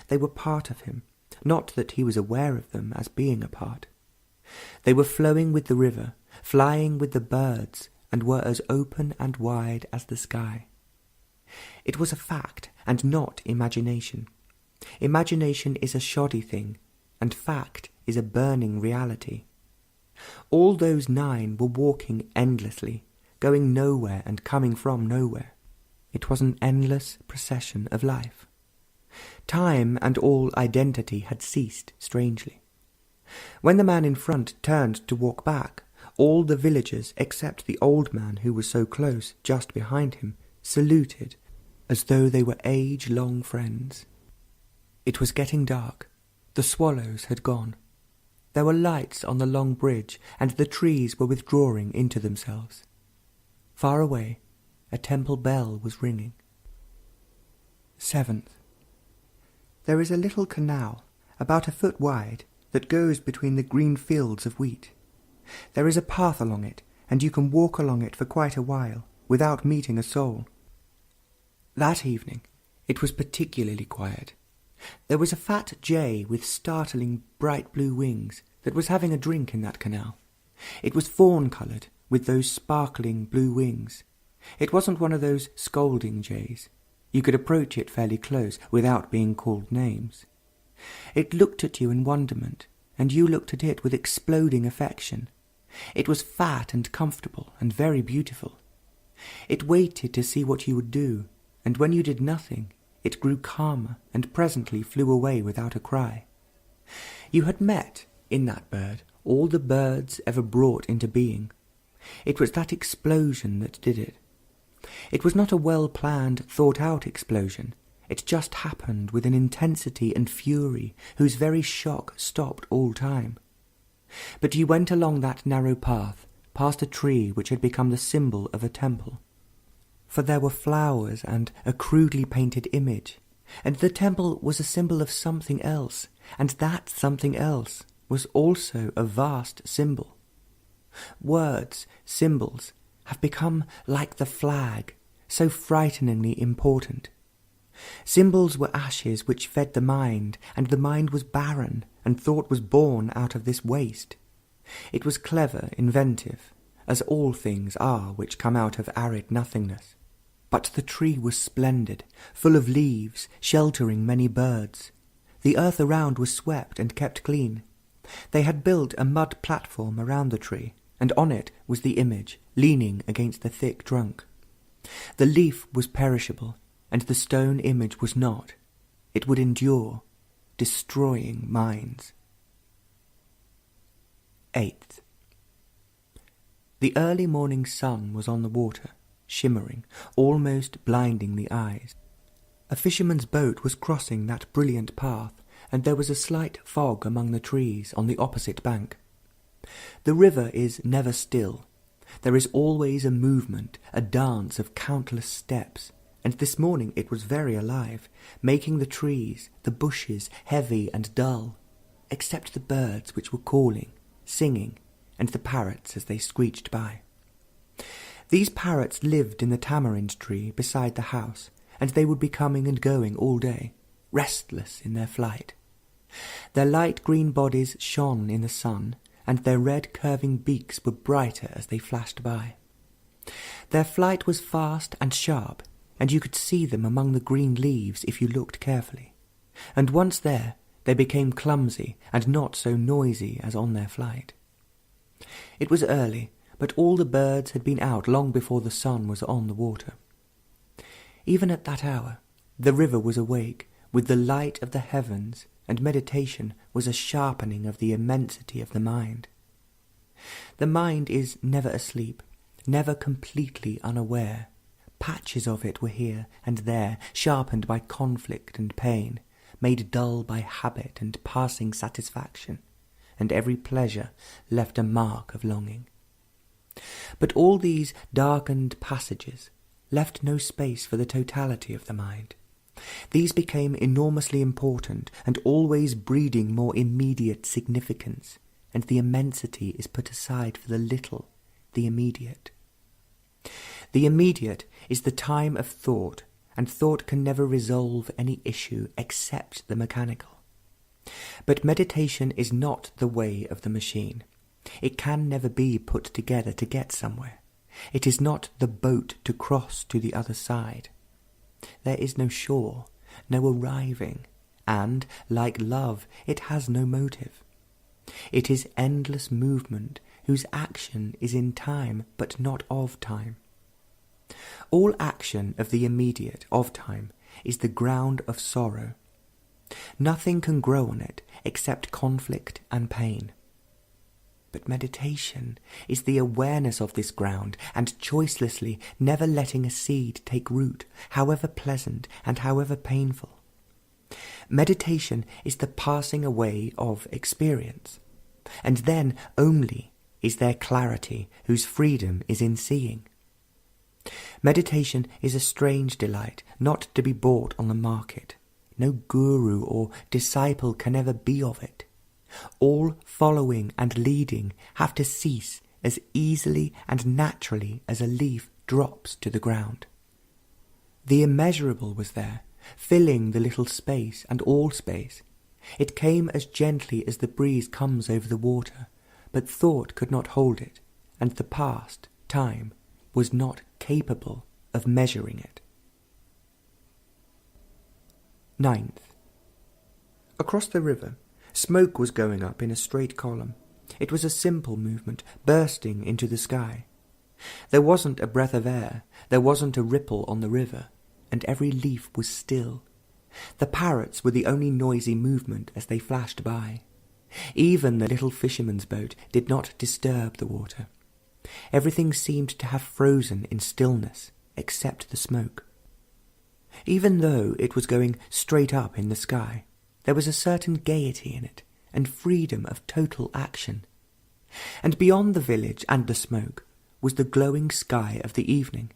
They were part of him, not that he was aware of them as being a part. They were flowing with the river, flying with the birds, and were as open and wide as the sky. It was a fact, and not imagination. Imagination is a shoddy thing, and fact is a burning reality. All those 9 were walking endlessly, going nowhere and coming from nowhere. It was an endless procession of life. Time and all identity had ceased strangely. When the man in front turned to walk back, all the villagers, except the old man who was so close, just behind him, saluted, as though they were age-long friends. It was getting dark. The swallows had gone. There were lights on the long bridge, and the trees were withdrawing into themselves. Far away, a temple bell was ringing. 7th. There is a little canal, about a foot wide, that goes between the green fields of wheat. There is a path along it, and you can walk along it for quite a while, without meeting a soul. That evening, it was particularly quiet. There was a fat jay with startling bright blue wings that was having a drink in that canal. It was fawn-coloured, with those sparkling blue wings. It wasn't one of those scolding jays. You could approach it fairly close without being called names. It looked at you in wonderment, and you looked at it with exploding affection. It was fat and comfortable and very beautiful. It waited to see what you would do, and when you did nothing, it grew calmer and presently flew away without a cry. You had met, in that bird, all the birds ever brought into being. It was that explosion that did it. It was not a well-planned, thought-out explosion. It just happened with an intensity and fury whose very shock stopped all time. But you went along that narrow path, past a tree which had become the symbol of a temple. For there were flowers and a crudely painted image, and the temple was a symbol of something else, and that something else was also a vast symbol. Words, symbols, have become like the flag, so frighteningly important. Symbols were ashes which fed the mind, and the mind was barren, and thought was born out of this waste. It was clever, inventive, as all things are which come out of arid nothingness. But the tree was splendid, full of leaves, sheltering many birds. The earth around was swept and kept clean. They had built a mud platform around the tree, and on it was the image, leaning against the thick trunk. The leaf was perishable, and the stone image was not. It would endure, destroying minds. 8th. The early morning sun was on the water, shimmering, almost blinding the eyes. A fisherman's boat was crossing that brilliant path, and there was a slight fog among the trees on the opposite bank. The river is never still. There is always a movement, a dance of countless steps, and this morning it was very alive, making the trees, the bushes, heavy and dull, except the birds which were calling, singing, and the parrots as they screeched by. These parrots lived in the tamarind tree beside the house, and they would be coming and going all day, restless in their flight. Their light green bodies shone in the sun, and their red curving beaks were brighter as they flashed by. Their flight was fast and sharp, and you could see them among the green leaves if you looked carefully. And once there, they became clumsy and not so noisy as on their flight. It was early, but all the birds had been out long before the sun was on the water. Even at that hour, the river was awake with the light of the heavens, and meditation was a sharpening of the immensity of the mind. The mind is never asleep, never completely unaware. Patches of it were here and there, sharpened by conflict and pain, made dull by habit and passing satisfaction, and every pleasure left a mark of longing. But all these darkened passages left no space for the totality of the mind. These became enormously important and always breeding more immediate significance, and the immensity is put aside for the little, the immediate. The immediate is the time of thought, and thought can never resolve any issue except the mechanical. But meditation is not the way of the machine. It can never be put together to get somewhere. It is not the boat to cross to the other side. There is no shore, no arriving, and, like love, it has no motive. It is endless movement whose action is in time but not of time. All action of the immediate of time is the ground of sorrow. Nothing can grow on it except conflict and pain. But meditation is the awareness of this ground, and choicelessly never letting a seed take root, however pleasant and however painful. Meditation is the passing away of experience, and then only is there clarity whose freedom is in seeing. Meditation is a strange delight, not to be bought on the market. No guru or disciple can ever be of it. All following and leading have to cease as easily and naturally as a leaf drops to the ground. The immeasurable was there, filling the little space and all space. It came as gently as the breeze comes over the water, but thought could not hold it, and the past, time, was not capable of measuring it. 9th. Across the river, smoke was going up in a straight column. It was a simple movement, bursting into the sky. There wasn't a breath of air, there wasn't a ripple on the river, and every leaf was still. The parrots were the only noisy movement as they flashed by. Even the little fisherman's boat did not disturb the water. Everything seemed to have frozen in stillness, except the smoke. Even though it was going straight up in the sky, there was a certain gaiety in it, and freedom of total action. And beyond the village and the smoke was the glowing sky of the evening.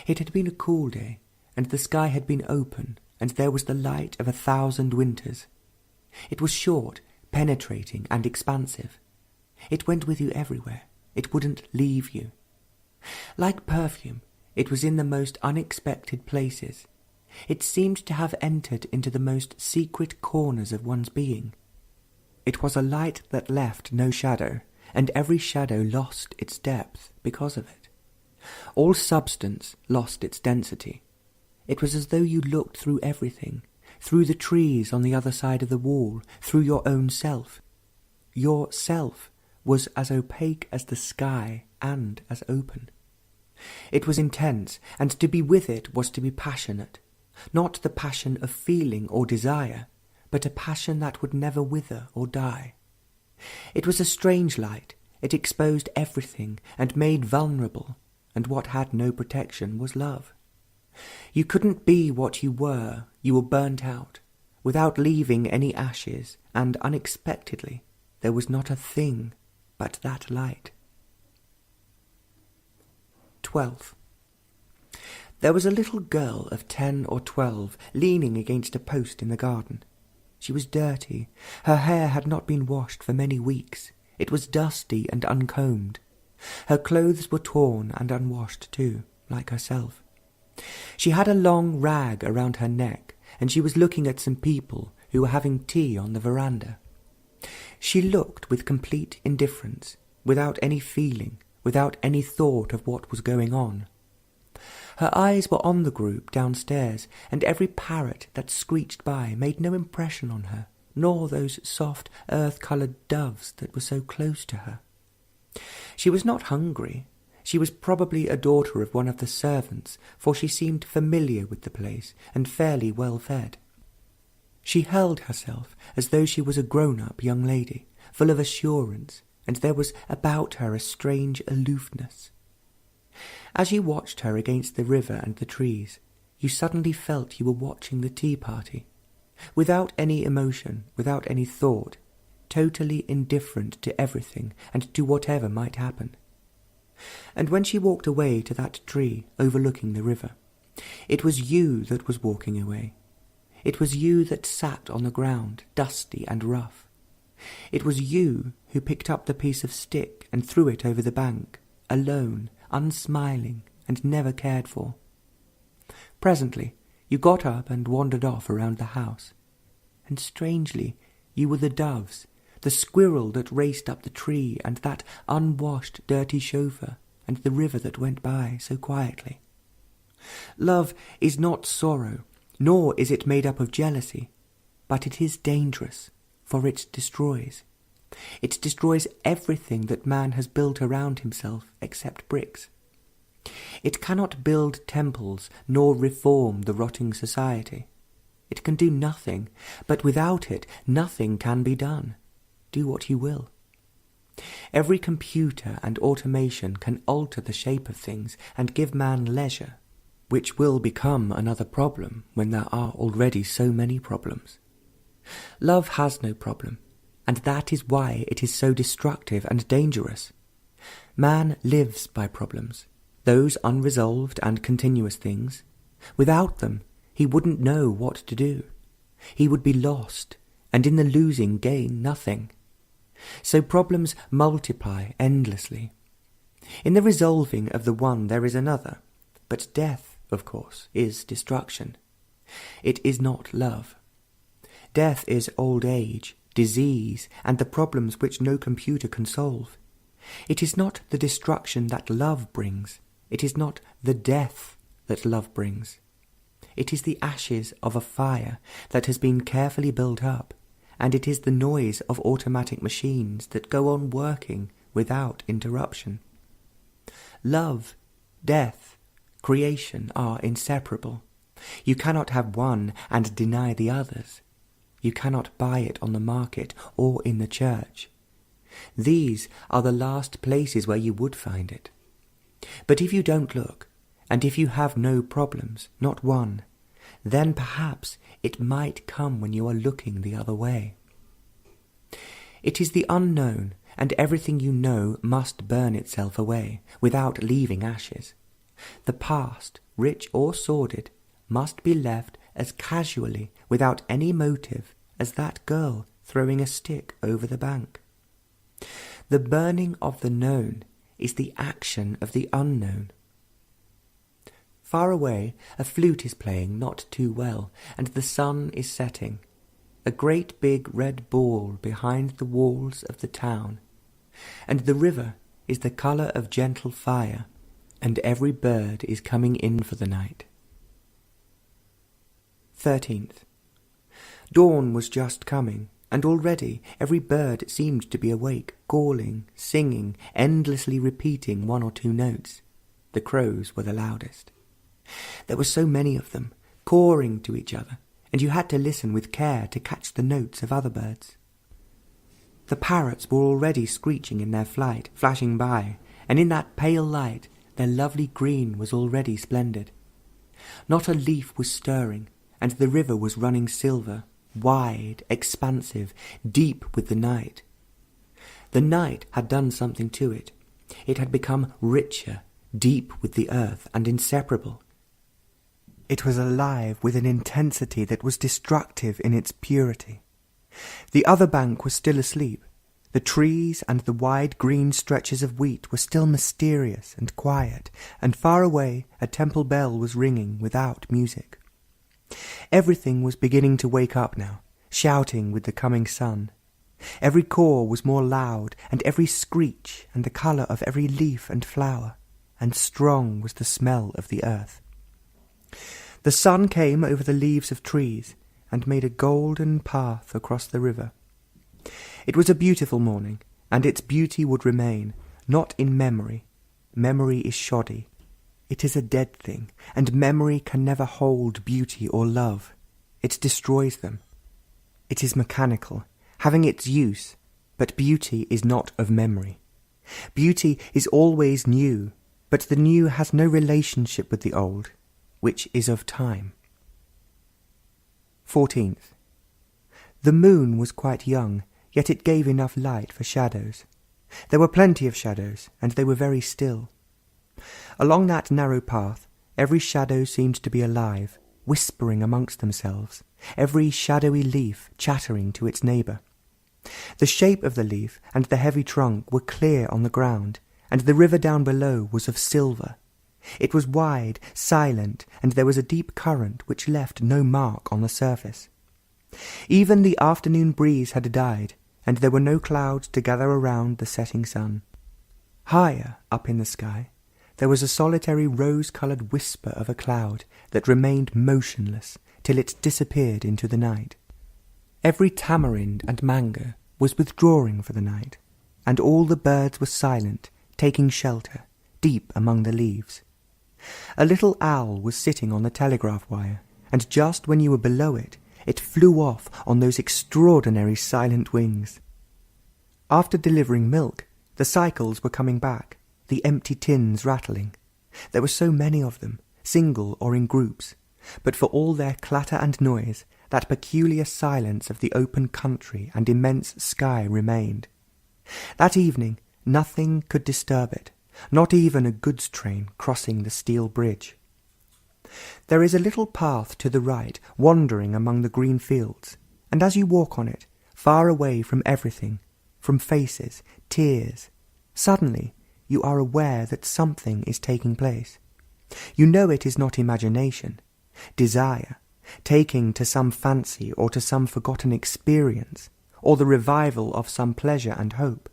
It had been a cool day, and the sky had been open, and there was the light of 1,000 winters. It was short, penetrating, and expansive. It went with you everywhere. It wouldn't leave you. Like perfume, it was in the most unexpected places. It seemed to have entered into the most secret corners of one's being. It was a light that left no shadow, and every shadow lost its depth because of it. All substance lost its density. It was as though you looked through everything, through the trees on the other side of the wall, through your own self. Your self was as opaque as the sky and as open. It was intense, and to be with it was to be passionate, not the passion of feeling or desire, but a passion that would never wither or die. It was a strange light. It exposed everything and made vulnerable, and what had no protection was love. You couldn't be what you were burnt out, without leaving any ashes, and unexpectedly there was not a thing but that light. 12th. There was a little girl of 10 or 12 leaning against a post in the garden. She was dirty. Her hair had not been washed for many weeks. It was dusty and uncombed. Her clothes were torn and unwashed too, like herself. She had a long rag around her neck, and she was looking at some people who were having tea on the veranda. She looked with complete indifference, without any feeling, without any thought of what was going on. Her eyes were on the group downstairs, and every parrot that screeched by made no impression on her, nor those soft, earth-coloured doves that were so close to her. She was not hungry. She was probably a daughter of one of the servants, for she seemed familiar with the place and fairly well fed. She held herself as though she was a grown-up young lady, full of assurance, and there was about her a strange aloofness. As you watched her against the river and the trees, you suddenly felt you were watching the tea party, without any emotion, without any thought, totally indifferent to everything and to whatever might happen. And when she walked away to that tree overlooking the river, it was you that was walking away. It was you that sat on the ground, dusty and rough. It was you who picked up the piece of stick and threw it over the bank, alone, unsmiling, and never cared for. Presently, you got up and wandered off around the house, and strangely, you were the doves, the squirrel that raced up the tree, and that unwashed, dirty chauffeur, and the river that went by so quietly. Love is not sorrow, nor is it made up of jealousy, but it is dangerous, for it destroys. It destroys everything that man has built around himself except bricks. It cannot build temples nor reform the rotting society. It can do nothing, but without it nothing can be done. Do what you will. Every computer and automation can alter the shape of things and give man leisure, which will become another problem when there are already so many problems. Love has no problem, and that is why it is so destructive and dangerous. Man lives by problems, those unresolved and continuous things. Without them, he wouldn't know what to do. He would be lost, and in the losing gain nothing. So problems multiply endlessly. In the resolving of the one there is another, but death, of course, is destruction. It is not love. Death is old age, disease, and the problems which no computer can solve. It is not the destruction that love brings. It is not the death that love brings. It is the ashes of a fire that has been carefully built up, and it is the noise of automatic machines that go on working without interruption. Love, death, creation are inseparable. You cannot have one and deny the others. You cannot buy it on the market or in the church. These are the last places where you would find it. But if you don't look, and if you have no problems, not one, then perhaps it might come when you are looking the other way. It is the unknown, and everything you know must burn itself away, without leaving ashes. The past, rich or sordid, must be left as casually, without any motive, as that girl throwing a stick over the bank. The burning of the known is the action of the unknown. Far away, a flute is playing not too well, and the sun is setting. A great big red ball behind the walls of the town, and the river is the colour of gentle fire, and every bird is coming in for the night. 13th. Dawn was just coming, and already every bird seemed to be awake, calling, singing, endlessly repeating one or two notes. The crows were the loudest. There were so many of them, cawing to each other, and you had to listen with care to catch the notes of other birds. The parrots were already screeching in their flight, flashing by, and in that pale light their lovely green was already splendid. Not a leaf was stirring, and the river was running silver, wide, expansive, deep with the night. The night had done something to it. It had become richer, deep with the earth, and inseparable. It was alive with an intensity that was destructive in its purity. The other bank was still asleep. The trees and the wide green stretches of wheat were still mysterious and quiet, and far away a temple bell was ringing without music. Everything was beginning to wake up now, shouting with the coming sun. Every caw was more loud, and every screech, and the colour of every leaf and flower, and strong was the smell of the earth. The sun came over the leaves of trees, and made a golden path across the river. It was a beautiful morning, and its beauty would remain, not in memory. Memory is shoddy. It is a dead thing, and memory can never hold beauty or love. It destroys them. It is mechanical, having its use, but beauty is not of memory. Beauty is always new, but the new has no relationship with the old, which is of time. 14th. The moon was quite young, yet it gave enough light for shadows. There were plenty of shadows, and they were very still. Along that narrow path, every shadow seemed to be alive, whispering amongst themselves, every shadowy leaf chattering to its neighbour. The shape of the leaf and the heavy trunk were clear on the ground, and the river down below was of silver. It was wide, silent, and there was a deep current which left no mark on the surface. Even the afternoon breeze had died, and there were no clouds to gather around the setting sun. Higher up in the sky, there was a solitary rose-coloured whisper of a cloud that remained motionless till it disappeared into the night. Every tamarind and mango was withdrawing for the night, and all the birds were silent, taking shelter, deep among the leaves. A little owl was sitting on the telegraph wire, and just when you were below it, it flew off on those extraordinary silent wings. After delivering milk, the cycles were coming back, the empty tins rattling. There were so many of them, single or in groups, but for all their clatter and noise, that peculiar silence of the open country and immense sky remained. That evening nothing could disturb it, not even a goods train crossing the steel bridge. There is a little path to the right, wandering among the green fields, and as you walk on it, far away from everything, from faces, tears, suddenly you are aware that something is taking place. You know it is not imagination, desire, taking to some fancy or to some forgotten experience, or the revival of some pleasure and hope.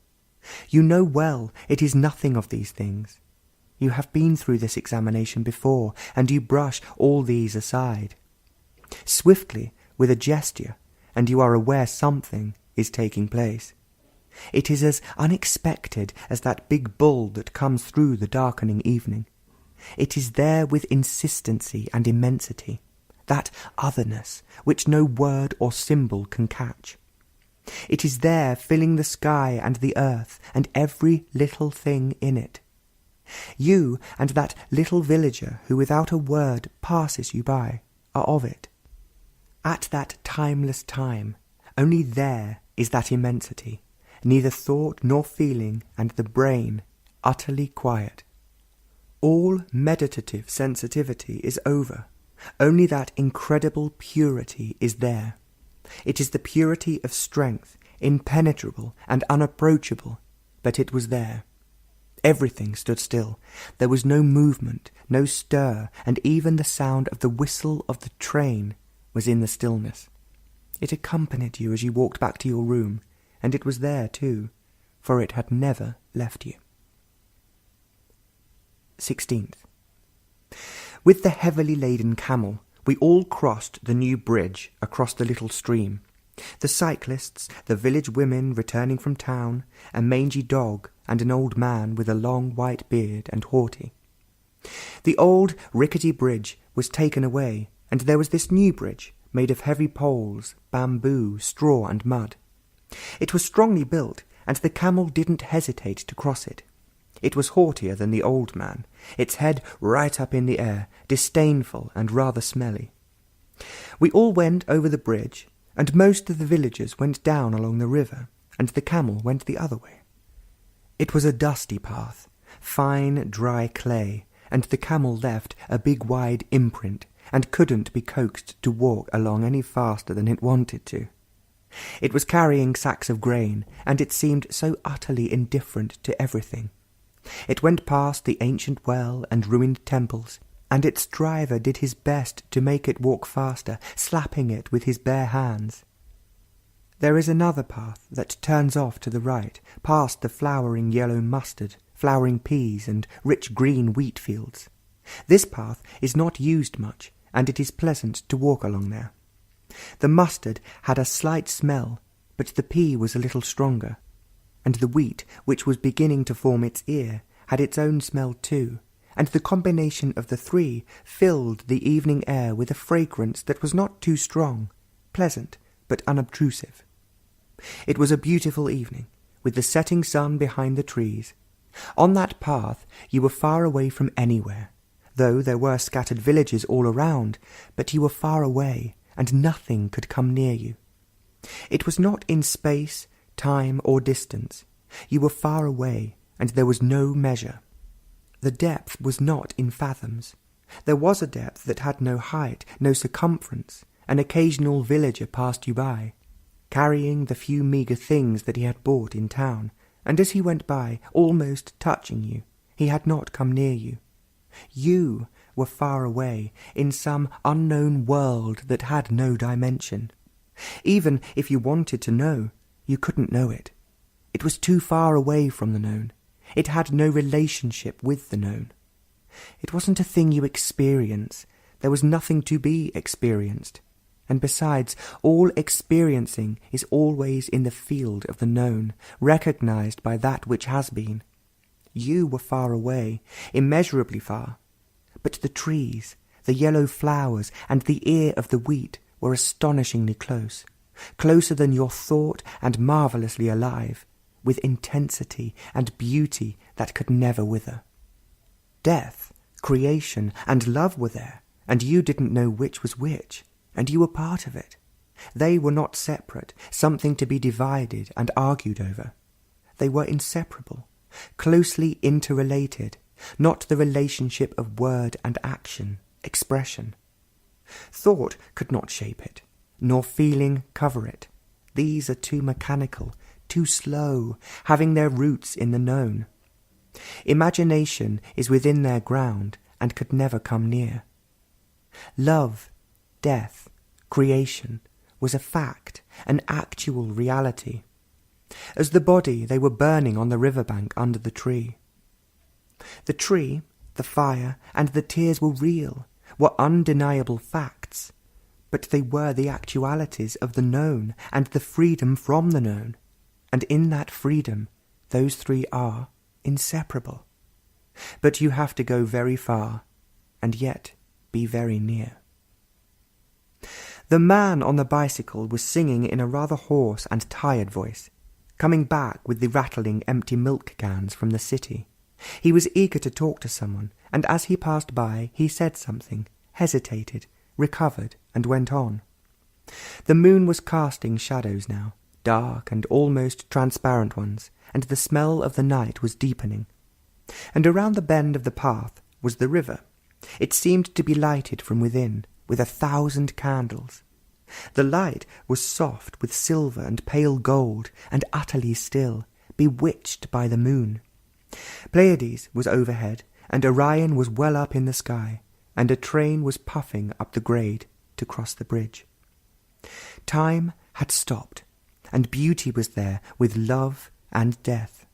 You know well it is nothing of these things. You have been through this examination before, and you brush all these aside. Swiftly, with a gesture, and you are aware something is taking place. It is as unexpected as that big bull that comes through the darkening evening. It is there with insistency and immensity, that otherness which no word or symbol can catch. It is there filling the sky and the earth and every little thing in it. You and that little villager who without a word passes you by are of it. At that timeless time, only there is that immensity, neither thought nor feeling, and the brain utterly quiet. All meditative sensitivity is over. Only that incredible purity is there. It is the purity of strength, impenetrable and unapproachable, but it was there. Everything stood still. There was no movement, no stir, and even the sound of the whistle of the train was in the stillness. It accompanied you as you walked back to your room, and it was there too, for it had never left you. 16th. With the heavily laden camel, we all crossed the new bridge across the little stream. The cyclists, the village women returning from town, a mangy dog, and an old man with a long white beard and haughty. The old rickety bridge was taken away, and there was this new bridge, made of heavy poles, bamboo, straw, and mud. It was strongly built, and the camel didn't hesitate to cross it. It was haughtier than the old man, its head right up in the air, disdainful and rather smelly. We all went over the bridge, and most of the villagers went down along the river, and the camel went the other way. It was a dusty path, fine dry clay, and the camel left a big wide imprint, and couldn't be coaxed to walk along any faster than it wanted to. It was carrying sacks of grain, and it seemed so utterly indifferent to everything. It went past the ancient well and ruined temples, and its driver did his best to make it walk faster, slapping it with his bare hands. There is another path that turns off to the right, past the flowering yellow mustard, flowering peas, and rich green wheat fields. This path is not used much, and it is pleasant to walk along there. The mustard had a slight smell, but the pea was a little stronger, and the wheat, which was beginning to form its ear, had its own smell too, and the combination of the three filled the evening air with a fragrance that was not too strong, pleasant, but unobtrusive. It was a beautiful evening, with the setting sun behind the trees. On that path you were far away from anywhere, though there were scattered villages all around, but you were far away, and nothing could come near you. It was not in space, time, or distance. You were far away, and there was no measure. The depth was not in fathoms. There was a depth that had no height, no circumference. An occasional villager passed you by, carrying the few meagre things that he had bought in town, and as he went by, almost touching you, he had not come near you. You were far away, in some unknown world that had no dimension. Even if you wanted to know, you couldn't know it. It was too far away from the known. It had no relationship with the known. It wasn't a thing you experience. There was nothing to be experienced. And besides, all experiencing is always in the field of the known, recognized by that which has been. You were far away, immeasurably far. But the trees, the yellow flowers, and the ear of the wheat were astonishingly close, closer than your thought and marvellously alive, with intensity and beauty that could never wither. Death, creation, and love were there, and you didn't know which was which, and you were part of it. They were not separate, something to be divided and argued over. They were inseparable, closely interrelated, not the relationship of word and action, expression. Thought could not shape it, nor feeling cover it. These are too mechanical, too slow, having their roots in the known. Imagination is within their ground and could never come near. Love, death, creation was a fact, an actual reality. As the body, they were burning on the riverbank under the tree. The tree, the fire, and the tears were real, were undeniable facts, but they were the actualities of the known and the freedom from the known, and in that freedom those three are inseparable. But you have to go very far, and yet be very near. The man on the bicycle was singing in a rather hoarse and tired voice, coming back with the rattling empty milk cans from the city. He was eager to talk to someone, and as he passed by he said something, hesitated, recovered, and went on. The moon was casting shadows now, dark and almost transparent ones, and the smell of the night was deepening. And around the bend of the path was the river. It seemed to be lighted from within, with 1,000 candles. The light was soft with silver and pale gold, and utterly still, bewitched by the moon. Pleiades was overhead, and Orion was well up in the sky, and a train was puffing up the grade to cross the bridge. Time had stopped, and beauty was there with love and death.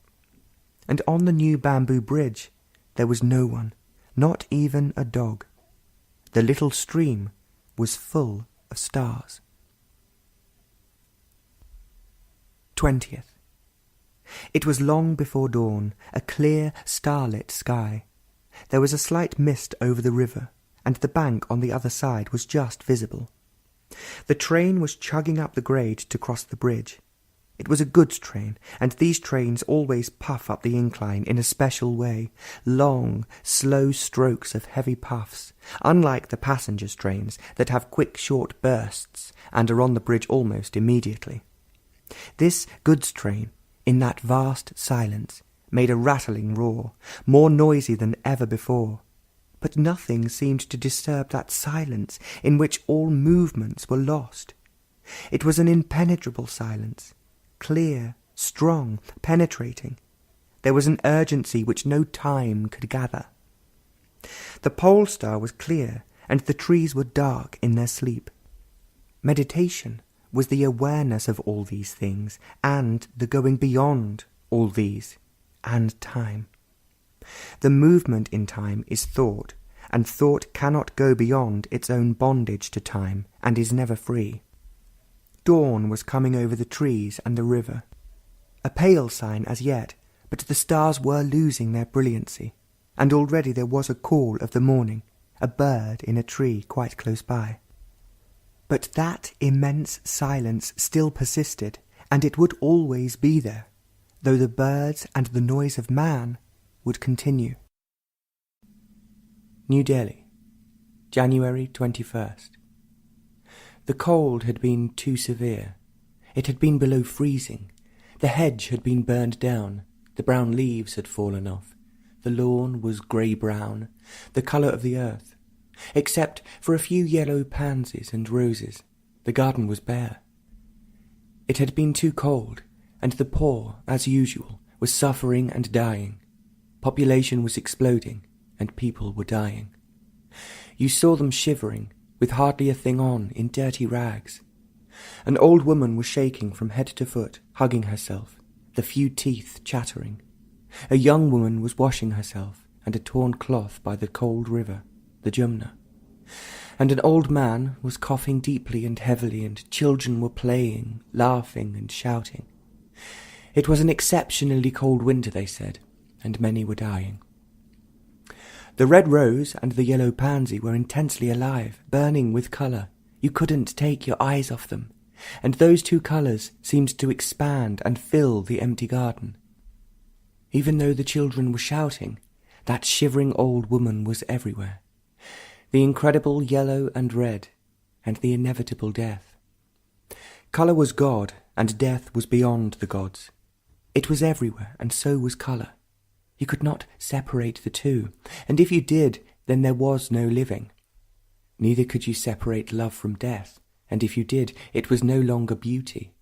And on the new bamboo bridge there was no one, not even a dog. The little stream was full of stars. 20th. It was long before dawn, a clear, starlit sky. There was a slight mist over the river, and the bank on the other side was just visible. The train was chugging up the grade to cross the bridge. It was a goods train, and these trains always puff up the incline in a special way, long, slow strokes of heavy puffs, unlike the passengers' trains that have quick, short bursts and are on the bridge almost immediately. This goods train, in that vast silence, made a rattling roar, more noisy than ever before. But nothing seemed to disturb that silence in which all movements were lost. It was an impenetrable silence, clear, strong, penetrating. There was an urgency which no time could gather. The pole star was clear, and the trees were dark in their sleep. Meditation was the awareness of all these things, and the going beyond all these, and time. The movement in time is thought, and thought cannot go beyond its own bondage to time, and is never free. Dawn was coming over the trees and the river. A pale sign as yet, but the stars were losing their brilliancy, and already there was a call of the morning, a bird in a tree quite close by. But that immense silence still persisted, and it would always be there, though the birds and the noise of man would continue. New Delhi, January 21st. The cold had been too severe. It had been below freezing. The hedge had been burned down. The brown leaves had fallen off. The lawn was grey-brown, the colour of the earth. Except for a few yellow pansies and roses, the garden was bare. It had been too cold, and the poor, as usual, were suffering and dying. Population was exploding, and people were dying. You saw them shivering, with hardly a thing on, in dirty rags. An old woman was shaking from head to foot, hugging herself, the few teeth chattering. A young woman was washing herself, and a torn cloth by the cold river, the Jumna. And an old man was coughing deeply and heavily, and children were playing, laughing and shouting. It was an exceptionally cold winter, they said, and many were dying. The red rose and the yellow pansy were intensely alive, burning with colour. You couldn't take your eyes off them, and those two colours seemed to expand and fill the empty garden. Even though the children were shouting, that shivering old woman was everywhere. The incredible yellow and red, and the inevitable death. Colour was God, and death was beyond the gods. It was everywhere, and so was colour. You could not separate the two, and if you did, then there was no living. Neither could you separate love from death, and if you did, it was no longer beauty.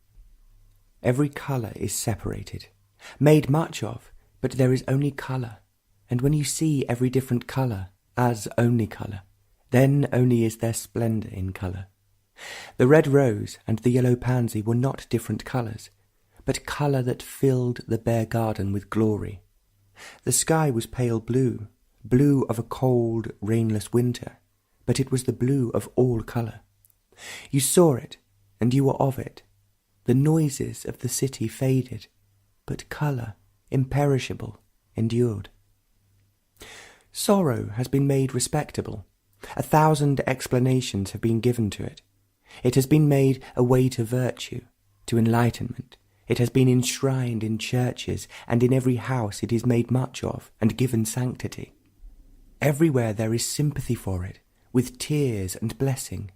Every colour is separated, made much of, but there is only colour, and when you see every different colour as only colour, then only is there splendour in colour. The red rose and the yellow pansy were not different colours, but colour that filled the bare garden with glory. The sky was pale blue, blue of a cold, rainless winter, but it was the blue of all colour. You saw it, and you were of it. The noises of the city faded, but colour, imperishable, endured. Sorrow has been made respectable. 1,000 explanations have been given to it. It has been made a way to virtue, to enlightenment. It has been enshrined in churches, and in every house it is made much of, and given sanctity. Everywhere there is sympathy for it, with tears and blessing.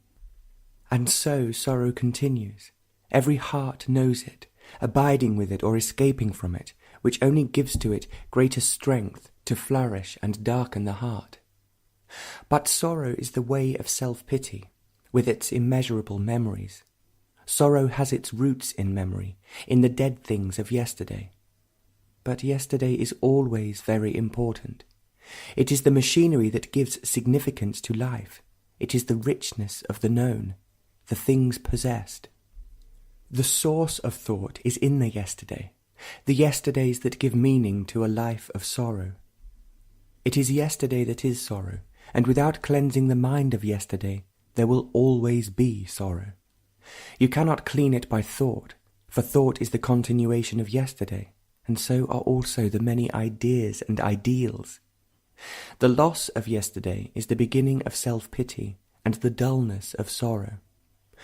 And so sorrow continues. Every heart knows it, abiding with it or escaping from it, which only gives to it greater strength to flourish and darken the heart. But sorrow is the way of self-pity, with its immeasurable memories. Sorrow has its roots in memory, in the dead things of yesterday. But yesterday is always very important. It is the machinery that gives significance to life. It is the richness of the known, the things possessed. The source of thought is in the yesterday, the yesterdays that give meaning to a life of sorrow. It is yesterday that is sorrow, and without cleansing the mind of yesterday, there will always be sorrow. You cannot clean it by thought, for thought is the continuation of yesterday, and so are also the many ideas and ideals. The loss of yesterday is the beginning of self-pity and the dullness of sorrow.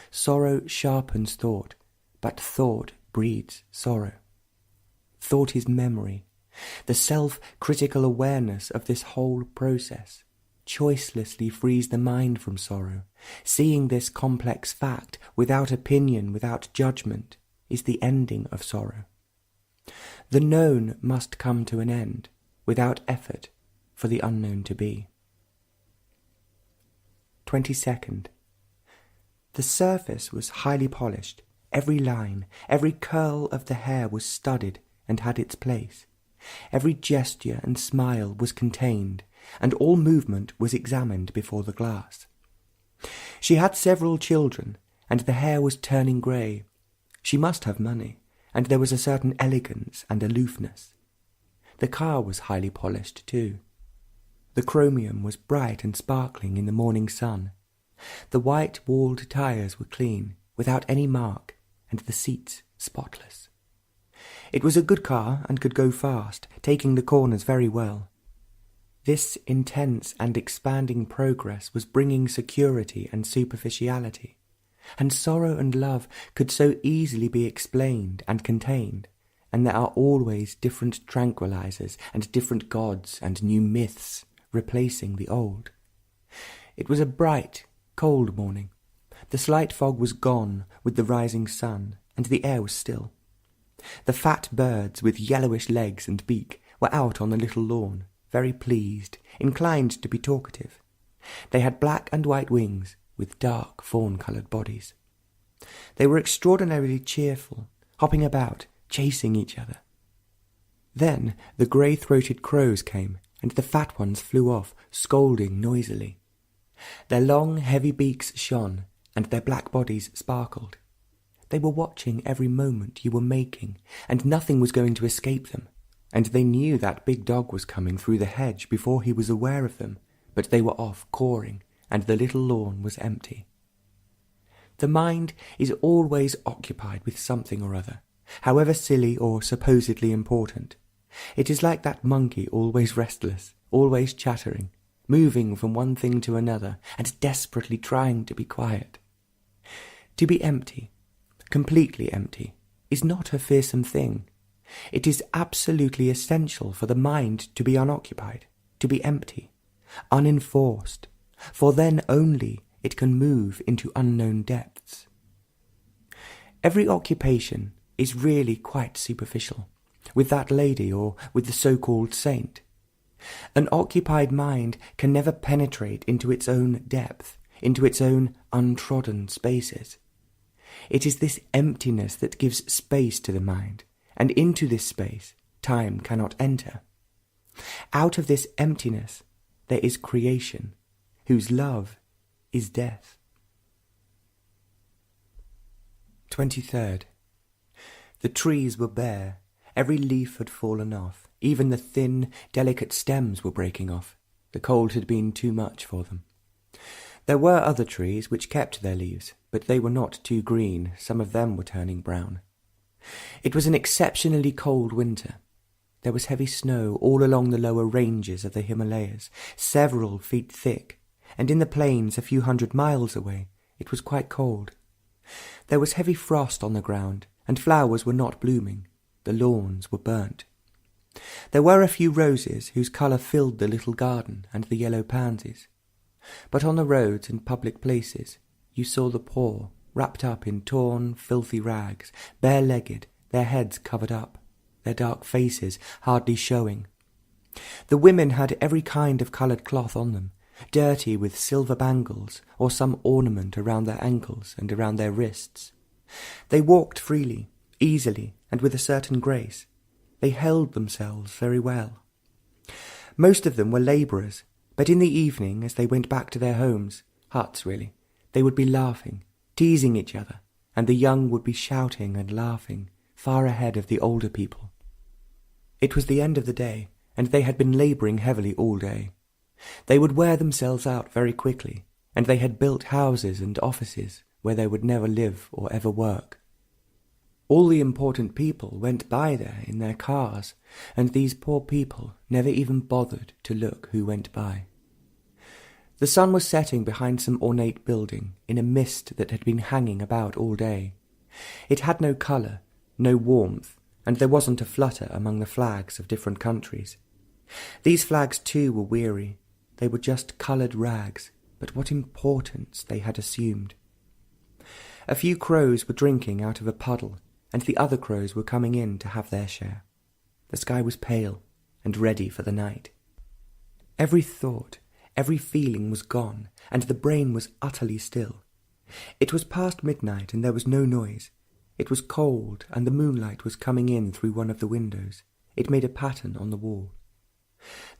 Sorrow sharpens thought, but thought breeds sorrow. Thought is memory, the self-critical awareness of this whole process. Choicelessly frees the mind from sorrow. Seeing this complex fact, without opinion, without judgment, is the ending of sorrow. The known must come to an end, without effort, for the unknown to be. 22nd. The surface was highly polished. Every line, every curl of the hair was studied and had its place. Every gesture and smile was contained, and all movement was examined before the glass. She had several children, and the hair was turning grey. She must have money, and there was a certain elegance and aloofness. The car was highly polished too. The chromium was bright and sparkling in the morning sun. The white-walled tyres were clean, without any mark, and the seats spotless. It was a good car and could go fast, taking the corners very well. This intense and expanding progress was bringing security and superficiality, and sorrow and love could so easily be explained and contained, and there are always different tranquilizers and different gods and new myths replacing the old. It was a bright, cold morning. The slight fog was gone with the rising sun, and the air was still. The fat birds with yellowish legs and beak were out on the little lawn, very pleased, inclined to be talkative. They had black and white wings, with dark fawn-coloured bodies. They were extraordinarily cheerful, hopping about, chasing each other. Then the grey-throated crows came, and the fat ones flew off, scolding noisily. Their long, heavy beaks shone, and their black bodies sparkled. They were watching every movement you were making, and nothing was going to escape them, and they knew that big dog was coming through the hedge before he was aware of them, but they were off cawing, and the little lawn was empty. The mind is always occupied with something or other, however silly or supposedly important. It is like that monkey always restless, always chattering, moving from one thing to another, and desperately trying to be quiet. To be empty, completely empty, is not a fearsome thing. It is absolutely essential for the mind to be unoccupied, to be empty, unenforced, for then only it can move into unknown depths. Every occupation is really quite superficial, with that lady or with the so-called saint. An occupied mind can never penetrate into its own depth, into its own untrodden spaces. It is this emptiness that gives space to the mind, and into this space time cannot enter. Out of this emptiness there is creation, whose love is death. 23rd. The trees were bare. Every leaf had fallen off. Even the thin, delicate stems were breaking off. The cold had been too much for them. There were other trees which kept their leaves, but they were not too green. Some of them were turning brown. It was an exceptionally cold winter. There was heavy snow all along the lower ranges of the Himalayas, several feet thick, and in the plains a few 100 miles away it was quite cold. There was heavy frost on the ground, and flowers were not blooming. The lawns were burnt. There were a few roses whose colour filled the little garden, and the yellow pansies. But on the roads and public places you saw the poor, wrapped up in torn, filthy rags, bare-legged, their heads covered up, their dark faces hardly showing. The women had every kind of coloured cloth on them, dirty with silver bangles or some ornament around their ankles and around their wrists. They walked freely, easily, and with a certain grace. They held themselves very well. Most of them were labourers, but in the evening, as they went back to their homes, huts really, they would be laughing, teasing each other, and the young would be shouting and laughing, far ahead of the older people. It was the end of the day, and they had been labouring heavily all day. They would wear themselves out very quickly, and they had built houses and offices where they would never live or ever work. All the important people went by there in their cars, and these poor people never even bothered to look who went by. The sun was setting behind some ornate building in a mist that had been hanging about all day. It had no colour, no warmth, and there wasn't a flutter among the flags of different countries. These flags too were weary. They were just coloured rags, but what importance they had assumed. A few crows were drinking out of a puddle, and the other crows were coming in to have their share. The sky was pale and ready for the night. Every thought, every feeling was gone, and the brain was utterly still. It was past midnight, and there was no noise. It was cold, and the moonlight was coming in through one of the windows. It made a pattern on the wall.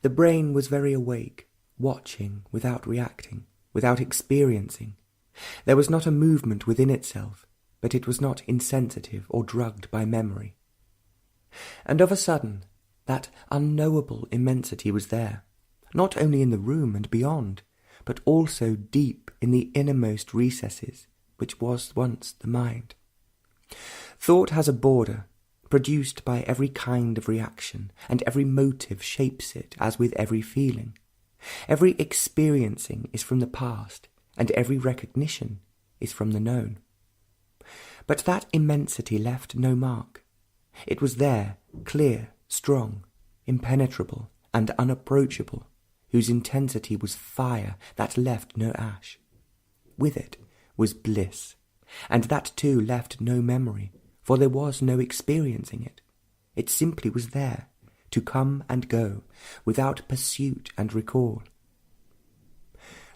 The brain was very awake, watching without reacting, without experiencing, There was not a movement within itself, but it was not insensitive or drugged by memory. And of a sudden, that unknowable immensity was there, not only in the room and beyond, but also deep in the innermost recesses, which was once the mind. Thought has a border, produced by every kind of reaction, and every motive shapes it as with every feeling. Every experiencing is from the past, and every recognition is from the known. But that immensity left no mark. It was there, clear, strong, impenetrable, and unapproachable, whose intensity was fire that left no ash. With it was bliss, and that too left no memory, for there was no experiencing it. It simply was there, to come and go, without pursuit and recall.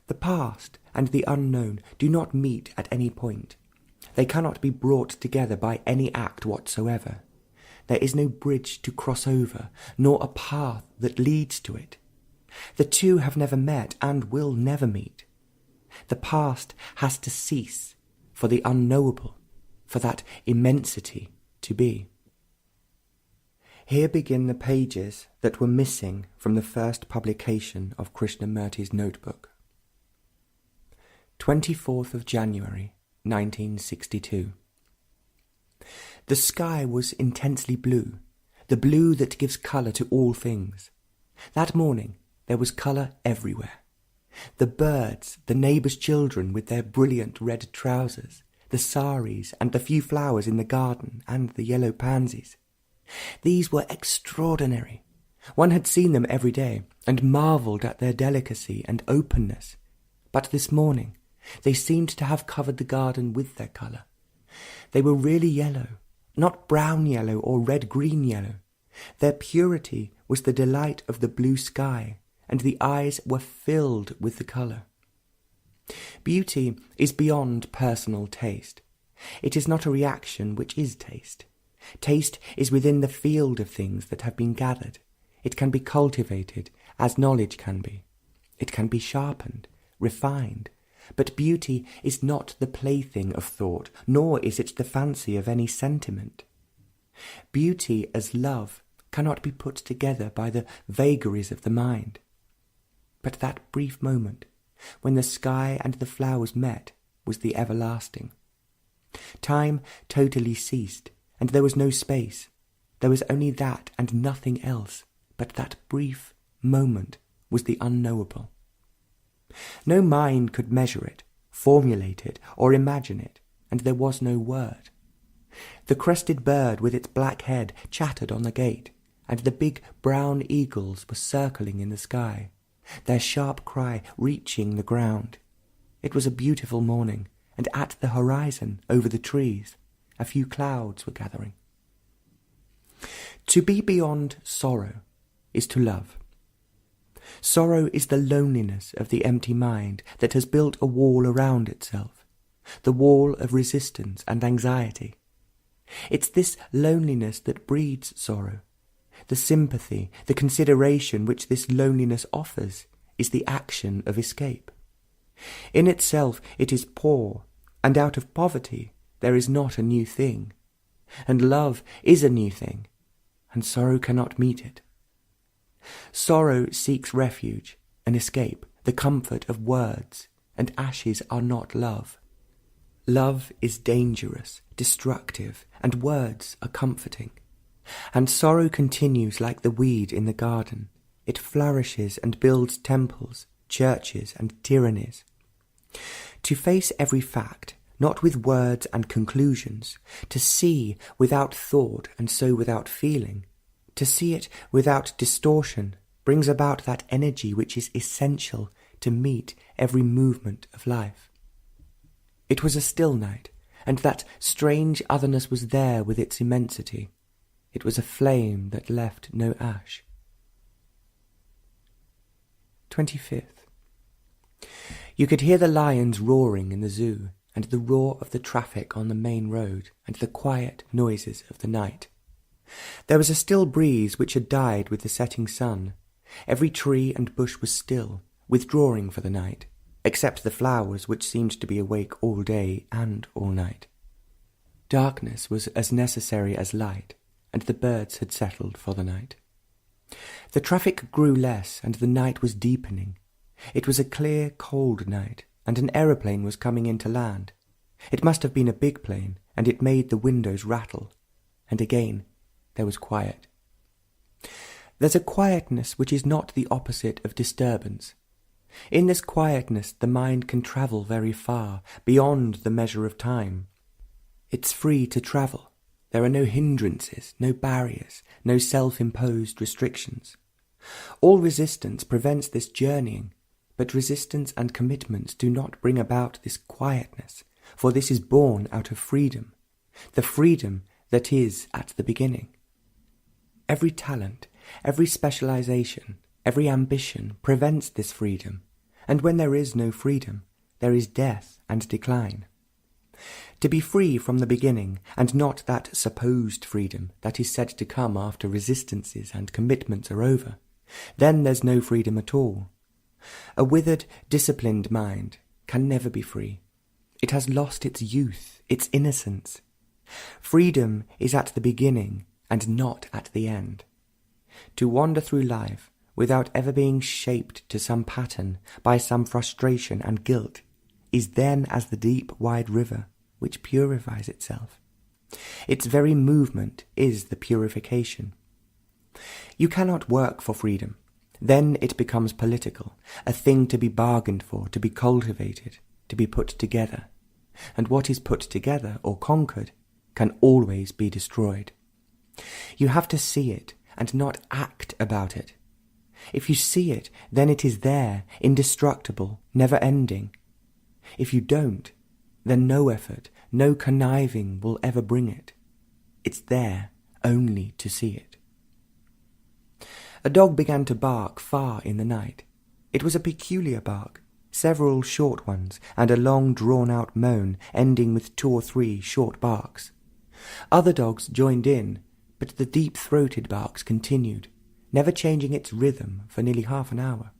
The past and the unknown do not meet at any point. They cannot be brought together by any act whatsoever. There is no bridge to cross over, nor a path that leads to it. The two have never met and will never meet. The past has to cease for the unknowable, for that immensity to be. Here begin the pages that were missing from the first publication of Krishnamurti's Notebook. 24th of January, 1962. The sky was intensely blue, the blue that gives colour to all things. That morning there was colour everywhere. The birds, the neighbours' children with their brilliant red trousers, the saris and the few flowers in the garden and the yellow pansies. These were extraordinary. One had seen them every day and marvelled at their delicacy and openness. But this morning they seemed to have covered the garden with their colour. They were really yellow, not brown yellow or red-green yellow. Their purity was the delight of the blue sky, and the eyes were filled with the colour. Beauty is beyond personal taste. It is not a reaction which is taste. Taste is within the field of things that have been gathered. It can be cultivated, as knowledge can be. It can be sharpened, refined. But beauty is not the plaything of thought, nor is it the fancy of any sentiment. Beauty as love cannot be put together by the vagaries of the mind. But that brief moment, when the sky and the flowers met, was the everlasting. Time totally ceased, and there was no space. There was only that and nothing else, but that brief moment was the unknowable. No mind could measure it, formulate it, or imagine it, and there was no word. The crested bird with its black head chattered on the gate, and the big brown eagles were circling in the sky, their sharp cry reaching the ground. It was a beautiful morning, and at the horizon, over the trees, a few clouds were gathering. To be beyond sorrow is to love. Sorrow is the loneliness of the empty mind that has built a wall around itself, the wall of resistance and anxiety. It's this loneliness that breeds sorrow. The sympathy, the consideration which this loneliness offers is the action of escape. In itself it is poor, and out of poverty there is not a new thing. And love is a new thing, and sorrow cannot meet it. Sorrow seeks refuge, an escape, the comfort of words, and ashes are not love. Love is dangerous, destructive, and words are comforting. And sorrow continues like the weed in the garden. It flourishes and builds temples, churches, and tyrannies. To face every fact, not with words and conclusions, to see without thought and so without feeling, to see it without distortion, brings about that energy which is essential to meet every movement of life. It was a still night, and that strange otherness was there with its immensity. It was a flame that left no ash. 25th. You could hear the lions roaring in the zoo, and the roar of the traffic on the main road, and the quiet noises of the night. There was a still breeze which had died with the setting sun. Every tree and bush was still, withdrawing for the night, except the flowers which seemed to be awake all day and all night. Darkness was as necessary as light, and the birds had settled for the night. The traffic grew less, and the night was deepening. It was a clear, cold night, and an aeroplane was coming in to land. It must have been a big plane, and it made the windows rattle. And again there was quiet. There's a quietness which is not the opposite of disturbance. In this quietness the mind can travel very far, beyond the measure of time. It's free to travel. There are no hindrances, no barriers, no self-imposed restrictions. All resistance prevents this journeying, but resistance and commitments do not bring about this quietness, for this is born out of freedom, the freedom that is at the beginning. Every talent, every specialization, every ambition prevents this freedom, and when there is no freedom, there is death and decline. To be free from the beginning, and not that supposed freedom that is said to come after resistances and commitments are over, then there's no freedom at all. A withered, disciplined mind can never be free. It has lost its youth, its innocence. Freedom is at the beginning and not at the end. To wander through life without ever being shaped to some pattern by some frustration and guilt is then as the deep, wide river which purifies itself. Its very movement is the purification. You cannot work for freedom. Then it becomes political, a thing to be bargained for, to be cultivated, to be put together. And what is put together or conquered can always be destroyed. You have to see it and not act about it. If you see it, then it is there, indestructible, never-ending. If you don't, then no effort, no conniving will ever bring it. It's there only to see it. A dog began to bark far in the night. It was a peculiar bark, several short ones, and a long drawn-out moan ending with 2 or 3 short barks. Other dogs joined in, but the deep-throated barks continued, never changing its rhythm for nearly half an hour.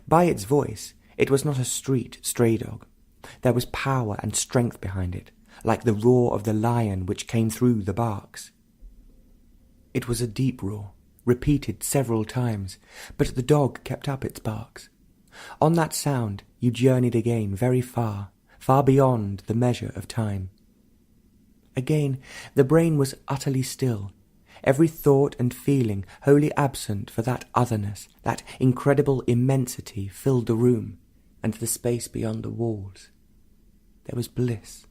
By its voice, it was not a street stray dog. There was power and strength behind it, like the roar of the lion which came through the barks. It was a deep roar, repeated several times, but the dog kept up its barks. On that sound you journeyed again very far, far beyond the measure of time. Again the brain was utterly still, every thought and feeling wholly absent, for that otherness, that incredible immensity filled the room and the space beyond the walls. There was bliss.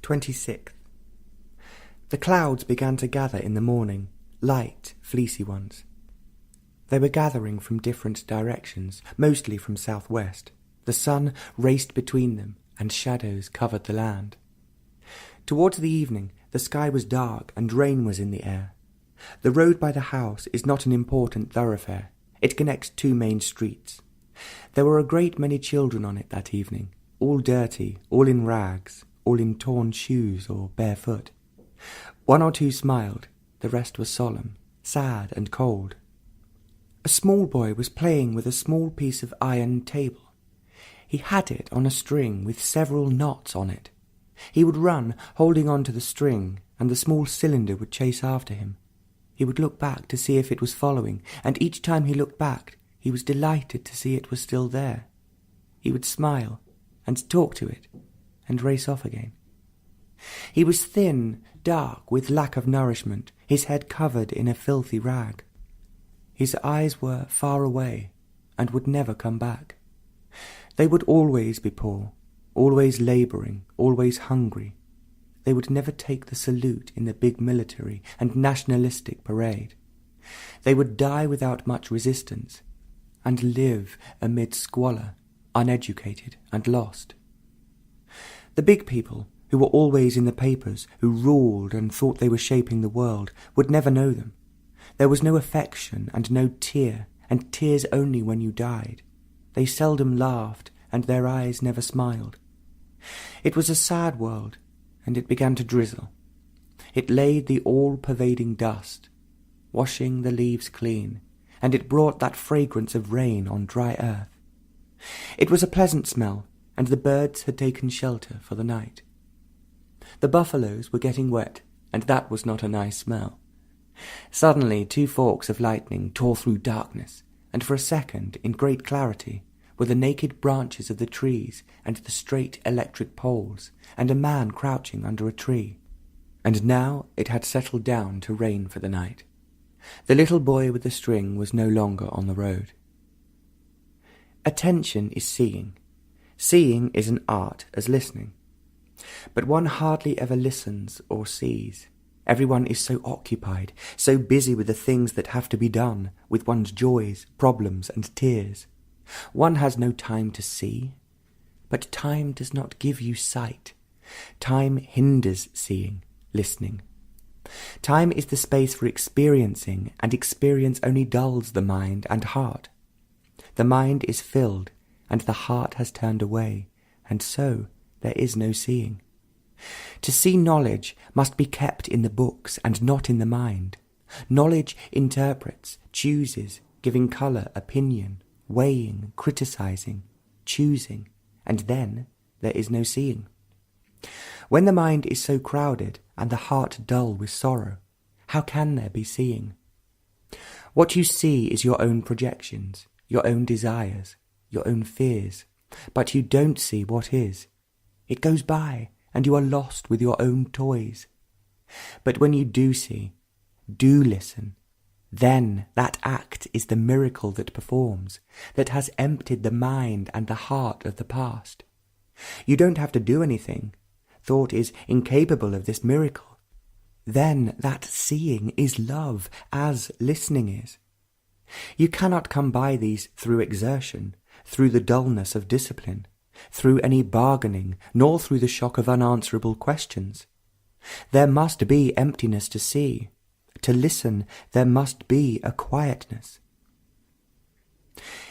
26th. The clouds began to gather in the morning, light, fleecy ones. They were gathering from different directions, mostly from southwest. The sun raced between them, and shadows covered the land. Towards the evening, the sky was dark and rain was in the air. The road by the house is not an important thoroughfare. It connects 2 main streets. There were a great many children on it that evening, all dirty, all in rags, all in torn shoes or barefoot. 1 or 2 smiled, the rest was solemn, sad and cold. A small boy was playing with a small piece of iron table. He had it on a string with several knots on it. He would run, holding on to the string, and the small cylinder would chase after him. He would look back to see if it was following, and each time he looked back, he was delighted to see it was still there. He would smile, and talk to it, and race off again. He was thin, dark, with lack of nourishment, his head covered in a filthy rag. His eyes were far away, and would never come back. They would always be poor, always labouring, always hungry. They would never take the salute in the big military and nationalistic parade. They would die without much resistance, and live amid squalor, uneducated and lost. The big people, who were always in the papers, who ruled and thought they were shaping the world, would never know them. There was no affection and no tear, and tears only when you died. They seldom laughed, and their eyes never smiled. It was a sad world, and it began to drizzle. It laid the all-pervading dust, washing the leaves clean, and it brought that fragrance of rain on dry earth. It was a pleasant smell, and the birds had taken shelter for the night. The buffaloes were getting wet, and that was not a nice smell. Suddenly 2 forks of lightning tore through darkness, and for a second, in great clarity, were the naked branches of the trees and the straight electric poles, and a man crouching under a tree. And now it had settled down to rain for the night. The little boy with the string was no longer on the road. Attention is seeing. Seeing is an art as listening. But one hardly ever listens or sees. Everyone is so occupied, so busy with the things that have to be done, with one's joys, problems, and tears. One has no time to see. But time does not give you sight. Time hinders seeing, listening. Time is the space for experiencing, and experience only dulls the mind and heart. The mind is filled, and the heart has turned away, and so there is no seeing. To see knowledge must be kept in the books and not in the mind. Knowledge interprets, chooses, giving colour, opinion, weighing, criticizing, choosing, and then there is no seeing. When the mind is so crowded and the heart dull with sorrow, how can there be seeing? What you see is your own projections, your own desires, your own fears, but you don't see what is. It goes by, and you are lost with your own toys. But when you do see, do listen, then that act is the miracle that performs, that has emptied the mind and the heart of the past. You don't have to do anything. Thought is incapable of this miracle. Then that seeing is love, as listening is. You cannot come by these through exertion, through the dullness of discipline, through any bargaining, nor through the shock of unanswerable questions. There must be emptiness to see. To listen, there must be a quietness.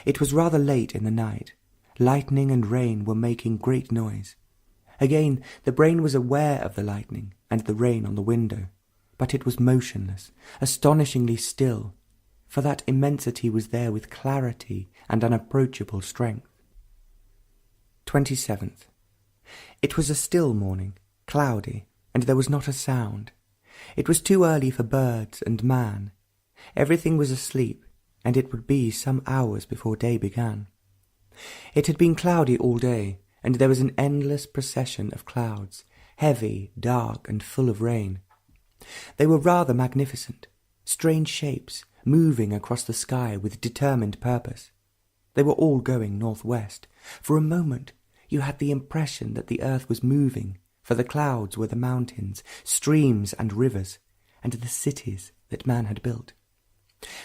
It was rather late in the night. Lightning and rain were making great noise. Again, the brain was aware of the lightning and the rain on the window, but it was motionless, astonishingly still, for that immensity was there with clarity and unapproachable strength. 27th. It was a still morning, cloudy, and there was not a sound. It was too early for birds and man. Everything was asleep, and it would be some hours before day began. It had been cloudy all day, and there was an endless procession of clouds, heavy, dark, and full of rain. They were rather magnificent, strange shapes, moving across the sky with determined purpose. They were all going northwest. For a moment you had the impression that the earth was moving, for the clouds were the mountains, streams and rivers, and the cities that man had built.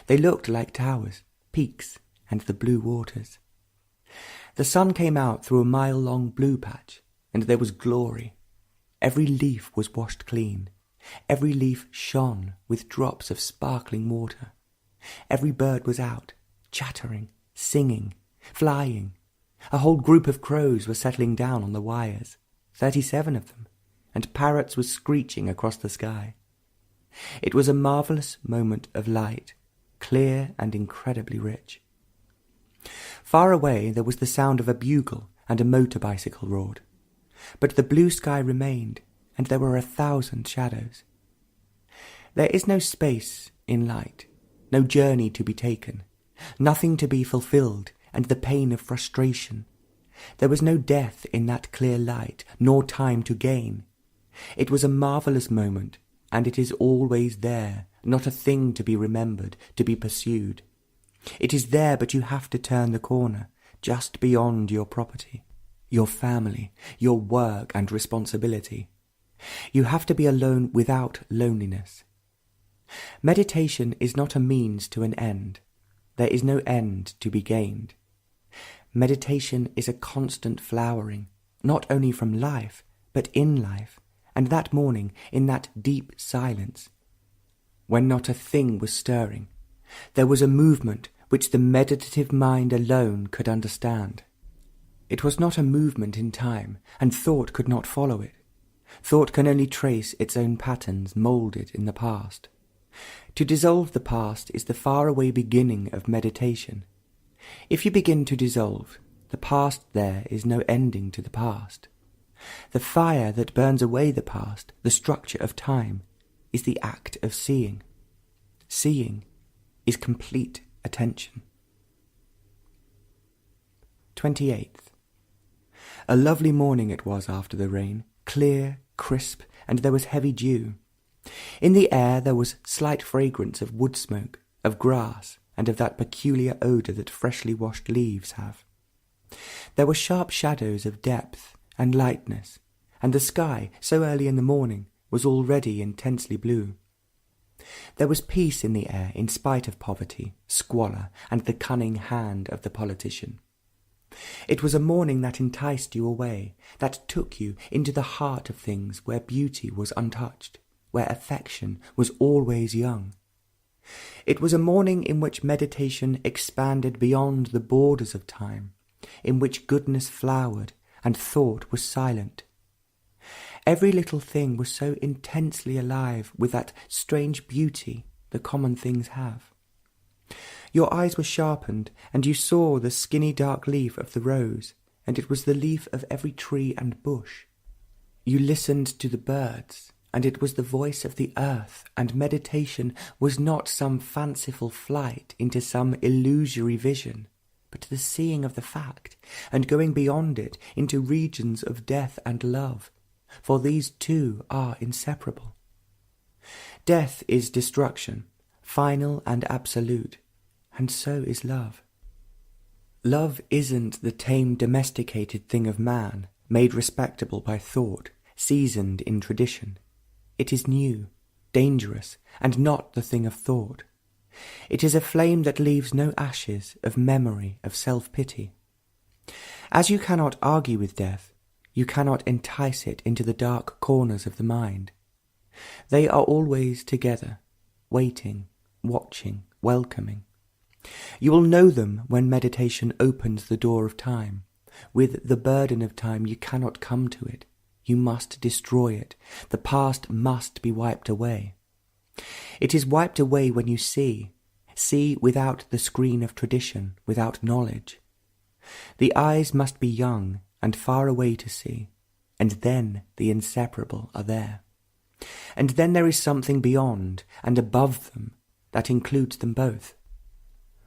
They looked like towers, peaks, and the blue waters. The sun came out through a mile-long blue patch, and there was glory. Every leaf was washed clean. Every leaf shone with drops of sparkling water. Every bird was out, chattering, singing, flying. A whole group of crows were settling down on the wires, 37 of them, and parrots were screeching across the sky. It was a marvellous moment of light, clear and incredibly rich. Far away there was the sound of a bugle, and a motor bicycle roared. But the blue sky remained, and there were 1,000 shadows. There is no space in light, no journey to be taken, nothing to be fulfilled, and the pain of frustration. There was no death in that clear light, nor time to gain. It was a marvellous moment, and it is always there, not a thing to be remembered, to be pursued. It is there, but you have to turn the corner, just beyond your property, your family, your work and responsibility. You have to be alone without loneliness. Meditation is not a means to an end. There is no end to be gained. Meditation is a constant flowering, not only from life, but in life, and that morning, in that deep silence, when not a thing was stirring, there was a movement which the meditative mind alone could understand. It was not a movement in time, and thought could not follow it. Thought can only trace its own patterns moulded in the past. To dissolve the past is the faraway beginning of meditation. If you begin to dissolve, the past there is no ending to the past. The fire that burns away the past, the structure of time, is the act of seeing. Seeing is complete attention. 28th. A lovely morning it was after the rain, clear, crisp, and there was heavy dew. In the air there was slight fragrance of wood smoke, of grass, and of that peculiar odour that freshly washed leaves have. There were sharp shadows of depth and lightness, and the sky, so early in the morning, was already intensely blue. There was peace in the air in spite of poverty, squalor, and the cunning hand of the politician. It was a morning that enticed you away, that took you into the heart of things where beauty was untouched, where affection was always young. It was a morning in which meditation expanded beyond the borders of time, in which goodness flowered and thought was silent. Every little thing was so intensely alive with that strange beauty the common things have. Your eyes were sharpened, and you saw the skinny dark leaf of the rose, and it was the leaf of every tree and bush. You listened to the birds, and it was the voice of the earth, and meditation was not some fanciful flight into some illusory vision, but the seeing of the fact, and going beyond it into regions of death and love, for these two are inseparable. Death is destruction, final and absolute, and so is love. Love isn't the tame domesticated thing of man, made respectable by thought, seasoned in tradition. It is new, dangerous, and not the thing of thought. It is a flame that leaves no ashes of memory, of self-pity. As you cannot argue with death, you cannot entice it into the dark corners of the mind. They are always together, waiting, watching, welcoming. You will know them when meditation opens the door of time. With the burden of time you cannot come to it. You must destroy it. The past must be wiped away. It is wiped away when you see without the screen of tradition, without knowledge. The eyes must be young and far away to see, and then the inseparable are there. And then there is something beyond and above them that includes them both.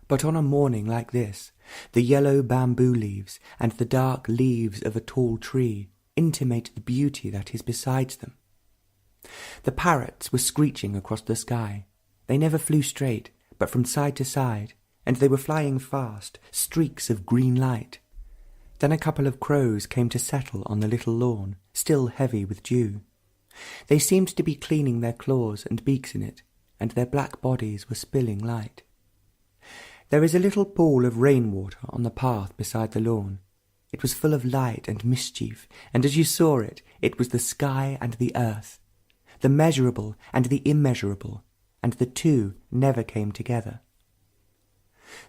But on a morning like this, the yellow bamboo leaves and the dark leaves of a tall tree intimate the beauty that is besides them. The parrots were screeching across the sky. They never flew straight, but from side to side, and they were flying fast, streaks of green light. Then a couple of crows came to settle on the little lawn, still heavy with dew. They seemed to be cleaning their claws and beaks in it, and their black bodies were spilling light. There is a little pool of rainwater on the path beside the lawn. It was full of light and mischief, and as you saw it, it was the sky and the earth, the measurable and the immeasurable, and the two never came together.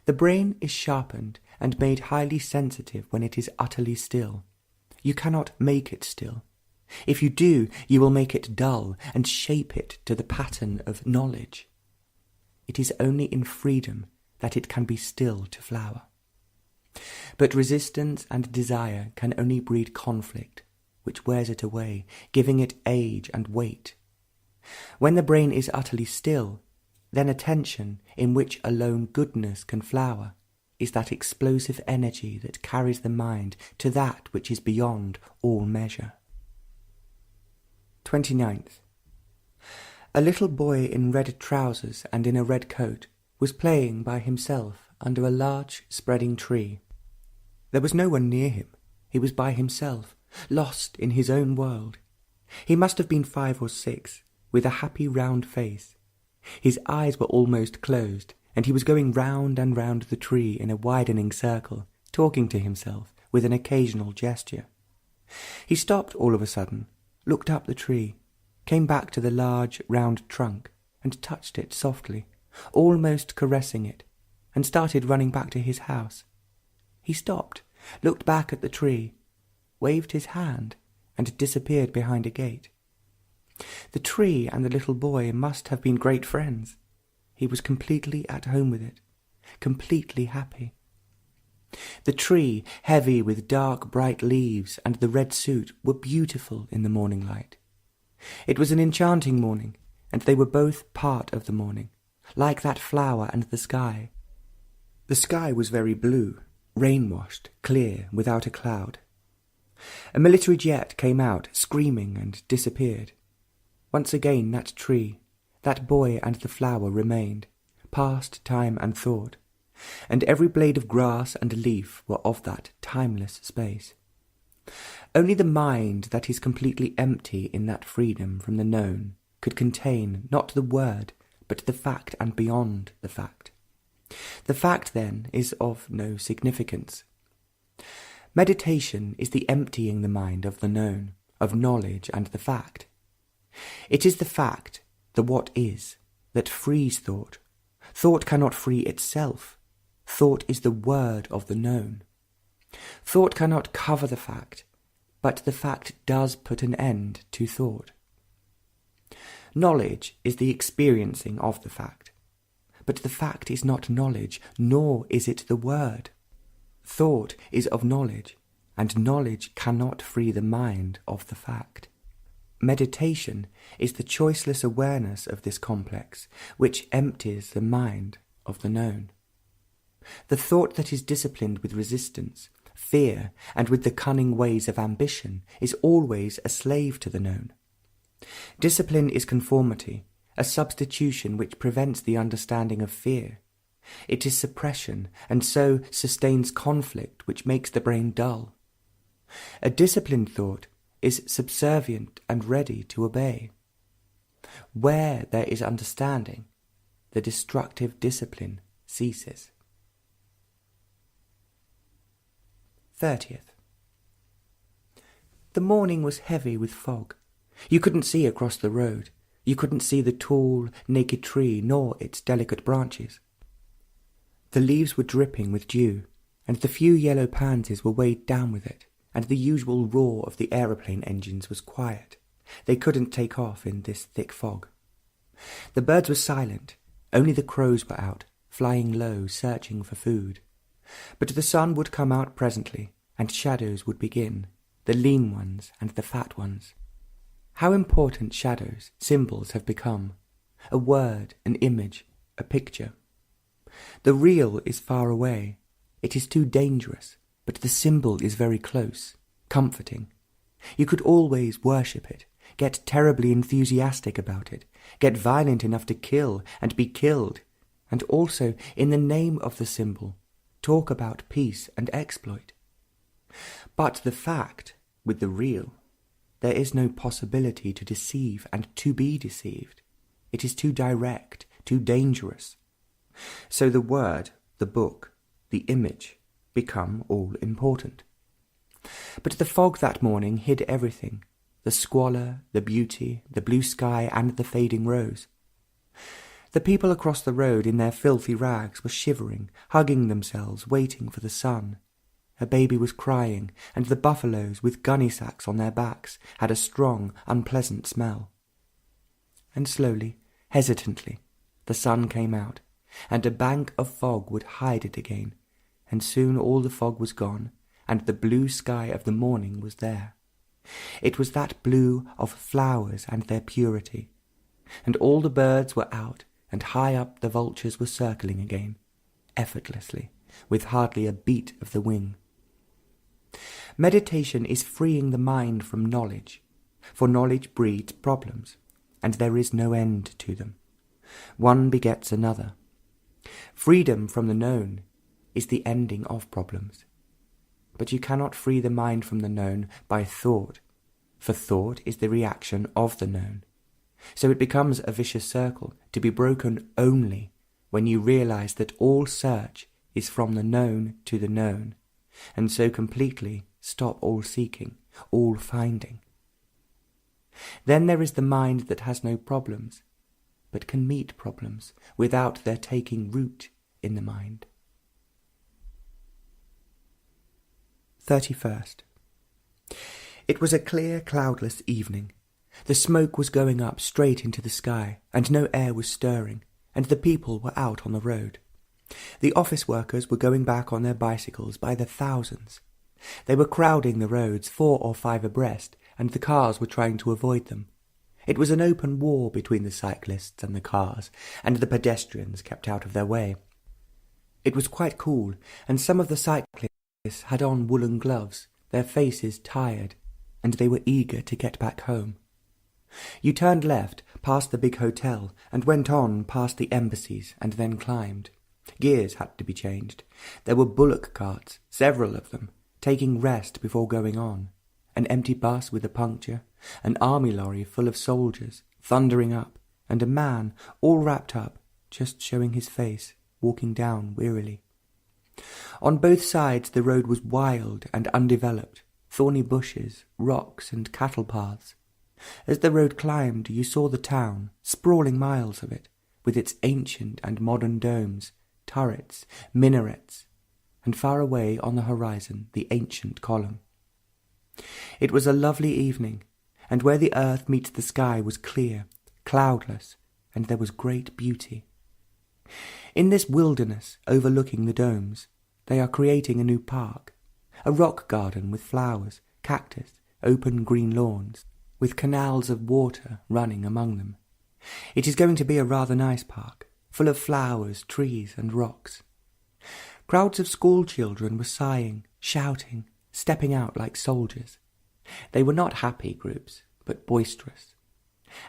The brain is sharpened and made highly sensitive when it is utterly still. You cannot make it still. If you do, you will make it dull and shape it to the pattern of knowledge. It is only in freedom that it can be still to flower. But resistance and desire can only breed conflict, which wears it away, giving it age and weight. When the brain is utterly still, then attention, in which alone goodness can flower, is that explosive energy that carries the mind to that which is beyond all measure. 29th. A little boy in red trousers and in a red coat was playing by himself under a large spreading tree. There was no one near him. He was by himself, lost in his own world. He must have been 5 or 6, with a happy round face. His eyes were almost closed, and he was going round and round the tree in a widening circle, talking to himself with an occasional gesture. He stopped all of a sudden, looked up the tree, came back to the large round trunk, and touched it softly, almost caressing it, and started running back to his house. He stopped, looked back at the tree, waved his hand, and disappeared behind a gate. The tree and the little boy must have been great friends. He was completely at home with it, completely happy. The tree, heavy with dark, bright leaves, and the red suit were beautiful in the morning light. It was an enchanting morning, and they were both part of the morning, like that flower and the sky. The sky was very blue, rain-washed, clear, without a cloud. A military jet came out, screaming, and disappeared. Once again that tree, that boy and the flower remained, past time and thought, and every blade of grass and leaf were of that timeless space. Only the mind that is completely empty in that freedom from the known could contain not the word, but the fact and beyond the fact. The fact, then, is of no significance. Meditation is the emptying the mind of the known, of knowledge and the fact. It is the fact, the what is, that frees thought. Thought cannot free itself. Thought is the word of the known. Thought cannot cover the fact, but the fact does put an end to thought. Knowledge is the experiencing of the fact, but the fact is not knowledge, nor is it the word. Thought is of knowledge, and knowledge cannot free the mind of the fact. Meditation is the choiceless awareness of this complex, which empties the mind of the known. The thought that is disciplined with resistance, fear, and with the cunning ways of ambition is always a slave to the known. Discipline is conformity, a substitution which prevents the understanding of fear. It is suppression, and so sustains conflict which makes the brain dull. A disciplined thought is subservient and ready to obey. Where there is understanding, the destructive discipline ceases. 30th. The morning was heavy with fog. You couldn't see across the road. You couldn't see the tall, naked tree nor its delicate branches. The leaves were dripping with dew, and the few yellow pansies were weighed down with it, and the usual roar of the aeroplane engines was quiet. They couldn't take off in this thick fog. The birds were silent. Only the crows were out, flying low, searching for food. But the sun would come out presently, and shadows would begin, the lean ones and the fat ones. How important shadows, symbols have become. A word, an image, a picture. The real is far away. It is too dangerous, but the symbol is very close, comforting. You could always worship it, get terribly enthusiastic about it, get violent enough to kill and be killed, and also, in the name of the symbol, talk about peace and exploit. But the fact, with the real, there is no possibility to deceive and to be deceived. It is too direct, too dangerous. So the word, the book, the image become all important. But the fog that morning hid everything, the squalor, the beauty, the blue sky and the fading rose. The people across the road in their filthy rags were shivering, hugging themselves, waiting for the sun. A baby was crying, and the buffaloes with gunny sacks on their backs had a strong, unpleasant smell. And slowly, hesitantly, the sun came out, and a bank of fog would hide it again, and soon all the fog was gone, and the blue sky of the morning was there. It was that blue of flowers and their purity, and all the birds were out, and high up the vultures were circling again, effortlessly, with hardly a beat of the wing. Meditation is freeing the mind from knowledge, for knowledge breeds problems, and there is no end to them. One begets another. Freedom from the known is the ending of problems. But you cannot free the mind from the known by thought, for thought is the reaction of the known. So it becomes a vicious circle, to be broken only when you realize that all search is from the known to the known, and so completely stop all seeking, all finding. Then there is the mind that has no problems, but can meet problems without their taking root in the mind. 31st. It was a clear, cloudless evening. The smoke was going up straight into the sky, and no air was stirring, and the people were out on the road. The office workers were going back on their bicycles by the thousands. They were crowding the roads 4 or 5 abreast, and the cars were trying to avoid them. It was an open war between the cyclists and the cars, and the pedestrians kept out of their way. It was quite cool, and some of the cyclists had on woolen gloves, their faces tired, and they were eager to get back home. You turned left, past the big hotel, and went on past the embassies, and then climbed. Gears had to be changed. There were bullock carts, several of them, taking rest before going on. An empty bus with a puncture, an army lorry full of soldiers, thundering up, and a man, all wrapped up, just showing his face, walking down wearily. On both sides the road was wild and undeveloped, thorny bushes, rocks, and cattle paths. As the road climbed, you saw the town, sprawling miles of it, with its ancient and modern domes, turrets, minarets, and far away on the horizon the ancient column. It was a lovely evening, and where the earth meets the sky was clear, cloudless, and there was great beauty. In this wilderness overlooking the domes, they are creating a new park, a rock garden with flowers, cactus, open green lawns, with canals of water running among them. It is going to be a rather nice park, full of flowers, trees, and rocks. Crowds of school children were sighing, shouting, stepping out like soldiers. They were not happy groups, but boisterous.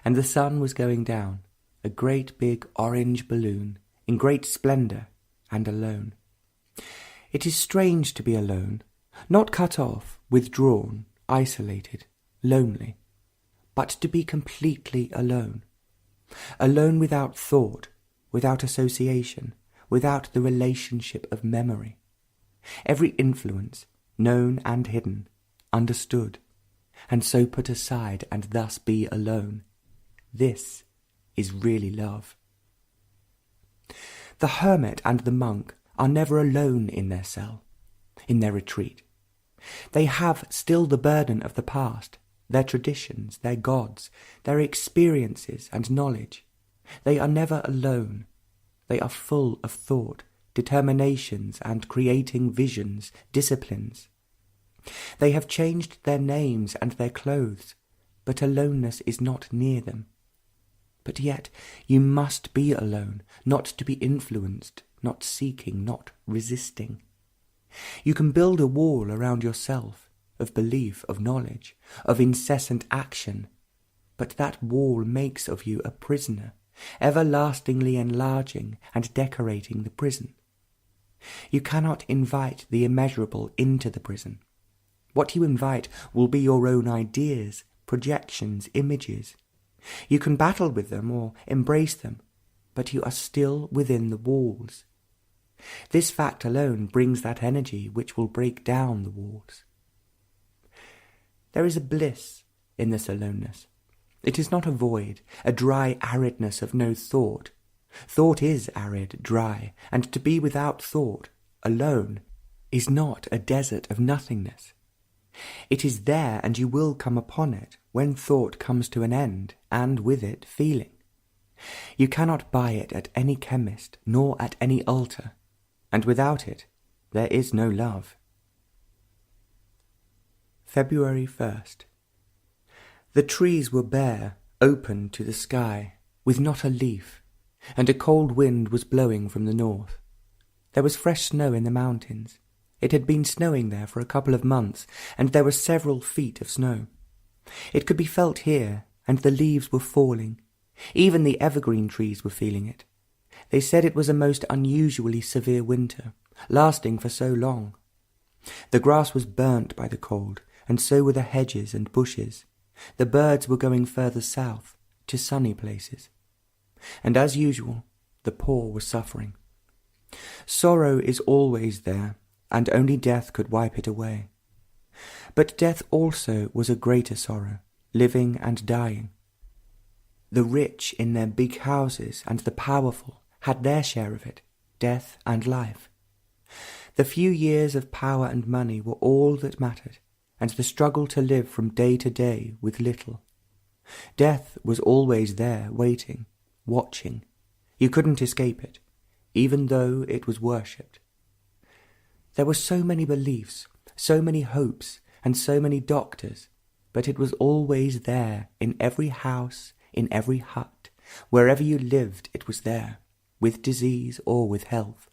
And the sun was going down, a great big orange balloon, in great splendour, and alone. It is strange to be alone, not cut off, withdrawn, isolated, lonely, but to be completely alone. Alone without thought, without association, without the relationship of memory. Every influence, known and hidden, understood, and so put aside and thus be alone. This is really love. The hermit and the monk are never alone in their cell, in their retreat. They have still the burden of the past, their traditions, their gods, their experiences and knowledge. They are never alone. They are full of thought, determinations, and creating visions, disciplines. They have changed their names and their clothes, but aloneness is not near them. But yet you must be alone, not to be influenced, not seeking, not resisting. You can build a wall around yourself, of belief, of knowledge, of incessant action, but that wall makes of you a prisoner, everlastingly enlarging and decorating the prison. You cannot invite the immeasurable into the prison. What you invite will be your own ideas, projections, images. You can battle with them or embrace them, but you are still within the walls. This fact alone brings that energy which will break down the walls. There is a bliss in this aloneness. It is not a void, a dry aridness of no thought. Thought is arid, dry, and to be without thought, alone, is not a desert of nothingness. It is there, and you will come upon it when thought comes to an end, and with it feeling. You cannot buy it at any chemist, nor at any altar, and without it there is no love. February 1st. The trees were bare, open to the sky, with not a leaf, and a cold wind was blowing from the north. There was fresh snow in the mountains. It had been snowing there for a couple of months, and there were several feet of snow. It could be felt here, and the leaves were falling. Even the evergreen trees were feeling it. They said it was a most unusually severe winter, lasting for so long. The grass was burnt by the cold, and so were the hedges and bushes. The birds were going further south, to sunny places. And as usual, the poor were suffering. Sorrow is always there, and only death could wipe it away. But death also was a greater sorrow, living and dying. The rich in their big houses and the powerful had their share of it, death and life. The few years of power and money were all that mattered, and the struggle to live from day to day with little. Death was always there, waiting, watching. You couldn't escape it, even though it was worshipped. There were so many beliefs, so many hopes, and so many doctors, but it was always there, in every house, in every hut. Wherever you lived, it was there, with disease or with health.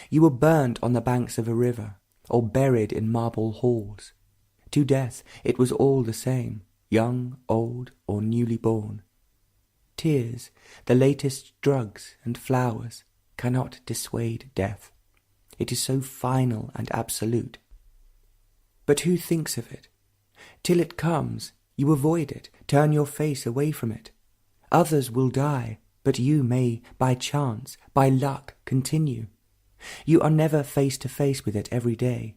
You were burnt on the banks of a river, or buried in marble halls. To death it was all the same, young, old, or newly born. Tears, the latest drugs and flowers, cannot dissuade death. It is so final and absolute. But who thinks of it? Till it comes, you avoid it, turn your face away from it. Others will die, but you may, by chance, by luck, continue. You are never face to face with it every day.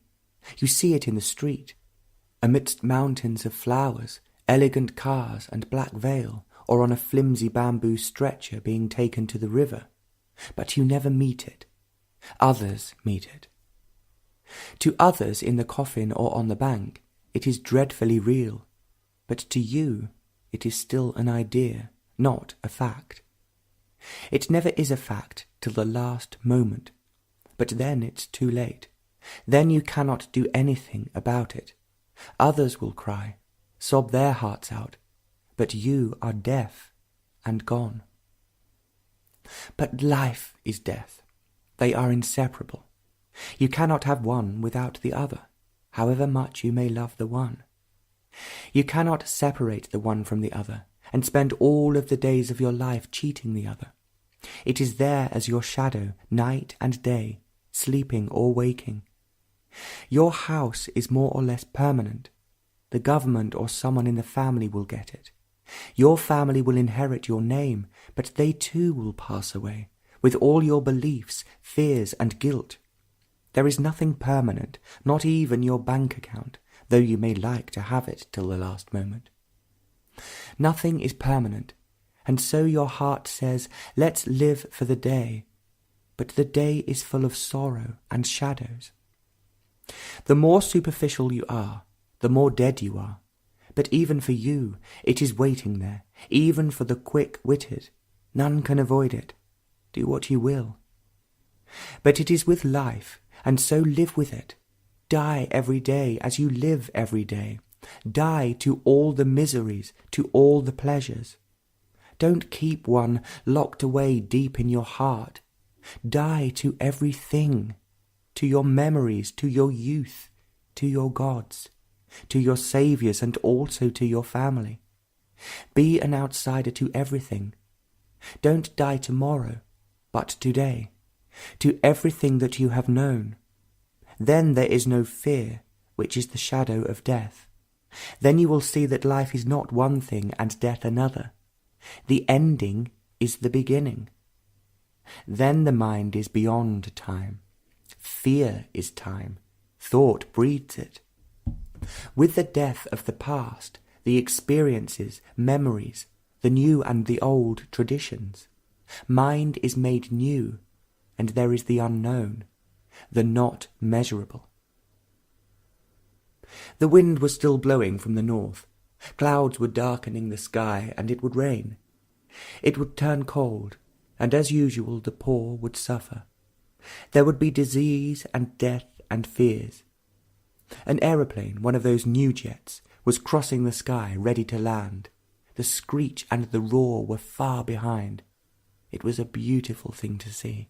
You see it in the street, amidst mountains of flowers, elegant cars and black veil, or on a flimsy bamboo stretcher being taken to the river. But you never meet it. Others meet it. To others in the coffin or on the bank, it is dreadfully real, but to you it is still an idea, not a fact. It never is a fact till the last moment, but then it's too late. Then you cannot do anything about it. Others will cry, sob their hearts out, but you are deaf and gone. But life is death. They are inseparable. You cannot have one without the other, however much you may love the one. You cannot separate the one from the other and spend all of the days of your life cheating the other. It is there as your shadow, night and day, sleeping or waking. Your house is more or less permanent. The government or someone in the family will get it. Your family will inherit your name, but they too will pass away, with all your beliefs, fears, and guilt. There is nothing permanent, not even your bank account, though you may like to have it till the last moment. Nothing is permanent, and so your heart says, let's live for the day. But the day is full of sorrow and shadows. The more superficial you are, the more dead you are. But even for you, it is waiting there, even for the quick-witted. None can avoid it. Do what you will. But it is with life, and so live with it. Die every day as you live every day. Die to all the miseries, to all the pleasures. Don't keep one locked away deep in your heart. Die to everything, to your memories, to your youth, to your gods, to your saviours, and also to your family. Be an outsider to everything. Don't die tomorrow, but today, to everything that you have known. Then there is no fear, which is the shadow of death. Then you will see that life is not one thing and death another. The ending is the beginning. Then the mind is beyond time. Fear is time. Thought breeds it. With the death of the past, the experiences, memories, the new and the old traditions, mind is made new, and there is the unknown, the not measurable. The wind was still blowing from the north. Clouds were darkening the sky, and it would rain. It would turn cold, and as usual the poor would suffer. There would be disease and death and fears. An aeroplane, one of those new jets, was crossing the sky, ready to land. The screech and the roar were far behind. It was a beautiful thing to see.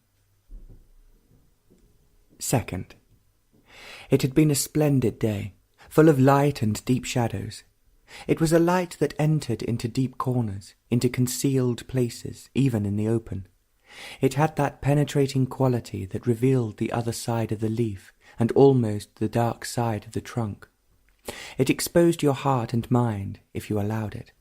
Second, it had been a splendid day, full of light and deep shadows. It was a light that entered into deep corners, into concealed places, even in the open. It had that penetrating quality that revealed the other side of the leaf and almost the dark side of the trunk. It exposed your heart and mind, if you allowed it.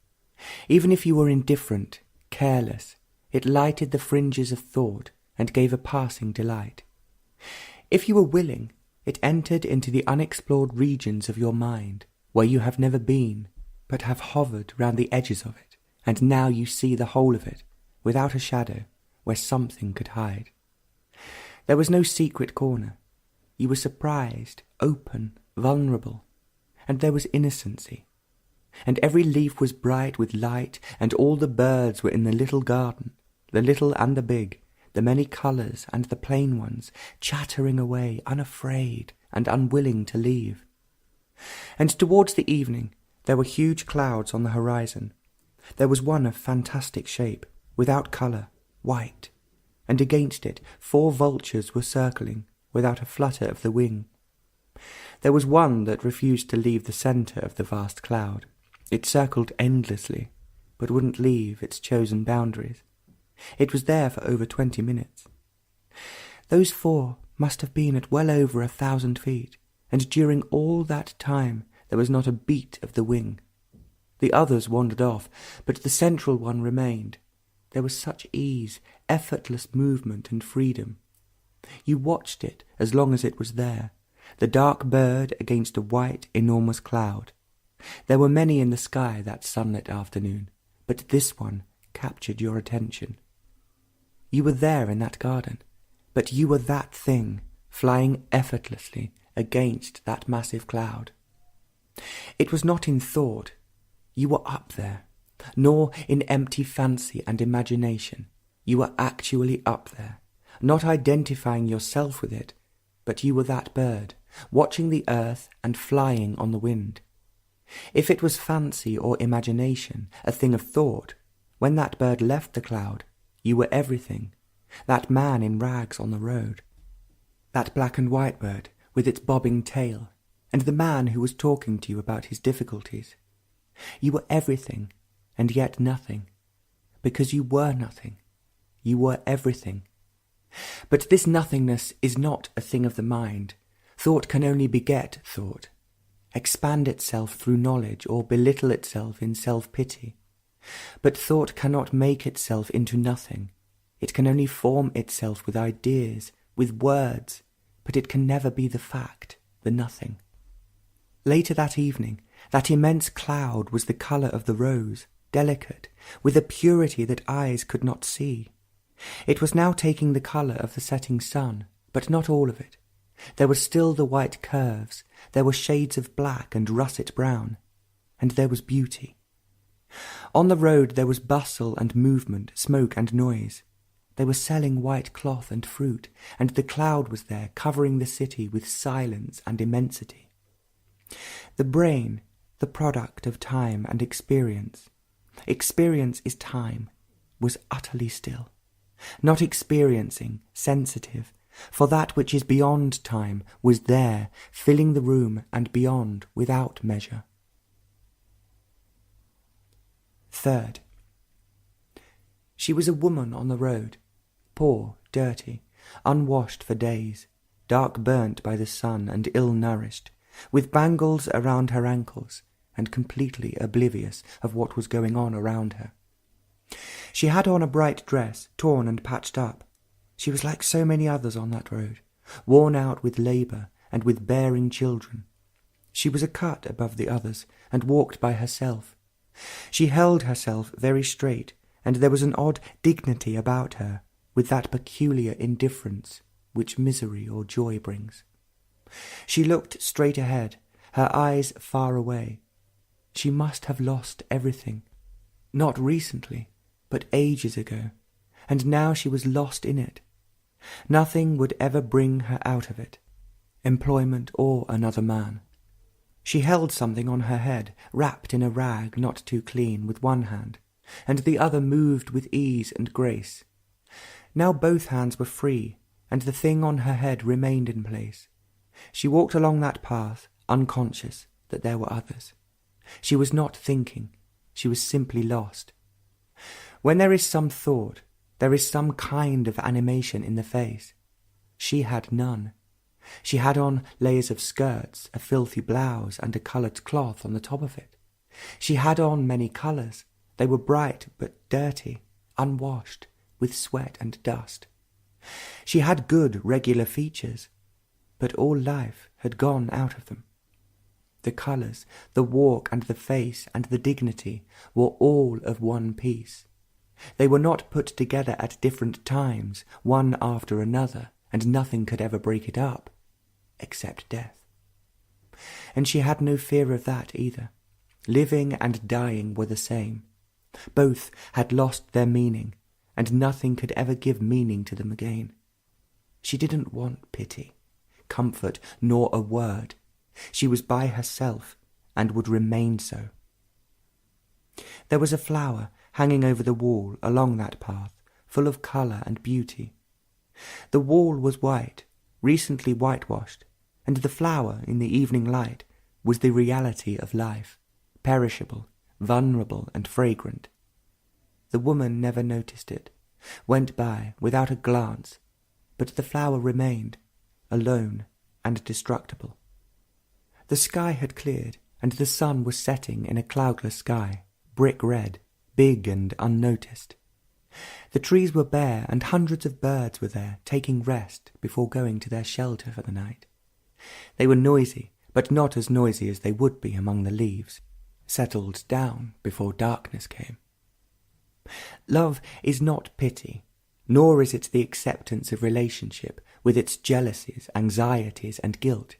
Even if you were indifferent, careless, it lighted the fringes of thought and gave a passing delight. If you were willing, it entered into the unexplored regions of your mind, where you have never been, but have hovered round the edges of it, and now you see the whole of it, without a shadow, where something could hide. There was no secret corner. You were surprised, open, vulnerable, and there was innocency. and every leaf was bright with light, and all the birds were in the little garden, the little and the big, the many colours and the plain ones, chattering away, unafraid and unwilling to leave. And towards the evening there were huge clouds on the horizon. There was one of fantastic shape, without colour, white, and against it 4 vultures were circling, without a flutter of the wing. There was one that refused to leave the centre of the vast cloud. It circled endlessly, but wouldn't leave its chosen boundaries. It was there for over 20 minutes. Those 4 must have been at well over 1,000 feet, and during all that time there was not a beat of the wing. The others wandered off, but the central one remained. There was such ease, effortless movement and freedom. You watched it as long as it was there, the dark bird against a white, enormous cloud. There were many in the sky that sunlit afternoon, but this one captured your attention. You were there in that garden, but you were that thing, flying effortlessly against that massive cloud. It was not in thought. You were up there, nor in empty fancy and imagination. You were actually up there, not identifying yourself with it, but you were that bird, watching the earth and flying on the wind. If it was fancy or imagination, a thing of thought, when that bird left the cloud, you were everything. That man in rags on the road, that black and white bird with its bobbing tail, and the man who was talking to you about his difficulties. You were everything, and yet nothing, because you were nothing. You were everything. But this nothingness is not a thing of the mind. Thought can only beget thought, expand itself through knowledge, or belittle itself in self-pity. But thought cannot make itself into nothing. It can only form itself with ideas, with words, but it can never be the fact, the nothing. Later that evening, that immense cloud was the colour of the rose, delicate, with a purity that eyes could not see. It was now taking the colour of the setting sun, but not all of it. There were still the white curves, there were shades of black and russet brown, and there was beauty. On the road there was bustle and movement, smoke and noise. They were selling white cloth and fruit, and the cloud was there covering the city with silence and immensity. The brain, the product of time and experience. Experience is time, was utterly still. Not experiencing, sensitive, for that which is beyond time was there, filling the room and beyond without measure. Third, she was a woman on the road, poor, dirty, unwashed for days, dark burnt by the sun and ill-nourished, with bangles around her ankles, and completely oblivious of what was going on around her. She had on a bright dress, torn and patched up. She was like so many others on that road, worn out with labour and with bearing children. She was a cut above the others, and walked by herself. She held herself very straight, and there was an odd dignity about her, with that peculiar indifference which misery or joy brings. She looked straight ahead, her eyes far away. She must have lost everything, not recently, but ages ago, and now she was lost in it. Nothing would ever bring her out of it, employment or another man. She held something on her head, wrapped in a rag not too clean, with one hand, and the other moved with ease and grace. Now both hands were free, and the thing on her head remained in place. She walked along that path, unconscious that there were others. She was not thinking, she was simply lost. When there is some thought, there is some kind of animation in the face. She had none. She had on layers of skirts, a filthy blouse, and a coloured cloth on the top of it. She had on many colours. They were bright but dirty, unwashed, with sweat and dust. She had good, regular features, but all life had gone out of them. The colours, the walk and the face and the dignity were all of one piece. They were not put together at different times, one after another, and nothing could ever break it up, except death. And she had no fear of that either. Living and dying were the same. Both had lost their meaning, and nothing could ever give meaning to them again. She didn't want pity, comfort, nor a word. She was by herself, and would remain so. There was a flower hanging over the wall along that path, full of colour and beauty. The wall was white, recently whitewashed, and the flower in the evening light was the reality of life, perishable, vulnerable, and fragrant. The woman never noticed it, went by without a glance, but the flower remained, alone and destructible. The sky had cleared, and the sun was setting in a cloudless sky, brick red, big and unnoticed. The trees were bare, and hundreds of birds were there, taking rest before going to their shelter for the night. They were noisy, but not as noisy as they would be among the leaves, settled down before darkness came. Love is not pity, nor is it the acceptance of relationship with its jealousies, anxieties, and guilt.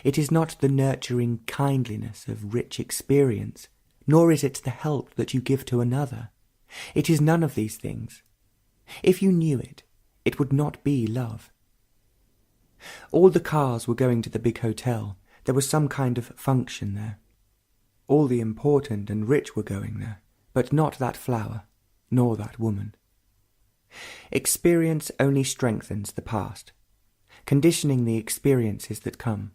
It is not the nurturing kindliness of rich experience, nor is it the help that you give to another. It is none of these things. If you knew it, it would not be love. All the cars were going to the big hotel. There was some kind of function there. All the important and rich were going there, but not that flower, nor that woman. Experience only strengthens the past, conditioning the experiences that come.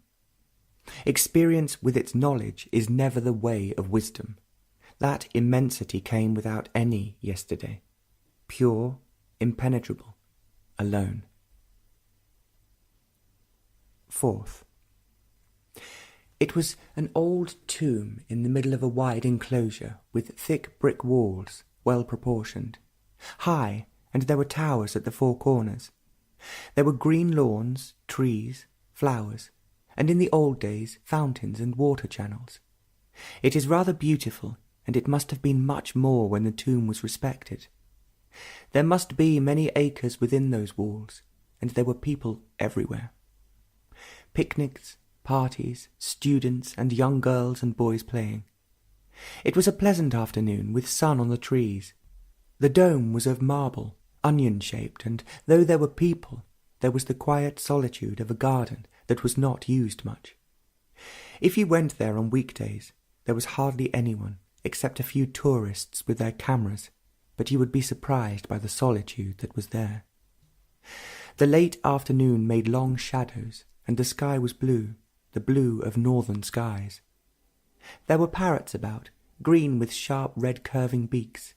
Experience with its knowledge is never the way of wisdom. That immensity came without any yesterday, pure, impenetrable, alone. Fourth, it was an old tomb in the middle of a wide enclosure with thick brick walls, well proportioned, high, and there were towers at the four corners. There were green lawns, trees, flowers, and in the old days fountains and water channels. It is rather beautiful, and it must have been much more when the tomb was respected. There must be many acres within those walls, and there were people everywhere. Picnics, parties, students, and young girls and boys playing. It was a pleasant afternoon with sun on the trees. The dome was of marble, onion-shaped, and though there were people, there was the quiet solitude of a garden that was not used much. If you went there on weekdays, there was hardly anyone, except a few tourists with their cameras, but you would be surprised by the solitude that was there. The late afternoon made long shadows, and the sky was blue, the blue of northern skies. There were parrots about, green with sharp red curving beaks.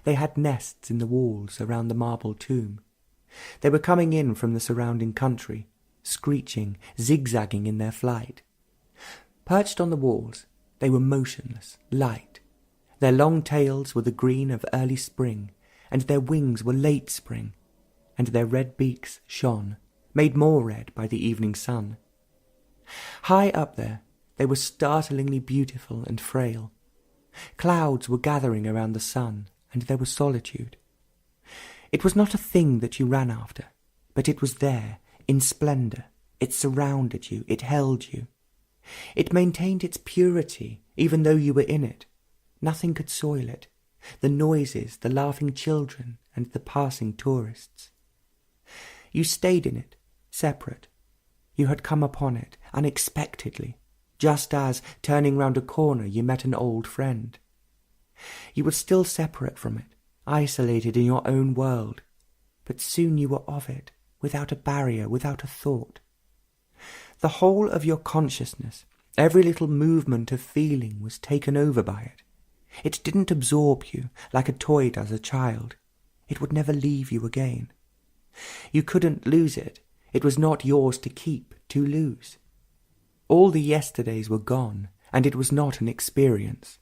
They had nests in the walls around the marble tomb. They were coming in from the surrounding country, screeching, zigzagging in their flight. Perched on the walls, they were motionless, light. Their long tails were the green of early spring, and their wings were late spring, and their red beaks shone, made more red by the evening sun. High up there, they were startlingly beautiful and frail. Clouds were gathering around the sun, and there was solitude. It was not a thing that you ran after, but it was there, in splendour. It surrounded you, it held you. It maintained its purity, even though you were in it. Nothing could soil it. The noises, the laughing children, and the passing tourists. You stayed in it, separate. You had come upon it unexpectedly, just as, turning round a corner, you met an old friend. You were still separate from it, isolated in your own world, but soon you were of it, without a barrier, without a thought. The whole of your consciousness, every little movement of feeling was taken over by it. It didn't absorb you like a toy does a child. It would never leave you again. You couldn't lose it. It was not yours to keep, to lose. All the yesterdays were gone, and it was not an experience.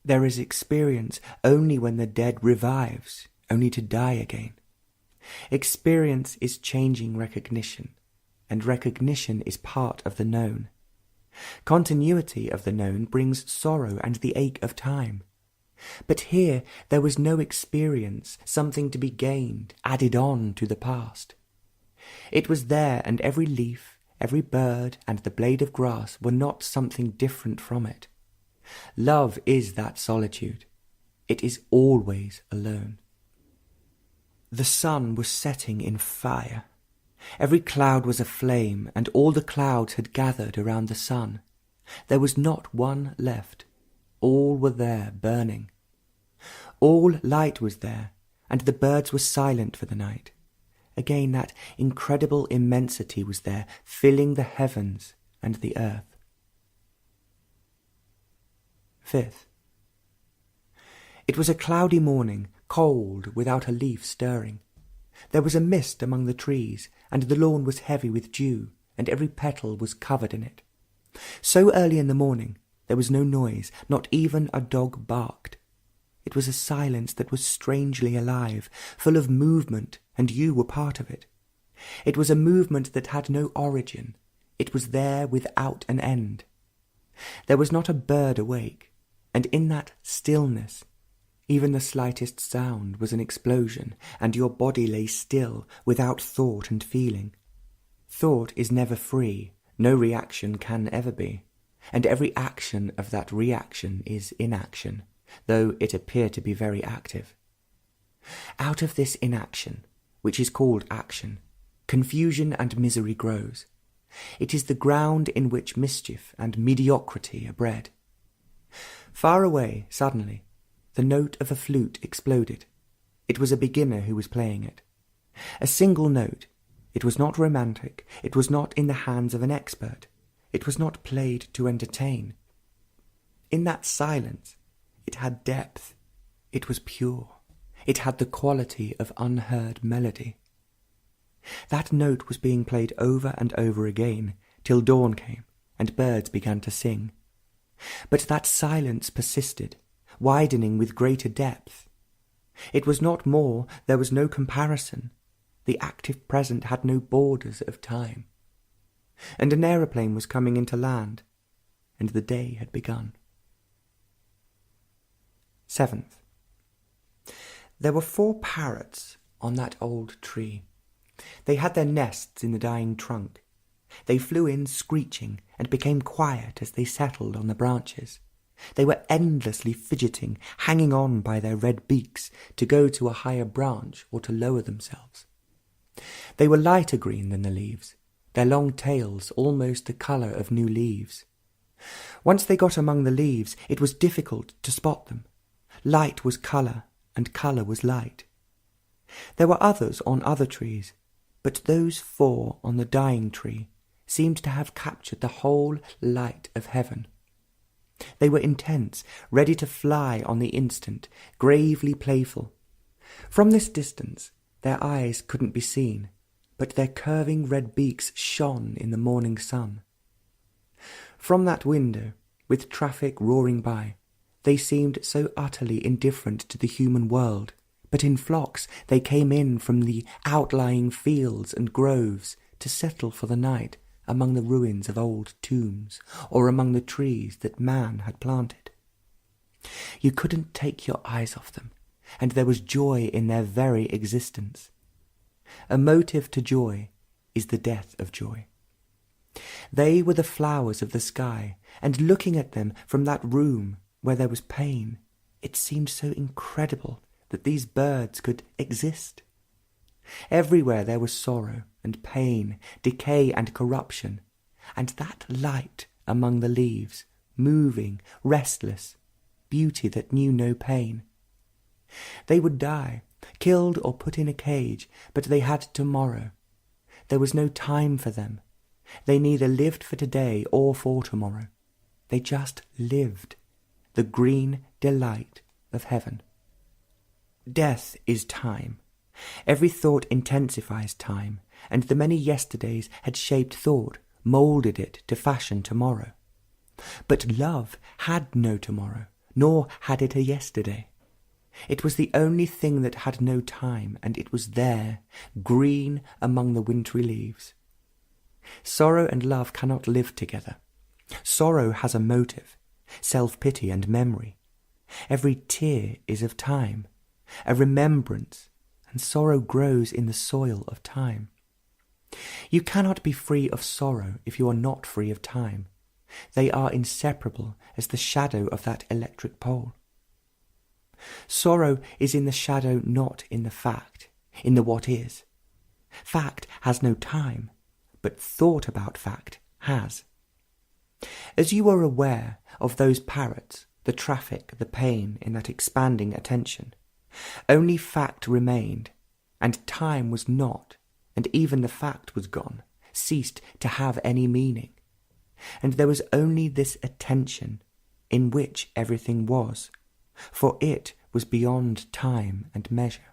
There is experience only when the dead revives, only to die again. Experience is changing recognition, and recognition is part of the known. Continuity of the known brings sorrow and the ache of time. But here there was no experience, something to be gained, added on to the past. It was there, and every leaf, every bird, and the blade of grass were not something different from it. Love is that solitude. It is always alone. The sun was setting in fire. Every cloud was aflame, and all the clouds had gathered around the sun. There was not one left. All were there burning. All light was there, and the birds were silent for the night. Again that incredible immensity was there, filling the heavens and the earth. 5th. It was a cloudy morning, cold, without a leaf stirring. There was a mist among the trees, and the lawn was heavy with dew, and every petal was covered in it. So early in the morning, there was no noise, not even a dog barked. It was a silence that was strangely alive, full of movement, and you were part of it. It was a movement that had no origin. It was there without an end. There was not a bird awake, and in that stillness, even the slightest sound was an explosion, and your body lay still, without thought and feeling. Thought is never free, no reaction can ever be, and every action of that reaction is inaction, though it appear to be very active. Out of this inaction, which is called action, confusion and misery grows. It is the ground in which mischief and mediocrity are bred. Far away, suddenly, the note of a flute exploded. It was a beginner who was playing it. A single note. It was not romantic. It was not in the hands of an expert. It was not played to entertain. In that silence, it had depth. It was pure. It had the quality of unheard melody. That note was being played over and over again, till dawn came, and birds began to sing. But that silence persisted, widening with greater depth. It was not more, there was no comparison. The active present had no borders of time. And an aeroplane was coming into land, and the day had begun. 7th. There were 4 parrots on that old tree. They had their nests in the dying trunk. They flew in screeching and became quiet as they settled on the branches. They were endlessly fidgeting, hanging on by their red beaks to go to a higher branch or to lower themselves. They were lighter green than the leaves, their long tails almost the colour of new leaves. Once they got among the leaves, it was difficult to spot them. Light was colour, and colour was light. There were others on other trees, but those 4 on the dying tree seemed to have captured the whole light of heaven. They were intense, ready to fly on the instant, gravely playful. From this distance, their eyes couldn't be seen, but their curving red beaks shone in the morning sun. From that window, with traffic roaring by, they seemed so utterly indifferent to the human world, but in flocks they came in from the outlying fields and groves to settle for the night among the ruins of old tombs, or among the trees that man had planted. You couldn't take your eyes off them, and there was joy in their very existence. A motive to joy is the death of joy. They were the flowers of the sky, and looking at them from that room where there was pain, it seemed so incredible that these birds could exist. Everywhere there was sorrow and pain, decay and corruption, and that light among the leaves, moving, restless, beauty that knew no pain. They would die, killed or put in a cage, but they had tomorrow. There was no time for them. They neither lived for today or for tomorrow. They just lived, the green delight of heaven. Death is time. Every thought intensifies time, and the many yesterdays had shaped thought, moulded it to fashion tomorrow. But love had no tomorrow, nor had it a yesterday. It was the only thing that had no time, and it was there, green among the wintry leaves. Sorrow and love cannot live together. Sorrow has a motive, self-pity and memory. Every tear is of time, a remembrance, and sorrow grows in the soil of time. You cannot be free of sorrow if you are not free of time. They are inseparable as the shadow of that electric pole. Sorrow is in the shadow, not in the fact, in the what is. Fact has no time, but thought about fact has. As you are aware of those parrots, the traffic, the pain in that expanding attention, only fact remained, and time was not, and even the fact was gone, ceased to have any meaning. And there was only this attention, in which everything was, for it was beyond time and measure.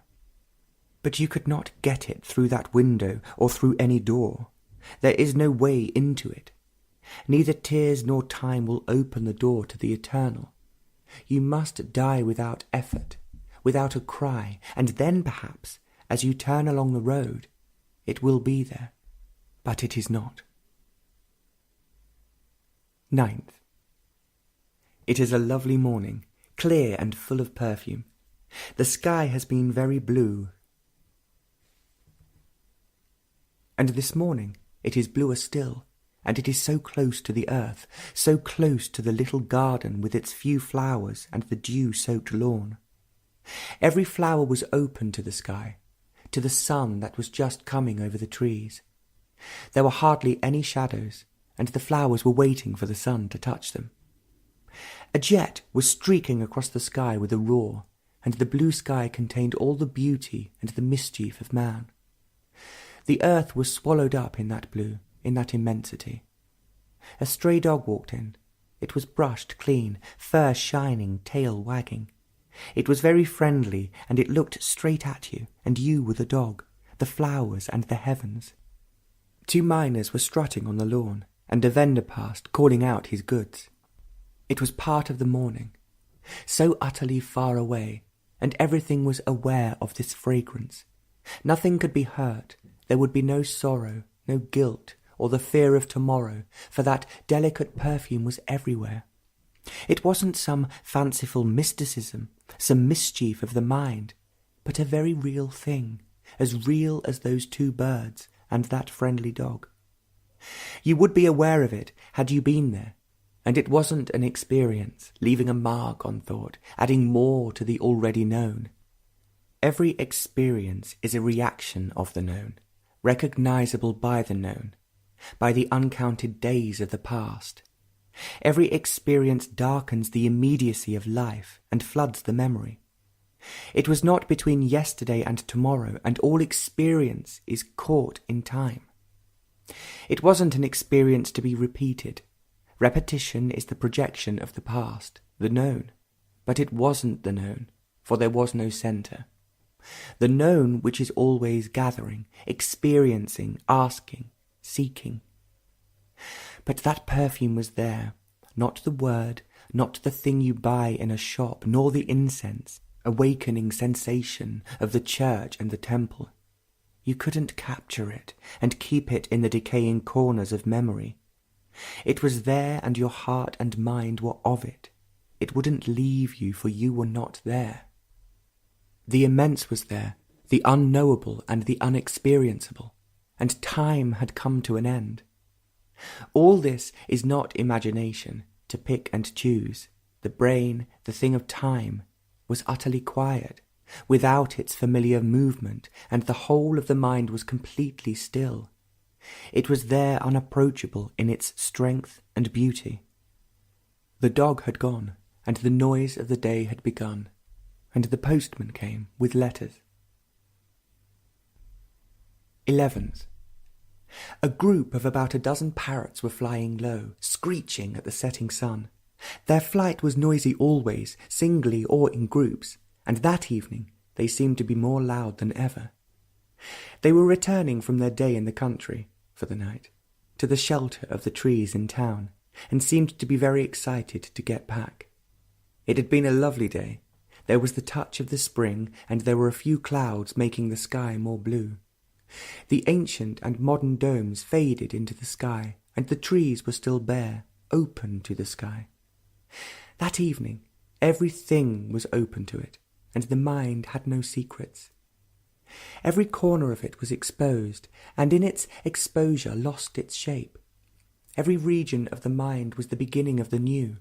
But you could not get it through that window or through any door. There is no way into it. Neither tears nor time will open the door to the eternal. You must die without effort, without a cry, and then perhaps, as you turn along the road, it will be there. But it is not. 9th. It is a lovely morning, clear and full of perfume. The sky has been very blue, and this morning it is bluer still, and it is so close to the earth, so close to the little garden with its few flowers and the dew-soaked lawn. Every flower was open to the sky, to the sun that was just coming over the trees. There were hardly any shadows, and the flowers were waiting for the sun to touch them. A jet was streaking across the sky with a roar, and the blue sky contained all the beauty and the mischief of man. The earth was swallowed up in that blue, in that immensity. A stray dog walked in. It was brushed clean, fur shining, tail wagging. It was very friendly, and it looked straight at you, and you were the dog, the flowers and the heavens. 2 miners were strutting on the lawn, and a vendor passed, calling out his goods. It was part of the morning, so utterly far away, and everything was aware of this fragrance. Nothing could be hurt. There would be no sorrow, no guilt, or the fear of tomorrow, for that delicate perfume was everywhere. It wasn't some fanciful mysticism, some mischief of the mind, but a very real thing, as real as those 2 birds and that friendly dog. You would be aware of it had you been there, and it wasn't an experience, leaving a mark on thought, adding more to the already known. Every experience is a reaction of the known, recognizable by the known, by the uncounted days of the past. Every experience darkens the immediacy of life and floods the memory. It was not between yesterday and tomorrow, and all experience is caught in time. It wasn't an experience to be repeated. Repetition is the projection of the past, the known. But it wasn't the known, for there was no centre. The known which is always gathering, experiencing, asking, seeking. But that perfume was there, not the word, not the thing you buy in a shop, nor the incense, awakening sensation of the church and the temple. You couldn't capture it and keep it in the decaying corners of memory. It was there, and your heart and mind were of it. It wouldn't leave you, for you were not there. The immense was there, the unknowable and the unexperienceable, and time had come to an end. All this is not imagination, to pick and choose. The brain, the thing of time, was utterly quiet, without its familiar movement, and the whole of the mind was completely still. It was there unapproachable in its strength and beauty. The dog had gone, and the noise of the day had begun, and the postman came with letters. 11th. A group of about 12 parrots were flying low, screeching at the setting sun. Their flight was noisy always, singly or in groups, and that evening they seemed to be more loud than ever. They were returning from their day in the country, for the night, to the shelter of the trees in town, and seemed to be very excited to get back. It had been a lovely day. There was the touch of the spring, and there were a few clouds making the sky more blue. The ancient and modern domes faded into the sky, and the trees were still bare, open to the sky. That evening, everything was open to it, and the mind had no secrets. Every corner of it was exposed, and in its exposure lost its shape. Every region of the mind was the beginning of the new.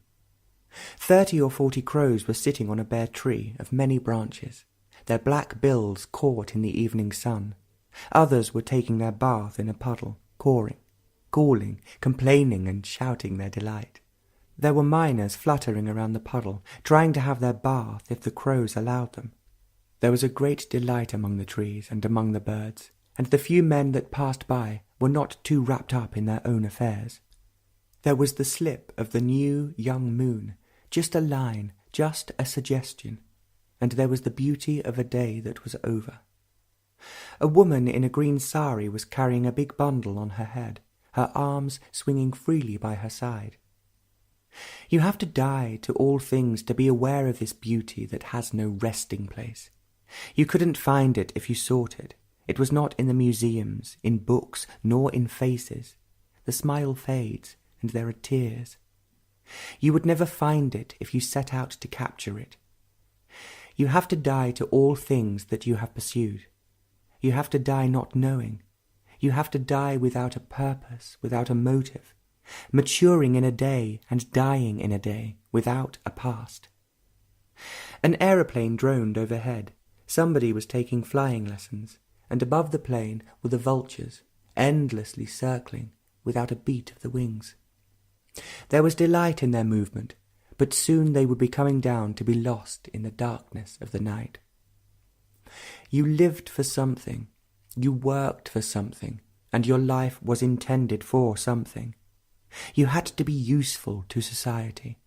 30 or 40 crows were sitting on a bare tree of many branches, their black bills caught in the evening sun. Others were taking their bath in a puddle, cawing, calling, complaining and shouting their delight. There were miners fluttering around the puddle, trying to have their bath if the crows allowed them. There was a great delight among the trees and among the birds, and the few men that passed by were not too wrapped up in their own affairs. There was the slip of the new young moon, just a line, just a suggestion, and there was the beauty of a day that was over. A woman in a green sari was carrying a big bundle on her head, her arms swinging freely by her side. You have to die to all things to be aware of this beauty that has no resting place. You couldn't find it if you sought it. It was not in the museums, in books, nor in faces. The smile fades, and there are tears. You would never find it if you set out to capture it. You have to die to all things that you have pursued. You have to die not knowing. You have to die without a purpose, without a motive, maturing in a day and dying in a day, without a past. An aeroplane droned overhead. Somebody was taking flying lessons, and above the plane were the vultures, endlessly circling, without a beat of the wings. There was delight in their movement, but soon they would be coming down to be lost in the darkness of the night. You lived for something, you worked for something, and your life was intended for something. You had to be useful to society.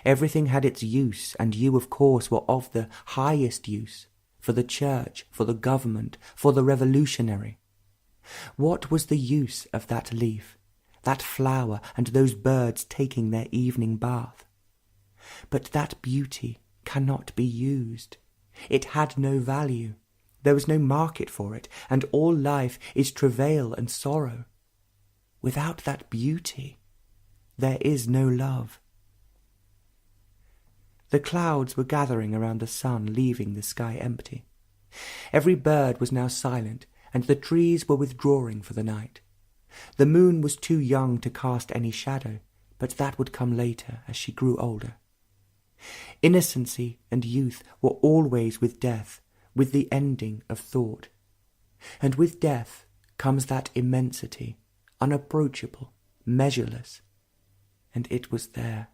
Everything had its use, and you, of course, were of the highest use, for the church, for the government, for the revolutionary. What was the use of that leaf, that flower, and those birds taking their evening bath? But that beauty cannot be used. It had no value. There was no market for it, and all life is travail and sorrow. Without that beauty, there is no love. The clouds were gathering around the sun, leaving the sky empty. Every bird was now silent, and the trees were withdrawing for the night. The moon was too young to cast any shadow, but that would come later as she grew older. Innocency and youth were always with death, with the ending of thought. And with death comes that immensity, unapproachable, measureless, and it was there.